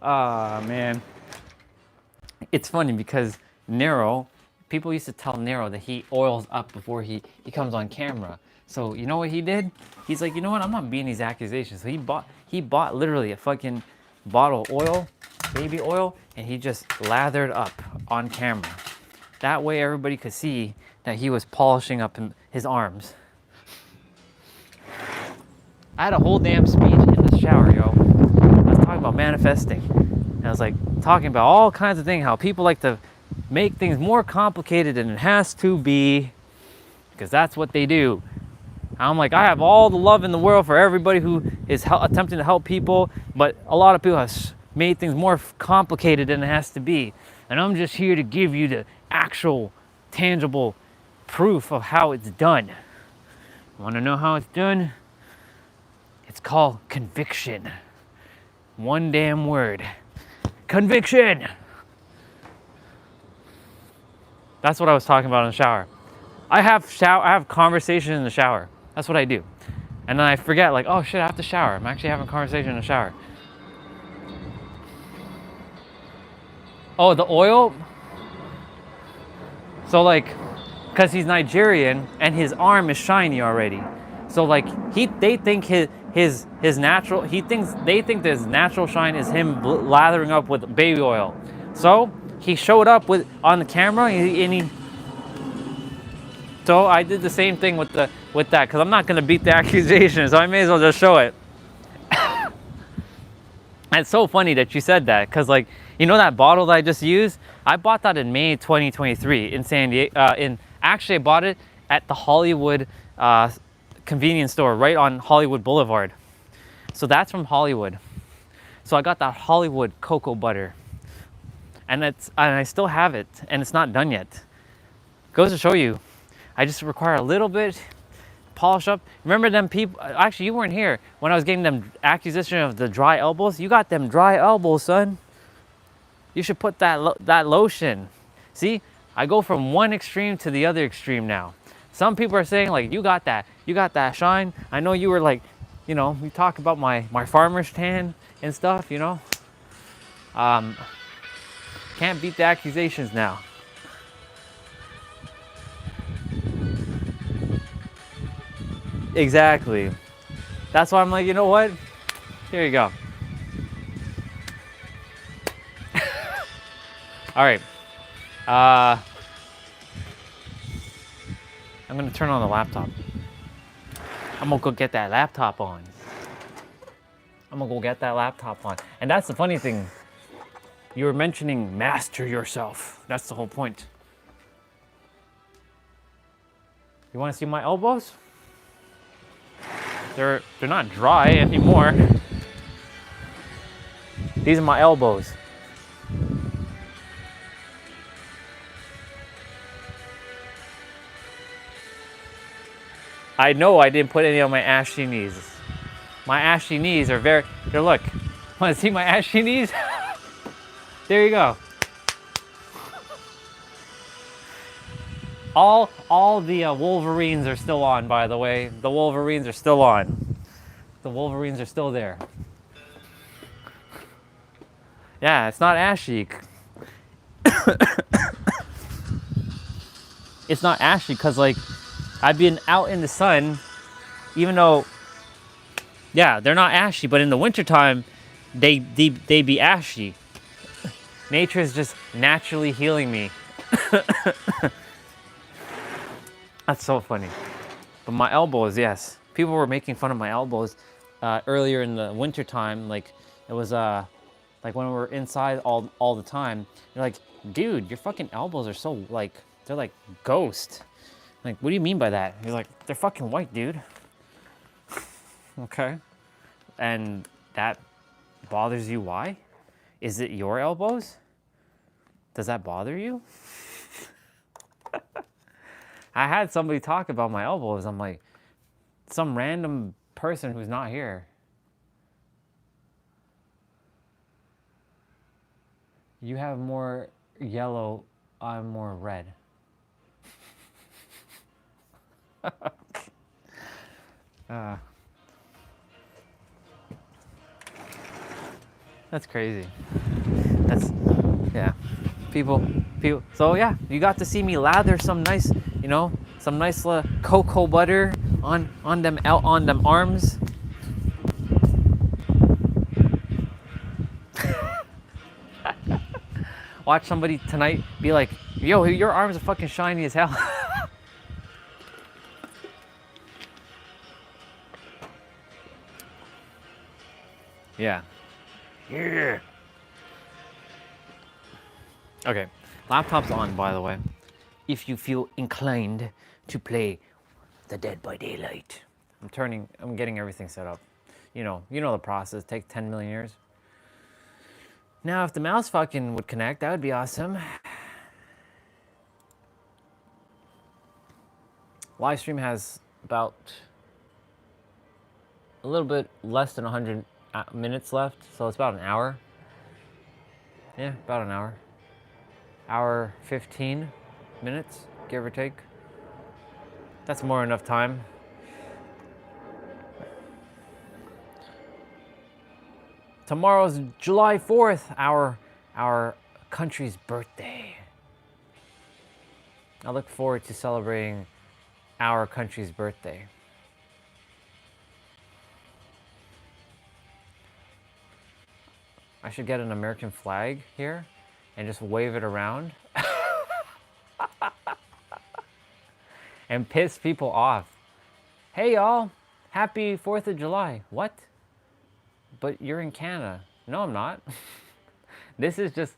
Oh man. It's funny because Nero, people used to tell Nero that he oils up before he comes on camera. So you know what he did? He's like, you know what? I'm not beating these accusations. So he bought literally a fucking bottle of oil, baby oil, and he just lathered up on camera. That way everybody could see that he was polishing up his arms. I had a whole damn speech in the shower, yo. I was talking about manifesting. And I was like talking about all kinds of things, how people like to make things more complicated than it has to be, because that's what they do. I'm like, I have all the love in the world for everybody who is attempting to help people, but a lot of people have made things more complicated than it has to be. And I'm just here to give you the actual, tangible proof of how it's done. Want to know how it's done? It's called conviction. One damn word. Conviction! That's what I was talking about in the shower. I have conversation in the shower. That's what I do. And then I forget, like, oh shit, I have to shower. I'm actually having a conversation in the shower. Oh, the oil? So like, because he's Nigerian and his arm is shiny already. So like, they think his natural, they think his natural shine is him lathering up with baby oil. So he showed up on the camera so I did the same thing with that, because I'm not gonna beat the accusation, so I may as well just show it. It's so funny that you said that, because like, you know that bottle that I just used? I bought that in May 2023 in San Diego. Actually, I bought it at the Hollywood convenience store right on Hollywood Boulevard. So that's from Hollywood. So I got that Hollywood cocoa butter, and I still have it, and it's not done yet. Goes to show you, I just require a little bit, polish up. Remember them people, actually you weren't here when I was getting them accusation of the dry elbows. You got them dry elbows, son. You should put that lotion. See, I go from one extreme to the other extreme now. Some people are saying like, you got that shine. I know you were like, you know, we talk about my farmer's tan and stuff, you know. Can't beat the accusations now. Exactly. That's why I'm like, you know what? Here you go. All right. I'm gonna turn on the laptop. I'm gonna go get that laptop on. And that's the funny thing. You were mentioning master yourself. That's the whole point. You wanna see my elbows? They're not dry anymore. These are my elbows. I know I didn't put any on my ashy knees. My ashy knees are here, look. Want to see my ashy knees? There you go. All the Wolverines are still on, by the way. The Wolverines are still on. The Wolverines are still there. Yeah, it's not ashy. It's not ashy because like I've been out in the sun, even though, yeah, they're not ashy, but in the wintertime, they be ashy. Nature is just naturally healing me. That's so funny. But my elbows, yes. People were making fun of my elbows earlier in the winter time, like it was like when we were inside all the time. You're like, dude, your fucking elbows are so like they're like ghost. Like, what do you mean by that? You're like, they're fucking white, dude. Okay, and that bothers you. Why? Is it your elbows? Does that bother you? I had somebody talk about my elbows. I'm like, some random person who's not here. You have more yellow, I'm more red. That's crazy. That's, yeah. People. So yeah, you got to see me lather some nice, you know, some nice cocoa butter on them arms. Watch somebody tonight be like, yo, your arms are fucking shiny as hell. Yeah. Yeah. Okay, laptop's on, by the way. If you feel inclined to play the Dead by Daylight. I'm getting everything set up. You know the process, take 10 million years. Now, if the mouse fucking would connect, that would be awesome. Live stream has about a little bit less than 100 minutes left, so it's about an hour. Yeah, about an hour. Hour 15 minutes, give or take. That's more enough time. Tomorrow's July 4th, our country's birthday. I look forward to celebrating our country's birthday. I should get an American flag here and just wave it around and piss people off. Hey y'all, happy 4th of July. What? But you're in Canada. No, I'm not. This is just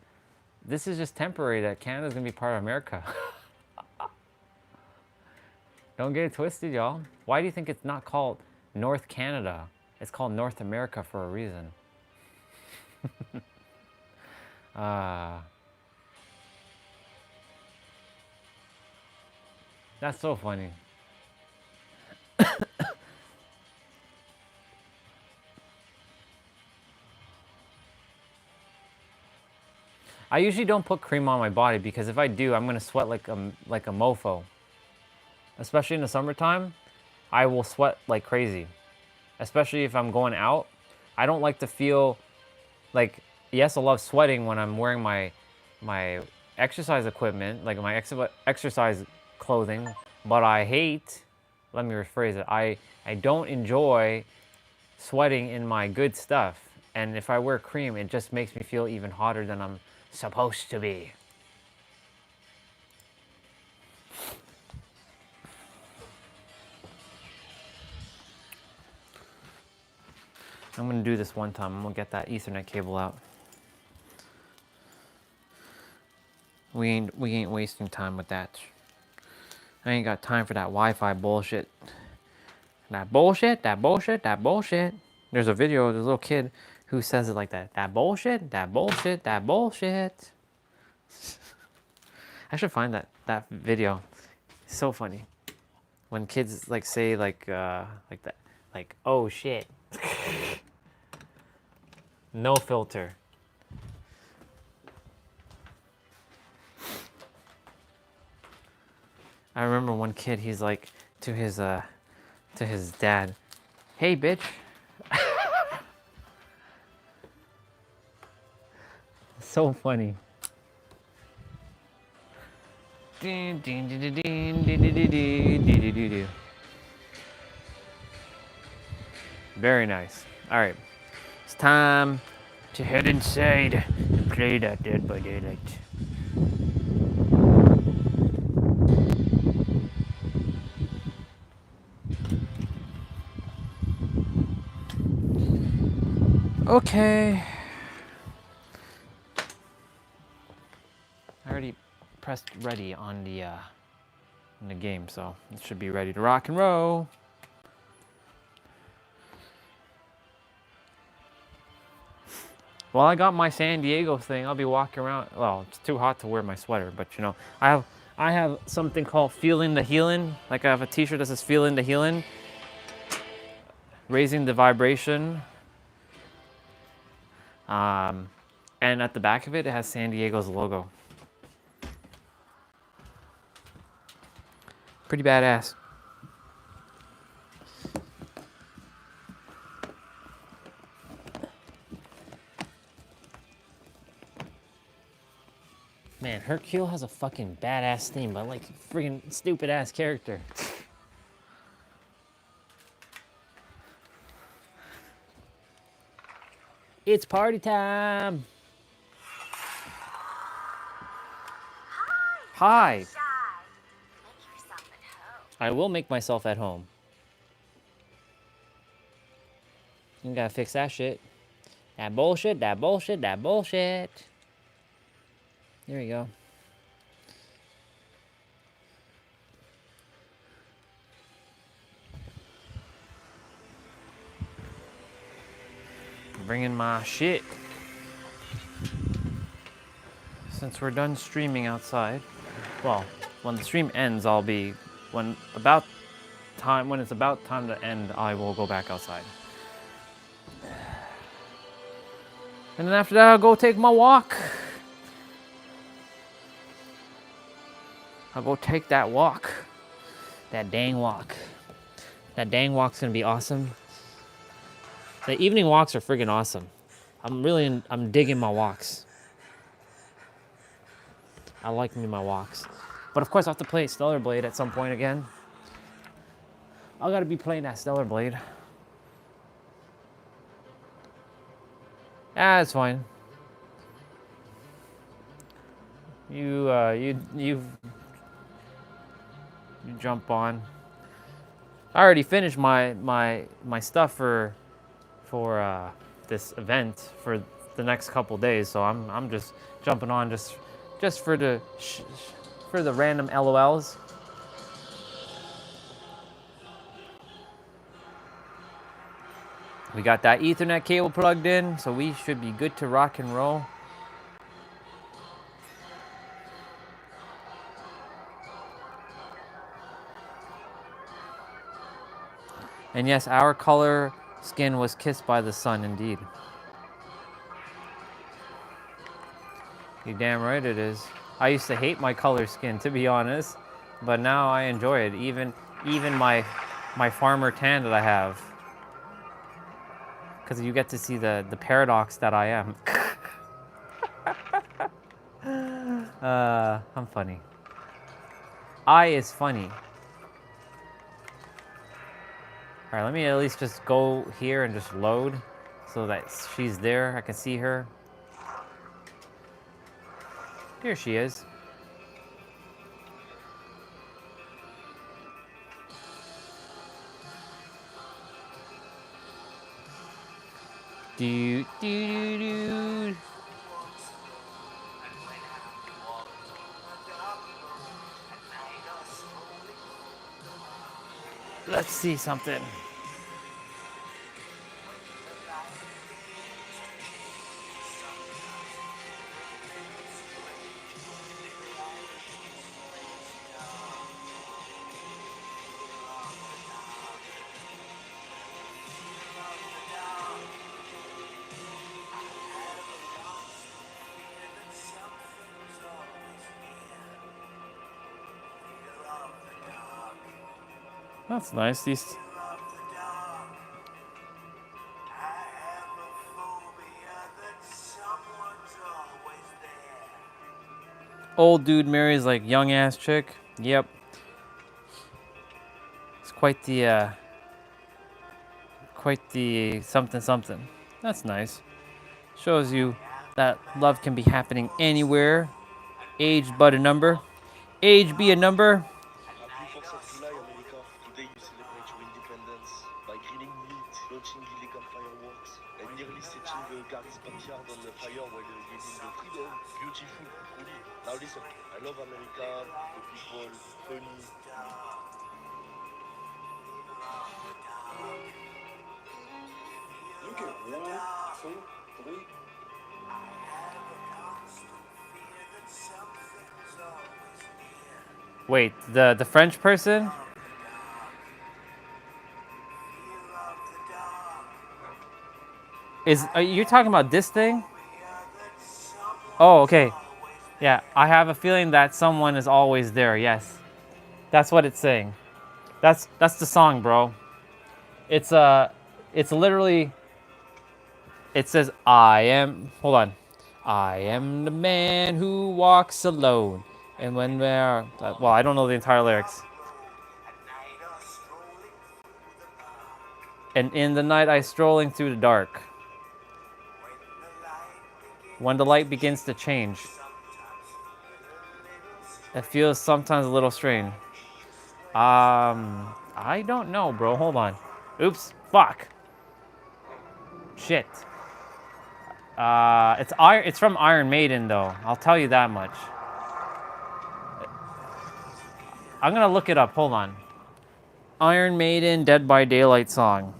temporary that Canada's gonna be part of America. Don't get it twisted, y'all. Why do you think it's not called North Canada? It's called North America for a reason. That's so funny. I usually don't put cream on my body because if I do, I'm gonna sweat like a mofo. Especially in the summertime, I will sweat like crazy. Especially if I'm going out. I don't like to feel like, yes, I love sweating when I'm wearing my exercise equipment, like my exercise clothing, but I hate, let me rephrase it, I don't enjoy sweating in my good stuff. And if I wear cream, it just makes me feel even hotter than I'm supposed to be. I'm gonna do this one time. I'm gonna get that Ethernet cable out. We ain't wasting time with that. I ain't got time for that Wi-Fi bullshit. That bullshit. There's a video of this little kid who says it like that. That bullshit. I should find that video. It's so funny. When kids like say like that, like, oh shit. No filter. I remember one kid, he's like to his dad, "Hey, bitch." So funny. Very nice. All right, it's time to head inside and play that Dead by Daylight. Okay. I already pressed ready on the game, so it should be ready to rock and roll. Well, I got my San Diego thing. I'll be walking around. Well, it's too hot to wear my sweater, but you know, I have something called Feeling the Healing. Like I have a T-shirt that says Feeling the Healing, raising the vibration. And at the back of it, it has San Diego's logo. Pretty badass. Man, Hercule has a fucking badass theme, but like freaking stupid ass character. It's party time. Hi. I will make myself at home. You gotta fix that shit. That bullshit, that bullshit, that bullshit. There you go. Bringing my shit. Since we're done streaming outside, well, when the stream ends, I'll be when it's about time to end, I will go back outside. And then after that, I'll go take my walk. I'll go take that walk. That dang walk. That dang walk's gonna be awesome. The evening walks are friggin' awesome. I'm digging my walks. I like me my walks. But of course, I have to play Stellar Blade at some point again. I gotta be playing that Stellar Blade. Ah, it's fine. You jump on. I already finished my stuff for this event for the next couple days, so I'm just jumping on just for the random LOLs. We got that Ethernet cable plugged in, so we should be good to rock and roll. And yes, our color skin was kissed by the sun, indeed. You're damn right it is. I used to hate my color skin, to be honest, but now I enjoy it. Even my farmer tan that I have, because you get to see the paradox that I am. I'm funny. I is funny. All right, let me at least just go here and just load so that she's there. I can see her. Here she is. Do do do do. Let's see something. That's nice. These old dude marries like young ass chick. Yep. It's quite the something something. That's nice. Shows you that love can be happening anywhere. Age but a number. Age be a number. Happy 4th of July, America. Today you celebrate your independence by grilling meat, launching illegal fireworks, and nearly setting listen, I love America, the people, funny. You get 1, 2, 3. Wait, the French person? Are you talking about this thing? Oh, okay. Yeah, I have a feeling that someone is always there. Yes, that's what it's saying. That's the song, bro. It's literally. It says, "I am." Hold on. I am the man who walks alone, and when we're well, I don't know the entire lyrics. And in the night, I strolling through the dark. When the light begins to change, it feels sometimes a little strange. I don't know, bro. Hold on. Oops. Fuck. Shit. It's from Iron Maiden, though. I'll tell you that much. I'm gonna look it up. Hold on. Iron Maiden Dead by Daylight song.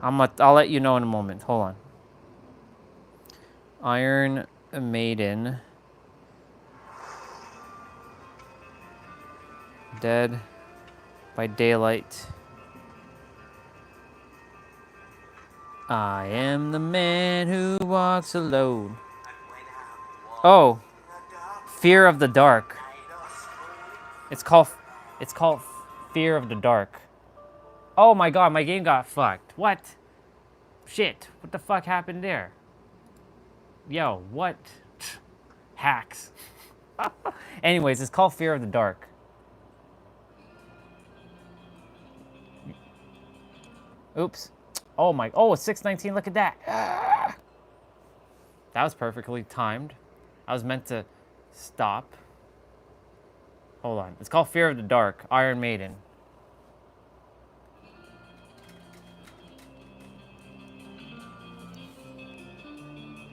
I'll let you know in a moment. Hold on. Iron Maiden Dead by Daylight. I am the man who walks alone. Oh, Fear of the Dark. It's called Fear of the Dark. Oh my god, my game got fucked. What? Shit. What the fuck happened there? Yo, what? Hacks. Anyways, it's called Fear of the Dark. Oops. Oh my, it's 6:19, look at that. That was perfectly timed. I was meant to stop. Hold on. It's called Fear of the Dark, Iron Maiden.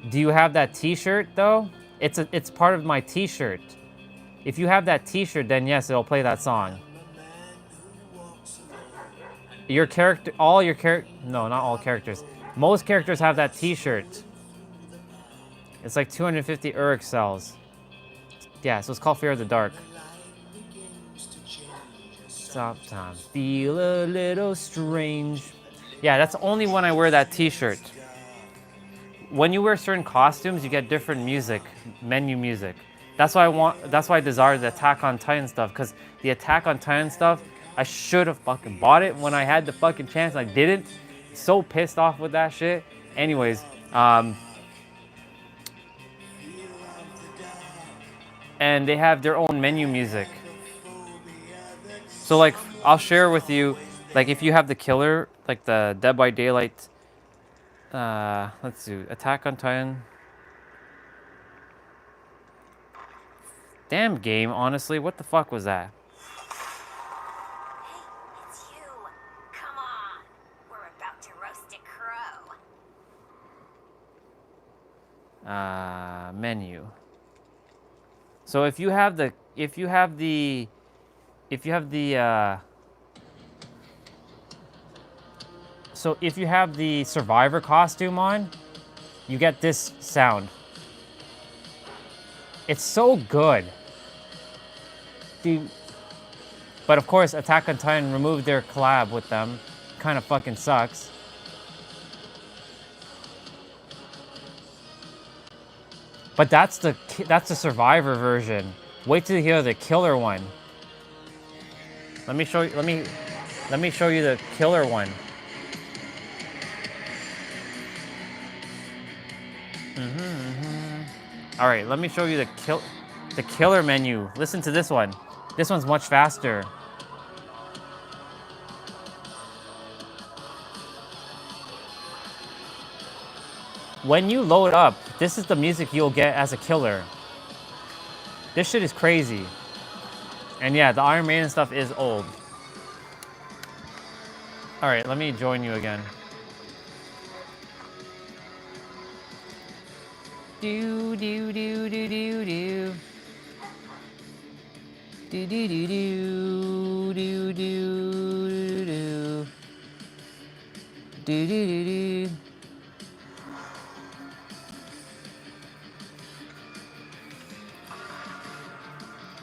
Do you have that t-shirt though? It's part of my t-shirt. If you have that t-shirt, then yes, it'll play that song. Your character, no, not all characters. Most characters have that t-shirt. It's like 250 Urix cells. Yeah, so it's called Fear of the Dark. Sometimes feel a little strange. Yeah, that's only when I wear that t-shirt. When you wear certain costumes, you get different music, menu music. That's why I desire the Attack on Titan stuff, because the Attack on Titan stuff, I should have fucking bought it when I had the fucking chance. I didn't. So pissed off with that shit. Anyways, and they have their own menu music. So like, I'll share with you, like if you have the killer, like the Dead by Daylight, let's see, Attack on Titan. Damn game, honestly, what the fuck was that? It's you. Come on. We're about to roast a crow. Menu. So if you have the survivor costume on, you get this sound. It's so good. But of course, Attack on Titan removed their collab with them. Kind of fucking sucks. But that's the survivor version. Wait till you hear the killer one. Let me show you the killer one. All right, let me show you the killer menu. Listen to this one. This one's much faster. When you load up, this is the music you'll get as a killer. This shit is crazy. And yeah, the Iron Maiden stuff is old. All right, let me join you again. Do do do do do do. Do do do do do do do do do do do.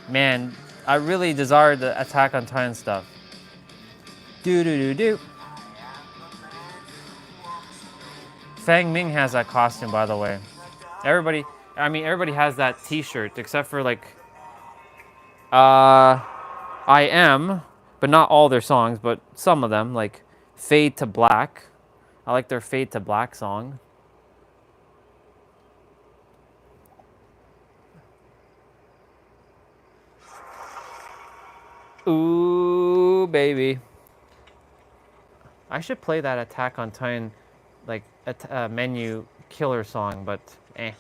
Man, I really desire the Attack on Titan stuff. Do do do do. Fang Ming has that costume, by the way. Everybody has that T-shirt except for like, I Am, but not all their songs, but some of them, like Fade to Black. I like their Fade to Black song. Ooh, baby. I should play that Attack on Titan, like, menu killer song, but eh.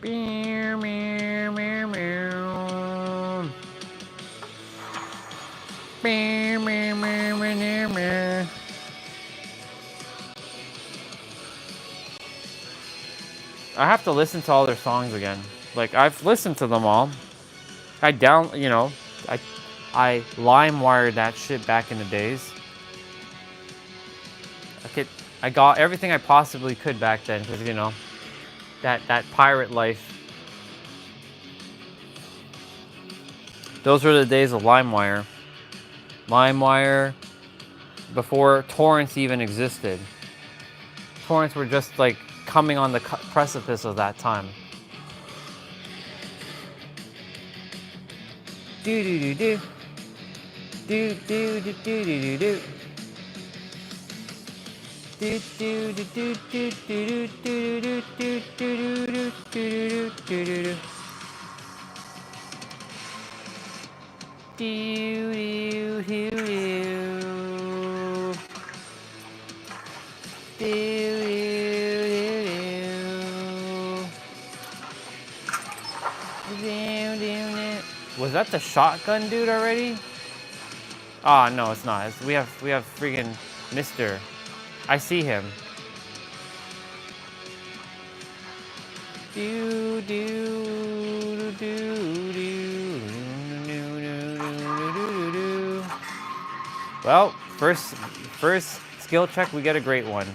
Meow, meow, meow, meow. Meow, meow, meow, meow, meow. I have to listen to all their songs again. Like, I've listened to them all. I LimeWired that shit back in the days. I got everything I possibly could back then, because, you know, that pirate life. Those were the days of LimeWire. LimeWire, before torrents even existed. Torrents were just like coming on the precipice of that time. Do do do do. Do do do do do do. Do do do do do do do do do do do do. Do do do do. Was that the shotgun dude already? Ah, oh, no, it's not. We have freaking Mr. I see him. Do do do do do. Well, first skill check, we get a great one.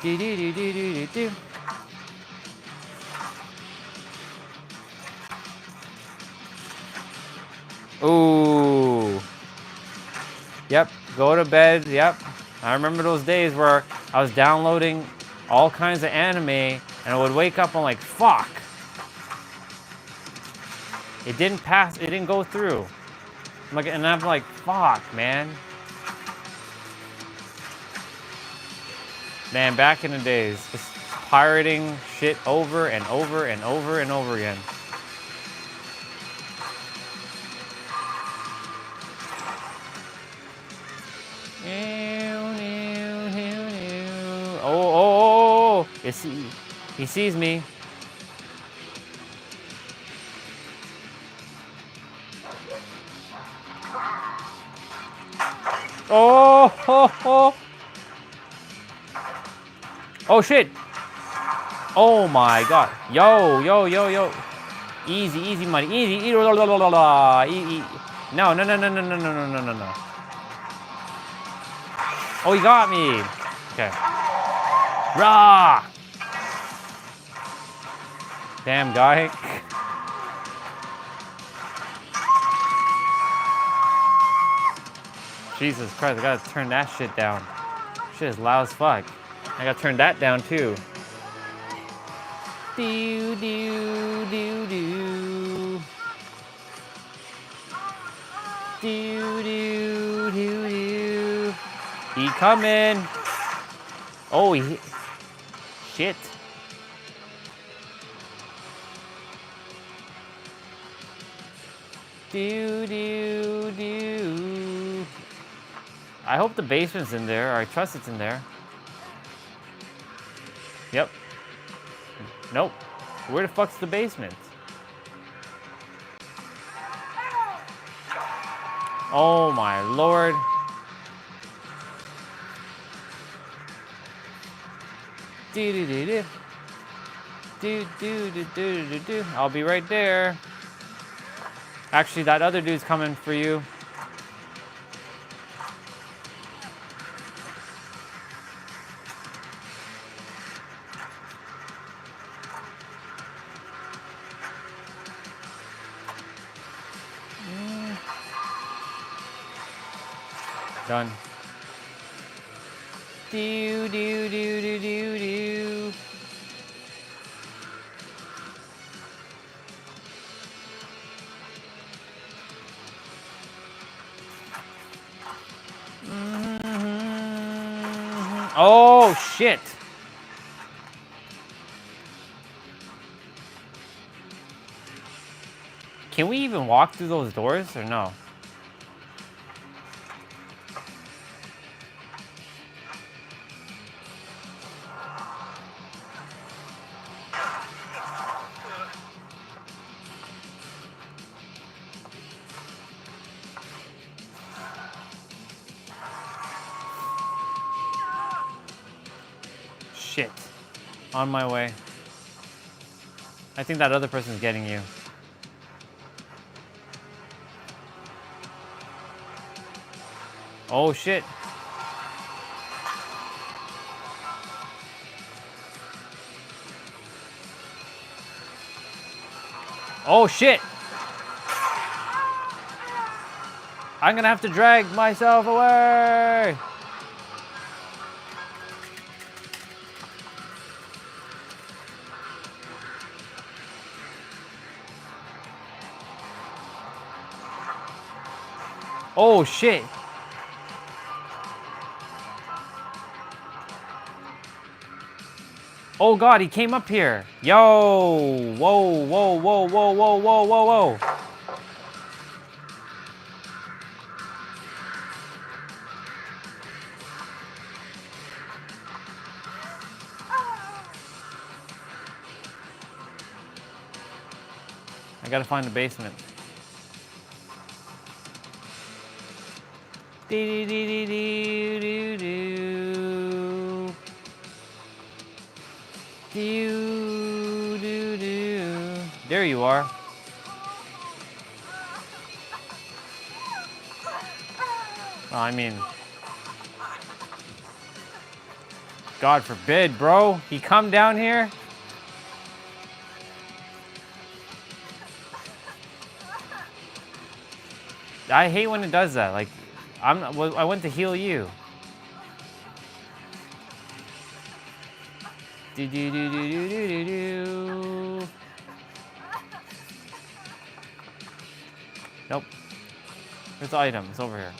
Do do do do do do. Ooh. Yep, go to bed. Yep. I remember those days where I was downloading all kinds of anime and I would wake up and like, fuck. It didn't pass, it didn't go through. And I'm like, fuck, man. Man, back in the days, just pirating shit over and over and over and over again. Oh, he sees me. Oh shit. Oh my god. Yo. Easy money. Easy. No. Oh, he got me. Okay. Rah! Damn guy. Jesus Christ, I gotta turn that shit down. Shit is loud as fuck. I gotta turn that down too. Do do do do. Do do do do. He coming. Oh, shit. Do do do. I hope the basement's in there, or I trust it's in there. Yep. Nope. Where the fuck's the basement? Oh my lord. Do do do do. Do do do do do do. I'll be right there. Actually, that other dude's coming for you. Done. Do do do do do do. Oh shit. Can we even walk through those doors or no? Shit. On my way. I think that other person's getting you. Oh shit. Oh shit. I'm gonna have to drag myself away. Oh shit. Oh god, he came up here. Yo. Whoa, whoa, whoa, whoa, whoa, whoa, whoa, whoa. I gotta find the basement. Dee dee dee dee doo doo. Doo doo doo. There you are. Well, I mean, God forbid, bro. He come down here. I hate when it does that. Like, I went to heal you. Do do do do do do do do. Nope. There's the item. It's over here.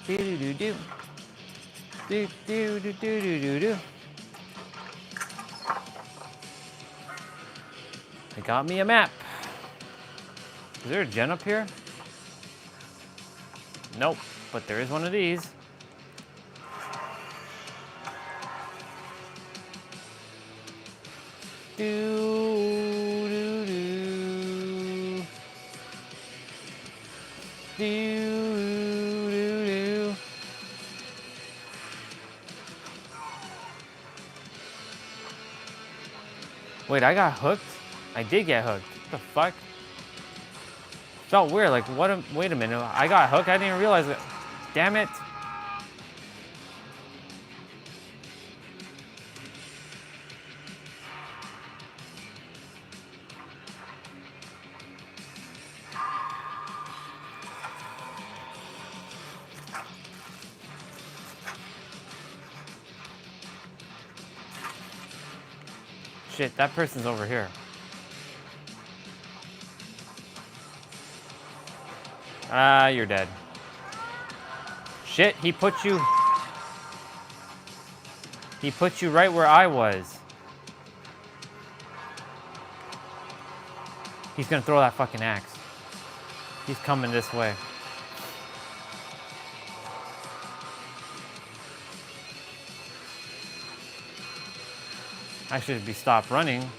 Do do do do. Do do do do do do do. They got me a map. Is there a gen up here? Nope, but there is one of these. Do do do. Do do do. Wait, I got hooked? I did get hooked. What the fuck? Felt weird. Like, what? Wait a minute. I got hooked. I didn't even realize it. Damn it. Shit, that person's over here. Ah, you're dead. Shit, he put you right where I was. He's gonna throw that fucking axe. He's coming this way. I should be stopped running.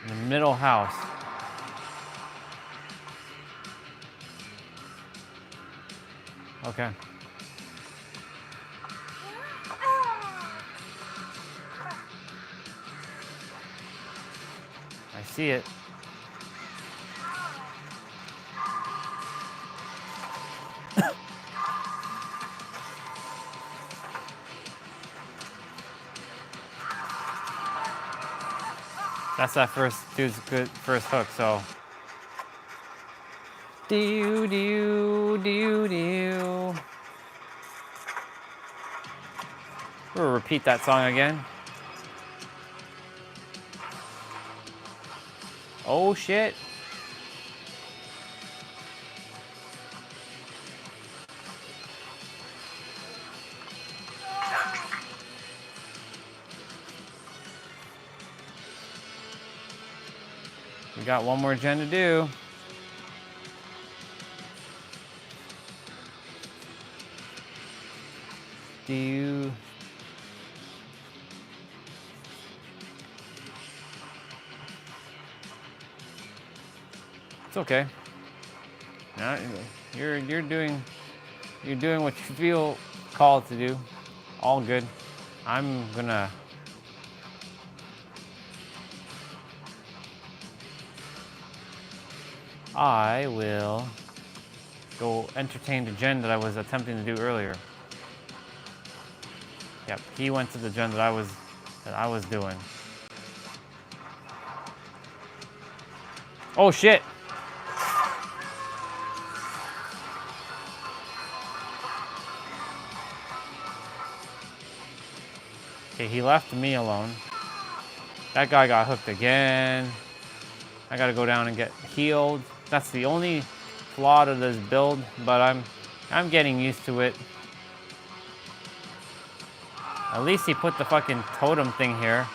The middle house. Okay. I see it. That's that first dude's good first hook, so. Do do do do. We'll repeat that song again. Oh shit. We got one more gen to do. Do you? It's okay. No, you're doing what you feel called to do. All good. I'm gonna. I will go entertain the gen that I was attempting to do earlier. Yep, he went to the gen that I was doing. Oh shit! Okay, he left me alone. That guy got hooked again. I gotta go down and get healed. That's the only flaw to this build, but I'm getting used to it. At least he put the fucking totem thing here.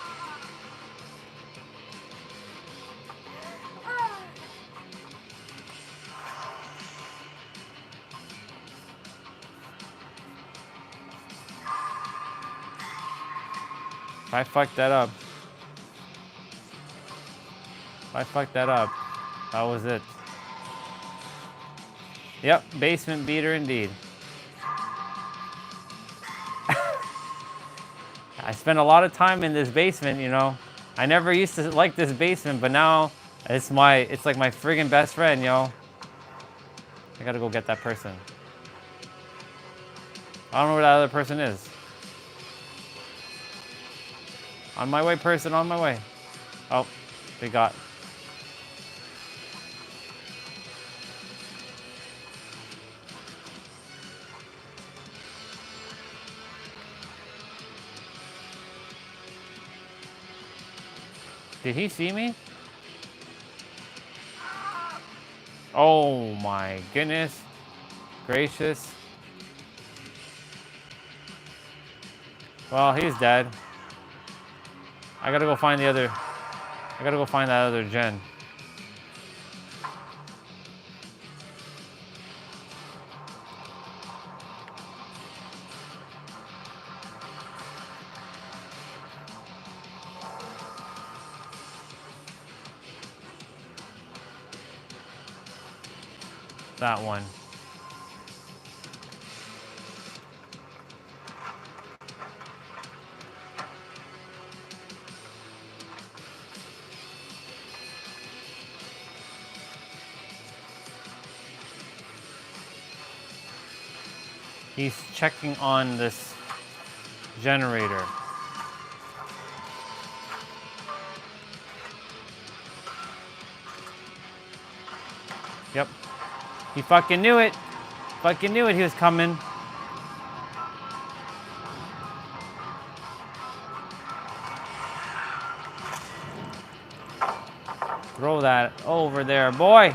If I fucked that up. That was it. Yep, basement beater indeed. I spent a lot of time in this basement, you know. I never used to like this basement, but now it's like my friggin' best friend, yo. I gotta go get that person. I don't know where that other person is. On my way, person, on my way. Oh, they got. Did he see me? Oh my goodness gracious. Well, he's dead. I gotta go find that other gen. That one. He's checking on this generator. Yep. He fucking knew it. Fucking knew it, he was coming. Throw that over there, boy.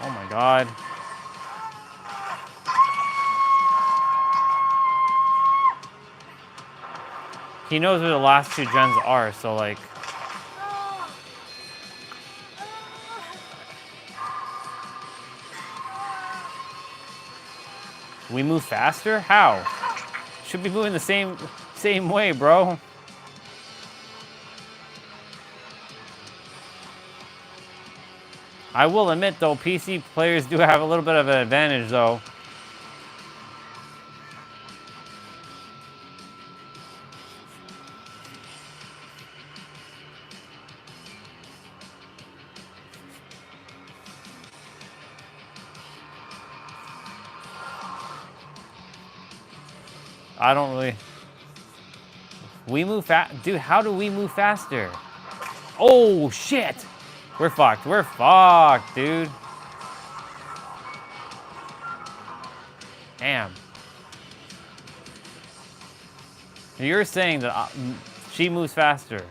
Oh my God. He knows where the last two gens are, so like... We move faster? How? Should be moving the same way, bro. I will admit, though, PC players do have a little bit of an advantage, though. I don't really... We move fast? Dude, how do we move faster? Oh, shit! We're fucked. We're fucked, dude. Damn. You're saying that she moves faster.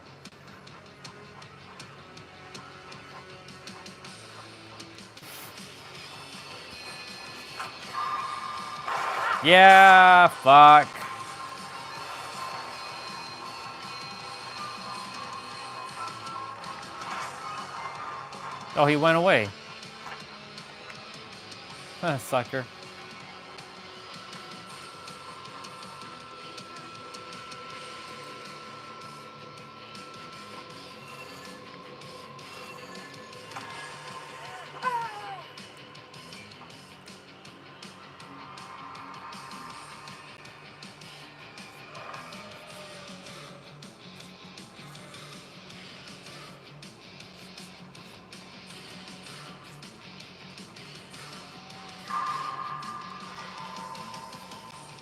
Yeah, fuck. Oh, he went away. Sucker.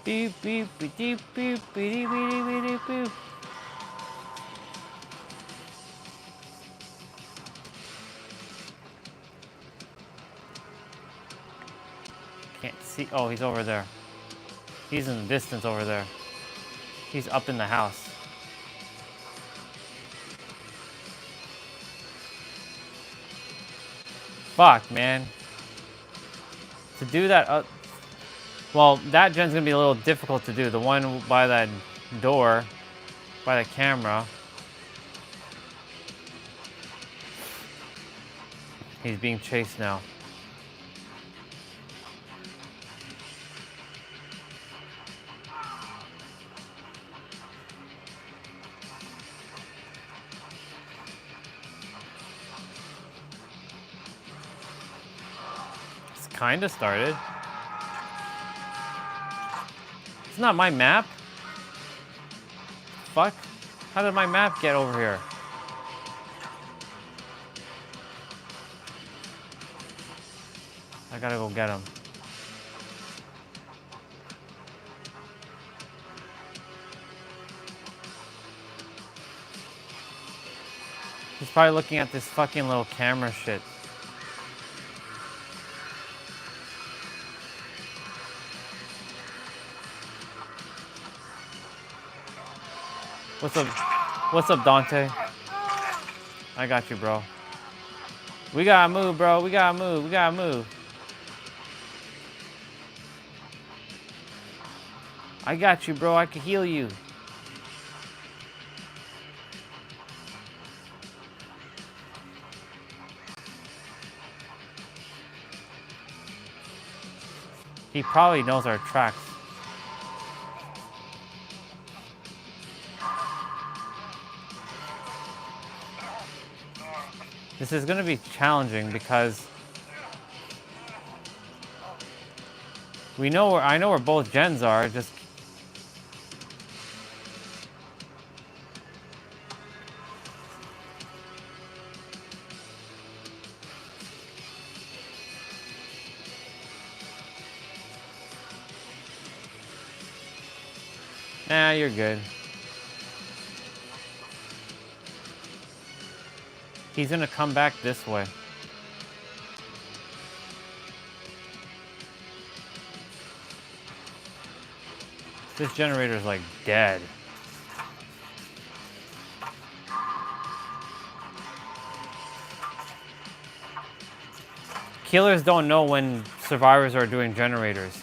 Beep, beep, beep, beep, beep, beep, beep, beep, beep. Can't see. Oh, he's over there. He's in the distance over there. He's up in the house. Fuck, man. To do that... well, that gen's gonna be a little difficult to do. The one by that door, by the camera. He's being chased now. It's kinda started. It's not my map. Fuck. How did my map get over here? I gotta go get him. He's probably looking at this fucking little camera shit. What's up? What's up, Dante? I got you, bro. We gotta move, bro. We gotta move. We gotta move. I got you, bro. I can heal you. He probably knows our tracks. This is going to be challenging because I know where both gens are, just nah, you're good. He's gonna come back this way. This generator's like dead. Killers don't know when survivors are doing generators.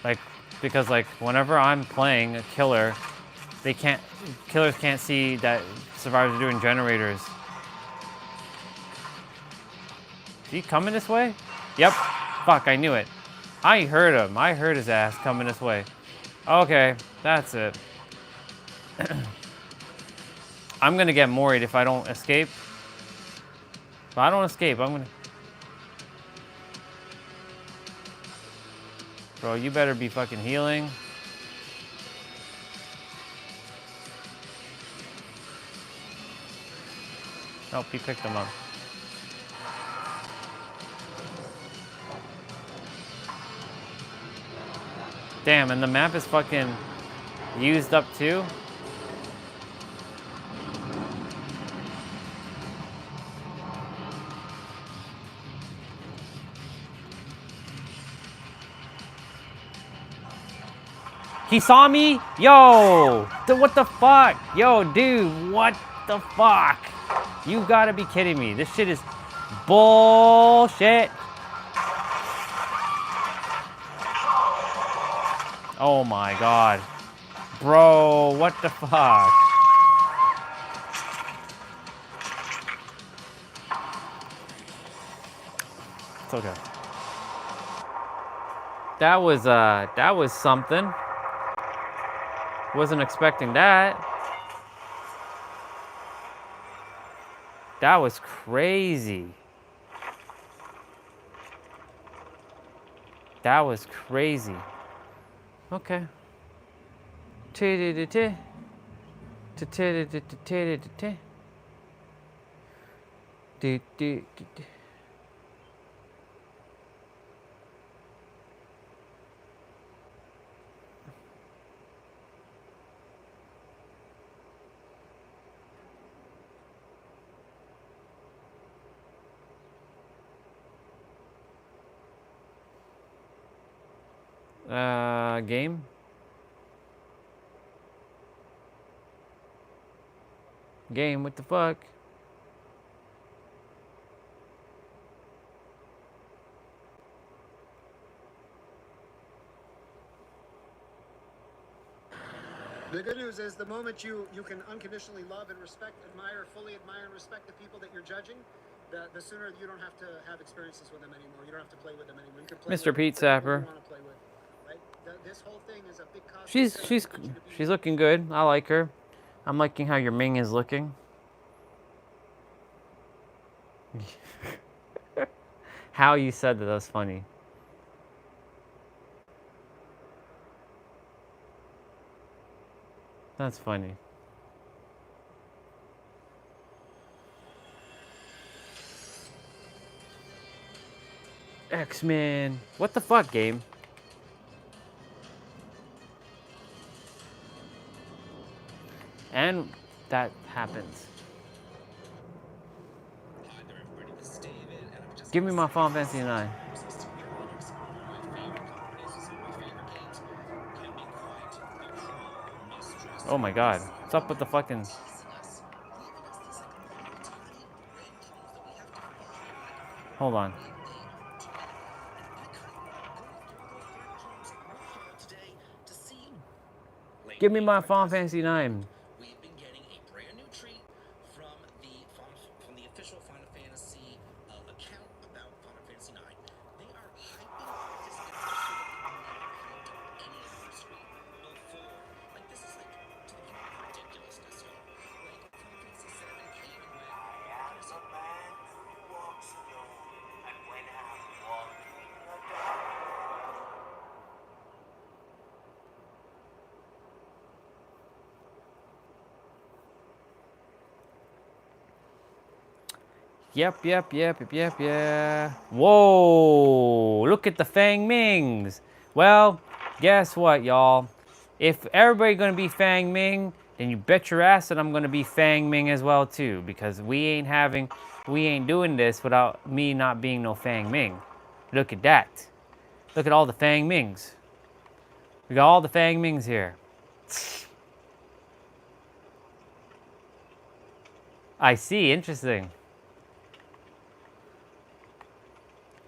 Like, because like whenever I'm playing a killer, they can't, killers can't see that survivors are doing generators. Is he coming this way? Yep. Fuck, I knew it. I heard him. I heard his ass coming this way. Okay, that's it. I'm gonna get worried if I don't escape. If I don't escape, I'm gonna... Bro, you better be fucking healing. Nope, he picked him up. Damn, and the map is fucking used up too? He saw me? Yo! What the fuck? Yo, dude, what the fuck? You gotta be kidding me. This shit is bullshit. Oh my god. Bro, what the fuck? It's okay. That was something. Wasn't expecting that. That was crazy. That was crazy. Okay. Game? Game, what the fuck? The good news is the moment you can unconditionally love and respect, fully admire and respect the people that you're judging, the sooner you don't have to have experiences with them anymore. You don't have to play with them anymore. You can play Mr. Pete Sapper. This whole thing is a big cost. She's looking good. I like her. I'm liking how your Ming is looking. How you said that was funny. That's funny. X-Men. What the fuck, game? And that happens. Give me my Final Fantasy 9. Oh my god. What's up with the fucking... Hold on. Give me my Final Fantasy 9. We've been getting a brand new treat from the official Final Fantasy account about Final Fantasy 9. They are hyping this edition that they've never hyped any anniversary before. Like, this is like to the point of ridiculousness, yo. Like, Final Fantasy 7 came and went. I am the man who walks alone, and when I'm walking alone. Yep. Whoa, look at the Fang Mings. Well, guess what, y'all? If everybody gonna be Fang Ming, then you bet your ass that I'm gonna be Fang Ming as well too, because we ain't doing this without me not being no Fang Ming. Look at that. Look at all the Fang Mings. We got all the Fang Mings here. I see, interesting.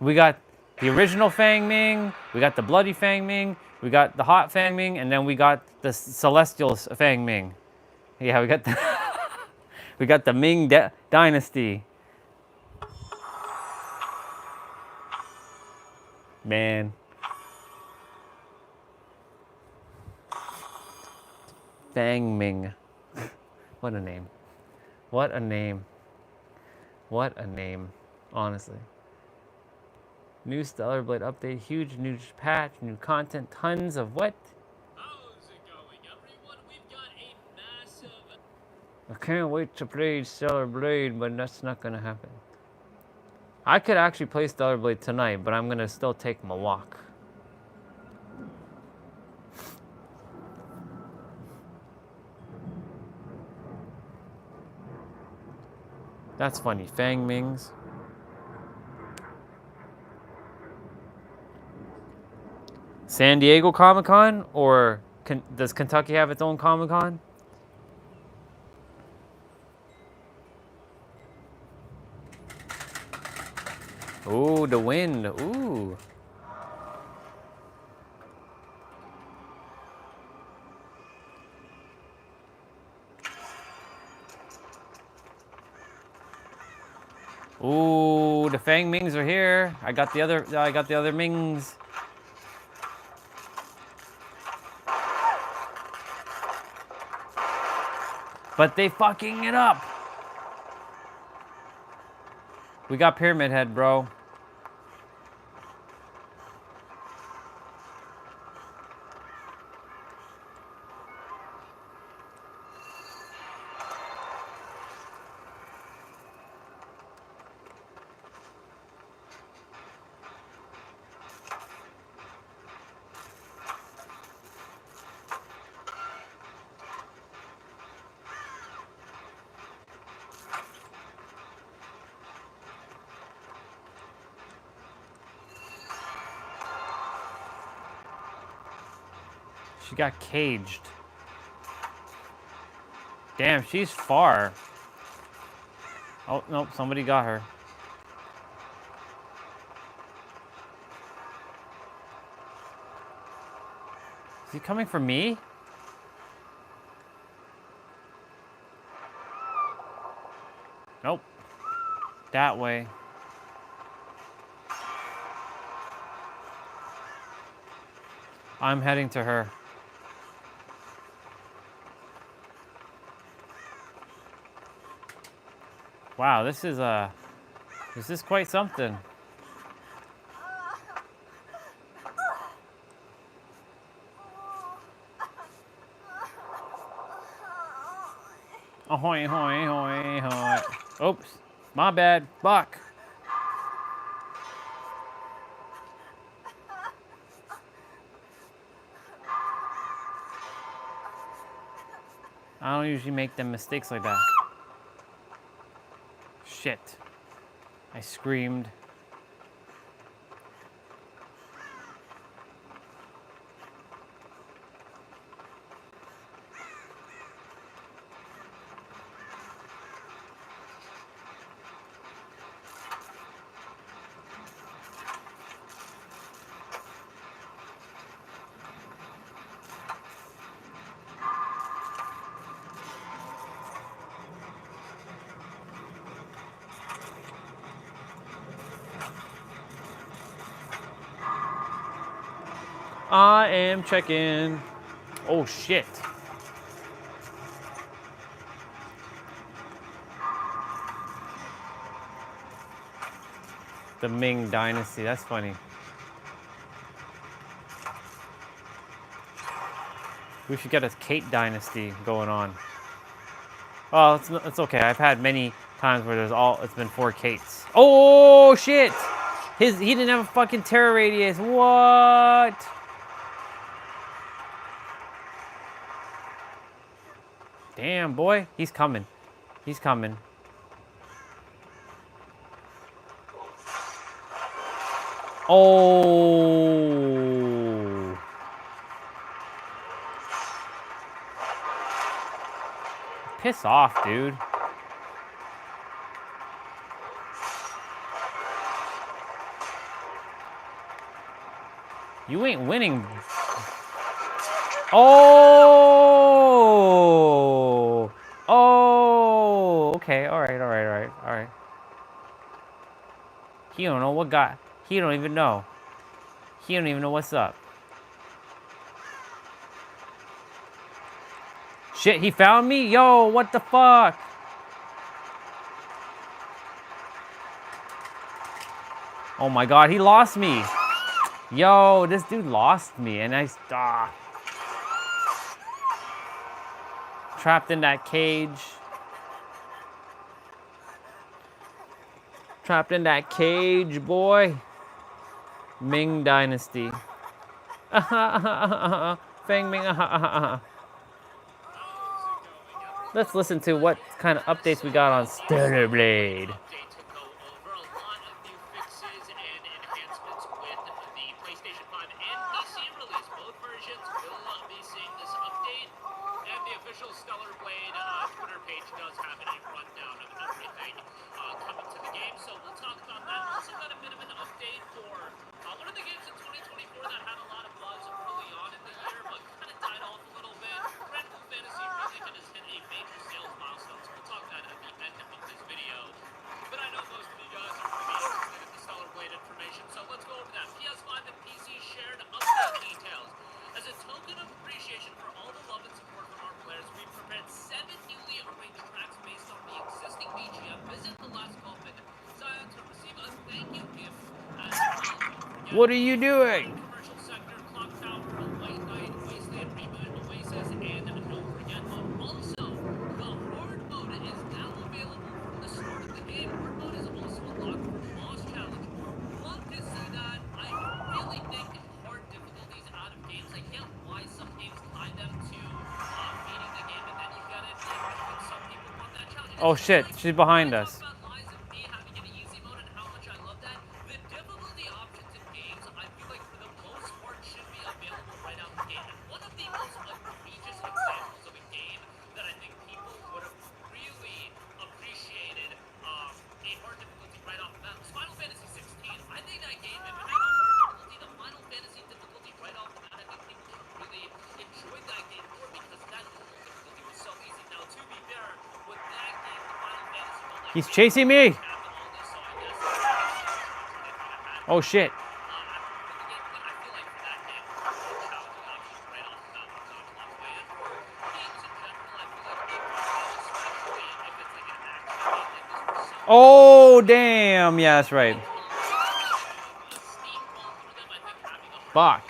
We got the original Fang Ming, we got the bloody Fang Ming, We got the hot Fang Ming, and then we got the celestial Fang Ming. Yeah, we got the we got the Ming dynasty. Man. Fang Ming. What a name. What a name. What a name. Honestly. New Stellar Blade update. Huge new patch. New content. Tons of what? How's it going, everyone? We've got a massive... I can't wait to play Stellar Blade, but that's not gonna happen. I could actually play Stellar Blade tonight, but I'm gonna still take my walk. That's funny. Fang Mings. San Diego Comic-Con, or does Kentucky have its own Comic-Con? Ooh, the wind. Ooh. Ooh, the Fang Mings are here. I got the other Mings. But they fucking it up. We got Pyramid Head, bro. She got caged. Damn, she's far. Oh, nope, somebody got her. Is he coming for me? Nope. That way. I'm heading to her. Wow, this is quite something. Ahoy, hoy, hoy, hoy. Oops, my bad, Buck. I don't usually make them mistakes like that. Shit. I screamed. I am checking. Oh shit. The Ming Dynasty, that's funny. We should get a Kate Dynasty going on. Oh, it's okay. I've had many times where it's been 4 Kates. Oh shit! He didn't have a fucking terror radius. What? Damn, boy. He's coming. He's coming. Oh. Piss off, dude. You ain't winning. Oh! Oh! Okay, alright, alright, alright, alright. He don't know what got... He don't even know. He don't even know what's up. Shit, he found me? Yo, what the fuck? Oh my god, he lost me. Yo, this dude lost me, and I... Trapped in that cage. Trapped in that cage, boy. Ming Dynasty. Feng Ming. Let's listen to what kind of updates we got on Stellar Blade. Update to go over a lot of new fixes and enhancements with the PlayStation 5 and PC release. Both versions will be seeing this update, and the official Stellar Blade Twitter page does have a rundown of everything coming to the game, so we'll talk about that. Also got a bit of an update for one of the games in 2024 that had a lot of buzz early on in the year, but kind of died off a little bit. Red Bull Fantasy Remake has hit a major sales milestone, so we'll talk that at the end of this video. But I know most of you guys are going to be interested in the Stellar Blade information, so let's go over that. PS5 and PC shared update details. As a token of appreciation for all the love and support from our players, we've prepared 7 newly arranged tracks based on the existing BGM. Visit the last comment Zion to receive a thank you gift as well. What are you doing? Commercial sector, Clock Tower, White Knight, Wasteland, Reboot, Oasis, and don't forget also, the Horde mode is now available from the start of the game. Horde mode is also unlocked for Boss Challenge. Love to see that. I really think hard difficulties out of games. I get why some games tie them to beating the game, and then you get it. Like, some people want that challenge. Oh shit, she's behind us. He's chasing me. Oh shit. Oh damn. Yeah, that's right. Fuck.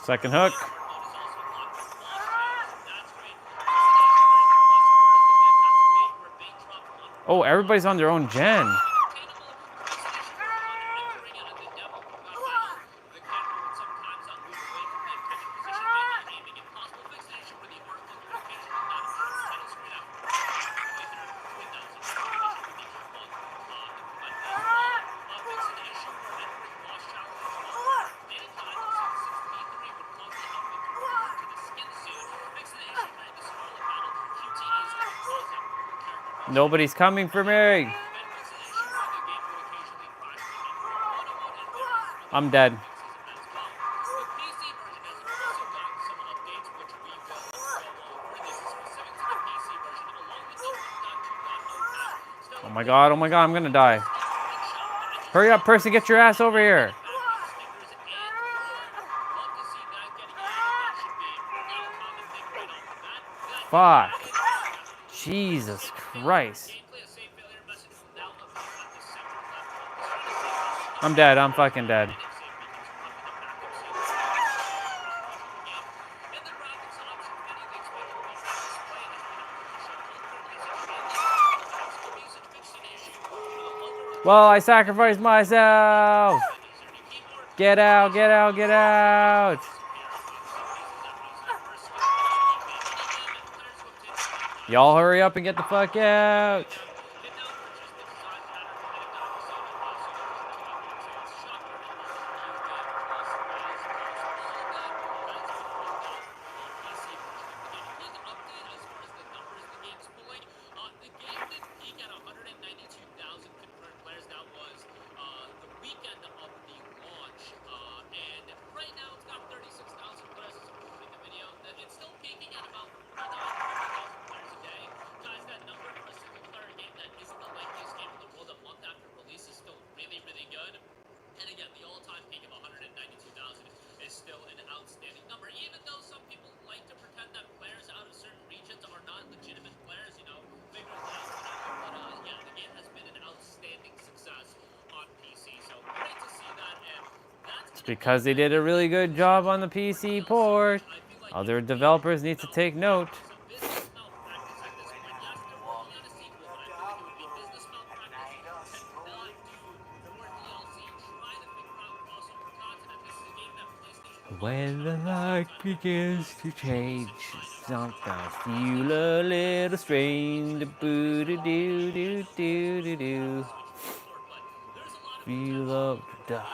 Second hook. Oh, everybody's on their own gen. Nobody's coming for me. I'm dead. Oh my god, I'm gonna die. Hurry up, Percy, get your ass over here. Fuck. Jesus Christ. I'm dead. I'm fucking dead. Well, I sacrificed myself. Get out, get out, get out. Y'all hurry up and get the fuck out. because they did a really good job on the PC port. Other developers need to take note. Some business malpractice at this point. Yes, they're working on a sequel, but I feel like it would be business malpractice to not do more DLC. Try to figure out crossover content. This is a game that PlayStation When the light begins to change, sometimes feel a little strange. Boo doo doo doo doo doo doo. Feel of the dark.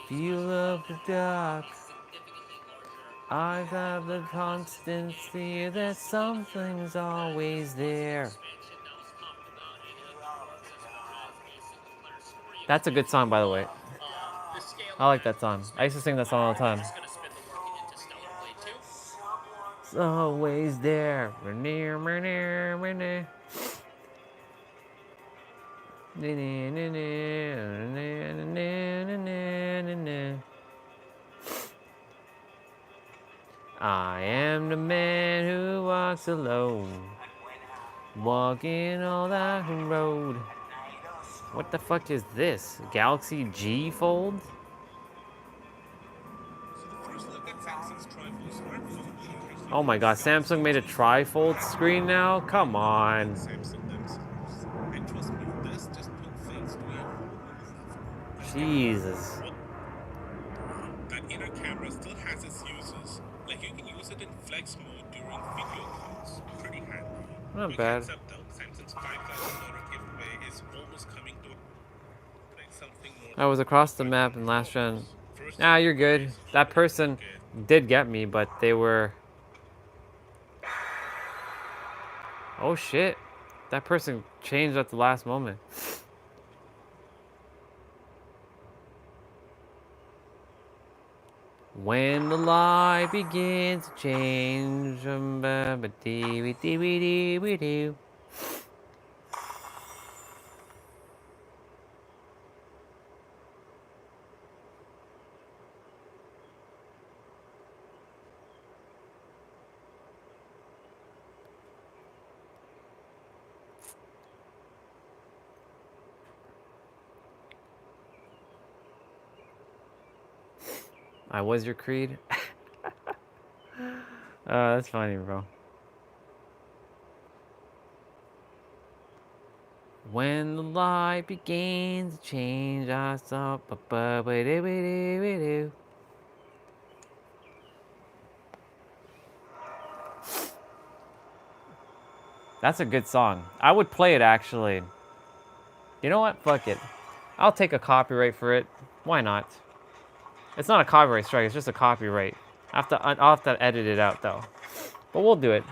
Feel of the dark. I have the constancy that something's always there. That's a good song, by the way. I like that song. I used to sing that song all the time. It's always there. We're near, we're near, we're near. I am the man who walks alone, walking all that road. What the fuck is this? Galaxy G Fold? Oh my god, Samsung made a trifold screen now? Come on. Jesus. That inner camera still has its uses. Like you can use it in flex mode during video calls. Pretty handy. Not bad. Samsung's $5,000 giveaway is almost coming to something more. I was across the map in last gen. Ah, you're good. That person did get me, but they were... Oh shit. That person changed at the last moment. When the light begins to change, I was your creed. That's funny, bro. When the light begins to change, I saw. That's a good song. I would play it actually. You know what? Fuck it. I'll take a copyright for it. Why not? It's not a copyright strike, it's just a copyright. I'll have to edit it out though. But we'll do it.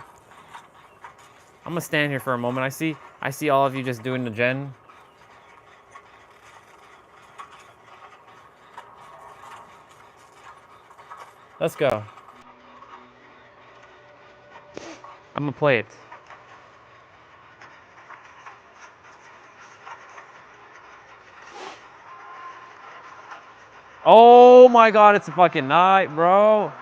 I'm gonna stand here for a moment. I see all of you just doing the gen. Let's go. I'm gonna play it. Oh my god, it's a fucking night, bro.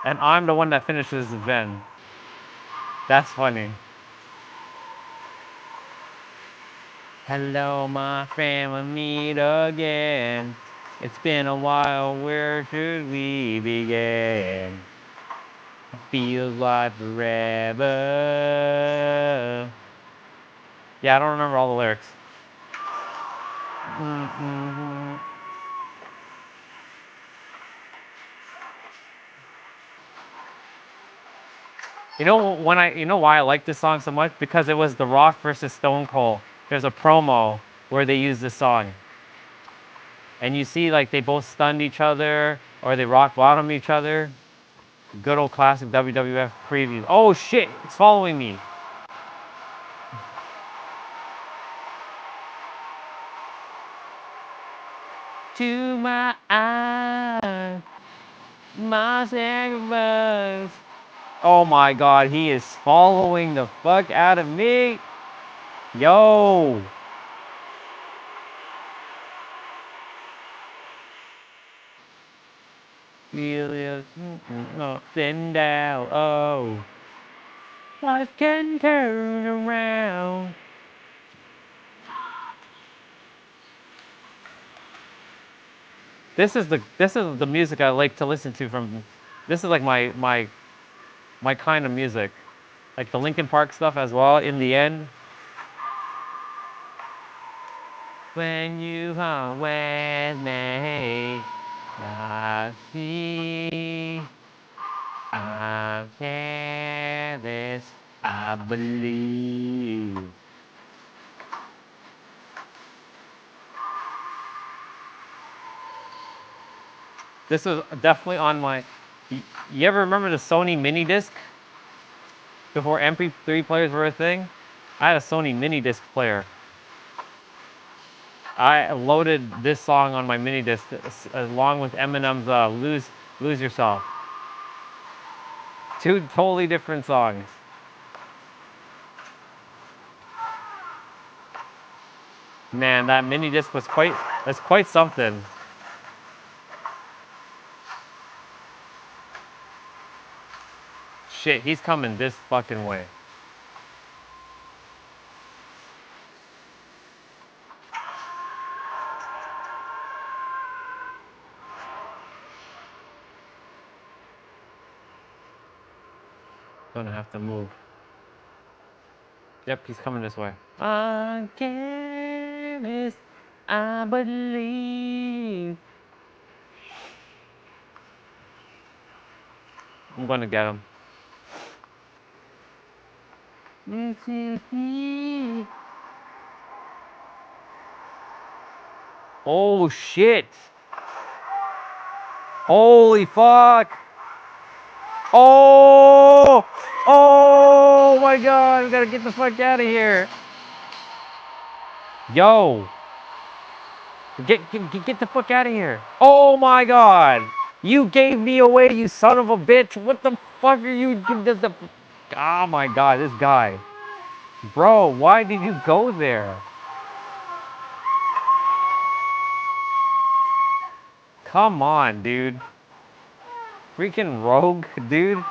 And I'm the one that finishes the gen. That's funny. Hello, my friend, we'll meet again. It's been a while, where should we begin? Feels like forever. Yeah, I don't remember all the lyrics. You know why I like this song so much? Because it was The Rock versus Stone Cold. There's a promo where they use this song. And you see like they both stunned each other or they rock bottom each other. Good old classic WWF preview. Oh shit, it's following me. To my eyes, my sacrifice. Oh my god, he is following the fuck out of me. Yo. Feel it up and down. Oh, life can turn around. This is the music I like to listen to from. This is like my kind of music, like the Linkin Park stuff as well. In the end, when you are with me, I see, I careless, I believe. This was definitely on my. You ever remember the Sony mini disc before MP3 players were a thing? I had a Sony mini disc player. I loaded this song on my mini disc along with Eminem's "Lose Yourself." Two totally different songs. Man, that mini disc was quite something. Shit, he's coming this fucking way. Gonna have to move. Yep, he's coming this way. I careless, I believe. I'm gonna get him. Oh shit! Holy fuck! Oh! Oh my god, we gotta get the fuck out of here. Yo! Get the fuck out of here. Oh my god! You gave me away, you son of a bitch! What the fuck are you? Oh my god, this guy. Bro, why did you go there? Come on, dude. Freaking rogue, dude.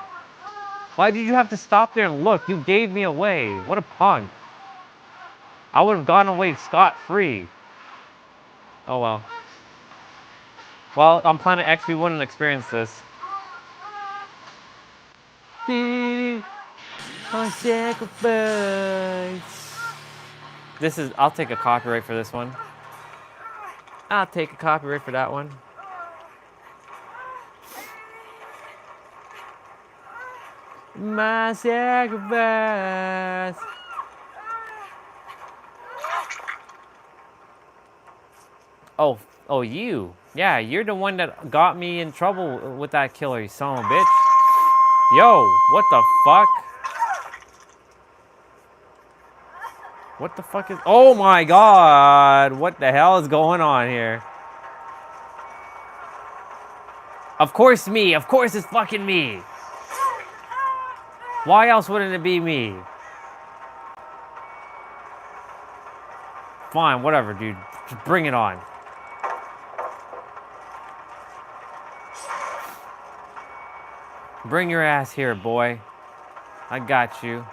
Why did you have to stop there and look? You gave me away. What a punk. I would have gone away scot-free. Oh well. Well, on Planet X, we wouldn't experience this. My sacrifice. I'll take a copyright for this one. I'll take a copyright for that one. My sacrifice. Oh, you. Yeah, you're the one that got me in trouble with that killer, you son of a bitch. Yo, what the fuck? What the fuck is... Oh my god! What the hell is going on here? Of course me. Of course it's fucking me. Why else wouldn't it be me? Fine, whatever, dude. Just bring it on. Bring your ass here, boy. I got you.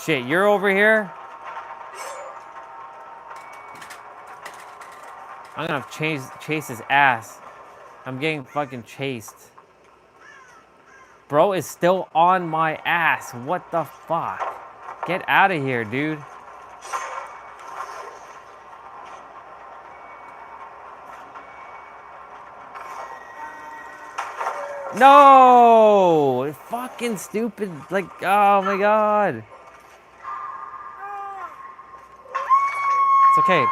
Shit, you're over here? I'm gonna chase his ass. I'm getting fucking chased. Bro is still on my ass. What the fuck? Get out of here, dude. No! Fucking stupid. Like, oh my god. It's okay.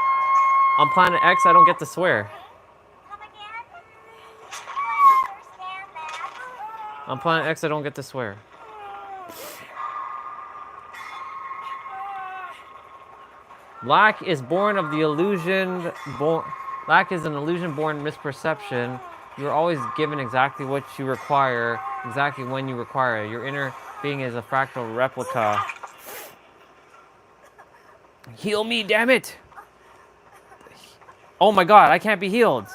On Planet X, I don't get to swear. On Planet X, I don't get to swear. Lack is born of the illusion. Lack is an illusion-born misperception. You are always given exactly what you require, exactly when you require it. Your inner being is a fractal replica. Heal me, damn it! Oh my god, I can't be healed.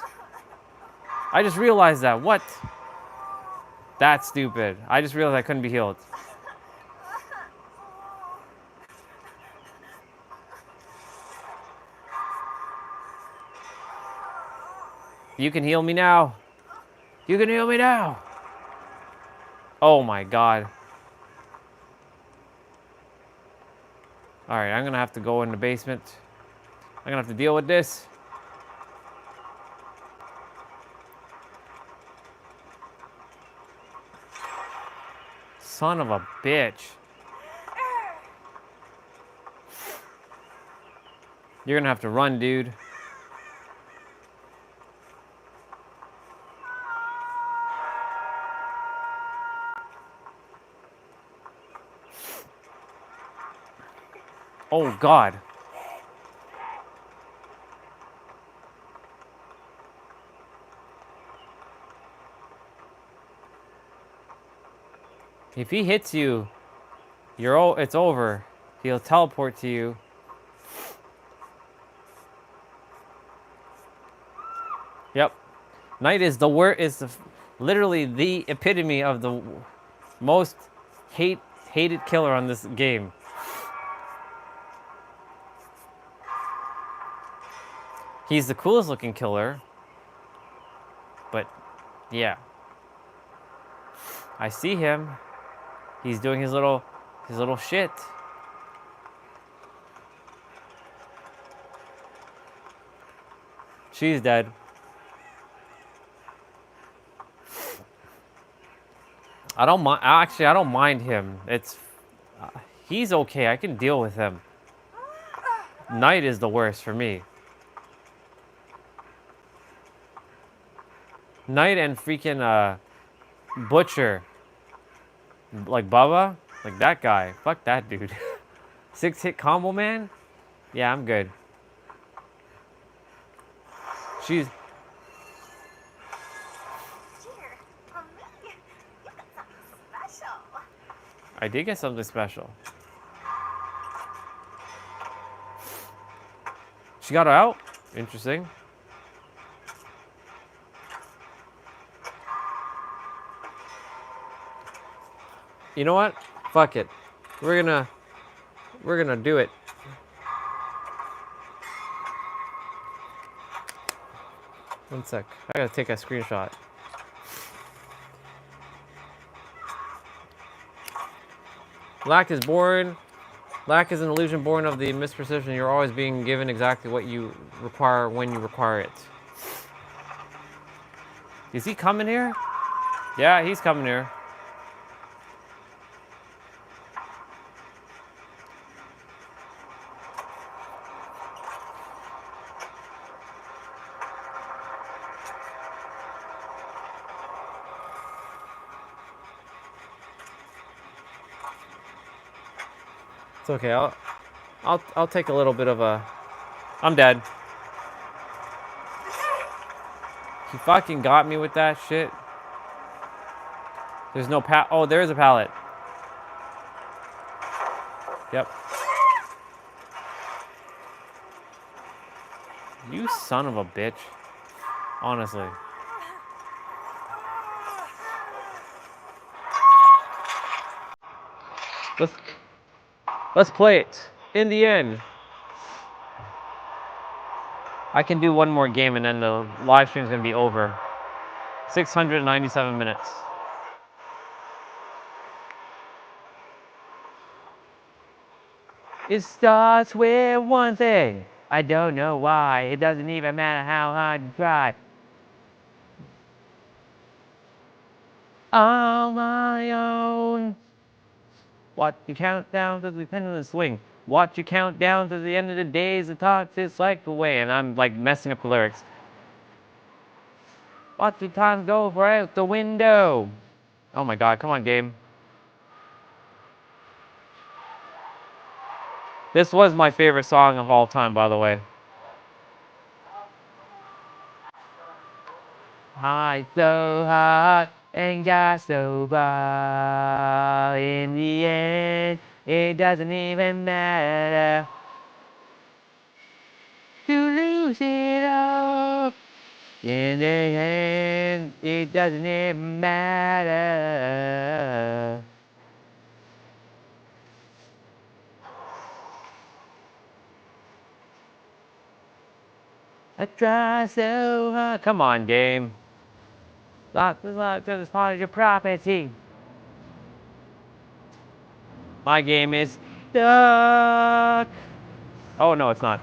I just realized that. What? That's stupid. I just realized I couldn't be healed. You can heal me now. You can heal me now. Oh my god. Alright, I'm gonna have to go in the basement. I'm gonna have to deal with this. Son of a bitch. You're gonna have to run, dude. Oh god. If he hits you, it's over. He'll teleport to you. Yep. Knight is the literally the epitome of the most hated killer on this game. He's the coolest looking killer. But yeah. I see him. He's doing his little shit. She's dead. I don't mind. Actually, I don't mind him. He's okay. I can deal with him. Knight is the worst for me. Knight and freaking Butcher. Like Bubba, like that guy. Fuck that dude. 6-hit combo, man. Yeah, I'm good. She's. Dear, for me, you got something special. I did get something special. She got out? Interesting. You know what? Fuck it. We're gonna do it. One sec. I gotta take a screenshot. Lack is born. Lack is an illusion born of the misperception. You're always being given exactly what you require when you require it. Is he coming here? Yeah, he's coming here. It's okay. I'll take a little bit of a. I'm dead. He fucking got me with that shit. There's no oh, there is a pallet. Yep. You son of a bitch. Honestly. Let's play it. In the end. I can do one more game and then the live stream is going to be over. 697 minutes. It starts with one thing. I don't know why. It doesn't even matter how hard you try. On my own. Watch you count down to the pendulum swing. Watch you count down to the end of the days. The toxic like away. And I'm like messing up the lyrics. Watch the time go right out the window. Oh my god, come on, game. This was my favorite song of all time, by the way. High so hot and got so far. In the end, it doesn't even matter. To lose it all. In the end, it doesn't even matter. I try so hard. Come on, game. Lock to this part of your property. My game is stuck. Oh, no, it's not.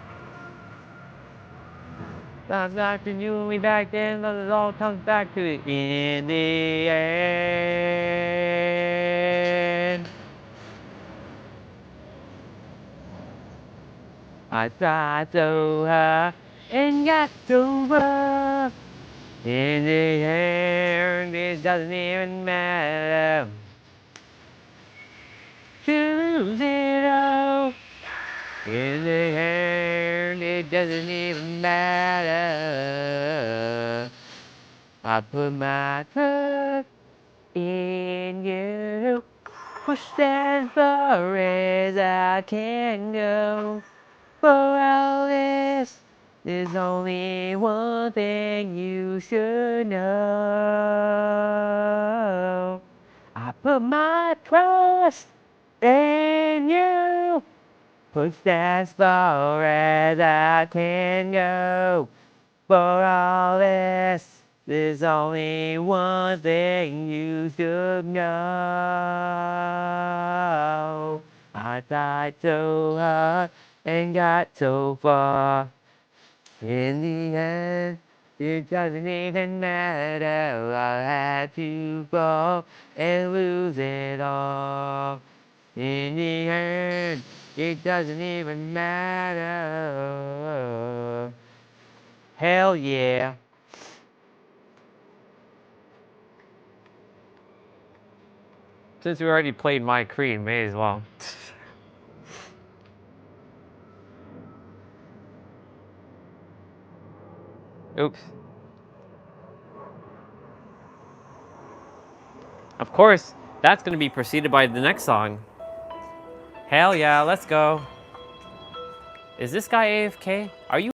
Stop knocking you and me back then, but it all comes back to it in the end. I tried so hard and got so far. In the end, it doesn't even matter. To lose it all. In the end, it doesn't even matter. I put my trust in you. Push as far as I can go. For all this, there's only one thing you should know. I put my trust in you. Push as far as I can go. For all this, there's only one thing you should know. I tried so hard and got so far. In the end, it doesn't even matter. I had to fall and lose it all. In the end, it doesn't even matter. Hell yeah. Since we already played My Creed, may as well. Oops. Of course, that's going to be preceded by the next song. Hell yeah, let's go. Is this guy AFK? Are you?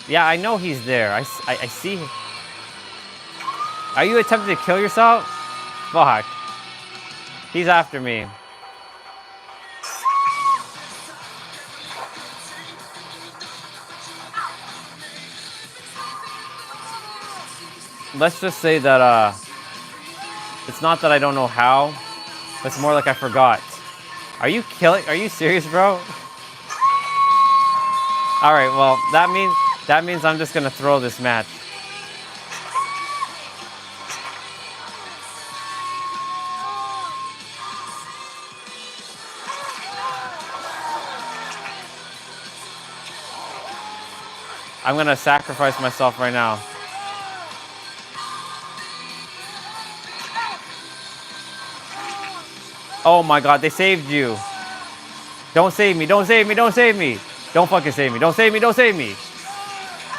Yeah, I know he's there. I see him. Are you attempting to kill yourself? Fuck. He's after me. Let's just say that it's not that I don't know how. It's more like I forgot. Are you serious, bro? All right, well, that means I'm just gonna throw this match. I'm gonna sacrifice myself right now. Oh my God, they saved you. Don't save me, don't save me, don't save me. Don't fucking save me, don't save me, don't save me.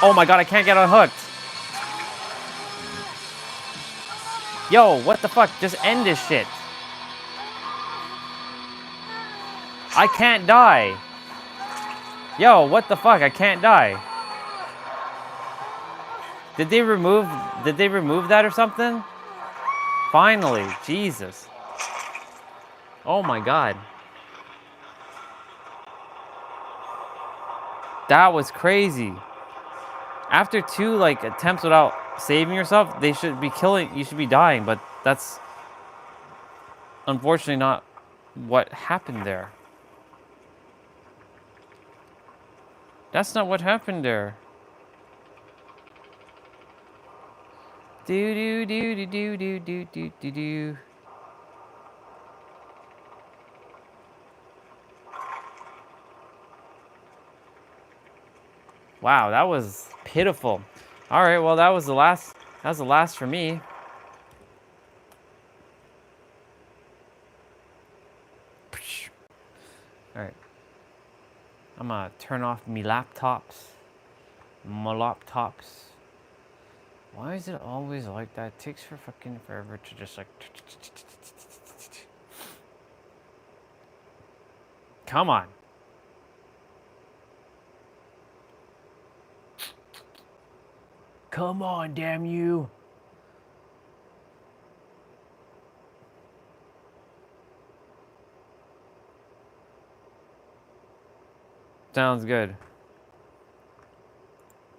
Oh my God, I can't get unhooked. Yo, what the fuck? Just end this shit. I can't die. Yo, what the fuck? I can't die. Did they remove that or something? Finally, Jesus. Oh my God. That was crazy. After 2 like attempts without saving yourself, they should be killing, you should be dying, but that's unfortunately not what happened there. That's not what happened there. Do do do do do do do do do. Wow, that was pitiful. All right, well, that was the last. That was the last for me. All right. I'm gonna turn off my laptops. My laptops. Why is it always like that? It takes for fucking forever to just like. Come on. Come on, damn you. Sounds good. What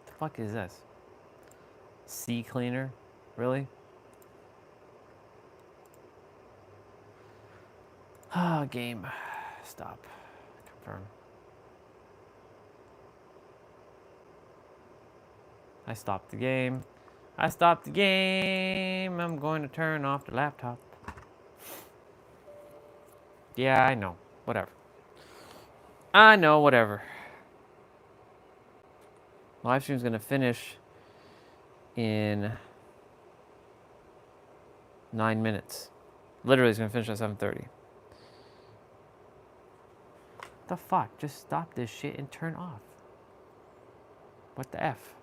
the fuck is this? Sea cleaner? Really? Ah, game. Stop. Confirm. I stopped the game. I stopped the game. I'm going to turn off the laptop. Yeah, I know. Whatever. I know, whatever. Live stream's gonna finish in 9 minutes. Literally, it's gonna finish at 7:30. The fuck? Just stop this shit and turn off. What the F?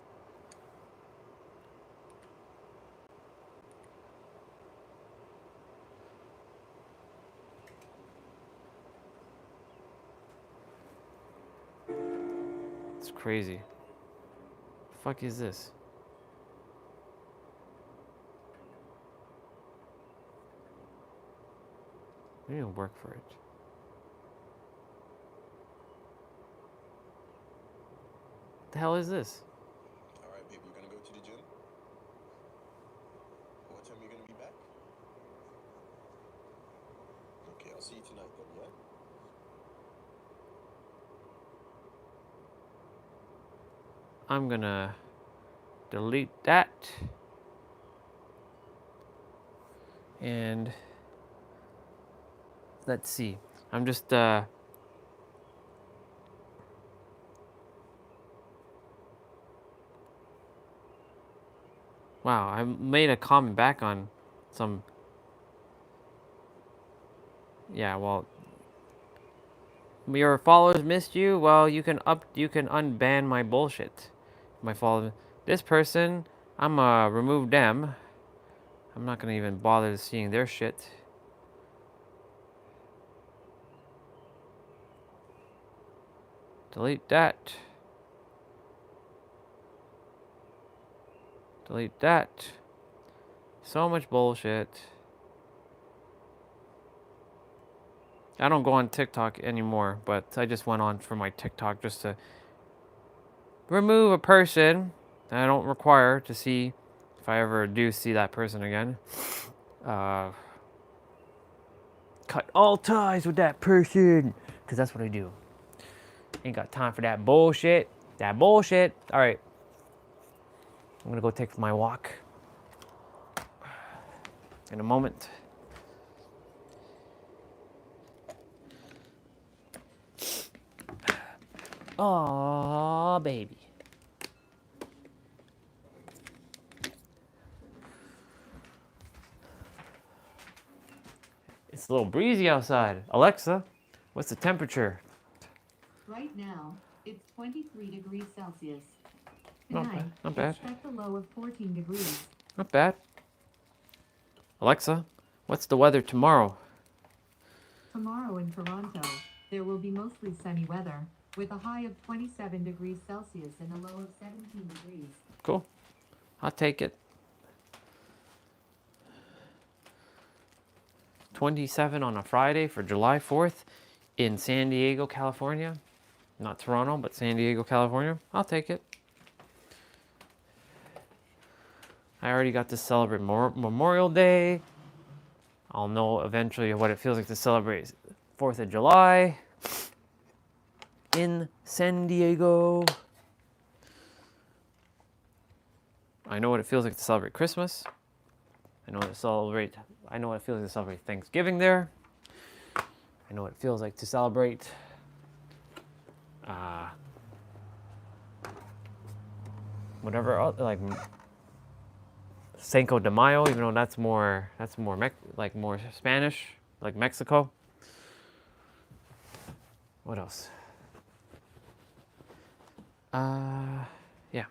It's crazy. The fuck is this? I didn't work for it. What the hell is this? All right, baby, you're gonna go to the gym? What time are you gonna be back? Okay, I'll see you tonight then, yeah? I'm gonna delete that. And let's see. I'm just wow, I made a comment back on some. Yeah, well, your followers missed you. Well, you can unban my bullshit. My followers. This person, I'm gonna remove them. I'm not gonna even bother seeing their shit. Delete that. Delete that. So much bullshit. I don't go on TikTok anymore, but I just went on for my TikTok just to remove a person that I don't require to see if I ever do see that person again. Cut all ties with that person, because that's what I do. Ain't got time for that bullshit. That bullshit. All right. I'm going to go take my walk in a moment. Aw, baby. It's a little breezy outside. Alexa, what's the temperature? Right now, it's 23 degrees Celsius. Not Tonight, bad, not bad. expect a low of 14 degrees. Not bad. Alexa, what's the weather tomorrow? Tomorrow in Toronto, there will be mostly sunny weather, with a high of 27 degrees Celsius and a low of 17 degrees. Cool. I'll take it. 27 on a Friday for July 4th in San Diego, California. Not Toronto, but San Diego, California. I'll take it. I already got to celebrate Memorial Day. I'll know eventually what it feels like to celebrate 4th of July in San Diego. I know what it feels like to celebrate Christmas. I know what it feels like to celebrate Thanksgiving there. I know what it feels like to celebrate whatever else, like Cinco de Mayo, even though that's more more Spanish, like Mexico. What else? Yeah.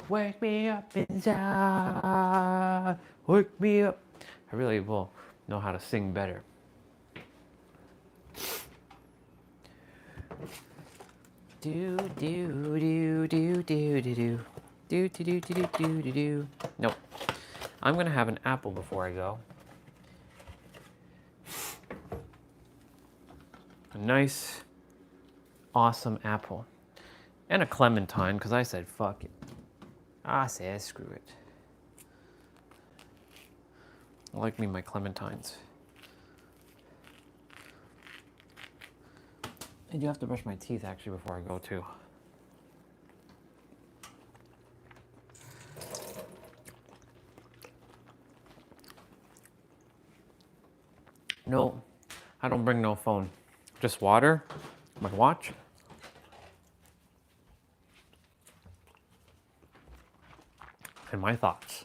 Wake me up inside, wake me up. I really will know how to sing better. Do do do do do do do do do do do do do do. Nope. I'm gonna have an apple before I go. A nice, awesome apple. And a clementine, because I said fuck it. I said screw it. I like me my clementines. I do have to brush my teeth actually before I go too. No, I don't bring no phone. Just water, my watch. And my thoughts.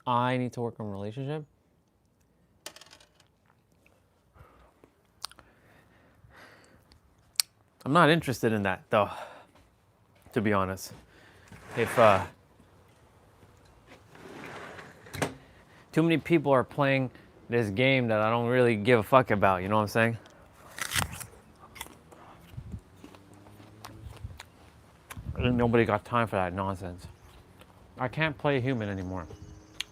I need to work on a relationship. I'm not interested in that though, to be honest. If too many people are playing this game that I don't really give a fuck about, you know what I'm saying? Ain't nobody got time for that nonsense. I can't play human anymore.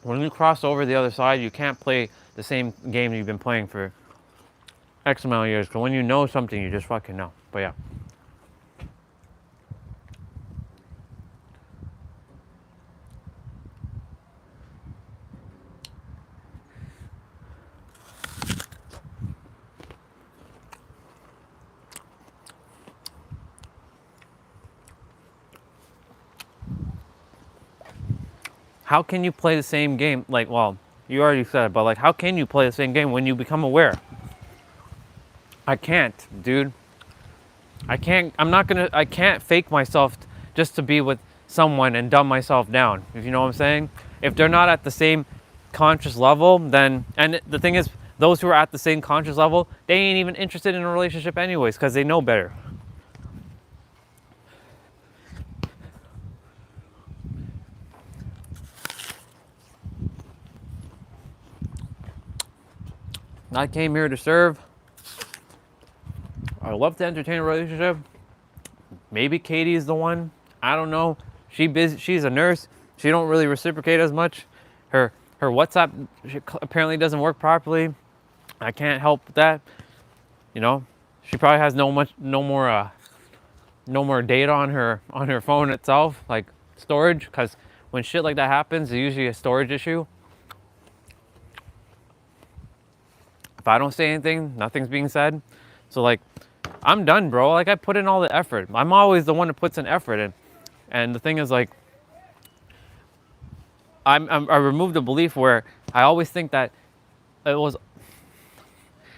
When you cross over the other side, you can't play the same game you've been playing for X amount of years. Because when you know something, you just fucking know. But yeah. How can you play the same game? Like, well, you already said it, but like, how can you play the same game when you become aware? I can't, dude. I can't fake myself just to be with someone and dumb myself down, if you know what I'm saying. If they're not at the same conscious level, then, and the thing is, those who are at the same conscious level, they ain't even interested in a relationship anyways, because they know better. I came here to serve. I love to entertain a relationship. Maybe Katie's the one. I don't know. She's a nurse. She don't really reciprocate as much. Her WhatsApp apparently doesn't work properly. I can't help that. You know, she probably has no more data on her phone itself, like storage, because when shit like that happens, it's usually a storage issue. If I don't say anything, nothing's being said. So like, I'm done, bro. Like, I put in all the effort. I'm always the one that puts in effort in. And the thing is, like, I removed the belief where I always think that it was.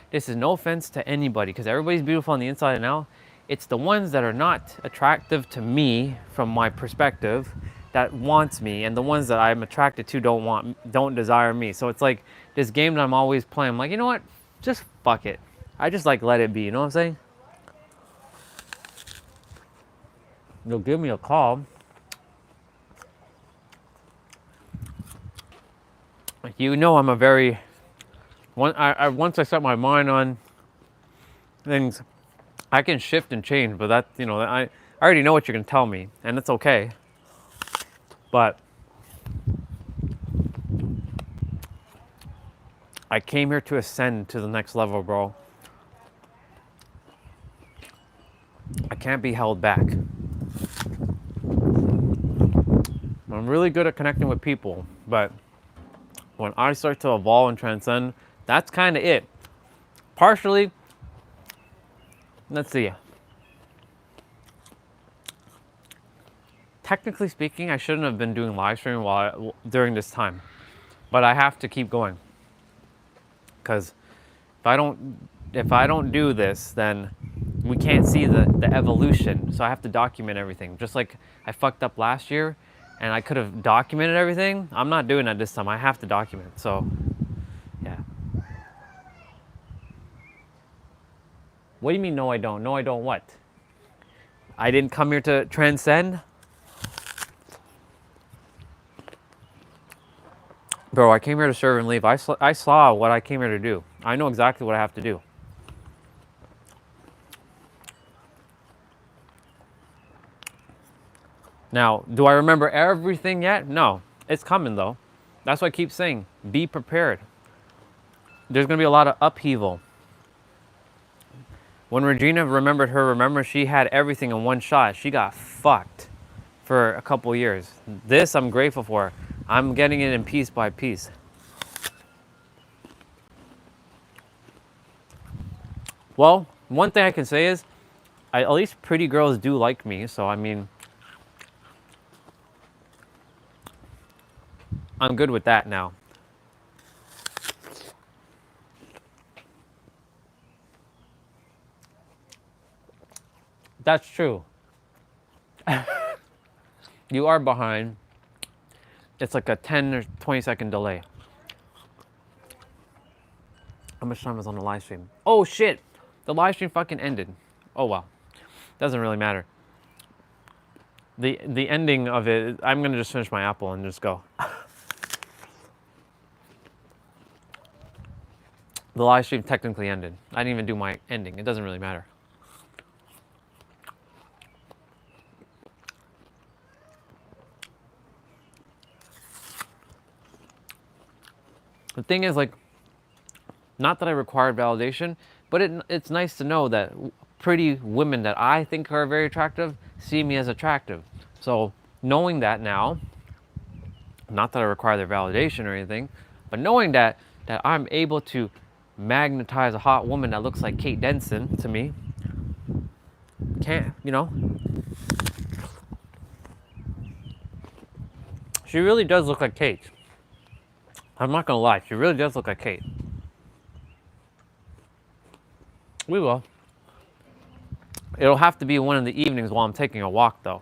This is no offense to anybody, because everybody's beautiful on the inside and out. It's the ones that are not attractive to me from my perspective that wants me, and the ones that I'm attracted to don't desire me. So it's like this game that I'm always playing. I'm like, you know what? Just fuck it. I just like let it be. You know what I'm saying? You'll give me a call. Like, you know, I'm a very once I set my mind on things, I can shift and change. But that, you know, I already know what you're gonna tell me, and it's okay. But I came here to ascend to the next level, bro. I can't be held back. I'm really good at connecting with people, but when I start to evolve and transcend, that's kind of it. Partially, let's see. Technically speaking, I shouldn't have been doing live streaming during this time, but I have to keep going. Because if I don't do this, then we can't see the evolution. So I have to document everything. Just like I fucked up last year, and I could have documented everything. I'm not doing that this time. I have to document. So, yeah. What do you mean, no, I don't? No, I don't what? I didn't come here to transcend? Bro, I came here to serve and leave. I saw what I came here to do. I know exactly what I have to do. Now, do I remember everything yet? No. It's coming, though. That's why I keep saying, be prepared. There's going to be a lot of upheaval. When Regina remember, she had everything in one shot. She got fucked for a couple years. This I'm grateful for. I'm getting it in piece by piece. Well, one thing I can say is, at least pretty girls do like me. So, I mean, I'm good with that now. That's true. You are behind. It's like a 10 or 20 second delay. How much time was on the live stream? Oh shit! The live stream fucking ended. Oh well. Doesn't really matter. The ending of it, I'm gonna just finish my apple and just go. The live stream technically ended. I didn't even do my ending. It doesn't really matter. The thing is, like, not that I required validation, but it's nice to know that pretty women that I think are very attractive see me as attractive. So knowing that now, not that I require their validation or anything, but knowing that I'm able to magnetize a hot woman that looks like Kate Denson to me, can't, you know? She really does look like Kate. I'm not gonna lie, she really does look like Kate. We will. It'll have to be one of the evenings while I'm taking a walk, though.